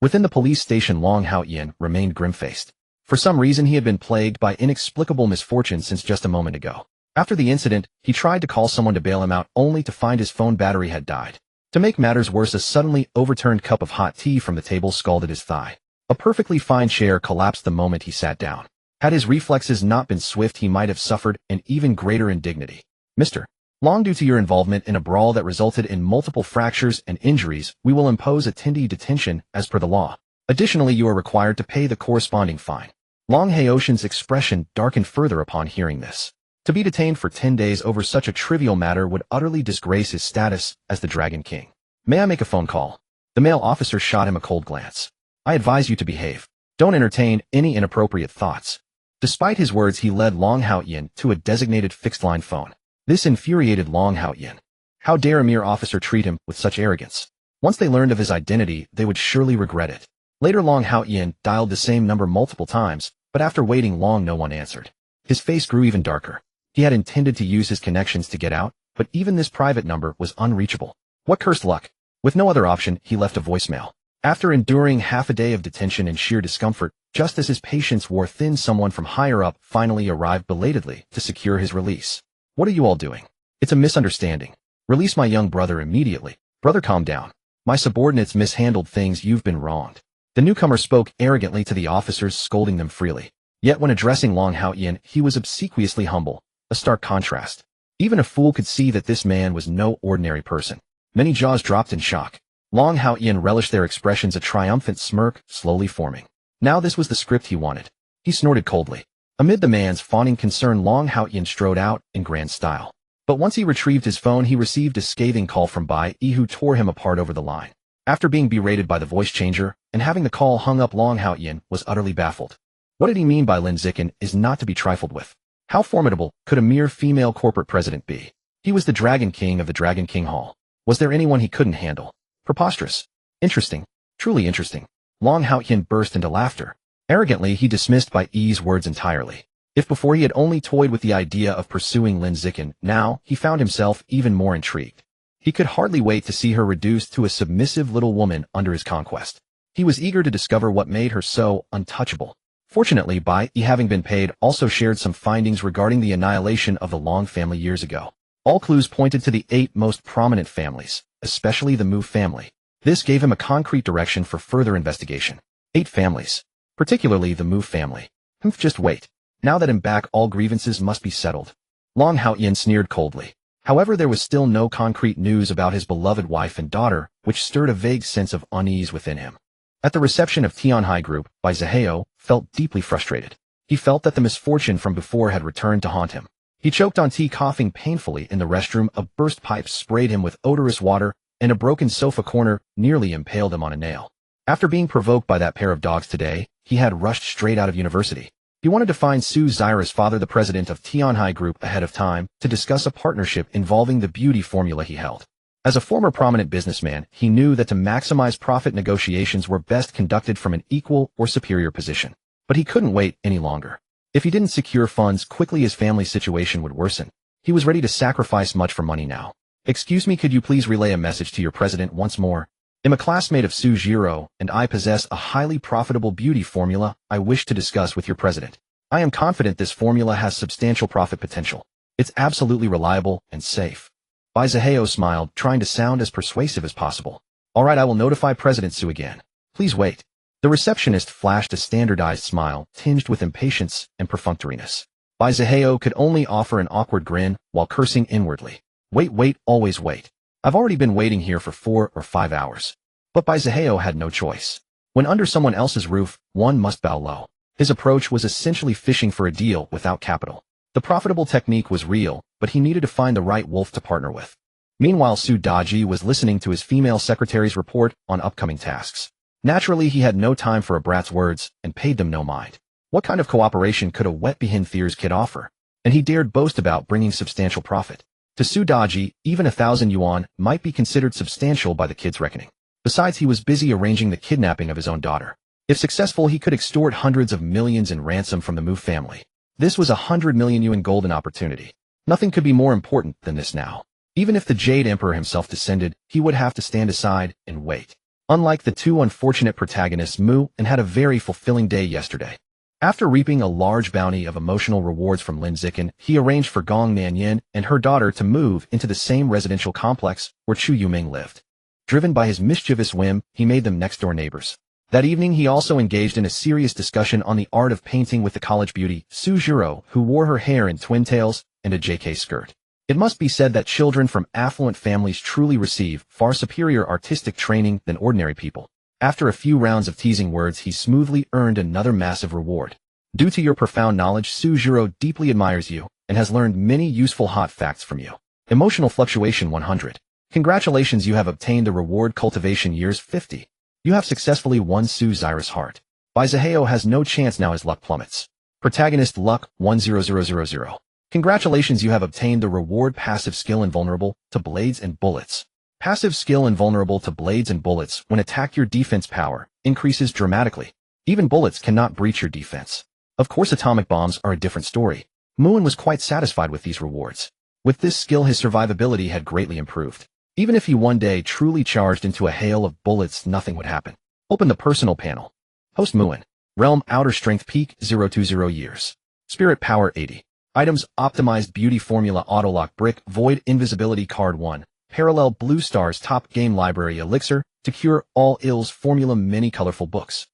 Within the police station, Long Haoyan remained grim-faced. For some reason, he had been plagued by inexplicable misfortune since just a moment ago. After the incident, he tried to call someone to bail him out only to find his phone battery had died. To make matters worse, a suddenly overturned cup of hot tea from the table scalded his thigh. A perfectly fine chair collapsed the moment he sat down. Had his reflexes not been swift, he might have suffered an even greater indignity. Mr. Long, due to your involvement in a brawl that resulted in multiple fractures and injuries, we will impose a 10-day detention as per the law. Additionally, you are required to pay the corresponding fine. Long Haoshin's expression darkened further upon hearing this. To be detained for 10 days over such a trivial matter would utterly disgrace his status as the Dragon King. May I make a phone call? The male officer shot him a cold glance. I advise you to behave. Don't entertain any inappropriate thoughts. Despite his words, he led Long Haoyin to a designated fixed-line phone. This infuriated Long Haoyin. How dare a mere officer treat him with such arrogance? Once they learned of his identity, they would surely regret it. Later, Long Haoyin dialed the same number multiple times, but after waiting long, no one answered. His face grew even darker. He had intended to use his connections to get out, but even this private number was unreachable. What cursed luck! With no other option, he left a voicemail. After enduring half a day of detention and sheer discomfort, just as his patience wore thin, someone from higher up finally arrived belatedly to secure his release. What are you all doing? It's a misunderstanding. Release my young brother immediately. Brother, calm down. My subordinates mishandled things, you've been wronged. The newcomer spoke arrogantly to the officers, scolding them freely. Yet when addressing Long Haoyin, he was obsequiously humble. A stark contrast. Even a fool could see that this man was no ordinary person. Many jaws dropped in shock. Long Haoyin relished their expressions, a triumphant smirk slowly forming. Now this was the script he wanted. He snorted coldly. Amid the man's fawning concern, Long Haoyin strode out in grand style. But once he retrieved his phone, he received a scathing call from Bai Yi, who tore him apart over the line. After being berated by the voice changer and having the call hung up, Long Haoyin was utterly baffled. What did he mean by Lin Zikin is not to be trifled with? How formidable could a mere female corporate president be? He was the Dragon King of the Dragon King Hall. Was there anyone he couldn't handle? Preposterous. Interesting. Truly interesting. Long Haoyin burst into laughter. Arrogantly, he dismissed Bai Yi's words entirely. If before he had only toyed with the idea of pursuing Lin Zikin, now he found himself even more intrigued. He could hardly wait to see her reduced to a submissive little woman under his conquest. He was eager to discover what made her so untouchable. Fortunately, Bai Yi, having been paid, also shared some findings regarding the annihilation of the Long family years ago. All clues pointed to the 8 most prominent families, especially the Mu family. This gave him a concrete direction for further investigation. 8 families. Particularly the Mu family. Just wait. Now that I'm back, all grievances must be settled. Long Haoyin sneered coldly. However, there was still no concrete news about his beloved wife and daughter, which stirred a vague sense of unease within him. At the reception of Tianhai Group, Bai Zihao felt deeply frustrated. He felt that the misfortune from before had returned to haunt him. He choked on tea, coughing painfully. In the restroom, a burst pipe sprayed him with odorous water, and a broken sofa corner nearly impaled him on a nail. After being provoked by that pair of dogs today, he had rushed straight out of university. He wanted to find Su Zira's father, the president of Tianhai Group, ahead of time to discuss a partnership involving the beauty formula he held. As a former prominent businessman, he knew that to maximize profit, negotiations were best conducted from an equal or superior position. But he couldn't wait any longer. If he didn't secure funds quickly, his family's situation would worsen. He was ready to sacrifice much for money now. Excuse me, could you please relay a message to your president once more? I'm a classmate of Su Jiro, and I possess a highly profitable beauty formula I wish to discuss with your president. I am confident this formula has substantial profit potential. It's absolutely reliable and safe. Bai Zihao smiled, trying to sound as persuasive as possible. All right, I will notify President Su again. Please wait. The receptionist flashed a standardized smile, tinged with impatience and perfunctoriness. Bai Zihao could only offer an awkward grin, while cursing inwardly. Wait, always wait. I've already been waiting here for 4 or 5 hours. But Bai Zihao had no choice. When under someone else's roof, one must bow low. His approach was essentially fishing for a deal without capital. The profitable technique was real, but he needed to find the right wolf to partner with. Meanwhile, Su Daji was listening to his female secretary's report on upcoming tasks. Naturally, he had no time for a brat's words and paid them no mind. What kind of cooperation could a wet behind Thier's kid offer? And he dared boast about bringing substantial profit. To Su Daji, even 1,000 yuan might be considered substantial by the kid's reckoning. Besides, he was busy arranging the kidnapping of his own daughter. If successful, he could extort hundreds of millions in ransom from the Mu family. This was 100 million yuan golden opportunity. Nothing could be more important than this now. Even if the Jade Emperor himself descended, he would have to stand aside and wait. Unlike the 2 unfortunate protagonists, Mu and had a very fulfilling day yesterday. After reaping a large bounty of emotional rewards from Lin Zikin, he arranged for Gong Nanyin and her daughter to move into the same residential complex where Chu Yuming lived. Driven by his mischievous whim, he made them next-door neighbors. That evening he also engaged in a serious discussion on the art of painting with the college beauty, Su Jiro, who wore her hair in twin tails and a JK skirt. It must be said that children from affluent families truly receive far superior artistic training than ordinary people. After a few rounds of teasing words, he smoothly earned another massive reward. Due to your profound knowledge, Su Jiro deeply admires you and has learned many useful hot facts from you. Emotional fluctuation 100. Congratulations, you have obtained the reward cultivation years 50. You have successfully won Su Zyra's heart. Bai Zaheo has no chance now, his luck plummets. Protagonist luck 10000. Congratulations, you have obtained the reward passive skill invulnerable to blades and bullets. Passive skill invulnerable to blades and bullets when attack, your defense power increases dramatically. Even bullets cannot breach your defense. Of course, atomic bombs are a different story. Muin was quite satisfied with these rewards. With this skill, his survivability had greatly improved. Even if he one day truly charged into a hail of bullets, nothing would happen. Open the personal panel. Host Muin. Realm outer strength peak 020 years. Spirit power 80. Items optimized beauty formula autolock brick void invisibility card 1. Parallel blue stars top game library elixir to cure all ills formula many colorful books.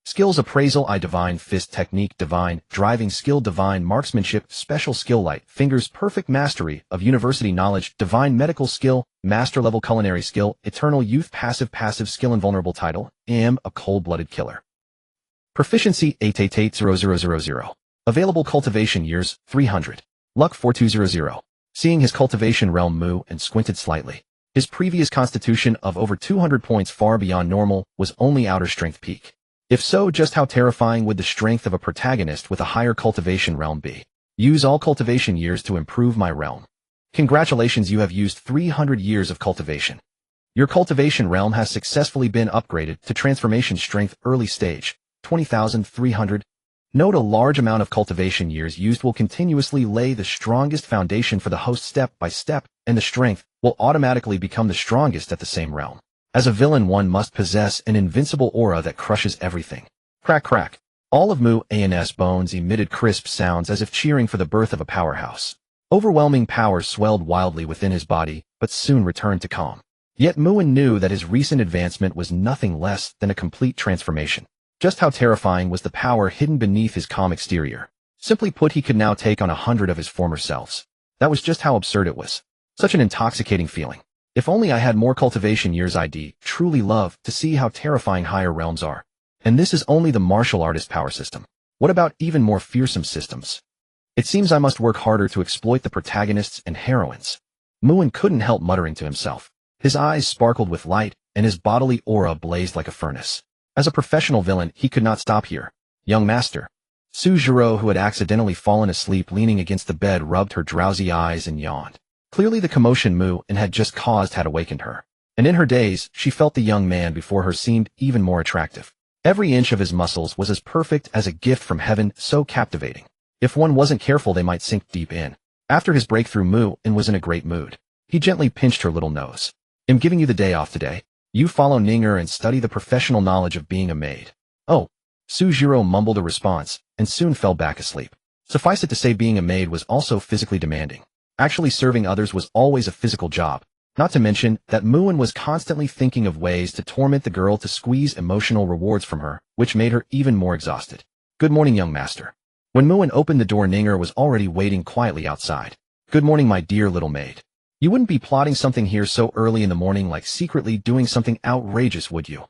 Skills appraisal I divine fist technique divine driving skill divine marksmanship special skill light fingers perfect mastery of university knowledge divine medical skill master level culinary skill eternal youth passive skill invulnerable title am a cold-blooded killer. Proficiency 888000. Available cultivation years 300. Luck 4200. Seeing his cultivation realm Mu and squinted slightly. His previous constitution of over 200 points far beyond normal was only outer strength peak. If so, just how terrifying would the strength of a protagonist with a higher cultivation realm be? Use all cultivation years to improve my realm. Congratulations, you have used 300 years of cultivation. Your cultivation realm has successfully been upgraded to transformation strength early stage, 20,300. Note a large amount of cultivation years used will continuously lay the strongest foundation for the host step by step, and the strength will automatically become the strongest at the same realm. As a villain, one must possess an invincible aura that crushes everything. Crack crack. All of Mu An's bones emitted crisp sounds as if cheering for the birth of a powerhouse. Overwhelming power swelled wildly within his body, but soon returned to calm. Yet Muin knew that his recent advancement was nothing less than a complete transformation. Just how terrifying was the power hidden beneath his calm exterior. Simply put, he could now take on 100 of his former selves. That was just how absurd it was. Such an intoxicating feeling. If only I had more cultivation years, I'd truly love to see how terrifying higher realms are. And this is only the martial artist power system. What about even more fearsome systems? It seems I must work harder to exploit the protagonists and heroines. Muin couldn't help muttering to himself. His eyes sparkled with light, and his bodily aura blazed like a furnace. As a professional villain, he could not stop here. Young master. Su Jiro, who had accidentally fallen asleep leaning against the bed, rubbed her drowsy eyes and yawned. Clearly the commotion Mu and had just caused had awakened her. And in her daze, she felt the young man before her seemed even more attractive. Every inch of his muscles was as perfect as a gift from heaven, so captivating. If one wasn't careful, they might sink deep in. After his breakthrough, Mu and was in a great mood. He gently pinched her little nose. I'm giving you the day off today. You follow Ninger and study the professional knowledge of being a maid. Oh. Su Jiro mumbled a response, and soon fell back asleep. Suffice it to say, being a maid was also physically demanding. Actually, serving others was always a physical job. Not to mention that Muin was constantly thinking of ways to torment the girl to squeeze emotional rewards from her, which made her even more exhausted. Good morning, young master. When Muin opened the door, Ninger was already waiting quietly outside. Good morning, my dear little maid. You wouldn't be plotting something here so early in the morning, like secretly doing something outrageous, would you?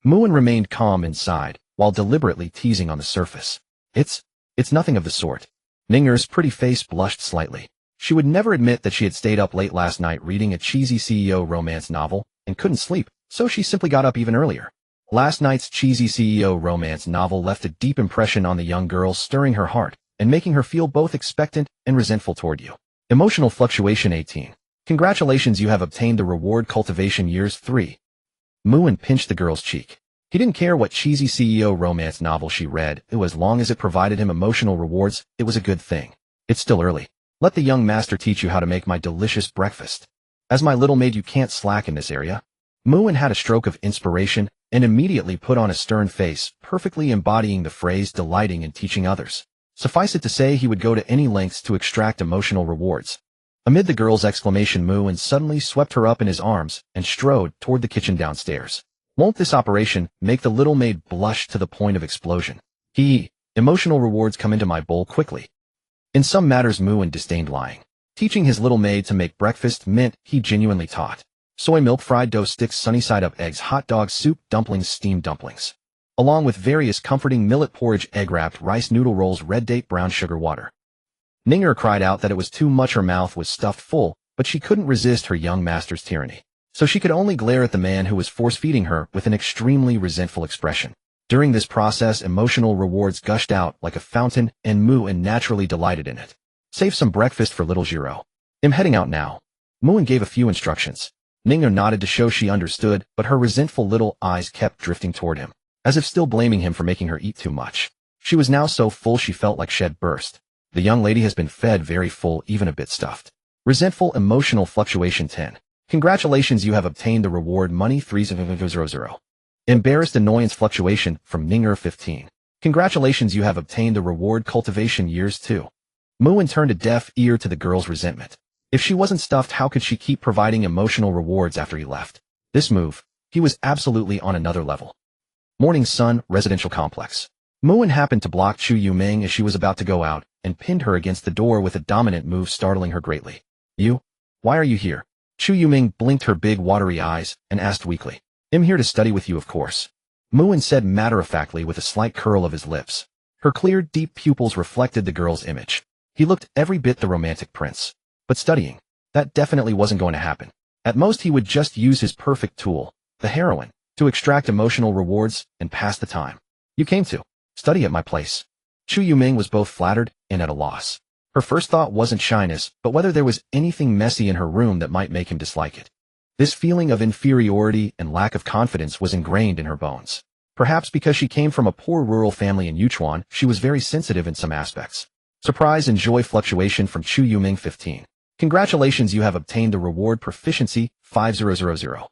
Muin remained calm inside, while deliberately teasing on the surface. It's nothing of the sort. Ninger's pretty face blushed slightly. She would never admit that she had stayed up late last night reading a cheesy CEO romance novel and couldn't sleep, so she simply got up even earlier. Last night's cheesy CEO romance novel left a deep impression on the young girl, stirring her heart and making her feel both expectant and resentful toward you. Emotional fluctuation 18. Congratulations, you have obtained the reward cultivation years 3. Muin pinched the girl's cheek. He didn't care what cheesy CEO romance novel she read, as long as it provided him emotional rewards, it was a good thing. It's still early. Let the young master teach you how to make my delicious breakfast. As my little maid, you can't slack in this area. Muin had a stroke of inspiration and immediately put on a stern face, perfectly embodying the phrase delighting in teaching others. Suffice it to say he would go to any lengths to extract emotional rewards. Amid the girl's exclamation, Mu and suddenly swept her up in his arms and strode toward the kitchen downstairs. Won't this operation make the little maid blush to the point of explosion? Emotional rewards come into my bowl quickly. In some matters Mu and disdained lying. Teaching his little maid to make breakfast meant he genuinely taught. Soy milk, fried dough sticks, sunny-side-up eggs, hot dogs, soup, dumplings, steamed dumplings. Along with various comforting millet porridge, egg-wrapped rice, noodle rolls, red date, brown sugar water. Ninger cried out that it was too much. Her mouth was stuffed full, but she couldn't resist her young master's tyranny. So she could only glare at the man who was force-feeding her with an extremely resentful expression. During this process, emotional rewards gushed out like a fountain, and Mu naturally delighted in it. Save some breakfast for little Giro. I'm heading out now. Mu gave a few instructions. Ninger nodded to show she understood, but her resentful little eyes kept drifting toward him, as if still blaming him for making her eat too much. She was now so full she felt like she'd burst. The young lady has been fed very full, even a bit stuffed. Resentful emotional fluctuation 10. Congratulations, you have obtained the reward money 3000. Embarrassed annoyance fluctuation from Ninger 15. Congratulations, you have obtained the reward cultivation years 2. Mu turned a deaf ear to the girl's resentment. If she wasn't stuffed, how could she keep providing emotional rewards after he left? This move, he was absolutely on another level. Morning Sun Residential Complex. Mu happened to block Chu Yuming as she was about to go out, and pinned her against the door with a dominant move, startling her greatly. You? Why are you here? Chu Yuming blinked her big watery eyes and asked weakly. I'm here to study with you, of course. Mu said matter-of-factly with a slight curl of his lips. Her clear, deep pupils reflected the girl's image. He looked every bit the romantic prince. But studying, that definitely wasn't going to happen. At most he would just use his perfect tool, the heroine, to extract emotional rewards and pass the time. You came to study at my place. Chu Yuming was both flattered and at a loss. Her first thought wasn't shyness, but whether there was anything messy in her room that might make him dislike it. This feeling of inferiority and lack of confidence was ingrained in her bones. Perhaps because she came from a poor rural family in Yunchuan, she was very sensitive in some aspects. Surprise and joy fluctuation from Chu Yuming 15. Congratulations, you have obtained the reward proficiency 5000.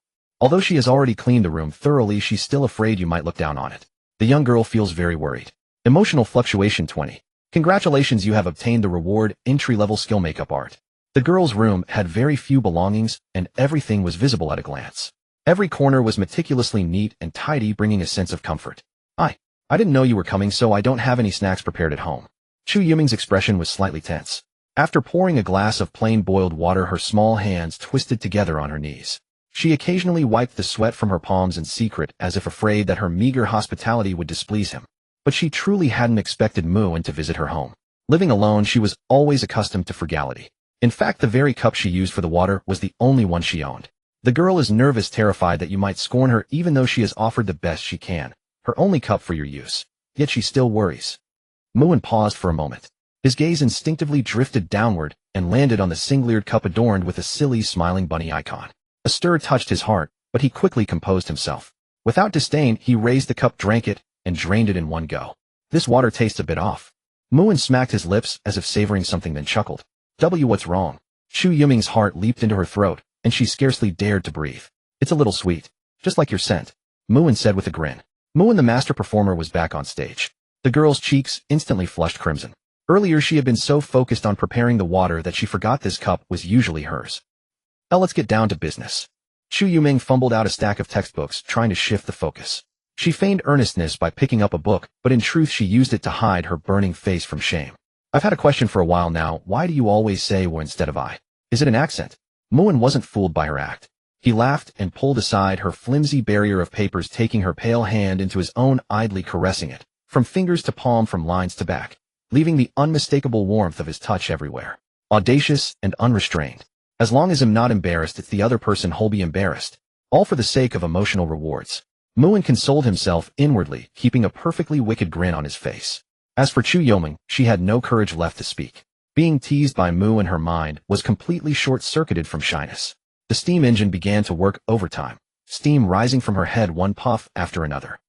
Although she has already cleaned the room thoroughly, she's still afraid you might look down on it. The young girl feels very worried. Emotional fluctuation 20. Congratulations, you have obtained the reward entry-level skill makeup art. The girl's room had very few belongings, and everything was visible at a glance. Every corner was meticulously neat and tidy, bringing a sense of comfort. I didn't know you were coming, so I don't have any snacks prepared at home. Chu Yuming's expression was slightly tense. After pouring a glass of plain boiled water, her small hands twisted together on her knees. She occasionally wiped the sweat from her palms in secret, as if afraid that her meager hospitality would displease him. But she truly hadn't expected Mu to visit her home. Living alone, she was always accustomed to frugality. In fact, the very cup she used for the water was the only one she owned. The girl is nervous, terrified that you might scorn her even though she has offered the best she can, her only cup for your use. Yet she still worries. Mu paused for a moment. His gaze instinctively drifted downward and landed on the singleered cup adorned with a silly smiling bunny icon. A stir touched his heart, but he quickly composed himself. Without disdain, he raised the cup, drank it, and drained it in one go. This water tastes a bit off. Mu smacked his lips as if savoring something, then chuckled. What's wrong? Chu Yuming's heart leaped into her throat, and she scarcely dared to breathe. It's a little sweet. Just like your scent. Mu said with a grin. Mu the master performer was back on stage. The girl's cheeks instantly flushed crimson. Earlier she had been so focused on preparing the water that she forgot this cup was usually hers. Now let's get down to business. Chu Yuming fumbled out a stack of textbooks, trying to shift the focus. She feigned earnestness by picking up a book, but in truth she used it to hide her burning face from shame. I've had a question for a while now. Why do you always say "we" instead of "I"? Is it an accent? Mu wasn't fooled by her act. He laughed and pulled aside her flimsy barrier of papers, taking her pale hand into his own, idly caressing it, from fingers to palm, from lines to back, leaving the unmistakable warmth of his touch everywhere. Audacious and unrestrained. As long as I'm not embarrassed, it's the other person who'll be embarrassed. All for the sake of emotional rewards. Mu consoled himself inwardly, keeping a perfectly wicked grin on his face. As for Chu Yuming, she had no courage left to speak. Being teased by Mu in her mind was completely short-circuited from shyness. The steam engine began to work overtime, steam rising from her head one puff after another.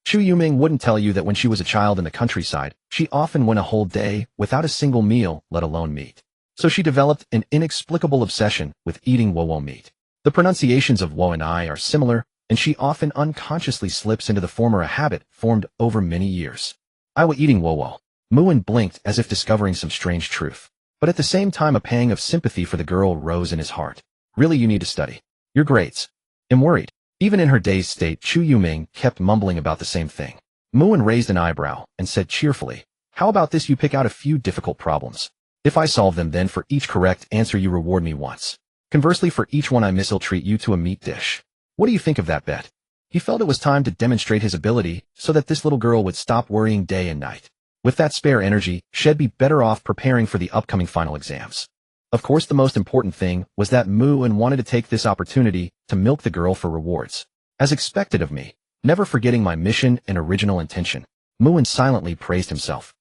Chu Yuming wouldn't tell you that when she was a child in the countryside, she often went a whole day without a single meal, let alone meat. So she developed an inexplicable obsession with eating wo meat. The pronunciations of wo and I are similar, and she often unconsciously slips into the former a habit formed over many years. I was eating Wowo. Muin blinked as if discovering some strange truth. But at the same time a pang of sympathy for the girl rose in his heart. Really, you need to study. Your grades. I'm worried. Even in her dazed state, Chu Yuming kept mumbling about the same thing. Muin raised an eyebrow and said cheerfully, how about this, you pick out a few difficult problems. If I solve them, then for each correct answer you reward me once. Conversely, for each one I miss, I'll treat you to a meat dish. What do you think of that bet? He felt it was time to demonstrate his ability so that this little girl would stop worrying day and night. With that spare energy, she'd be better off preparing for the upcoming final exams. Of course, the most important thing was that Muin wanted to take this opportunity to milk the girl for rewards. As expected of me, never forgetting my mission and original intention, Muin silently praised himself.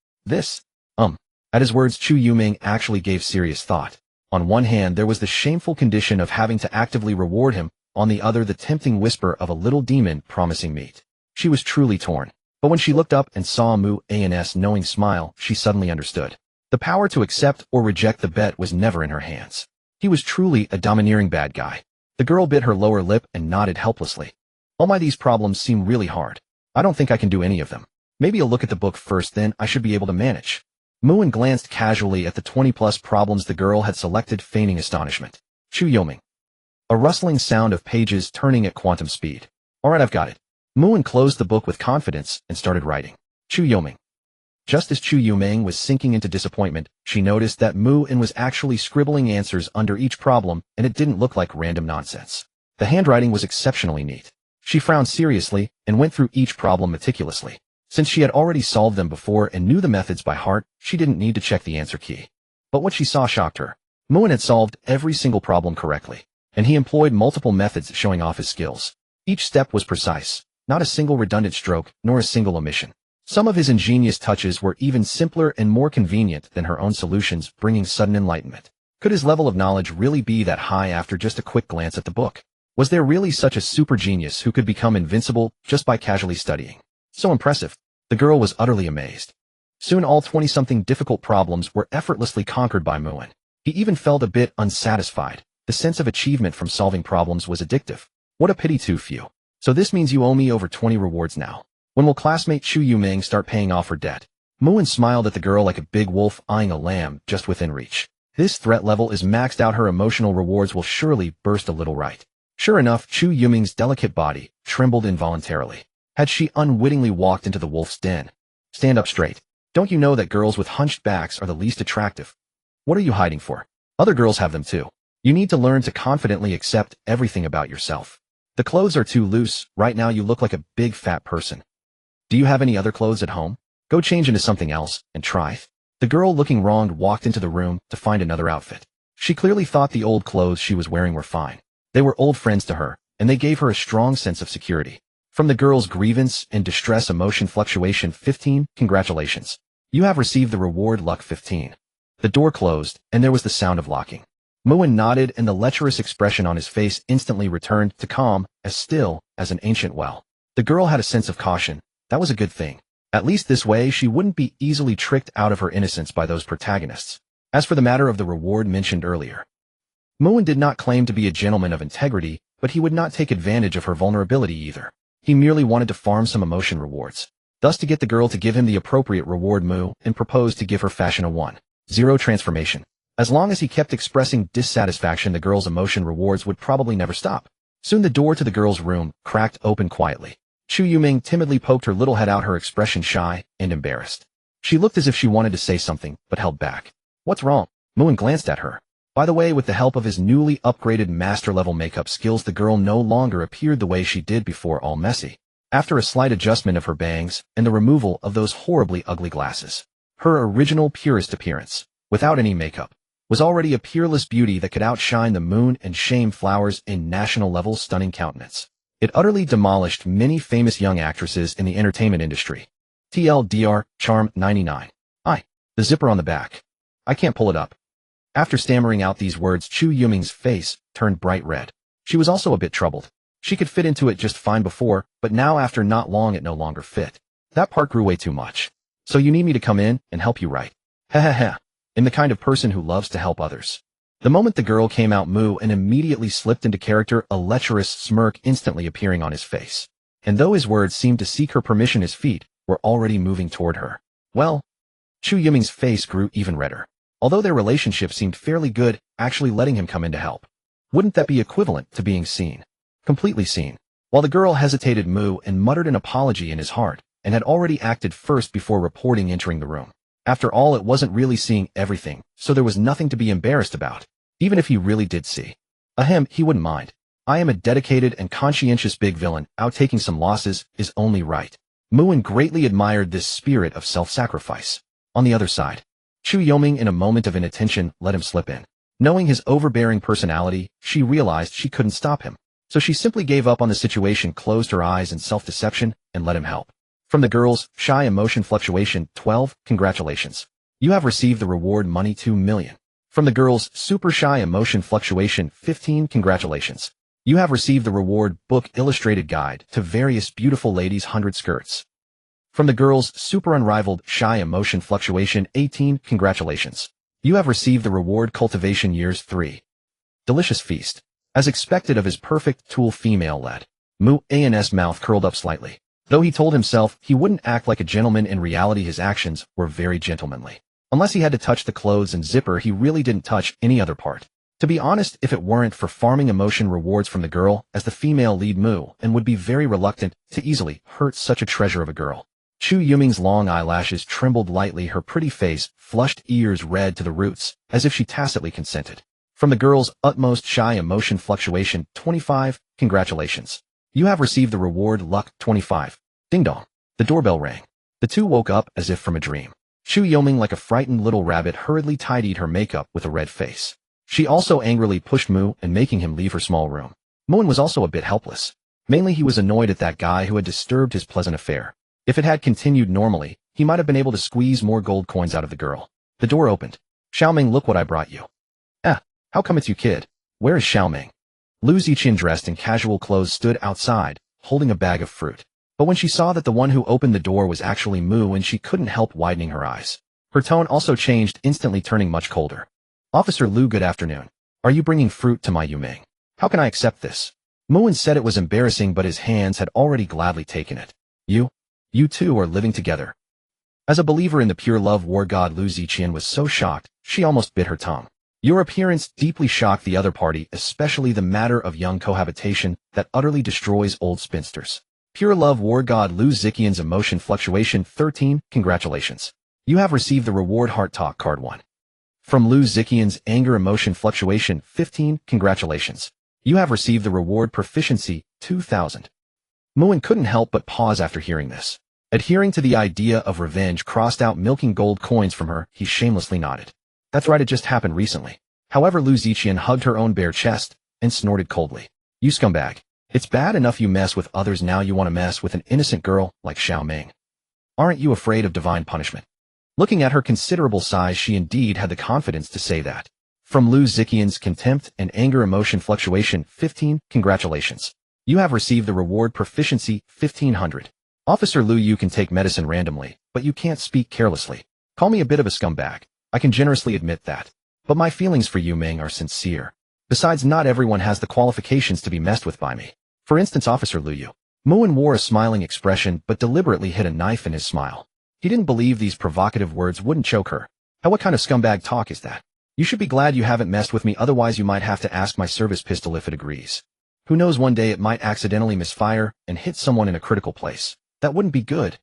At his words, Chu Yuming actually gave serious thought. On one hand, there was the shameful condition of having to actively reward him, on the other the tempting whisper of a little demon promising meat. She was truly torn. But when she looked up and saw Muin's knowing smile, she suddenly understood. The power to accept or reject the bet was never in her hands. He was truly a domineering bad guy. The girl bit her lower lip and nodded helplessly. These problems seem really hard. I don't think I can do any of them. Maybe I'll look at the book first, then I should be able to manage. Muin glanced casually at the 20+ problems the girl had selected, feigning astonishment. Chu Yuming. A rustling sound of pages turning at quantum speed. Alright, I've got it. Muin closed the book with confidence and started writing. Chu Yuming. Just as Chu Yuming was sinking into disappointment, she noticed that Muin was actually scribbling answers under each problem, and it didn't look like random nonsense. The handwriting was exceptionally neat. She frowned seriously and went through each problem meticulously. Since she had already solved them before and knew the methods by heart, she didn't need to check the answer key. But what she saw shocked her. Muin had solved every single problem correctly, and he employed multiple methods showing off his skills. Each step was precise, not a single redundant stroke, nor a single omission. Some of his ingenious touches were even simpler and more convenient than her own solutions, bringing sudden enlightenment. Could his level of knowledge really be that high after just a quick glance at the book? Was there really such a super genius who could become invincible just by casually studying? So impressive. The girl was utterly amazed. Soon all 20-something difficult problems were effortlessly conquered by Muin. He even felt a bit unsatisfied. The sense of achievement from solving problems was addictive. What a pity, too few. So this means you owe me over 20 rewards now. When will classmate Chu Yuming start paying off her debt? Muin smiled at the girl like a big wolf eyeing a lamb just within reach. This threat level is maxed out. Her emotional rewards will surely burst a little right. Sure enough, Chu Yuming's delicate body trembled involuntarily. Had she unwittingly walked into the wolf's den? Stand up straight. Don't you know that girls with hunched backs are the least attractive? What are you hiding for? Other girls have them too. You need to learn to confidently accept everything about yourself. The clothes are too loose. Right now you look like a big fat person. Do you have any other clothes at home? Go change into something else and try. The girl, looking wronged, walked into the room to find another outfit. She clearly thought the old clothes she was wearing were fine. They were old friends to her, and they gave her a strong sense of security. From the girl's grievance and distress emotion fluctuation 15, congratulations. You have received the reward luck 15. The door closed, and there was the sound of locking. Muin nodded, and the lecherous expression on his face instantly returned to calm, as still as an ancient well. The girl had a sense of caution. That was a good thing. At least this way she wouldn't be easily tricked out of her innocence by those protagonists. As for the matter of the reward mentioned earlier, Muin did not claim to be a gentleman of integrity, but he would not take advantage of her vulnerability either. He merely wanted to farm some emotion rewards. Thus, to get the girl to give him the appropriate reward, Muin proposed to give her fashion a 1-0 transformation. As long as he kept expressing dissatisfaction, the girl's emotion rewards would probably never stop. Soon the door to the girl's room cracked open quietly. Chu Yuming timidly poked her little head out, her expression shy and embarrassed. She looked as if she wanted to say something, but held back. What's wrong? Muin glanced at her. By the way, with the help of his newly upgraded master-level makeup skills, the girl no longer appeared the way she did before, all messy. After a slight adjustment of her bangs and the removal of those horribly ugly glasses, her original purest appearance, without any makeup, was already a peerless beauty that could outshine the moon and shame flowers in national-level stunning countenance. It utterly demolished many famous young actresses in the entertainment industry. TLDR, charm 99. The zipper on the back. I can't pull it up. After stammering out these words, Chu Yuming's face turned bright red. She was also a bit troubled. She could fit into it just fine before, but now after not long it no longer fit. That part grew way too much. So you need me to come in and help you, right? Ha ha ha. I'm the kind of person who loves to help others. The moment the girl came out, Mu and immediately slipped into character, a lecherous smirk instantly appearing on his face. And though his words seemed to seek her permission, his feet were already moving toward her. Well, Chu Yiming's face grew even redder. Although their relationship seemed fairly good, actually letting him come in to help. Wouldn't that be equivalent to being seen? Completely seen. While the girl hesitated, Mu and muttered an apology in his heart, and had already acted first before reporting entering the room. After all, it wasn't really seeing everything, so there was nothing to be embarrassed about. Even if he really did see. He wouldn't mind. I am a dedicated and conscientious big villain, out taking some losses is only right. Muin greatly admired this spirit of self-sacrifice. On the other side, Chu Yiming in a moment of inattention let him slip in. Knowing his overbearing personality, she realized she couldn't stop him. So she simply gave up on the situation, closed her eyes in self-deception, and let him help. From the girls, Shy Emotion Fluctuation 12, congratulations. You have received the reward money 2 million. From the girls, Super Shy Emotion Fluctuation 15, congratulations. You have received the reward book illustrated guide to various beautiful ladies 100 skirts. From the girls, Super Unrivaled Shy Emotion Fluctuation 18, congratulations. You have received the reward cultivation years 3. Delicious feast. As expected of his perfect tool female-led, Mu An's mouth curled up slightly. Though he told himself he wouldn't act like a gentleman, in reality his actions were very gentlemanly. Unless he had to touch the clothes and zipper, he really didn't touch any other part. To be honest, if it weren't for farming emotion rewards from the girl as the female lead, Mu and would be very reluctant to easily hurt such a treasure of a girl. Chu Yiming's long eyelashes trembled lightly, her pretty face flushed, ears red to the roots, as if she tacitly consented. From the girl's utmost Shy Emotion Fluctuation 25, congratulations. You have received the reward Luck 25. Ding dong. The doorbell rang. The two woke up as if from a dream. Chu Yiming, like a frightened little rabbit, hurriedly tidied her makeup with a red face. She also angrily pushed Mu and making him leave her small room. Muin was also a bit helpless. Mainly he was annoyed at that guy who had disturbed his pleasant affair. If it had continued normally, he might have been able to squeeze more gold coins out of the girl. The door opened. Xiaoming, look what I brought you. How come it's you, kid? Where is Xiaoming? Lu Ziqian, dressed in casual clothes, stood outside, holding a bag of fruit. But when she saw that the one who opened the door was actually Mu, and she couldn't help widening her eyes. Her tone also changed, instantly turning much colder. Officer Lu, good afternoon. Are you bringing fruit to my Yiming? How can I accept this? Muin said it was embarrassing, but his hands had already gladly taken it. You two are living together. As a believer in the pure love war god, Lu Ziqian was so shocked, she almost bit her tongue. Your appearance deeply shocked the other party, especially the matter of young cohabitation that utterly destroys old spinsters. Pure love war god Lu Ziqian's Emotion Fluctuation 13, congratulations. You have received the reward Heart Talk card 1. From Lu Ziqian's Anger Emotion Fluctuation 15, congratulations. You have received the reward Proficiency 2000. Muin couldn't help but pause after hearing this. Adhering to the idea of revenge crossed out milking gold coins from her, he shamelessly nodded. That's right, it just happened recently. However, Lu Ziqian hugged her own bare chest and snorted coldly. You scumbag. It's bad enough you mess with others, now you want to mess with an innocent girl like Xiaoming. Aren't you afraid of divine punishment? Looking at her considerable size, she indeed had the confidence to say that. From Lu Ziqian's Contempt and Anger Emotion Fluctuation 15, congratulations. You have received the reward Proficiency 1500. Officer Lu, you can take medicine randomly, but you can't speak carelessly. Call me a bit of a scumbag. I can generously admit that. But my feelings for you, Ming, are sincere. Besides, not everyone has the qualifications to be messed with by me. For instance, Officer Lu. Muin wore a smiling expression but deliberately hid a knife in his smile. He didn't believe these provocative words wouldn't choke her. What kind of scumbag talk is that? You should be glad you haven't messed with me, otherwise you might have to ask my service pistol if it agrees. Who knows, one day it might accidentally misfire and hit someone in a critical place. That wouldn't be good.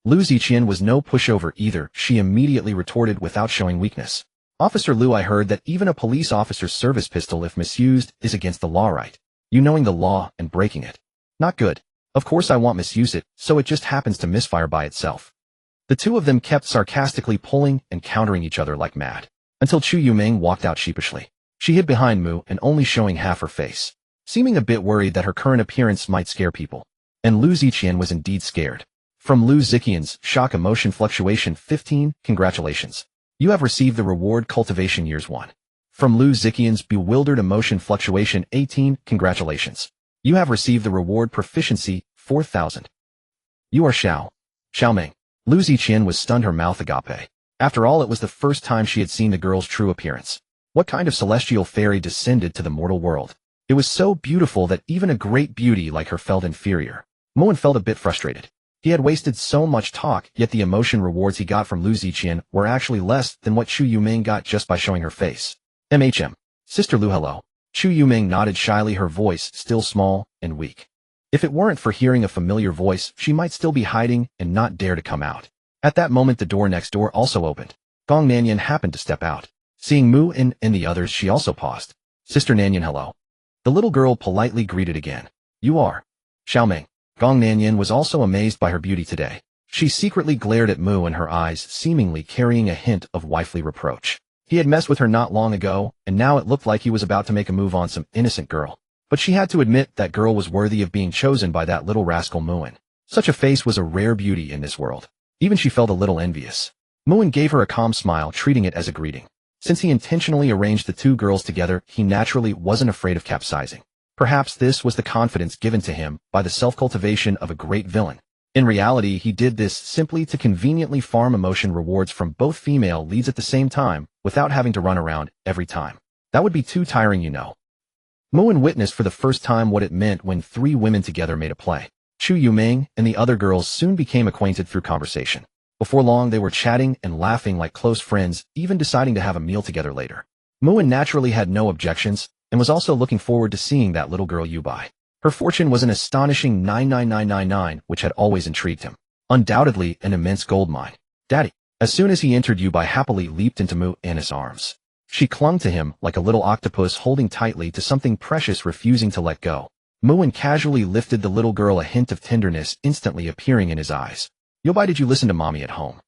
Lu Ziqian was no pushover either, she immediately retorted without showing weakness. Officer Lu, I heard that even a police officer's service pistol, if misused, is against the law, right? You knowing the law and breaking it. Not good. Of course I won't misuse it, so it just happens to misfire by itself. The two of them kept sarcastically pulling and countering each other like mad, until Chu Yiming walked out sheepishly. She hid behind Mu and only showing half her face, seeming a bit worried that her current appearance might scare people. And Lu Ziqian was indeed scared. From Lu Ziqian's Shock Emotion Fluctuation 15, congratulations. You have received the reward Cultivation Years 1. From Lu Ziqian's Bewildered Emotion Fluctuation 18, congratulations. You have received the reward Proficiency 4000. You are Xiaoming. Lu Ziqian was stunned, her mouth agape. After all, it was the first time she had seen the girl's true appearance. What kind of celestial fairy descended to the mortal world? It was so beautiful that even a great beauty like her felt inferior. Muin felt a bit frustrated. He had wasted so much talk, yet the emotion rewards he got from Lu Ziqian were actually less than what Chu Yuming got just by showing her face. Sister Lu, hello. Chu Yuming nodded shyly, her voice still small and weak. If it weren't for hearing a familiar voice, she might still be hiding and not dare to come out. At that moment the door next door also opened. Gong Nanyan happened to step out. Seeing Muin and the others, she also paused. Sister Nanyan, hello. The little girl politely greeted again. You are Xiaoming. Gong Nanyan was also amazed by her beauty today. She secretly glared at Mu, and her eyes seemingly carrying a hint of wifely reproach. He had messed with her not long ago, and now it looked like he was about to make a move on some innocent girl. But she had to admit that girl was worthy of being chosen by that little rascal Muin. Such a face was a rare beauty in this world. Even she felt a little envious. Muin gave her a calm smile, treating it as a greeting. Since he intentionally arranged the two girls together, he naturally wasn't afraid of capsizing. Perhaps this was the confidence given to him by the self-cultivation of a great villain. In reality, he did this simply to conveniently farm emotion rewards from both female leads at the same time, without having to run around every time. That would be too tiring, you know. Muin witnessed for the first time what it meant when three women together made a play. Chu Yuming and the other girls soon became acquainted through conversation. Before long, they were chatting and laughing like close friends, even deciding to have a meal together later. Muin naturally had no objections, and was also looking forward to seeing that little girl Yubai. Her fortune was an astonishing 99999, which had always intrigued him. Undoubtedly an immense gold mine. Daddy. As soon as he entered, Yubai happily leaped into Muin's arms. She clung to him like a little octopus holding tightly to something precious, refusing to let go. Muin casually lifted the little girl, a hint of tenderness instantly appearing in his eyes. Yubai, did you listen to mommy at home?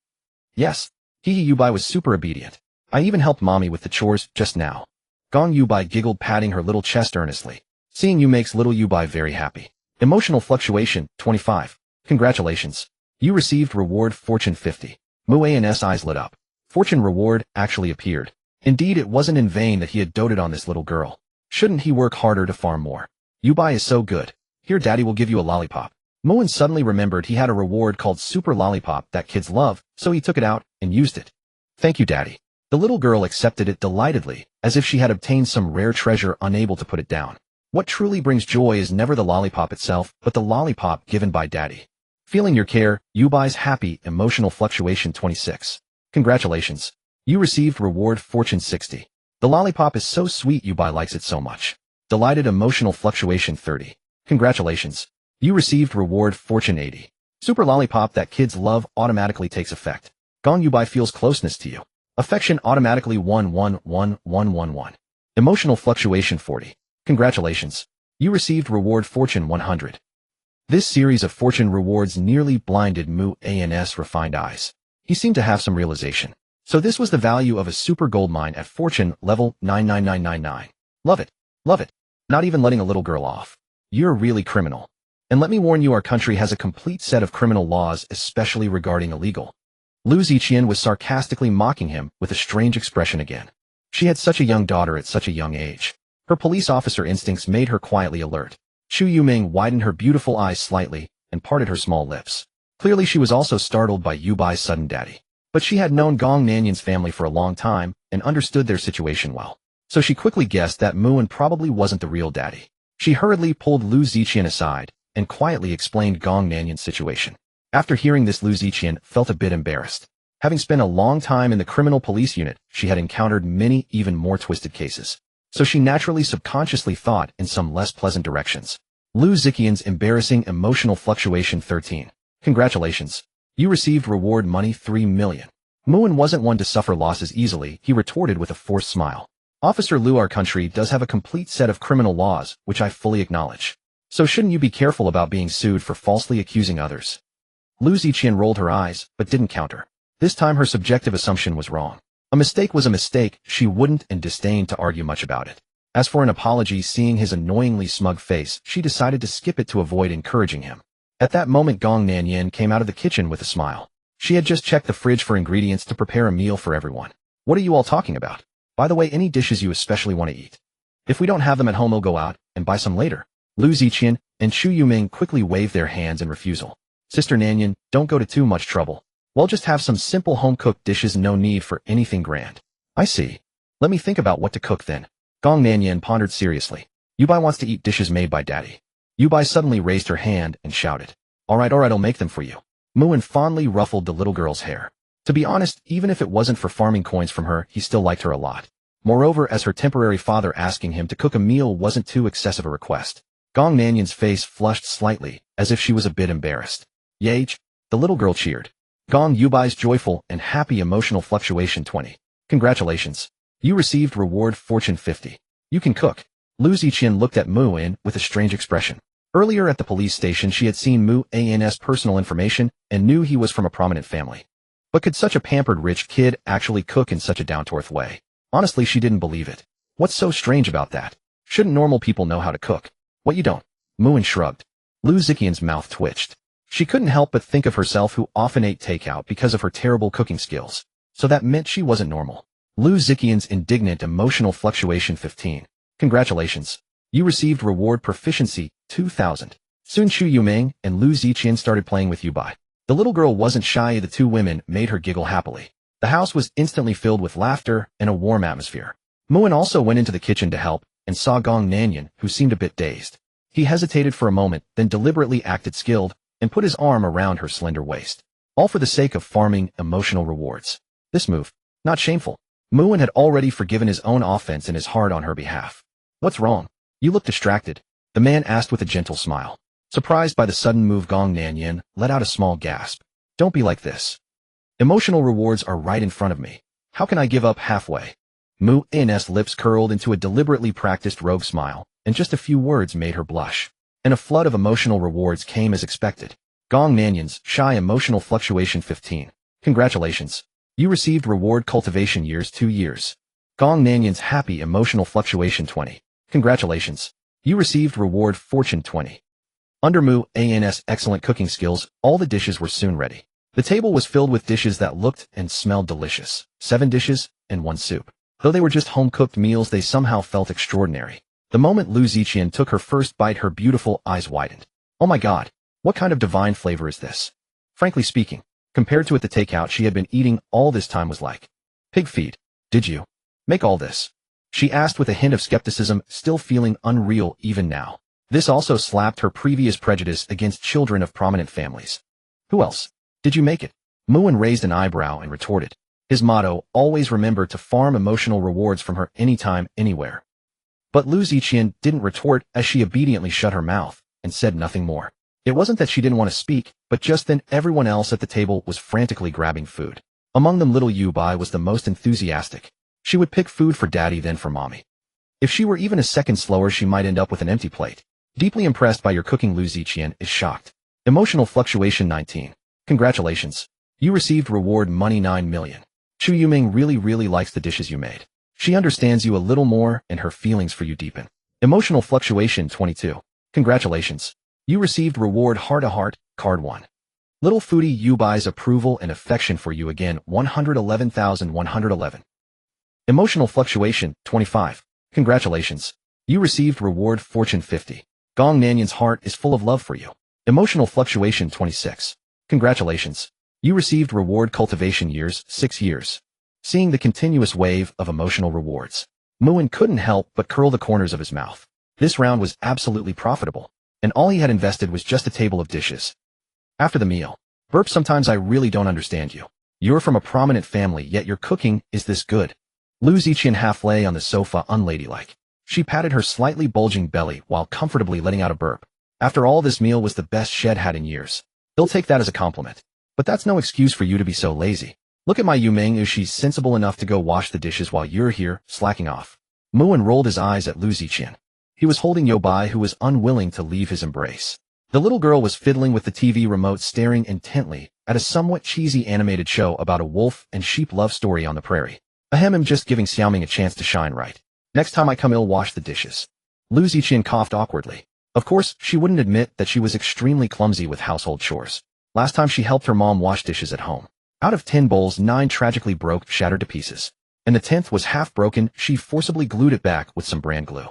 Yes. Yubai was super obedient. I even helped mommy with the chores just now. Gong Yubai giggled, patting her little chest earnestly. Seeing you makes little Yubai very happy. Emotional fluctuation, 25. Congratulations. You received reward fortune 50. Muin's eyes lit up. Fortune reward actually appeared. Indeed, it wasn't in vain that he had doted on this little girl. Shouldn't he work harder to farm more? Yubai is so good. Here, daddy will give you a lollipop. Muin suddenly remembered he had a reward called Super Lollipop that kids love, so he took it out and used it. Thank you, daddy. The little girl accepted it delightedly, as if she had obtained some rare treasure, unable to put it down. What truly brings joy is never the lollipop itself, but the lollipop given by daddy. Feeling your care, Yubai's happy. Emotional fluctuation, 26. Congratulations. You received reward fortune 60. The lollipop is so sweet, Yubai likes it so much. Delighted. Emotional fluctuation, 30. Congratulations. You received reward fortune 80. Super lollipop that kids love automatically takes effect. Gong Yubai feels closeness to you. Affection automatically 111111. Emotional fluctuation, 40. Congratulations. You received reward fortune 100. This series of fortune rewards nearly blinded Muin's refined eyes. He seemed to have some realization. So this was the value of a super gold mine at fortune level 99999. Love it. Love it. Not even letting a little girl off. You're really criminal. And let me warn you, our country has a complete set of criminal laws, especially regarding illegal. Lu Ziqian was sarcastically mocking him with a strange expression again. She had such a young daughter at such a young age. Her police officer instincts made her quietly alert. Chu Yuming widened her beautiful eyes slightly and parted her small lips. Clearly she was also startled by Yubai's sudden daddy. But she had known Gong Nanyan's family for a long time and understood their situation well. So she quickly guessed that Muin probably wasn't the real daddy. She hurriedly pulled Lu Ziqian aside and quietly explained Gong Nanyan's situation. After hearing this, Lu Ziqian felt a bit embarrassed. Having spent a long time in the criminal police unit, she had encountered many even more twisted cases. So she naturally subconsciously thought in some less pleasant directions. Lu Ziqian's embarrassing emotional fluctuation, 13. Congratulations. You received reward money 3 million. Muin wasn't one to suffer losses easily, he retorted with a forced smile. Officer Lu, our country does have a complete set of criminal laws, which I fully acknowledge. So shouldn't you be careful about being sued for falsely accusing others? Lu Ziqian rolled her eyes, but didn't counter. This time her subjective assumption was wrong. A mistake was a mistake, she wouldn't and disdained to argue much about it. As for an apology, seeing his annoyingly smug face, she decided to skip it to avoid encouraging him. At that moment Gong Nanyan came out of the kitchen with a smile. She had just checked the fridge for ingredients to prepare a meal for everyone. What are you all talking about? By the way, any dishes you especially want to eat? If we don't have them at home, we'll go out and buy some later. Lu Ziqian and Chu Yuming quickly waved their hands in refusal. Sister Nanyan, don't go to too much trouble. We'll just have some simple home-cooked dishes, no need for anything grand. I see. Let me think about what to cook then. Gong Nanyan pondered seriously. Yubai wants to eat dishes made by daddy. Yubai suddenly raised her hand and shouted. All right, I'll make them for you. Muin fondly ruffled the little girl's hair. To be honest, even if it wasn't for farming coins from her, he still liked her a lot. Moreover, as her temporary father, asking him to cook a meal wasn't too excessive a request. Gong Nanyan's face flushed slightly, as if she was a bit embarrassed. Yage, the little girl cheered. Gong Yubai's joyful and happy emotional fluctuation 20. Congratulations. You received reward fortune 50. You can cook. Lu Ziqian looked at Mu In with a strange expression. Earlier at the police station she had seen Mu An's personal information and knew he was from a prominent family. But could such a pampered rich kid actually cook in such a down-to-earth way? Honestly, she didn't believe it. What's so strange about that? Shouldn't normal people know how to cook? What, you don't? Mu In shrugged. Lu Ziqian's mouth twitched. She couldn't help but think of herself, who often ate takeout because of her terrible cooking skills. So that meant she wasn't normal. Lu Ziqian's indignant emotional fluctuation 15. Congratulations. You received reward proficiency 2000. Soon Chu Yuming and Lu Ziqian started playing with Yubai. The little girl wasn't shy. The two women made her giggle happily. The house was instantly filled with laughter and a warm atmosphere. Muin also went into the kitchen to help and saw Gong Nanyan, who seemed a bit dazed. He hesitated for a moment, then deliberately acted skilled and put his arm around her slender waist. All for the sake of farming emotional rewards. This move, not shameful. Muin had already forgiven his own offense in his heart on her behalf. What's wrong? You look distracted, the man asked with a gentle smile. Surprised by the sudden move, Gong Nanyan let out a small gasp. Don't be like this. Emotional rewards are right in front of me. How can I give up halfway? Mu In's lips curled into a deliberately practiced rogue smile, and just a few words made her blush. And a flood of emotional rewards came as expected. Gong Nanyan's shy emotional fluctuation 15. Congratulations. You received reward cultivation years 2 years. Gong Nanyan's happy emotional fluctuation 20. Congratulations. You received reward fortune 20. Under Mu An's excellent cooking skills, all the dishes were soon ready. The table was filled with dishes that looked and smelled delicious. 7 dishes and 1 soup. Though they were just home-cooked meals, they somehow felt extraordinary. The moment Lu Ziqian took her first bite, her beautiful eyes widened. Oh my god, what kind of divine flavor is this? Frankly speaking, compared to it, the takeout she had been eating all this time was like pig feed. Did you make all this? She asked with a hint of skepticism, still feeling unreal even now. This also slapped her previous prejudice against children of prominent families. Who else? Did you make it? Muin raised an eyebrow and retorted. His motto, always remember to farm emotional rewards from her anytime, anywhere. But Lu Ziqian didn't retort, as she obediently shut her mouth and said nothing more. It wasn't that she didn't want to speak, but just then everyone else at the table was frantically grabbing food. Among them, little Yubai was the most enthusiastic. She would pick food for daddy, then for mommy. If she were even a second slower, she might end up with an empty plate. Deeply impressed by your cooking, Lu Ziqian is shocked. Emotional fluctuation 19. Congratulations. You received reward money 9 million. Chu Yuming really likes the dishes you made. She understands you a little more and her feelings for you deepen. Emotional fluctuation 22. Congratulations. You received reward heart to heart, card 1. Little foodie Yubai's approval and affection for you again 111,111. Emotional fluctuation 25. Congratulations. You received reward fortune 50. Gong Nanyan's heart is full of love for you. Emotional fluctuation 26. Congratulations. You received reward cultivation years 6 years. Seeing the continuous wave of emotional rewards, Muin couldn't help but curl the corners of his mouth. This round was absolutely profitable, and all he had invested was just a table of dishes. After the meal, burp, sometimes I really don't understand you. You're from a prominent family, yet your cooking is this good. Lu Ziqian half lay on the sofa unladylike. She patted her slightly bulging belly while comfortably letting out a burp. After all, this meal was the best she'd had in years. He'll take that as a compliment. But that's no excuse for you to be so lazy. Look at my Yuming, is she sensible enough to go wash the dishes while you're here, slacking off? Muin rolled his eyes at Lu Ziqian. He was holding Yubai, who was unwilling to leave his embrace. The little girl was fiddling with the TV remote, staring intently at a somewhat cheesy animated show about a wolf and sheep love story on the prairie. Ahem, I'm just giving Xiaoming a chance to shine, right? Next time I come, I'll wash the dishes. Lu Ziqian coughed awkwardly. Of course, she wouldn't admit that she was extremely clumsy with household chores. Last time she helped her mom wash dishes at home. Out of 10 bowls, 9 tragically broke, shattered to pieces. And the 10th was half broken. She forcibly glued it back with some brand glue.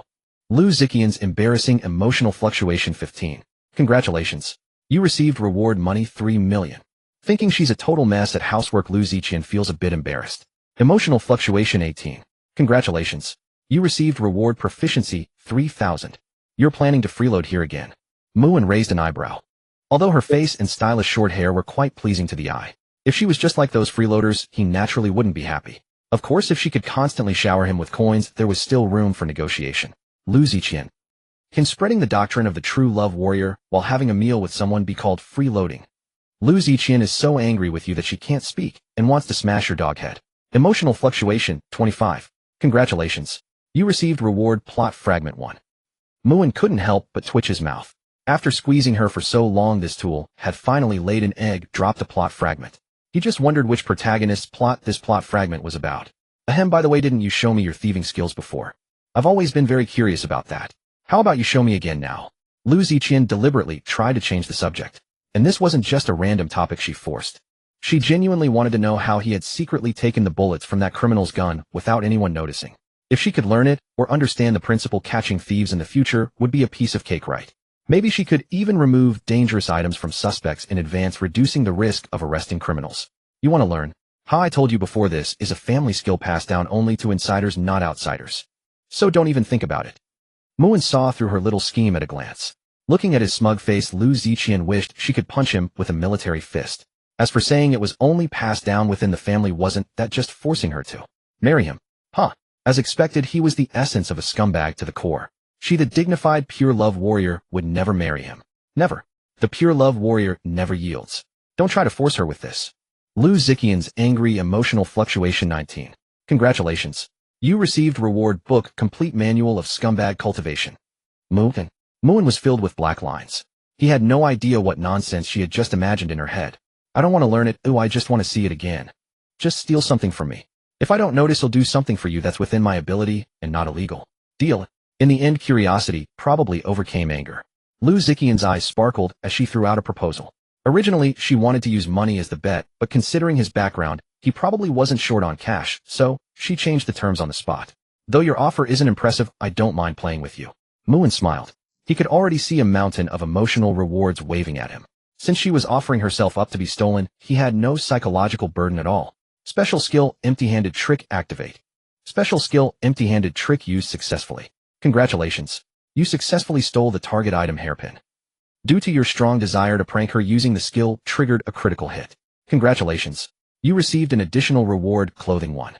Lu Ziqian's embarrassing emotional fluctuation 15. Congratulations. You received reward money 3 million. Thinking she's a total mess at housework, Lu Ziqian feels a bit embarrassed. Emotional fluctuation 18. Congratulations. You received reward proficiency 3000. You're planning to freeload here again. Muin raised an eyebrow. Although her face and stylish short hair were quite pleasing to the eye, if she was just like those freeloaders, he naturally wouldn't be happy. Of course, if she could constantly shower him with coins, there was still room for negotiation. Lu Ziqian. Can spreading the doctrine of the true love warrior while having a meal with someone be called freeloading? Lu Ziqian is so angry with you that she can't speak and wants to smash your dog head. Emotional fluctuation 25. Congratulations. You received reward plot fragment 1. Muin couldn't help but twitch his mouth. After squeezing her for so long, this tool had finally laid an egg, dropped a plot fragment. He just wondered which protagonist's plot this plot fragment was about. Ahem, by the way, didn't you show me your thieving skills before? I've always been very curious about that. How about you show me again now? Lu Ziqian deliberately tried to change the subject. And this wasn't just a random topic she forced. She genuinely wanted to know how he had secretly taken the bullets from that criminal's gun without anyone noticing. If she could learn it or understand the principle, catching thieves in the future would be a piece of cake, right? Maybe she could even remove dangerous items from suspects in advance, reducing the risk of arresting criminals. You want to learn? How I told you before, this is a family skill passed down only to insiders, not outsiders. So don't even think about it. Muin saw through her little scheme at a glance. Looking at his smug face, Lu Ziqian wished she could punch him with a military fist. As for saying it was only passed down within the family, wasn't that just forcing her to marry him? Huh. As expected, he was the essence of a scumbag to the core. She, the dignified pure love warrior, would never marry him. Never. The pure love warrior never yields. Don't try to force her with this. Lu Ziqian's angry emotional fluctuation 19. Congratulations. You received reward book complete manual of scumbag cultivation. Muin was filled with black lines. He had no idea what nonsense she had just imagined in her head. I don't want to learn it. Ooh, I just want to see it again. Just steal something from me. If I don't notice, I'll do something for you that's within my ability and not illegal. Deal. In the end, curiosity probably overcame anger. Lu Ziqian's eyes sparkled as she threw out a proposal. Originally, she wanted to use money as the bet, but considering his background, he probably wasn't short on cash, so she changed the terms on the spot. Though your offer isn't impressive, I don't mind playing with you. Muin smiled. He could already see a mountain of emotional rewards waving at him. Since she was offering herself up to be stolen, he had no psychological burden at all. Special skill, empty-handed trick, activate. Special skill, empty-handed trick used successfully. Congratulations. You successfully stole the target item hairpin. Due to your strong desire to prank her, using the skill triggered a critical hit. Congratulations. You received an additional reward, clothing 1.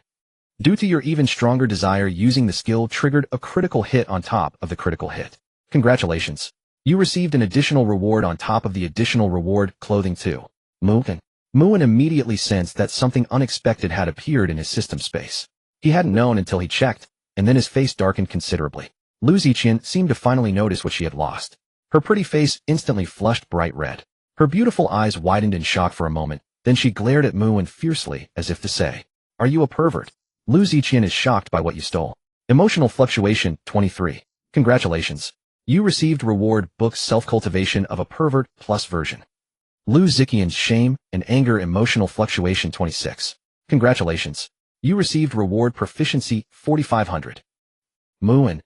Due to your even stronger desire, using the skill triggered a critical hit on top of the critical hit. Congratulations. You received an additional reward on top of the additional reward, clothing 2. Muin immediately sensed that something unexpected had appeared in his system space. He hadn't known until he checked, and then his face darkened considerably. Lu Ziqian seemed to finally notice what she had lost. Her pretty face instantly flushed bright red. Her beautiful eyes widened in shock for a moment, then she glared at Muin fiercely as if to say, "Are you a pervert?" Lu Ziqian is shocked by what you stole. Emotional fluctuation 23. Congratulations. You received reward book self-cultivation of a pervert plus version. Lu Ziqian's shame and anger emotional fluctuation 26. Congratulations. You received reward proficiency 4500. Muin.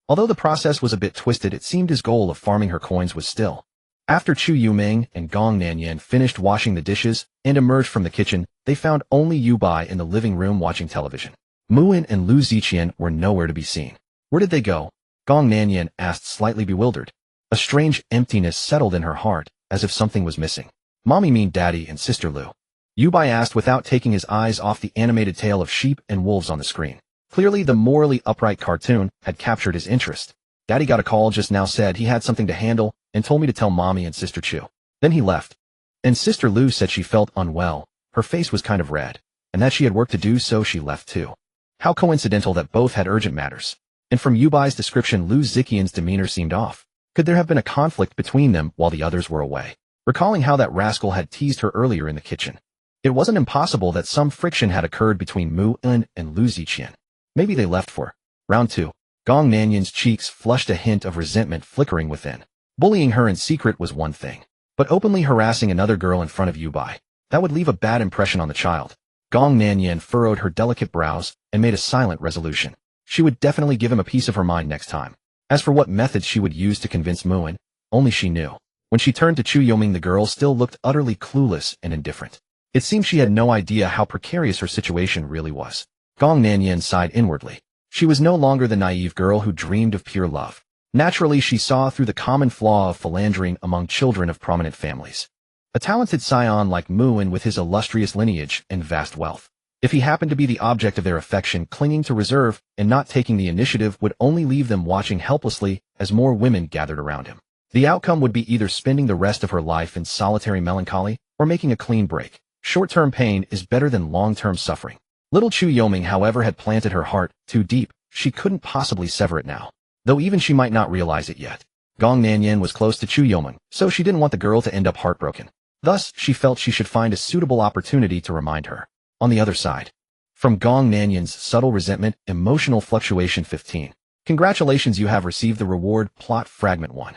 Although the process was a bit twisted, it seemed his goal of farming her coins was still. After Chu Yuming and Gong Nanyan finished washing the dishes and emerged from the kitchen, they found only Yu Bai in the living room watching television. Muin and Lu Ziqian were nowhere to be seen. Where did they go? Gong Nanyan asked, slightly bewildered. A strange emptiness settled in her heart, as if something was missing. Mommy mean Daddy and Sister Lu? Yu Bai asked without taking his eyes off the animated tale of sheep and wolves on the screen. Clearly, the morally upright cartoon had captured his interest. Daddy got a call just now, said he had something to handle, and told me to tell Mommy and Sister Chu. Then he left. And Sister Lu said she felt unwell, her face was kind of red, and that she had work to do, so she left too. How coincidental that both had urgent matters. And from Yu Bai's description, Lu Ziqian's demeanor seemed off. Could there have been a conflict between them while the others were away? Recalling how that rascal had teased her earlier in the kitchen, it wasn't impossible that some friction had occurred between Muin and Lu Ziqian. Maybe they left for round 2. Gong Nanyan's cheeks flushed a hint of resentment flickering within. Bullying her in secret was one thing, but openly harassing another girl in front of Yu Bai, that would leave a bad impression on the child. Gong Nanyan furrowed her delicate brows and made a silent resolution. She would definitely give him a piece of her mind next time. As for what methods she would use to convince Muin, only she knew. When she turned to Chu Yoming, the girl still looked utterly clueless and indifferent. It seemed she had no idea how precarious her situation really was. Gong Nanyan sighed inwardly. She was no longer the naive girl who dreamed of pure love. Naturally, she saw through the common flaw of philandering among children of prominent families. A talented scion like Muin with his illustrious lineage and vast wealth, if he happened to be the object of their affection, clinging to reserve and not taking the initiative would only leave them watching helplessly as more women gathered around him. The outcome would be either spending the rest of her life in solitary melancholy or making a clean break. Short-term pain is better than long-term suffering. Little Chu Yoming, however, had planted her heart too deep. She couldn't possibly sever it now, though even she might not realize it yet. Gong Nanyan was close to Chu Yoming, so she didn't want the girl to end up heartbroken. Thus, she felt she should find a suitable opportunity to remind her. On the other side, from Gong Nanyan's subtle resentment, emotional fluctuation 15. Congratulations, you have received the reward. Plot fragment 1.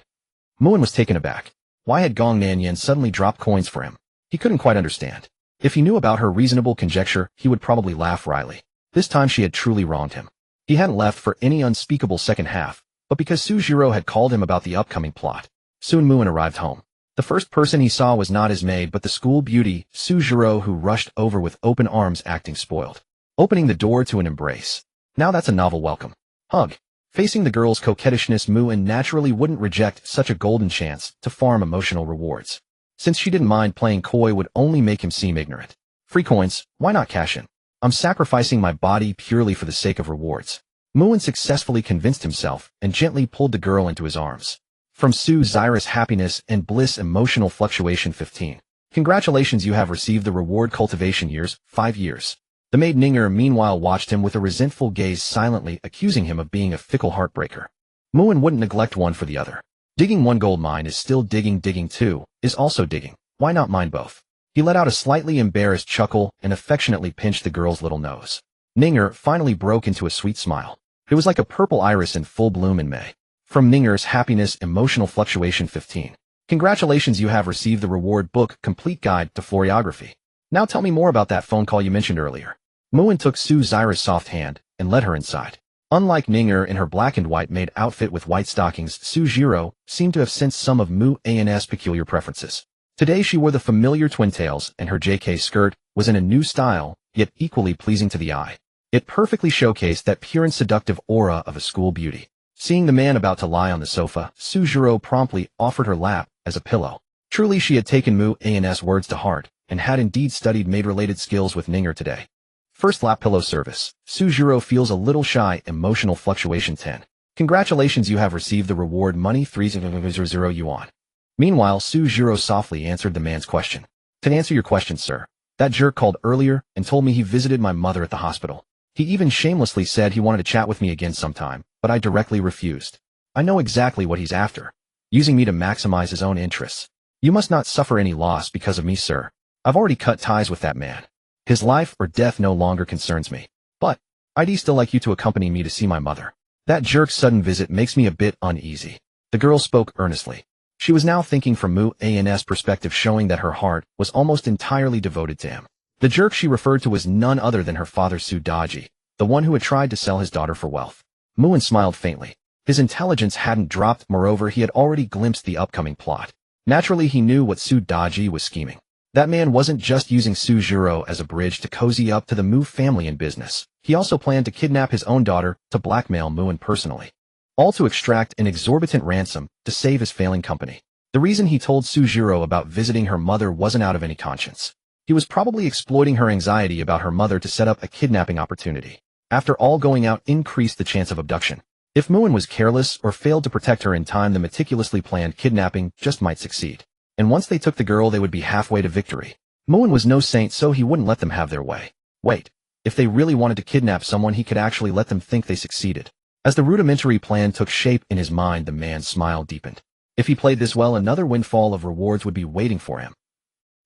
Muin was taken aback. Why had Gong Nanyan suddenly dropped coins for him? He couldn't quite understand. If he knew about her reasonable conjecture, he would probably laugh wryly. This time she had truly wronged him. He hadn't left for any unspeakable second half, but because Sujiro had called him about the upcoming plot. Soon Muin arrived home. The first person he saw was not his maid but the school beauty, Sujiro, who rushed over with open arms, acting spoiled, opening the door to an embrace. Now that's a novel welcome. Hug. Facing the girl's coquettishness, Muin naturally wouldn't reject such a golden chance to farm emotional rewards. Since she didn't mind playing coy would only make him seem ignorant. Free coins, why not cash in? I'm sacrificing my body purely for the sake of rewards. Muin successfully convinced himself and gently pulled the girl into his arms. From Su Zyrus, happiness and bliss, emotional fluctuation 15. Congratulations, you have received the reward. Cultivation years, 5 years. The maid Ninger meanwhile watched him with a resentful gaze, silently accusing him of being a fickle heartbreaker. Muin wouldn't neglect one for the other. Digging one gold mine is still digging. Digging two is also digging. Why not mine both? He let out a slightly embarrassed chuckle and affectionately pinched the girl's little nose. Ninger finally broke into a sweet smile. It was like a purple iris in full bloom in May. From Ninger's happiness, emotional fluctuation 15. Congratulations, you have received the reward book, Complete Guide to Floriography. Now tell me more about that phone call you mentioned earlier. Muin took Su Zyrus' soft hand and led her inside. Unlike Ninger in her black and white maid outfit with white stockings, Sujiro seemed to have sensed some of Mu-An's peculiar preferences. Today she wore the familiar twin tails and her JK skirt was in a new style, yet equally pleasing to the eye. It perfectly showcased that pure and seductive aura of a school beauty. Seeing the man about to lie on the sofa, Sujiro promptly offered her lap as a pillow. Truly she had taken Mu-An's words to heart and had indeed studied maid-related skills with Ninger today. First lap pillow service. Sujiro feels a little shy, emotional fluctuation 10. Congratulations, you have received the reward money 300 yuan. Meanwhile, Sujiro softly answered the man's question. To answer your question, sir, that jerk called earlier and told me he visited my mother at the hospital. He even shamelessly said he wanted to chat with me again sometime, but I directly refused. I know exactly what he's after, using me to maximize his own interests. You must not suffer any loss because of me, sir. I've already cut ties with that man. His life or death no longer concerns me. But I'd still like you to accompany me to see my mother. That jerk's sudden visit makes me a bit uneasy. The girl spoke earnestly. She was now thinking from Mu-An's perspective, showing that her heart was almost entirely devoted to him. The jerk she referred to was none other than her father Su Daji, the one who had tried to sell his daughter for wealth. Muin smiled faintly. His intelligence hadn't dropped, moreover he had already glimpsed the upcoming plot. Naturally he knew what Su Daji was scheming. That man wasn't just using Sujiro as a bridge to cozy up to the Mu family in business. He also planned to kidnap his own daughter to blackmail Muin personally. All to extract an exorbitant ransom to save his failing company. The reason he told Sujiro about visiting her mother wasn't out of any conscience. He was probably exploiting her anxiety about her mother to set up a kidnapping opportunity. After all, going out increased the chance of abduction. If Muin was careless or failed to protect her in time, the meticulously planned kidnapping just might succeed. And once they took the girl, they would be halfway to victory. Muin was no saint, so he wouldn't let them have their way. Wait, if they really wanted to kidnap someone, he could actually let them think they succeeded. As the rudimentary plan took shape in his mind, the man's smile deepened. If he played this well, another windfall of rewards would be waiting for him.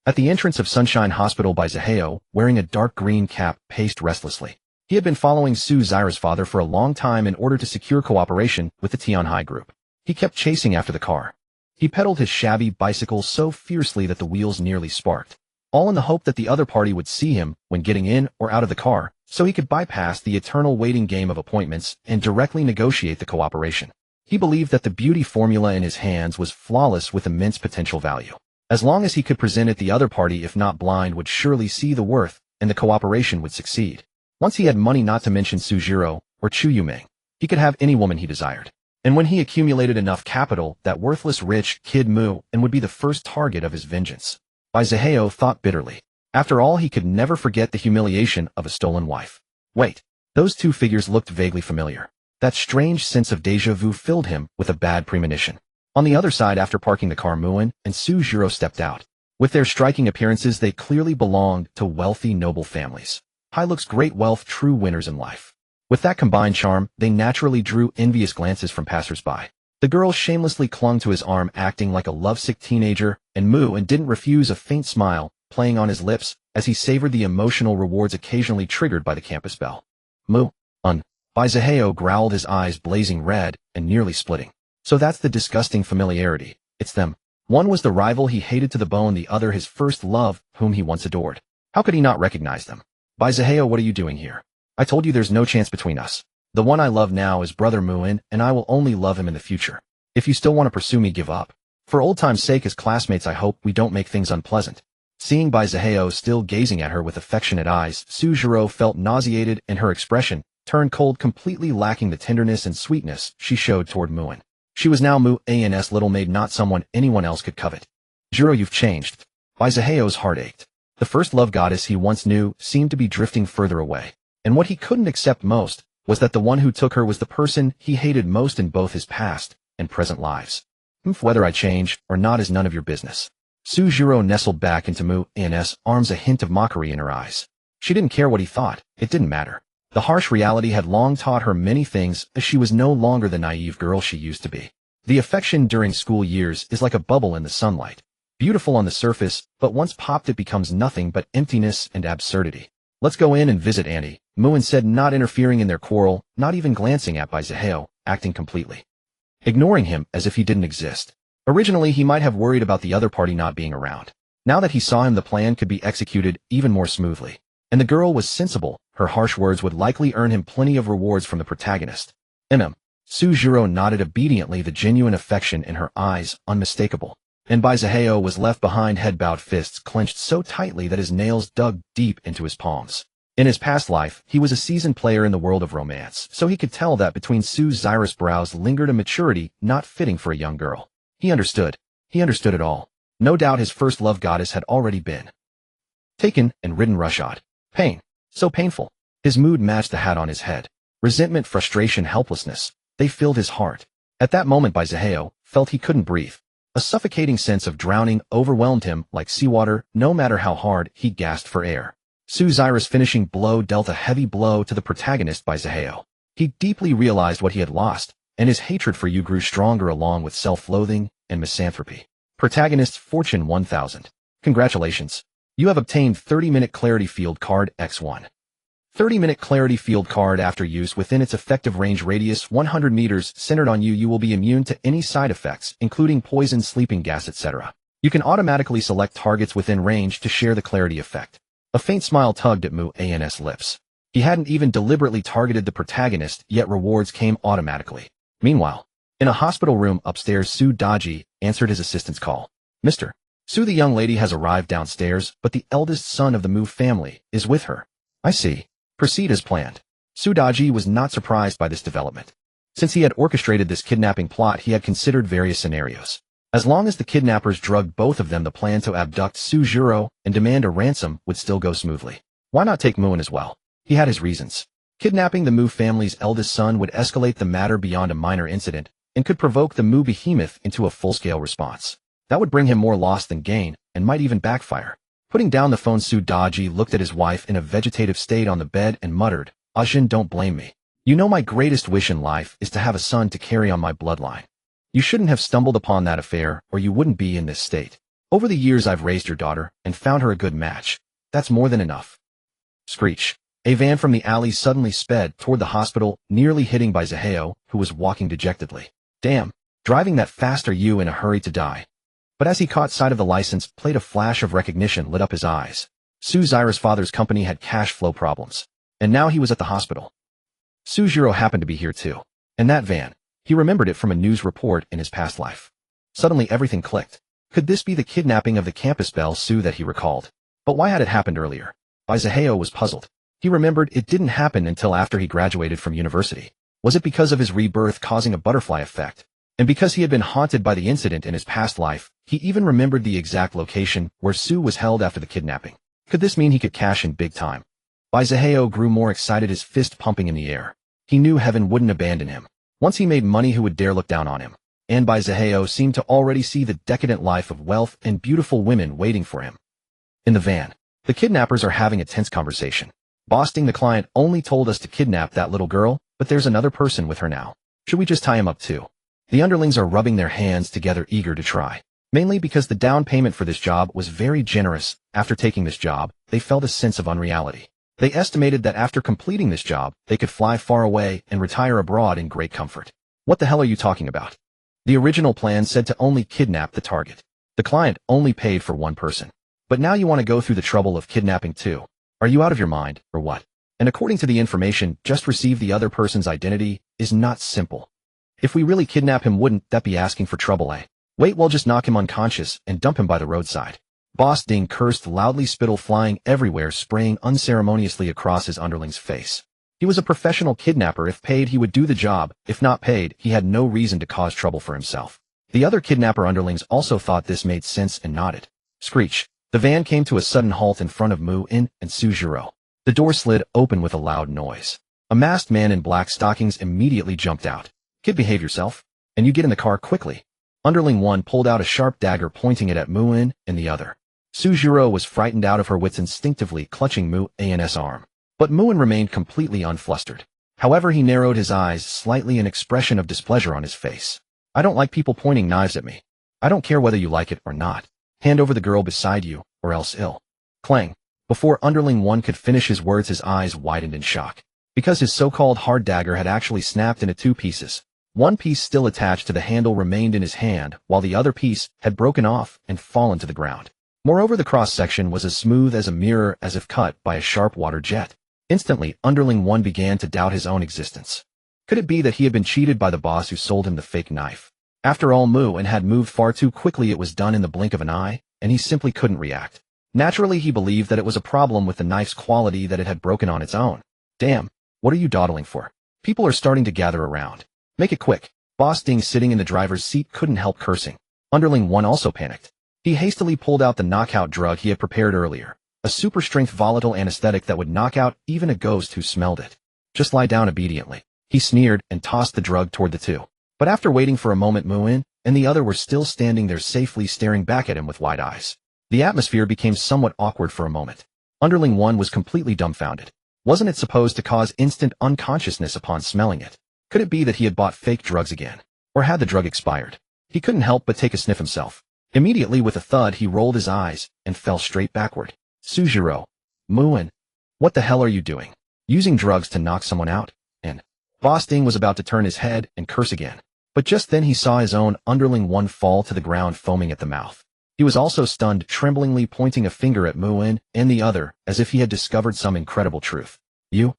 At the entrance of Sunshine Hospital by Zaheo, wearing a dark green cap, paced restlessly. He had been following Su Zyrus' father for a long time in order to secure cooperation with the Tianhai group. He kept chasing after the car. He pedaled his shabby bicycle so fiercely that the wheels nearly sparked, all in the hope that the other party would see him when getting in or out of the car, so he could bypass the eternal waiting game of appointments and directly negotiate the cooperation. He believed that the beauty formula in his hands was flawless with immense potential value. As long as he could present it, the other party, if not blind, would surely see the worth, and the cooperation would succeed. Once he had money, not to mention Sujiro or Chu Yuming, he could have any woman he desired. And when he accumulated enough capital, that worthless rich kid Mu and would be the first target of his vengeance. Bai Zihao thought bitterly. After all, he could never forget the humiliation of a stolen wife. Wait, those two figures looked vaguely familiar. That strange sense of déjà vu filled him with a bad premonition. On the other side, after parking the car, Muin and Sujiro stepped out. With their striking appearances, they clearly belonged to wealthy, noble families. High looks, great wealth, true winners in life. With that combined charm, they naturally drew envious glances from passers-by. The girl shamelessly clung to his arm, acting like a lovesick teenager, and Muin didn't refuse a faint smile playing on his lips as he savored the emotional rewards occasionally triggered by the campus bell. Bai Zihao growled, his eyes blazing red and nearly splitting. So that's the disgusting familiarity. It's them. One was the rival he hated to the bone, the other his first love, whom he once adored. How could he not recognize them? Bai Zihao, what are you doing here? I told you there's no chance between us. The one I love now is Brother Muin, and I will only love him in the future. If you still want to pursue me, give up. For old time's sake, as classmates, I hope we don't make things unpleasant. Seeing Bai Zihao still gazing at her with affectionate eyes, Sujiro felt nauseated, and her expression turned cold, completely lacking the tenderness and sweetness she showed toward Muin. She was now Muin's little maid, not someone anyone else could covet. Jiro, you've changed. Bai Zihao's heart ached. The first love goddess he once knew seemed to be drifting further away. And what he couldn't accept most was that the one who took her was the person he hated most in both his past and present lives. Whether I change or not is none of your business. Sujiro nestled back into Muin's arms, a hint of mockery in her eyes. She didn't care what he thought. It didn't matter. The harsh reality had long taught her many things, as she was no longer the naive girl she used to be. The affection during school years is like a bubble in the sunlight. Beautiful on the surface, but once popped it becomes nothing but emptiness and absurdity. Let's go in and visit Auntie, Muin said, not interfering in their quarrel, not even glancing at Bai Zihao, acting completely ignoring him as if he didn't exist. Originally, he might have worried about the other party not being around. Now that he saw him, the plan could be executed even more smoothly. And the girl was sensible. Her harsh words would likely earn him plenty of rewards from the protagonist. Sujiro nodded obediently, the genuine affection in her eyes unmistakable. And Bai Zihao was left behind, head bowed, fists clenched so tightly that his nails dug deep into his palms. In his past life, he was a seasoned player in the world of romance, so he could tell that between Sujira's brows lingered a maturity not fitting for a young girl. He understood. He understood it all. No doubt his first love goddess had already been taken and ridden roughshod. Pain. So painful. His mood matched the hat on his head. Resentment, frustration, helplessness. They filled his heart. At that moment, Bai Zihao felt he couldn't breathe. A suffocating sense of drowning overwhelmed him like seawater. No matter how hard he gasped for air. Sujira's finishing blow dealt a heavy blow to the protagonist, Bai Zihao. He deeply realized what he had lost, and his hatred for you grew stronger along with self-loathing and misanthropy. Protagonist Fortune 1000. Congratulations. You have obtained 30-minute clarity field card X1. 30-minute clarity field card. After use within its effective range radius 100 meters centered on you, you will be immune to any side effects, including poison, sleeping gas, etc. You can automatically select targets within range to share the clarity effect. A faint smile tugged at Muin's lips. He hadn't even deliberately targeted the protagonist, yet rewards came automatically. Meanwhile, in a hospital room upstairs, Su Daji answered his assistant's call. Mr. Su, the young lady has arrived downstairs, but the eldest son of the Mu family is with her. I see. Proceed as planned. Su Daji was not surprised by this development. Since he had orchestrated this kidnapping plot, he had considered various scenarios. As long as the kidnappers drugged both of them, the plan to abduct Sujiro and demand a ransom would still go smoothly. Why not take Muin as well? He had his reasons. Kidnapping the Mu family's eldest son would escalate the matter beyond a minor incident and could provoke the Mu behemoth into a full-scale response. That would bring him more loss than gain and might even backfire. Putting down the phone, Su Daji looked at his wife in a vegetative state on the bed and muttered, Ajin, don't blame me. You know my greatest wish in life is to have a son to carry on my bloodline. You shouldn't have stumbled upon that affair, or you wouldn't be in this state. Over the years I've raised your daughter and found her a good match. That's more than enough. Screech. A van from the alley suddenly sped toward the hospital, nearly hitting Bai Zihao, who was walking dejectedly. Damn, driving that fast, are you in a hurry to die? But as he caught sight of the license plate, a flash of recognition lit up his eyes. Sujira's father's company had cash flow problems, and now he was at the hospital. Sujiro happened to be here too. And that van. He remembered it from a news report in his past life. Suddenly everything clicked. Could this be the kidnapping of the campus belle Su that he recalled? But why had it happened earlier? Bai Zihao was puzzled. He remembered it didn't happen until after he graduated from university. Was it because of his rebirth causing a butterfly effect? And because he had been haunted by the incident in his past life, he even remembered the exact location where Sue was held after the kidnapping. Could this mean he could cash in big time? Baizaheo grew more excited, his fist pumping in the air. He knew heaven wouldn't abandon him. Once he made money, who would dare look down on him? And Baizaheo seemed to already see the decadent life of wealth and beautiful women waiting for him. In the van, the kidnappers are having a tense conversation. Bosting, the client, only told us to kidnap that little girl, but there's another person with her now. Should we just tie him up too? The underlings are rubbing their hands together, eager to try. Mainly because the down payment for this job was very generous. After taking this job, they felt a sense of unreality. They estimated that after completing this job, they could fly far away and retire abroad in great comfort. What the hell are you talking about? The original plan said to only kidnap the target. The client only paid for one person. But now you want to go through the trouble of kidnapping two. Are you out of your mind, or what? And according to the information just received, the other person's identity is not simple. If we really kidnap him, wouldn't that be asking for trouble, eh? Wait, we'll just knock him unconscious and dump him by the roadside. Boss Ding cursed loudly, spittle flying everywhere, spraying unceremoniously across his underling's face. He was a professional kidnapper. If paid, he would do the job. If not paid, he had no reason to cause trouble for himself. The other kidnapper underlings also thought this made sense and nodded. Screech. The van came to a sudden halt in front of Mu-in and Sujiro. The door slid open with a loud noise. A masked man in black stockings immediately jumped out. Kid, behave yourself. And you get in the car quickly. Underling 1 pulled out a sharp dagger, pointing it at Mu-in and the other. Sujiro was frightened out of her wits, instinctively clutching Mu-in's arm. But Mu-in remained completely unflustered. However, he narrowed his eyes slightly, an expression of displeasure on his face. I don't like people pointing knives at me. I don't care whether you like it or not. Hand over the girl beside you, or else ill. Clang. Before Underling 1 could finish his words, his eyes widened in shock. Because his so-called hard dagger had actually snapped into 2 pieces. One piece, still attached to the handle, remained in his hand, while the other piece had broken off and fallen to the ground. Moreover, the cross-section was as smooth as a mirror, as if cut by a sharp water jet. Instantly, Underling 1 began to doubt his own existence. Could it be that he had been cheated by the boss who sold him the fake knife? After all, Mu-in had moved far too quickly. It was done in the blink of an eye, and he simply couldn't react. Naturally, he believed that it was a problem with the knife's quality, that it had broken on its own. Damn, what are you dawdling for? People are starting to gather around. Make it quick. Boss Ding, sitting in the driver's seat, couldn't help cursing. Underling 1 also panicked. He hastily pulled out the knockout drug he had prepared earlier. A super-strength volatile anesthetic that would knock out even a ghost who smelled it. Just lie down obediently. He sneered and tossed the drug toward the two. But after waiting for a moment, Mu-in and the other were still standing there, safely staring back at him with wide eyes. The atmosphere became somewhat awkward for a moment. Underling 1 was completely dumbfounded. Wasn't it supposed to cause instant unconsciousness upon smelling it? Could it be that he had bought fake drugs again? Or had the drug expired? He couldn't help but take a sniff himself. Immediately, with a thud, he rolled his eyes and fell straight backward. Sujiro. Mu-in. What the hell are you doing? Using drugs to knock someone out? And Boss Ding was about to turn his head and curse again. But just then he saw his own Underling 1 fall to the ground, foaming at the mouth. He was also stunned, tremblingly pointing a finger at Mu-in and the other, as if he had discovered some incredible truth. You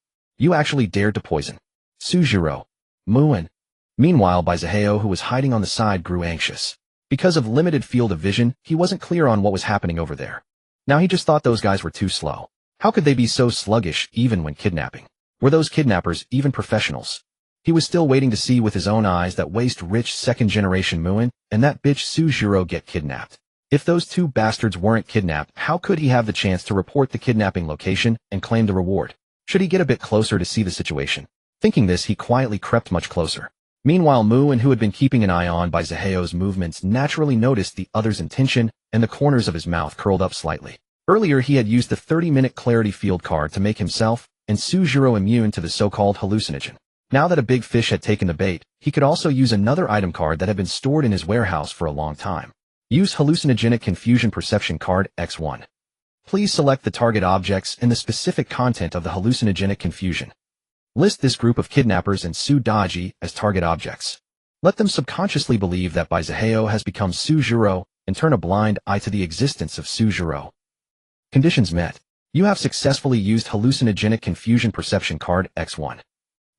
actually dared to poison Sujiro. Mu-in. Meanwhile, Baizaheo, who was hiding on the side, grew anxious. Because of limited field of vision, he wasn't clear on what was happening over there. Now he just thought those guys were too slow. How could they be so sluggish even when kidnapping? Were those kidnappers even professionals? He was still waiting to see with his own eyes that waste-rich second-generation Mu-in and that bitch Sujiro get kidnapped. If those two bastards weren't kidnapped, how could he have the chance to report the kidnapping location and claim the reward? Should he get a bit closer to see the situation? Thinking this, he quietly crept much closer. Meanwhile, Mu-in, who had been keeping an eye on Baizaheo's movements, naturally noticed the other's intention, and the corners of his mouth curled up slightly. Earlier, he had used the 30-minute clarity field card to make himself and Sujiro immune to the so-called hallucinogen. Now that a big fish had taken the bait, he could also use another item card that had been stored in his warehouse for a long time. Use hallucinogenic confusion perception card X1. Please select the target objects and the specific content of the hallucinogenic confusion. List this group of kidnappers and Su-daji as target objects. Let them subconsciously believe that Baizaheo has become Sujiro and turn a blind eye to the existence of Sujiro. Conditions met. You have successfully used hallucinogenic confusion perception card X1.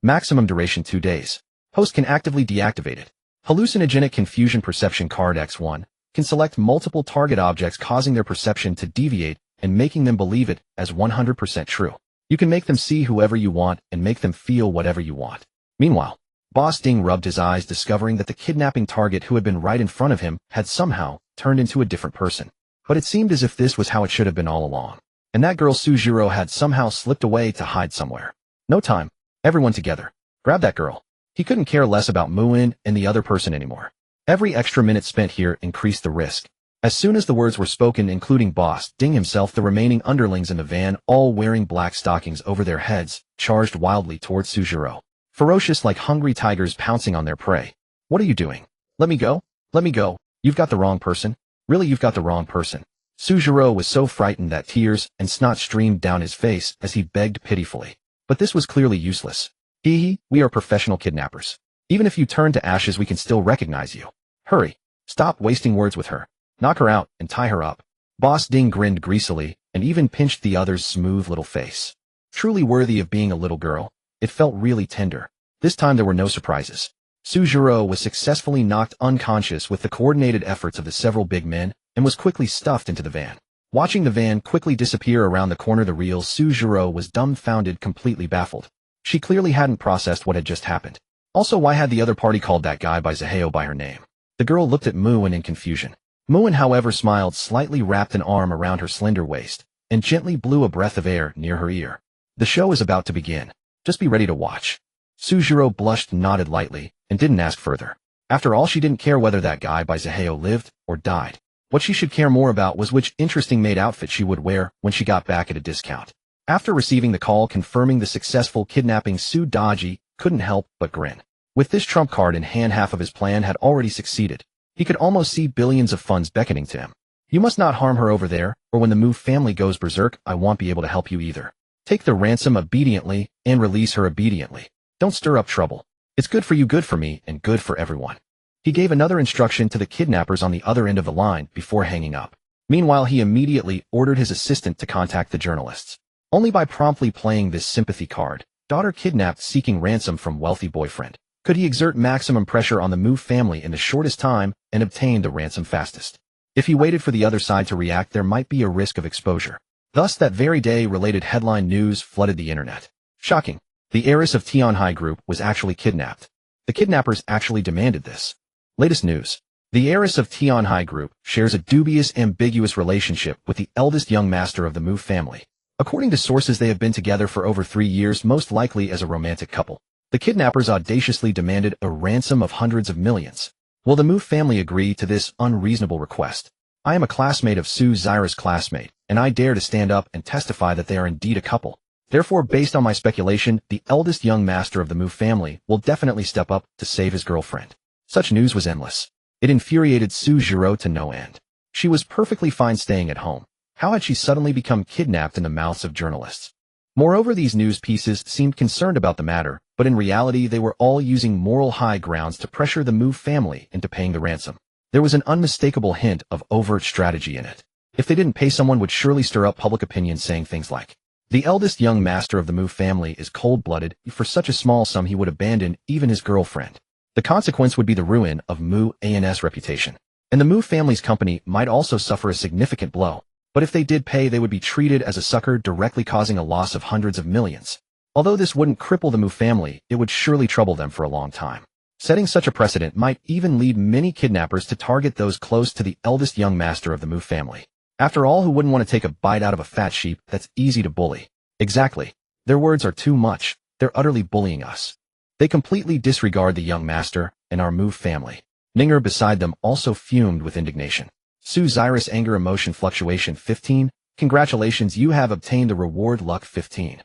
Maximum duration 2 days. Host can actively deactivate it. Hallucinogenic confusion perception card X1 can select multiple target objects, causing their perception to deviate and making them believe it as 100% true. You can make them see whoever you want and make them feel whatever you want. Meanwhile, Boss Ding rubbed his eyes, discovering that the kidnapping target who had been right in front of him had somehow turned into a different person. But it seemed as if this was how it should have been all along. And that girl Sujiro had somehow slipped away to hide somewhere. No time. Everyone together. Grab that girl. He couldn't care less about Muin and the other person anymore. Every extra minute spent here increased the risk. As soon as the words were spoken, including Boss Ding himself, the remaining underlings in the van, all wearing black stockings over their heads, charged wildly towards Sujiro. Ferocious like hungry tigers pouncing on their prey. What are you doing? Let me go. Let me go. You've got the wrong person. Really, you've got the wrong person. Sujiro was so frightened that tears and snot streamed down his face as he begged pitifully. But this was clearly useless. We are professional kidnappers. Even if you turn to ashes, we can still recognize you. Hurry. Stop wasting words with her. Knock her out and tie her up. Boss Ding grinned greasily and even pinched the other's smooth little face. Truly worthy of being a little girl. It felt really tender. This time there were no surprises. Sujiro was successfully knocked unconscious with the coordinated efforts of the several big men and was quickly stuffed into the van. Watching the van quickly disappear around the corner, the real Sujiro was dumbfounded, completely baffled. She clearly hadn't processed what had just happened. Also, why had the other party called that guy by Zaheo by her name? The girl looked at Muin in confusion. Muin, however, smiled slightly, wrapped an arm around her slender waist, and gently blew a breath of air near her ear. The show is about to begin. Just be ready to watch. Sujiro blushed, nodded lightly, and didn't ask further. After all, she didn't care whether that guy by Zaheo lived or died. What she should care more about was which interesting maid outfit she would wear when she got back at a discount. After receiving the call confirming the successful kidnapping, Sudaji couldn't help but grin. With this trump card in hand, half of his plan had already succeeded. He could almost see billions of funds beckoning to him. You must not harm her over there, or when the Mu family goes berserk, I won't be able to help you either. Take the ransom obediently and release her obediently. Don't stir up trouble. It's good for you, good for me, and good for everyone. He gave another instruction to the kidnappers on the other end of the line before hanging up. Meanwhile, he immediately ordered his assistant to contact the journalists. Only by promptly playing this sympathy card, daughter kidnapped seeking ransom from wealthy boyfriend, could he exert maximum pressure on the Mu family in the shortest time and obtain the ransom fastest. If he waited for the other side to react, there might be a risk of exposure. Thus, that very day, related headline news flooded the internet. Shocking. The heiress of Tianhai Group was actually kidnapped. The kidnappers actually demanded this. Latest news. The heiress of Tianhai Group shares a dubious, ambiguous relationship with the eldest young master of the Mu family. According to sources, they have been together for over 3 years, most likely as a romantic couple. The kidnappers audaciously demanded a ransom of hundreds of millions. Will the Mu family agree to this unreasonable request? I am a classmate of Su Zaira's classmate, and I dare to stand up and testify that they are indeed a couple. Therefore, based on my speculation, the eldest young master of the Mu family will definitely step up to save his girlfriend. Such news was endless. It infuriated Sujiro to no end. She was perfectly fine staying at home. How had she suddenly become kidnapped in the mouths of journalists? Moreover, these news pieces seemed concerned about the matter, but in reality they were all using moral high grounds to pressure the Mu family into paying the ransom. There was an unmistakable hint of overt strategy in it. If they didn't pay, someone would surely stir up public opinion, saying things like, "The eldest young master of the Mu family is cold-blooded. For such a small sum he would abandon even his girlfriend." The consequence would be the ruin of Mu An's reputation. And the Mu family's company might also suffer a significant blow. But if they did pay, they would be treated as a sucker, directly causing a loss of hundreds of millions. Although this wouldn't cripple the Mu family, it would surely trouble them for a long time. Setting such a precedent might even lead many kidnappers to target those close to the eldest young master of the Mu family. After all, who wouldn't want to take a bite out of a fat sheep that's easy to bully? Exactly. Their words are too much. They're utterly bullying us. They completely disregard the young master and our Mu family. Ninger beside them also fumed with indignation. Su Zaira's anger emotion fluctuation 15. Congratulations, you have obtained the reward luck 15.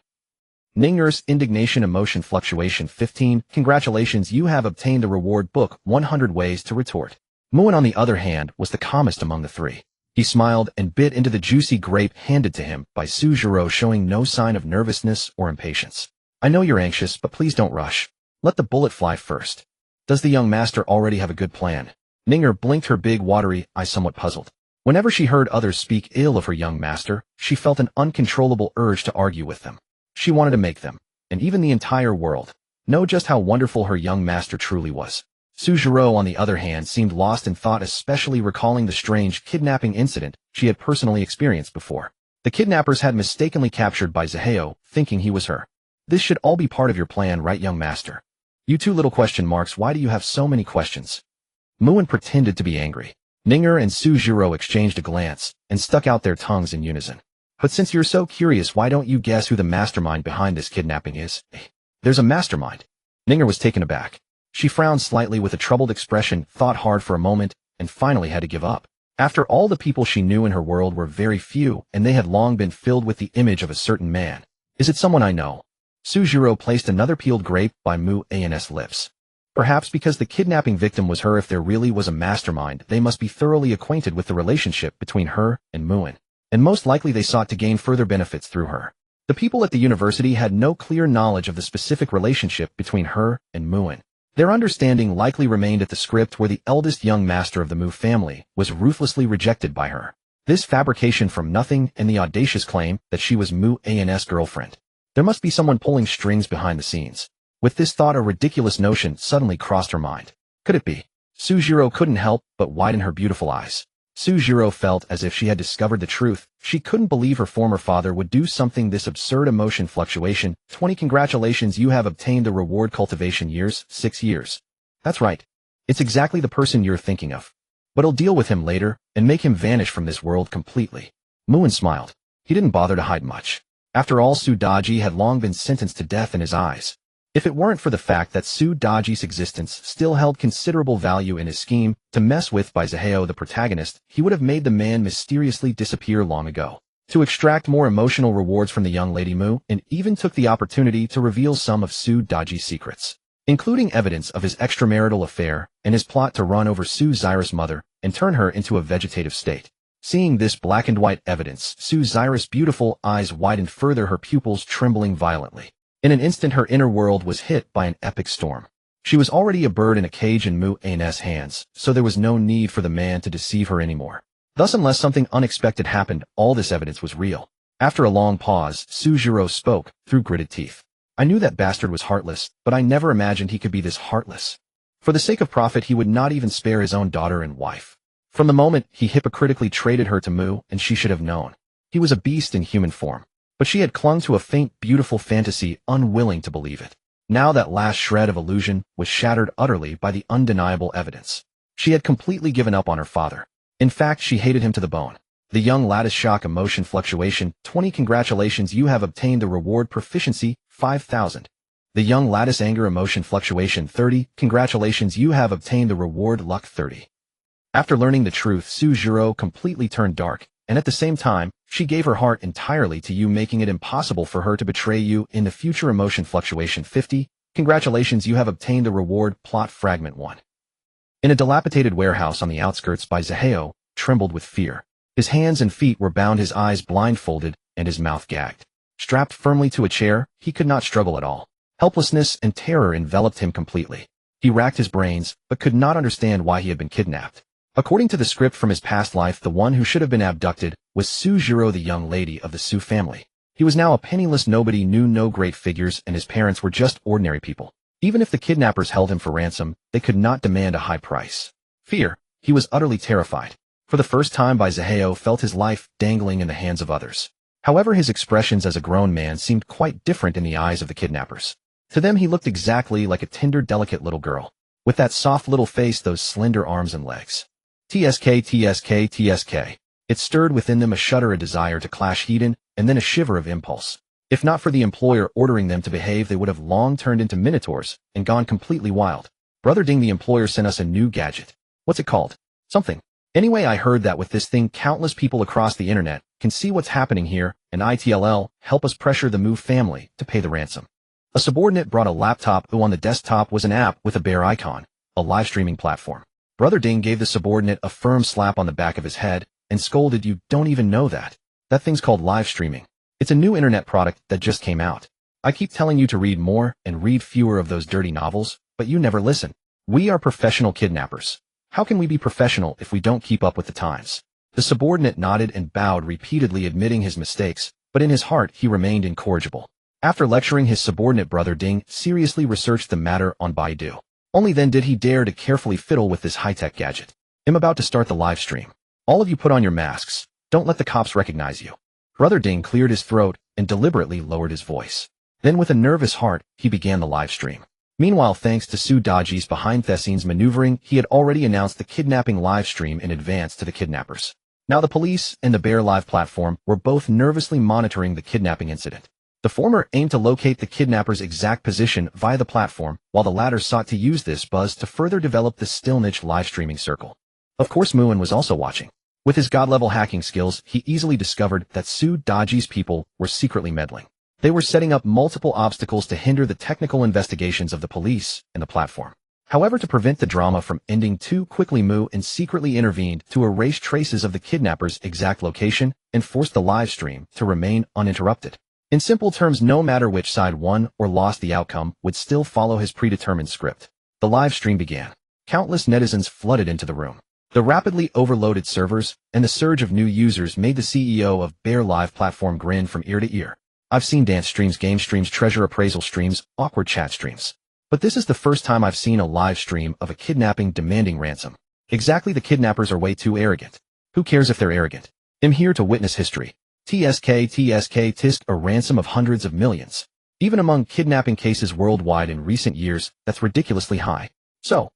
Ninger's indignation emotion fluctuation 15. Congratulations, you have obtained the reward book 100 ways to retort. Muin, on the other hand, was the calmest among the three. He smiled and bit into the juicy grape handed to him by Sujiro, showing no sign of nervousness or impatience. I know you're anxious, but please don't rush. Let the bullet fly first. Does the young master already have a good plan? Ninger blinked her big watery eyes, somewhat puzzled. Whenever she heard others speak ill of her young master, she felt an uncontrollable urge to argue with them. She wanted to make them, and even the entire world, know just how wonderful her young master truly was. Sujiro, on the other hand, seemed lost in thought, especially recalling the strange kidnapping incident she had personally experienced before. The kidnappers had mistakenly captured Baizuheo, thinking he was her. This should all be part of your plan, right, young master? You two little question marks, why do you have so many questions? Muin pretended to be angry. Ninger and Suzhiro exchanged a glance and stuck out their tongues in unison. But since you're so curious, why don't you guess who the mastermind behind this kidnapping is? There's a mastermind. Ninger was taken aback. She frowned slightly with a troubled expression, thought hard for a moment, and finally had to give up. After all, the people she knew in her world were very few, and they had long been filled with the image of a certain man. Is it someone I know? Suzhiro placed another peeled grape by Muin's lips. Perhaps because the kidnapping victim was her. If there really was a mastermind, they must be thoroughly acquainted with the relationship between her and Muin, and most likely they sought to gain further benefits through her. The people at the university had no clear knowledge of the specific relationship between her and Muin. Their understanding likely remained at the script, where the eldest young master of the Mu family was ruthlessly rejected by her. This fabrication from nothing and the audacious claim that she was Muin's girlfriend. There must be someone pulling strings behind the scenes. With this thought, a ridiculous notion suddenly crossed her mind. Could it be? Suzhiro couldn't help but widen her beautiful eyes. Suzhiro felt as if she had discovered the truth. She couldn't believe her former father would do something this absurd. Emotion fluctuation. 20 Congratulations, you have obtained the reward. Cultivation years, 6 years. That's right. It's exactly the person you're thinking of. But I'll deal with him later and make him vanish from this world completely. Muin smiled. He didn't bother to hide much. After all, Sudaji had long been sentenced to death in his eyes. If it weren't for the fact that Sudaji's existence still held considerable value in his scheme to mess with Baizuheo, the protagonist, he would have made the man mysteriously disappear long ago. To extract more emotional rewards from the young lady Mu, and even took the opportunity to reveal some of Sudaji's secrets, including evidence of his extramarital affair and his plot to run over Suzaira's mother and turn her into a vegetative state. Seeing this black and white evidence, Suzaira's beautiful eyes widened further, her pupils trembling violently. In an instant, her inner world was hit by an epic storm. She was already a bird in a cage in Muin's hands, so there was no need for the man to deceive her anymore. Thus, unless something unexpected happened, all this evidence was real. After a long pause, Suzhiro spoke, through gritted teeth. I knew that bastard was heartless, but I never imagined he could be this heartless. For the sake of profit, he would not even spare his own daughter and wife. From the moment he hypocritically traded her to Mu, and she should have known. He was a beast in human form. But she had clung to a faint, beautiful fantasy, unwilling to believe it. Now that last shred of illusion was shattered utterly by the undeniable evidence. She had completely given up on her father. In fact, she hated him to the bone. The young lattice shock emotion fluctuation, 20 Congratulations, you have obtained the reward proficiency, 5,000. The young lattice anger emotion fluctuation, 30 Congratulations, you have obtained the reward luck, 30. After learning the truth, Suzhiro completely turned dark, and at the same time, she gave her heart entirely to you, making it impossible for her to betray you in the future. Emotion fluctuation, 50 Congratulations, you have obtained the reward plot fragment 1. In a dilapidated warehouse on the outskirts, Baizuheo trembled with fear. His hands and feet were bound, his eyes blindfolded, and his mouth gagged. Strapped firmly to a chair, he could not struggle at all. Helplessness and terror enveloped him completely. He racked his brains, but could not understand why he had been kidnapped. According to the script from his past life, the one who should have been abducted was Suzhiro, the young lady of the Su family. He was now a penniless nobody, knew no great figures, and his parents were just ordinary people. Even if the kidnappers held him for ransom, they could not demand a high price. Fear. He was utterly terrified. For the first time, Baizuheo felt his life dangling in the hands of others. However, his expressions as a grown man seemed quite different in the eyes of the kidnappers. To them, he looked exactly like a tender, delicate little girl, with that soft little face, those slender arms and legs. TSK, TSK, TSK. It stirred within them a shudder, a desire to clash Hedon, and then a shiver of impulse. If not for the employer ordering them to behave, they would have long turned into minotaurs and gone completely wild. Brother Ding, the employer sent us a new gadget. What's it called? Something. Anyway, I heard that with this thing, countless people across the internet can see what's happening here, and ITLL help us pressure the Mu family to pay the ransom. A subordinate brought a laptop, who on the desktop was an app with a bear icon, a live streaming platform. Brother Ding gave the subordinate a firm slap on the back of his head and scolded, you don't even know that. That thing's called live streaming. It's a new internet product that just came out. I keep telling you to read more and read fewer of those dirty novels, but you never listen. We are professional kidnappers. How can we be professional if we don't keep up with the times? The subordinate nodded and bowed repeatedly, admitting his mistakes, but in his heart he remained incorrigible. After lecturing his subordinate, Brother Ding seriously researched the matter on Baidu. Only then did he dare to carefully fiddle with this high-tech gadget. I'm about to start the live stream. All of you put on your masks. Don't let the cops recognize you. Brother Ding cleared his throat and deliberately lowered his voice. Then with a nervous heart, he began the live stream. Meanwhile, thanks to Su Daji's behind-the-scenes maneuvering, he had already announced the kidnapping live stream in advance to the kidnappers. Now the police and the Bear Live platform were both nervously monitoring the kidnapping incident. The former aimed to locate the kidnapper's exact position via the platform, while the latter sought to use this buzz to further develop the still niche live streaming circle. Of course, Muin was also watching. With his god-level hacking skills, he easily discovered that Su Daji's people were secretly meddling. They were setting up multiple obstacles to hinder the technical investigations of the police and the platform. However, to prevent the drama from ending too quickly, Muin secretly intervened to erase traces of the kidnapper's exact location and force the live stream to remain uninterrupted. In simple terms, no matter which side won or lost, the outcome would still follow his predetermined script. The live stream began. Countless netizens flooded into the room. The rapidly overloaded servers and the surge of new users made the CEO of Bear Live platform grin from ear to ear. I've seen dance streams, game streams, treasure appraisal streams, awkward chat streams. But this is the first time I've seen a live stream of a kidnapping demanding ransom. Exactly, the kidnappers are way too arrogant. Who cares if they're arrogant? I'm here to witness history. TSK, a ransom of hundreds of millions. Even among kidnapping cases worldwide in recent years, that's ridiculously high. So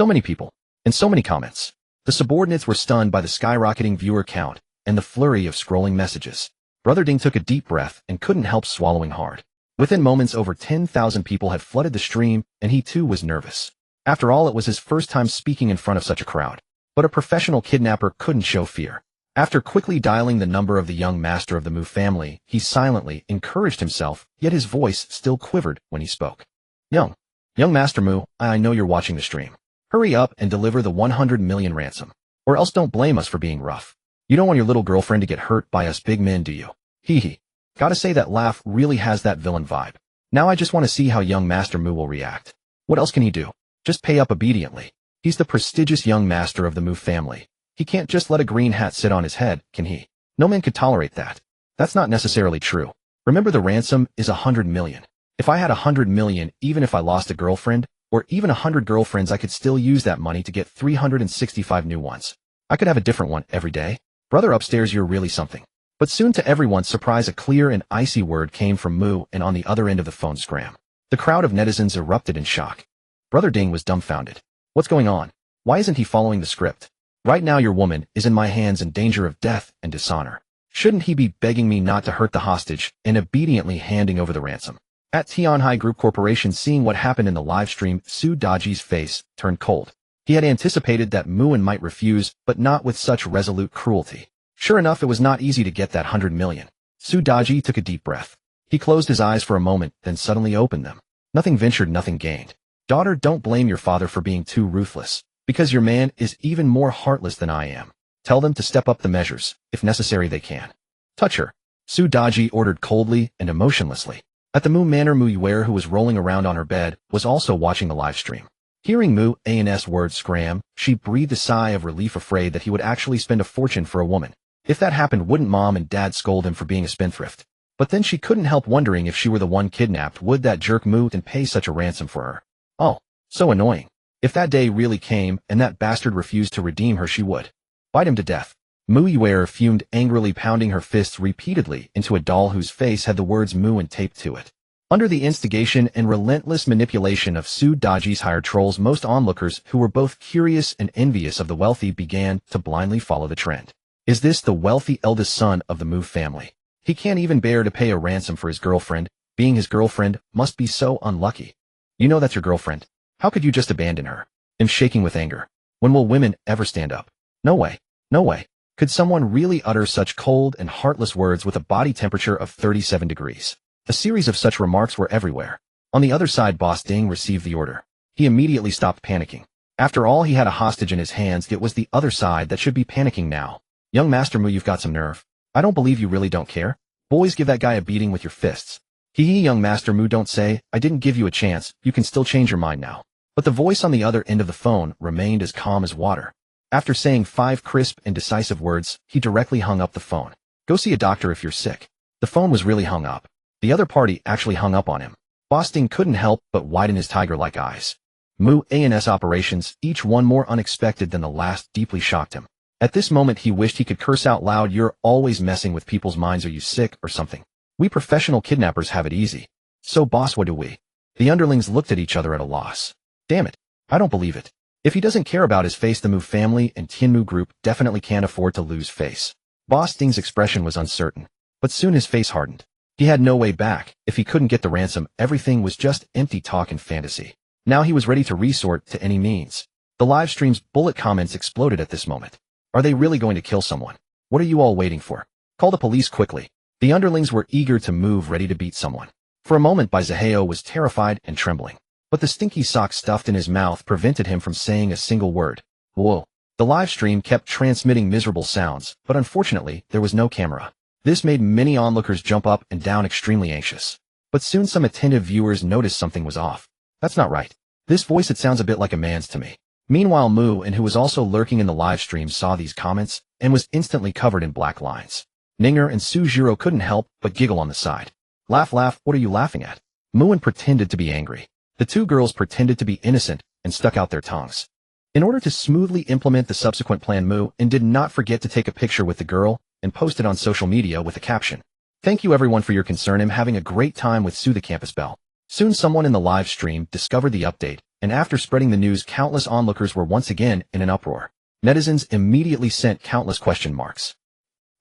many people, and so many comments. The subordinates were stunned by the skyrocketing viewer count and the flurry of scrolling messages. Brother Ding took a deep breath and couldn't help swallowing hard. Within moments, over 10,000 people had flooded the stream, and he too was nervous. After all, it was his first time speaking in front of such a crowd. But a professional kidnapper couldn't show fear. After quickly dialing the number of the young master of the Mu family, he silently encouraged himself, yet his voice still quivered when he spoke. Young Master Mu, I know you're watching the stream. Hurry up and deliver the 100 million ransom. Or else don't blame us for being rough. You don't want your little girlfriend to get hurt by us big men, do you? Hee hee. Gotta say that laugh really has that villain vibe. Now I just want to see how young Master Mu will react. What else can he do? Just pay up obediently. He's the prestigious young master of the Mu family. He can't just let a green hat sit on his head, can he? No man could tolerate that. That's not necessarily true. Remember, the ransom is 100 million. If I had 100 million, even if I lost a girlfriend, or even 100 girlfriends, I could still use that money to get 365 new ones. I could have a different one every day. Brother upstairs, you're really something. But soon, to everyone's surprise, a clear and icy word came from Mu, and on the other end of the phone scram. The crowd of netizens erupted in shock. Brother Ding was dumbfounded. What's going on? Why isn't he following the script? Right now your woman is in my hands, in danger of death and dishonor. Shouldn't he be begging me not to hurt the hostage and obediently handing over the ransom? At Tianhai Group Corporation, seeing what happened in the live stream, Su Daji's face turned cold. He had anticipated that Muin might refuse, but not with such resolute cruelty. Sure enough, it was not easy to get that 100 million. Su Daji took a deep breath. He closed his eyes for a moment, then suddenly opened them. Nothing ventured, nothing gained. Daughter, don't blame your father for being too ruthless, because your man is even more heartless than I am. Tell them to step up the measures. If necessary, they can. Touch her. Su Daji ordered coldly and emotionlessly. At the Mu Manor, Mu Yuer, who was rolling around on her bed, was also watching the live stream. Hearing Mu An's word scram, she breathed a sigh of relief, afraid that he would actually spend a fortune for a woman. If that happened, wouldn't mom and dad scold him for being a spendthrift? But then she couldn't help wondering, if she were the one kidnapped, would that jerk Mu and pay such a ransom for her? Oh, so annoying. If that day really came and that bastard refused to redeem her, she would bite him to death. Mu Yuer fumed angrily, pounding her fists repeatedly into a doll whose face had the words Muin taped to it. Under the instigation and relentless manipulation of Su Daji's hired trolls, most onlookers, who were both curious and envious of the wealthy, began to blindly follow the trend. Is this the wealthy eldest son of the Mu family? He can't even bear to pay a ransom for his girlfriend. Being his girlfriend must be so unlucky. You know that's your girlfriend. How could you just abandon her? I'm shaking with anger. When will women ever stand up? No way. No way. Could someone really utter such cold and heartless words with a body temperature of 37 degrees? A series of such remarks were everywhere. On the other side, Boss Ding received the order. He immediately stopped panicking. After all, he had a hostage in his hands. It was the other side that should be panicking now. Young Master Mu, you've got some nerve. I don't believe you really don't care. Boys, give that guy a beating with your fists. Hee, young Master Mu, don't say, I didn't give you a chance. You can still change your mind now. But the voice on the other end of the phone remained as calm as water. After saying 5 crisp and decisive words, he directly hung up the phone. Go see a doctor if you're sick. The phone was really hung up. The other party actually hung up on him. Boss Ding couldn't help but widen his tiger-like eyes. Mu An's operations, each one more unexpected than the last, deeply shocked him. At this moment he wished he could curse out loud, "You're always messing with people's minds, are you sick or something? We professional kidnappers have it easy." "So boss, what do we?" The underlings looked at each other at a loss. "Damn it, I don't believe it. If he doesn't care about his face, the Mu family and Tianmu group definitely can't afford to lose face." Boss Ding's expression was uncertain, but soon his face hardened. He had no way back. If he couldn't get the ransom, everything was just empty talk and fantasy. Now he was ready to resort to any means. The live stream's bullet comments exploded at this moment. "Are they really going to kill someone? What are you all waiting for? Call the police quickly." The underlings were eager to move, ready to beat someone. For a moment, Baizaheo was terrified and trembling, but the stinky sock stuffed in his mouth prevented him from saying a single word. Whoa. The live stream kept transmitting miserable sounds, but unfortunately, there was no camera. This made many onlookers jump up and down, extremely anxious. But soon some attentive viewers noticed something was off. "That's not right. This voice, it sounds a bit like a man's to me." Meanwhile, Mu, and who was also lurking in the live stream, saw these comments and was instantly covered in black lines. Ninger and Sujiro couldn't help but giggle on the side. "Laugh, laugh, what are you laughing at?" Muin pretended to be angry. The two girls pretended to be innocent and stuck out their tongues. In order to smoothly implement the subsequent plan, Mu and did not forget to take a picture with the girl and post it on social media with a caption. "Thank you everyone for your concern. I'm having a great time with Sue the Campus Belle." Soon someone in the live stream discovered the update, and after spreading the news, countless onlookers were once again in an uproar. Netizens immediately sent countless question marks.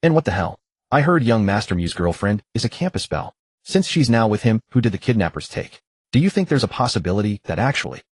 "And what the hell? I heard young Master Mu's girlfriend is a Campus Belle. Since she's now with him, who did the kidnappers take? Do you think there's a possibility that actually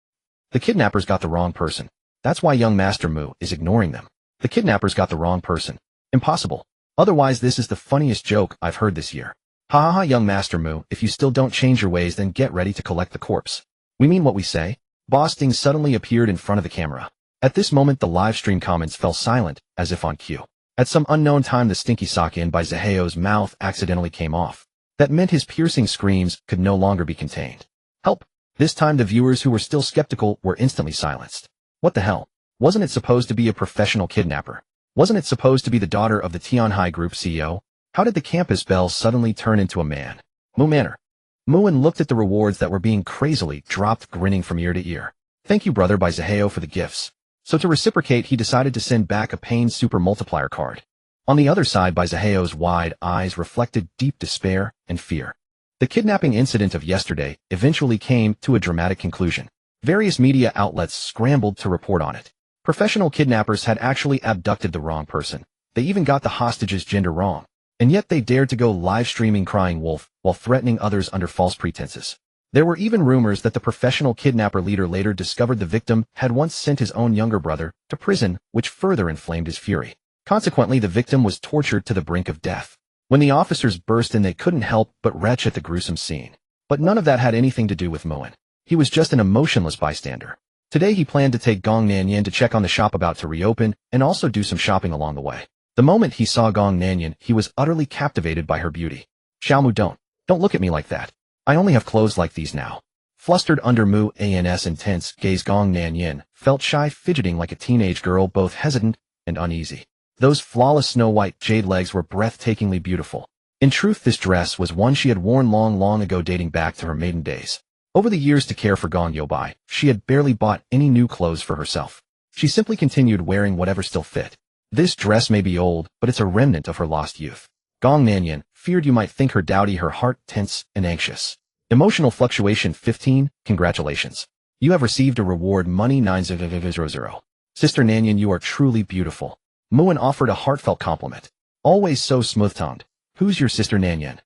the kidnappers got the wrong person? That's why young Master Mu is ignoring them. The kidnappers got the wrong person. Impossible. Otherwise, this is the funniest joke I've heard this year. Ha ha ha, young Master Mu, if you still don't change your ways, then get ready to collect the corpse. We mean what we say." Boss Ding suddenly appeared in front of the camera. At this moment, the live stream comments fell silent, as if on cue. At some unknown time, the stinky sock in Baizaheo's mouth accidentally came off. That meant his piercing screams could no longer be contained. "Help!" This time the viewers who were still skeptical were instantly silenced. What the hell? Wasn't it supposed to be a professional kidnapper? Wasn't it supposed to be the daughter of the Tianhai Group CEO? How did the Campus Belle suddenly turn into a man? Mu Manor. Muin looked at the rewards that were being crazily dropped, grinning from ear to ear. "Thank you, brother Baizaheo, for the gifts." So to reciprocate, he decided to send back a pain super multiplier card. On the other side, Baizaheo's wide eyes reflected deep despair and fear. The kidnapping incident of yesterday eventually came to a dramatic conclusion. Various media outlets scrambled to report on it. Professional kidnappers had actually abducted the wrong person. They even got the hostage's gender wrong. And yet they dared to go live streaming crying wolf while threatening others under false pretenses. There were even rumors that the professional kidnapper leader later discovered the victim had once sent his own younger brother to prison, which further inflamed his fury. Consequently, the victim was tortured to the brink of death. When the officers burst in, they couldn't help but retch at the gruesome scene. But none of that had anything to do with Muin. He was just an emotionless bystander. Today he planned to take Gong Nanyan to check on the shop about to reopen and also do some shopping along the way. The moment he saw Gong Nanyan, he was utterly captivated by her beauty. "Xiaomu, don't look at me like that. I only have clothes like these now." Flustered under Mu An's intense gaze, Gong Nanyan felt shy, fidgeting like a teenage girl, both hesitant and uneasy. Those flawless snow-white jade legs were breathtakingly beautiful. In truth, this dress was one she had worn long ago, dating back to her maiden days. Over the years to care for Gong Youbai, she had barely bought any new clothes for herself. She simply continued wearing whatever still fit. This dress may be old, but it's a remnant of her lost youth. Gong Nanyan feared you might think her dowdy, her heart tense and anxious. Emotional fluctuation 15, congratulations. You have received a reward, money 900. Sister Nanyan, you are truly beautiful. Muin offered a heartfelt compliment. Always so smooth-tongued. Who's your sister Nanyan?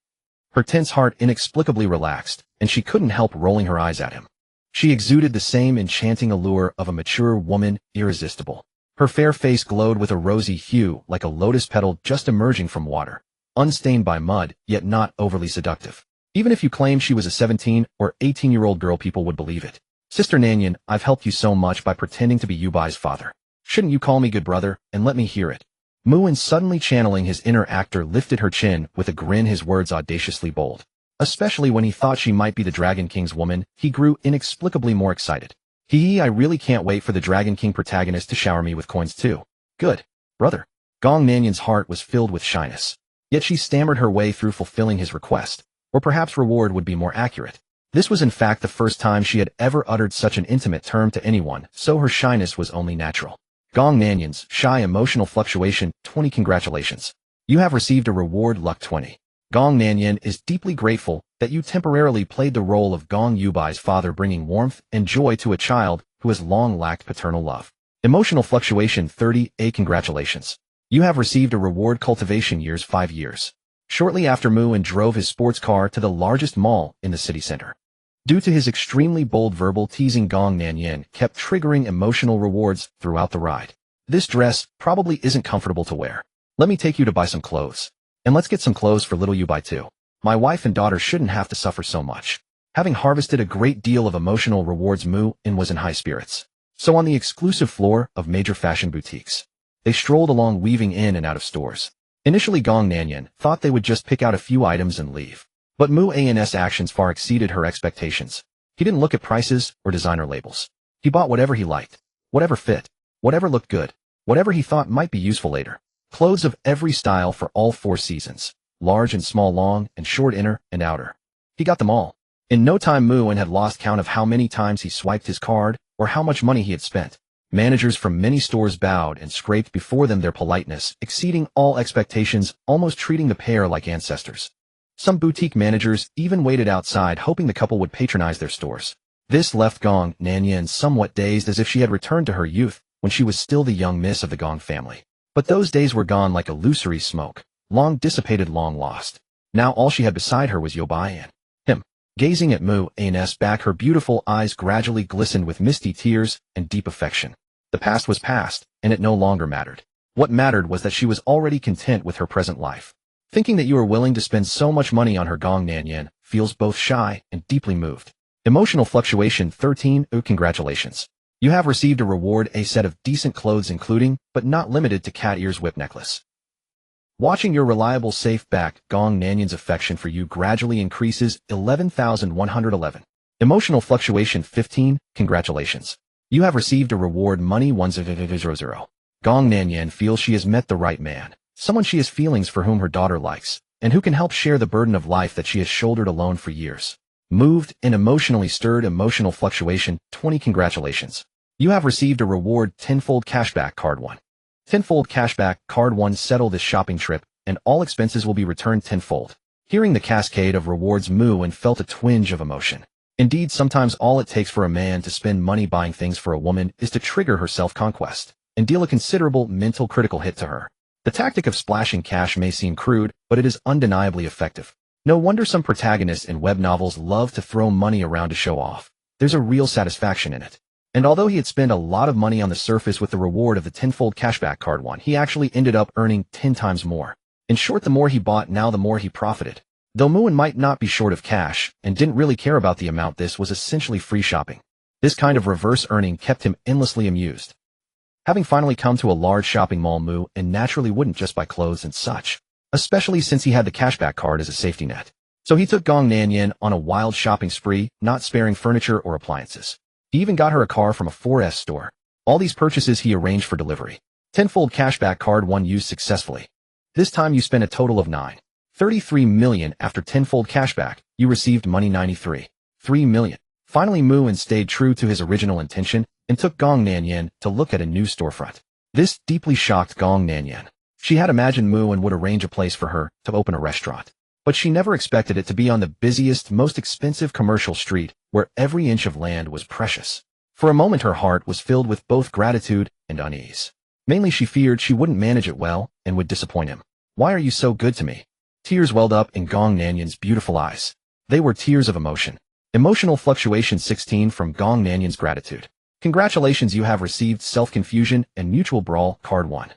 Her tense heart inexplicably relaxed, and she couldn't help rolling her eyes at him. She exuded the same enchanting allure of a mature woman, irresistible. Her fair face glowed with a rosy hue like a lotus petal just emerging from water, unstained by mud, yet not overly seductive. Even if you claimed she was a 17 or 18-year-old girl, people would believe it. Sister Nanyan, I've helped you so much by pretending to be Yubai's father. Shouldn't you call me good brother and let me hear it? Muin, suddenly channeling his inner actor, lifted her chin with a grin, his words audaciously bold. Especially when he thought she might be the Dragon King's woman, he grew inexplicably more excited. I really can't wait for the Dragon King protagonist to shower me with coins too. Good, brother. Gong Nanyan's heart was filled with shyness. Yet she stammered her way through fulfilling his request. Or perhaps reward would be more accurate. This was in fact the first time she had ever uttered such an intimate term to anyone, so her shyness was only natural. Gong Nanyans, shy emotional fluctuation, 20 congratulations. You have received a reward luck 20. Gong Nanyan is deeply grateful that you temporarily played the role of Gong Yubai's father, bringing warmth and joy to a child who has long lacked paternal love. Emotional fluctuation 30, congratulations. You have received a reward cultivation years 5 years. Shortly after Muin drove his sports car to the largest mall in the city center. Due to his extremely bold verbal teasing, Gong Nanyan kept triggering emotional rewards throughout the ride. This dress probably isn't comfortable to wear. Let me take you to buy some clothes. And let's get some clothes for little Yubai too. My wife and daughter shouldn't have to suffer so much. Having harvested a great deal of emotional rewards, Muin was in high spirits. So on the exclusive floor of major fashion boutiques, they strolled along, weaving in and out of stores. Initially, Gong Nanyan thought they would just pick out a few items and leave. But Muin's actions far exceeded her expectations. He didn't look at prices or designer labels. He bought whatever he liked, whatever fit, whatever looked good, whatever he thought might be useful later. Clothes of every style for all 4 seasons, large and small, long and short, inner and outer. He got them all. In no time, Muin had lost count of how many times he swiped his card or how much money he had spent. Managers from many stores bowed and scraped before them, their politeness exceeding all expectations, almost treating the pair like ancestors. Some boutique managers even waited outside, hoping the couple would patronize their stores. This left Gong Nanyan somewhat dazed, as if she had returned to her youth when she was still the young miss of the Gong family. But those days were gone like illusory smoke, long dissipated, long lost. Now all she had beside her was Yubai and him. Gazing at Muin's back, her beautiful eyes gradually glistened with misty tears and deep affection. The past was past, and it no longer mattered. What mattered was that she was already content with her present life. Thinking that you are willing to spend so much money on her, Gong Nanyan feels both shy and deeply moved. Emotional fluctuation 13, congratulations. You have received a reward, a set of decent clothes including, but not limited to, cat ears whip necklace. Watching your reliable safe back, Gong Nanyan's affection for you gradually increases 11,111. Emotional fluctuation 15, congratulations. You have received a reward money 1000. Gong Nanyan feels she has met the right man, someone she has feelings for, whom her daughter likes, and who can help share the burden of life that she has shouldered alone for years. Moved and emotionally stirred, emotional fluctuation 20, congratulations. You have received a reward tenfold cashback card 1. Tenfold cashback card 1, settle this shopping trip, and all expenses will be returned tenfold. Hearing the cascade of rewards, Muin felt a twinge of emotion. Indeed, sometimes all it takes for a man to spend money buying things for a woman is to trigger her self-conquest and deal a considerable mental critical hit to her. The tactic of splashing cash may seem crude, but it is undeniably effective. No wonder some protagonists in web novels love to throw money around to show off. There's a real satisfaction in it. And although he had spent a lot of money on the surface with the reward of the tenfold cashback card 1, he actually ended up earning 10 times more. In short, the more he bought, now the more he profited. Though Muin might not be short of cash and didn't really care about the amount, this was essentially free shopping. This kind of reverse earning kept him endlessly amused. Having finally come to a large shopping mall, Muin naturally wouldn't just buy clothes and such, especially since he had the cashback card as a safety net. So he took Gong Nanyan on a wild shopping spree, not sparing furniture or appliances. He even got her a car from a 4S store. All these purchases he arranged for delivery. Tenfold cashback card 1 used successfully. This time you spent a total of 9.33 million. After tenfold cashback, you received money 93.3 million. Finally, Muin stayed true to his original intention and took Gong Nanyan to look at a new storefront. This deeply shocked Gong Nanyan. She had imagined Muin would arrange a place for her to open a restaurant. But she never expected it to be on the busiest, most expensive commercial street, where every inch of land was precious. For a moment her heart was filled with both gratitude and unease. Mainly she feared she wouldn't manage it well and would disappoint him. Why are you so good to me? Tears welled up in Gong Nanyan's beautiful eyes. They were tears of emotion. Emotional fluctuation 16, from Gong Nanyan's gratitude. Congratulations, you have received self-confusion and mutual brawl card 1.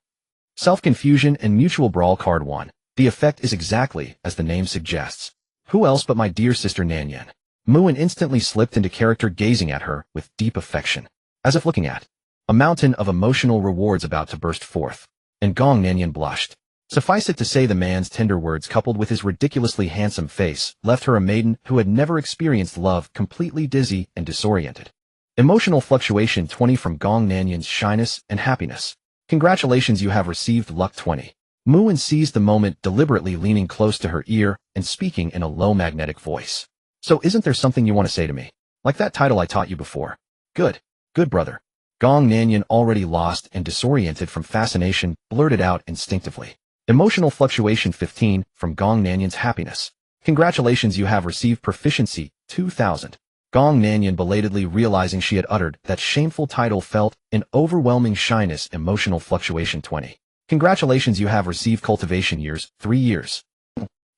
Self-confusion and mutual brawl card 1. The effect is exactly as the name suggests. Who else but my dear sister Nanyan? Muin instantly slipped into character, gazing at her with deep affection, as if looking at a mountain of emotional rewards about to burst forth. And Gong Nanyan blushed. Suffice it to say, the man's tender words, coupled with his ridiculously handsome face, left her, a maiden who had never experienced love, completely dizzy and disoriented. Emotional fluctuation 20, from Gong Nanyan's shyness and happiness. Congratulations, you have received luck 20. Muin seized the moment, deliberately leaning close to her ear and speaking in a low magnetic voice. So isn't there something you want to say to me? Like that title I taught you before? Good. Good, brother. Gong Nanyan, already lost and disoriented from fascination, blurted out instinctively. Emotional fluctuation 15, from Gong Nanyan's happiness. Congratulations, you have received proficiency, 2000. Gong Nanyan, belatedly realizing she had uttered that shameful title, felt an overwhelming shyness. Emotional fluctuation 20. Congratulations, you have received cultivation years, 3 years.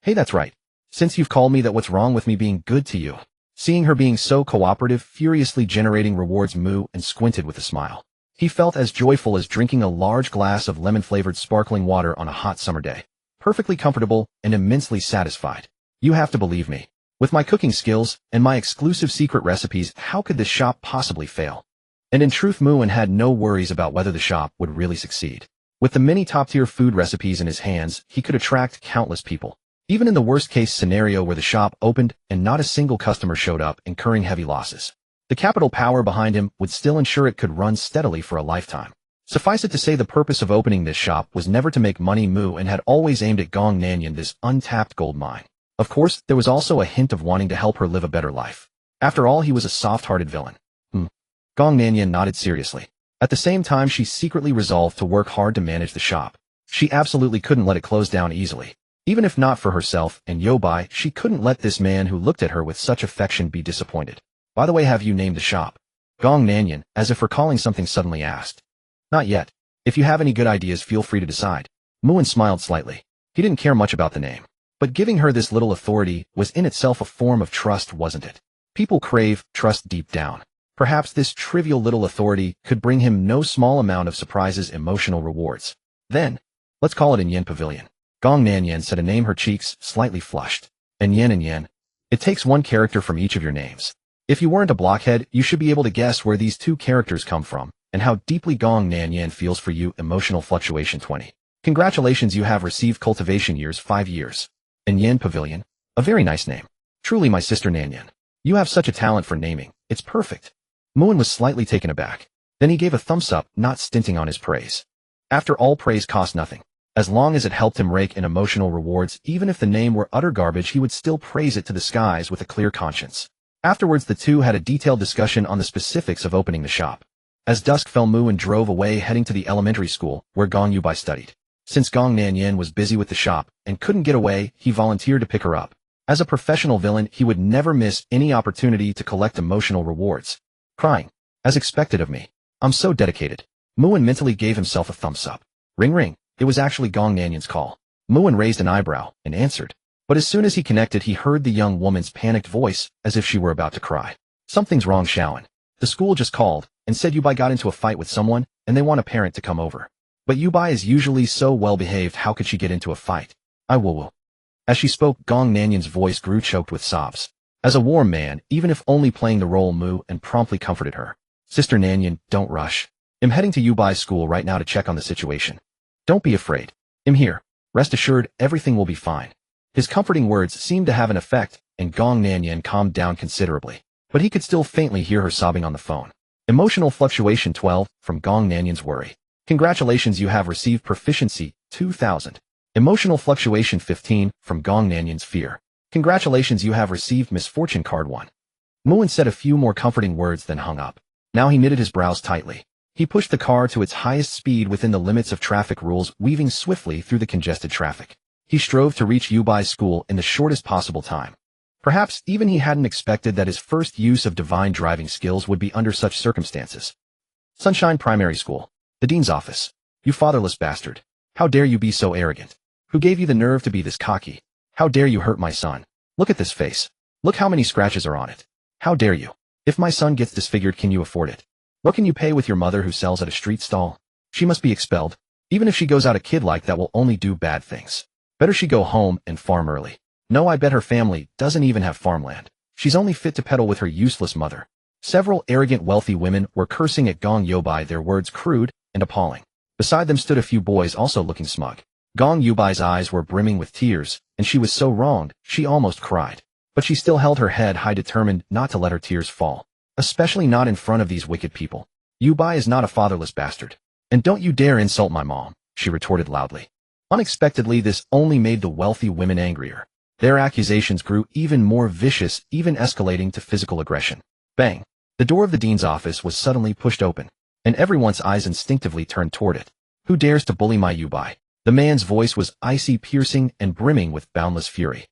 Hey, that's right. Since you've called me that, what's wrong with me being good to you? Seeing her being so cooperative, furiously generating rewards, Mu and squinted with a smile. He felt as joyful as drinking a large glass of lemon-flavored sparkling water on a hot summer day. Perfectly comfortable and immensely satisfied. You have to believe me. With my cooking skills and my exclusive secret recipes, how could this shop possibly fail? And in truth, Muin had no worries about whether the shop would really succeed. With the many top-tier food recipes in his hands, he could attract countless people. Even in the worst-case scenario where the shop opened and not a single customer showed up, incurring heavy losses, the capital power behind him would still ensure it could run steadily for a lifetime. Suffice it to say, the purpose of opening this shop was never to make money. Mu and had always aimed at Gong Nanyan, this untapped gold mine. Of course, there was also a hint of wanting to help her live a better life. After all, he was a soft-hearted villain. Gong Nanyan nodded seriously. At the same time, she secretly resolved to work hard to manage the shop. She absolutely couldn't let it close down easily. Even if not for herself and Yobai, she couldn't let this man who looked at her with such affection be disappointed. By the way, have you named the shop? Gong Nanyan, as if recalling something, suddenly asked. Not yet. If you have any good ideas, feel free to decide. Muin smiled slightly. He didn't care much about the name. But giving her this little authority was in itself a form of trust, wasn't it? People crave trust deep down. Perhaps this trivial little authority could bring him no small amount of surprises, emotional rewards. Then, let's call it Yen Pavilion. Gong Nanyan said a name, her cheeks slightly flushed. Yen. It takes one character from each of your names. If you weren't a blockhead, you should be able to guess where these two characters come from, and how deeply Gong Nanyan feels for you. Emotional fluctuation 20. Congratulations, you have received cultivation years, 5 years. Yen Pavilion. A very nice name. Truly, my sister Nanyan. You have such a talent for naming. It's perfect. Muin was slightly taken aback. Then he gave a thumbs up, not stinting on his praise. After all, praise cost nothing. As long as it helped him rake in emotional rewards, even if the name were utter garbage, he would still praise it to the skies with a clear conscience. Afterwards, the two had a detailed discussion on the specifics of opening the shop. As dusk fell, Muin drove away, heading to the elementary school where Gong Yubai studied. Since Gong Nanyan was busy with the shop and couldn't get away, he volunteered to pick her up. As a professional villain, he would never miss any opportunity to collect emotional rewards. Crying. As expected of me. I'm so dedicated. Muin mentally gave himself a thumbs up. Ring ring. It was actually Gong Nanyan's call. Muin raised an eyebrow and answered. But as soon as he connected, he heard the young woman's panicked voice, as if she were about to cry. Something's wrong, Shaoan. The school just called and said Yubai got into a fight with someone, and they want a parent to come over. But Yubai is usually so well-behaved, how could she get into a fight? I will. As she spoke, Gong Nanyan's voice grew choked with sobs. As a warm man, even if only playing the role, Mu and promptly comforted her. Sister Nanyan, don't rush. I'm heading to Yubai's school right now to check on the situation. Don't be afraid. I'm here. Rest assured, everything will be fine. His comforting words seemed to have an effect, and Gong Nanyan calmed down considerably. But he could still faintly hear her sobbing on the phone. Emotional fluctuation 12, from Gong Nanyan's worry. Congratulations, you have received proficiency, 2000. Emotional fluctuation 15, from Gong Nanyan's fear. Congratulations, you have received misfortune card 1. Muin said a few more comforting words, then hung up. Now he knitted his brows tightly. He pushed the car to its highest speed within the limits of traffic rules, weaving swiftly through the congested traffic. He strove to reach Yubai's school in the shortest possible time. Perhaps even he hadn't expected that his first use of divine driving skills would be under such circumstances. Sunshine Primary School. The dean's office. You fatherless bastard. How dare you be so arrogant? Who gave you the nerve to be this cocky? How dare you hurt my son? Look at this face. Look how many scratches are on it. How dare you? If my son gets disfigured, can you afford it? What can you pay with your mother who sells at a street stall? She must be expelled. Even if she goes out, a kid like that will only do bad things. Better she go home and farm early. No, I bet her family doesn't even have farmland. She's only fit to peddle with her useless mother. Several arrogant wealthy women were cursing at Gong Yubai, their words crude and appalling. Beside them stood a few boys also looking smug. Gong Yubai's eyes were brimming with tears, and she was so wronged, she almost cried. But she still held her head high, determined not to let her tears fall. Especially not in front of these wicked people. Yubai is not a fatherless bastard. And don't you dare insult my mom, she retorted loudly. Unexpectedly, this only made the wealthy women angrier. Their accusations grew even more vicious, even escalating to physical aggression. Bang! The door of the dean's office was suddenly pushed open. and everyone's eyes instinctively turned toward it. Who dares to bully my Yubai? The man's voice was icy, piercing, and brimming with boundless fury.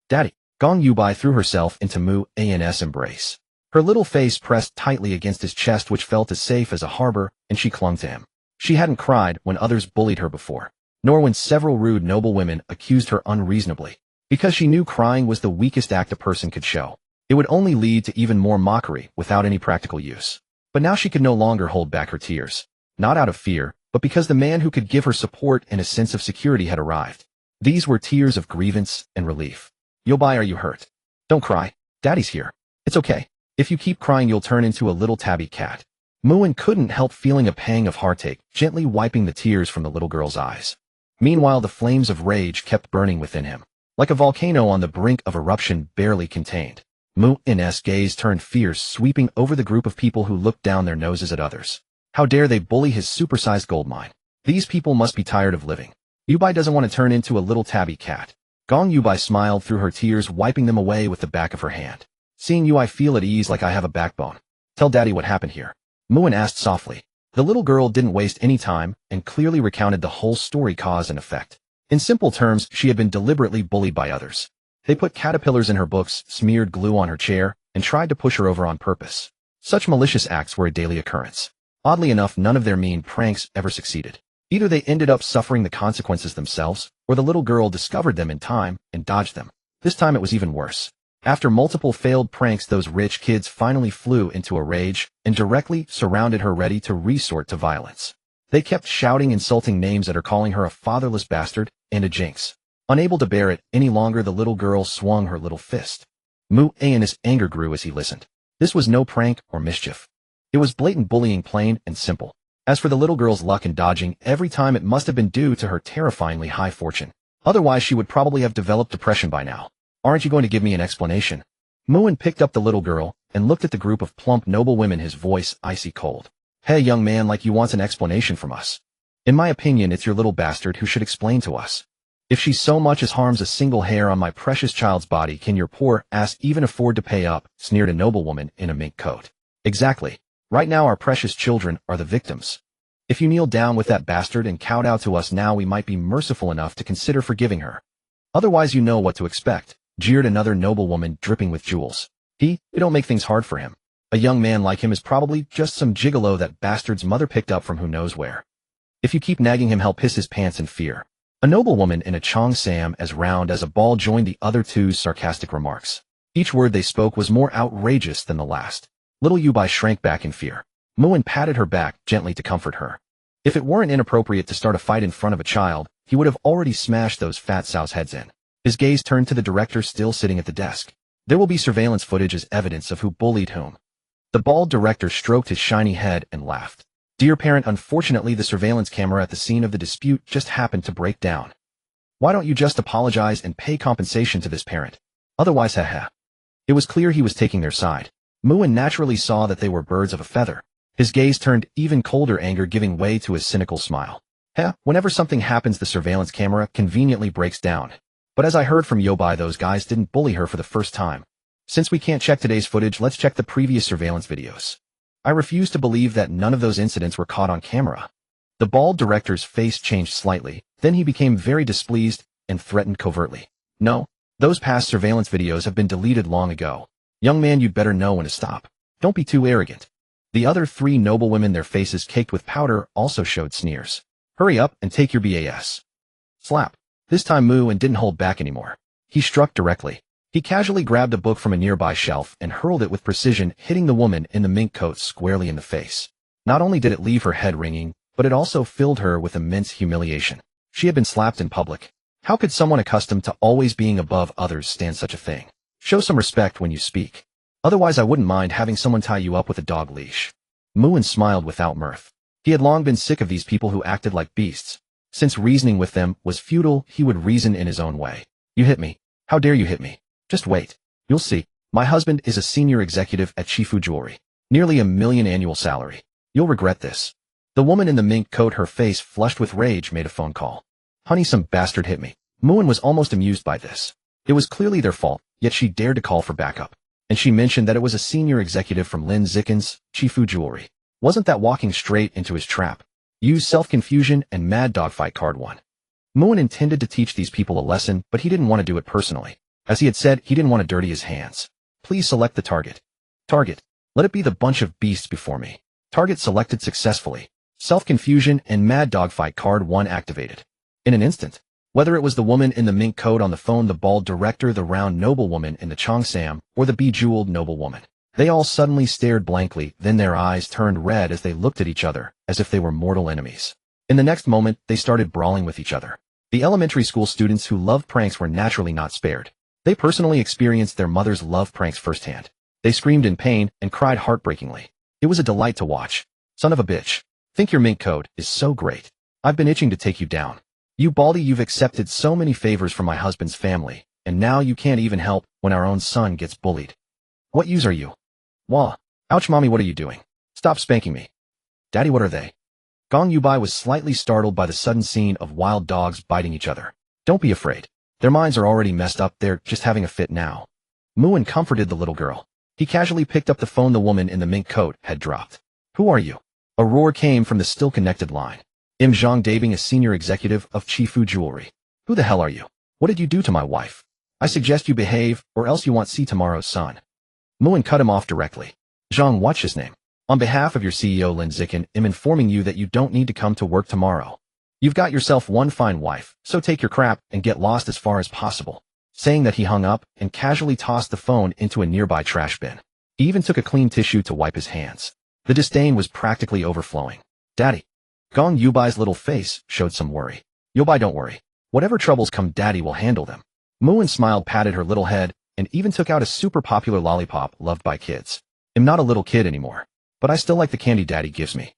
Daddy. Gong Yubai threw herself into Mu An's embrace. Her little face pressed tightly against his chest, which felt as safe as a harbor, and she clung to him. She hadn't cried when others bullied her before, nor when several rude noble women accused her unreasonably, because she knew crying was the weakest act a person could show. It would only lead to even more mockery without any practical use. But now she could no longer hold back her tears, not out of fear, but because the man who could give her support and a sense of security had arrived. These were tears of grievance and relief. Yubai, are you hurt? Don't cry. Daddy's here. It's okay. If you keep crying, you'll turn into a little tabby cat. Muin couldn't help feeling a pang of heartache, gently wiping the tears from the little girl's eyes. Meanwhile, the flames of rage kept burning within him, like a volcano on the brink of eruption barely contained. Muin's gaze turned fierce, sweeping over the group of people who looked down their noses at others. How dare they bully his supersized gold mine? These people must be tired of living. Yubai doesn't want to turn into a little tabby cat. Gong Yubai smiled through her tears, wiping them away with the back of her hand. Seeing you, I feel at ease, like I have a backbone. Tell Daddy what happened here. Muin asked softly. The little girl didn't waste any time and clearly recounted the whole story, cause and effect. In simple terms, she had been deliberately bullied by others. They put caterpillars in her books, smeared glue on her chair, and tried to push her over on purpose. Such malicious acts were a daily occurrence. Oddly enough, none of their mean pranks ever succeeded. Either they ended up suffering the consequences themselves, or the little girl discovered them in time and dodged them. This time it was even worse. After multiple failed pranks, those rich kids finally flew into a rage and directly surrounded her, ready to resort to violence. They kept shouting insulting names at her, calling her a fatherless bastard and a jinx. Unable to bear it any longer, the little girl swung her little fist. Muin's anger grew as he listened. This was no prank or mischief. It was blatant bullying, plain and simple. As for the little girl's luck in dodging every time, it must have been due to her terrifyingly high fortune. Otherwise, she would probably have developed depression by now. Aren't you going to give me an explanation? Muin picked up the little girl and looked at the group of plump noble women, his voice icy cold. Hey, young man, like you want an explanation from us. In my opinion, it's your little bastard who should explain to us. If she so much as harms a single hair on my precious child's body, can your poor ass even afford to pay up? Sneered a noblewoman in a mink coat. Exactly. Right now our precious children are the victims. If you kneel down with that bastard and kowtow to us now, we might be merciful enough to consider forgiving her. Otherwise, you know what to expect, jeered another noblewoman dripping with jewels. We don't make things hard for him. A young man like him is probably just some gigolo that bastard's mother picked up from who knows where. If you keep nagging him, he'll piss his pants in fear. A noblewoman in a cheongsam as round as a ball joined the other two's sarcastic remarks. Each word they spoke was more outrageous than the last. Little Yubai shrank back in fear. Muin patted her back gently to comfort her. If it weren't inappropriate to start a fight in front of a child, he would have already smashed those fat sows' heads in. His gaze turned to the director still sitting at the desk. There will be surveillance footage as evidence of who bullied whom. The bald director stroked his shiny head and laughed. Dear parent, unfortunately the surveillance camera at the scene of the dispute just happened to break down. Why don't you just apologize and pay compensation to this parent? Otherwise, haha. It was clear he was taking their side. Muin naturally saw that they were birds of a feather. His gaze turned even colder, anger giving way to his cynical smile. Whenever something happens, the surveillance camera conveniently breaks down. But as I heard from Yubai, those guys didn't bully her for the first time. Since we can't check today's footage, let's check the previous surveillance videos. I refuse to believe that none of those incidents were caught on camera. The bald director's face changed slightly, then he became very displeased and threatened covertly. No, those past surveillance videos have been deleted long ago. Young man, you'd better know when to stop. Don't be too arrogant. The other three noblewomen, their faces caked with powder, also showed sneers. Hurry up and take your BAS. Slap. This time Muin didn't hold back anymore. He struck directly. He casually grabbed a book from a nearby shelf and hurled it with precision, hitting the woman in the mink coat squarely in the face. Not only did it leave her head ringing, but it also filled her with immense humiliation. She had been slapped in public. How could someone accustomed to always being above others stand such a thing? Show some respect when you speak. Otherwise, I wouldn't mind having someone tie you up with a dog leash. Muin smiled without mirth. He had long been sick of these people who acted like beasts. Since reasoning with them was futile, he would reason in his own way. You hit me. How dare you hit me? Just wait. You'll see. My husband is a senior executive at Shifu Jewelry. Nearly $1 million annual salary. You'll regret this. The woman in the mink coat, her face flushed with rage, made a phone call. Honey, some bastard hit me. Muin was almost amused by this. It was clearly their fault, yet she dared to call for backup. And she mentioned that it was a senior executive from Lin Zicken's Shifu Jewelry. Wasn't that walking straight into his trap? Use self-confusion and mad dogfight card 1. Moon intended to teach these people a lesson, but he didn't want to do it personally. As he had said, he didn't want to dirty his hands. Please select the target. Target. Let it be the bunch of beasts before me. Target selected successfully. Self-confusion and mad dogfight card 1 activated. In an instant, whether it was the woman in the mink coat on the phone, the bald director, the round noblewoman in the cheongsam, or the bejeweled noblewoman, they all suddenly stared blankly, then their eyes turned red as they looked at each other, as if they were mortal enemies. In the next moment, they started brawling with each other. The elementary school students who loved pranks were naturally not spared. They personally experienced their mother's love pranks firsthand. They screamed in pain and cried heartbreakingly. It was a delight to watch. Son of a bitch. Think your mink coat is so great. I've been itching to take you down. You baldy, you've accepted so many favors from my husband's family, and now you can't even help when our own son gets bullied. What use are you? Wah. Ouch, mommy, what are you doing? Stop spanking me. Daddy, what are they? Gong Yubai was slightly startled by the sudden scene of wild dogs biting each other. Don't be afraid. Their minds are already messed up, they're just having a fit now. Muin comforted the little girl. He casually picked up the phone the woman in the mink coat had dropped. Who are you? A roar came from the still-connected line. Im Zhang Dabing, a senior executive of Chifu Jewelry. Who the hell are you? What did you do to my wife? I suggest you behave, or else you won't see tomorrow's sun. Muin cut him off directly. Zhang, what's his name? On behalf of your CEO Lin Zikin, I'm informing you that you don't need to come to work tomorrow. You've got yourself one fine wife, so take your crap and get lost as far as possible. Saying that, he hung up and casually tossed the phone into a nearby trash bin. He even took a clean tissue to wipe his hands. The disdain was practically overflowing. Daddy. Gong Yubai's little face showed some worry. Yubai, don't worry. Whatever troubles come, Daddy will handle them. Muin smiled, patted her little head, and even took out a super popular lollipop loved by kids. I'm not a little kid anymore, but I still like the candy Daddy gives me.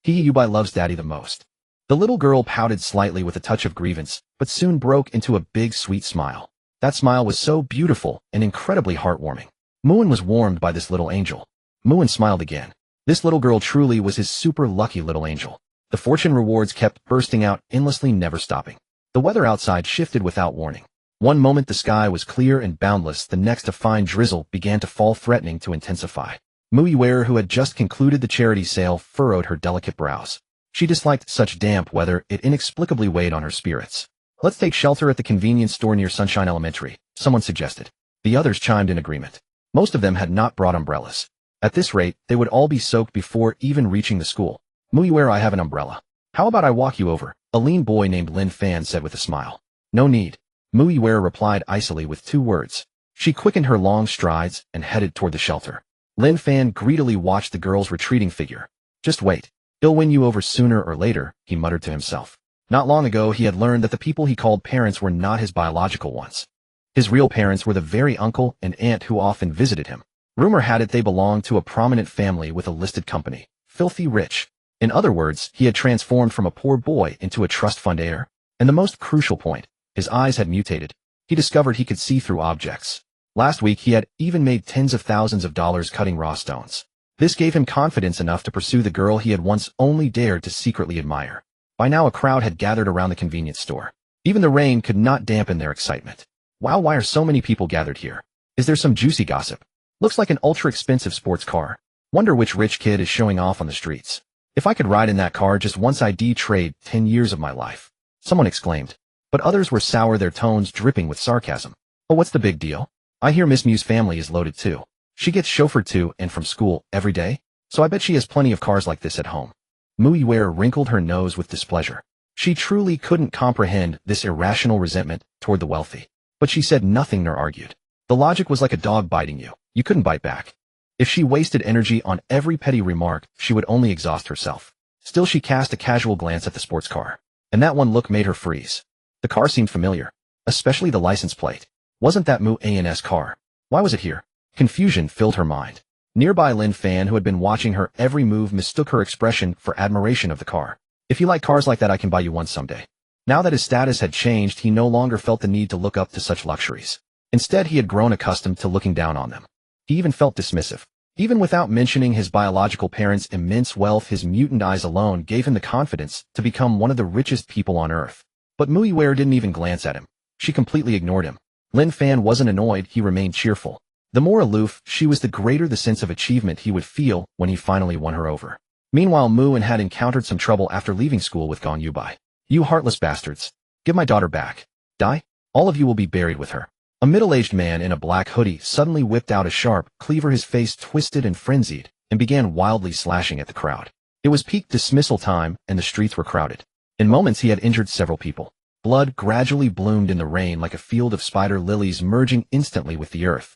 Yubai loves Daddy the most. The little girl pouted slightly with a touch of grievance, but soon broke into a big sweet smile. That smile was so beautiful and incredibly heartwarming. Muin was warmed by this little angel. Muin smiled again. This little girl truly was his super lucky little angel. The fortune rewards kept bursting out endlessly, never stopping. The weather outside shifted without warning. One moment the sky was clear and boundless, the next a fine drizzle began to fall, threatening to intensify. Mui Ware, who had just concluded the charity sale, furrowed her delicate brows. She disliked such damp weather, it inexplicably weighed on her spirits. Let's take shelter at the convenience store near Sunshine Elementary, someone suggested. The others chimed in agreement. Most of them had not brought umbrellas. At this rate, they would all be soaked before even reaching the school. Mui Ware, I have an umbrella. How about I walk you over? A lean boy named Lin Fan said with a smile. No need. Mui Ware replied icily with 2 words. She quickened her long strides and headed toward the shelter. Lin Fan greedily watched the girl's retreating figure. Just wait. He'll win you over sooner or later, he muttered to himself. Not long ago he had learned that the people he called parents were not his biological ones. His real parents were the very uncle and aunt who often visited him. Rumor had it they belonged to a prominent family with a listed company. Filthy rich. In other words, he had transformed from a poor boy into a trust fund heir. And the most crucial point, his eyes had mutated. He discovered he could see through objects. Last week he had even made tens of thousands of dollars cutting raw stones. This gave him confidence enough to pursue the girl he had once only dared to secretly admire. By now a crowd had gathered around the convenience store. Even the rain could not dampen their excitement. Wow, why are so many people gathered here? Is there some juicy gossip? Looks like an ultra-expensive sports car. Wonder which rich kid is showing off on the streets. If I could ride in that car just once, I'd trade 10 years of my life. Someone exclaimed. But others were sour, their tones dripping with sarcasm. Oh, what's the big deal? I hear Miss Mew's family is loaded too. She gets chauffeured to and from school every day, so I bet she has plenty of cars like this at home. Mui Ware wrinkled her nose with displeasure. She truly couldn't comprehend this irrational resentment toward the wealthy. But she said nothing nor argued. The logic was like a dog biting you. You couldn't bite back. If she wasted energy on every petty remark, she would only exhaust herself. Still, she cast a casual glance at the sports car. And that one look made her freeze. The car seemed familiar. Especially the license plate. Wasn't that Mu An's car? Why was it here? Confusion filled her mind. Nearby Lin Fan, who had been watching her every move, mistook her expression for admiration of the car. If you like cars like that, I can buy you one someday. Now that his status had changed, he no longer felt the need to look up to such luxuries. Instead, he had grown accustomed to looking down on them. He even felt dismissive. Even without mentioning his biological parents' immense wealth, his mutant eyes alone gave him the confidence to become one of the richest people on Earth. But Mui Ware didn't even glance at him. She completely ignored him. Lin Fan wasn't annoyed, he remained cheerful. The more aloof she was, the greater the sense of achievement he would feel when he finally won her over. Meanwhile, Mu-in had encountered some trouble after leaving school with Gong Yubai. You heartless bastards. Give my daughter back. Die? All of you will be buried with her. A middle-aged man in a black hoodie suddenly whipped out a sharp cleaver, his face twisted and frenzied, and began wildly slashing at the crowd. It was peak dismissal time, and the streets were crowded. In moments he had injured several people. Blood gradually bloomed in the rain like a field of spider lilies, merging instantly with the earth.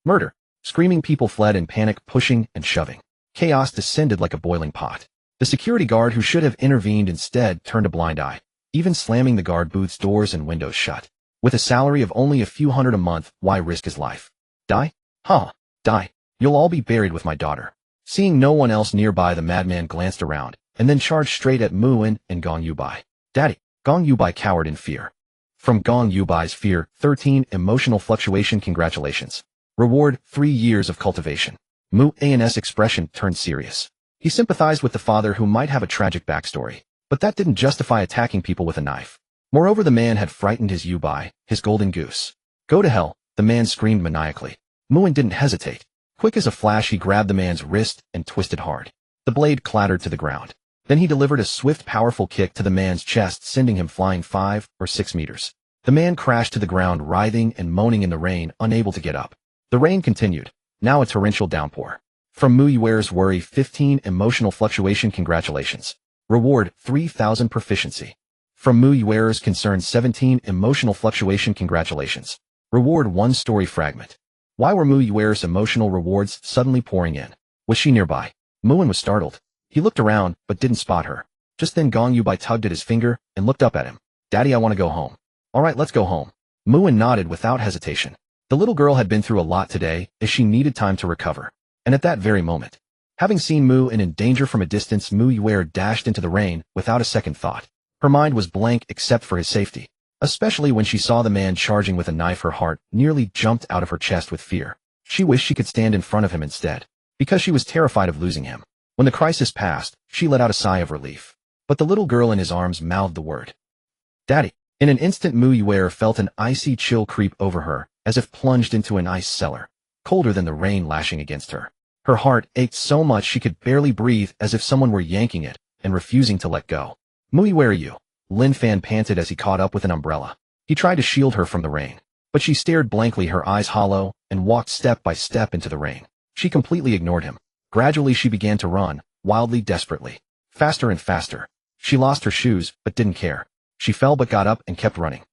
Murder. Screaming people fled in panic, pushing and shoving. Chaos descended like a boiling pot. The security guard who should have intervened instead turned a blind eye, even slamming the guard booth's doors and windows shut. With a salary of only a few hundred a month, why risk his life? Die? Die. You'll all be buried with my daughter. Seeing no one else nearby, the madman glanced around, and then charged straight at Mu-in and Gong Yubai. Daddy. Gong Yubai cowered in fear. From Gong Yubai's fear, 13 emotional fluctuation. Congratulations. Reward, 3 years of cultivation. Mu-in's expression turned serious. He sympathized with the father, who might have a tragic backstory, but that didn't justify attacking people with a knife. Moreover, the man had frightened his Yubai, his golden goose. Go to hell, the man screamed maniacally. Mu-in didn't hesitate. Quick as a flash, he grabbed the man's wrist and twisted hard. The blade clattered to the ground. Then he delivered a swift, powerful kick to the man's chest, sending him flying 5 or 6 meters. The man crashed to the ground, writhing and moaning in the rain, unable to get up. The rain continued, now a torrential downpour. From Mu-in's worry, 15 emotional fluctuation. Congratulations. Reward, 3,000 proficiency. From Mu-in's concern, 17 emotional fluctuation. Congratulations. Reward, 1 story fragment. Why were Mu-in's emotional rewards suddenly pouring in? Was she nearby? Mu-in was startled. He looked around, but didn't spot her. Just then Gong Yubai tugged at his finger and looked up at him. Daddy, I want to go home. All right, let's go home. Mu-in nodded without hesitation. The little girl had been through a lot today, as she needed time to recover. And at that very moment, having seen Mu-in in danger from a distance, Mu-in dashed into the rain without a second thought. Her mind was blank except for his safety. Especially when she saw the man charging with a knife, her heart nearly jumped out of her chest with fear. She wished she could stand in front of him instead, because she was terrified of losing him. When the crisis passed, she let out a sigh of relief. But the little girl in his arms mouthed the word. Daddy. In an instant, Mu-in felt an icy chill creep over her, as if plunged into an ice cellar, colder than the rain lashing against her. Her heart ached so much she could barely breathe, as if someone were yanking it and refusing to let go. Mu-in, where are you? Lin Fan panted as he caught up with an umbrella. He tried to shield her from the rain, but she stared blankly, her eyes hollow, and walked step by step into the rain. She completely ignored him. Gradually she began to run, wildly, desperately. Faster and faster. She lost her shoes, but didn't care. She fell but got up and kept running.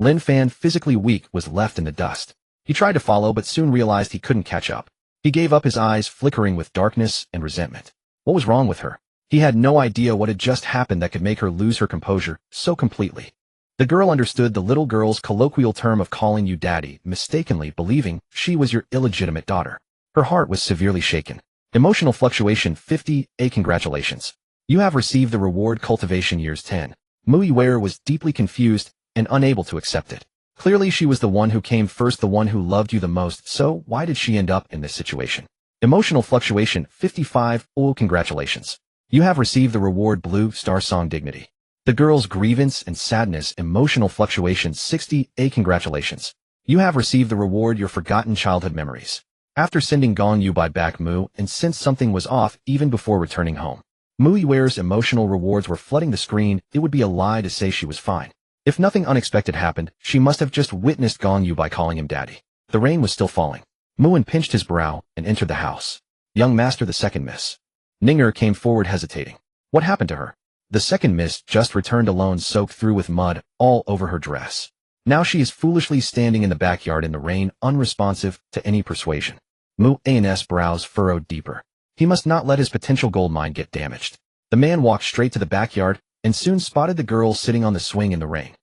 Lin Fan, physically weak, was left in the dust. He tried to follow but soon realized he couldn't catch up. He gave up, his eyes flickering with darkness and resentment. What was wrong with her? He had no idea what had just happened that could make her lose her composure so completely. The girl understood the little girl's colloquial term of calling you daddy, mistakenly believing she was your illegitimate daughter. Her heart was severely shaken. Emotional fluctuation 50. Congratulations. You have received the reward, cultivation years 10. Mu-in was deeply confused and unable to accept it. Clearly she was the one who came first, the one who loved you the most, so why did she end up in this situation? Emotional fluctuation 55. Congratulations. You have received the reward, Blue Star Song Dignity. The girl's grievance and sadness, emotional fluctuation 60. Congratulations. You have received the reward, your forgotten childhood memories. After sending Gong Yubai back, Mu-in sensed something was off even before returning home. Mu-in's emotional rewards were flooding the screen. It would be a lie to say she was fine. If nothing unexpected happened, she must have just witnessed Gong Yubai calling him daddy. The rain was still falling. Mu-in pinched his brow and entered the house. Young master, the second miss. Ninger came forward hesitating. What happened to her? The second miss just returned alone, soaked through with mud all over her dress. Now she is foolishly standing in the backyard in the rain, unresponsive to any persuasion. Mu-in's brows furrowed deeper. He must not let his potential gold mine get damaged. The man walked straight to the backyard and soon spotted the girl sitting on the swing in the rain.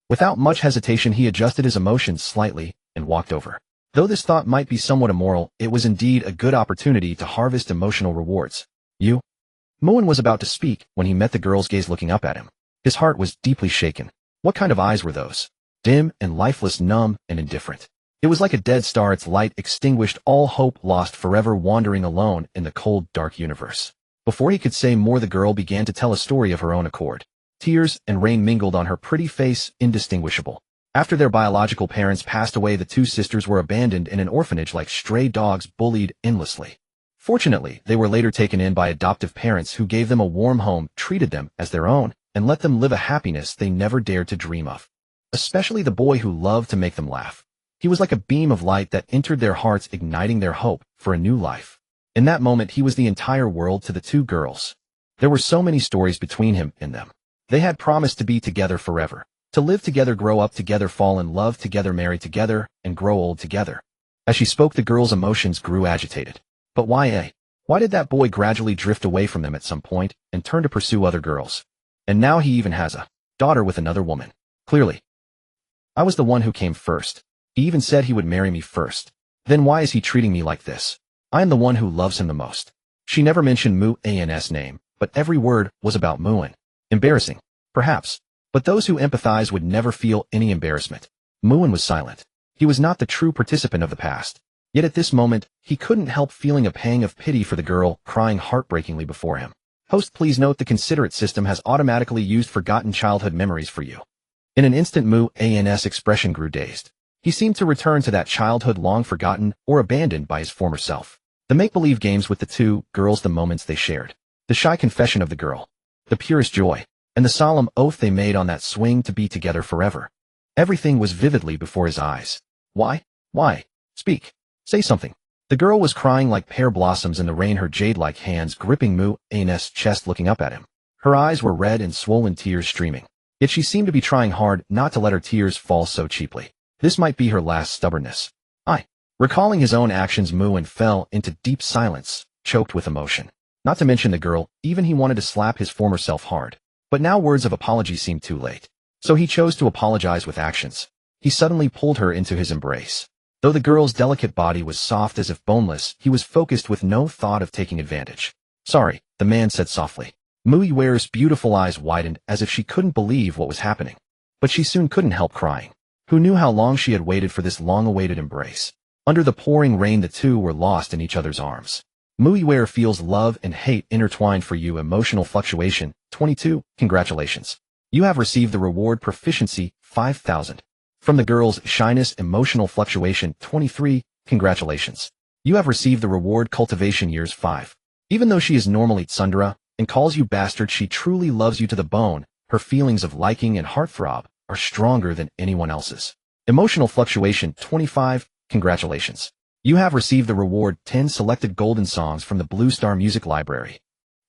Without much hesitation, he adjusted his emotions slightly and walked over. Though this thought might be somewhat immoral, it was indeed a good opportunity to harvest emotional rewards. You? Mu-in was about to speak when he met the girl's gaze looking up at him. His heart was deeply shaken. What kind of eyes were those? Dim and lifeless, numb and indifferent. It was like a dead star, its light extinguished, all hope lost, forever wandering alone in the cold, dark universe. Before he could say more, the girl began to tell a story of her own accord. Tears and rain mingled on her pretty face, indistinguishable. After their biological parents passed away, the two sisters were abandoned in an orphanage like stray dogs, bullied endlessly. Fortunately, they were later taken in by adoptive parents who gave them a warm home, treated them as their own, and let them live a happiness they never dared to dream of. Especially the boy who loved to make them laugh. He was like a beam of light that entered their hearts, igniting their hope for a new life. In that moment, he was the entire world to the two girls. There were so many stories between him and them. They had promised to be together forever, to live together, grow up together, fall in love together, marry together, and grow old together. As she spoke, the girl's emotions grew agitated. But why, Why did that boy gradually drift away from them at some point and turn to pursue other girls? And now he even has a daughter with another woman. Clearly, I was the one who came first. He even said he would marry me first. Then why is he treating me like this? I am the one who loves him the most. She never mentioned Mu'An's name, but every word was about Mu'An. Embarrassing, perhaps, but those who empathize would never feel any embarrassment. Mu'An was silent. He was not the true participant of the past. Yet at this moment, he couldn't help feeling a pang of pity for the girl crying heartbreakingly before him. Host, please note the considerate system has automatically used forgotten childhood memories for you. In an instant, Mu'An's expression grew dazed. He seemed to return to that childhood long forgotten or abandoned by his former self. The make-believe games with the two girls, the moments they shared, the shy confession of the girl, the purest joy, and the solemn oath they made on that swing to be together forever. Everything was vividly before his eyes. Why? Speak. Say something. The girl was crying like pear blossoms in the rain, her jade-like hands gripping Mu'An's chest, looking up at him. Her eyes were red and swollen, tears streaming. Yet she seemed to be trying hard not to let her tears fall so cheaply. This might be her last stubbornness. Recalling his own actions, Mu'An fell into deep silence, choked with emotion. Not to mention the girl, even he wanted to slap his former self hard. But now words of apology seemed too late. So he chose to apologize with actions. He suddenly pulled her into his embrace. Though the girl's delicate body was soft as if boneless, he was focused with no thought of taking advantage. Sorry, the man said softly. Mu'An's beautiful eyes widened as if she couldn't believe what was happening. But she soon couldn't help crying. Who knew how long she had waited for this long-awaited embrace? Under the pouring rain, the two were lost in each other's arms. Mu'An feels love and hate intertwined for you. Emotional fluctuation, 22. Congratulations. You have received the reward proficiency, 5,000. From the girl's shyness, emotional fluctuation, 23. Congratulations. You have received the reward cultivation years, 5. Even though she is normally tsundere and calls you bastard, she truly loves you to the bone. Her feelings of liking and heartthrob are stronger than anyone else's. Emotional fluctuation, 25. Congratulations. You have received the reward 10 selected golden songs from the Blue Star Music Library.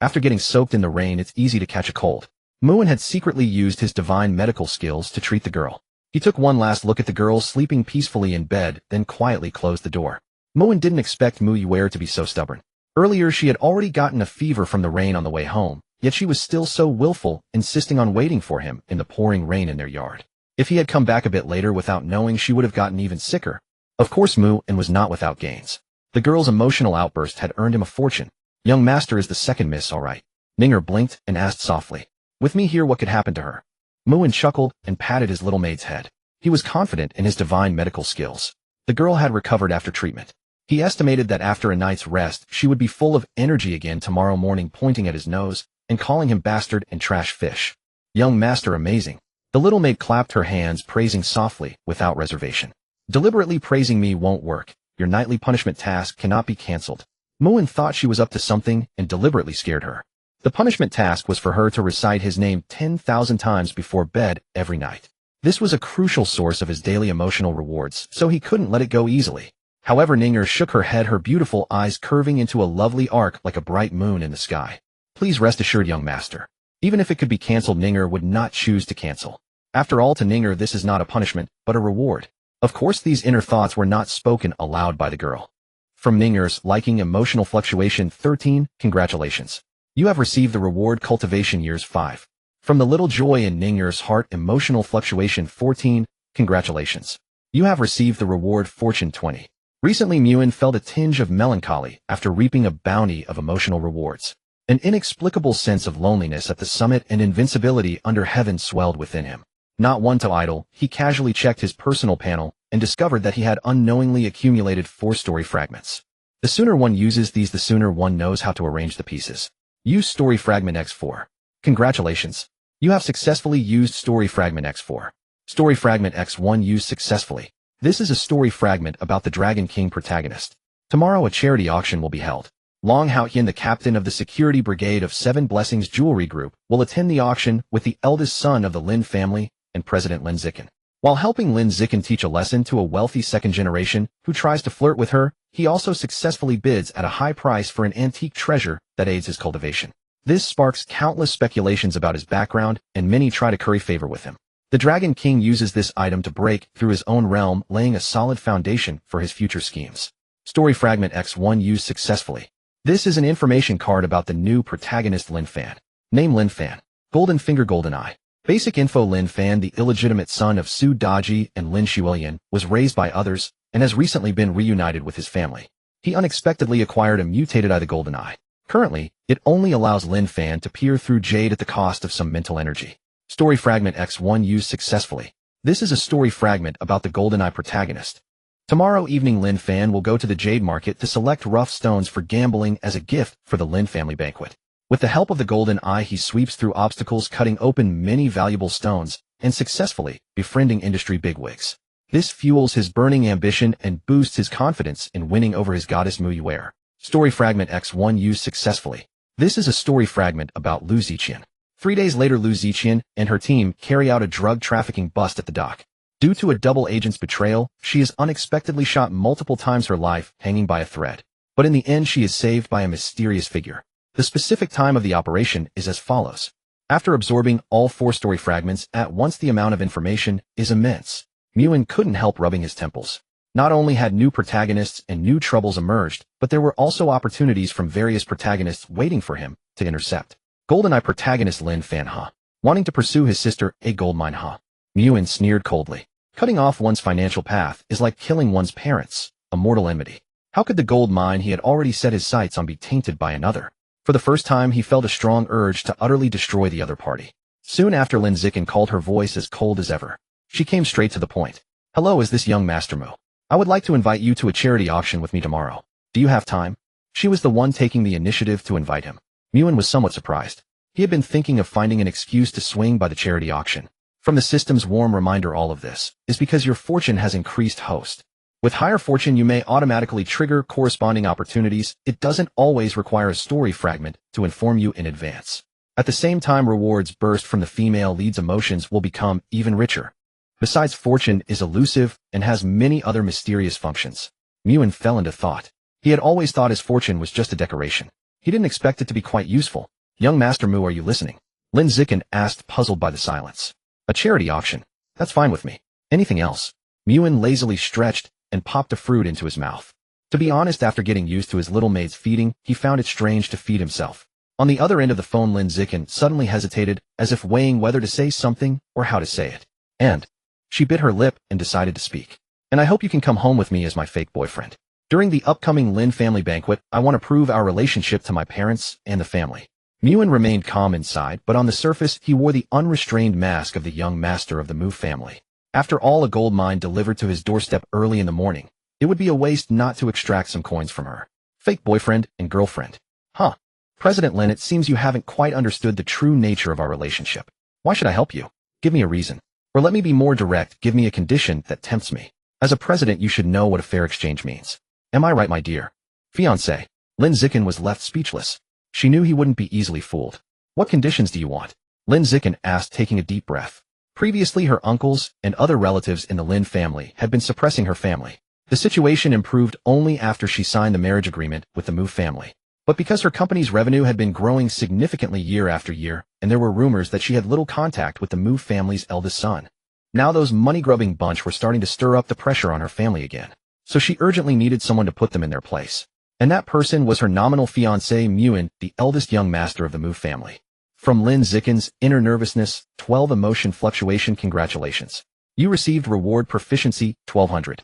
After getting soaked in the rain, it's easy to catch a cold. Mu'An had secretly used his divine medical skills to treat the girl. He took one last look at the girl sleeping peacefully in bed, then quietly closed the door. Mu'An didn't expect Mu'An to be so stubborn. Earlier, she had already gotten a fever from the rain on the way home, yet she was still so willful, insisting on waiting for him in the pouring rain in their yard. If he had come back a bit later without knowing, she would have gotten even sicker. Of course, Mu'An was not without gains. The girl's emotional outburst had earned him a fortune. Young master is the second miss, all right. Ning'er blinked and asked softly. With me here, what could happen to her? Mu'An chuckled and patted his little maid's head. He was confident in his divine medical skills. The girl had recovered after treatment. He estimated that after a night's rest, she would be full of energy again tomorrow morning, pointing at his nose and calling him bastard and trash fish. Young master, amazing. The little maid clapped her hands, praising softly, without reservation. Deliberately praising me won't work. Your nightly punishment task cannot be cancelled. Mu'An thought she was up to something and deliberately scared her. The punishment task was for her to recite his name 10,000 times before bed every night. This was a crucial source of his daily emotional rewards, so he couldn't let it go easily. However, Ning'er shook her head, her beautiful eyes curving into a lovely arc like a bright moon in the sky. Please rest assured, young master. Even if it could be cancelled, Ning'er would not choose to cancel. After all, to Ning'er, this is not a punishment, but a reward. Of course, these inner thoughts were not spoken aloud by the girl. From Ning'er's liking, emotional fluctuation, 13. Congratulations. You have received the reward cultivation years, 5. From the little joy in Ning'er's heart, emotional fluctuation, 14. Congratulations. You have received the reward fortune, 20. Recently, Mu'An felt a tinge of melancholy after reaping a bounty of emotional rewards. An inexplicable sense of loneliness at the summit and invincibility under heaven swelled within him. Not one to idle, he casually checked his personal panel and discovered that he had unknowingly accumulated 4 story fragments. The sooner one uses these, the sooner one knows how to arrange the pieces. Use story fragment X4. Congratulations. You have successfully used story fragment X4. Story fragment X1 used successfully. This is a story fragment about the Dragon King protagonist. Tomorrow a charity auction will be held. Long Haotian, the captain of the security brigade of Seven Blessings Jewelry Group, will attend the auction with the eldest son of the Lin family and President Lin Zikin. While helping Lin Zikin teach a lesson to a wealthy second generation who tries to flirt with her, he also successfully bids at a high price for an antique treasure that aids his cultivation. This sparks countless speculations about his background, and many try to curry favor with him. The Dragon King uses this item to break through his own realm, laying a solid foundation for his future schemes. Story Fragment X1 used successfully. This is an information card about the new protagonist Lin Fan. Name Lin Fan. Golden Finger Golden Eye. Basic info: Lin Fan, the illegitimate son of Su Daji and Lin Shuilian, was raised by others and has recently been reunited with his family. He unexpectedly acquired a mutated eye, the Golden Eye. Currently, it only allows Lin Fan to peer through jade at the cost of some mental energy. Story Fragment X1 used successfully. This is a story fragment about the Golden Eye protagonist. Tomorrow evening, Lin Fan will go to the jade market to select rough stones for gambling as a gift for the Lin family banquet. With the help of the Golden Eye, he sweeps through obstacles, cutting open many valuable stones and successfully befriending industry bigwigs. This fuels his burning ambition and boosts his confidence in winning over his goddess Mu Yuer. Story Fragment X1 used successfully. This is a story fragment about Lu Ziqian. 3 days later, Lu Ziqian and her team carry out a drug trafficking bust at the dock. Due to a double agent's betrayal, she is unexpectedly shot multiple times, her life hanging by a thread. But in the end, she is saved by a mysterious figure. The specific time of the operation is as follows. After absorbing all 4 story fragments at once, the amount of information is immense. Muin couldn't help rubbing his temples. Not only had new protagonists and new troubles emerged, but there were also opportunities from various protagonists waiting for him to intercept. GoldenEye protagonist Lin Fan, huh? Wanting to pursue his sister, a goldmine, huh? Muin sneered coldly. Cutting off one's financial path is like killing one's parents, a mortal enmity. How could the gold mine he had already set his sights on be tainted by another? For the first time, he felt a strong urge to utterly destroy the other party. Soon after, Lin Zikin called, her voice as cold as ever. She came straight to the point. Hello, is this young Master Mu? I would like to invite you to a charity auction with me tomorrow. Do you have time? She was the one taking the initiative to invite him. Muin was somewhat surprised. He had been thinking of finding an excuse to swing by the charity auction. From the system's warm reminder, all of this is because your fortune has increased, host. With higher fortune, you may automatically trigger corresponding opportunities. It doesn't always require a story fragment to inform you in advance. At the same time, rewards burst from the female lead's emotions will become even richer. Besides, fortune is elusive and has many other mysterious functions. Muin fell into thought. He had always thought his fortune was just a decoration. He didn't expect it to be quite useful. Young Master Mu, are you listening? Lin Zikin asked, puzzled by the silence. A charity auction. That's fine with me. Anything else? Muin lazily stretched and popped a fruit into his mouth. To be honest, after getting used to his little maid's feeding, he found it strange to feed himself. On the other end of the phone, Lin Zikin suddenly hesitated, as if weighing whether to say something or how to say it. And she bit her lip and decided to speak. And I hope you can come home with me as my fake boyfriend. During the upcoming Lin family banquet, I want to prove our relationship to my parents and the family. Muin remained calm inside, but on the surface, he wore the unrestrained mask of the young master of the Mu family. After all, a gold mine delivered to his doorstep early in the morning. It would be a waste not to extract some coins from her. Fake boyfriend and girlfriend. Huh. President Lin, it seems you haven't quite understood the true nature of our relationship. Why should I help you? Give me a reason. Or let me be more direct, give me a condition that tempts me. As a president, you should know what a fair exchange means. Am I right, my dear? Fiancé. Lin Zikin was left speechless. She knew he wouldn't be easily fooled. What conditions do you want? Lin Zikin asked, taking a deep breath. Previously, her uncles and other relatives in the Lin family had been suppressing her family. The situation improved only after she signed the marriage agreement with the Mu family. But because her company's revenue had been growing significantly year after year, and there were rumors that she had little contact with the Mu family's eldest son. Now those money-grubbing bunch were starting to stir up the pressure on her family again. So she urgently needed someone to put them in their place. And that person was her nominal fiancé, Muin, the eldest young master of the Mu family. From Lin Zikin's inner nervousness, 12 emotion fluctuation, congratulations. You received reward proficiency, 1200.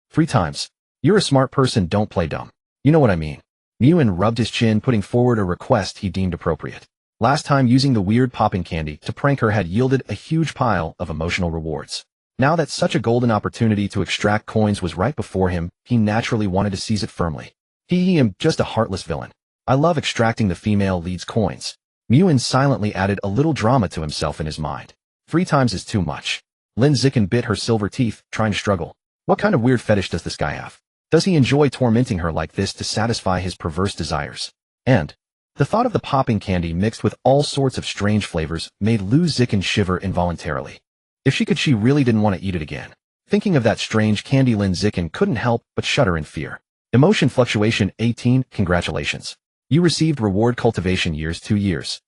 3 times. You're a smart person, don't play dumb. You know what I mean. Muin rubbed his chin, putting forward a request he deemed appropriate. Last time, using the weird popping candy to prank her had yielded a huge pile of emotional rewards. Now that such a golden opportunity to extract coins was right before him, he naturally wanted to seize it firmly. He am just a heartless villain. I love extracting the female lead's coins. Muin silently added a little drama to himself in his mind. 3 times is too much. Lin Zikin bit her silver teeth, trying to struggle. What kind of weird fetish does this guy have? Does he enjoy tormenting her like this to satisfy his perverse desires? And the thought of the popping candy mixed with all sorts of strange flavors made Lu Zicken shiver involuntarily. If she could, she really didn't want to eat it again. Thinking of that strange candy, Lin Zicken couldn't help but shudder in fear. Emotion fluctuation 18. Congratulations. You received reward cultivation years 2 years.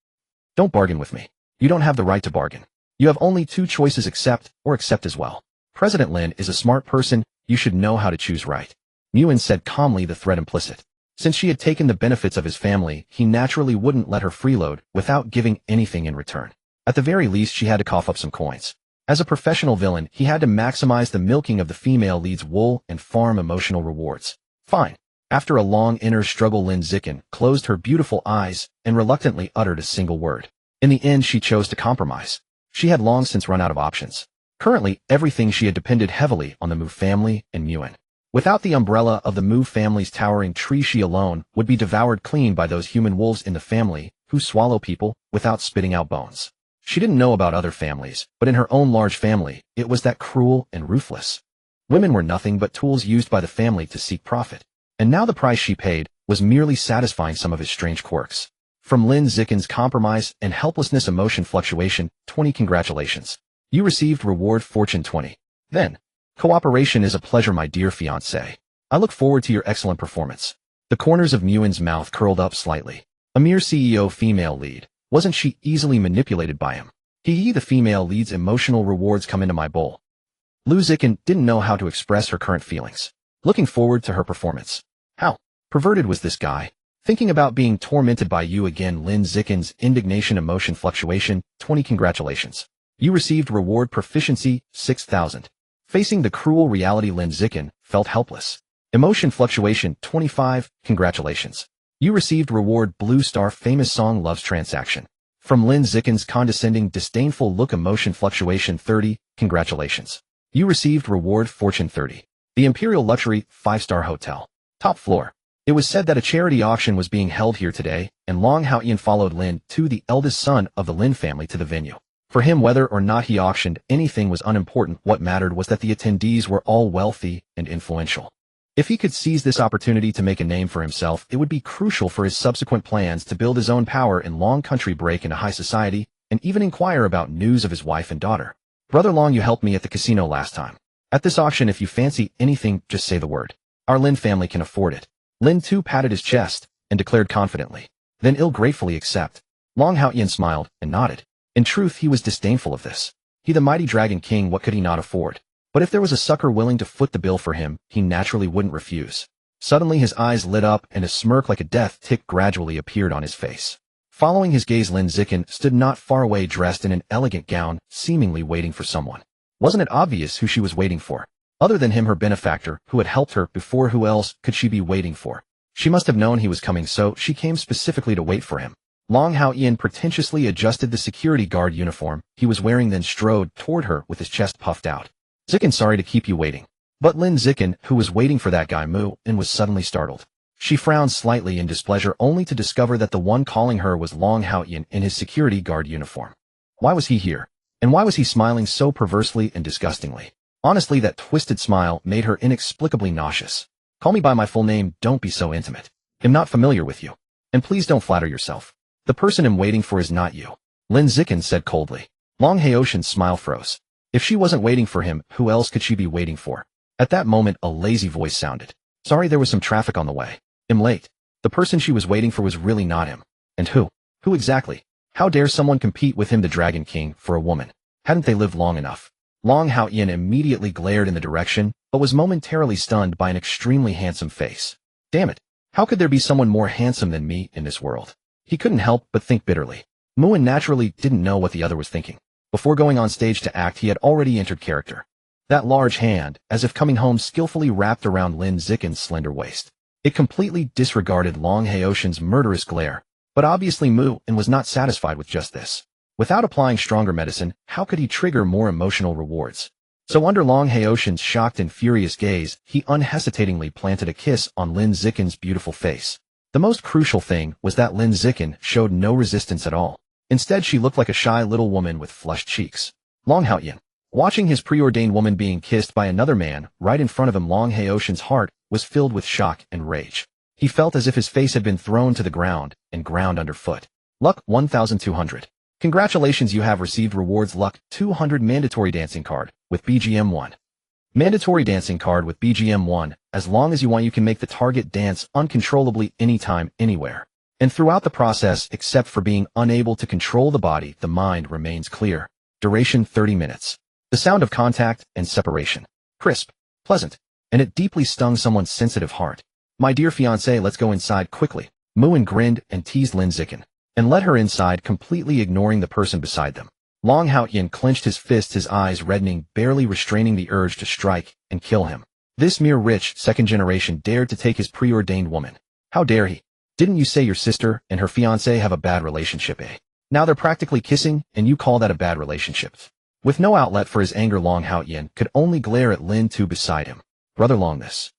Don't bargain with me. You don't have the right to bargain. You have only 2 choices: accept or accept as well. President Lin is a smart person. You should know how to choose right. Nguyen said calmly, the threat implicit. Since she had taken the benefits of his family, he naturally wouldn't let her freeload without giving anything in return. At the very least, she had to cough up some coins. As a professional villain, he had to maximize the milking of the female lead's wool and farm emotional rewards. Fine. After a long inner struggle, Lin Zicken closed her beautiful eyes and reluctantly uttered a single word. In the end, she chose to compromise. She had long since run out of options. Currently, everything she had depended heavily on the Mu family and Nguyen. Without the umbrella of the Mu family's towering tree, she alone would be devoured clean by those human wolves in the family who swallow people without spitting out bones. She didn't know about other families, but in her own large family, it was that cruel and ruthless. Women were nothing but tools used by the family to seek profit. And now the price she paid was merely satisfying some of his strange quirks. From Lin Zicken's compromise and helplessness, emotion fluctuation 20. Congratulations. You received reward fortune 20. Then, cooperation is a pleasure, my dear fiancé. I look forward to your excellent performance. The corners of Nguyen's mouth curled up slightly. A mere CEO female lead. Wasn't she easily manipulated by him? The female lead's emotional rewards come into my bowl. Lu Zicken didn't know how to express her current feelings. Looking forward to her performance. How perverted was this guy? Thinking about being tormented by you again. Lin Zicken's indignation, emotion fluctuation 20. Congratulations. You received reward proficiency 6,000. Facing the cruel reality, Lin Zicken felt helpless. Emotion fluctuation 25. Congratulations. You received reward blue star, famous song loves transaction. From Lin Zicken's condescending, disdainful look, emotion fluctuation 30. Congratulations. You received reward fortune 30. The Imperial Luxury 5-star hotel. Top floor. It was said that a charity auction was being held here today, and Long Hao-Ian followed Lin Tu, the eldest son of the Lin family, to the venue. For him, whether or not he auctioned anything was unimportant. What mattered was that the attendees were all wealthy and influential. If he could seize this opportunity to make a name for himself, it would be crucial for his subsequent plans to build his own power in Long Country, break into high society, and even inquire about news of his wife and daughter. Brother Long, you helped me at the casino last time. At this auction, if you fancy anything, just say the word. Our Lin family can afford it. Lin Tu patted his chest and declared confidently. Then Il gratefully accept. Long Hao-Ian smiled and nodded. In truth, he was disdainful of this. He, the mighty Dragon King, what could he not afford? But if there was a sucker willing to foot the bill for him, he naturally wouldn't refuse. Suddenly his eyes lit up and a smirk like a death tick gradually appeared on his face. Following his gaze, Lin Zicken stood not far away, dressed in an elegant gown, seemingly waiting for someone. Wasn't it obvious who she was waiting for? Other than him, her benefactor, who had helped her before, who else could she be waiting for? She must have known he was coming, so she came specifically to wait for him. Long Hao-Ian pretentiously adjusted the security guard uniform he was wearing, then strode toward her with his chest puffed out. Zicken, sorry to keep you waiting. But Lin Zicken, who was waiting for that guy Mu, and was suddenly startled. She frowned slightly in displeasure, only to discover that the one calling her was Long Hao-Ian in his security guard uniform. Why was he here? And why was he smiling so perversely and disgustingly? Honestly, that twisted smile made her inexplicably nauseous. Call me by my full name, don't be so intimate. I'm not familiar with you. And please don't flatter yourself. The person I'm waiting for is not you. Lin Zicken said coldly. Long Hao-Ian's smile froze. If she wasn't waiting for him, who else could she be waiting for? At that moment, a lazy voice sounded. Sorry, there was some traffic on the way. I'm late. The person she was waiting for was really not him. And who? Who exactly? How dare someone compete with him, the Dragon King, for a woman? Hadn't they lived long enough? Long Hao-Ian immediately glared in the direction, but was momentarily stunned by an extremely handsome face. Damn it. How could there be someone more handsome than me in this world? He couldn't help but think bitterly. Nguyen naturally didn't know what the other was thinking. Before going on stage to act, he had already entered character. That large hand, as if coming home, skillfully wrapped around Lin Zicken's slender waist. It completely disregarded Long Hao-Ian's murderous glare, but obviously Nguyen was not satisfied with just this. Without applying stronger medicine, how could he trigger more emotional rewards? So under Long Hao-Ian's shocked and furious gaze, he unhesitatingly planted a kiss on Lin Zicken's beautiful face. The most crucial thing was that Lin Zicken showed no resistance at all. Instead, she looked like a shy little woman with flushed cheeks. Long Hao-Ian, watching his preordained woman being kissed by another man right in front of him, Long Hao-Ian's heart was was filled with shock and rage. He felt as if his face had been thrown to the ground and ground underfoot. Luck 1200. Congratulations, you have received rewards Luck 200 Mandatory Dancing Card with BGM 1. Mandatory Dancing Card with BGM 1. As long as you want, you can make the target dance uncontrollably anytime, anywhere. And throughout the process, except for being unable to control the body, the mind remains clear. Duration 30 minutes. The sound of contact and separation. Crisp, pleasant, and it deeply stung someone's sensitive heart. My dear fiancé, let's go inside quickly. Moon grinned and teased Lin Zikin, and led her inside, completely ignoring the person beside them. Long Haoyan clenched his fists, his eyes reddening, barely restraining the urge to strike and kill him. This mere rich, second generation dared to take his preordained woman. How dare he? Didn't you say your sister and her fiancé have a bad relationship, eh? Now they're practically kissing, and you call that a bad relationship? With no outlet for his anger, Long Haoyan could only glare at Lin Tu beside him. Brother Long, this.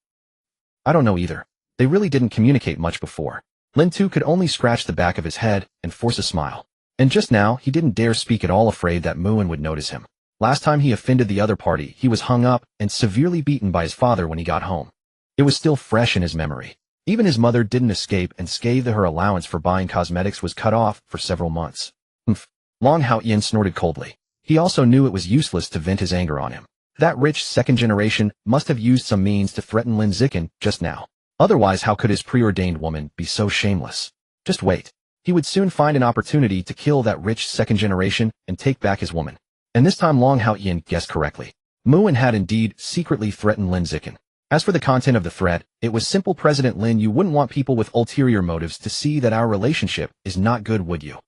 I don't know either. They really didn't communicate much before. Lin Tu could only scratch the back of his head and force a smile. And just now, he didn't dare speak at all, afraid that Moon would notice him. Last time he offended the other party, he was hung up and severely beaten by his father when he got home. It was still fresh in his memory. Even his mother didn't escape, and scathed that her allowance for buying cosmetics was cut off for several months. Humph. Long Haoyan snorted coldly. He also knew it was useless to vent his anger on him. That rich second generation must have used some means to threaten Lin Zikin just now. Otherwise, how could his preordained woman be so shameless? Just wait. He would soon find an opportunity to kill that rich second generation and take back his woman. And this time Long Haoyan guessed correctly. Moon had indeed secretly threatened Lin Zikin. As for the content of the threat, it was simple. President Lin, you wouldn't want people with ulterior motives to see that our relationship is not good, would you?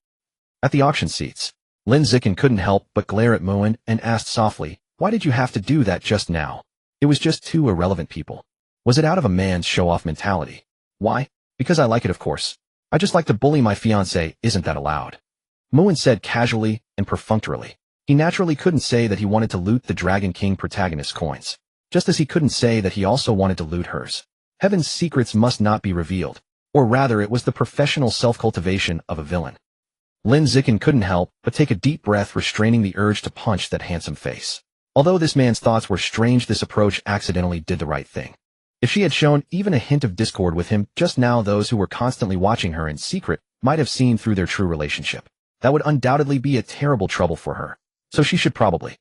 At the auction seats, Lin Zikin couldn't help but glare at Moon and asked softly, why did you have to do that just now? It was just two irrelevant people. Was it out of a man's show-off mentality? Why? Because I like it, of course. I just like to bully my fiancé, isn't that allowed? Moon said casually and perfunctorily. He naturally couldn't say that he wanted to loot the Dragon King protagonist's coins, just as he couldn't say that he also wanted to loot hers. Heaven's secrets must not be revealed, or rather it was the professional self-cultivation of a villain. Lin Zikin couldn't help but take a deep breath, restraining the urge to punch that handsome face. Although this man's thoughts were strange, this approach accidentally did the right thing. If she had shown even a hint of discord with him just now, those who were constantly watching her in secret might have seen through their true relationship. That would undoubtedly be a terrible trouble for her. So she should probably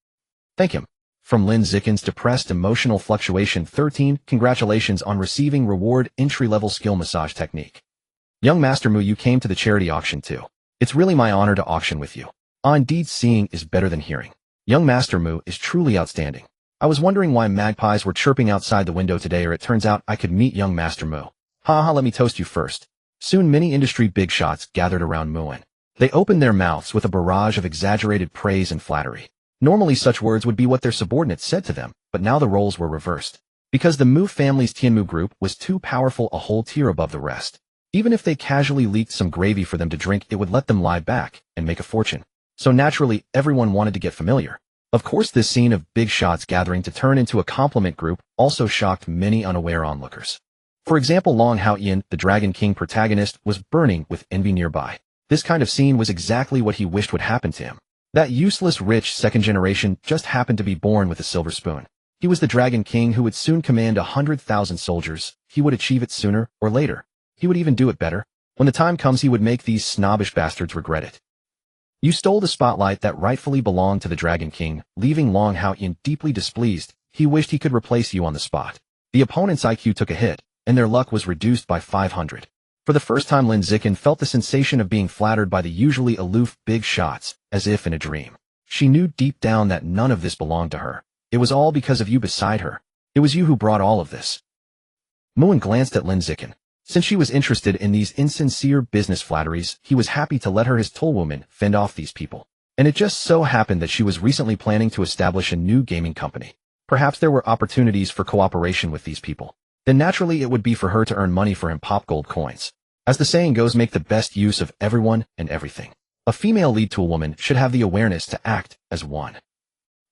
thank him. From Lin Zikin's depressed emotional fluctuation 13, congratulations on receiving reward entry-level skill massage technique. Young Master Mu, you came to the charity auction too. It's really my honor to auction with you. Indeed, seeing is better than hearing. Young Master Mu is truly outstanding. I was wondering why magpies were chirping outside the window today, or it turns out I could meet young Master Mu. Haha, let me toast you first. Soon many industry big shots gathered around Muin. They opened their mouths with a barrage of exaggerated praise and flattery. Normally such words would be what their subordinates said to them, but now the roles were reversed. Because the Mu family's Tianmu group was too powerful, a whole tier above the rest. Even if they casually leaked some gravy for them to drink, it would let them lie back and make a fortune. So naturally, everyone wanted to get familiar. Of course, this scene of big shots gathering to turn into a compliment group also shocked many unaware onlookers. For example, Long Haoyan, the Dragon King protagonist, was burning with envy nearby. This kind of scene was exactly what he wished would happen to him. That useless rich second generation just happened to be born with a silver spoon. He was the Dragon King who would soon command 100,000 soldiers. He would achieve it sooner or later. He would even do it better. When the time comes, he would make these snobbish bastards regret it. You stole the spotlight that rightfully belonged to the Dragon King, leaving Long Haoyan deeply displeased. He wished he could replace you on the spot. The opponent's IQ took a hit, and their luck was reduced by 500. For the first time, Lin Zikin felt the sensation of being flattered by the usually aloof big shots, as if in a dream. She knew deep down that none of this belonged to her. It was all because of you beside her. It was you who brought all of this. Muin glanced at Lin Zikin. Since she was interested in these insincere business flatteries, he was happy to let her, his tollwoman, fend off these people. And it just so happened that she was recently planning to establish a new gaming company. Perhaps there were opportunities for cooperation with these people. Then naturally it would be for her to earn money for him, pop gold coins. As the saying goes, make the best use of everyone and everything. A female lead to a woman should have the awareness to act as one.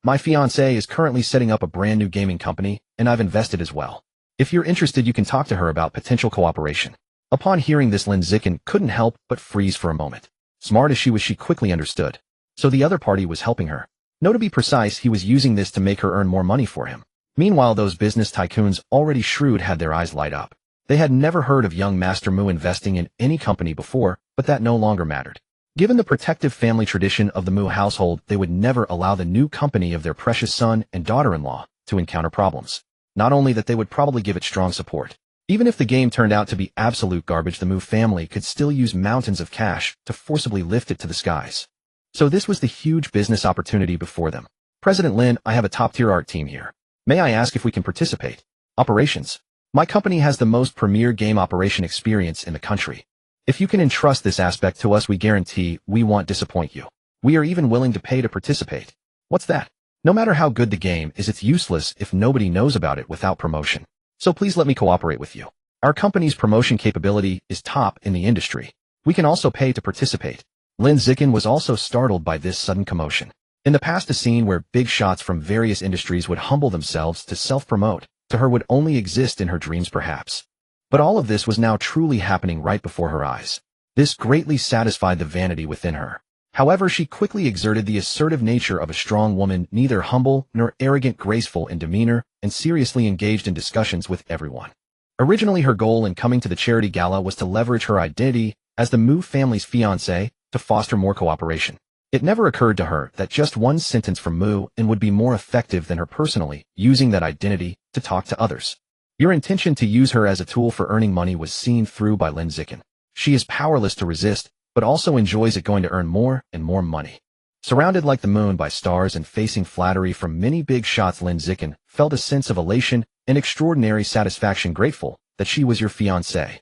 My fiancé is currently setting up a brand new gaming company, and I've invested as well. If you're interested, you can talk to her about potential cooperation. Upon hearing this, Lin Zikin couldn't help but freeze for a moment. Smart as she was, she quickly understood. So the other party was helping her. No, to be precise, he was using this to make her earn more money for him. Meanwhile, those business tycoons, already shrewd, had their eyes light up. They had never heard of young Master Mu investing in any company before, but that no longer mattered. Given the protective family tradition of the Mu household, they would never allow the new company of their precious son and daughter-in-law to encounter problems. Not only that, they would probably give it strong support. Even if the game turned out to be absolute garbage, the Mu family could still use mountains of cash to forcibly lift it to the skies. So this was the huge business opportunity before them. President Lin, I have a top-tier art team here. May I ask if we can participate? Operations. My company has the most premier game operation experience in the country. If you can entrust this aspect to us, we guarantee we won't disappoint you. We are even willing to pay to participate. What's that? No matter how good the game is, it's useless if nobody knows about it without promotion. So please let me cooperate with you. Our company's promotion capability is top in the industry. We can also pay to participate. Lin Zikin was also startled by this sudden commotion. In the past, a scene where big shots from various industries would humble themselves to self-promote, to her would only exist in her dreams perhaps. But all of this was now truly happening right before her eyes. This greatly satisfied the vanity within her. However, she quickly exerted the assertive nature of a strong woman, neither humble nor arrogant, graceful in demeanor, and seriously engaged in discussions with everyone. Originally, her goal in coming to the charity gala was to leverage her identity as the Mu family's fiancé to foster more cooperation. It never occurred to her that just one sentence from Mu and would be more effective than her personally using that identity to talk to others. Your intention to use her as a tool for earning money was seen through by Lin Zikin. She is powerless to resist, but also enjoys it going to earn more and more money. Surrounded like the moon by stars and facing flattery from many big shots, Lin Zikin felt a sense of elation and extraordinary satisfaction, grateful that she was your fiancé.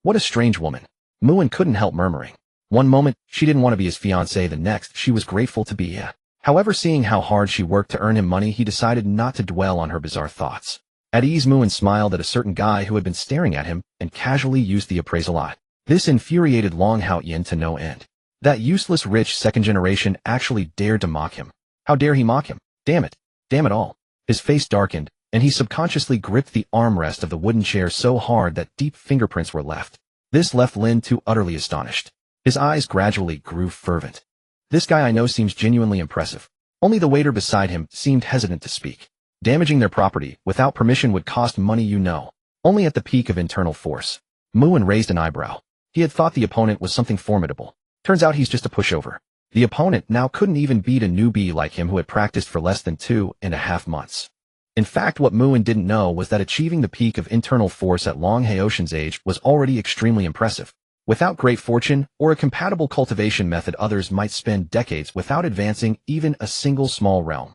What a strange woman. Muin couldn't help murmuring. One moment, she didn't want to be his fiancé, the next, she was grateful to be it. However, seeing how hard she worked to earn him money, he decided not to dwell on her bizarre thoughts. At ease, Muin smiled at a certain guy who had been staring at him and casually used the appraisal lot. This infuriated Long Hao Yin to no end. That useless rich second generation actually dared to mock him. How dare he mock him? Damn it. Damn it all. His face darkened, and he subconsciously gripped the armrest of the wooden chair so hard that deep fingerprints were left. This left Lin too utterly astonished. His eyes gradually grew fervent. This guy I know seems genuinely impressive. Only the waiter beside him seemed hesitant to speak. Damaging their property without permission would cost money, you know. Only at the peak of internal force. Muin raised an eyebrow. He had thought the opponent was something formidable. Turns out he's just a pushover. The opponent now couldn't even beat a newbie like him who had practiced for less than 2.5 months. In fact, what Muin didn't know was that achieving the peak of internal force at Long Haoshan's age was already extremely impressive. Without great fortune or a compatible cultivation method, others might spend decades without advancing even a single small realm.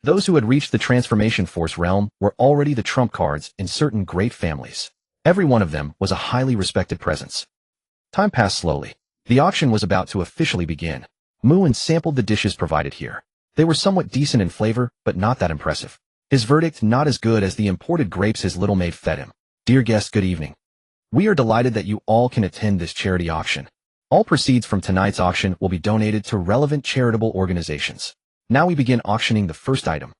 Those who had reached the transformation force realm were already the trump cards in certain great families. Every one of them was a highly respected presence. Time passed slowly. The auction was about to officially begin. Muin sampled the dishes provided here. They were somewhat decent in flavor, but not that impressive. His verdict, not as good as the imported grapes his little maid fed him. Dear guests, good evening. We are delighted that you all can attend this charity auction. All proceeds from tonight's auction will be donated to relevant charitable organizations. Now we begin auctioning the first item.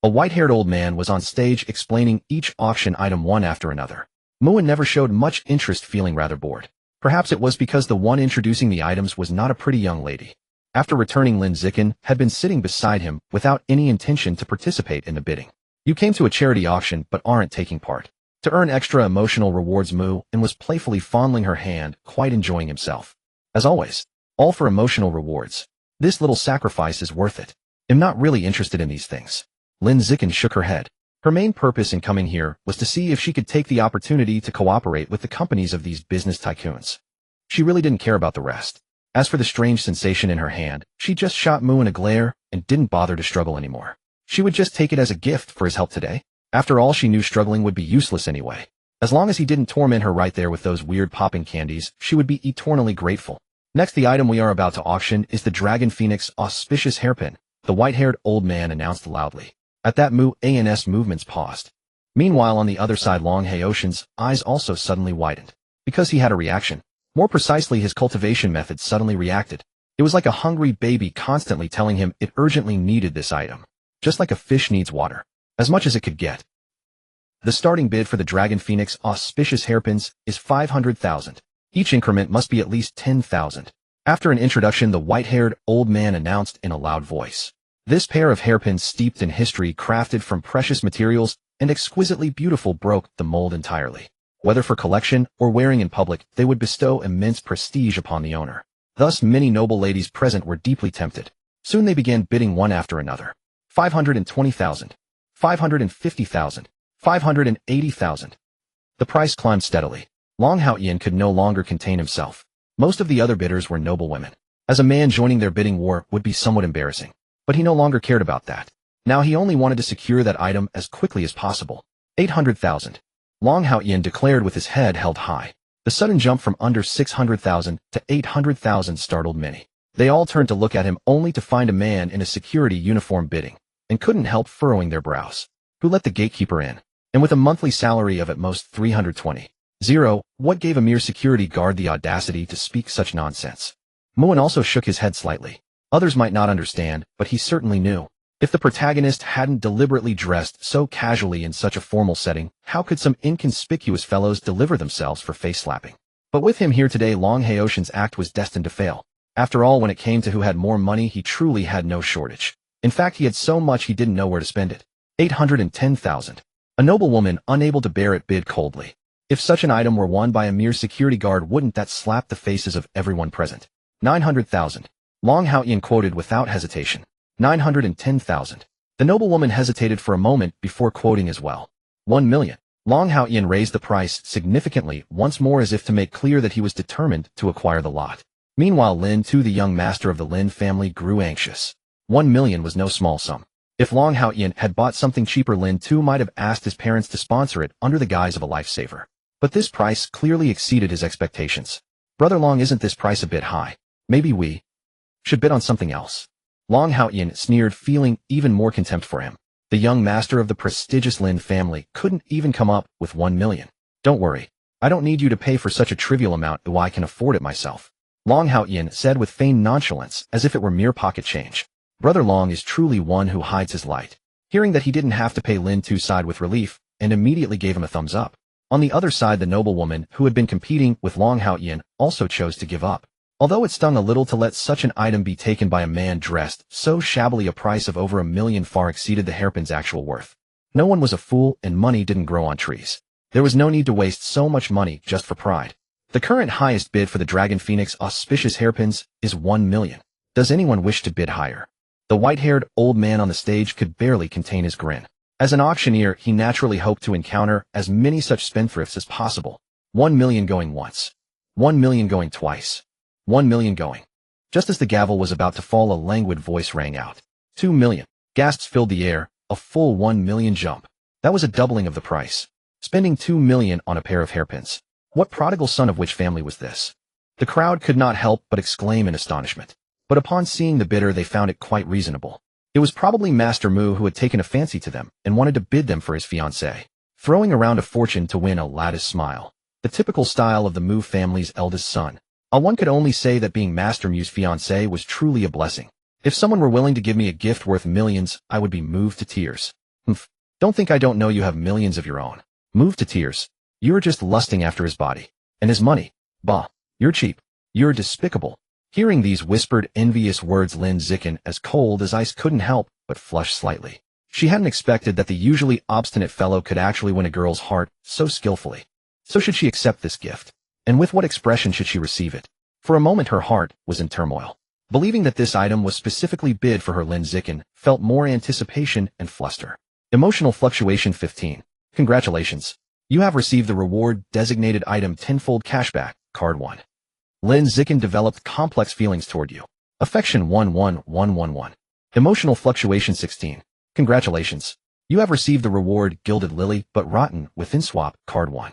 A white-haired old man was on stage explaining each auction item one after another. Muin never showed much interest, feeling rather bored. Perhaps it was because the one introducing the items was not a pretty young lady. After returning, Lin Zikin had been sitting beside him without any intention to participate in the bidding. You came to a charity auction but aren't taking part. To earn extra emotional rewards, Muin was playfully fondling her hand, quite enjoying himself. As always, all for emotional rewards. This little sacrifice is worth it. I'm not really interested in these things. Lin Zikin shook her head. Her main purpose in coming here was to see if she could take the opportunity to cooperate with the companies of these business tycoons. She really didn't care about the rest. As for the strange sensation in her hand, she just shot Muin a glare and didn't bother to struggle anymore. She would just take it as a gift for his help today. After all, she knew struggling would be useless anyway. As long as he didn't torment her right there with those weird popping candies, she would be eternally grateful. Next, the item we are about to auction is the Dragon Phoenix Auspicious Hairpin, the white-haired old man announced loudly. At that, Muin's movements paused. Meanwhile, on the other side, Long Haoshan's eyes also suddenly widened. Because he had a reaction. More precisely, his cultivation method suddenly reacted. It was like a hungry baby constantly telling him it urgently needed this item. Just like a fish needs water. As much as it could get. The starting bid for the Dragon Phoenix Auspicious Hairpins is 500,000. Each increment must be at least 10,000. After an introduction, the white-haired old man announced in a loud voice. This pair of hairpins steeped in history, crafted from precious materials and exquisitely beautiful, broke the mold entirely. Whether for collection or wearing in public, they would bestow immense prestige upon the owner. Thus many noble ladies present were deeply tempted. Soon they began bidding one after another. 520,000. 550,000. 580,000. The price climbed steadily. Long Hao Yin could no longer contain himself. Most of the other bidders were noble women. As a man, joining their bidding war would be somewhat embarrassing. But he no longer cared about that. Now he only wanted to secure that item as quickly as possible. 800,000. Long Hao Yin declared with his head held high. The sudden jump from under 600,000 to 800,000 startled many. They all turned to look at him, only to find a man in a security uniform bidding, and couldn't help furrowing their brows. Who let the gatekeeper in? And with a monthly salary of at most 320. What gave a mere security guard the audacity to speak such nonsense? Muin also shook his head slightly. Others might not understand, but he certainly knew. If the protagonist hadn't deliberately dressed so casually in such a formal setting, how could some inconspicuous fellows deliver themselves for face-slapping? But with him here today, Long Haoshan's act was destined to fail. After all, when it came to who had more money, he truly had no shortage. In fact, he had so much he didn't know where to spend it. 810,000. A noble woman, unable to bear it, bid coldly. If such an item were won by a mere security guard, wouldn't that slap the faces of everyone present? 900,000. Long Hao Yin quoted without hesitation. 910,000. The noblewoman hesitated for a moment before quoting as well. 1 million. Long Hao Yin raised the price significantly once more, as if to make clear that he was determined to acquire the lot. Meanwhile, Lin Tu, the young master of the Lin family, grew anxious. 1 million was no small sum. If Long Hao Yin had bought something cheaper, Lin Tu might have asked his parents to sponsor it under the guise of a lifesaver. But this price clearly exceeded his expectations. Brother Long, isn't this price a bit high? Maybe we should bid on something else. Long Hao Yin sneered, feeling even more contempt for him. The young master of the prestigious Lin family couldn't even come up with 1 million. Don't worry. I don't need you to pay for such a trivial amount, though I can afford it myself. Long Hao Yin said with feigned nonchalance, as if it were mere pocket change. Brother Long is truly one who hides his light. Hearing that he didn't have to pay, Lin Tu sighed with relief, and immediately gave him a thumbs up. On the other side, the noblewoman who had been competing with Long Hao Yin also chose to give up. Although it stung a little to let such an item be taken by a man dressed so shabbily, a price of over 1 million far exceeded the hairpin's actual worth. No one was a fool, and money didn't grow on trees. There was no need to waste so much money just for pride. The current highest bid for the Dragon Phoenix auspicious hairpins is 1 million. Does anyone wish to bid higher? The white-haired old man on the stage could barely contain his grin. As an auctioneer, he naturally hoped to encounter as many such spendthrifts as possible. 1 million going once. 1 million going twice. 1 million going. Just as the gavel was about to fall, a languid voice rang out. 2 million. Gasps filled the air, a full 1 million jump. That was a doubling of the price. Spending 2 million on a pair of hairpins. What prodigal son of which family was this? The crowd could not help but exclaim in astonishment. But upon seeing the bidder, they found it quite reasonable. It was probably Master Mu, who had taken a fancy to them and wanted to bid them for his fiancée. Throwing around a fortune to win a lattice smile. The typical style of the Mu family's eldest son. One could only say that being Master Mu's fiancé was truly a blessing. If someone were willing to give me a gift worth millions, I would be moved to tears. Don't think I don't know you have millions of your own. Moved to tears. You're just lusting after his body. And his money. Bah. You're cheap. You're despicable. Hearing these whispered, envious words, Lin Zikin, as cold as ice, couldn't help but flush slightly. She hadn't expected that the usually obstinate fellow could actually win a girl's heart so skillfully. So should she accept this gift? And with what expression should she receive it? For a moment her heart was in turmoil. Believing that this item was specifically bid for her, Lin Zikin felt more anticipation and fluster. Emotional fluctuation 15. Congratulations. You have received the reward designated item tenfold cashback, card 1. Lin Zikin developed complex feelings toward you. Affection 11111. Emotional fluctuation 16. Congratulations. You have received the reward Gilded Lily but Rotten within swap, card 1.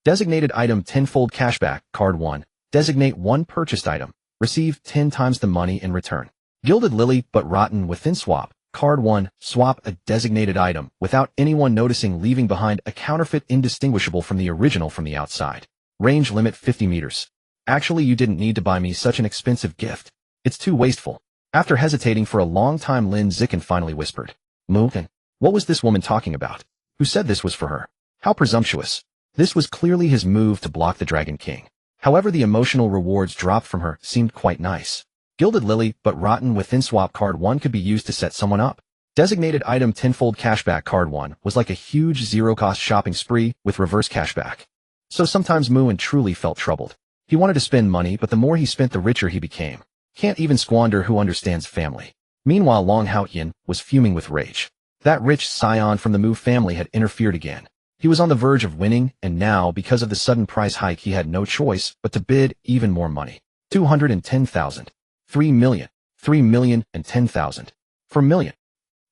Designated item tenfold cashback, card 1. Designate one purchased item. Receive 10 times the money in return. Gilded Lily but Rotten within swap, card 1. Swap a designated item without anyone noticing, leaving behind a counterfeit indistinguishable from the original from the outside. Range limit 50 meters. Actually, you didn't need to buy me such an expensive gift. It's too wasteful. After hesitating for a long time, Lin Zikin finally whispered. Mugen. What was this woman talking about? Who said this was for her? How presumptuous. This was clearly his move to block the Dragon King. However, the emotional rewards dropped from her seemed quite nice. Gilded Lily, but rotten within. Swap card 1 could be used to set someone up. Designated item tenfold cashback. Card 1 was like a huge zero-cost shopping spree with reverse cashback. So sometimes Moon truly felt troubled. He wanted to spend money, but the more he spent the richer he became. Can't even squander. Who understands family? Meanwhile, Long Haotian was fuming with rage. That rich scion from the Mu family had interfered again. He was on the verge of winning, and now, because of the sudden price hike, he had no choice but to bid even more money. 210,000. 3 million. 3 million and 10,000. For million.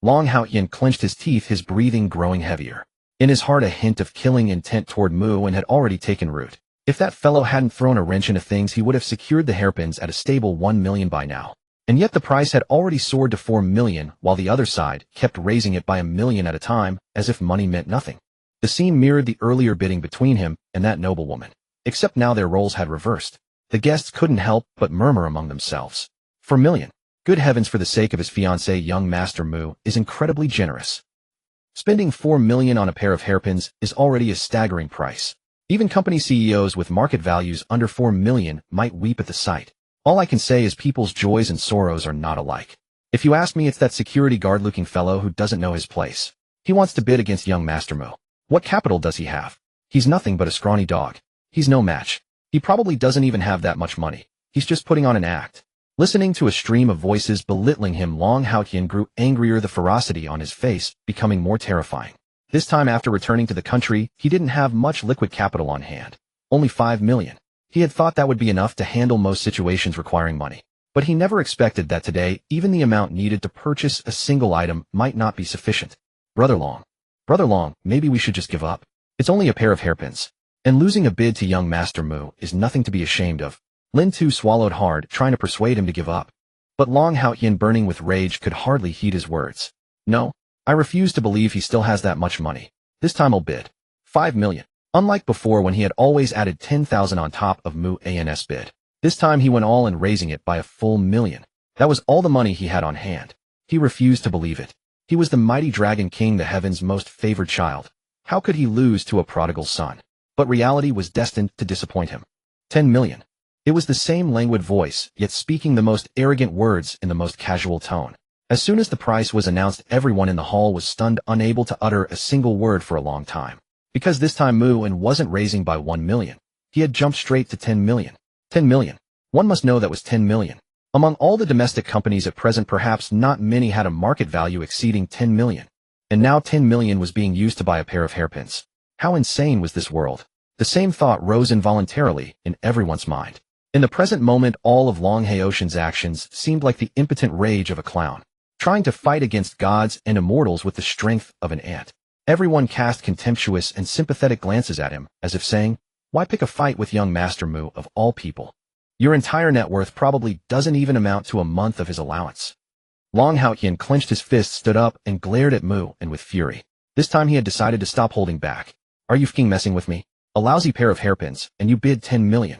Long Haotian clenched his teeth, his breathing growing heavier. In his heart a hint of killing intent toward Mu and had already taken root. If that fellow hadn't thrown a wrench into things, he would have secured the hairpins at a stable 1 million by now. And yet the price had already soared to 4 million, while the other side kept raising it by 1 million at a time, as if money meant nothing. The scene mirrored the earlier bidding between him and that noblewoman. Except now their roles had reversed. The guests couldn't help but murmur among themselves. 4 million. Good heavens, for the sake of his fiancée, young Master Mu is incredibly generous. Spending 4 million on a pair of hairpins is already a staggering price. Even company CEOs with market values under 4 million might weep at the sight. All I can say is people's joys and sorrows are not alike. If you ask me, it's that security guard-looking fellow who doesn't know his place. He wants to bid against young Master Mu. What capital does he have? He's nothing but a scrawny dog. He's no match. He probably doesn't even have that much money. He's just putting on an act. Listening to a stream of voices belittling him, Long Haotian grew angrier, the ferocity on his face becoming more terrifying. This time, after returning to the country, he didn't have much liquid capital on hand. Only 5 million. He had thought that would be enough to handle most situations requiring money. But he never expected that today, even the amount needed to purchase a single item might not be sufficient. Brother Long, maybe we should just give up. It's only a pair of hairpins. And losing a bid to young Master Mu is nothing to be ashamed of. Lin Tu swallowed hard, trying to persuade him to give up. But Long Haotian, burning with rage, could hardly heed his words. No, I refuse to believe he still has that much money. This time I'll bid 5 million. Unlike before, when he had always added 10,000 on top of Mu An's bid. This time he went all in, raising it by a full million. That was all the money he had on hand. He refused to believe it. He was the mighty Dragon King, the heaven's most favored child. How could he lose to a prodigal son? But reality was destined to disappoint him. 10 million. It was the same languid voice, yet speaking the most arrogant words in the most casual tone. As soon as the price was announced, everyone in the hall was stunned, unable to utter a single word for a long time. Because this time Mu An wasn't raising by 1 million. He had jumped straight to 10 million. 10 million. One must know that was 10 million. Among all the domestic companies at present, perhaps not many had a market value exceeding 10 million. And now 10 million was being used to buy a pair of hairpins. How insane was this world? The same thought rose involuntarily in everyone's mind. In the present moment, all of Long Haotian's actions seemed like the impotent rage of a clown, trying to fight against gods and immortals with the strength of an ant. Everyone cast contemptuous and sympathetic glances at him, as if saying, why pick a fight with young Master Mu of all people? Your entire net worth probably doesn't even amount to a month of his allowance. Long Haotian clenched his fist, stood up, and glared at Mu An with fury. This time he had decided to stop holding back. Are you f***ing messing with me? A lousy pair of hairpins, and you bid 10 million.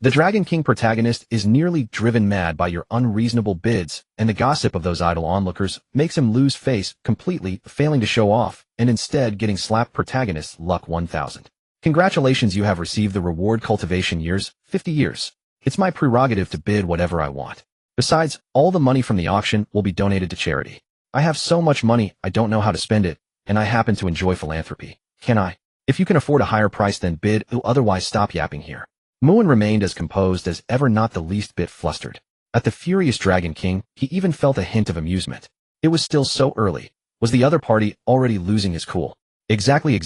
The Dragon King protagonist is nearly driven mad by your unreasonable bids, and the gossip of those idle onlookers makes him lose face completely, failing to show off, and instead getting slapped. Protagonist luck 1000. Congratulations, you have received the reward. Cultivation years, 50 years. It's my prerogative to bid whatever I want. Besides, all the money from the auction will be donated to charity. I have so much money, I don't know how to spend it, and I happen to enjoy philanthropy. Can I? If you can afford a higher price, then bid, otherwise stop yapping here. Mu An remained as composed as ever, not the least bit flustered. At the furious Dragon King, he even felt a hint of amusement. It was still so early. Was the other party already losing his cool? Exactly.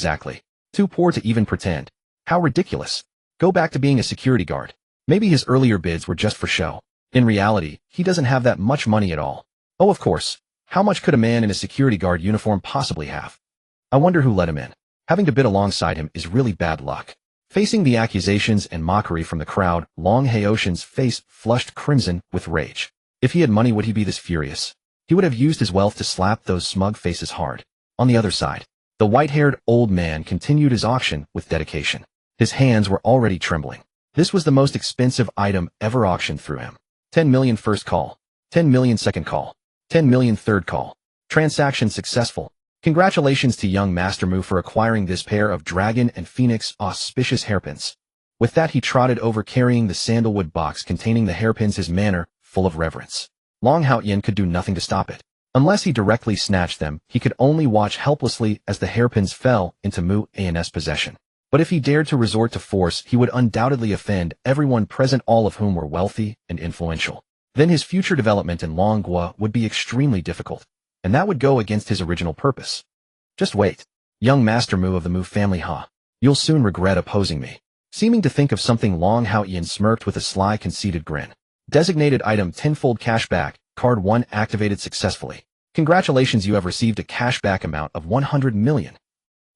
Too poor to even pretend. How ridiculous. Go back to being a security guard. Maybe his earlier bids were just for show. In reality, he doesn't have that much money at all. Oh, of course. How much could a man in a security guard uniform possibly have? I wonder who let him in. Having to bid alongside him is really bad luck. Facing the accusations and mockery from the crowd, Long Haotian's face flushed crimson with rage. If he had money, would he be this furious? He would have used his wealth to slap those smug faces hard. On the other side, the white-haired old man continued his auction with dedication. His hands were already trembling. This was the most expensive item ever auctioned through him. 10 million first call. 10 million second call. 10 million third call. Transaction successful. Congratulations to young Master Mu for acquiring this pair of Dragon and Phoenix auspicious hairpins. With that, he trotted over, carrying the sandalwood box containing the hairpins, his manner full of reverence. Long Haoyan could do nothing to stop it. Unless he directly snatched them, he could only watch helplessly as the hairpins fell into Mu An's possession. But if he dared to resort to force, he would undoubtedly offend everyone present, all of whom were wealthy and influential. Then his future development in Longhua would be extremely difficult, and that would go against his original purpose. Just wait. Young Master Mu of the Mu family, you'll soon regret opposing me. Seeming to think of something, Long Haoyan smirked with a sly, conceited grin. Designated item: tenfold cashback, card 1 activated successfully. Congratulations, you have received a cashback amount of 100 million.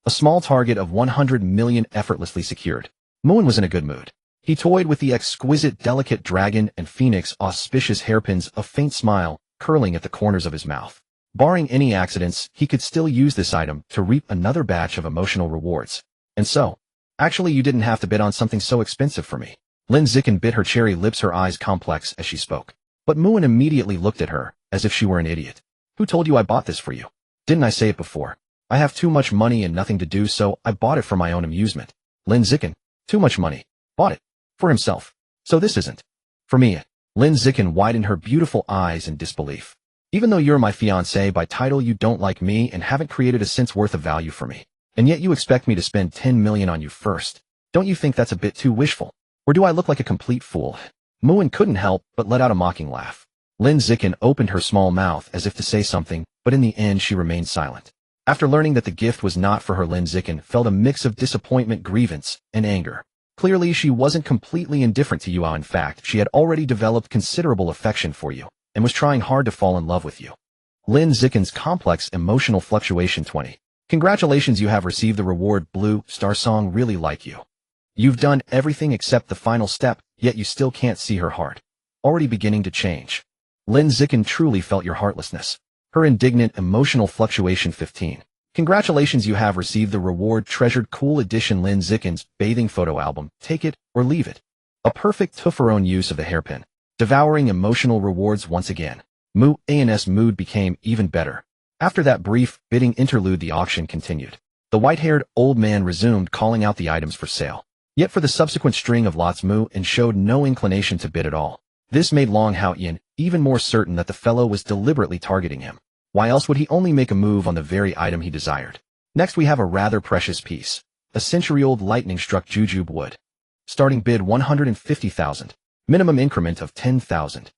A small target of 100 million effortlessly secured. Muin was in a good mood. He toyed with the exquisite, delicate dragon and phoenix auspicious hairpins, a faint smile curling at the corners of his mouth. Barring any accidents, he could still use this item to reap another batch of emotional rewards. And so, actually, you didn't have to bid on something so expensive for me. Lin Zikin bit her cherry lips, her eyes complex as she spoke. But Muin immediately looked at her, as if she were an idiot. Who told you I bought this for you? Didn't I say it before? I have too much money and nothing to do, so I bought it for my own amusement. Lin Zikin, too much money. Bought it. For himself. So this isn't. For me. Lin Zikin widened her beautiful eyes in disbelief. Even though you're my fiancé by title, you don't like me and haven't created a cent's worth of value for me. And yet you expect me to spend 10 million on you first. Don't you think that's a bit too wishful? Or do I look like a complete fool? Muin couldn't help but let out a mocking laugh. Lin Zikin opened her small mouth as if to say something, but in the end she remained silent. After learning that the gift was not for her, Lin Zikin felt a mix of disappointment, grievance, and anger. Clearly she wasn't completely indifferent to you. In fact, she had already developed considerable affection for you, and was trying hard to fall in love with you. Lin Zikin's complex emotional fluctuation 20. Congratulations, you have received the reward. Blue Star Song really like you. You've done everything except the final step, yet you still can't see her heart. Already beginning to change. Lin Zikin truly felt your heartlessness. Her indignant emotional fluctuation 15. Congratulations, you have received the reward Treasured Cool Edition Lin Zikin's bathing photo album. Take it or leave it. A perfect Tufferone use of the hairpin. Devouring emotional rewards once again. Mu An's mood became even better. After that brief bidding interlude, the auction continued. The white-haired old man resumed calling out the items for sale. Yet for the subsequent string of lots, Mu An showed no inclination to bid at all. This made Long Haoyan even more certain that the fellow was deliberately targeting him. Why else would he only make a move on the very item he desired? Next we have a rather precious piece. A century-old lightning-struck jujube wood. Starting bid 150,000. Minimum increment of 10,000.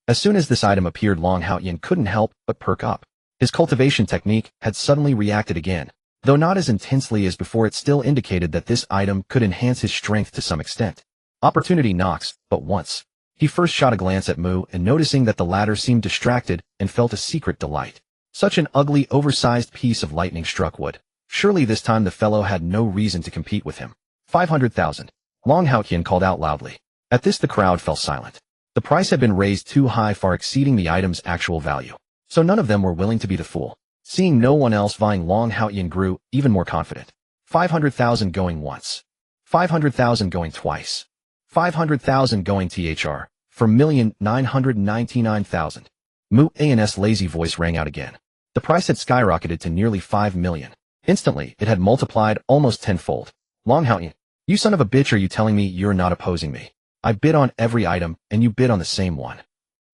As soon as this item appeared, Long Haoyan couldn't help but perk up. His cultivation technique had suddenly reacted again. Though not as intensely as before, it still indicated that this item could enhance his strength to some extent. Opportunity knocks, but once. He first shot a glance at Mu, and noticing that the latter seemed distracted, and felt a secret delight. Such an ugly, oversized piece of lightning-struck wood. Surely this time the fellow had no reason to compete with him. 500,000. Long Haoyan called out loudly. At this the crowd fell silent. The price had been raised too high, far exceeding the item's actual value. So none of them were willing to be the fool. Seeing no one else vying, Long Haoyan grew even more confident. 500,000 going once. 500,000 going twice. 500,000 going thr. For 1,999,000. Mu An's lazy voice rang out again. The price had skyrocketed to nearly 5 million. Instantly, it had multiplied almost tenfold. Long Haoyan, you son of a bitch, are you telling me you're not opposing me? I bid on every item, and you bid on the same one.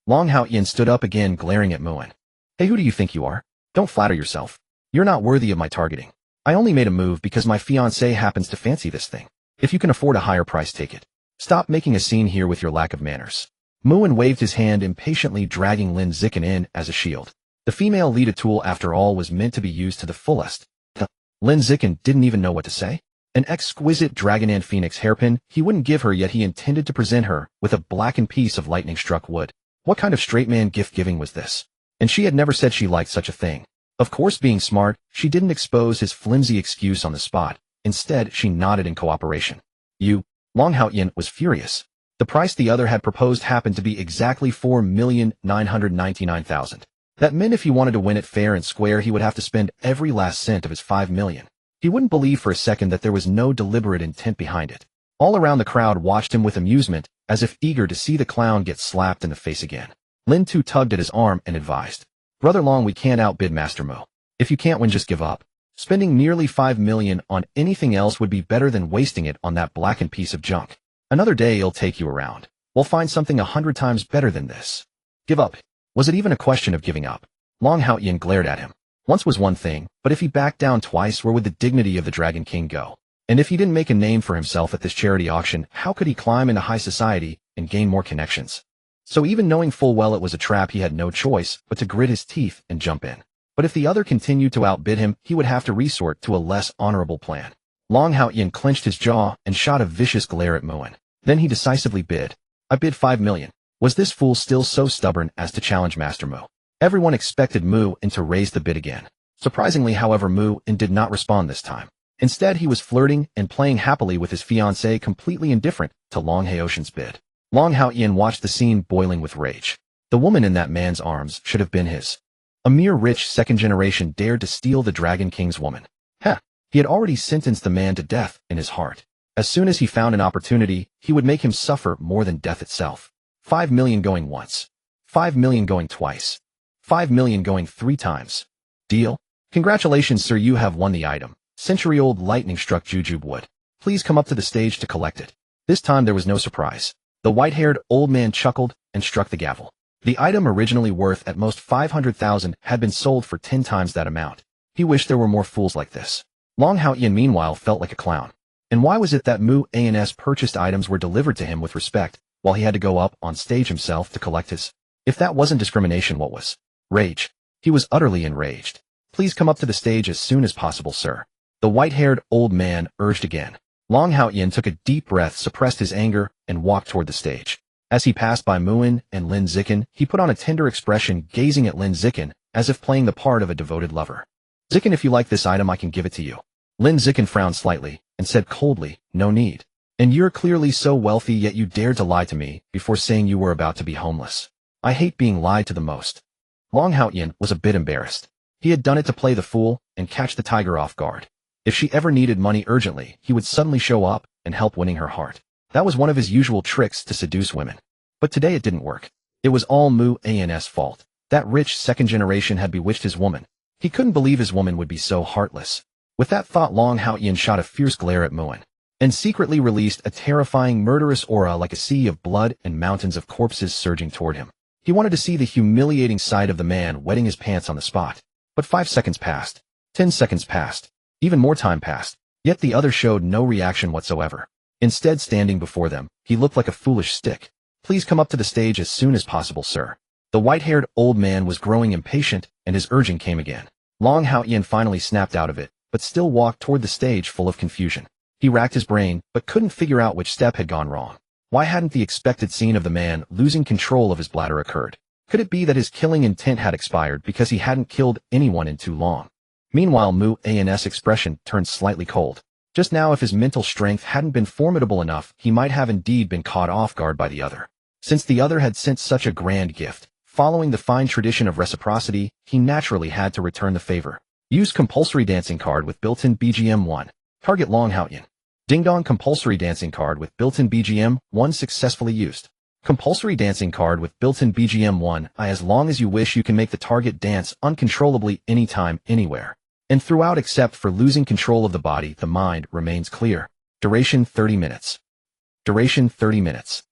Long Haoyan stood up again, glaring at Muin. Hey, who do you think you are? Don't flatter yourself. You're not worthy of my targeting. I only made a move because my fiancé happens to fancy this thing. If you can afford a higher price, take it. Stop making a scene here with your lack of manners. Muin waved his hand impatiently, dragging Lin Zikin in as a shield. The female lead tool, after all, was meant to be used to the fullest. Lin Zikin didn't even know what to say. An exquisite dragon and phoenix hairpin he wouldn't give her, yet he intended to present her with a blackened piece of lightning-struck wood. What kind of straight man gift-giving was this? And she had never said she liked such a thing. Of course, being smart, she didn't expose his flimsy excuse on the spot. Instead, she nodded in cooperation. You. Long Haoyan was furious. The price the other had proposed happened to be exactly 4,999,000. That meant if he wanted to win it fair and square, he would have to spend every last cent of his 5 million. He wouldn't believe for a second that there was no deliberate intent behind it. All around the crowd watched him with amusement, as if eager to see the clown get slapped in the face again. Lin Tu tugged at his arm and advised. Brother Long, we can't outbid Master Mo. If you can't win, just give up. Spending nearly 5 million on anything else would be better than wasting it on that blackened piece of junk. Another day he'll take you around. We'll find something 100 times better than this. Give up. Was it even a question of giving up? Long Hao Yin glared at him. Once was one thing, but if he backed down twice, where would the dignity of the Dragon King go? And if he didn't make a name for himself at this charity auction, how could he climb into high society and gain more connections? So even knowing full well it was a trap, he had no choice but to grit his teeth and jump in. But if the other continued to outbid him, he would have to resort to a less honorable plan. Long Hao Yin clenched his jaw and shot a vicious glare at Muin. Then he decisively bid. I bid 5 million. Was this fool still so stubborn as to challenge Master Mu? Everyone expected Muin to raise the bid again. Surprisingly, however, Muin did not respond this time. Instead, he was flirting and playing happily with his fiancée, completely indifferent to Long Haoshan's bid. Long Hao Yin watched the scene boiling with rage. The woman in that man's arms should have been his. A mere rich second generation dared to steal the Dragon King's woman. Heh, he had already sentenced the man to death in his heart. As soon as he found an opportunity, he would make him suffer more than death itself. 5 million going once. 5 million going twice. 5 million going 3 times. Deal? Congratulations, sir, you have won the item. Century-old lightning-struck jujube wood. Please come up to the stage to collect it. This time there was no surprise. The white-haired old man chuckled and struck the gavel. The item, originally worth at most 500,000, had been sold for 10 times that amount. He wished there were more fools like this. Long Hao Yin meanwhile felt like a clown. And why was it that Muin's purchased items were delivered to him with respect, while he had to go up on stage himself to collect his? If that wasn't discrimination, what was? Rage. He was utterly enraged. Please come up to the stage as soon as possible, sir. The white-haired old man urged again. Long Hao Yin took a deep breath, suppressed his anger, and walked toward the stage. As he passed by Muin and Lin Zikin, he put on a tender expression, gazing at Lin Zikin, as if playing the part of a devoted lover. Zikin, if you like this item, I can give it to you. Lin Zikin frowned slightly, and said coldly, no need. And you're clearly so wealthy, yet you dared to lie to me before saying you were about to be homeless. I hate being lied to the most. Long Hao Yin was a bit embarrassed. He had done it to play the fool and catch the tiger off guard. If she ever needed money urgently, he would suddenly show up and help winning her heart. That was one of his usual tricks to seduce women. But today it didn't work. It was all Muin's fault. That rich second generation had bewitched his woman. He couldn't believe his woman would be so heartless. With that thought, Long Hao Yin shot a fierce glare at Muin, and secretly released a terrifying, murderous aura like a sea of blood and mountains of corpses surging toward him. He wanted to see the humiliating sight of the man wetting his pants on the spot. But 5 seconds passed. 10 seconds passed. Even more time passed. Yet the other showed no reaction whatsoever. Instead, standing before them, he looked like a foolish stick. Please come up to the stage as soon as possible, sir. The white-haired old man was growing impatient, and his urging came again. Long Hao Yin finally snapped out of it, but still walked toward the stage full of confusion. He racked his brain, but couldn't figure out which step had gone wrong. Why hadn't the expected scene of the man losing control of his bladder occurred? Could it be that his killing intent had expired because he hadn't killed anyone in too long? Meanwhile, Muin's expression turned slightly cold. Just now, if his mental strength hadn't been formidable enough, he might have indeed been caught off guard by the other. Since the other had sent such a grand gift, following the fine tradition of reciprocity, he naturally had to return the favor. Use compulsory dancing card with built-in BGM 1. Target Long Hao Yin. Ding dong, compulsory dancing card with built-in BGM 1 successfully used. Compulsory dancing card with built-in BGM 1. As long as you wish, you can make the target dance uncontrollably anytime, anywhere. And throughout, except for losing control of the body, the mind remains clear. Duration 30 minutes. Duration 30 minutes.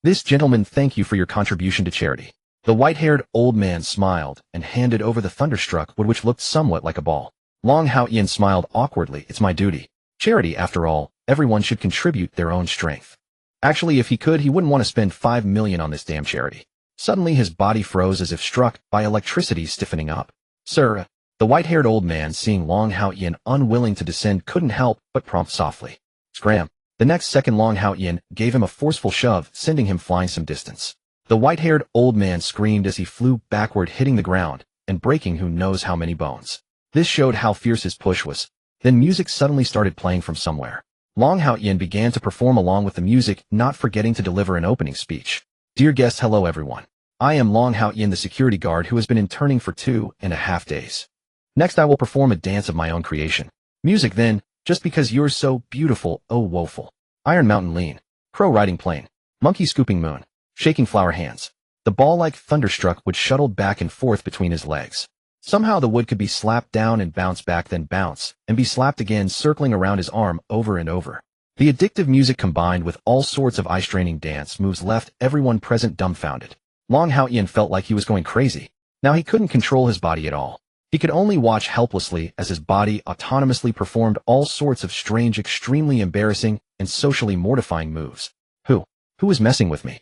This gentleman, thank you for your contribution to charity. The white-haired old man smiled and handed over the thunderstruck wood, which looked somewhat like a ball. Long Hao Yin smiled awkwardly. It's my duty. Charity, after all, everyone should contribute their own strength. Actually, if he could, he wouldn't want to spend 5 million on this damn charity. Suddenly his body froze as if struck by electricity, stiffening up. Sir, the white-haired old man, seeing Long Hao Yin unwilling to descend, couldn't help but prompt softly. Scram. The next second, Long Hao Yin gave him a forceful shove, sending him flying some distance. The white-haired old man screamed as he flew backward, hitting the ground and breaking who knows how many bones. This showed how fierce his push was. Then music suddenly started playing from somewhere. Long Hao Yin began to perform along with the music, not forgetting to deliver an opening speech. Dear guests, hello everyone. I am Long Hao Yin, the security guard who has been interning for 2.5 days. Next I will perform a dance of my own creation. Music then, just because you're so beautiful, oh woeful. Iron Mountain lean. Crow riding plane. Monkey scooping moon. Shaking flower hands. The ball-like thunderstruck wood shuttled back and forth between his legs. Somehow the wood could be slapped down and bounce back, then bounce, and be slapped again, circling around his arm over and over. The addictive music combined with all sorts of eye-straining dance moves left everyone present dumbfounded. Long Haoyan felt like he was going crazy. Now he couldn't control his body at all. He could only watch helplessly as his body autonomously performed all sorts of strange, extremely embarrassing, and socially mortifying moves. Who is messing with me?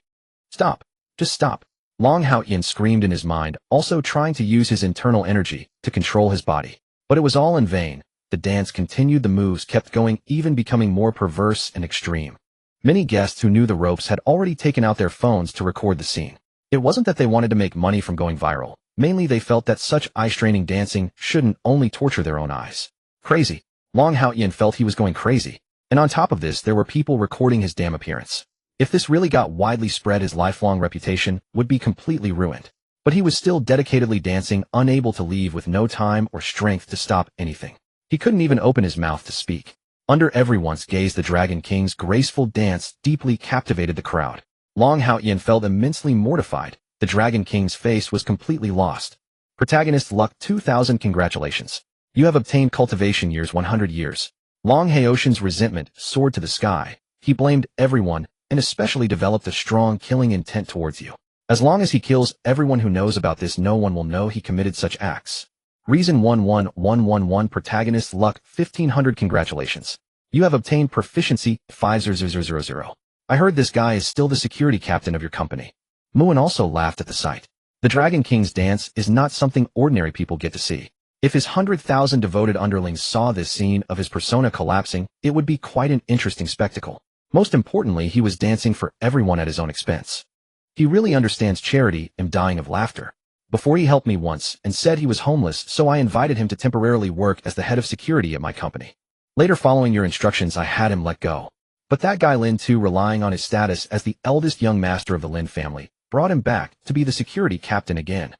Stop. Just stop. Long Haoyan screamed in his mind, also trying to use his internal energy to control his body. But it was all in vain. The dance continued, the moves kept going, even becoming more perverse and extreme. Many guests who knew the ropes had already taken out their phones to record the scene. It wasn't that they wanted to make money from going viral. Mainly they felt that such eye-straining dancing shouldn't only torture their own eyes. Crazy. Long Haoyan felt he was going crazy. And on top of this, there were people recording his damn appearance. If this really got widely spread, his lifelong reputation would be completely ruined. But he was still dedicatedly dancing, unable to leave, with no time or strength to stop anything. He couldn't even open his mouth to speak. Under everyone's gaze, the Dragon King's graceful dance deeply captivated the crowd. Long Haoyan felt immensely mortified. The Dragon King's face was completely lost. Protagonist Luck 2000. Congratulations. You have obtained cultivation years 100 years. Long Haotian's resentment soared to the sky. He blamed everyone, and especially developed a strong killing intent towards you. As long as he kills everyone who knows about this, no one will know he committed such acts. Reason 11111. Protagonist Luck 1500. Congratulations. You have obtained proficiency 50000. I heard this guy is still the security captain of your company. Muin also laughed at the sight. The Dragon King's dance is not something ordinary people get to see. If his 100,000 devoted underlings saw this scene of his persona collapsing, it would be quite an interesting spectacle. Most importantly, he was dancing for everyone at his own expense. He really understands charity. I'm dying of laughter. Before he helped me once and said he was homeless, so I invited him to temporarily work as the head of security at my company. Later, following your instructions, I had him let go. But that guy Lin too, relying on his status as the eldest young master of the Lin family, brought him back to be the security captain again.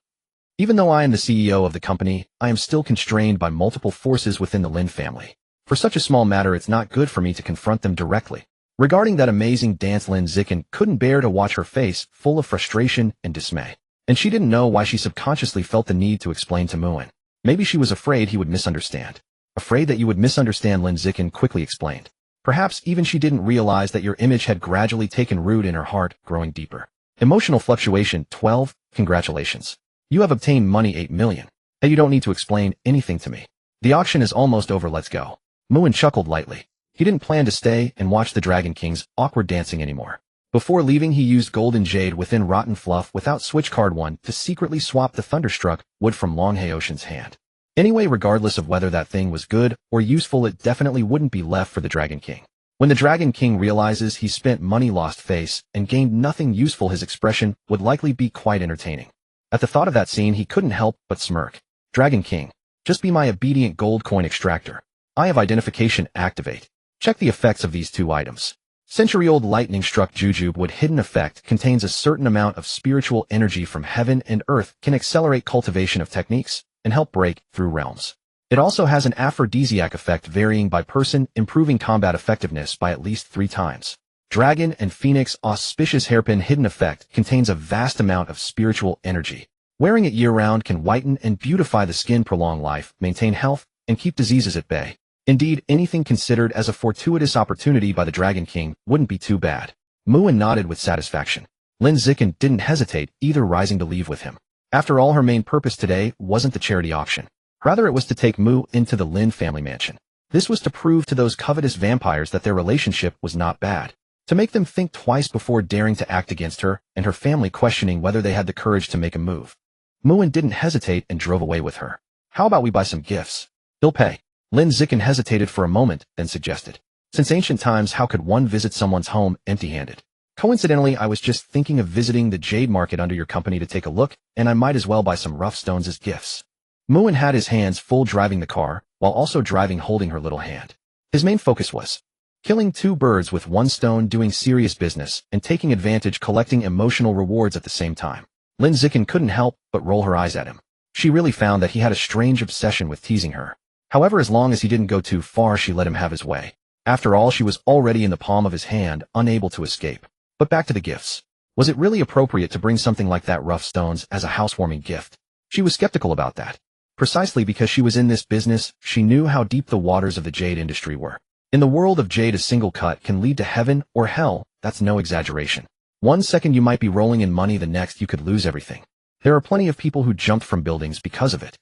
Even though I am the CEO of the company, I am still constrained by multiple forces within the Lin family. For such a small matter, it's not good for me to confront them directly. Regarding that amazing dance, Lin Zikin couldn't bear to watch her face full of frustration and dismay. And she didn't know why she subconsciously felt the need to explain to Muin. Maybe she was afraid he would misunderstand. Afraid that you would misunderstand, Lin Zikin quickly explained. Perhaps even she didn't realize that your image had gradually taken root in her heart, growing deeper. Emotional fluctuation 12. Congratulations. You have obtained money 8 million. Hey, you don't need to explain anything to me. The auction is almost over, let's go. Muin chuckled lightly. He didn't plan to stay and watch the Dragon King's awkward dancing anymore. Before leaving, he used golden jade within rotten fluff without switch card 1 to secretly swap the thunderstruck wood from Long Haotian's hand. Anyway, regardless of whether that thing was good or useful, it definitely wouldn't be left for the Dragon King. When the Dragon King realizes he spent money, lost face, and gained nothing useful, his expression would likely be quite entertaining. At the thought of that scene, he couldn't help but smirk. Dragon King, just be my obedient gold coin extractor. I have identification activate. Check the effects of these two items. Century-old lightning-struck jujube wood hidden effect contains a certain amount of spiritual energy from heaven and earth, can accelerate cultivation of techniques, and help break through realms. It also has an aphrodisiac effect varying by person, improving combat effectiveness by at least 3 times. Dragon and Phoenix auspicious hairpin hidden effect contains a vast amount of spiritual energy. Wearing it year-round can whiten and beautify the skin, prolong life, maintain health, and keep diseases at bay. Indeed, anything considered as a fortuitous opportunity by the Dragon King wouldn't be too bad. Muin nodded with satisfaction. Lin Zikin didn't hesitate, either rising to leave with him. After all, her main purpose today wasn't the charity auction. Rather, it was to take Mu into the Lin family mansion. This was to prove to those covetous vampires that their relationship was not bad. To make them think twice before daring to act against her, and her family questioning whether they had the courage to make a move. Muin didn't hesitate and drove away with her. How about we buy some gifts? He'll pay. Lin Zikin hesitated for a moment, then suggested. Since ancient times, how could one visit someone's home empty-handed? Coincidentally, I was just thinking of visiting the jade market under your company to take a look, and I might as well buy some rough stones as gifts. Muin had his hands full driving the car, while also driving holding her little hand. His main focus was killing 2 birds with 1 stone, doing serious business, and taking advantage, collecting emotional rewards at the same time. Lin Zikin couldn't help but roll her eyes at him. She really found that he had a strange obsession with teasing her. However, as long as he didn't go too far, she let him have his way. After all, she was already in the palm of his hand, unable to escape. But back to the gifts. Was it really appropriate to bring something like that, rough stones, as a housewarming gift? She was skeptical about that. Precisely because she was in this business, she knew how deep the waters of the jade industry were. In the world of jade, a single cut can lead to heaven or hell, that's no exaggeration. One second you might be rolling in money, the next you could lose everything. There are plenty of people who jumped from buildings because of it.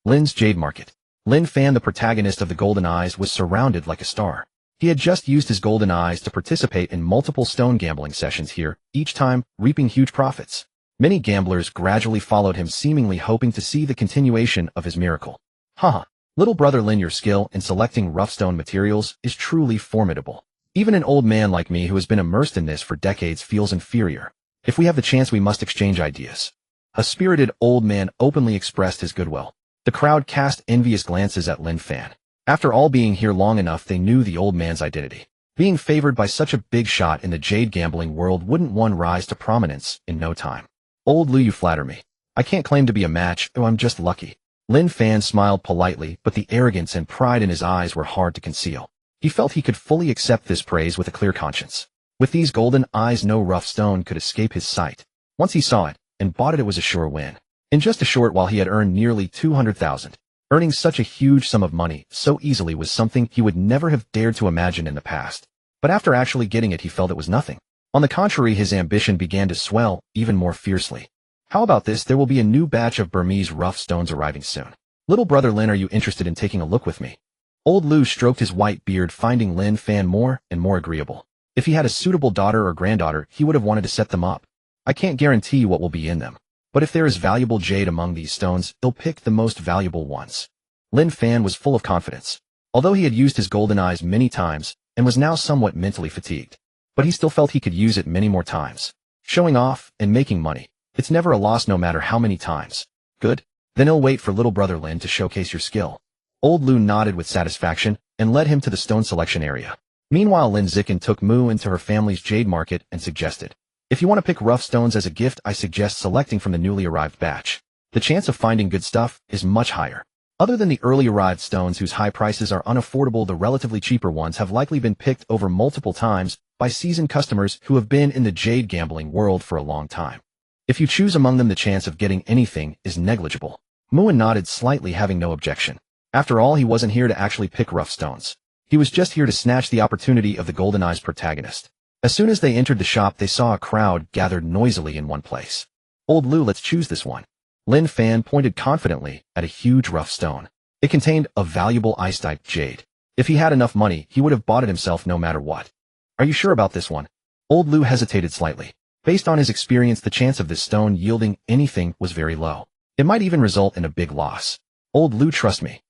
Lin's Jade Market. Lin Fan, the protagonist of the Golden Eyes, was surrounded like a star. He had just used his Golden Eyes to participate in multiple stone gambling sessions here, each time reaping huge profits. Many gamblers gradually followed him, seemingly hoping to see the continuation of his miracle. Haha. Little brother Lin, your skill in selecting rough stone materials is truly formidable. Even an old man like me who has been immersed in this for decades feels inferior. If we have the chance, we must exchange ideas. A spirited old man openly expressed his goodwill. The crowd cast envious glances at Lin Fan. After all being here long enough, they knew the old man's identity. Being favored by such a big shot in the jade gambling world, wouldn't one rise to prominence in no time? Old Lu, you flatter me. I can't claim to be a match, oh, I'm just lucky. Lin Fan smiled politely, but the arrogance and pride in his eyes were hard to conceal. He felt he could fully accept this praise with a clear conscience. With these golden eyes, no rough stone could escape his sight. Once he saw it and bought it, it was a sure win. In just a short while, he had earned nearly 200,000. Earning such a huge sum of money so easily was something he would never have dared to imagine in the past. But after actually getting it, he felt it was nothing. On the contrary, his ambition began to swell even more fiercely. How about this? There will be a new batch of Burmese rough stones arriving soon. Little brother Lin, are you interested in taking a look with me? Old Lu stroked his white beard, finding Lin Fan more and more agreeable. If he had a suitable daughter or granddaughter, he would have wanted to set them up. I can't guarantee what will be in them. But if there is valuable jade among these stones, he'll pick the most valuable ones. Lin Fan was full of confidence. Although he had used his golden eyes many times and was now somewhat mentally fatigued, but he still felt he could use it many more times. Showing off and making money, it's never a loss no matter how many times. Good? Then he'll wait for little brother Lin to showcase your skill. Old Lu nodded with satisfaction and led him to the stone selection area. Meanwhile, Lin Zikin took Mu into her family's jade market and suggested, if you want to pick rough stones as a gift, I suggest selecting from the newly arrived batch. The chance of finding good stuff is much higher. Other than the early arrived stones whose high prices are unaffordable, the relatively cheaper ones have likely been picked over multiple times by seasoned customers who have been in the jade gambling world for a long time. If you choose among them, the chance of getting anything is negligible. Muin nodded slightly, having no objection. After all, he wasn't here to actually pick rough stones. He was just here to snatch the opportunity of the Golden Eyes protagonist. As soon as they entered the shop, they saw a crowd gathered noisily in one place. Old Lu, let's choose this one. Lin Fan pointed confidently at a huge rough stone. It contained a valuable ice-type jade. If he had enough money, he would have bought it himself no matter what. Are you sure about this one? Old Lu hesitated slightly. Based on his experience, the chance of this stone yielding anything was very low. It might even result in a big loss. Old Lu, trust me.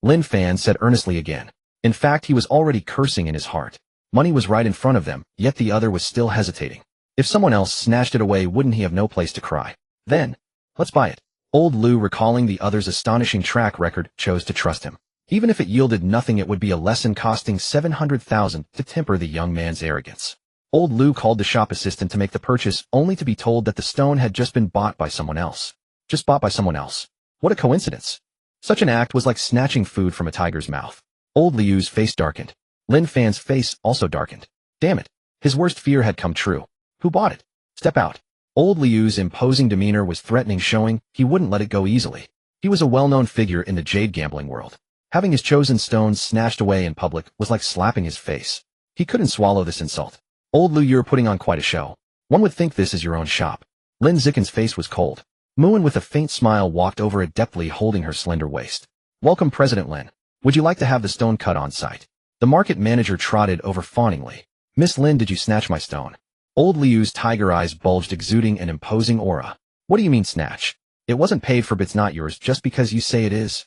Lin Fan said earnestly again. In fact, he was already cursing in his heart. Money was right in front of them, yet the other was still hesitating. If someone else snatched it away, wouldn't he have no place to cry? Then, let's buy it. Old Lu, recalling the other's astonishing track record, chose to trust him. Even if it yielded nothing, it would be a lesson costing 700,000 to temper the young man's arrogance. Old Lu called the shop assistant to make the purchase, only to be told that the stone had just been bought by someone else. Just bought by someone else. What a coincidence. Such an act was like snatching food from a tiger's mouth. Old Liu's face darkened. Lin Fan's face also darkened. Damn it. His worst fear had come true. Who bought it? Step out. Old Liu's imposing demeanor was threatening, showing he wouldn't let it go easily. He was a well-known figure in the jade gambling world. Having his chosen stones snatched away in public was like slapping his face. He couldn't swallow this insult. Old Lu, you're putting on quite a show. One would think this is your own shop. Lin Zikin's face was cold. Muin with a faint smile walked over, adeptly holding her slender waist. Welcome, President Lin. Would you like to have the stone cut on site? The market manager trotted over fawningly. Miss Lin, did you snatch my stone? Old Liu's tiger eyes bulged, exuding an imposing aura. What do you mean snatch? It wasn't paid for, but it's not yours just because you say it is.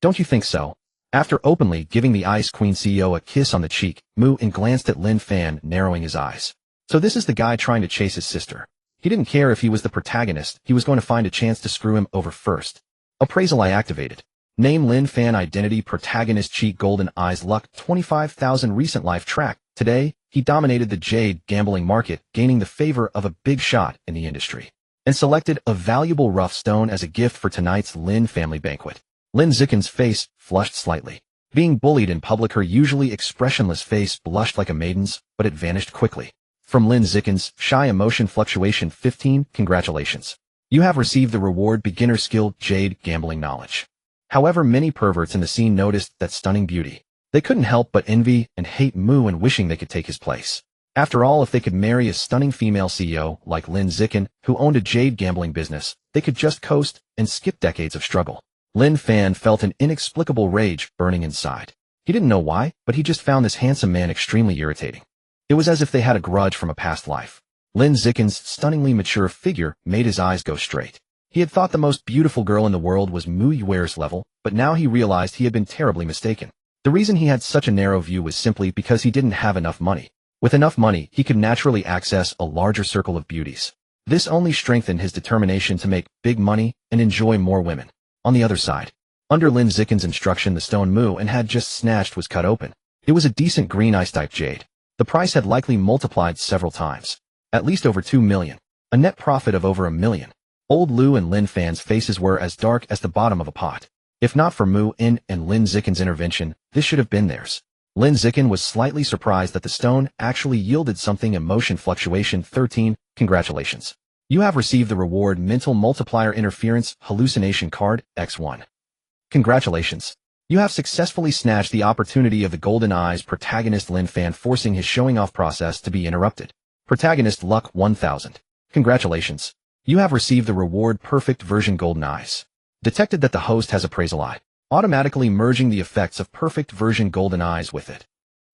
Don't you think so? After openly giving the Ice Queen CEO a kiss on the cheek, Muin glanced at Lin Fan, narrowing his eyes. So this is the guy trying to chase his sister. He didn't care if he was the protagonist, he was going to find a chance to screw him over first. Appraisal I activated. Name Lin Fan, identity protagonist, cheat golden eyes, luck 25,000, recent life track. Today, he dominated the jade gambling market, gaining the favor of a big shot in the industry, and selected a valuable rough stone as a gift for tonight's Lin family banquet. Lin Zikin's face flushed slightly. Being bullied in public, her usually expressionless face blushed like a maiden's, but it vanished quickly. From Lin Zikin's shy emotion fluctuation 15, congratulations. You have received the reward beginner skill jade gambling knowledge. However, many perverts in the scene noticed that stunning beauty. They couldn't help but envy and hate Muin, wishing they could take his place. After all, if they could marry a stunning female CEO like Lin Zikin, who owned a jade gambling business, they could just coast and skip decades of struggle. Lin Fan felt an inexplicable rage burning inside. He didn't know why, but he just found this handsome man extremely irritating. It was as if they had a grudge from a past life. Lin Zikin's stunningly mature figure made his eyes go straight. He had thought the most beautiful girl in the world was Mu Yuer's level, but now he realized he had been terribly mistaken. The reason he had such a narrow view was simply because he didn't have enough money. With enough money, he could naturally access a larger circle of beauties. This only strengthened his determination to make big money and enjoy more women. On the other side, under Lin Zikin's instruction, the stone Mu and had just snatched was cut open. It was a decent green ice-type jade. The price had likely multiplied several times. At least over 2 million. A net profit of over 1 million. Old Lu and Lin Fan's faces were as dark as the bottom of a pot. If not for Mu In and Lin Zikin's intervention, this should have been theirs. Lin Zikin was slightly surprised that the stone actually yielded something. Emotion fluctuation 13. Congratulations. You have received the reward Mental Multiplier Interference Hallucination Card, X1. Congratulations. You have successfully snatched the opportunity of the Golden Eyes protagonist Lin Fan, forcing his showing-off process to be interrupted. Protagonist Luck 1000. Congratulations. You have received the reward Perfect Version Golden Eyes. Detected that the host has Appraisal Eye, automatically merging the effects of Perfect Version Golden Eyes with it.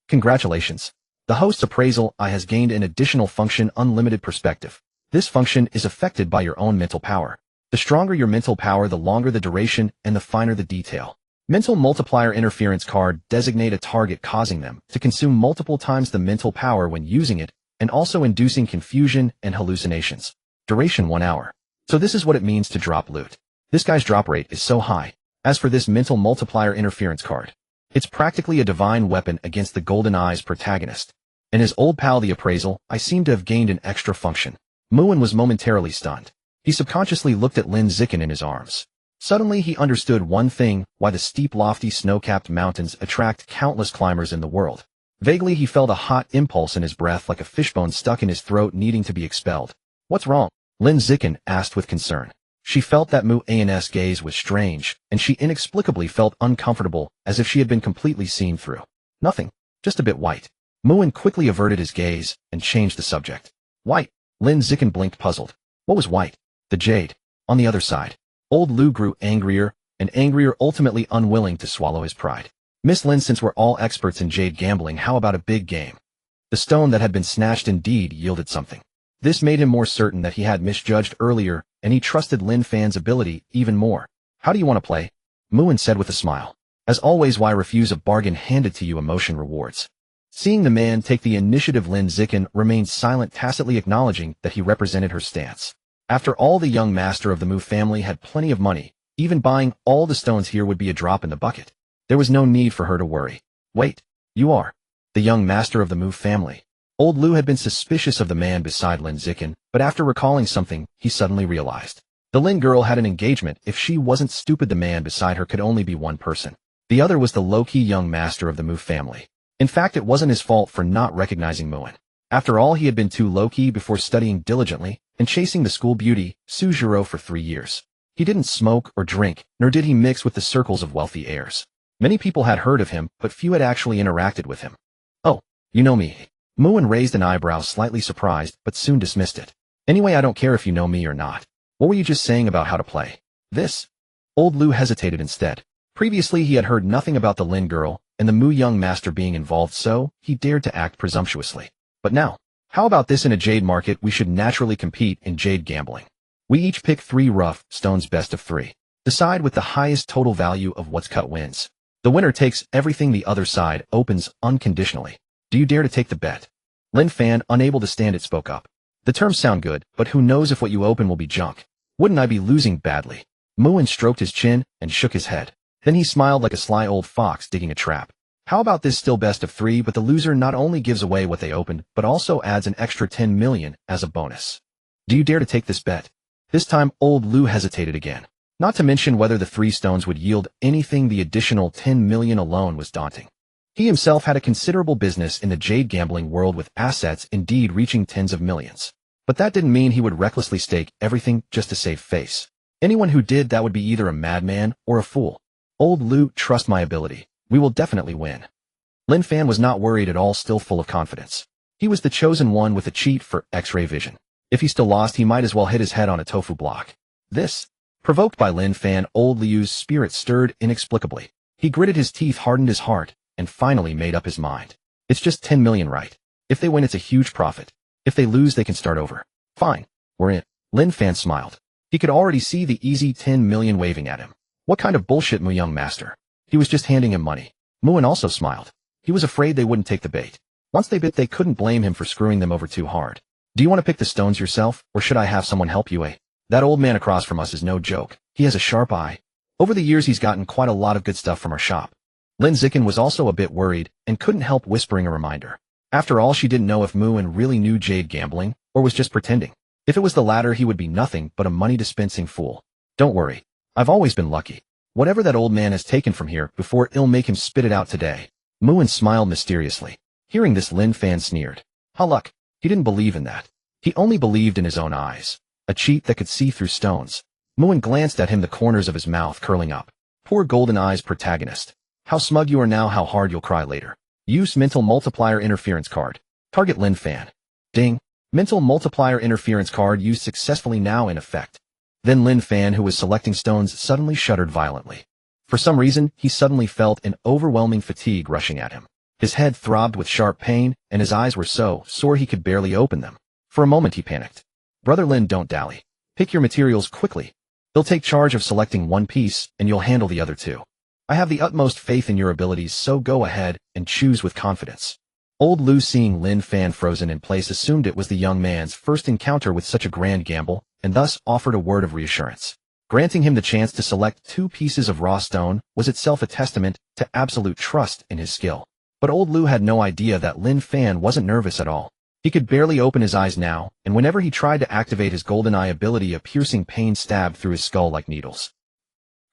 Congratulations. The host's Appraisal Eye has gained an additional function, Unlimited Perspective. This function is affected by your own mental power. The stronger your mental power, the longer the duration and the finer the detail. Mental Multiplier Interference Card. Designate a target, causing them to consume multiple times the mental power when using it, and also inducing confusion and hallucinations. Duration 1 hour. So this is what it means to drop loot. This guy's drop rate is so high. As for this Mental Multiplier Interference Card, it's practically a divine weapon against the Golden Eyes protagonist. And his old pal the Appraisal Eye seemed to have gained an extra function. Muin was momentarily stunned. He subconsciously looked at Lin Zikin in his arms. Suddenly he understood one thing: why the steep, lofty, snow-capped mountains attract countless climbers in the world. Vaguely he felt a hot impulse in his breath, like a fishbone stuck in his throat needing to be expelled. What's wrong? Lin Zikin asked with concern. She felt that Mu An's gaze was strange, and she inexplicably felt uncomfortable, as if she had been completely seen through. Nothing. Just a bit white. Muin quickly averted his gaze and changed the subject. White. Lin Zikin blinked, puzzled. What was white? The jade. On the other side. Old Lu grew angrier and angrier, ultimately unwilling to swallow his pride. Miss Lin, since we're all experts in jade gambling, how about a big game? The stone that had been snatched indeed yielded something. This made him more certain that he had misjudged earlier, and he trusted Lin Fan's ability even more. How do you want to play? Muin said with a smile. As always, why refuse a bargain handed to you? Emotion rewards. Seeing the man take the initiative, Lin Zikin remained silent, tacitly acknowledging that he represented her stance. After all, the young master of the Mu family had plenty of money. Even buying all the stones here would be a drop in the bucket. There was no need for her to worry. Wait, you are the young master of the Mu family. Old Lu had been suspicious of the man beside Lin Zikin, but after recalling something, he suddenly realized. The Lin girl had an engagement. If she wasn't stupid, the man beside her could only be one person. The other was the low-key young master of the Mu family. In fact, it wasn't his fault for not recognizing Muin. After all, he had been too low-key before studying diligently and chasing the school beauty, Su Zhiro, for 3 years. He didn't smoke or drink, nor did he mix with the circles of wealthy heirs. Many people had heard of him, but few had actually interacted with him. Oh, you know me. Muin raised an eyebrow, slightly surprised, but soon dismissed it. Anyway, I don't care if you know me or not. What were you just saying about how to play this? Old Lu hesitated instead. Previously, he had heard nothing about the Lin girl and the Mu young master being involved, so he dared to act presumptuously. But now, how about this? In a jade market, we should naturally compete in jade gambling. We each pick 3 rough stones, best of 3. Decide with the highest total value of what's cut wins. The winner takes everything. The other side opens unconditionally. Do you dare to take the bet? Lin Fan, unable to stand it, spoke up. The terms sound good, but who knows if what you open will be junk? Wouldn't I be losing badly? Muin stroked his chin and shook his head. Then he smiled like a sly old fox digging a trap. How about this? Still best of 3, but the loser not only gives away what they opened, but also adds an extra 10 million as a bonus. Do you dare to take this bet? This time, Old Lu hesitated again. Not to mention whether the 3 stones would yield anything. The additional 10 million alone was daunting. He himself had a considerable business in the jade gambling world, with assets indeed reaching tens of millions. But that didn't mean he would recklessly stake everything just to save face. Anyone who did that would be either a madman or a fool. Old Lu, trust my ability. We will definitely win. Lin Fan was not worried at all, still full of confidence. He was the chosen one with a cheat for X-ray vision. If he still lost, he might as well hit his head on a tofu block. This, provoked by Lin Fan, old Liu's spirit stirred inexplicably. He gritted his teeth, hardened his heart, and finally made up his mind. It's just 10 million, right? If they win, it's a huge profit. If they lose, they can start over. Fine, we're in. Lin Fan smiled. He could already see the easy 10 million waving at him. What kind of bullshit, Mu, young master? He was just handing him money. Muin also smiled. He was afraid they wouldn't take the bait. Once they bit, they couldn't blame him for screwing them over too hard. Do you want to pick the stones yourself, or should I have someone help you, eh? That old man across from us is no joke. He has a sharp eye. Over the years, he's gotten quite a lot of good stuff from our shop. Lin Zikin was also a bit worried and couldn't help whispering a reminder. After all, she didn't know if Muin really knew jade gambling or was just pretending. If it was the latter, he would be nothing but a money-dispensing fool. Don't worry. I've always been lucky. Whatever that old man has taken from here before, it'll make him spit it out today. Muin smiled mysteriously. Hearing this, Lin Fan sneered. Ha luck. He didn't believe in that. He only believed in his own eyes. A cheat that could see through stones. Muin glanced at him, the corners of his mouth curling up. Poor golden eyes protagonist. How smug you are now, how hard you'll cry later. Use mental multiplier interference card. Target Lin Fan. Ding. Mental multiplier interference card used successfully, now in effect. Then Lin Fan, who was selecting stones, suddenly shuddered violently. For some reason, he suddenly felt an overwhelming fatigue rushing at him. His head throbbed with sharp pain, and his eyes were so sore he could barely open them. For a moment he panicked. Brother Lin, don't dally. Pick your materials quickly. They'll take charge of selecting one piece, and you'll handle the other two. I have the utmost faith in your abilities, so go ahead and choose with confidence. Old Lu, seeing Lin Fan frozen in place, assumed it was the young man's first encounter with such a grand gamble, and thus offered a word of reassurance. Granting him the chance to select 2 pieces of raw stone was itself a testament to absolute trust in his skill. But old Lu had no idea that Lin Fan wasn't nervous at all. He could barely open his eyes now, and whenever he tried to activate his golden eye ability, a piercing pain stabbed through his skull like needles.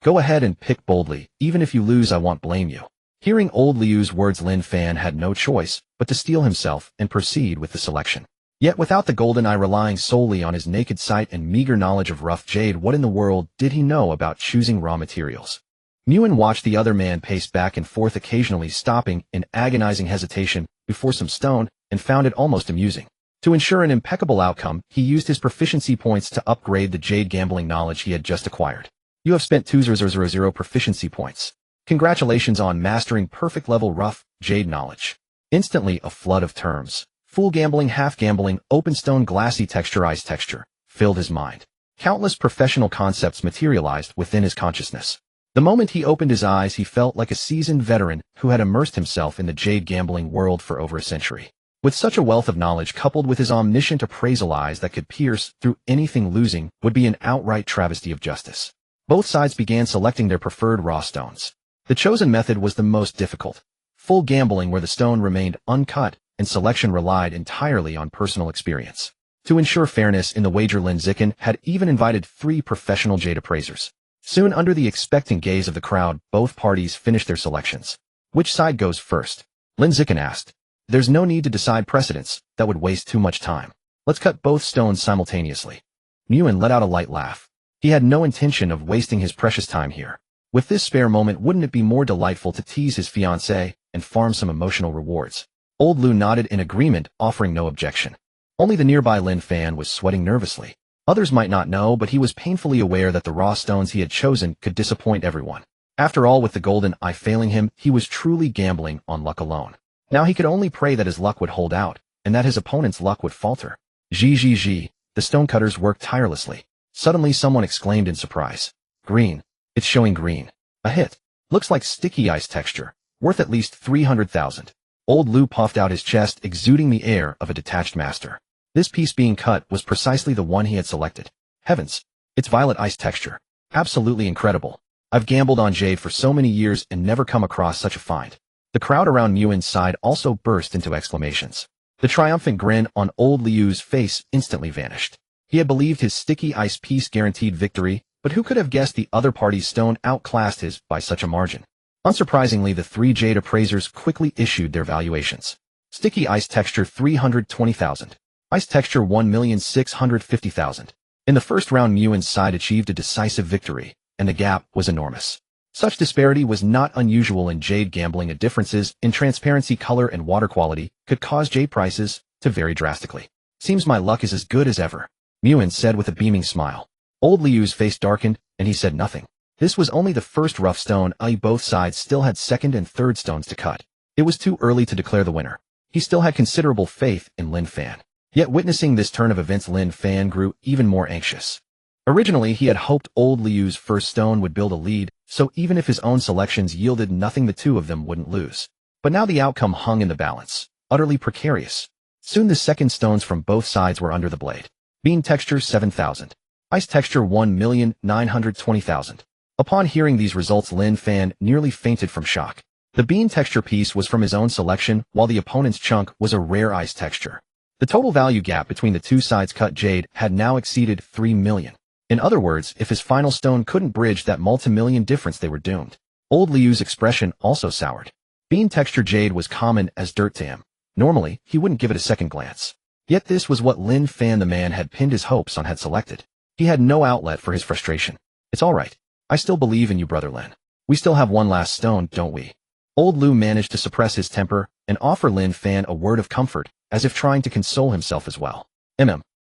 Go ahead and pick boldly. Even if you lose, I won't blame you. Hearing old Liu's words, Lin Fan had no choice but to steel himself and proceed with the selection. Yet without the golden eye, relying solely on his naked sight and meager knowledge of rough jade, what in the world did he know about choosing raw materials? Muin watched the other man pace back and forth, occasionally stopping in agonizing hesitation before some stone, and found it almost amusing. To ensure an impeccable outcome, he used his proficiency points to upgrade the jade gambling knowledge he had just acquired. You have spent 2,000 proficiency points. Congratulations on mastering perfect level rough jade knowledge. Instantly, a flood of terms. Full gambling, half gambling, open stone, glassy texture, ice texture, filled his mind. Countless professional concepts materialized within his consciousness. The moment he opened his eyes, he felt like a seasoned veteran who had immersed himself in the jade gambling world for over a century. With such a wealth of knowledge, coupled with his omniscient appraisal eyes that could pierce through anything, losing would be an outright travesty of justice. Both sides began selecting their preferred raw stones. The chosen method was the most difficult. Full gambling, where the stone remained uncut and selection relied entirely on personal experience. To ensure fairness in the wager, Lin Zikin had even invited 3 professional jade appraisers. Soon, under the expectant gaze of the crowd, both parties finished their selections. Which side goes first? Lin Zikin asked. There's no need to decide precedence. That would waste too much time. Let's cut both stones simultaneously. Muin let out a light laugh. He had no intention of wasting his precious time here. With this spare moment, wouldn't it be more delightful to tease his fiancée and farm some emotional rewards? Old Lu nodded in agreement, offering no objection. Only the nearby Lin Fan was sweating nervously. Others might not know, but he was painfully aware that the raw stones he had chosen could disappoint everyone. After all, with the golden eye failing him, he was truly gambling on luck alone. Now he could only pray that his luck would hold out, and that his opponent's luck would falter. Gee. The stonecutters worked tirelessly. Suddenly someone exclaimed in surprise. Green. It's showing green. A hit. Looks like sticky ice texture. Worth at least 300,000. Old Lu puffed out his chest, exuding the air of a detached master. This piece being cut was precisely the one he had selected. Heavens. It's violet ice texture. Absolutely incredible. I've gambled on jade for so many years and never come across such a find. The crowd around Muin's side also burst into exclamations. The triumphant grin on old Liu's face instantly vanished. He had believed his sticky ice piece guaranteed victory, but who could have guessed the other party's stone outclassed his by such a margin? Unsurprisingly, the 3 jade appraisers quickly issued their valuations. Sticky ice texture 320,000. Ice texture 1,650,000. In the first round, Muin's side achieved a decisive victory, and the gap was enormous. Such disparity was not unusual in jade gambling. Differences in transparency, color, and water quality could cause jade prices to vary drastically. Seems my luck is as good as ever, Muin said with a beaming smile. Old Liu's face darkened, and he said nothing. This was only the first rough stone, i.e. both sides still had second and third stones to cut. It was too early to declare the winner. He still had considerable faith in Lin Fan. Yet witnessing this turn of events, Lin Fan grew even more anxious. Originally, he had hoped Old Liu's first stone would build a lead, so even if his own selections yielded nothing, the two of them wouldn't lose. But now the outcome hung in the balance, utterly precarious. Soon the second stones from both sides were under the blade. Bean texture 7,000. Ice texture 1,920,000. Upon hearing these results, Lin Fan nearly fainted from shock. The bean texture piece was from his own selection, while the opponent's chunk was a rare ice texture. The total value gap between the two sides cut jade had now exceeded 3 million. In other words, if his final stone couldn't bridge that multi-million difference, they were doomed. Old Liu's expression also soured. Bean texture jade was common as dirt to him. Normally, he wouldn't give it a second glance. Yet this was what Lin Fan, the man had pinned his hopes on, had selected. He had no outlet for his frustration. It's all right. I still believe in you, brother Lin. We still have one last stone, don't we? Old Liu managed to suppress his temper and offer Lin Fan a word of comfort, as if trying to console himself as well.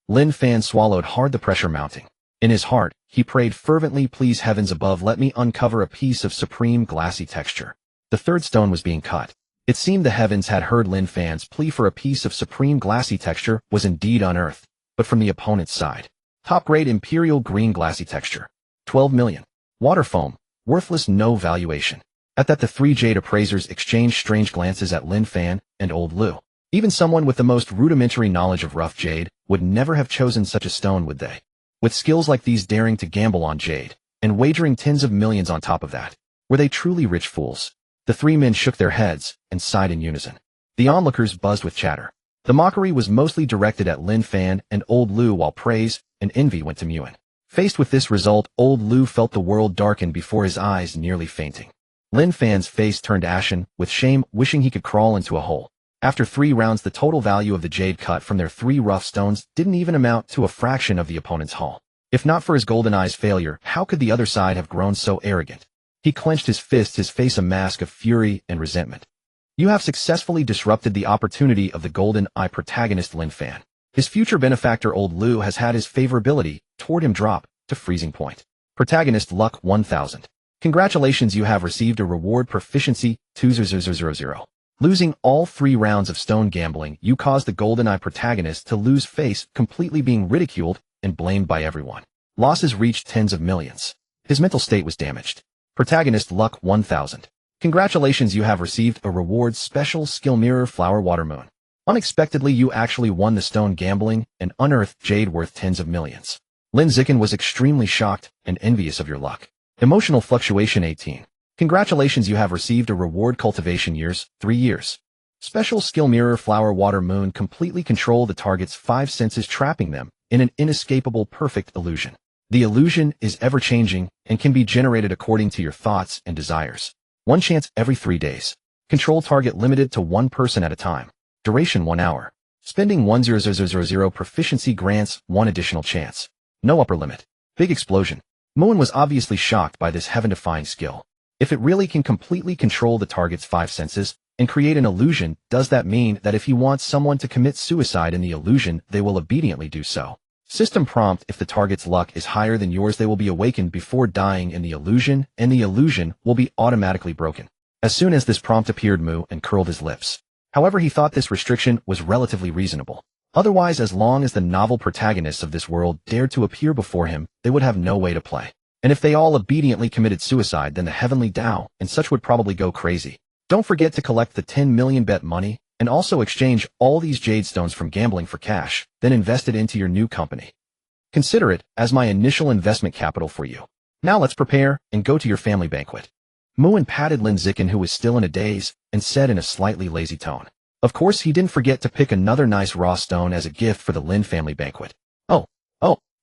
Lin Fan swallowed hard, the pressure mounting. In his heart, he prayed fervently, please heavens above, let me uncover a piece of supreme glassy texture. The third stone was being cut. It seemed the heavens had heard Lin Fan's plea for a piece of supreme glassy texture was indeed unearthed, but from the opponent's side. Top-grade imperial green glassy texture. 12 million. Water foam. Worthless, no valuation. At that, the three jade appraisers exchanged strange glances at Lin Fan and Old Liu. Even someone with the most rudimentary knowledge of rough jade would never have chosen such a stone, would they? With skills like these, daring to gamble on jade, and wagering tens of millions on top of that, were they truly rich fools? The three men shook their heads and sighed in unison. The onlookers buzzed with chatter. The mockery was mostly directed at Lin Fan and Old Liu, while praise and envy went to Muin. Faced with this result, Old Liu felt the world darken before his eyes, nearly fainting. Lin Fan's face turned ashen with shame, wishing he could crawl into a hole. After 3 rounds, the total value of the jade cut from their 3 rough stones didn't even amount to a fraction of the opponent's haul. If not for his golden eye's failure, how could the other side have grown so arrogant? He clenched his fists, his face a mask of fury and resentment. You have successfully disrupted the opportunity of the golden eye protagonist Lin Fan. His future benefactor Old Liu has had his favorability toward him drop to freezing point. Protagonist luck 1000. Congratulations, you have received a reward proficiency 2000. Losing all 3 rounds of stone gambling, you caused the golden eye protagonist to lose face, completely being ridiculed and blamed by everyone. Losses reached tens of millions. His mental state was damaged. Protagonist luck 1000. Congratulations, you have received a reward special skill mirror flower water moon. Unexpectedly, you actually won the stone gambling and unearthed jade worth tens of millions. Lin Zicken was extremely shocked and envious of your luck. Emotional fluctuation 18. Congratulations, you have received a reward cultivation years, 3 years. Special skill mirror flower water moon, completely control the target's 5 senses, trapping them in an inescapable perfect illusion. The illusion is ever-changing and can be generated according to your thoughts and desires. 1 chance every 3 days. Control target limited to 1 person at a time. Duration 1 hour. Spending 10000. Proficiency grants 1 additional chance. No upper limit. Big explosion. Muin was obviously shocked by this heaven-defying skill. If it really can completely control the target's 5 senses and create an illusion, does that mean that if he wants someone to commit suicide in the illusion, they will obediently do so? System prompt: if the target's luck is higher than yours, they will be awakened before dying in the illusion, and the illusion will be automatically broken. As soon as this prompt appeared, Muin curled his lips. However, he thought this restriction was relatively reasonable. Otherwise, as long as the novel protagonists of this world dared to appear before him, they would have no way to play. And if they all obediently committed suicide, then the heavenly Tao and such would probably go crazy. Don't forget to collect the 10 million bet money, and also exchange all these jade stones from gambling for cash, then invest it into your new company. Consider it as my initial investment capital for you. Now let's prepare and go to your family banquet. Muin patted Lin Zicken, who was still in a daze, and said in a slightly lazy tone. Of course, he didn't forget to pick another nice raw stone as a gift for the Lin family banquet. Oh.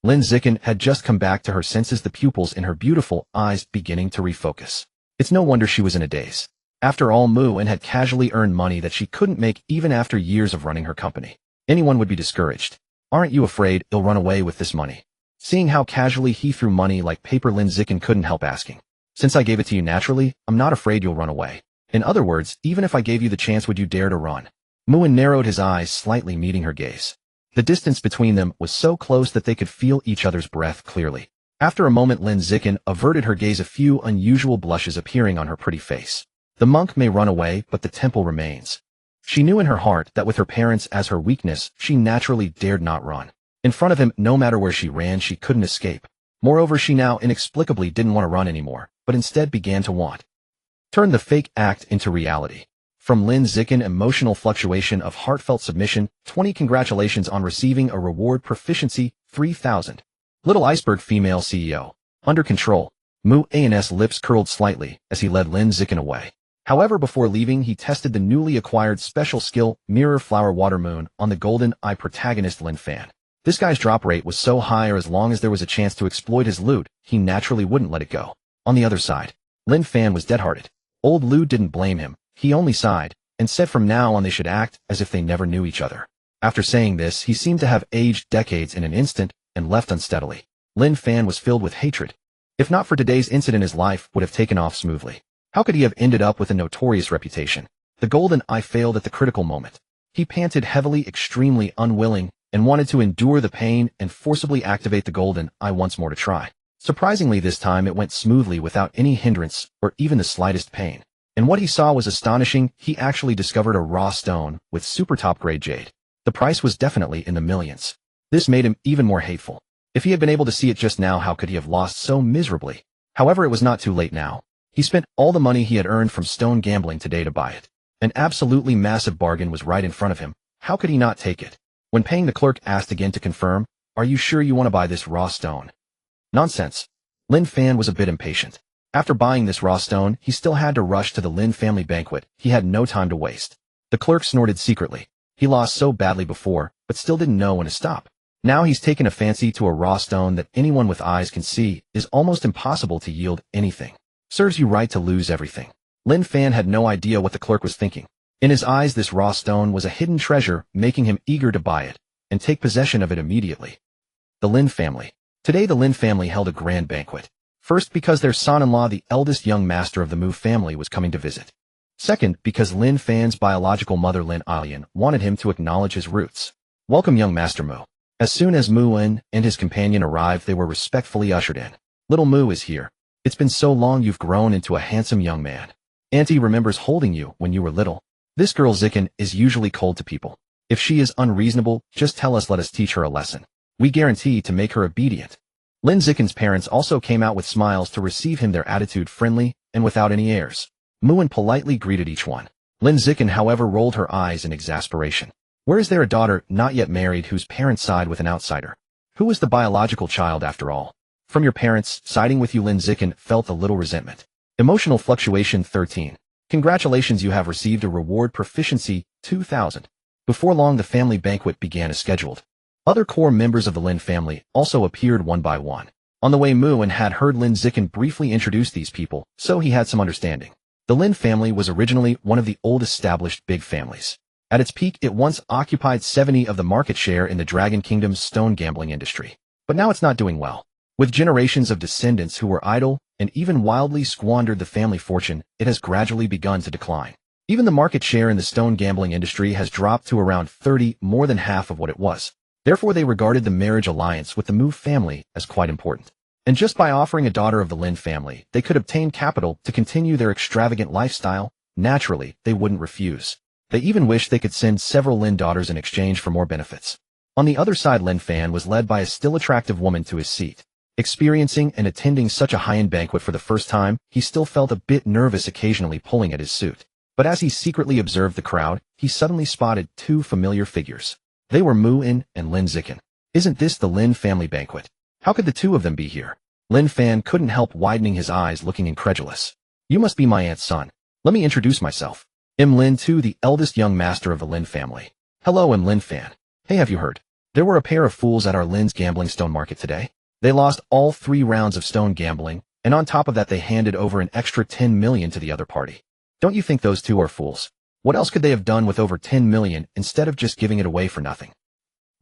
Lin Zicken had just come back to her senses, the pupils in her beautiful eyes beginning to refocus. It's no wonder she was in a daze. After all, Muin had casually earned money that she couldn't make even after years of running her company. Anyone would be discouraged. Aren't you afraid he'll run away with this money? Seeing how casually he threw money like paper, Lin Zicken couldn't help asking. Since I gave it to you naturally, I'm not afraid you'll run away. In other words, even if I gave you the chance, would you dare to run? Muin narrowed his eyes slightly, meeting her gaze. The distance between them was so close that they could feel each other's breath clearly. After a moment, Lin Zikin averted her gaze, a few unusual blushes appearing on her pretty face. The monk may run away, but the temple remains. She knew in her heart that with her parents as her weakness, she naturally dared not run. In front of him, no matter where she ran, she couldn't escape. Moreover, she now inexplicably didn't want to run anymore, but instead began to want. Turn the fake act into reality. From Lin Zikin, emotional fluctuation of heartfelt submission, 20 congratulations on receiving a reward proficiency, 3,000. Little iceberg female CEO. Under control. Muin's lips curled slightly as he led Lin Zikin away. However, before leaving, he tested the newly acquired special skill, Mirror Flower Water Moon, on the golden eye protagonist Lin Fan. This guy's drop rate was so high, or as long as there was a chance to exploit his loot, he naturally wouldn't let it go. On the other side, Lin Fan was dead-hearted. Old Lu didn't blame him. He only sighed, and said from now on they should act as if they never knew each other. After saying this, he seemed to have aged decades in an instant, and left unsteadily. Lin Fan was filled with hatred. If not for today's incident, his life would have taken off smoothly. How could he have ended up with a notorious reputation? The golden eye failed at the critical moment. He panted heavily, extremely unwilling, and wanted to endure the pain and forcibly activate the golden eye once more to try. Surprisingly, this time it went smoothly without any hindrance or even the slightest pain. And what he saw was astonishing. He actually discovered a raw stone with super top-grade jade. The price was definitely in the millions. This made him even more hateful. If he had been able to see it just now, how could he have lost so miserably? However, it was not too late now. He spent all the money he had earned from stone gambling today to buy it. An absolutely massive bargain was right in front of him. How could he not take it? When paying, the clerk asked again to confirm, "Are you sure you want to buy this raw stone?" Nonsense. Lin Fan was a bit impatient. After buying this raw stone, he still had to rush to the Lin family banquet. He had no time to waste. The clerk snorted secretly. He lost so badly before, but still didn't know when to stop. Now he's taken a fancy to a raw stone that anyone with eyes can see is almost impossible to yield anything. Serves you right to lose everything. Lin Fan had no idea what the clerk was thinking. In his eyes, this raw stone was a hidden treasure, making him eager to buy it and take possession of it immediately. The Lin family. Today the Lin family held a grand banquet. First, because their son-in-law, the eldest young master of the Mu family, was coming to visit. Second, because Lin Fan's biological mother, Lin Alian, wanted him to acknowledge his roots. Welcome, young Master Mu. As soon as Muin and his companion arrived, they were respectfully ushered in. Little Mu is here. It's been so long, you've grown into a handsome young man. Auntie remembers holding you when you were little. This girl Zikin is usually cold to people. If she is unreasonable, just tell us, let us teach her a lesson. We guarantee to make her obedient. Lin Zikin's parents also came out with smiles to receive him, their attitude friendly and without any airs. Muin politely greeted each one. Lin Zikin, however, rolled her eyes in exasperation. Where is there a daughter not yet married whose parents side with an outsider? Who is the biological child after all? From your parents siding with you, Lin Zikin felt a little resentment. Emotional fluctuation 13. Congratulations, you have received a reward proficiency 2,000. Before long, the family banquet began as scheduled. Other core members of the Lin family also appeared one by one. On the way, Muin had heard Lin Zikin briefly introduce these people, so he had some understanding. The Lin family was originally one of the old established big families. At its peak, it once occupied 70% of the market share in the Dragon Kingdom's stone gambling industry. But now it's not doing well. With generations of descendants who were idle and even wildly squandered the family fortune, it has gradually begun to decline. Even the market share in the stone gambling industry has dropped to around 30%, more than half of what it was. Therefore, they regarded the marriage alliance with the Mu family as quite important. And just by offering a daughter of the Lin family, they could obtain capital to continue their extravagant lifestyle. Naturally, they wouldn't refuse. They even wished they could send several Lin daughters in exchange for more benefits. On the other side, Lin Fan was led by a still attractive woman to his seat. Experiencing and attending such a high-end banquet for the first time, he still felt a bit nervous, occasionally pulling at his suit. But as he secretly observed the crowd, he suddenly spotted two familiar figures. They were Muin and Lin Zikin. Isn't this the Lin family banquet? How could the two of them be here? Lin Fan couldn't help widening his eyes, looking incredulous. You must be my aunt's son. Let me introduce myself. I'm Lin Tu, the eldest young master of the Lin family. Hello, I'm Lin Fan. Hey, have you heard? There were a pair of fools at our Lin's gambling stone market today. They lost all 3 rounds of stone gambling, and on top of that they handed over an extra 10 million to the other party. Don't you think those two are fools? What else could they have done with over 10 million instead of just giving it away for nothing?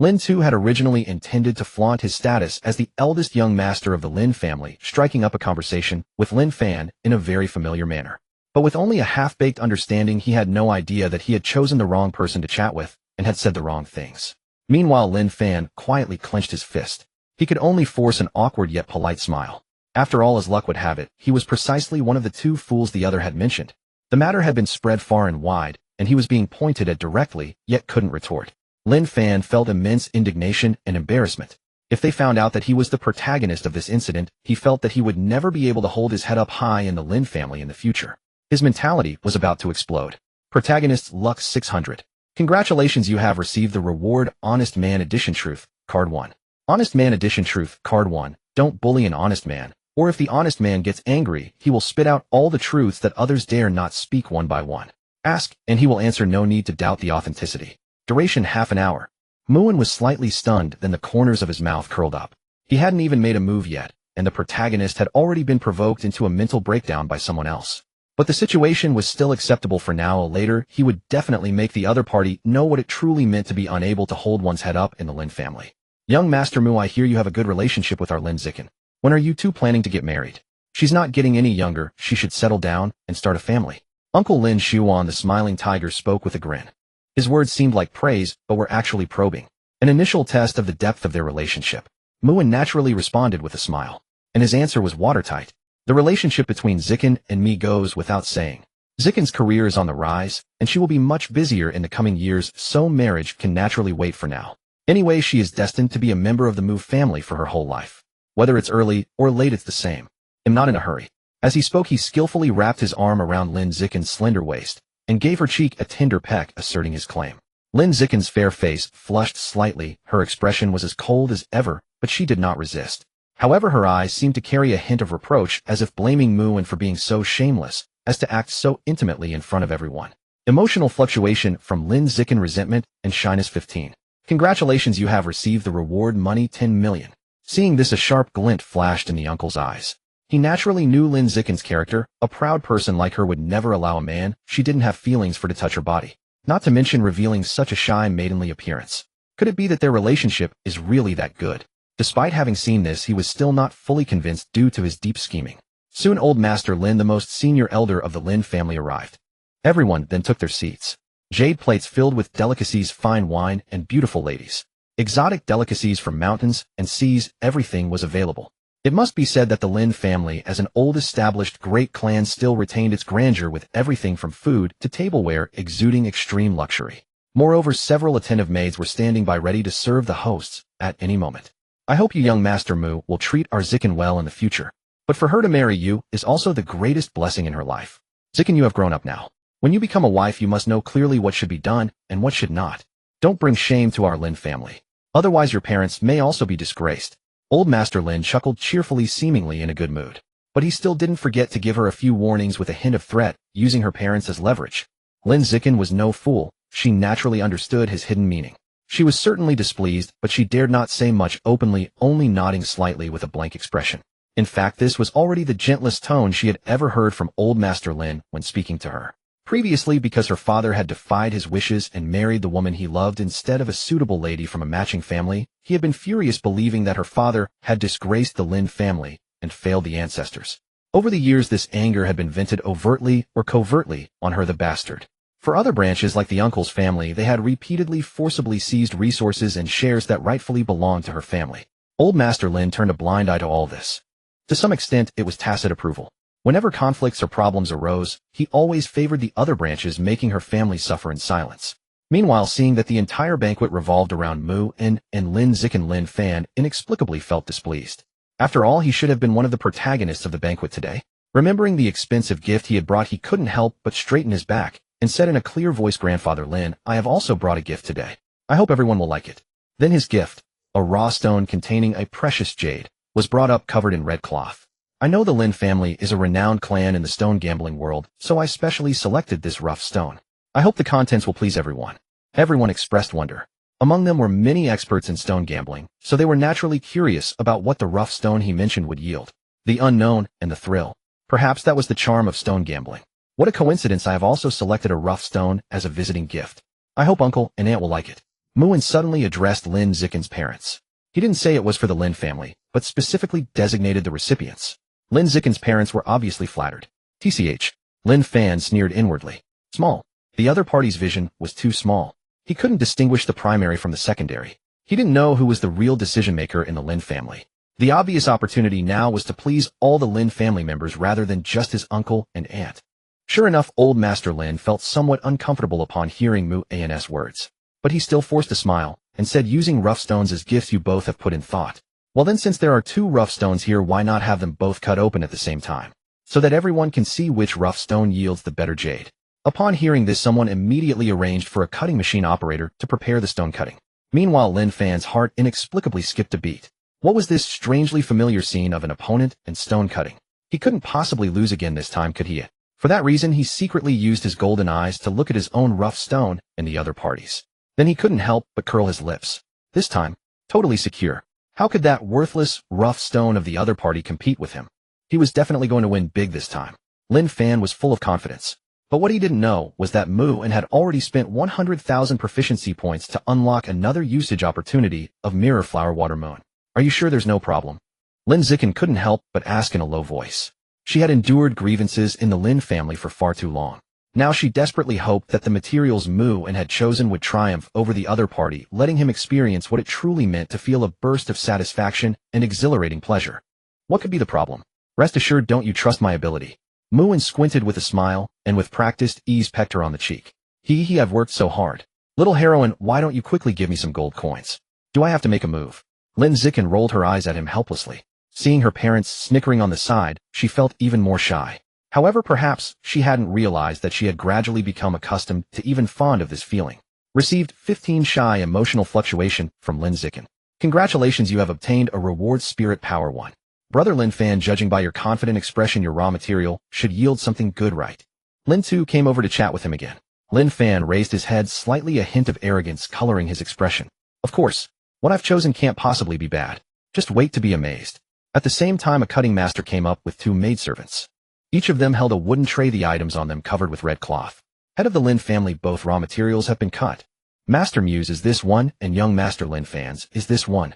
Lin Tu had originally intended to flaunt his status as the eldest young master of the Lin family, striking up a conversation with Lin Fan in a very familiar manner. But with only a half-baked understanding, he had no idea that he had chosen the wrong person to chat with and had said the wrong things. Meanwhile, Lin Fan quietly clenched his fist. He could only force an awkward yet polite smile. After all, as luck would have it, he was precisely one of the two fools the other had mentioned. The matter had been spread far and wide, and he was being pointed at directly, yet couldn't retort. Lin Fan felt immense indignation and embarrassment. If they found out that he was the protagonist of this incident, he felt that he would never be able to hold his head up high in the Lin family in the future. His mentality was about to explode. Protagonist Luck 600. Congratulations, you have received the reward Honest Man Edition Truth, Card 1. Honest Man Edition Truth, Card 1. Don't bully an honest man, or if the honest man gets angry, he will spit out all the truths that others dare not speak one by one. Ask, and he will answer, no need to doubt the authenticity. Duration half an hour. Muin was slightly stunned, then the corners of his mouth curled up. He hadn't even made a move yet, and the protagonist had already been provoked into a mental breakdown by someone else. But the situation was still acceptable for now. Later, he would definitely make the other party know what it truly meant to be unable to hold one's head up in the Lin family. Young Master Mu, I hear you have a good relationship with our Lin Zikin. When are you two planning to get married? She's not getting any younger, she should settle down and start a family. Uncle Lin Xuan, the smiling tiger, spoke with a grin. His words seemed like praise, but were actually probing. An initial test of the depth of their relationship. Muin naturally responded with a smile. And his answer was watertight. The relationship between Zikin and me goes without saying. Zikin's career is on the rise, and she will be much busier in the coming years, so marriage can naturally wait for now. Anyway, she is destined to be a member of the Mu family for her whole life. Whether it's early or late, it's the same. I'm not in a hurry. As he spoke, he skillfully wrapped his arm around Lin Zikin's slender waist and gave her cheek a tender peck, asserting his claim. Lin Zikin's fair face flushed slightly. Her expression was as cold as ever, but she did not resist. However, her eyes seemed to carry a hint of reproach, as if blaming Muin for being so shameless as to act so intimately in front of everyone. Emotional fluctuation from Lin Zikin, resentment and shyness 15. Congratulations, you have received the reward money 10 million. Seeing this, a sharp glint flashed in the uncle's eyes. He naturally knew Lin Zikin's character. A proud person like her would never allow a man she didn't have feelings for to touch her body, not to mention revealing such a shy, maidenly appearance. Could it be that their relationship is really that good? Despite having seen this, he was still not fully convinced due to his deep scheming. Soon old Master Lin, the most senior elder of the Lin family, arrived. Everyone then took their seats. Jade plates filled with delicacies, fine wine, and beautiful ladies. Exotic delicacies from mountains and seas, everything was available. It must be said that the Lin family, as an old established great clan, still retained its grandeur, with everything from food to tableware exuding extreme luxury. Moreover, several attentive maids were standing by ready to serve the hosts at any moment. I hope you, young Master Mu, will treat our Zikin well in the future. But for her to marry you is also the greatest blessing in her life. Zikin, you have grown up now. When you become a wife, you must know clearly what should be done and what should not. Don't bring shame to our Lin family. Otherwise, your parents may also be disgraced. Old Master Lin chuckled cheerfully, seemingly in a good mood. But he still didn't forget to give her a few warnings with a hint of threat, using her parents as leverage. Lin Zikin was no fool. She naturally understood his hidden meaning. She was certainly displeased, but she dared not say much openly, only nodding slightly with a blank expression. In fact, this was already the gentlest tone she had ever heard from old Master Lin when speaking to her. Previously, because her father had defied his wishes and married the woman he loved instead of a suitable lady from a matching family, he had been furious, believing that her father had disgraced the Lin family and failed the ancestors. Over the years, this anger had been vented overtly or covertly on her, the bastard. For other branches like the uncle's family, they had repeatedly forcibly seized resources and shares that rightfully belonged to her family. Old Master Lin turned a blind eye to all this. To some extent, it was tacit approval. Whenever conflicts or problems arose, he always favored the other branches, making her family suffer in silence. Meanwhile, seeing that the entire banquet revolved around Mu and Lin Zikin, Lin Fan inexplicably felt displeased. After all, he should have been one of the protagonists of the banquet today. Remembering the expensive gift he had brought, he couldn't help but straighten his back and said in a clear voice, Grandfather Lin, I have also brought a gift today. I hope everyone will like it. Then his gift, a raw stone containing a precious jade, was brought up covered in red cloth. I know the Lin family is a renowned clan in the stone gambling world, so I specially selected this rough stone. I hope the contents will please everyone. Everyone expressed wonder. Among them were many experts in stone gambling, so they were naturally curious about what the rough stone he mentioned would yield. The unknown and the thrill. Perhaps that was the charm of stone gambling. What a coincidence, I have also selected a rough stone as a visiting gift. I hope Uncle and Aunt will like it. Muin suddenly addressed Lin Zikin's parents. He didn't say it was for the Lin family, but specifically designated the recipients. Lin Zikin's parents were obviously flattered. TCH. Lin Fan sneered inwardly. Small. The other party's vision was too small. He couldn't distinguish the primary from the secondary. He didn't know who was the real decision-maker in the Lin family. The obvious opportunity now was to please all the Lin family members rather than just his uncle and aunt. Sure enough, old Master Lin felt somewhat uncomfortable upon hearing Mu An's words. But he still forced a smile, and said, using rough stones as gifts you both have put in thought. Well then, since there are 2 rough stones here, why not have them both cut open at the same time, so that everyone can see which rough stone yields the better jade. Upon hearing this, someone immediately arranged for a cutting machine operator to prepare the stone cutting. Meanwhile, Lin Fan's heart inexplicably skipped a beat. What was this strangely familiar scene of an opponent and stone cutting? He couldn't possibly lose again this time, could he? For that reason, he secretly used his golden eyes to look at his own rough stone and the other party's. Then he couldn't help but curl his lips. This time, totally secure. How could that worthless, rough stone of the other party compete with him? He was definitely going to win big this time. Lin Fan was full of confidence. But what he didn't know was that Mu An had already spent 100,000 proficiency points to unlock another usage opportunity of Mirror Flower Water Moon. Are you sure there's no problem? Lin Zikin couldn't help but ask in a low voice. She had endured grievances in the Lin family for far too long. Now she desperately hoped that the materials Mu An had chosen would triumph over the other party, letting him experience what it truly meant to feel a burst of satisfaction and exhilarating pleasure. What could be the problem? Rest assured, don't you trust my ability? Mu An squinted with a smile, and with practiced ease pecked her on the cheek. I've worked so hard. Little heroine, why don't you quickly give me some gold coins? Do I have to make a move? Lin Zikin rolled her eyes at him helplessly. Seeing her parents snickering on the side, she felt even more shy. However, perhaps she hadn't realized that she had gradually become accustomed to even fond of this feeling. Received 15 shy emotional fluctuation from Lin Zikin. Congratulations, you have obtained a reward spirit power 1. Brother Lin Fan, judging by your confident expression, your raw material should yield something good, right? Lin Tu came over to chat with him again. Lin Fan raised his head slightly, a hint of arrogance coloring his expression. Of course, what I've chosen can't possibly be bad. Just wait to be amazed. At the same time, a cutting master came up with 2 maidservants. Each of them held a wooden tray, the items on them covered with red cloth. Head of the Lin family, both raw materials have been cut. Master Muse is this one, and young Master Lin Fan's is this one.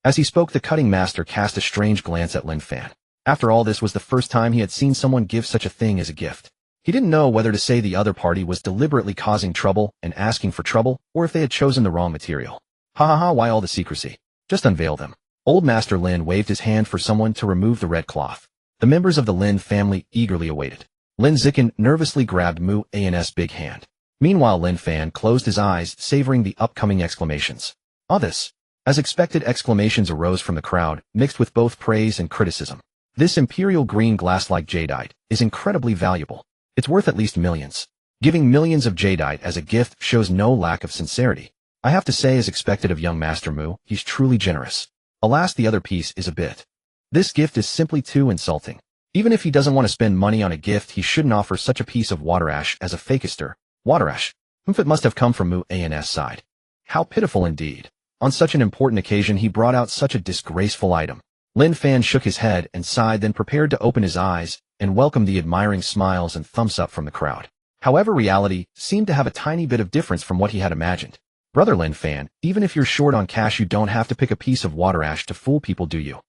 As he spoke, the cutting master cast a strange glance at Lin Fan. After all, this was the first time he had seen someone give such a thing as a gift. He didn't know whether to say the other party was deliberately causing trouble and asking for trouble, or if they had chosen the wrong material. Ha ha ha, why all the secrecy? Just unveil them. Old Master Lin waved his hand for someone to remove the red cloth. The members of the Lin family eagerly awaited. Lin Zikin nervously grabbed Mu An's big hand. Meanwhile, Lin Fan closed his eyes, savoring the upcoming exclamations. This. As expected, exclamations arose from the crowd, mixed with both praise and criticism. This imperial green glass-like jadeite is incredibly valuable. It's worth at least millions. Giving millions of jadeite as a gift shows no lack of sincerity. I have to say, as expected of young Master Mu, he's truly generous. Alas, the other piece is a bit. This gift is simply too insulting. Even if he doesn't want to spend money on a gift, he shouldn't offer such a piece of water ash as a fakester. Water ash. It must have come from Mu An's side. How pitiful indeed. On such an important occasion, he brought out such a disgraceful item. Lin Fan shook his head and sighed, then prepared to open his eyes and welcome the admiring smiles and thumbs up from the crowd. However, reality seemed to have a tiny bit of difference from what he had imagined. Brother Lin Fan, even if you're short on cash, you don't have to pick a piece of water ash to fool people, do you?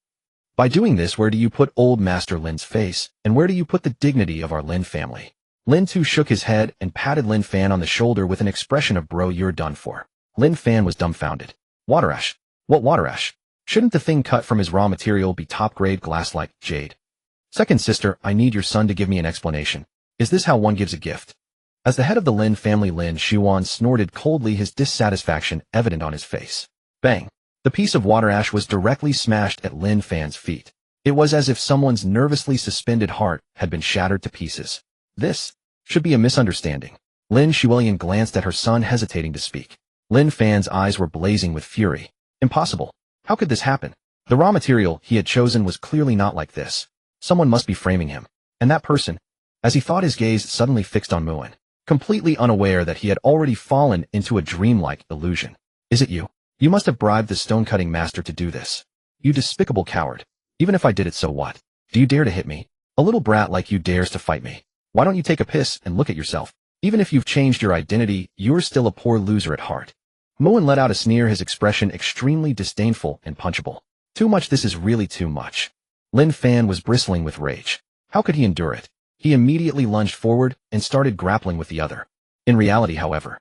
By doing this, where do you put old Master Lin's face, and where do you put the dignity of our Lin family? Lin Tu shook his head and patted Lin Fan on the shoulder with an expression of bro, you're done for. Lin Fan was dumbfounded. Water ash? What water ash? Shouldn't the thing cut from his raw material be top-grade glass like jade? Second sister, I need your son to give me an explanation. Is this how one gives a gift? As the head of the Lin family, Lin Xuan snorted coldly, his dissatisfaction evident on his face. Bang! The piece of water ash was directly smashed at Lin Fan's feet. It was as if someone's nervously suspended heart had been shattered to pieces. This should be a misunderstanding. Lin Xuelian glanced at her son, hesitating to speak. Lin Fan's eyes were blazing with fury. Impossible. How could this happen? The raw material he had chosen was clearly not like this. Someone must be framing him. And that person, as he thought, his gaze suddenly fixed on Muan, completely unaware that he had already fallen into a dreamlike illusion. Is it you? You must have bribed the stone-cutting master to do this. You despicable coward. Even if I did it, so what? Do you dare to hit me? A little brat like you dares to fight me. Why don't you take a piss and look at yourself? Even if you've changed your identity, you're still a poor loser at heart. Muan let out a sneer, his expression extremely disdainful and punchable. Too much, this is really too much. Lin Fan was bristling with rage. How could he endure it? He immediately lunged forward and started grappling with the other. In reality, however,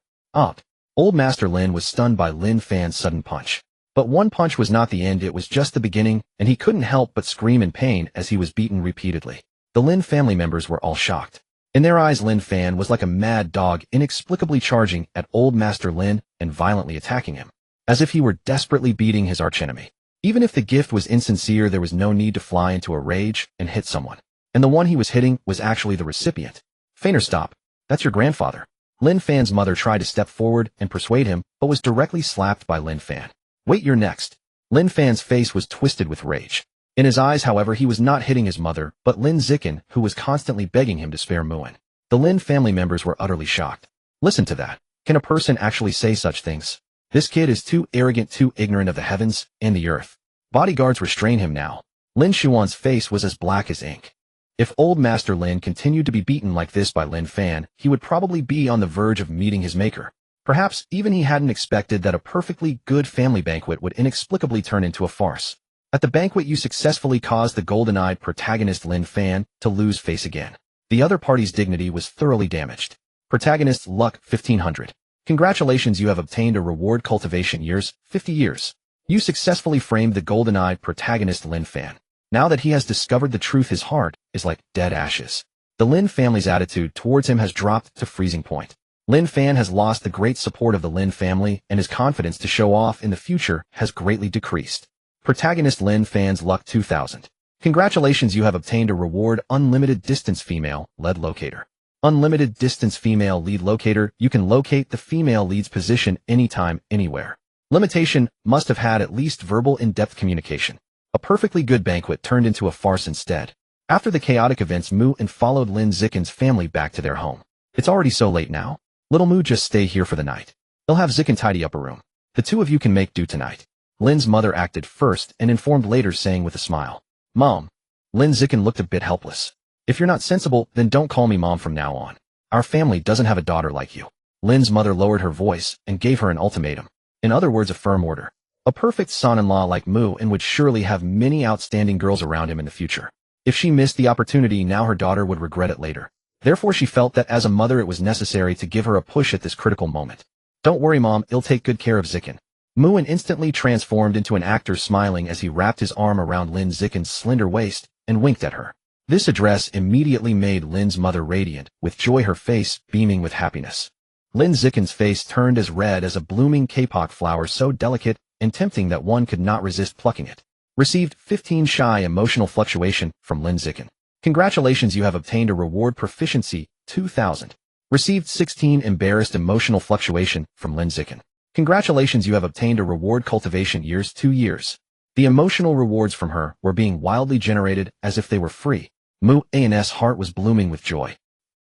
Old Master Lin was stunned by Lin Fan's sudden punch. But one punch was not the end, it was just the beginning, and he couldn't help but scream in pain as he was beaten repeatedly. The Lin family members were all shocked. In their eyes, Lin Fan was like a mad dog, inexplicably charging at Old Master Lin and violently attacking him, as if he were desperately beating his archenemy. Even if the gift was insincere, there was no need to fly into a rage and hit someone. And the one he was hitting was actually the recipient. Feigner, stop. That's your grandfather. Lin Fan's mother tried to step forward and persuade him, but was directly slapped by Lin Fan. Wait, you're next. Lin Fan's face was twisted with rage. In his eyes, however, he was not hitting his mother, but Lin Zikin, who was constantly begging him to spare Muin. The Lin family members were utterly shocked. Listen to that. Can a person actually say such things? This kid is too arrogant, too ignorant of the heavens and the earth. Bodyguards restrain him now. Lin Xuan's face was as black as ink. If Old Master Lin continued to be beaten like this by Lin Fan, he would probably be on the verge of meeting his maker. Perhaps even he hadn't expected that a perfectly good family banquet would inexplicably turn into a farce. At the banquet, you successfully caused the golden-eyed protagonist Lin Fan to lose face again. The other party's dignity was thoroughly damaged. Protagonist luck 1500. Congratulations, you have obtained a reward cultivation years, 50 years. You successfully framed the golden-eyed protagonist Lin Fan. Now that he has discovered the truth, his heart is like dead ashes. The Lin family's attitude towards him has dropped to freezing point. Lin Fan has lost the great support of the Lin family, and his confidence to show off in the future has greatly decreased. Protagonist Lin Fan's luck 2000. Congratulations, you have obtained a reward unlimited distance female lead locator. Unlimited distance female lead locator, you can locate the female lead's position anytime, anywhere. Limitation, must have had at least verbal in-depth communication. A perfectly good banquet turned into a farce instead. After the chaotic events, Mu and followed Lin Zikin's family back to their home. It's already so late now. Little Mu, just stay here for the night. They'll have Zikin tidy up a room. The two of you can make do tonight. Lin's mother acted first and informed later, saying with a smile, Mom. Lin Zikin looked a bit helpless. If you're not sensible, then don't call me Mom from now on. Our family doesn't have a daughter like you. Lin's mother lowered her voice and gave her an ultimatum. In other words, a firm order. A perfect son-in-law like Mu and would surely have many outstanding girls around him in the future. If she missed the opportunity now, her daughter would regret it later. Therefore, she felt that as a mother it was necessary to give her a push at this critical moment. Don't worry, Mom, I'll take good care of Zikin. Muin instantly transformed into an actor, smiling as he wrapped his arm around Lin Zikin's slender waist and winked at her. This address immediately made Lin's mother radiant with joy, her face beaming with happiness. Lin Zikin's face turned as red as a blooming kapok flower, so delicate and tempting that one could not resist plucking it. Received 15 shy emotional fluctuation from Lin Zikin. Congratulations, you have obtained a reward proficiency 2000. Received 16 embarrassed emotional fluctuation from Lin Zikin. Congratulations, you have obtained a reward cultivation years 2 years. The emotional rewards from her were being wildly generated as if they were free. Mu An's heart was blooming with joy.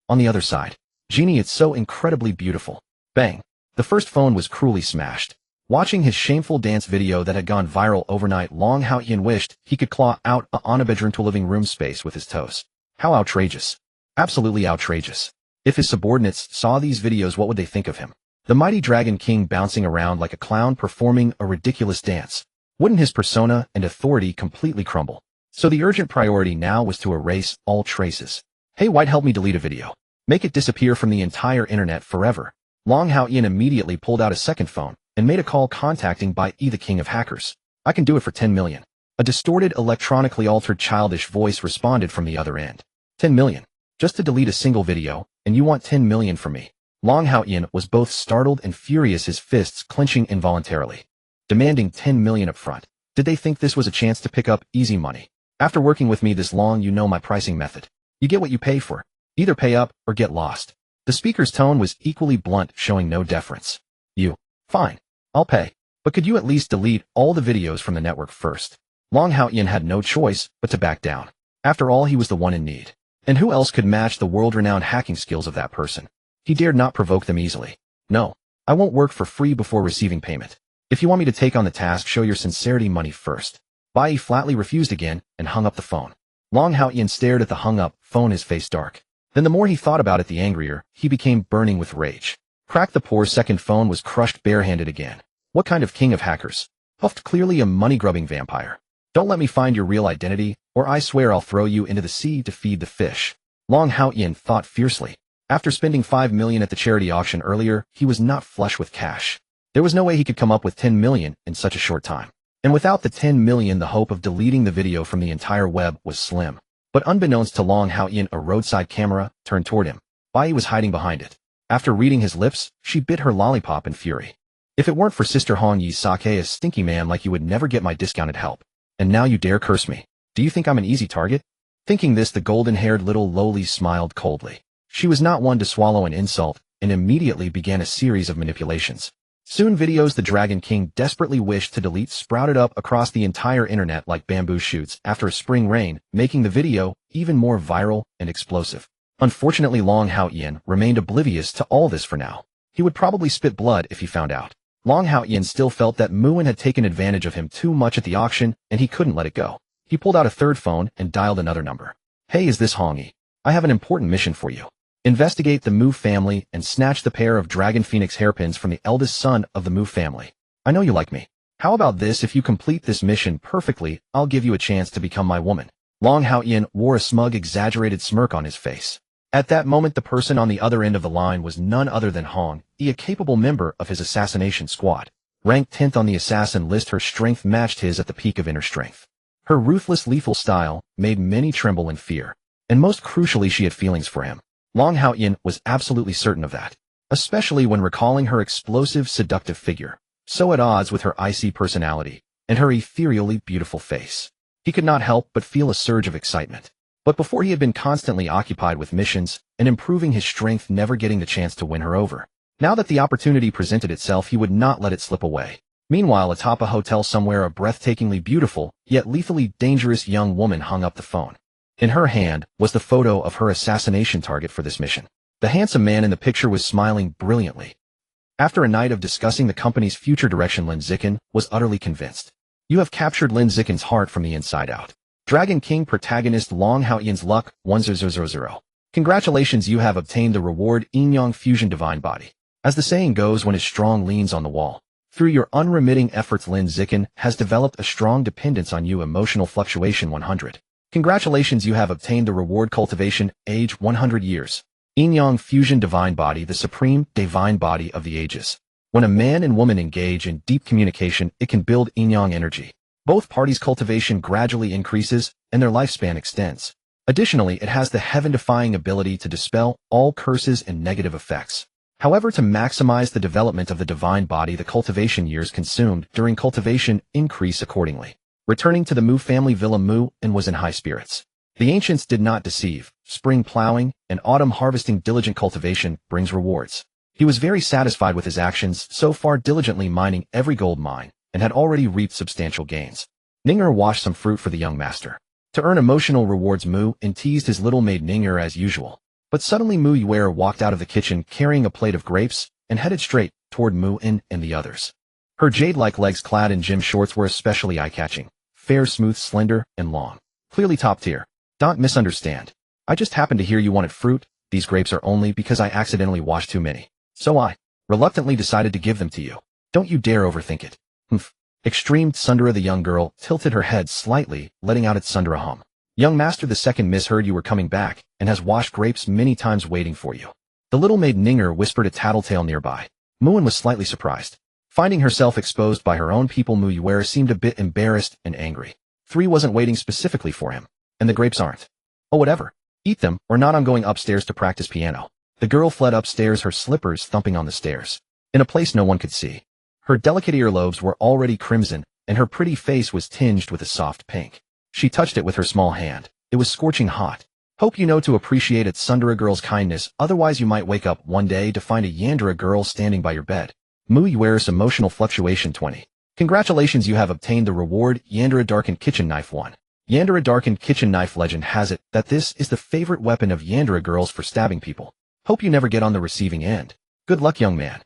On the other side, Genie, it's so incredibly beautiful. Bang. The first phone was cruelly smashed. Watching his shameful dance video that had gone viral overnight, Long Hao Yin wished he could claw out on a bedroom to living room space with his toes. How outrageous. Absolutely outrageous. If his subordinates saw these videos, what would they think of him? The mighty Dragon King bouncing around like a clown performing a ridiculous dance. Wouldn't his persona and authority completely crumble? So the urgent priority now was to erase all traces. Hey White, help me delete a video. Make it disappear from the entire internet forever. Long Hao Yin immediately pulled out a second phone and made a call contacting by the king of hackers. I can do it for 10 million. A distorted, electronically altered childish voice responded from the other end. 10 million. Just to delete a single video, and you want 10 million from me? Long Hao Yin was both startled and furious, his fists clenching involuntarily. Demanding 10 million up front. Did they think this was a chance to pick up easy money? After working with me this long, you know my pricing method. You get what you pay for. Either pay up or get lost. The speaker's tone was equally blunt, showing no deference. Fine. I'll pay. But could you at least delete all the videos from the network first? Long Hao Yin had no choice but to back down. After all, he was the one in need. And who else could match the world-renowned hacking skills of that person? He dared not provoke them easily. No, I won't work for free before receiving payment. If you want me to take on the task, show your sincerity money first. Bai flatly refused again and hung up the phone. Long Hao Yin stared at the hung-up phone, his face dark. Then the more he thought about it, the angrier he became, burning with rage. Crack, the poor second phone was crushed barehanded again. What kind of king of hackers? Huffed, clearly a money-grubbing vampire. Don't let me find your real identity, or I swear I'll throw you into the sea to feed the fish. Long Haoyan thought fiercely. After spending 5 million at the charity auction earlier, he was not flush with cash. There was no way he could come up with 10 million in such a short time. And without the 10 million, the hope of deleting the video from the entire web was slim. But unbeknownst to Long Haoyan, a roadside camera turned toward him. Bai was hiding behind it. After reading his lips, she bit her lollipop in fury. If it weren't for Sister Hong Yi's sake, a stinky man like you would never get my discounted help. And now you dare curse me. Do you think I'm an easy target? Thinking this, the golden-haired little lowly smiled coldly. She was not one to swallow an insult, and immediately began a series of manipulations. Soon videos the Dragon King desperately wished to delete sprouted up across the entire internet like bamboo shoots after a spring rain, making the video even more viral and explosive. Unfortunately, Long Haoyan remained oblivious to all this for now. He would probably spit blood if he found out. Long Haoyan still felt that Muin had taken advantage of him too much at the auction, and he couldn't let it go. He pulled out a third phone and dialed another number. Hey, is this Hong Yi? I have an important mission for you. Investigate the Mu family and snatch the pair of Dragon Phoenix hairpins from the eldest son of the Mu family. I know you like me. How about this? If you complete this mission perfectly, I'll give you a chance to become my woman. Long Haoyan wore a smug, exaggerated smirk on his face. At that moment, the person on the other end of the line was none other than Hong Yi, a capable member of his assassination squad. Ranked 10th on the assassin list, her strength matched his at the peak of inner strength. Her ruthless, lethal style made many tremble in fear. And most crucially, she had feelings for him. Long Haoyan was absolutely certain of that, especially when recalling her explosive, seductive figure, so at odds with her icy personality and her ethereally beautiful face. He could not help but feel a surge of excitement. But before, he had been constantly occupied with missions and improving his strength, never getting the chance to win her over. Now that the opportunity presented itself, he would not let it slip away. Meanwhile, atop a hotel somewhere, a breathtakingly beautiful, yet lethally dangerous young woman hung up the phone. In her hand was the photo of her assassination target for this mission. The handsome man in the picture was smiling brilliantly. After a night of discussing the company's future direction, Lin Zikin was utterly convinced. You have captured Lin Zikin's heart from the inside out. Dragon King protagonist Long Haoyan's luck 1000. Congratulations, you have obtained the reward Yin-Yang Fusion Divine Body. As the saying goes, when his strong leans on the wall. Through your unremitting efforts, Lin Zikin has developed a strong dependence on you. Emotional fluctuation 100. Congratulations, you have obtained the reward Cultivation Age 100 years. Yin-Yang Fusion Divine Body, the supreme divine body of the ages. When a man and woman engage in deep communication, it can build Yin-Yang energy. Both parties' cultivation gradually increases, and their lifespan extends. Additionally, it has the heaven-defying ability to dispel all curses and negative effects. However, to maximize the development of the divine body, the cultivation years consumed during cultivation increase accordingly. Returning to the Mu family villa, Mu and was in high spirits. The ancients did not deceive. Spring plowing and autumn harvesting, diligent cultivation brings rewards. He was very satisfied with his actions so far, diligently mining every gold mine, and had already reaped substantial gains. Ninger washed some fruit for the young master. To earn emotional rewards, Mu and teased his little maid Ninger as usual. But suddenly Mu Yuer walked out of the kitchen carrying a plate of grapes and headed straight toward Mu and the others. Her jade-like legs clad in gym shorts were especially eye-catching. Fair, smooth, slender, and long. Clearly top tier. Don't misunderstand. I just happened to hear you wanted fruit. These grapes are only because I accidentally washed too many. So I reluctantly decided to give them to you. Don't you dare overthink it. Humph. Extreme Sundara. The young girl tilted her head slightly, letting out its Sundara hum. Young master, the second misheard you were coming back, and has washed grapes many times waiting for you. The little maid Ninger whispered a tattletale nearby. Muin was slightly surprised. Finding herself exposed by her own people, Mu Yuer seemed a bit embarrassed and angry. 3 wasn't waiting specifically for him. And the grapes aren't. Oh, whatever. Eat them, or not. I'm going upstairs to practice piano. The girl fled upstairs, her slippers thumping on the stairs. In a place no one could see. Her delicate earlobes were already crimson, and her pretty face was tinged with a soft pink. She touched it with her small hand. It was scorching hot. Hope you know to appreciate its Sundara girl's kindness, otherwise you might wake up one day to find a Yandera girl standing by your bed. Mu Yuer's emotional fluctuation 20. Congratulations, you have obtained the reward Yandera Darkened Kitchen Knife 1. Yandera Darkened Kitchen Knife. Legend has it that this is the favorite weapon of Yandera girls for stabbing people. Hope you never get on the receiving end. Good luck, young man.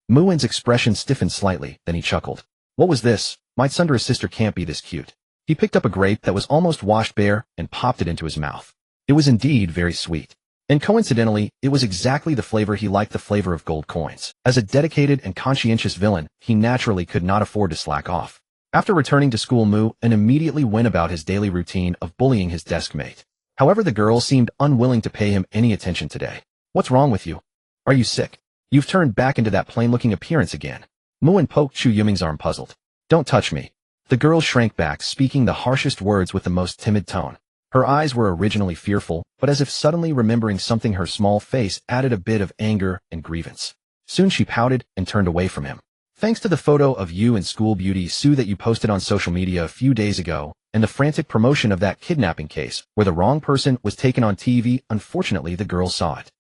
Muin's expression stiffened slightly, then he chuckled. What was this? My Sundara sister can't be this cute. He picked up a grape that was almost washed bare and popped it into his mouth. It was indeed very sweet. And coincidentally, it was exactly the flavor he liked, the flavor of gold coins. As a dedicated and conscientious villain, he naturally could not afford to slack off. After returning to school, Mu and immediately went about his daily routine of bullying his desk mate. However, the girl seemed unwilling to pay him any attention today. What's wrong with you? Are you sick? You've turned back into that plain-looking appearance again. Muin poked Chu Yuming's arm, puzzled. Don't touch me. The girl shrank back, speaking the harshest words with the most timid tone. Her eyes were originally fearful, but as if suddenly remembering something, her small face added a bit of anger and grievance. Soon she pouted and turned away from him. Thanks to the photo of you and School Beauty Sue that you posted on social media a few days ago, and the frantic promotion of that kidnapping case where the wrong person was taken on TV, unfortunately the girl saw it.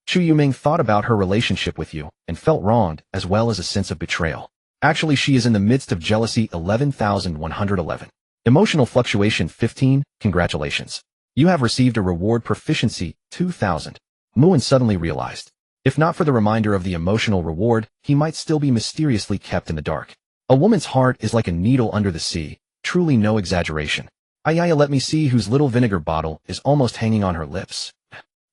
Chu Yuming thought about her relationship with you and felt wronged, as well as a sense of betrayal. Actually, she is in the midst of jealousy. 11,111. Emotional fluctuation 15. Congratulations. You have received a reward proficiency 2,000. Muin suddenly realized. If not for the reminder of the emotional reward, he might still be mysteriously kept in the dark. A woman's heart is like a needle under the sea, truly no exaggeration. Ayaya, let me see whose little vinegar bottle is almost hanging on her lips.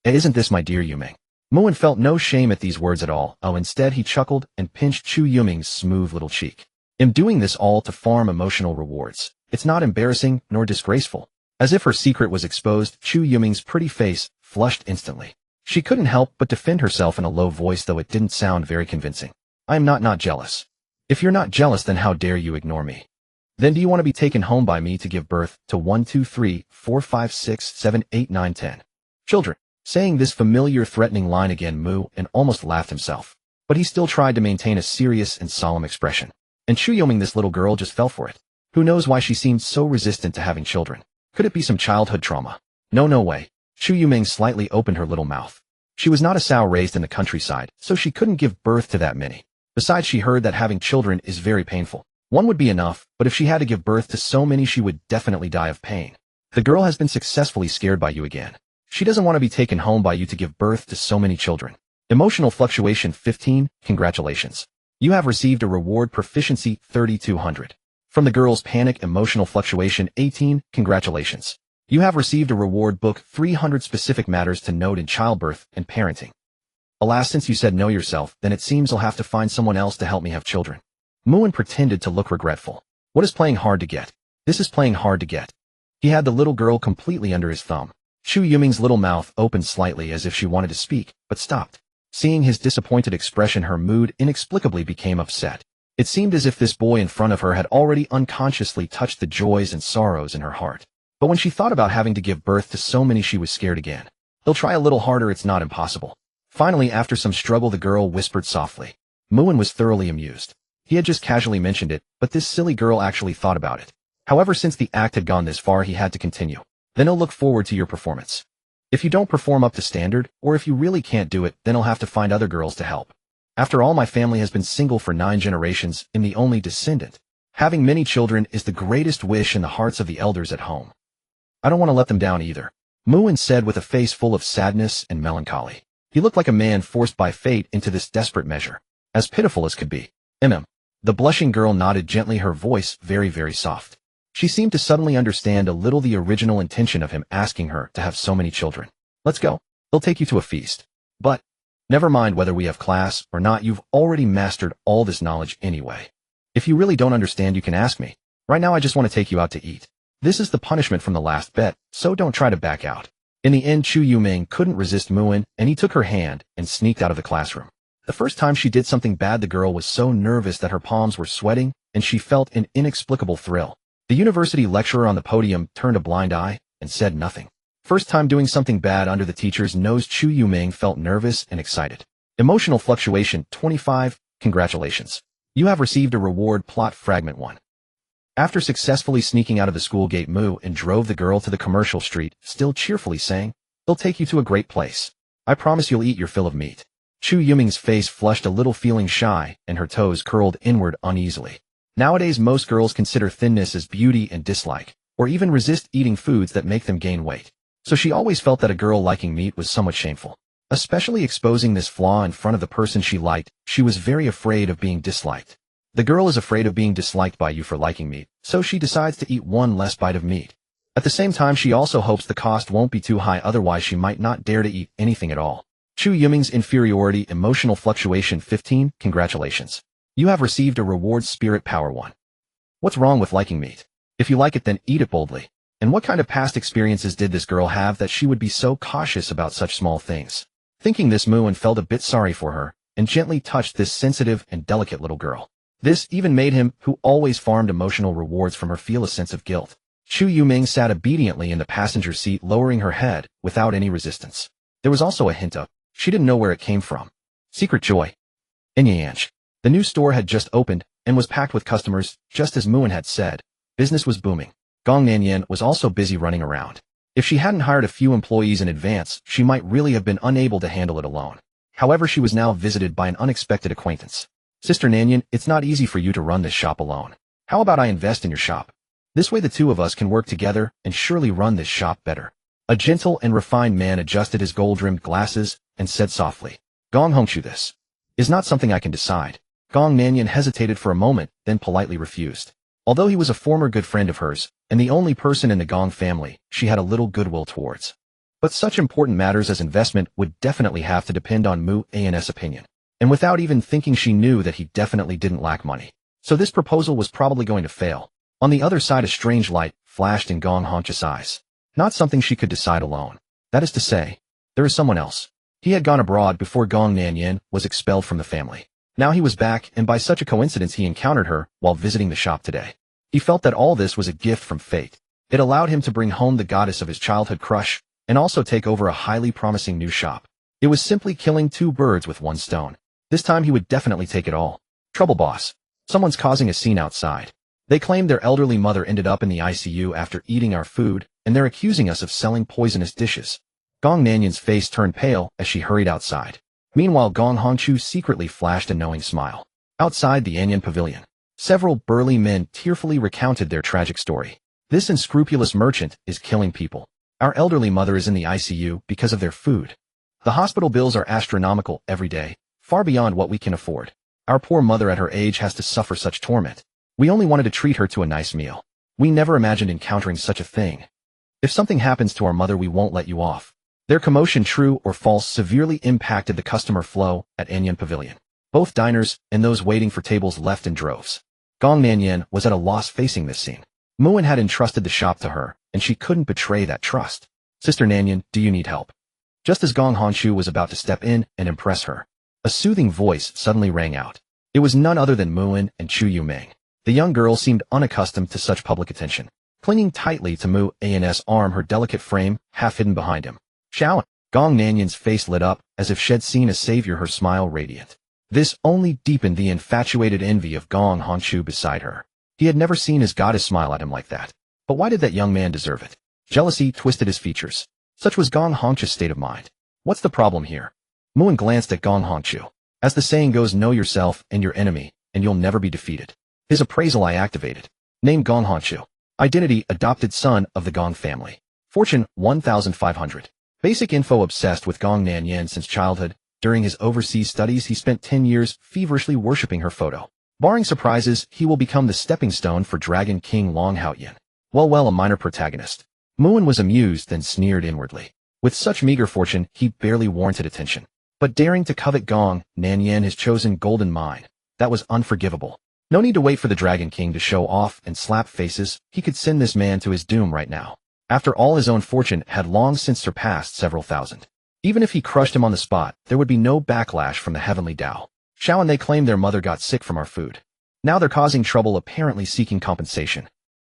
Isn't this my dear Yuming? Muin felt no shame at these words at all. Instead he chuckled and pinched Chu Yuming's smooth little cheek. I'm doing this all to farm emotional rewards. It's not embarrassing nor disgraceful. As if her secret was exposed, Chu Yuming's pretty face flushed instantly. She couldn't help but defend herself in a low voice, though it didn't sound very convincing. I'm not jealous. If you're not jealous, then how dare you ignore me? Then do you want to be taken home by me to give birth to 1, 2, 3, 4, 5, 6, 7, 8, 9, 10 children? Saying this familiar threatening line again, Muin almost laughed himself. But he still tried to maintain a serious and solemn expression. And Chu Yuming, this little girl, just fell for it. Who knows why she seemed so resistant to having children? Could it be some childhood trauma? No way. Chu Yuming slightly opened her little mouth. She was not a sow raised in the countryside, so she couldn't give birth to that many. Besides, she heard that having children is very painful. One would be enough, but if she had to give birth to so many, she would definitely die of pain. The girl has been successfully scared by you again. She doesn't want to be taken home by you to give birth to so many children. Emotional fluctuation 15. Congratulations. You have received a reward proficiency 3,200. From the girl's panic. Emotional fluctuation 18. Congratulations. You have received a reward book 300 specific matters to note in childbirth and parenting. Alas, since you said no yourself, then it seems I'll have to find someone else to help me have children. Muin pretended to look regretful. What is playing hard to get? This is playing hard to get. He had the little girl completely under his thumb. Chu Yuming's little mouth opened slightly as if she wanted to speak, but stopped. Seeing his disappointed expression, her mood inexplicably became upset. It seemed as if this boy in front of her had already unconsciously touched the joys and sorrows in her heart. But when she thought about having to give birth to so many, she was scared again. He'll try a little harder, it's not impossible. Finally, after some struggle, the girl whispered softly. Muin was thoroughly amused. He had just casually mentioned it, but this silly girl actually thought about it. However, since the act had gone this far, he had to continue. Then I'll look forward to your performance. If you don't perform up to standard, or if you really can't do it, then I'll have to find other girls to help. After all, my family has been single for 9 generations, and the only descendant. Having many children is the greatest wish in the hearts of the elders at home. I don't want to let them down either, Muin said with a face full of sadness and melancholy. He looked like a man forced by fate into this desperate measure. As pitiful as could be. The blushing girl nodded gently, her voice very soft. She seemed to suddenly understand a little the original intention of him asking her to have so many children. Let's go. They'll take you to a feast. But, never mind whether we have class or not, you've already mastered all this knowledge anyway. If you really don't understand, you can ask me. Right now I just want to take you out to eat. This is the punishment from the last bet, so don't try to back out. In the end, Chu Yuming couldn't resist Muin, and he took her hand and sneaked out of the classroom. The first time she did something bad, the girl was so nervous that her palms were sweating, and she felt an inexplicable thrill. The university lecturer on the podium turned a blind eye and said nothing. First time doing something bad under the teacher's nose, Chu Yuming felt nervous and excited. Emotional fluctuation 25. Congratulations. You have received a reward plot fragment 1. After successfully sneaking out of the school gate, Muin drove the girl to the commercial street, still cheerfully saying, "They'll take you to a great place. I promise you'll eat your fill of meat." Chu Yuming's face flushed a little, feeling shy, and her toes curled inward uneasily. Nowadays, most girls consider thinness as beauty and dislike, or even resist eating foods that make them gain weight. So she always felt that a girl liking meat was somewhat shameful. Especially exposing this flaw in front of the person she liked, she was very afraid of being disliked. The girl is afraid of being disliked by you for liking meat, so she decides to eat one less bite of meat. At the same time, she also hopes the cost won't be too high, otherwise she might not dare to eat anything at all. Chu Yuming's inferiority. Emotional fluctuation 15. Congratulations. You have received a reward spirit power 1. What's wrong with liking meat? If you like it, then eat it boldly. And what kind of past experiences did this girl have that she would be so cautious about such small things? Thinking this, Moon felt a bit sorry for her and gently touched this sensitive and delicate little girl. This even made him, who always farmed emotional rewards from her, feel a sense of guilt. Chu Yuming sat obediently in the passenger seat, lowering her head without any resistance. There was also a hint of, she didn't know where it came from, secret joy. Inyange. The new store had just opened and was packed with customers, just as Moon had said. Business was booming. Gong Nanyan was also busy running around. If she hadn't hired a few employees in advance, she might really have been unable to handle it alone. However, she was now visited by an unexpected acquaintance. Sister Nanyan, it's not easy for you to run this shop alone. How about I invest in your shop? This way the two of us can work together and surely run this shop better. A gentle and refined man adjusted his gold-rimmed glasses and said softly, Gong Hongchu, this is not something I can decide. Gong Nanyan hesitated for a moment, then politely refused. Although he was a former good friend of hers, and the only person in the Gong family she had a little goodwill towards. But such important matters as investment would definitely have to depend on Mu An's opinion. And without even thinking, she knew that he definitely didn't lack money. So this proposal was probably going to fail. On the other side, a strange light flashed in Gong Hongchu's eyes. Not something she could decide alone. That is to say, there is someone else. He had gone abroad before Gong Nanyan was expelled from the family. Now he was back, and by such a coincidence he encountered her while visiting the shop today. He felt that all this was a gift from fate. It allowed him to bring home the goddess of his childhood crush, and also take over a highly promising new shop. It was simply killing two birds with one stone. This time he would definitely take it all. Trouble, boss. Someone's causing a scene outside. They claim their elderly mother ended up in the ICU after eating our food, and they're accusing us of selling poisonous dishes. Gong Nanyan's face turned pale as she hurried outside. Meanwhile, Gong Hongchu secretly flashed a knowing smile. Outside the Anyan Pavilion, several burly men tearfully recounted their tragic story. This unscrupulous merchant is killing people. Our elderly mother is in the ICU because of their food. The hospital bills are astronomical every day, far beyond what we can afford. Our poor mother at her age has to suffer such torment. We only wanted to treat her to a nice meal. We never imagined encountering such a thing. If something happens to our mother, we won't let you off. Their commotion, true or false, severely impacted the customer flow at Anyan Pavilion. Both diners and those waiting for tables left in droves. Gong Nanyan was at a loss facing this scene. Muin had entrusted the shop to her, and she couldn't betray that trust. Sister Nanyan, do you need help? Just as Gong Hongchu was about to step in and impress her, a soothing voice suddenly rang out. It was none other than Muin and Chu Yuming. The young girl seemed unaccustomed to such public attention. Clinging tightly to Mu An's arm, her delicate frame half hidden behind him. Shaoan. Gong Nanyan's face lit up as if she'd seen a savior, her smile radiant. This only deepened the infatuated envy of Gong Hongchu beside her. He had never seen his goddess smile at him like that. But why did that young man deserve it? Jealousy twisted his features. Such was Gong Hongchu's state of mind. What's the problem here? Muin glanced at Gong Hongchu. As the saying goes, know yourself and your enemy, and you'll never be defeated. His appraisal eye activated. Name Gong Hongchu. Identity adopted son of the Gong family. Fortune 1,500. Basic info obsessed with Gong Nanyan since childhood. During his overseas studies, he spent 10 years feverishly worshipping her photo. Barring surprises, he will become the stepping stone for Dragon King Long Haoyan. Well, a minor protagonist. Muin was amused, then sneered inwardly. With such meager fortune, he barely warranted attention. But daring to covet Gong Nanyan, his chosen golden mine, that was unforgivable. No need to wait for the Dragon King to show off and slap faces. He could send this man to his doom right now. After all, his own fortune had long since surpassed several thousand. Even if he crushed him on the spot, there would be no backlash from the heavenly Tao. Shaoan, they claimed their mother got sick from our food. Now they're causing trouble, apparently seeking compensation.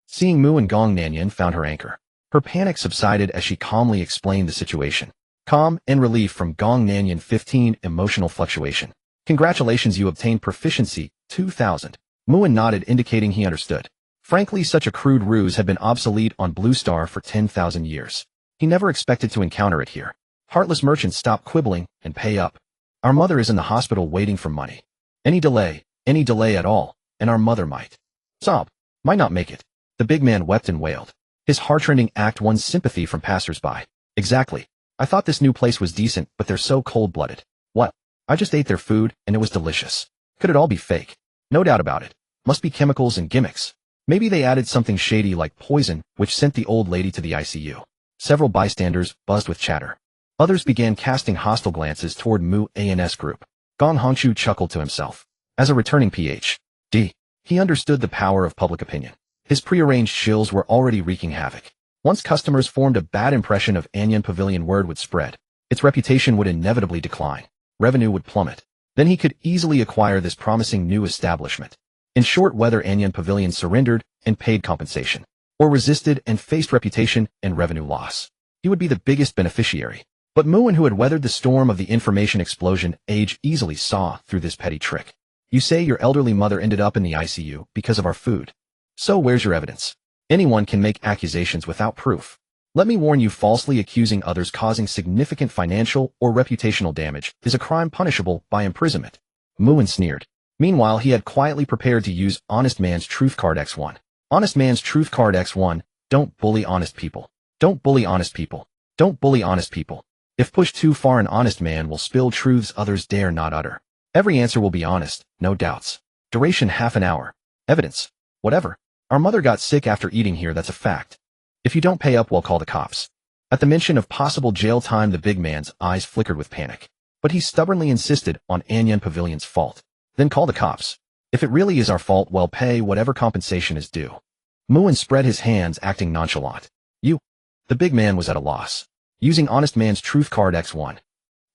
Seeing Mu and Gong Nanyan found her anchor. Her panic subsided as she calmly explained the situation. Calm and relief from Gong Nanyan. 15 Emotional fluctuation. Congratulations, you obtained proficiency 2000. Muin nodded, indicating he understood. Frankly, such a crude ruse had been obsolete on Blue Star for 10,000 years. He never expected to encounter it here. Heartless merchants, stop quibbling and pay up. Our mother is in the hospital waiting for money. Any delay at all, and our mother might not make it. The big man wept and wailed. His heartrending act won sympathy from passers-by. Exactly. I thought this new place was decent, but they're so cold-blooded. What? I just ate their food, and it was delicious. Could it all be fake? No doubt about it. Must be chemicals and gimmicks. Maybe they added something shady like poison, which sent the old lady to the ICU. Several bystanders buzzed with chatter. Others began casting hostile glances toward Mu An's group. Gong Hongchu chuckled to himself. As a returning Ph.D., he understood the power of public opinion. His prearranged shills were already wreaking havoc. Once customers formed a bad impression of Anyan Pavilion, word would spread. Its reputation would inevitably decline. Revenue would plummet. Then he could easily acquire this promising new establishment. In short, whether Anyan Pavilion surrendered and paid compensation, or resisted and faced reputation and revenue loss, he would be the biggest beneficiary. But Muin, who had weathered the storm of the information explosion age, easily saw through this petty trick. You say your elderly mother ended up in the ICU because of our food. So where's your evidence? Anyone can make accusations without proof. Let me warn you, falsely accusing others causing significant financial or reputational damage is a crime punishable by imprisonment. Muin sneered. Meanwhile, he had quietly prepared to use Honest Man's Truth Card X1. Honest Man's Truth Card X1. Don't bully honest people. Don't bully honest people. Don't bully honest people. If pushed too far, an honest man will spill truths others dare not utter. Every answer will be honest, no doubts. Duration half an hour. Evidence. Whatever. Our mother got sick after eating here, that's a fact. If you don't pay up, we'll call the cops. At the mention of possible jail time, the big man's eyes flickered with panic. But he stubbornly insisted on Anyan Pavilion's fault. Then call the cops. If it really is our fault, we'll pay whatever compensation is due. Muin spread his hands, acting nonchalant. You. The big man was at a loss. Using Honest Man's Truth Card X1.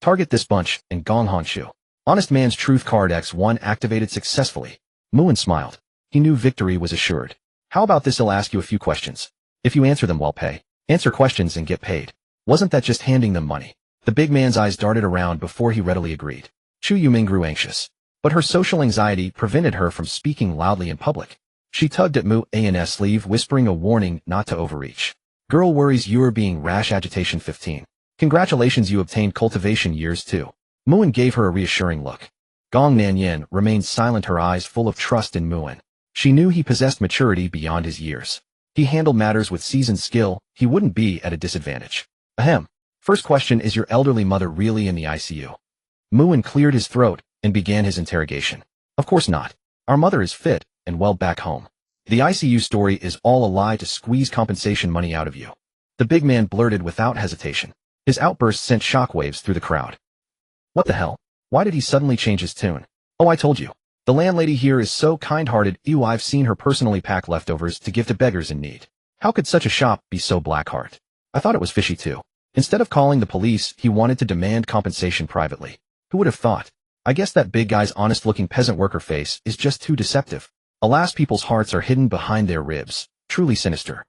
Target this bunch and Gong Hongqiu. Honest Man's Truth Card X1 activated successfully. Muin smiled. He knew victory was assured. How about this? I'll ask you a few questions. If you answer them, we'll pay. Answer questions and get paid. Wasn't that just handing them money? The big man's eyes darted around before he readily agreed. Chu Yuming grew anxious. But her social anxiety prevented her from speaking loudly in public. She tugged at Muin's sleeve, whispering a warning not to overreach. Girl worries you're being rash. Agitation 15. Congratulations, you obtained cultivation years too. Muin gave her a reassuring look. Gong Nanyan remained silent, her eyes full of trust in Muin. She knew he possessed maturity beyond his years. He handled matters with seasoned skill. He wouldn't be at a disadvantage. Ahem. First question, is your elderly mother really in the ICU? Muin cleared his throat and began his interrogation. Of course not. Our mother is fit and well back home. The ICU story is all a lie to squeeze compensation money out of you. The big man blurted without hesitation. His outburst sent shockwaves through the crowd. What the hell? Why did he suddenly change his tune? Oh, I told you. The landlady here is so kind-hearted. I've seen her personally pack leftovers to give to beggars in need. How could such a shop be so black-heart? I thought it was fishy too. Instead of calling the police, he wanted to demand compensation privately. Who would have thought? I guess that big guy's honest-looking peasant worker face is just too deceptive. Alas, people's hearts are hidden behind their ribs. Truly sinister.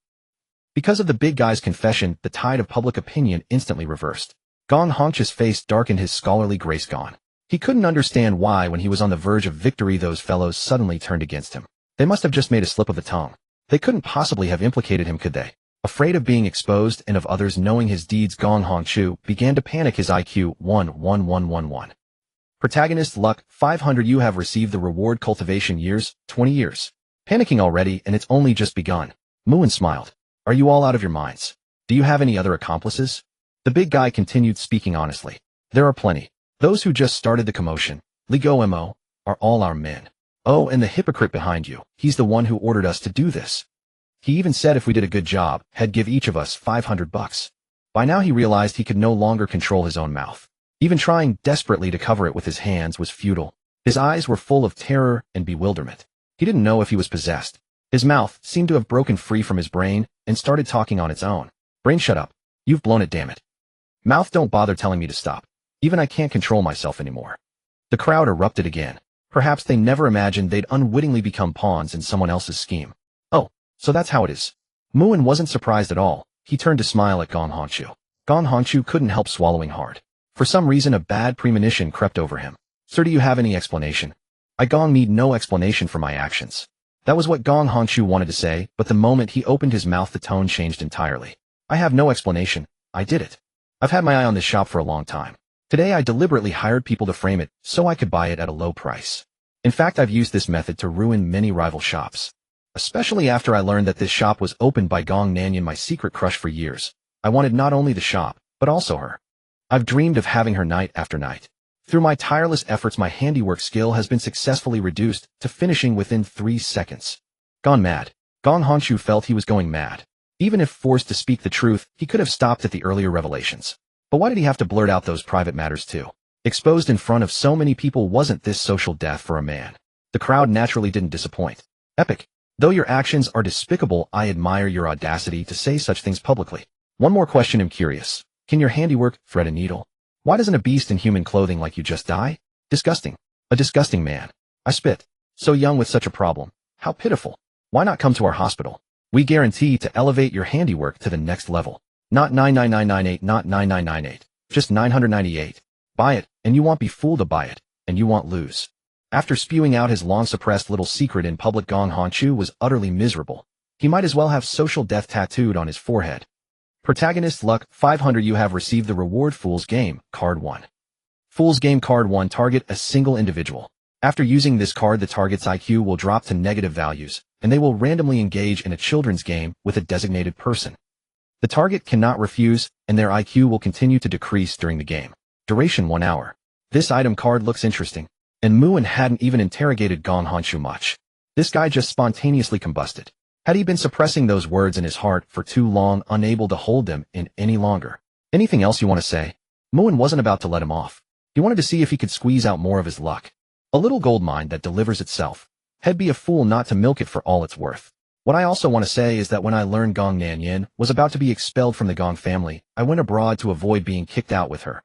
Because of the big guy's confession, the tide of public opinion instantly reversed. Gong Hongqiu's face darkened, his scholarly grace gone. He couldn't understand why, when he was on the verge of victory, those fellows suddenly turned against him. They must have just made a slip of the tongue. They couldn't possibly have implicated him, could they? Afraid of being exposed and of others knowing his deeds, Gong Hongqiu began to panic, his IQ 11111. Protagonist luck 500. You have received the reward cultivation years, 20 years. Panicking already, and it's only just begun. Muin smiled. Are you all out of your minds? Do you have any other accomplices? The big guy continued, speaking honestly. There are plenty. Those who just started the commotion, Li Go Mo, are all our men. Oh, and the hypocrite behind you, he's the one who ordered us to do this. He even said if we did a good job, he'd give each of us $500. By now he realized he could no longer control his own mouth. Even trying desperately to cover it with his hands was futile. His eyes were full of terror and bewilderment. He didn't know if he was possessed. His mouth seemed to have broken free from his brain and started talking on its own. Brain, shut up. You've blown it, damn it. Mouth, don't bother telling me to stop. Even I can't control myself anymore. The crowd erupted again. Perhaps they never imagined they'd unwittingly become pawns in someone else's scheme. Oh, so that's how it is. Muin wasn't surprised at all. He turned to smile at Gong Hongqiu. Gong Hongqiu couldn't help swallowing hard. For some reason, a bad premonition crept over him. Sir, do you have any explanation? I Gong need no explanation for my actions. That was what Gong Hongqiu wanted to say, but the moment he opened his mouth, the tone changed entirely. I have no explanation. I did it. I've had my eye on this shop for a long time. Today I deliberately hired people to frame it so I could buy it at a low price. In fact, I've used this method to ruin many rival shops. Especially after I learned that this shop was opened by Gong Nanyan, my secret crush for years. I wanted not only the shop, but also her. I've dreamed of having her night after night. Through my tireless efforts, my handiwork skill has been successfully reduced to finishing within 3 seconds. Gone mad. Gong Hongqiu felt he was going mad. Even if forced to speak the truth, he could have stopped at the earlier revelations. But why did he have to blurt out those private matters too? Exposed in front of so many people, wasn't this social death for a man? The crowd naturally didn't disappoint. Epic. Though your actions are despicable, I admire your audacity to say such things publicly. One more question, I'm curious. Can your handiwork thread a needle? Why doesn't a beast in human clothing like you just die? Disgusting. A disgusting man. I spit. So young with such a problem. How pitiful. Why not come to our hospital? We guarantee to elevate your handiwork to the next level. Not 99998, not 9998. Just 998. Buy it, and you won't be fooled to buy it, and you won't lose. After spewing out his long-suppressed little secret in public, Gong Hongchu was utterly miserable. He might as well have social death tattooed on his forehead. Protagonist luck 500. You have received the reward Fool's Game, Card 1. Fool's Game Card 1. Target a single individual. After using this card, the target's IQ will drop to negative values, and they will randomly engage in a children's game with a designated person. The target cannot refuse, and their IQ will continue to decrease during the game. Duration 1 hour. This item card looks interesting, and Muin hadn't even interrogated Gong Hongchu much. This guy just spontaneously combusted. Had he been suppressing those words in his heart for too long, unable to hold them in any longer? Anything else you want to say? Muin wasn't about to let him off. He wanted to see if he could squeeze out more of his luck. A little gold mine that delivers itself. He'd be a fool not to milk it for all it's worth. What I also want to say is that when I learned Gong Nanyin was about to be expelled from the Gong family, I went abroad to avoid being kicked out with her.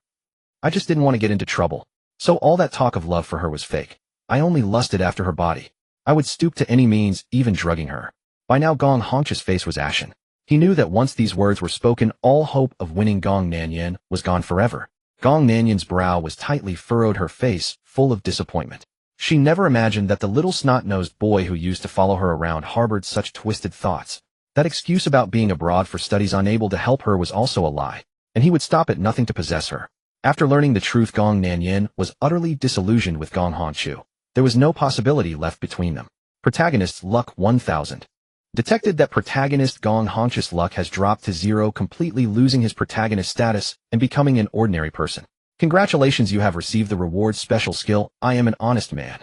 I just didn't want to get into trouble. So all that talk of love for her was fake. I only lusted after her body. I would stoop to any means, even drugging her. By now Gong Hongchu's face was ashen. He knew that once these words were spoken, all hope of winning Gong Nanyin was gone forever. Gong Nanyin's brow was tightly furrowed, her face full of disappointment. She never imagined that the little snot-nosed boy who used to follow her around harbored such twisted thoughts. That excuse about being abroad for studies unable to help her was also a lie, and he would stop at nothing to possess her. After learning the truth, Gong Nanyin was utterly disillusioned with Gong Hongchu. There was no possibility left between them. Protagonist's luck 1000. Detected that protagonist Gong Hongchu's luck has dropped to 0, completely losing his protagonist status and becoming an ordinary person. Congratulations, you have received the reward Special Skill, I am an honest man.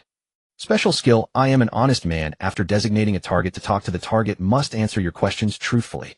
Special Skill, I am an honest man. After designating a target to talk to, the target must answer your questions truthfully.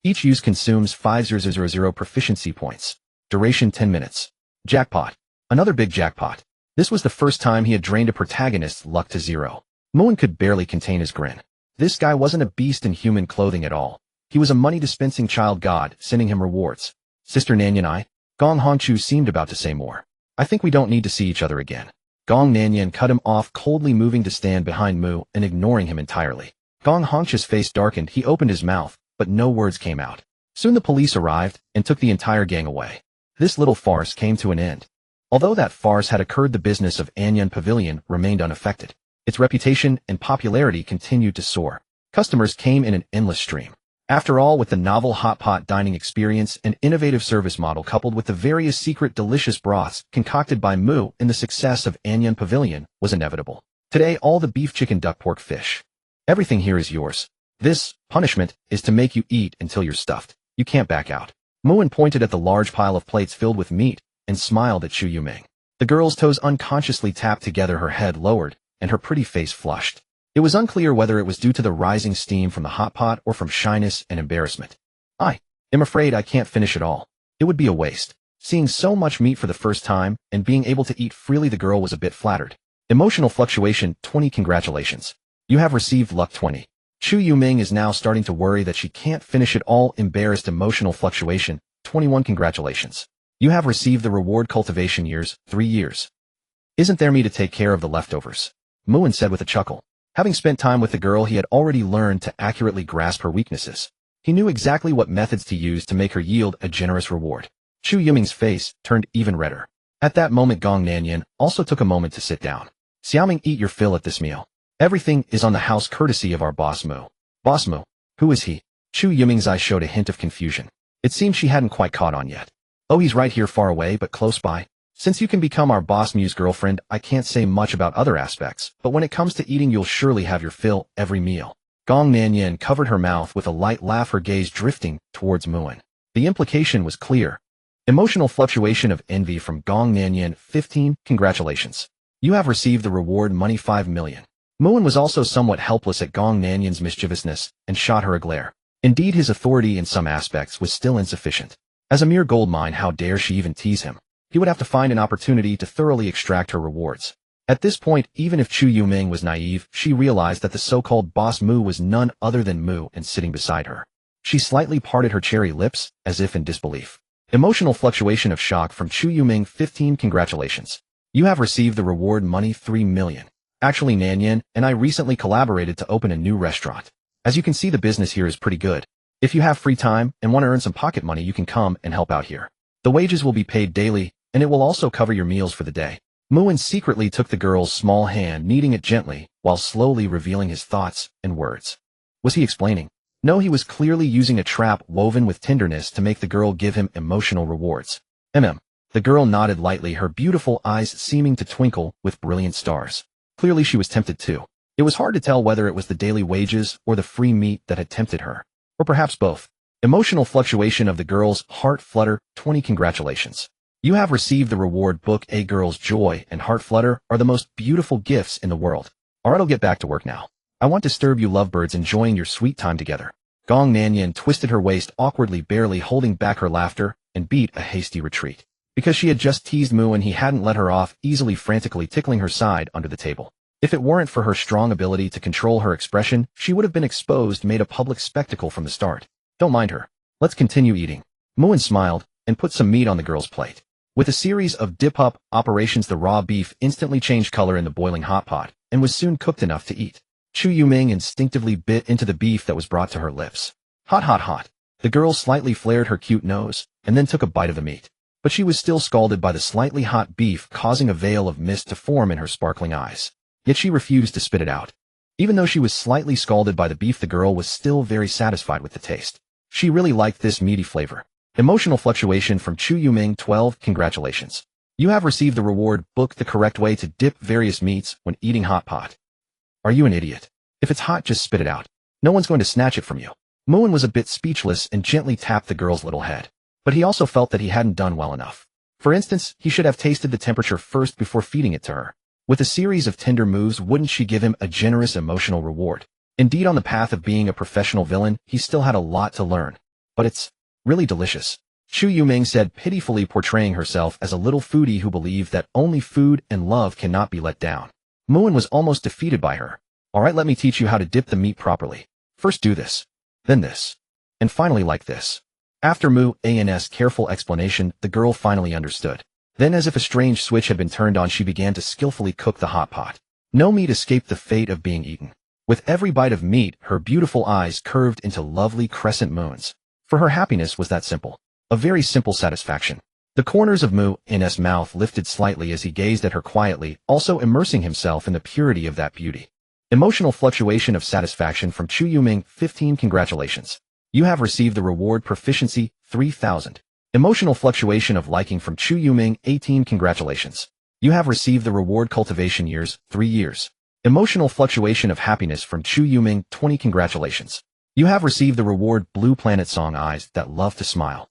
Each use consumes 5000 proficiency points. Duration 10 minutes. Jackpot. Another big jackpot. This was the first time he had drained a protagonist's luck to 0. Muin could barely contain his grin. This guy wasn't a beast in human clothing at all. He was a money-dispensing child god, sending him rewards. Sister Nanyin, Gong Hongchu seemed about to say more. I think we don't need to see each other again. Gong Nanyin cut him off, coldly moving to stand behind Mu and ignoring him entirely. Gong Hongchu's face darkened. He opened his mouth, but no words came out. Soon the police arrived and took the entire gang away. This little farce came to an end. Although that farce had occurred, the business of Anyan Pavilion remained unaffected. Its reputation and popularity continued to soar. Customers came in an endless stream. After all, with the novel hot pot dining experience and innovative service model coupled with the various secret delicious broths concocted by Mu, and the success of Anyan Pavilion was inevitable. Today, all the beef, chicken, duck, pork, fish. Everything here is yours. This punishment is to make you eat until you're stuffed. You can't back out. Muin pointed at the large pile of plates filled with meat and smiled at Chu Yuming. The girl's toes unconsciously tapped together, her head lowered, and her pretty face flushed. It was unclear whether it was due to the rising steam from the hot pot or from shyness and embarrassment. I am afraid I can't finish it all. It would be a waste. Seeing so much meat for the first time and being able to eat freely, the girl was a bit flattered. Emotional fluctuation 20. Congratulations. You have received luck 20. Chu Yuming is now starting to worry that she can't finish it all. Embarrassed emotional fluctuation 21. Congratulations. You have received the reward cultivation years 3 years. Isn't there me to take care of the leftovers? Muin said with a chuckle. Having spent time with the girl, he had already learned to accurately grasp her weaknesses. He knew exactly what methods to use to make her yield a generous reward. Chu Yuming's face turned even redder. At that moment, Gong Nanyin also took a moment to sit down. Xiaoming, eat your fill at this meal. Everything is on the house courtesy of our boss Mu. Boss Mu? Who is he? Chu Yuming's eyes showed a hint of confusion. It seemed she hadn't quite caught on yet. Oh, he's right here, far away but close by. Since you can become our boss Mu's girlfriend, I can't say much about other aspects, but when it comes to eating, you'll surely have your fill every meal. Gong Nanyin covered her mouth with a light laugh, her gaze drifting towards Muin. The implication was clear. Emotional fluctuation of envy from Gong Nanyin 15. Congratulations. You have received the reward money 5 million. Muin was also somewhat helpless at Gong Nanyin's mischievousness and shot her a glare. Indeed, his authority in some aspects was still insufficient. As a mere gold mine, how dare she even tease him? He would have to find an opportunity to thoroughly extract her rewards. At this point, even if Chu Yuming was naive, she realized that the so-called boss Mu was none other than Mu and sitting beside her. She slightly parted her cherry lips, as if in disbelief. Emotional fluctuation of shock from Chu Yuming. 15 Congratulations. You have received the reward money 3 million. Actually, Nanyan and I recently collaborated to open a new restaurant. As you can see, the business here is pretty good. If you have free time and want to earn some pocket money, you can come and help out here. The wages will be paid daily, and it will also cover your meals for the day. Muin secretly took the girl's small hand, kneading it gently, while slowly revealing his thoughts and words. Was he explaining? No, he was clearly using a trap woven with tenderness to make the girl give him emotional rewards. The girl nodded lightly, her beautiful eyes seeming to twinkle with brilliant stars. Clearly she was tempted too. It was hard to tell whether it was the daily wages or the free meat that had tempted her. Or perhaps both. Emotional fluctuation of the girl's heart flutter. 20 Congratulations. You have received the reward book. A girl's joy and heart flutter are the most beautiful gifts in the world. Alright, I'll get back to work now. I want to disturb you lovebirds enjoying your sweet time together. Gong Nanyan twisted her waist awkwardly, barely holding back her laughter, and beat a hasty retreat. Because she had just teased Mu and he hadn't let her off easily, frantically tickling her side under the table. If it weren't for her strong ability to control her expression, she would have been exposed, made a public spectacle from the start. Don't mind her. Let's continue eating. Muin smiled and put some meat on the girl's plate. With a series of dip-up operations, the raw beef instantly changed color in the boiling hot pot and was soon cooked enough to eat. Chu Yuming instinctively bit into the beef that was brought to her lips. Hot, hot, hot. The girl slightly flared her cute nose and then took a bite of the meat. But she was still scalded by the slightly hot beef, causing a veil of mist to form in her sparkling eyes. Yet she refused to spit it out. Even though she was slightly scalded by the beef, the girl was still very satisfied with the taste. She really liked this meaty flavor. Emotional fluctuation from Chu Yuming. 12 Congratulations. You have received the reward book, the correct way to dip various meats when eating hot pot. Are you an idiot? If it's hot, just spit it out. No one's going to snatch it from you. Muin was a bit speechless and gently tapped the girl's little head. But he also felt that he hadn't done well enough. For instance, he should have tasted the temperature first before feeding it to her. With a series of tender moves, wouldn't she give him a generous emotional reward? Indeed, on the path of being a professional villain, he still had a lot to learn. But it's really delicious. Chu Yuming said, pitifully portraying herself as a little foodie who believed that only food and love cannot be let down. Muin was almost defeated by her. Alright, let me teach you how to dip the meat properly. First do this, then this, and finally like this. After Muin's careful explanation, the girl finally understood. Then, as if a strange switch had been turned on, she began to skillfully cook the hot pot. No meat escaped the fate of being eaten. With every bite of meat, her beautiful eyes curved into lovely crescent moons. For her happiness was that simple. A very simple satisfaction. The corners of Muin's mouth lifted slightly as he gazed at her quietly, also immersing himself in the purity of that beauty. Emotional fluctuation of satisfaction from Chu Yuming. 15 Congratulations. You have received the reward proficiency 3000. Emotional fluctuation of liking from Chu Yuming. 18 Congratulations. You have received the reward cultivation years 3 years. Emotional fluctuation of happiness from Chu Yuming. 20 Congratulations. You have received the reward Blue Planet Song Eyes That Love to Smile.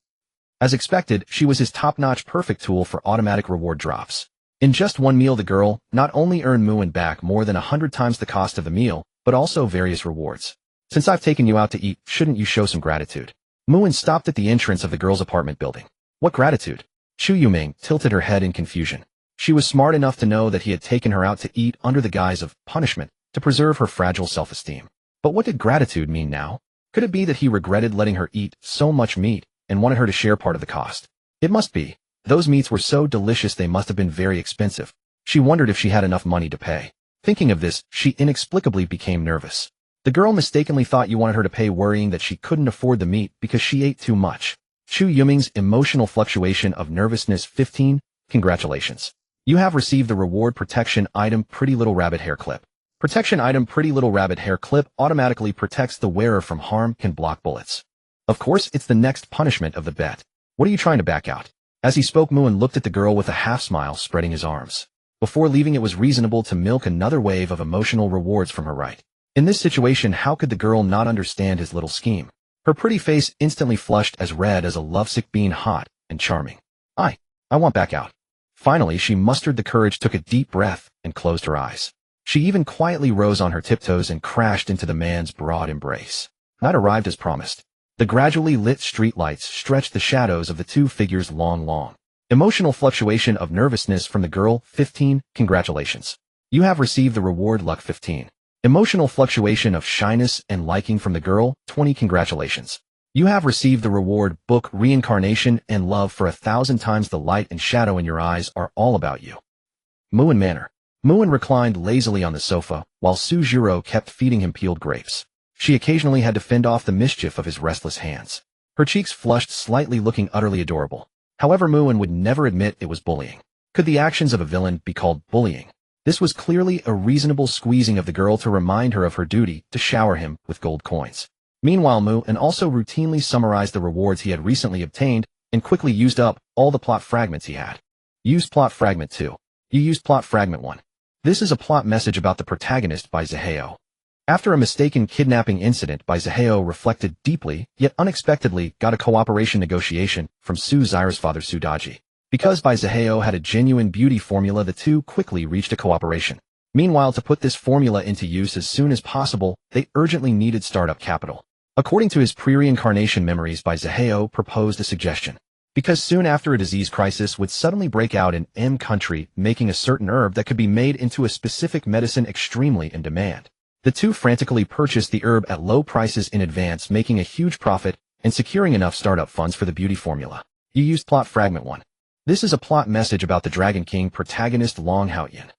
As expected, she was his top-notch perfect tool for automatic reward drops. In just one meal, the girl not only earned Muin back more than 100 times the cost of the meal, but also various rewards. Since I've taken you out to eat, shouldn't you show some gratitude? Muin stopped at the entrance of the girl's apartment building. What gratitude? Chu Yuming tilted her head in confusion. She was smart enough to know that he had taken her out to eat under the guise of punishment to preserve her fragile self-esteem. But what did gratitude mean now? Could it be that he regretted letting her eat so much meat and wanted her to share part of the cost? It must be. Those meats were so delicious they must have been very expensive. She wondered if she had enough money to pay. Thinking of this, she inexplicably became nervous. The girl mistakenly thought you wanted her to pay, worrying that she couldn't afford the meat because she ate too much. Chu Yuming's emotional fluctuation of nervousness. 15 Congratulations. You have received the reward protection item Pretty Little Rabbit Hair Clip. Protection item Pretty Little Rabbit Hair Clip automatically protects the wearer from harm, can block bullets. Of course, it's the next punishment of the bet. What are you trying to back out? As he spoke, Muin looked at the girl with a half-smile, spreading his arms. Before leaving, it was reasonable to milk another wave of emotional rewards from her right. In this situation, how could the girl not understand his little scheme? Her pretty face instantly flushed as red as a lovesick bean, hot and charming. I want back out. Finally, she mustered the courage, took a deep breath, and closed her eyes. She even quietly rose on her tiptoes and crashed into the man's broad embrace. Night arrived as promised. The gradually lit streetlights stretched the shadows of the two figures long. Emotional fluctuation of nervousness from the girl. 15 Congratulations. You have received the reward luck 15. Emotional fluctuation of shyness and liking from the girl, 20 congratulations. You have received the reward book reincarnation and love for 1,000 times the light and shadow in your eyes are all about you. Muin Manor. Muin reclined lazily on the sofa, while Sujiro kept feeding him peeled grapes. She occasionally had to fend off the mischief of his restless hands. Her cheeks flushed slightly, looking utterly adorable. However, Muin would never admit it was bullying. Could the actions of a villain be called bullying? This was clearly a reasonable squeezing of the girl to remind her of her duty to shower him with gold coins. Meanwhile, Muin also routinely summarized the rewards he had recently obtained and quickly used up all the plot fragments he had. Used plot fragment 2. You used plot fragment 1. This is a plot message about the protagonist by Zaheo. After a mistaken kidnapping incident by Zaheo reflected deeply, yet unexpectedly got a cooperation negotiation from Su-Zira's father Sudaji. Because Bai Zaheo had a genuine beauty formula, the two quickly reached a cooperation. Meanwhile, to put this formula into use as soon as possible, they urgently needed startup capital. According to his pre-reincarnation memories, Bai Zaheo proposed a suggestion. Because soon after a disease crisis would suddenly break out in M country, making a certain herb that could be made into a specific medicine extremely in demand. The two frantically purchased the herb at low prices in advance, making a huge profit and securing enough startup funds for the beauty formula. You used plot fragment 1. This is a plot message about the Dragon King protagonist Long Haoyin.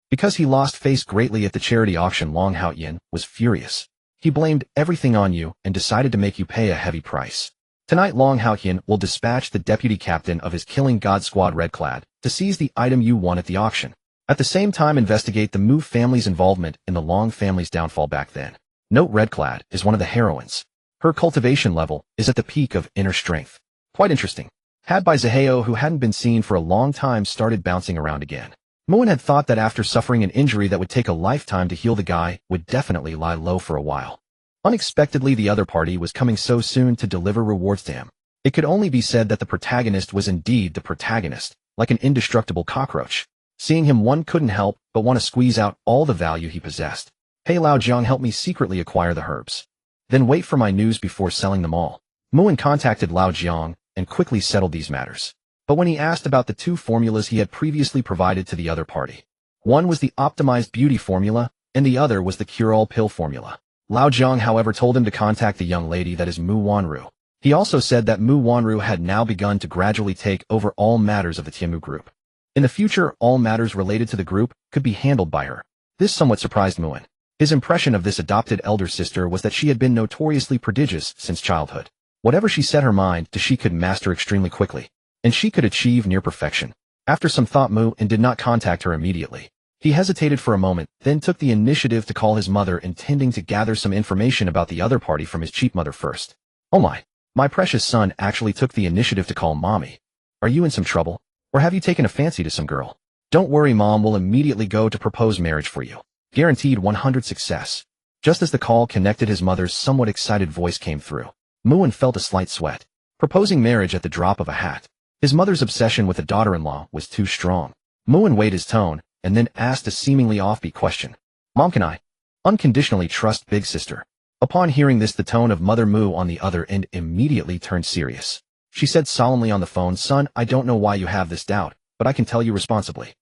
Because he lost face greatly at the charity auction, Long Haoyin was furious. He blamed everything on you and decided to make you pay a heavy price. Tonight, Long Haoyin will dispatch the deputy captain of his Killing God Squad Redclad to seize the item you won at the auction. At the same time, investigate the Mu family's involvement in the Long family's downfall back then. Note Redclad is one of the heroines. Her cultivation level is at the peak of inner strength. Quite interesting. Had Bai Zaheo, who hadn't been seen for a long time, started bouncing around again. Muin had thought that after suffering an injury that would take a lifetime to heal, the guy would definitely lie low for a while. Unexpectedly, the other party was coming so soon to deliver rewards to him. It could only be said that the protagonist was indeed the protagonist, like an indestructible cockroach. Seeing him, one couldn't help but want to squeeze out all the value he possessed. Hey Lao Jiang, help me secretly acquire the herbs. Then wait for my news before selling them all. Muin contacted Lao Jiang and quickly settled these matters. But when he asked about the two formulas he had previously provided to the other party, one was the optimized beauty formula and the other was the cure-all pill formula. Lao Jiang, however, told him to contact the young lady, that is Mu Wanru. He also said that Mu Wanru had now begun to gradually take over all matters of the Tianmu group. In the future, all matters related to the group could be handled by her. This somewhat surprised Muin. His impression of this adopted elder sister was that she had been notoriously prodigious since childhood. Whatever she set her mind to, she could master extremely quickly, and she could achieve near perfection. After some thought, Muin did not contact her immediately. He hesitated for a moment, then took the initiative to call his mother, intending to gather some information about the other party from his cheap mother first. Oh my precious son actually took the initiative to call Mommy. Are you in some trouble? Or have you taken a fancy to some girl? Don't worry, Mom will immediately go to propose marriage for you. Guaranteed 100 success. Just as the call connected, his mother's somewhat excited voice came through. Muin felt a slight sweat. Proposing marriage at the drop of a hat. His mother's obsession with a daughter-in-law was too strong. Muin weighed his tone, and then asked a seemingly offbeat question. Mom, can I unconditionally trust big sister? Upon hearing this, the tone of Mother Mu on the other end immediately turned serious. She said solemnly on the phone, Son, I don't know why you have this doubt, but I can tell you responsibly.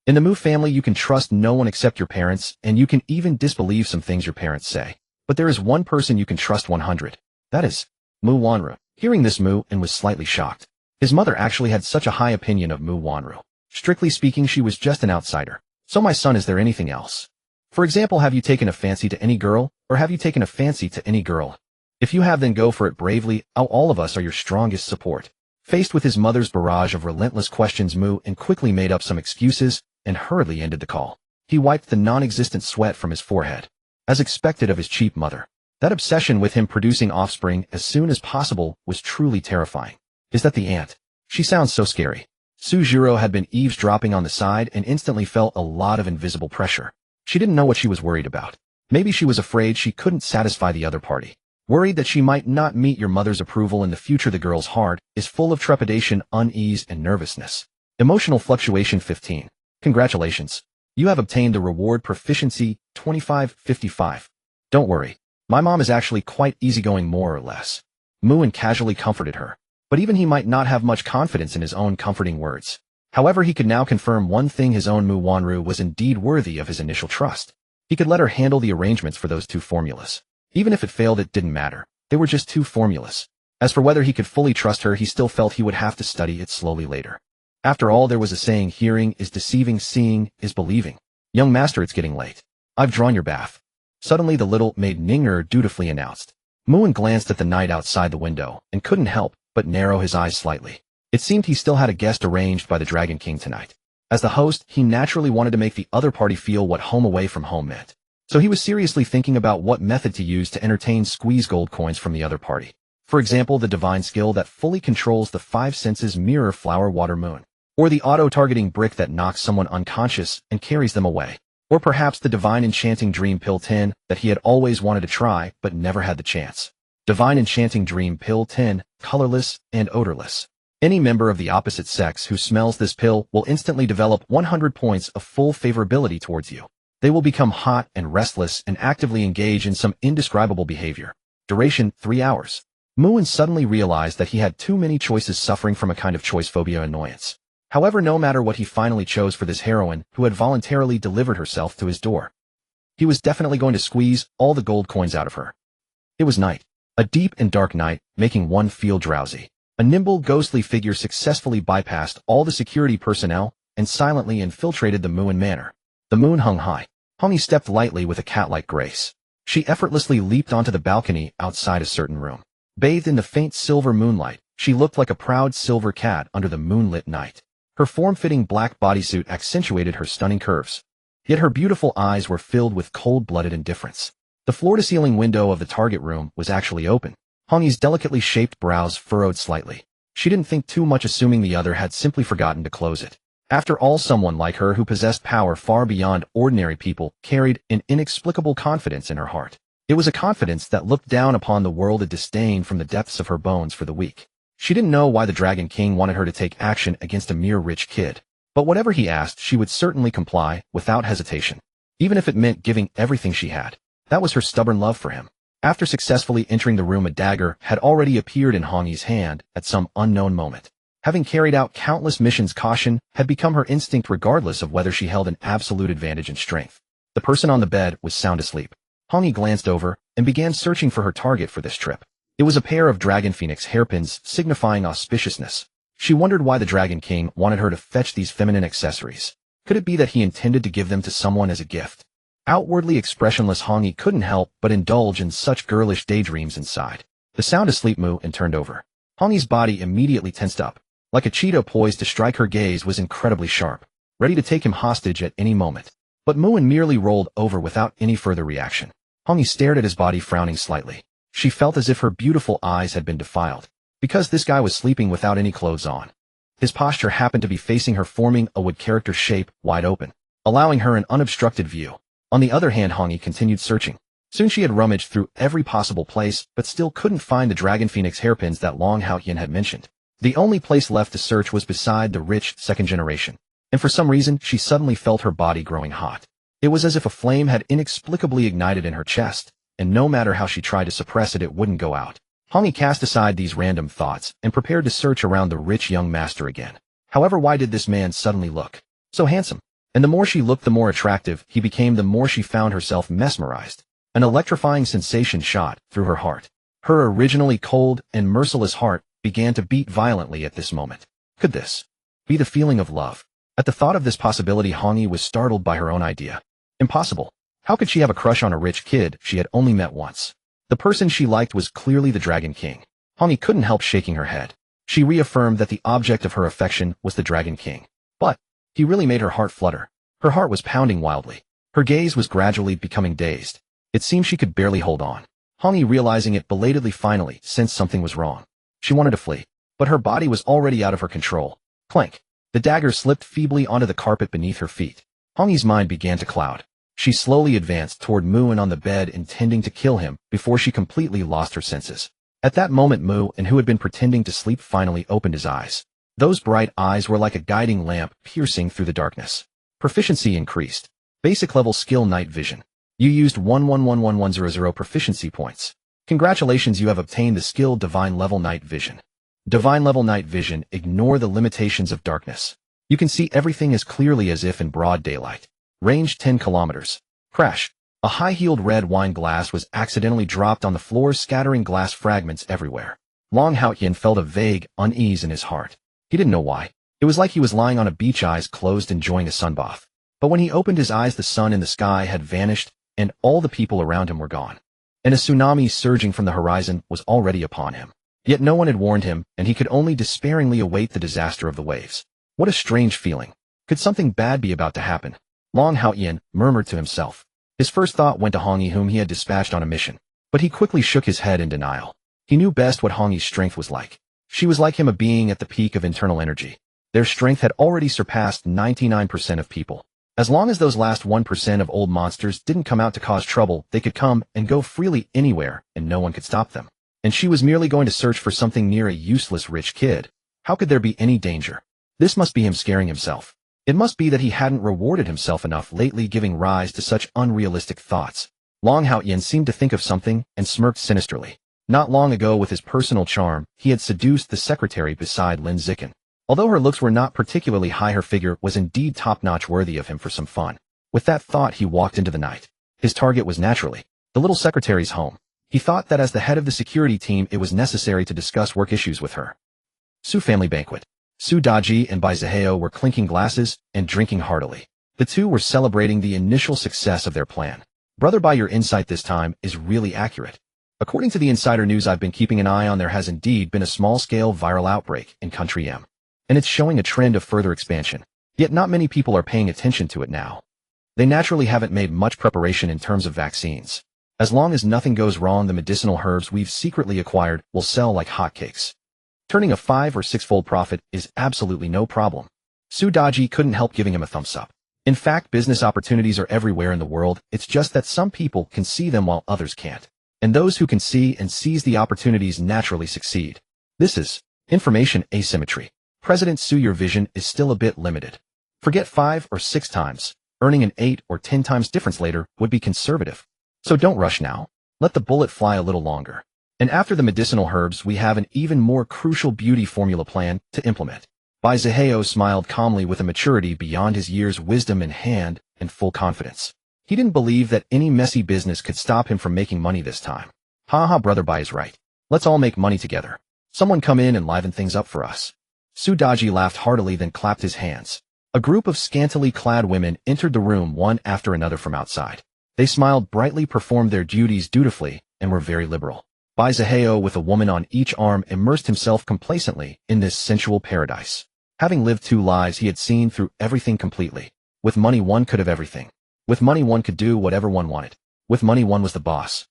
In the Mu family, you can trust no one except your parents, and you can even disbelieve some things your parents say. But there is one person you can trust 100. That is Mu Wanru. Hearing this, Muin was slightly shocked. His mother actually had such a high opinion of Mu Wanru. Strictly speaking, she was just an outsider. So my son, is there anything else? For example, have you taken a fancy to any girl, or have you taken a fancy to any girl? If you have, then go for it bravely. All of us are your strongest support. Faced with his mother's barrage of relentless questions, Muin quickly made up some excuses and hurriedly ended the call. He wiped the non-existent sweat from his forehead. As expected of his cheap mother, that obsession with him producing offspring as soon as possible was truly terrifying. Is that the aunt? She sounds so scary. Sujiro had been eavesdropping on the side and instantly felt a lot of invisible pressure. She didn't know what she was worried about. Maybe she was afraid she couldn't satisfy the other party. Worried that she might not meet your mother's approval in the future. The girl's heart is full of trepidation, unease, and nervousness. Emotional fluctuation 15. Congratulations. You have obtained the reward proficiency 2555. Don't worry. My mom is actually quite easygoing, more or less. Muin casually comforted her. But even he might not have much confidence in his own comforting words. However, he could now confirm one thing: his own Mu Wanru was indeed worthy of his initial trust. He could let her handle the arrangements for those two formulas. Even if it failed, it didn't matter. They were just two formulas. As for whether he could fully trust her, he still felt he would have to study it slowly later. After all, there was a saying: hearing is deceiving, seeing is believing. Young master, it's getting late. I've drawn your bath. Suddenly the little maid Ninger dutifully announced. Muin glanced at the night outside the window and couldn't help but narrow his eyes slightly. It seemed he still had a guest arranged by the Dragon King tonight. As the host, he naturally wanted to make the other party feel what home away from home meant. So he was seriously thinking about what method to use to entertain squeeze gold coins from the other party. For example, the divine skill that fully controls the five senses: mirror, flower, water, moon. Or the auto-targeting brick that knocks someone unconscious and carries them away. Or perhaps the divine enchanting dream pill 10 that he had always wanted to try but never had the chance. Divine enchanting dream pill 10, colorless and odorless. Any member of the opposite sex who smells this pill will instantly develop 100 points of full favorability towards you. They will become hot and restless and actively engage in some indescribable behavior. Duration: 3 hours. Muin suddenly realized that he had too many choices, suffering from a kind of choice phobia annoyance. However, no matter what he finally chose for this heroine who had voluntarily delivered herself to his door, he was definitely going to squeeze all the gold coins out of her. It was night. A deep and dark night, making one feel drowsy. A nimble, ghostly figure successfully bypassed all the security personnel and silently infiltrated the Muin manor. The moon hung high. Hongi stepped lightly with a cat-like grace. She effortlessly leaped onto the balcony outside a certain room. Bathed in the faint silver moonlight, she looked like a proud silver cat under the moonlit night. Her form-fitting black bodysuit accentuated her stunning curves. Yet her beautiful eyes were filled with cold-blooded indifference. The floor-to-ceiling window of the target room was actually open. Hongi's delicately shaped brows furrowed slightly. She didn't think too much, assuming the other had simply forgotten to close it. After all, someone like her who possessed power far beyond ordinary people carried an inexplicable confidence in her heart. It was a confidence that looked down upon the world, a disdain from the depths of her bones for the weak. She didn't know why the Dragon King wanted her to take action against a mere rich kid. But whatever he asked, she would certainly comply, without hesitation. Even if it meant giving everything she had. That was her stubborn love for him. After successfully entering the room, a dagger had already appeared in Hongi's hand at some unknown moment. Having carried out countless missions, caution had become her instinct regardless of whether she held an absolute advantage in strength. The person on the bed was sound asleep. Hongi glanced over and began searching for her target for this trip. It was a pair of Dragon Phoenix hairpins signifying auspiciousness. She wondered why the Dragon King wanted her to fetch these feminine accessories. Could it be that he intended to give them to someone as a gift? Outwardly expressionless, Hongi couldn't help but indulge in such girlish daydreams inside. The sound asleep Mu and turned over. Hongi's body immediately tensed up. Like a cheetah poised to strike, her gaze was incredibly sharp, ready to take him hostage at any moment. But Muin merely rolled over without any further reaction. Hongi stared at his body, frowning slightly. She felt as if her beautiful eyes had been defiled, because this guy was sleeping without any clothes on. His posture happened to be facing her, forming a wood character shape, wide open, allowing her an unobstructed view. On the other hand, Hongi continued searching. Soon she had rummaged through every possible place, but still couldn't find the Dragon Phoenix hairpins that Long Hao Yin had mentioned. The only place left to search was beside the rich second generation, and for some reason she suddenly felt her body growing hot. It was as if a flame had inexplicably ignited in her chest, and no matter how she tried to suppress it, it wouldn't go out. Hongi cast aside these random thoughts and prepared to search around the rich young master again. However, why did this man suddenly look so handsome? And the more she looked, the more attractive he became, the more she found herself mesmerized. An electrifying sensation shot through her heart. Her originally cold and merciless heart began to beat violently at this moment. Could this be the feeling of love? At the thought of this possibility, Hongi was startled by her own idea. Impossible. How could she have a crush on a rich kid she had only met once? The person she liked was clearly the Dragon King. Hongi couldn't help shaking her head. She reaffirmed that the object of her affection was the Dragon King. But he really made her heart flutter. Her heart was pounding wildly. Her gaze was gradually becoming dazed. It seemed she could barely hold on. Hongi, realizing it belatedly, finally sensed something was wrong. She wanted to flee, but her body was already out of her control. Clank. The dagger slipped feebly onto the carpet beneath her feet. Hongi's mind began to cloud. She slowly advanced toward Muin on the bed, intending to kill him before she completely lost her senses. At that moment, Muin, who had been pretending to sleep, finally opened his eyes. Those bright eyes were like a guiding lamp piercing through the darkness. Proficiency increased. Basic level skill night vision. You used 1111100 proficiency points. Congratulations, you have obtained the skill Divine Level Night Vision. Divine Level Night Vision, ignore the limitations of darkness. You can see everything as clearly as if in broad daylight. Range 10 kilometers. Crash. A high-heeled red wine glass was accidentally dropped on the floor, scattering glass fragments everywhere. Long Haotian felt a vague unease in his heart. He didn't know why. It was like he was lying on a beach, eyes closed, enjoying a sunbath. But when he opened his eyes, the sun in the sky had vanished, and all the people around him were gone. And a tsunami surging from the horizon was already upon him. Yet no one had warned him, and he could only despairingly await the disaster of the waves. What a strange feeling. Could something bad be about to happen? Long Haotian murmured to himself. His first thought went to Hongyi, whom he had dispatched on a mission. But he quickly shook his head in denial. He knew best what Hongyi's strength was like. She was like him, a being at the peak of internal energy. Their strength had already surpassed 99% of people. As long as those last 1% of old monsters didn't come out to cause trouble, they could come and go freely anywhere, and no one could stop them. And she was merely going to search for something near a useless rich kid. How could there be any danger? This must be him scaring himself. It must be that he hadn't rewarded himself enough lately, giving rise to such unrealistic thoughts. Long Haotian seemed to think of something and smirked sinisterly. Not long ago, with his personal charm, he had seduced the secretary beside Lin Zicken. Although her looks were not particularly high, her figure was indeed top-notch, worthy of him for some fun. With that thought, he walked into the night. His target was naturally the little secretary's home. He thought that as the head of the security team, it was necessary to discuss work issues with her. Su family banquet. Su Daji and Bai Zihao were clinking glasses and drinking heartily. The two were celebrating the initial success of their plan. Brother Bai, your insight this time is really accurate. According to the insider news I've been keeping an eye on, there has indeed been a small-scale viral outbreak in Country M. And it's showing a trend of further expansion. Yet not many people are paying attention to it now. They naturally haven't made much preparation in terms of vaccines. As long as nothing goes wrong, the medicinal herbs we've secretly acquired will sell like hotcakes. Turning a 5 or 6-fold profit is absolutely no problem. Su Daji couldn't help giving him a thumbs up. In fact, business opportunities are everywhere in the world. It's just that some people can see them while others can't. And those who can see and seize the opportunities naturally succeed. This is information asymmetry. President Su, your vision is still a bit limited. Forget 5 or 6 times. Earning an 8 or 10 times difference later would be conservative. So don't rush now. Let the bullet fly a little longer. And after the medicinal herbs, we have an even more crucial beauty formula plan to implement. Bai Zihao smiled calmly with a maturity beyond his years, wisdom in hand, and full confidence. He didn't believe that any messy business could stop him from making money this time. Ha, brother Bai is right. Let's all make money together. Someone come in and liven things up for us. Su Daji laughed heartily, then clapped his hands. A group of scantily clad women entered the room one after another from outside. They smiled brightly, performed their duties dutifully, and were very liberal. Bai Zihao, with a woman on each arm, immersed himself complacently in this sensual paradise. Having lived 2 lives, he had seen through everything completely. With money, one could have everything. With money, one could do whatever one wanted. With money, one was the boss.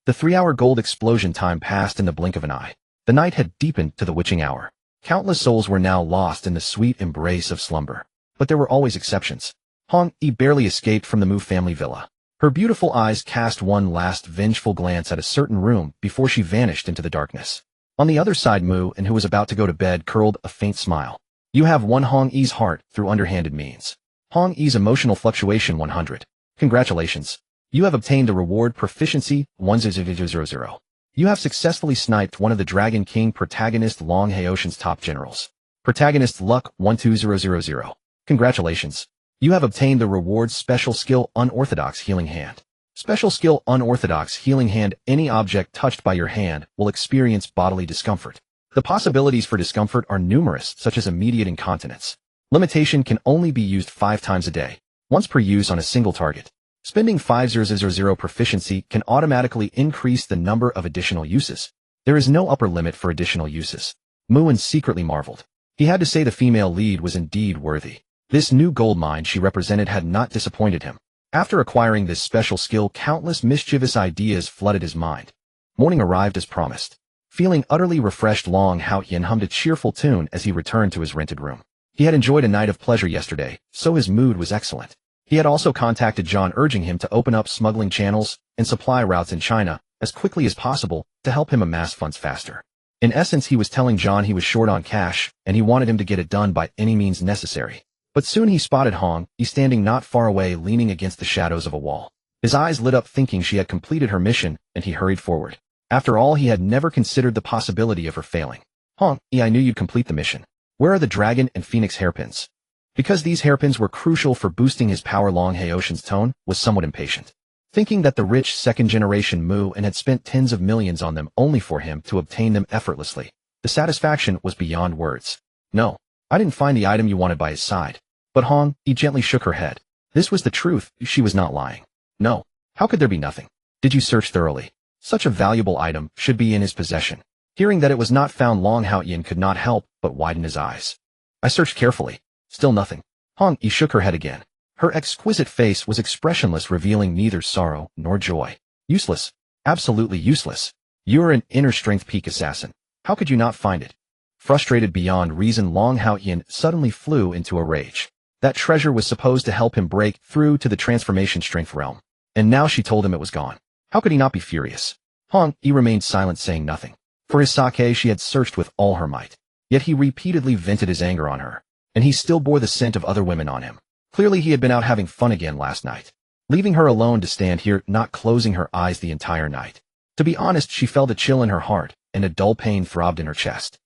The 3-hour gold explosion time passed in the blink of an eye. The night had deepened to the witching hour. Countless souls were now lost in the sweet embrace of slumber. But there were always exceptions. Hong-yi barely escaped from the Mu family villa. Her beautiful eyes cast one last vengeful glance at a certain room before she vanished into the darkness. On the other side, Mu, and who was about to go to bed, curled a faint smile. You have won Hong-yi's heart through underhanded means. Hong-yi's emotional fluctuation 100. Congratulations. You have obtained the reward proficiency 1000. You have successfully sniped one of the Dragon King protagonist Long Haotian's top generals. Protagonist luck 12000. Congratulations. You have obtained the reward special skill Unorthodox Healing Hand. Special skill Unorthodox Healing Hand. Any object touched by your hand will experience bodily discomfort. The possibilities for discomfort are numerous, such as immediate incontinence. Limitation can only be used 5 times a day, once per use on a single target. Spending 5000 proficiency can automatically increase the number of additional uses. There is no upper limit for additional uses. Muin secretly marveled. He had to say the female lead was indeed worthy. This new gold mine she represented had not disappointed him. After acquiring this special skill, countless mischievous ideas flooded his mind. Morning arrived as promised. Feeling utterly refreshed, Long Haotian hummed a cheerful tune as he returned to his rented room. He had enjoyed a night of pleasure yesterday, so his mood was excellent. He had also contacted John, urging him to open up smuggling channels and supply routes in China as quickly as possible to help him amass funds faster. In essence, he was telling John he was short on cash, and he wanted him to get it done by any means necessary. But soon he spotted Hong-yi standing not far away, leaning against the shadows of a wall. His eyes lit up, thinking she had completed her mission, and he hurried forward. After all, he had never considered the possibility of her failing. Hong-yi, I knew you'd complete the mission. Where are the dragon and phoenix hairpins? Because these hairpins were crucial for boosting his power, Long Haoshin's tone was somewhat impatient. Thinking that the rich second-generation Mu and had spent tens of millions on them only for him to obtain them effortlessly, the satisfaction was beyond words. No, I didn't find the item you wanted by his side. But Hong, he gently shook her head. This was the truth, she was not lying. No, how could there be nothing? Did you search thoroughly? Such a valuable item should be in his possession. Hearing that it was not found, Long Haoyin could not help but widen his eyes. I searched carefully. Still nothing. Hong Yi shook her head again. Her exquisite face was expressionless, revealing neither sorrow nor joy. Useless. Absolutely useless. You're an inner strength peak assassin. How could you not find it? Frustrated beyond reason, Long Haoyin suddenly flew into a rage. That treasure was supposed to help him break through to the transformation strength realm. And now she told him it was gone. How could he not be furious? Hong Yi remained silent, saying nothing. For his sake, she had searched with all her might. Yet he repeatedly vented his anger on her. And he still bore the scent of other women on him. Clearly he had been out having fun again last night. Leaving her alone to stand here, not closing her eyes the entire night. To be honest, she felt a chill in her heart, and a dull pain throbbed in her chest.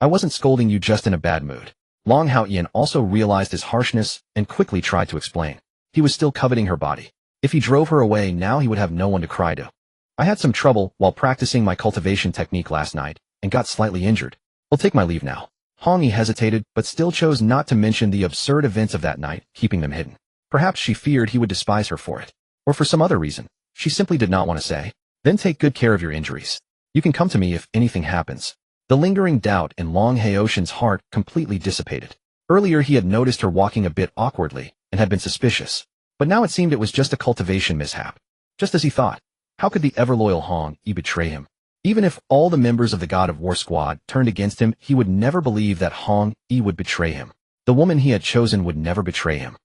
I wasn't scolding you, just in a bad mood. Long Haoyin also realized his harshness and quickly tried to explain. He was still coveting her body. If he drove her away now, he would have no one to cry to. I had some trouble while practicing my cultivation technique last night, and got slightly injured. I'll take my leave now. Hong Yi hesitated, but still chose not to mention the absurd events of that night, keeping them hidden. Perhaps she feared he would despise her for it. Or for some other reason. She simply did not want to say. Then take good care of your injuries. You can come to me if anything happens. The lingering doubt in Long Haoshin's heart completely dissipated. Earlier he had noticed her walking a bit awkwardly, and had been suspicious. But now it seemed it was just a cultivation mishap. Just as he thought. How could the ever-loyal Hong Yi betray him? Even if all the members of the God of War squad turned against him, he would never believe that Hong Yi would betray him. The woman he had chosen would never betray him.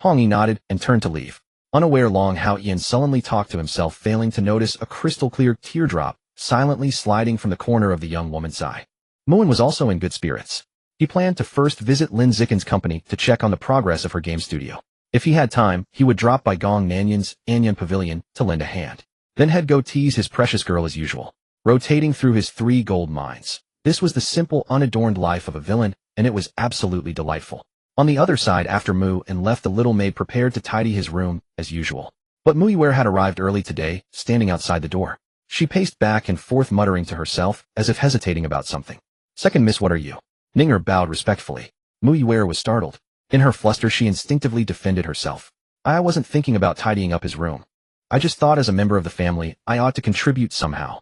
Hong Yi nodded and turned to leave. Unaware, Long Haoyin sullenly talked to himself, failing to notice a crystal-clear teardrop silently sliding from the corner of the young woman's eye. Muin was also in good spirits. He planned to first visit Lin Zicken's company to check on the progress of her game studio. If he had time, he would drop by Gong Nanyan's Anyan Pavilion to lend a hand. Then he'd go tease his precious girl as usual, rotating through his 3 gold mines. This was the simple, unadorned life of a villain, and it was absolutely delightful. On the other side, after Mu and left, the little maid prepared to tidy his room, as usual. But Mu Yiwei had arrived early today, standing outside the door. She paced back and forth, muttering to herself, as if hesitating about something. Second Miss, what are you? Ninger bowed respectfully. Mu Yiwei was startled. In her fluster, she instinctively defended herself. I wasn't thinking about tidying up his room. I just thought as a member of the family, I ought to contribute somehow.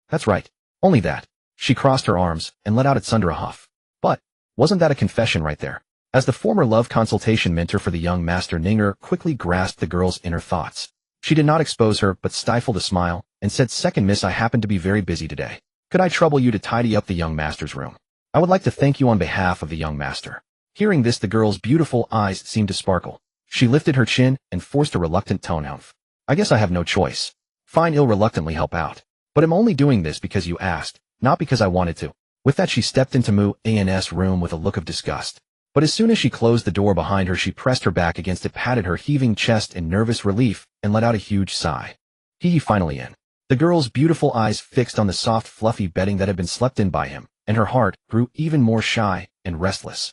That's right. Only that. She crossed her arms and let out its under a huff. But, wasn't that a confession right there? As the former love consultation mentor for the young master, Ninger quickly grasped the girl's inner thoughts. She did not expose her, but stifled a smile, and said, Second Miss, I happen to be very busy today. Could I trouble you to tidy up the young master's room? I would like to thank you on behalf of the young master. Hearing this, the girl's beautiful eyes seemed to sparkle. She lifted her chin and forced a reluctant tone. I guess I have no choice. Fine, I'll reluctantly help out. But I'm only doing this because you asked, not because I wanted to. With that, she stepped into Mu An's room with a look of disgust. But as soon as she closed the door behind her, she pressed her back against it, patted her heaving chest in nervous relief, and let out a huge sigh. He finally in. The girl's beautiful eyes fixed on the soft, fluffy bedding that had been slept in by him, and her heart grew even more shy and restless.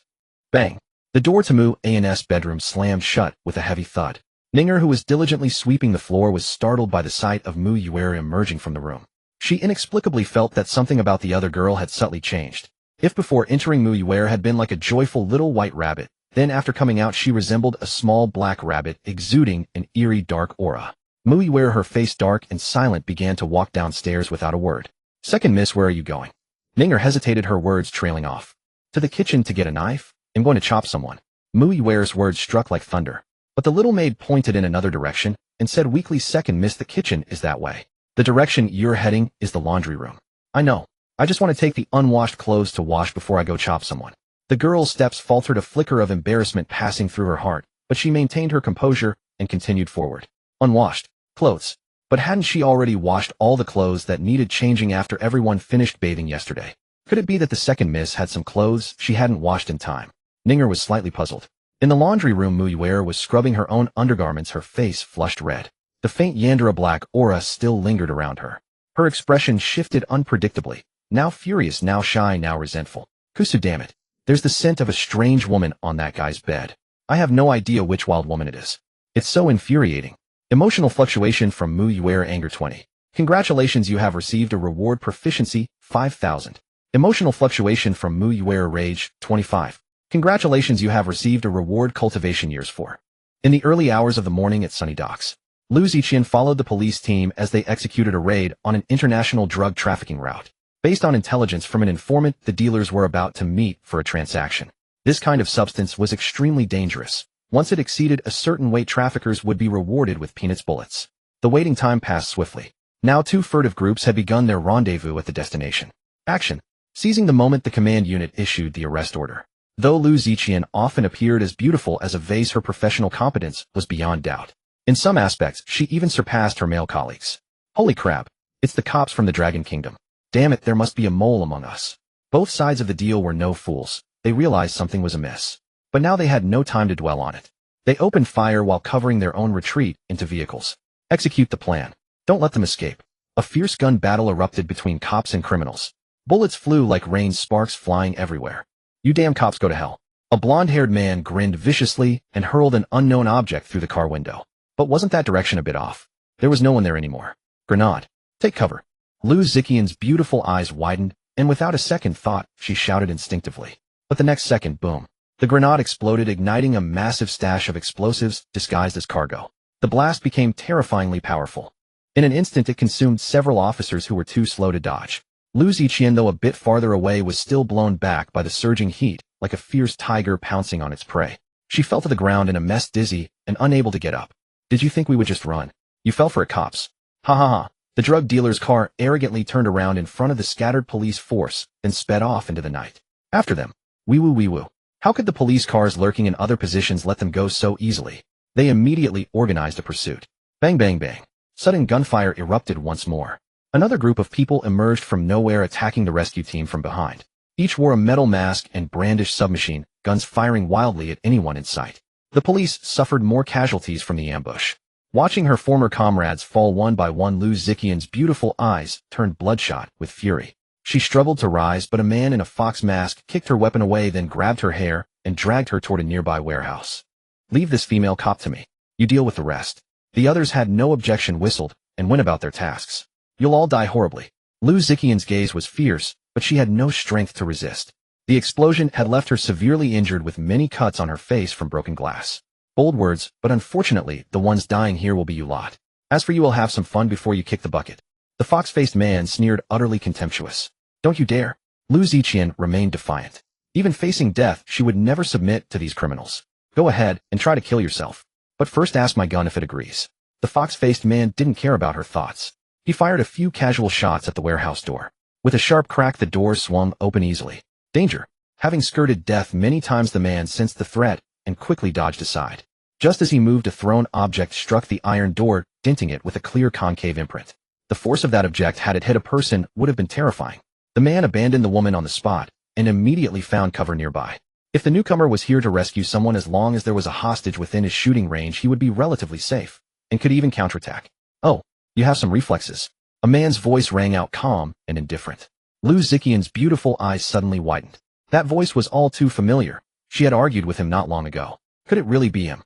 Bang! The door to Mu An's bedroom slammed shut with a heavy thud. Ninger, who was diligently sweeping the floor, was startled by the sight of Mu Yiwei emerging from the room. She inexplicably felt that something about the other girl had subtly changed. If before entering Mu Yiwei had been like a joyful little white rabbit, then after coming out she resembled a small black rabbit exuding an eerie dark aura. Mu Yiwei, her face dark and silent, began to walk downstairs without a word. Second Miss, where are you going? Ninger hesitated, her words trailing off. To the kitchen to get a knife? I'm going to chop someone. Mu Yiwei's words struck like thunder. But the little maid pointed in another direction and said weakly, Second Miss, the kitchen is that way. The direction you're heading is the laundry room. I know. I just want to take the unwashed clothes to wash before I go chop someone. The girl's steps faltered, a flicker of embarrassment passing through her heart, but she maintained her composure and continued forward. Unwashed clothes. But hadn't she already washed all the clothes that needed changing after everyone finished bathing yesterday? Could it be that the Second Miss had some clothes she hadn't washed in time? Ninger was slightly puzzled. In the laundry room, Mu Yiwei was scrubbing her own undergarments, her face flushed red. The faint Yandera black aura still lingered around her. Her expression shifted unpredictably, now furious, now shy, now resentful. Kusu, damn it. There's the scent of a strange woman on that guy's bed. I have no idea which wild woman it is. It's so infuriating. Emotional fluctuation from Mu Yuer Anger 20. Congratulations, you have received a reward proficiency, 5,000. Emotional fluctuation from Mu Yuer Rage, 25. Congratulations, you have received a reward cultivation years 4. In the early hours of the morning at Sunny Docks, Lu Ziqian followed the police team as they executed a raid on an international drug trafficking route. Based on intelligence from an informant, the dealers were about to meet for a transaction. This kind of substance was extremely dangerous. Once it exceeded a certain weight, traffickers would be rewarded with peanuts bullets. The waiting time passed swiftly. Now 2 furtive groups had begun their rendezvous at the destination. Action. Seizing the moment, the command unit issued the arrest order. Though Lu Ziqian often appeared as beautiful as a vase, her professional competence was beyond doubt. In some aspects, she even surpassed her male colleagues. Holy crap. It's the cops from the Dragon Kingdom. Damn it, there must be a mole among us. Both sides of the deal were no fools. They realized something was amiss. But now they had no time to dwell on it. They opened fire while covering their own retreat into vehicles. Execute the plan. Don't let them escape. A fierce gun battle erupted between cops and criminals. Bullets flew like rain, sparks flying everywhere. You damn cops, go to hell. A blonde-haired man grinned viciously and hurled an unknown object through the car window. But wasn't that direction a bit off? There was no one there anymore. Grenade. Take cover. Lu Ziqian's beautiful eyes widened, and without a second thought, she shouted instinctively. But the next second, boom. The grenade exploded, igniting a massive stash of explosives disguised as cargo. The blast became terrifyingly powerful. In an instant, it consumed several officers who were too slow to dodge. Lu Ziqian, though a bit farther away, was still blown back by the surging heat, like a fierce tiger pouncing on its prey. She fell to the ground in a mess, dizzy and unable to get up. Did you think we would just run? You fell for it, cops. Ha ha ha. The drug dealer's car arrogantly turned around in front of the scattered police force, then sped off into the night. After them. Wee woo wee woo. How could the police cars lurking in other positions let them go so easily? They immediately organized a pursuit. Bang bang bang. Sudden gunfire erupted once more. Another group of people emerged from nowhere, attacking the rescue team from behind. Each wore a metal mask and brandished submachine guns, firing wildly at anyone in sight. The police suffered more casualties from the ambush. Watching her former comrades fall one by one, Lu Ziqian's beautiful eyes turned bloodshot with fury. She struggled to rise, but a man in a fox mask kicked her weapon away, then grabbed her hair and dragged her toward a nearby warehouse. Leave this female cop to me. You deal with the rest. The others had no objection, whistled, and went about their tasks. You'll all die horribly. Lu Ziqian's gaze was fierce, but she had no strength to resist. The explosion had left her severely injured with many cuts on her face from broken glass. Bold words, but unfortunately, the ones dying here will be you lot. As for you, will have some fun before you kick the bucket. The fox-faced man sneered, utterly contemptuous. Don't you dare. Lu Ziqian remained defiant. Even facing death, she would never submit to these criminals. Go ahead and try to kill yourself. But first ask my gun if it agrees. The fox-faced man didn't care about her thoughts. He fired a few casual shots at the warehouse door. With a sharp crack, the door swung open easily. Danger. Having skirted death many times, the man sensed the threat and quickly dodged aside. Just as he moved, a thrown object struck the iron door, denting it with a clear concave imprint. The force of that object, had it hit a person, would have been terrifying. The man abandoned the woman on the spot and immediately found cover nearby. If the newcomer was here to rescue someone, as long as there was a hostage within his shooting range, he would be relatively safe and could even counterattack. Oh, you have some reflexes. A man's voice rang out, calm and indifferent. Lu Ziqian's beautiful eyes suddenly widened. That voice was all too familiar. She had argued with him not long ago. Could it really be him?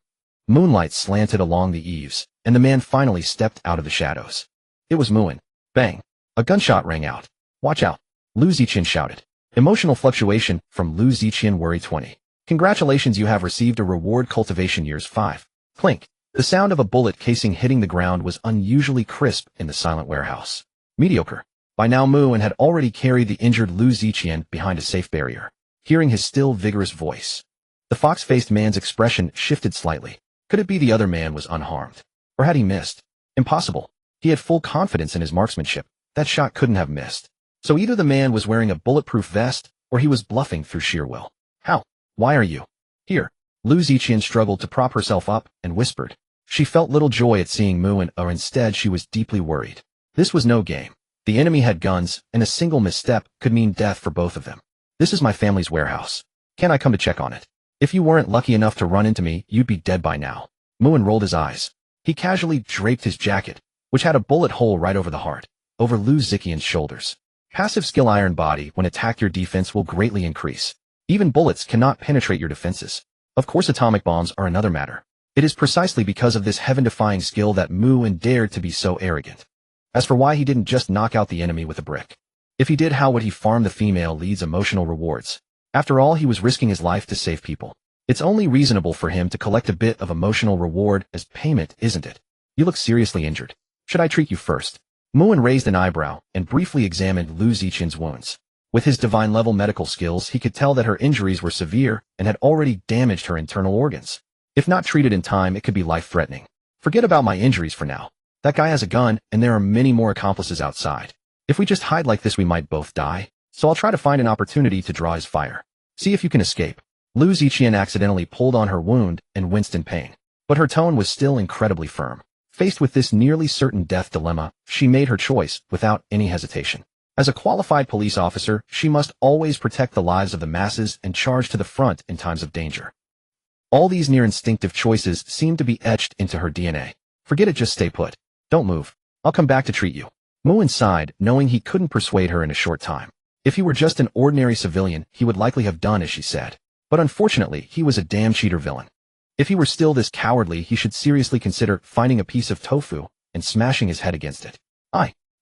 Moonlight slanted along the eaves, and the man finally stepped out of the shadows. It was Muin. Bang. A gunshot rang out. Watch out. Lu Ziqian shouted. Emotional fluctuation from Lu Ziqian Worry 20. Congratulations, you have received a reward cultivation years 5. Clink. The sound of a bullet casing hitting the ground was unusually crisp in the silent warehouse. Mediocre. By now, Muin had already carried the injured Lu Ziqian behind a safe barrier. Hearing his still vigorous voice, the fox-faced man's expression shifted slightly. Could it be the other man was unharmed? Or had he missed? Impossible. He had full confidence in his marksmanship. That shot couldn't have missed. So either the man was wearing a bulletproof vest, or he was bluffing through sheer will. How? Why are you here? Lu Ziqian struggled to prop herself up and whispered. She felt little joy at seeing Muin, or instead she was deeply worried. This was no game. The enemy had guns, and a single misstep could mean death for both of them. This is my family's warehouse. Can I come to check on it? If you weren't lucky enough to run into me, you'd be dead by now. Muin rolled his eyes. He casually draped his jacket, which had a bullet hole right over the heart, over Lu Ziqian's shoulders. Passive skill: Iron Body. When attacked, your defense will greatly increase. Even bullets cannot penetrate your defenses. Of course, atomic bombs are another matter. It is precisely because of this heaven-defying skill that Mu-in dared to be so arrogant. As for why he didn't just knock out the enemy with a brick. If he did, how would he farm the female lead's emotional rewards? After all, he was risking his life to save people. It's only reasonable for him to collect a bit of emotional reward as payment, isn't it? You look seriously injured. Should I treat you first? Mu-in raised an eyebrow and briefly examined Lu Zichen's wounds. With his divine-level medical skills, he could tell that her injuries were severe and had already damaged her internal organs. If not treated in time, it could be life-threatening. Forget about my injuries for now. That guy has a gun, and there are many more accomplices outside. If we just hide like this, we might both die. So I'll try to find an opportunity to draw his fire. See if you can escape. Lu Zichen accidentally pulled on her wound and winced in pain. But her tone was still incredibly firm. Faced with this nearly certain death dilemma, she made her choice without any hesitation. As a qualified police officer, she must always protect the lives of the masses and charge to the front in times of danger. All these near-instinctive choices seemed to be etched into her DNA. Forget it, just stay put. Don't move. I'll come back to treat you. Mu-in sighed, knowing he couldn't persuade her in a short time. If he were just an ordinary civilian, he would likely have done as she said. But unfortunately, he was a damn cheater villain. If he were still this cowardly, he should seriously consider finding a piece of tofu and smashing his head against it.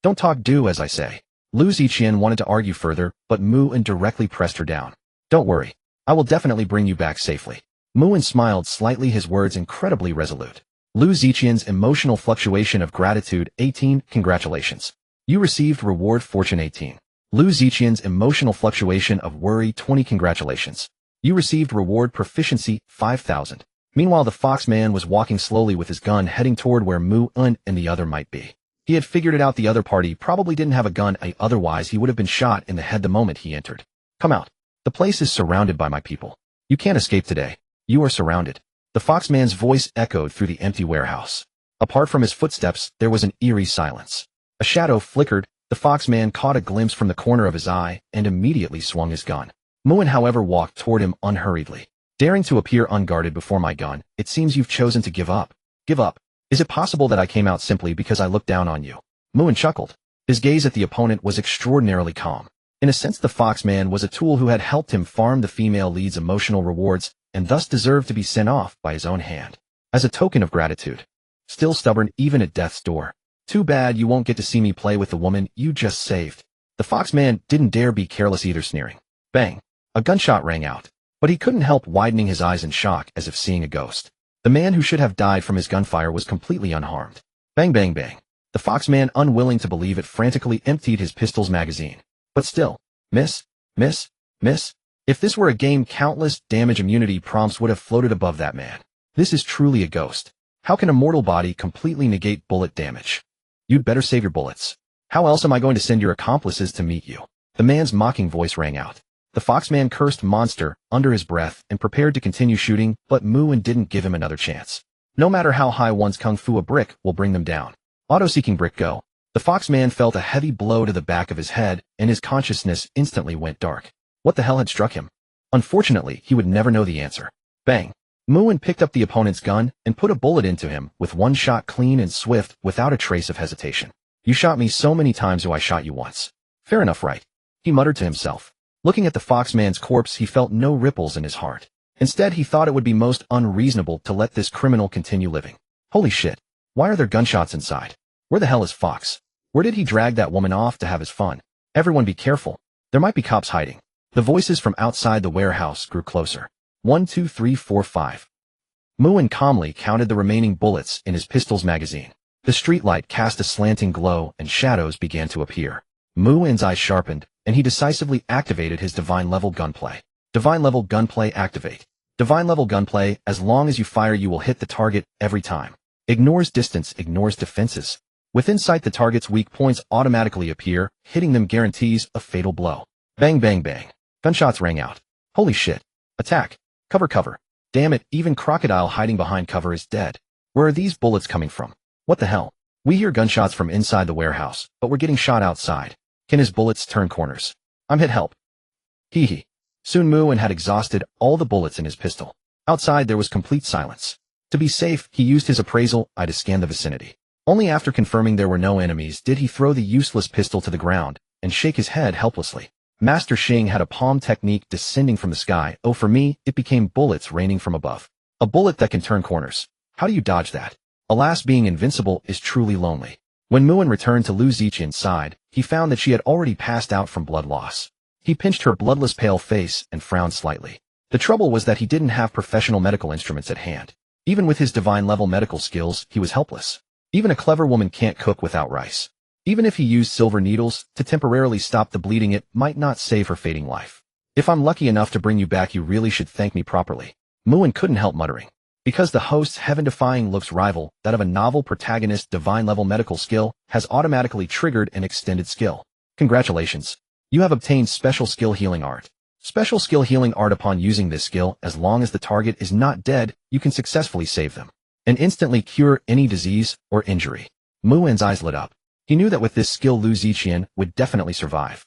Don't talk, do as I say. Lu Zichen wanted to argue further, but Mu-in directly pressed her down. Don't worry. I will definitely bring you back safely. Mu-in smiled slightly, his words incredibly resolute. Lu Zichen's emotional fluctuation of gratitude 18. Congratulations. You received reward fortune 18. Lu Zichen's emotional fluctuation of worry 20. Congratulations. You received reward proficiency 5,000. Meanwhile, the Foxman was walking slowly with his gun heading toward where Mu-in and the other might be. He had figured it out. The other party probably didn't have a gun, otherwise he would have been shot in the head the moment he entered. Come out. The place is surrounded by my people. You can't escape today. You are surrounded. The Foxman's voice echoed through the empty warehouse. Apart from his footsteps, there was an eerie silence. A shadow flickered. The Foxman caught a glimpse from the corner of his eye and immediately swung his gun. Mu-in, however, walked toward him unhurriedly. Daring to appear unguarded before my gun, it seems you've chosen to give up. Give up? Is it possible that I came out simply because I looked down on you? Mu-in chuckled. His gaze at the opponent was extraordinarily calm. In a sense, the Foxman was a tool who had helped him farm the female lead's emotional rewards and thus deserved to be sent off by his own hand. As a token of gratitude. Still stubborn even at death's door. Too bad you won't get to see me play with the woman you just saved. The Foxman didn't dare be careless either, sneering. Bang! A gunshot rang out. But he couldn't help widening his eyes in shock as if seeing a ghost. The man who should have died from his gunfire was completely unharmed. Bang, bang, bang. The Foxman, unwilling to believe it, frantically emptied his pistol's magazine. But still, miss, miss, miss. If this were a game, countless damage immunity prompts would have floated above that man. This is truly a ghost. How can a mortal body completely negate bullet damage? You'd better save your bullets. How else am I going to send your accomplices to meet you? The man's mocking voice rang out. The Foxman cursed monster under his breath and prepared to continue shooting, but Mu-in didn't give him another chance. No matter how high one's kung fu, a brick will bring them down. Auto-seeking brick, go. The Foxman felt a heavy blow to the back of his head, and his consciousness instantly went dark. What the hell had struck him? Unfortunately, he would never know the answer. Bang! Mu-in picked up the opponent's gun and put a bullet into him with one shot, clean and swift, without a trace of hesitation. You shot me so many times, so I shot you once. Fair enough, right? He muttered to himself. Looking at the Foxman's corpse, he felt no ripples in his heart. Instead, he thought it would be most unreasonable to let this criminal continue living. Holy shit. Why are there gunshots inside? Where the hell is Fox? Where did he drag that woman off to have his fun? Everyone be careful. There might be cops hiding. The voices from outside the warehouse grew closer. 1, 2, 3, 4, 5. Mu-in calmly counted the remaining bullets in his pistol's magazine. The streetlight cast a slanting glow and shadows began to appear. Mu-in's eyes sharpened, and he decisively activated his divine-level gunplay. Divine-level gunplay activate. Divine-level gunplay, as long as you fire you will hit the target every time. Ignores distance, ignores defenses. Within sight the target's weak points automatically appear, hitting them guarantees a fatal blow. Bang, bang, bang. Gunshots rang out. Holy shit. Attack. Cover, cover. Damn it, even Crocodile hiding behind cover is dead. Where are these bullets coming from? What the hell? We hear gunshots from inside the warehouse, but we're getting shot outside. Can his bullets turn corners? I'm hit, help. Hee hee. Soon Mu-in had exhausted all the bullets in his pistol. Outside there was complete silence. To be safe, he used his appraisal eye to scan the vicinity. Only after confirming there were no enemies did he throw the useless pistol to the ground and shake his head helplessly. Master Xing had a palm technique descending from the sky. Oh, for me, it became bullets raining from above. A bullet that can turn corners. How do you dodge that? Alas, being invincible is truly lonely. When Muin returned to Lu Ziqian's side, he found that she had already passed out from blood loss. He pinched her bloodless pale face and frowned slightly. The trouble was that he didn't have professional medical instruments at hand. Even with his divine-level medical skills, he was helpless. Even a clever woman can't cook without rice. Even if he used silver needles to temporarily stop the bleeding, it might not save her fading life. If I'm lucky enough to bring you back, you really should thank me properly. Muin couldn't help muttering. Because the host's heaven-defying looks rival that of a novel protagonist, divine-level medical skill has automatically triggered an extended skill. Congratulations. You have obtained special skill healing art. Special skill healing art. Upon using this skill, as long as the target is not dead, you can successfully save them and instantly cure any disease or injury. Muin's eyes lit up. He knew that with this skill Lu Ziqian would definitely survive.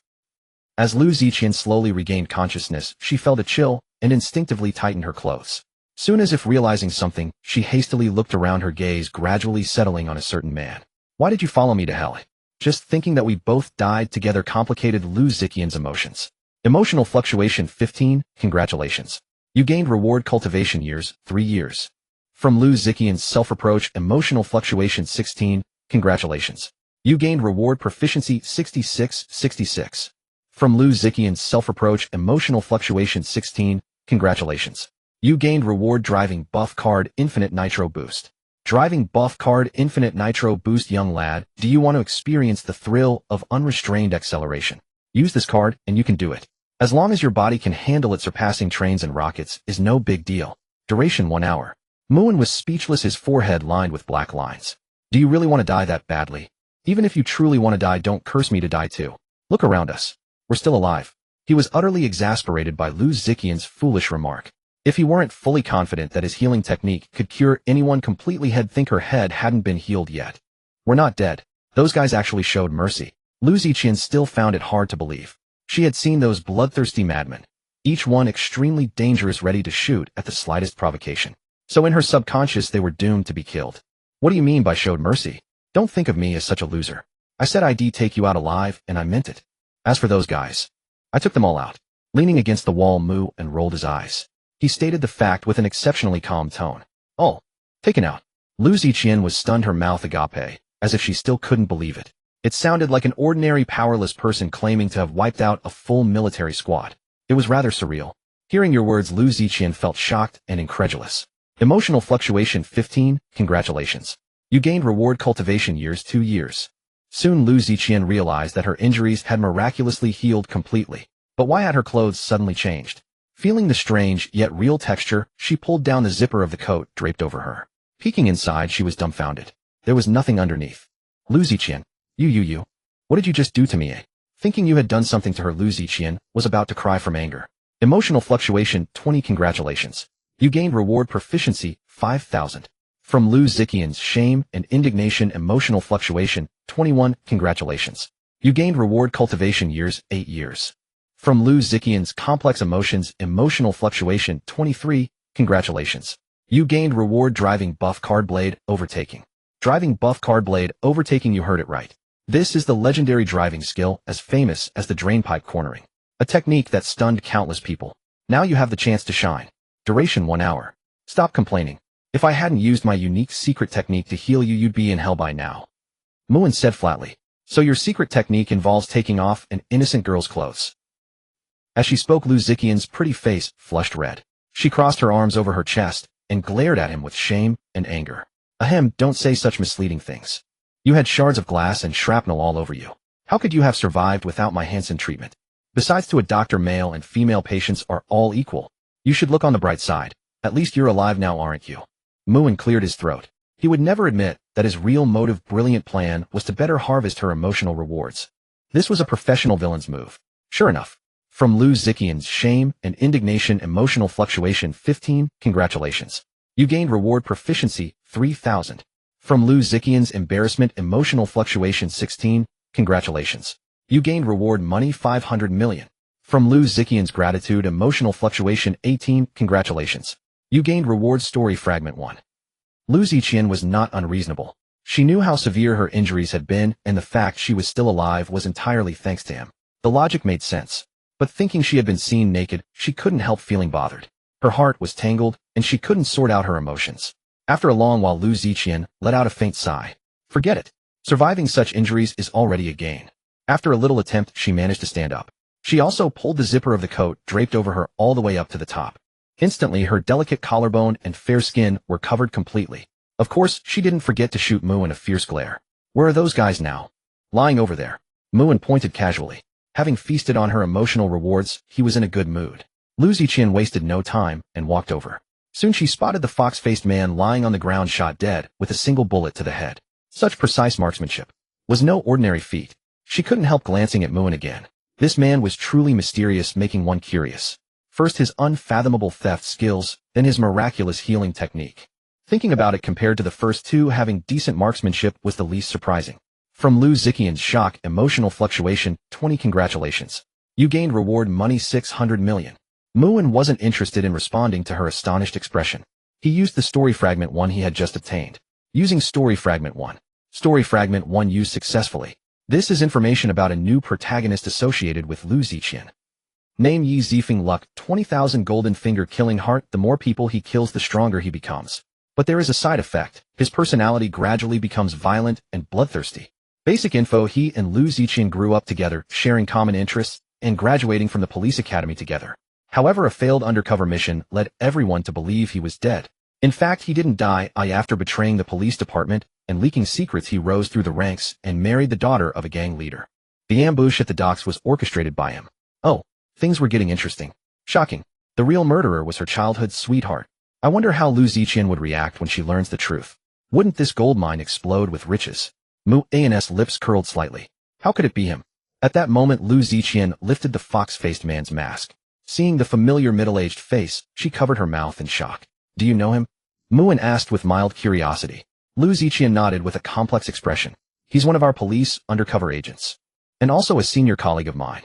As Lu Ziqian slowly regained consciousness, she felt a chill and instinctively tightened her clothes. Soon, as if realizing something, she hastily looked around, her gaze gradually settling on a certain man. Why did you follow me to hell? Just thinking that we both died together complicated Lu Ziqian's emotions. Emotional fluctuation 15, congratulations. You gained reward cultivation years, 3 years. From Lu Ziqian's self-reproach, emotional fluctuation 16, congratulations. You gained reward proficiency 66. From Lu Ziqian's self-reproach, emotional fluctuation 16, congratulations. You gained reward driving buff card infinite nitro boost. Driving buff card infinite nitro boost. Young lad, do you want to experience the thrill of unrestrained acceleration? Use this card and you can do it. As long as your body can handle it, surpassing trains and rockets is no big deal. Duration 1 hour. Muin was speechless, his forehead lined with black lines. Do you really want to die that badly? Even if you truly want to die, don't curse me to die too. Look around us. We're still alive. He was utterly exasperated by Lu Ziqian's foolish remark. If he weren't fully confident that his healing technique could cure anyone completely, he'd think her head hadn't been healed yet. We're not dead. Those guys actually showed mercy. Lu Ziqian still found it hard to believe. She had seen those bloodthirsty madmen, each one extremely dangerous, ready to shoot at the slightest provocation. So in her subconscious, they were doomed to be killed. What do you mean by showed mercy? Don't think of me as such a loser. I said I'd take you out alive, and I meant it. As for those guys, I took them all out. Leaning against the wall, Muin rolled his eyes. He stated the fact with an exceptionally calm tone. All taken out. Lu Ziqian was stunned, her mouth agape, as if she still couldn't believe it. It sounded like an ordinary powerless person claiming to have wiped out a full military squad. It was rather surreal. Hearing your words, Lu Ziqian felt shocked and incredulous. Emotional fluctuation 15, congratulations. You gained reward cultivation years, 2 years. Soon Lu Ziqian realized that her injuries had miraculously healed completely. But why had her clothes suddenly changed? Feeling the strange yet real texture, she pulled down the zipper of the coat draped over her. Peeking inside, she was dumbfounded. There was nothing underneath. Lu Ziqian, you. What did you just do to me, eh? Thinking you had done something to her, Lu Ziqian was about to cry from anger. Emotional fluctuation 20, congratulations. You gained reward proficiency 5,000. From Lu Ziqian's shame and indignation, emotional fluctuation 21, congratulations. You gained reward cultivation years, 8 years. From Lu Ziqian's complex emotions, emotional fluctuation 23, congratulations. You gained reward driving buff card blade overtaking. Driving buff card blade overtaking, you heard it right. This is the legendary driving skill as famous as the drainpipe cornering. A technique that stunned countless people. Now you have the chance to shine. Duration 1 hour. Stop complaining. If I hadn't used my unique secret technique to heal you, you'd be in hell by now. Muin said flatly. So your secret technique involves taking off an innocent girl's clothes. As she spoke, Lu Ziqian's pretty face flushed red. She crossed her arms over her chest and glared at him with shame and anger. Ahem, don't say such misleading things. You had shards of glass and shrapnel all over you. How could you have survived without my Hansen treatment? Besides, to a doctor, male and female patients are all equal. You should look on the bright side. At least you're alive now, aren't you? Muin cleared his throat. He would never admit that his real motive, brilliant plan was to better harvest her emotional rewards. This was a professional villain's move. Sure enough. From Lu Ziqian's shame and indignation, emotional fluctuation 15, congratulations. You gained reward proficiency 3,000. From Lu Ziqian's embarrassment, emotional fluctuation 16, congratulations. You gained reward money 500 million. From Lu Ziqian's gratitude, emotional fluctuation 18, congratulations. You gained reward story fragment 1. Lu Ziqian was not unreasonable. She knew how severe her injuries had been, and the fact she was still alive was entirely thanks to him. The logic made sense. but thinking she had been seen naked, she couldn't help feeling bothered. Her heart was tangled, and she couldn't sort out her emotions. After a long while, Lu Ziqian let out a faint sigh. Forget it. Surviving such injuries is already a gain. After a little attempt, she managed to stand up. She also pulled the zipper of the coat draped over her all the way up to the top. Instantly, her delicate collarbone and fair skin were covered completely. Of course, she didn't forget to shoot Muin a fierce glare. Where are those guys now? Lying over there. Muin pointed casually. Having feasted on her emotional rewards, he was in a good mood. Lu Ziqian wasted no time and walked over. Soon she spotted the fox-faced man lying on the ground, shot dead with a single bullet to the head. Such precise marksmanship was no ordinary feat. She couldn't help glancing at Muin again. This man was truly mysterious, making one curious. First his unfathomable theft skills, then his miraculous healing technique. Thinking about it, compared to the first two, having decent marksmanship was the least surprising. From Lu Ziqian's shock, emotional fluctuation, 20 congratulations. You gained reward money 600 million. Muin wasn't interested in responding to her astonished expression. He used the story fragment 1 he had just obtained. Using story fragment 1. Story fragment 1 used successfully. This is information about a new protagonist associated with Lu Ziqian. Name Yi Zifeng Luck, 20,000 golden finger killing heart. The more people he kills, the stronger he becomes. But there is a side effect. His personality gradually becomes violent and bloodthirsty. Basic info: he and Lu Ziqian grew up together, sharing common interests, and graduating from the police academy together. However, a failed undercover mission led everyone to believe he was dead. In fact, he didn't die. After betraying the police department and leaking secrets, he rose through the ranks and married the daughter of a gang leader. The ambush at the docks was orchestrated by him. Oh, things were getting interesting. Shocking. The real murderer was her childhood sweetheart. I wonder how Lu Ziqian would react when she learns the truth. Wouldn't this gold mine explode with riches? Muin's lips curled slightly. How could it be him? At that moment, Lu Ziqian lifted the fox-faced man's mask. Seeing the familiar middle-aged face, she covered her mouth in shock. Do you know him? Muin asked with mild curiosity. Lu Ziqian nodded with a complex expression. He's one of our police undercover agents. And also a senior colleague of mine.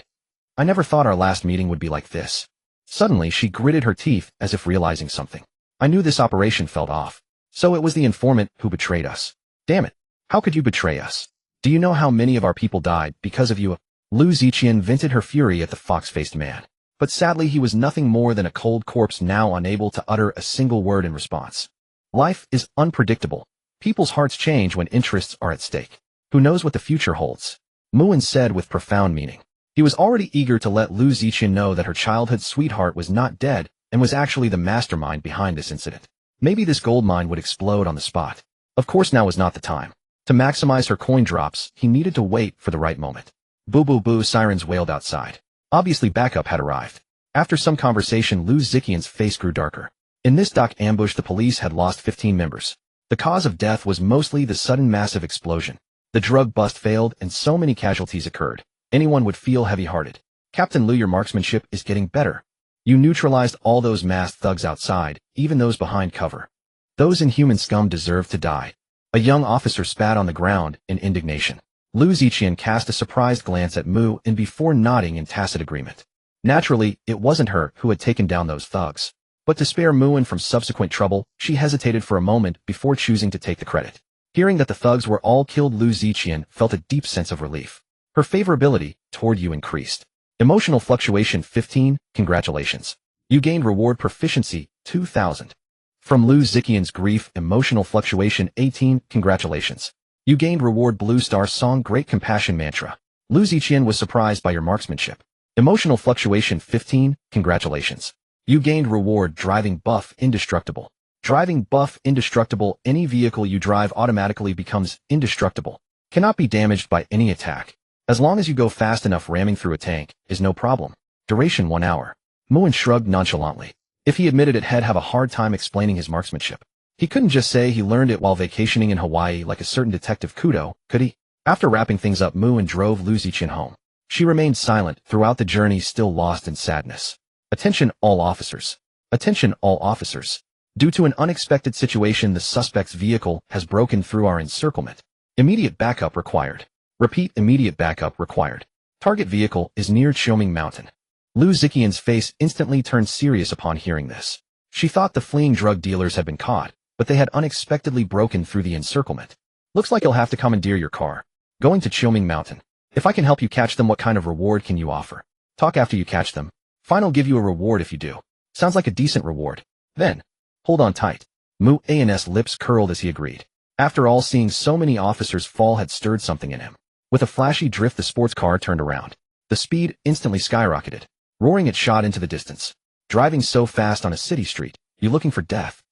I never thought our last meeting would be like this. Suddenly, she gritted her teeth as if realizing something. I knew this operation felt off. So it was the informant who betrayed us. Damn it. How could you betray us? Do you know how many of our people died because of you? Lu Ziqian vented her fury at the fox-faced man. But sadly, he was nothing more than a cold corpse, now unable to utter a single word in response. Life is unpredictable. People's hearts change when interests are at stake. Who knows what the future holds? Muin said with profound meaning. He was already eager to let Lu Ziqian know that her childhood sweetheart was not dead and was actually the mastermind behind this incident. Maybe this gold mine would explode on the spot. Of course, now was not the time. To maximize her coin drops, he needed to wait for the right moment. Boo boo boo, sirens wailed outside. Obviously, backup had arrived. After some conversation, Lu Ziqian's face grew darker. In this dock ambush, the police had lost 15 members. The cause of death was mostly the sudden massive explosion. The drug bust failed and so many casualties occurred. Anyone would feel heavy-hearted. Captain Lu, your marksmanship is getting better. You neutralized all those masked thugs outside, even those behind cover. Those inhuman scum deserve to die. A young officer spat on the ground in indignation. Lu Ziqian cast a surprised glance at Muin before nodding in tacit agreement. Naturally, it wasn't her who had taken down those thugs. But to spare Muin from subsequent trouble, she hesitated for a moment before choosing to take the credit. Hearing that the thugs were all killed, Lu Ziqian felt a deep sense of relief. Her favorability toward you increased. Emotional fluctuation 15, congratulations. You gained reward proficiency 2,000. From Lu Ziqian's grief, emotional fluctuation 18, congratulations. You gained reward blue star song great compassion mantra. Lu Ziqian was surprised by your marksmanship. Emotional fluctuation 15, congratulations. You gained reward driving buff indestructible. Driving buff indestructible, any vehicle you drive automatically becomes indestructible. Cannot be damaged by any attack. As long as you go fast enough, ramming through a tank is no problem. Duration 1 hour. Muin shrugged nonchalantly. If he admitted it, he'd have a hard time explaining his marksmanship. He couldn't just say he learned it while vacationing in Hawaii like a certain Detective Kudo, could he? After wrapping things up, Muin drove Lu Ziqian home. She remained silent throughout the journey, still lost in sadness. Attention all officers. Attention all officers. Due to an unexpected situation, the suspect's vehicle has broken through our encirclement. Immediate backup required. Repeat, immediate backup required. Target vehicle is near Qiuming Mountain. Lu Ziqian's face instantly turned serious upon hearing this. She thought the fleeing drug dealers had been caught, but they had unexpectedly broken through the encirclement. Looks like you'll have to commandeer your car. Going to Qiuming Mountain. If I can help you catch them, what kind of reward can you offer? Talk after you catch them. Fine'll give you a reward if you do. Sounds like a decent reward. Then, hold on tight. Mu An's lips curled as he agreed. After all, seeing so many officers fall had stirred something in him. With a flashy drift, the sports car turned around. The speed instantly skyrocketed. Roaring, it shot into the distance. Driving so fast on a city street, you looking for death?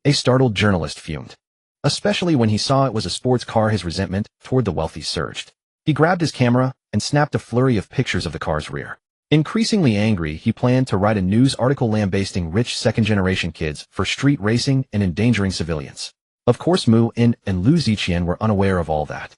A startled journalist fumed. Especially when he saw it was a sports car, his resentment toward the wealthy surged. He grabbed his camera and snapped a flurry of pictures of the car's rear. Increasingly angry, he planned to write a news article lambasting rich second-generation kids for street racing and endangering civilians. Of course, Mu In and Lu Ziqian were unaware of all that.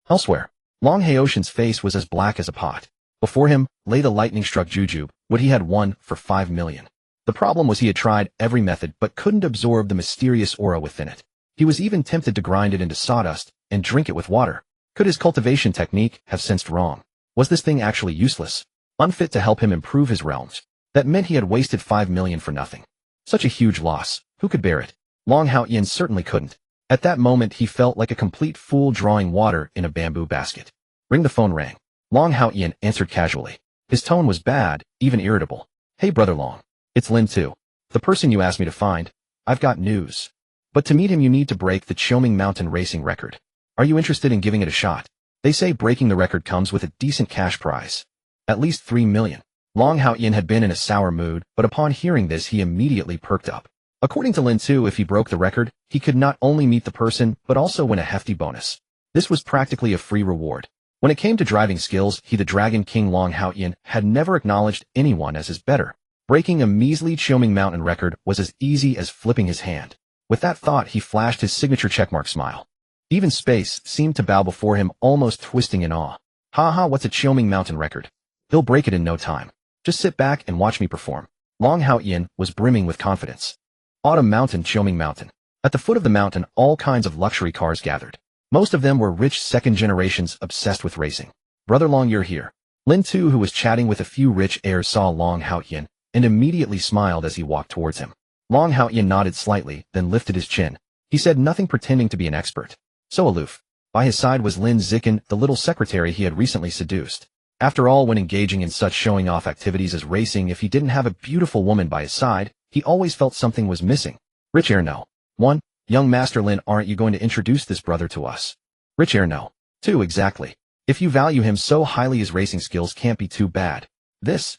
Elsewhere, Long Haoshan's face was as black as a pot. Before him lay the lightning-struck Jujube, what he had won for 5 million. The problem was he had tried every method but couldn't absorb the mysterious aura within it. He was even tempted to grind it into sawdust and drink it with water. Could his cultivation technique have sensed wrong? Was this thing actually useless? Unfit to help him improve his realms? That meant he had wasted 5 million for nothing. Such a huge loss. Who could bear it? Long Haoyan certainly couldn't. At that moment he felt like a complete fool drawing water in a bamboo basket. Ring. The phone rang. Long Haoyan answered casually. His tone was bad, even irritable. Hey brother Long. It's Lin Tu. The person you asked me to find. I've got news. But to meet him you need to break the Choming Mountain racing record. Are you interested in giving it a shot? They say breaking the record comes with a decent cash prize. At least 3 million. Long Haoyan had been in a sour mood, but upon hearing this he immediately perked up. According to Lin Tu, if he broke the record, he could not only meet the person, but also win a hefty bonus. This was practically a free reward. When it came to driving skills, he, the Dragon King Long Haoyan, had never acknowledged anyone as his better. Breaking a measly Choming Mountain record was as easy as flipping his hand. With that thought, he flashed his signature checkmark smile. Even space seemed to bow before him, almost twisting in awe. Haha, what's a Choming Mountain record? He'll break it in no time. Just sit back and watch me perform. Long Haoyan was brimming with confidence. Autumn Mountain, Choming Mountain. At the foot of the mountain, all kinds of luxury cars gathered. Most of them were rich second generations obsessed with racing. Brother Long, you're here. Lin Tu, who was chatting with a few rich heirs, saw Long Haoyan and immediately smiled as he walked towards him. Long Haoyan nodded slightly, then lifted his chin. He said nothing, pretending to be an expert. So aloof. By his side was Lin Ziqian, the little secretary he had recently seduced. After all, when engaging in such showing-off activities as racing, if he didn't have a beautiful woman by his side, he always felt something was missing. Rich heir no. 1. Young Master Lin, aren't you going to introduce this brother to us? Rich heir no. 2. Exactly. If you value him so highly, his racing skills can't be too bad. This?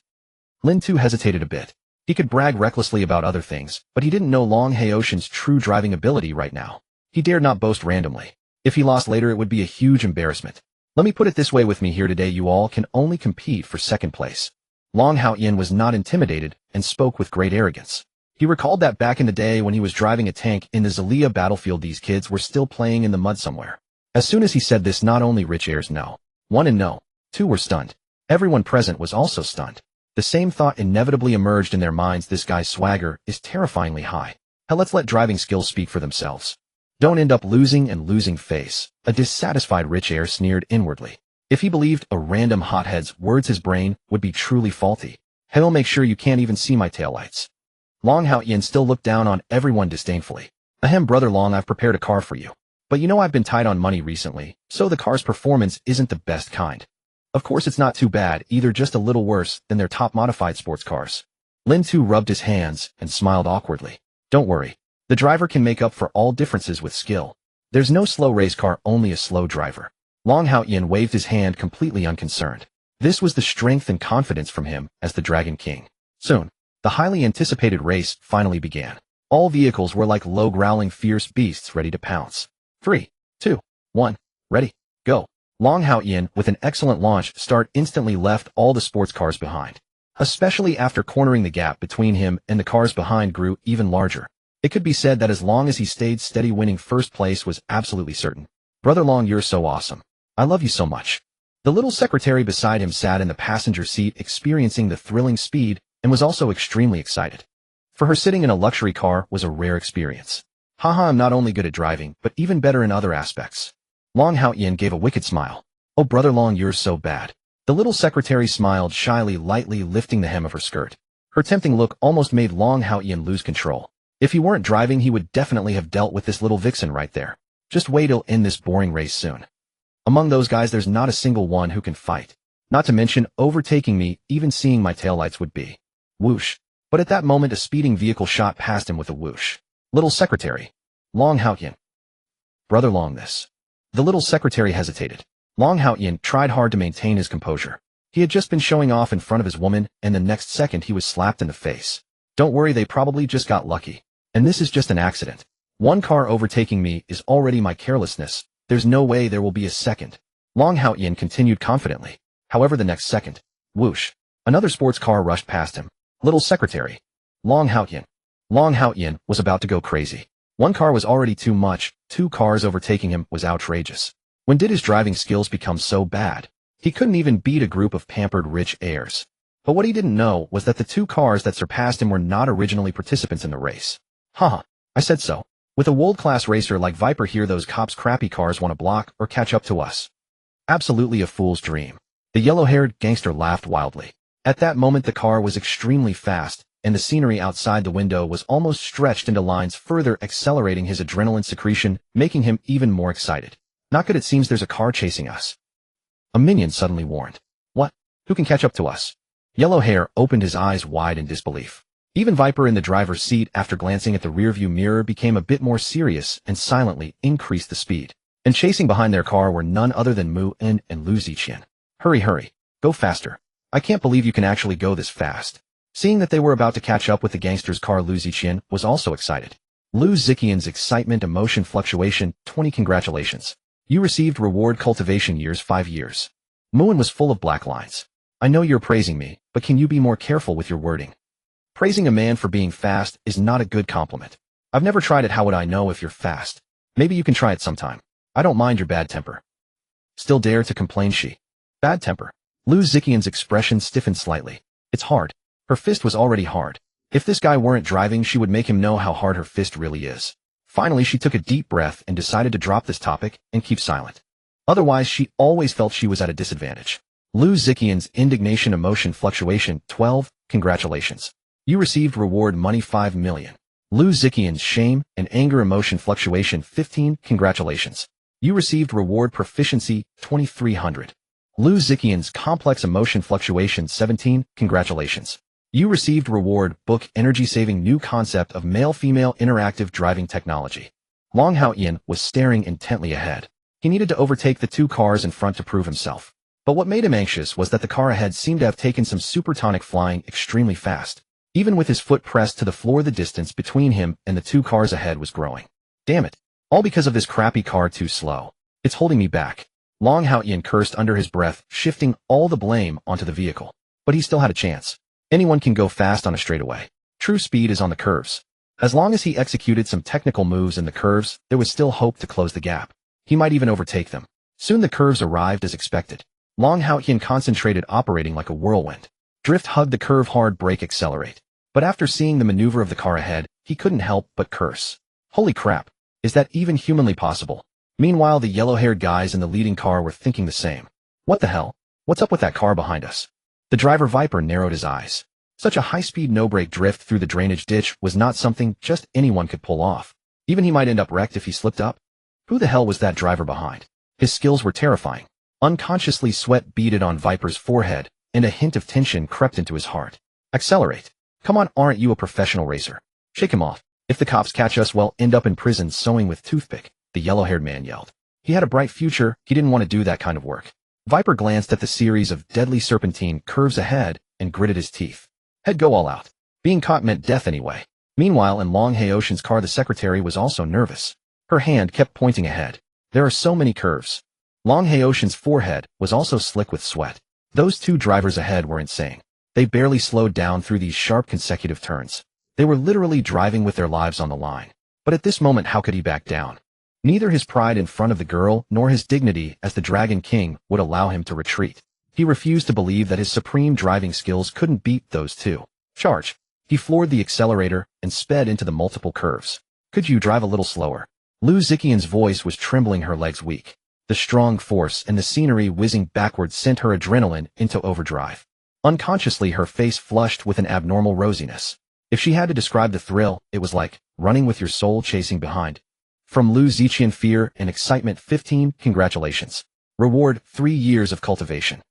Lin Tu hesitated a bit. He could brag recklessly about other things, but he didn't know Long Haoshan's true driving ability right now. He dared not boast randomly. If he lost later, it would be a huge embarrassment. Let me put it this way, with me here today, you all can only compete for second place. Long Haoyan was not intimidated and spoke with great arrogance. He recalled that back in the day when he was driving a tank in the Zalia battlefield, these kids were still playing in the mud somewhere. As soon as he said this, not only rich heirs no. 1 and no. 2 were stunned. Everyone present was also stunned. The same thought inevitably emerged in their minds: this guy's swagger is terrifyingly high. Hell, let's let driving skills speak for themselves. Don't end up losing and losing face. A dissatisfied rich heir sneered inwardly. If he believed a random hothead's words, his brain would be truly faulty. Hell, make sure you can't even see my taillights. Long Haoyan still looked down on everyone disdainfully. Ahem, brother Long, I've prepared a car for you. But you know I've been tight on money recently, so the car's performance isn't the best kind. Of course it's not too bad either, just a little worse than their top modified sports cars. Lin Tu rubbed his hands and smiled awkwardly. Don't worry. The driver can make up for all differences with skill. There's no slow race car, only a slow driver. Long Haoyan waved his hand, completely unconcerned. This was the strength and confidence from him as the Dragon King. Soon, the highly anticipated race finally began. All vehicles were like low growling fierce beasts ready to pounce. 3, 2, 1, ready, go. Long Haoyan, with an excellent launch start, instantly left all the sports cars behind. Especially after cornering, the gap between him and the cars behind grew even larger. It could be said that as long as he stayed steady, winning first place was absolutely certain. Brother Long, you're so awesome. I love you so much. The little secretary beside him sat in the passenger seat, experiencing the thrilling speed, and was also extremely excited. For her, sitting in a luxury car was a rare experience. Haha, I'm not only good at driving, but even better in other aspects. Long Haoyan gave a wicked smile. Oh, brother Long, you're so bad. The little secretary smiled shyly, lightly lifting the hem of her skirt. Her tempting look almost made Long Haoyan lose control. If he weren't driving, he would definitely have dealt with this little vixen right there. Just wait till end this boring race soon. Among those guys, there's not a single one who can fight. Not to mention, overtaking me, even seeing my taillights would be. Whoosh. But at that moment a speeding vehicle shot past him with a whoosh. Little secretary. Long Haoyan. Brother Long this. The little secretary hesitated. Long Haoyan tried hard to maintain his composure. He had just been showing off in front of his woman, and the next second he was slapped in the face. Don't worry, they probably just got lucky. And this is just an accident. One car overtaking me is already my carelessness. There's no way there will be a second. Long Haoyan continued confidently. However, the next second, whoosh, another sports car rushed past him. Little secretary. Long Haoyan. Long Haoyan was about to go crazy. One car was already too much, 2 cars overtaking him was outrageous. When did his driving skills become so bad? He couldn't even beat a group of pampered rich heirs. But what he didn't know was that the 2 cars that surpassed him were not originally participants in the race. Haha, I said so. With a world-class racer like Viper here, those cops' crappy cars want to block or catch up to us. Absolutely a fool's dream. The yellow-haired gangster laughed wildly. At that moment the car was extremely fast, and the scenery outside the window was almost stretched into lines, further accelerating his adrenaline secretion, making him even more excited. Not good, it seems there's a car chasing us. A minion suddenly warned. What? Who can catch up to us? Yellow Hair opened his eyes wide in disbelief. Even Viper in the driver's seat, after glancing at the rearview mirror, became a bit more serious and silently increased the speed. And chasing behind their car were none other than Mu En and Lu Ziqian. Hurry, hurry. Go faster. I can't believe you can actually go this fast. Seeing that they were about to catch up with the gangster's car, Lu Ziqian was also excited. Lu Ziqian's excitement emotion fluctuation, 20 congratulations. You received reward cultivation years 5 years. Muin was full of black lines. I know you're praising me, but can you be more careful with your wording? Praising a man for being fast is not a good compliment. I've never tried it, how would I know if you're fast? Maybe you can try it sometime. I don't mind your bad temper. Still dare to complain, she. Bad temper. Lu Ziqian's expression stiffened slightly. It's hard. Her fist was already hard. If this guy weren't driving, she would make him know how hard her fist really is. Finally, she took a deep breath and decided to drop this topic and keep silent. Otherwise, she always felt she was at a disadvantage. Lu Ziqian's indignation emotion fluctuation, 12, congratulations. You received reward money 5 million. Lu Ziqian's shame and anger emotion fluctuation, 15, congratulations. You received reward proficiency, 2300. Lu Ziqian's complex emotion fluctuation, 17, congratulations. You received reward book energy saving new concept of male-female interactive driving technology. Long Haoyan was staring intently ahead. He needed to overtake the 2 cars in front to prove himself. But what made him anxious was that the car ahead seemed to have taken some supersonic flying extremely fast. Even with his foot pressed to the floor, the distance between him and the 2 cars ahead was growing. Damn it. All because of this crappy car, too slow. It's holding me back. Long Haoyan cursed under his breath, shifting all the blame onto the vehicle. But he still had a chance. Anyone can go fast on a straightaway. True speed is on the curves. As long as he executed some technical moves in the curves, there was still hope to close the gap. He might even overtake them. Soon the curves arrived as expected. Long Haoyan concentrated, operating like a whirlwind. Drift hugged the curve hard, brake, accelerate. But after seeing the maneuver of the car ahead, he couldn't help but curse. Holy crap. Is that even humanly possible? Meanwhile, the yellow-haired guys in the leading car were thinking the same. What the hell? What's up with that car behind us? The driver Viper narrowed his eyes. Such a high-speed no-brake drift through the drainage ditch was not something just anyone could pull off. Even he might end up wrecked if he slipped up. Who the hell was that driver behind? His skills were terrifying. Unconsciously, sweat beaded on Viper's forehead, and a hint of tension crept into his heart. Accelerate. Come on, aren't you a professional racer? Shake him off. If the cops catch us, we'll end up in prison sewing with toothpick, the yellow-haired man yelled. He had a bright future, he didn't want to do that kind of work. Viper glanced at the series of deadly serpentine curves ahead and gritted his teeth. He'd go all out. Being caught meant death anyway. Meanwhile, in Long Haoyan's car, the secretary was also nervous. Her hand kept pointing ahead. There are so many curves. Long Haoyan's forehead was also slick with sweat. Those 2 drivers ahead were insane. They barely slowed down through these sharp consecutive turns. They were literally driving with their lives on the line. But at this moment, how could he back down? Neither his pride in front of the girl nor his dignity as the Dragon King would allow him to retreat. He refused to believe that his supreme driving skills couldn't beat those 2. Charge. He floored the accelerator and sped into the multiple curves. Could you drive a little slower? Lu Ziqian's voice was trembling, her legs weak. The strong force and the scenery whizzing backwards sent her adrenaline into overdrive. Unconsciously, her face flushed with an abnormal rosiness. If she had to describe the thrill, it was like running with your soul chasing behind. From Lu Ziqian, fear and excitement, 15, congratulations. Reward, 3 years of cultivation.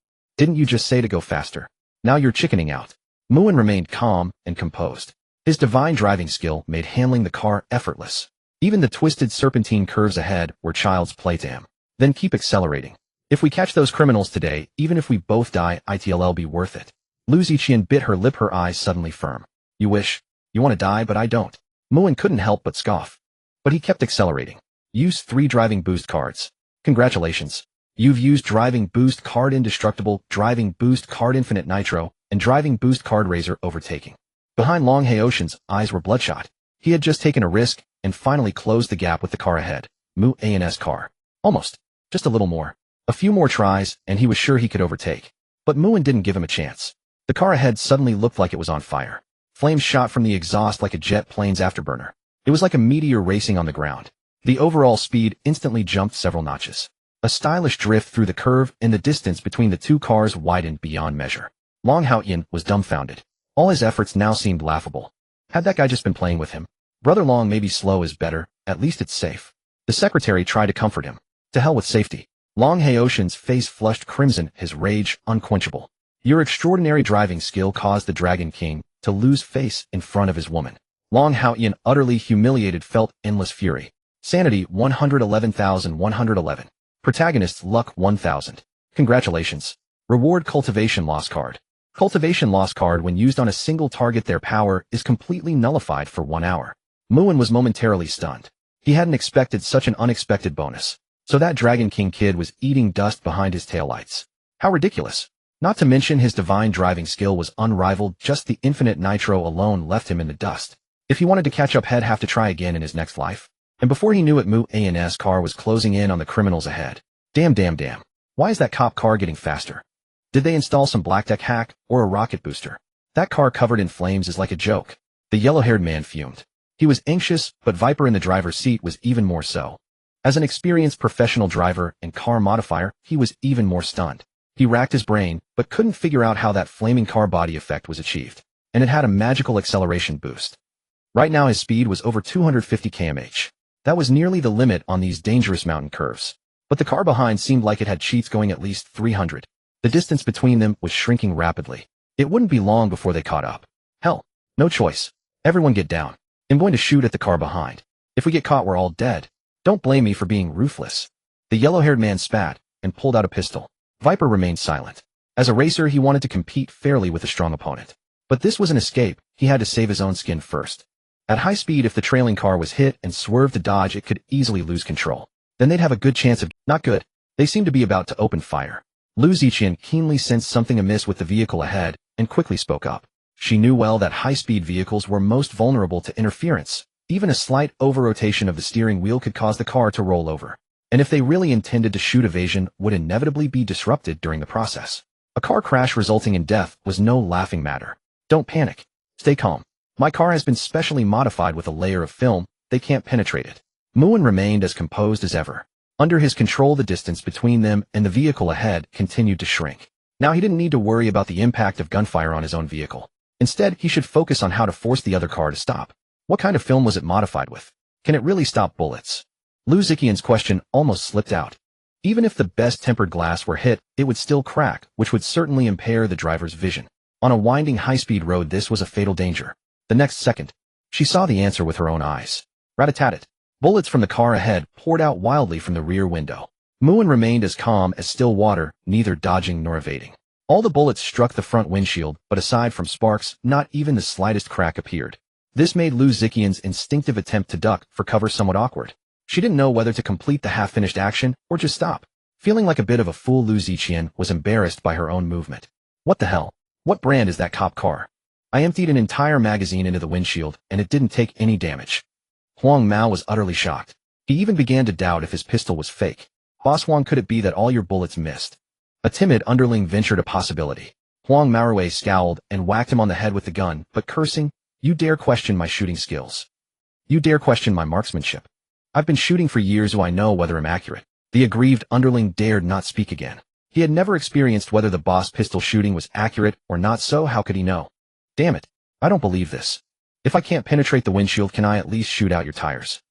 Didn't you just say to go faster? Now you're chickening out. Muin remained calm and composed. His divine driving skill made handling the car effortless. Even the twisted serpentine curves ahead were child's play to him. Then keep accelerating. If we catch those criminals today, even if we both die, it'll be worth it. Lu Ziqian bit her lip, her eyes suddenly firm. You wish. You want to die, but I don't. Muin couldn't help but scoff. But he kept accelerating. Use 3 driving boost cards. Congratulations. You've used driving boost card indestructible, driving boost card infinite nitro, and driving boost card razor overtaking. Behind Long Haoshan's eyes were bloodshot. He had just taken a risk and finally closed the gap with the car ahead. Muin's car. Almost. Just a little more. A few more tries, and he was sure he could overtake. But Muin didn't give him a chance. The car ahead suddenly looked like it was on fire. Flames shot from the exhaust like a jet plane's afterburner. It was like a meteor racing on the ground. The overall speed instantly jumped several notches. A stylish drift through the curve, and the distance between the two cars widened beyond measure. Long Haoyan was dumbfounded. All his efforts now seemed laughable. Had that guy just been playing with him? Brother Long, maybe slow is better, at least it's safe. The secretary tried to comfort him. To hell with safety. Long Haoshan's face flushed crimson, his rage unquenchable. Your extraordinary driving skill caused the Dragon King to lose face in front of his woman. Long Haoyan, utterly humiliated, felt endless fury. Sanity 111,111. Protagonists luck 1000. Congratulations. Reward cultivation loss card. Cultivation loss card, when used on a single target, their power is completely nullified for 1 hour. Muin was momentarily stunned. He hadn't expected such an unexpected bonus. So that Dragon King kid was eating dust behind his taillights. How ridiculous. Not to mention his divine driving skill was unrivaled, just the infinite nitro alone left him in the dust. If he wanted to catch up, he'd have to try again in his next life. And before he knew it, Muin's car was closing in on the criminals ahead. Damn. Why is that cop car getting faster? Did they install some blackjack hack or a rocket booster? That car covered in flames is like a joke. The yellow-haired man fumed. He was anxious, but Viper in the driver's seat was even more so. As an experienced professional driver and car modifier, he was even more stunned. He racked his brain, but couldn't figure out how that flaming car body effect was achieved. And it had a magical acceleration boost. Right now his speed was over 250 km/h. That was nearly the limit on these dangerous mountain curves. But the car behind seemed like it had cheats going at least 300. The distance between them was shrinking rapidly. It wouldn't be long before they caught up. Hell, no choice. Everyone get down. I'm going to shoot at the car behind. If we get caught, we're all dead. Don't blame me for being ruthless. The yellow-haired man spat and pulled out a pistol. Viper remained silent. As a racer, he wanted to compete fairly with a strong opponent. But this was an escape. He had to save his own skin first. At high speed, if the trailing car was hit and swerved to dodge, it could easily lose control. Then they'd have a good chance of not good. They seemed to be about to open fire. Lu Ziqian keenly sensed something amiss with the vehicle ahead and quickly spoke up. She knew well that high-speed vehicles were most vulnerable to interference. Even a slight over-rotation of the steering wheel could cause the car to roll over. And if they really intended to shoot, evasion would inevitably be disrupted during the process. A car crash resulting in death was no laughing matter. Don't panic. Stay calm. My car has been specially modified with a layer of film. They can't penetrate it. Muin remained as composed as ever. Under his control, the distance between them and the vehicle ahead continued to shrink. Now he didn't need to worry about the impact of gunfire on his own vehicle. Instead, he should focus on how to force the other car to stop. What kind of film was it modified with? Can it really stop bullets? Lu Ziqian's question almost slipped out. Even if the best-tempered glass were hit, it would still crack, which would certainly impair the driver's vision. On a winding high-speed road, this was a fatal danger. The next second, she saw the answer with her own eyes. Rat-a-tat-tat. Bullets from the car ahead poured out wildly from the rear window. Muin remained as calm as still water, neither dodging nor evading. All the bullets struck the front windshield, but aside from sparks, not even the slightest crack appeared. This made Lu Ziqian's instinctive attempt to duck for cover somewhat awkward. She didn't know whether to complete the half-finished action or just stop. Feeling like a bit of a fool, Lu Ziqian was embarrassed by her own movement. What the hell? What brand is that cop car? I emptied an entire magazine into the windshield, and it didn't take any damage. Huang Mao was utterly shocked. He even began to doubt if his pistol was fake. Boss Huang, could it be that all your bullets missed? A timid underling ventured a possibility. Huang Mao scowled and whacked him on the head with the gun, but cursing, "You dare question my shooting skills? You dare question my marksmanship? I've been shooting for years, so I know whether I'm accurate." The aggrieved underling dared not speak again. He had never experienced whether the boss pistol shooting was accurate or not, so how could he know? Damn it, I don't believe this. If I can't penetrate the windshield, can I at least shoot out your tires?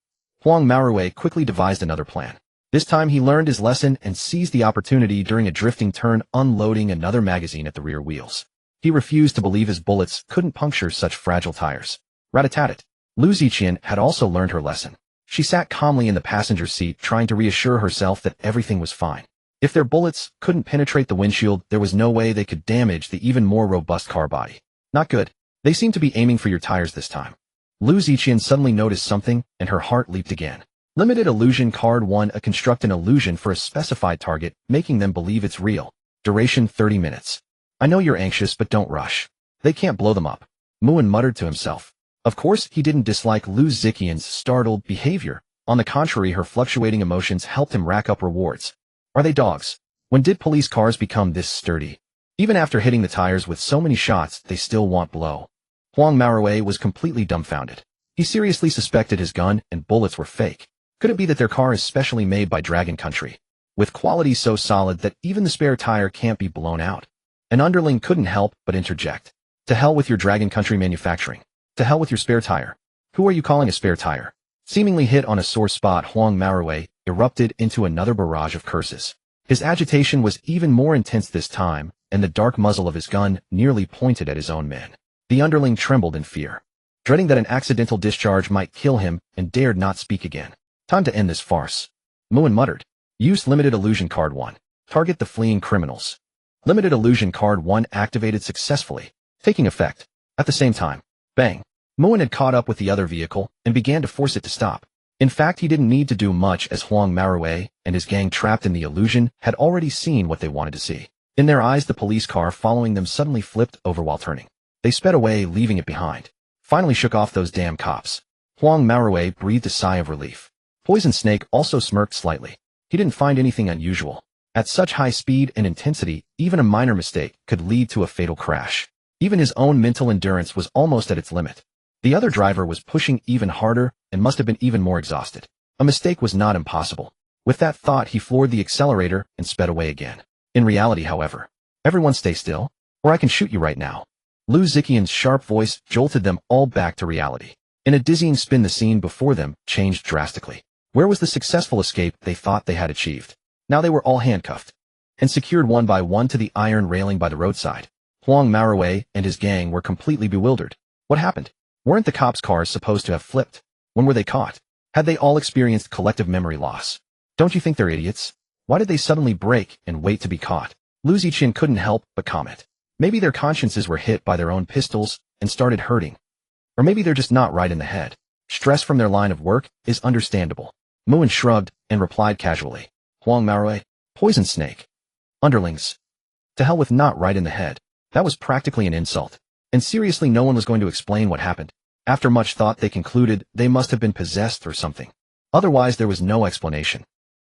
Huang Mao quickly devised another plan. This time he learned his lesson and seized the opportunity during a drifting turn, unloading another magazine at the rear wheels. He refused to believe his bullets couldn't puncture such fragile tires. Rat-a-tat-tat. Lu Ziqian had also learned her lesson. She sat calmly in the passenger seat, trying to reassure herself that everything was fine. If their bullets couldn't penetrate the windshield, there was no way they could damage the even more robust car body. Not good. They seemed to be aiming for your tires this time. Lu Ziqian suddenly noticed something, and her heart leaped again. Limited Illusion Card 1. Construct an illusion for a specified target, making them believe it's real. Duration 30 minutes. I know you're anxious, but don't rush. They can't blow them up. Muin muttered to himself. Of course, he didn't dislike Lu Ziqian's startled behavior. On the contrary, her fluctuating emotions helped him rack up rewards. Are they dogs? When did police cars become this sturdy? Even after hitting the tires with so many shots, they still won't blow. Huang Maruei was completely dumbfounded. He seriously suspected his gun and bullets were fake. Could it be that their car is specially made by Dragon Country, with quality so solid that even the spare tire can't be blown out? An underling couldn't help but interject. To hell with your Dragon Country manufacturing. To hell with your spare tire. Who are you calling a spare tire? Seemingly hit on a sore spot, Huang Maruei erupted into another barrage of curses. His agitation was even more intense this time, and the dark muzzle of his gun nearly pointed at his own men. The underling trembled in fear, dreading that an accidental discharge might kill him, and dared not speak again. Time to end this farce. Muin muttered. Use Limited Illusion Card 1. Target the fleeing criminals. Limited Illusion Card 1 activated successfully, taking effect. At the same time, bang! Muin had caught up with the other vehicle and began to force it to stop. In fact, he didn't need to do much, as Huang Maruei and his gang trapped in the illusion had already seen what they wanted to see. In their eyes, the police car following them suddenly flipped over while turning. They sped away, leaving it behind. Finally shook off those damn cops. Huang Maruei breathed a sigh of relief. Poison Snake also smirked slightly. He didn't find anything unusual. At such high speed and intensity, even a minor mistake could lead to a fatal crash. Even his own mental endurance was almost at its limit. The other driver was pushing even harder and must have been even more exhausted. A mistake was not impossible. With that thought, he floored the accelerator and sped away again. In reality, however, everyone stay still, or I can shoot you right now. Lu Ziqian's sharp voice jolted them all back to reality. In a dizzying spin, the scene before them changed drastically. Where was the successful escape they thought they had achieved? Now they were all handcuffed and secured one by one to the iron railing by the roadside. Huang Maruei and his gang were completely bewildered. What happened? Weren't the cops' cars supposed to have flipped? When were they caught? Had they all experienced collective memory loss? Don't you think they're idiots? Why did they suddenly break and wait to be caught? Lu Ziqian couldn't help but comment. Maybe their consciences were hit by their own pistols and started hurting. Or maybe they're just not right in the head. Stress from their line of work is understandable. Muin shrugged and replied casually. Huang Maruei, Poison Snake. Underlings. To hell with not right in the head. That was practically an insult. And seriously, no one was going to explain what happened. After much thought, they concluded they must have been possessed or something. Otherwise, there was no explanation.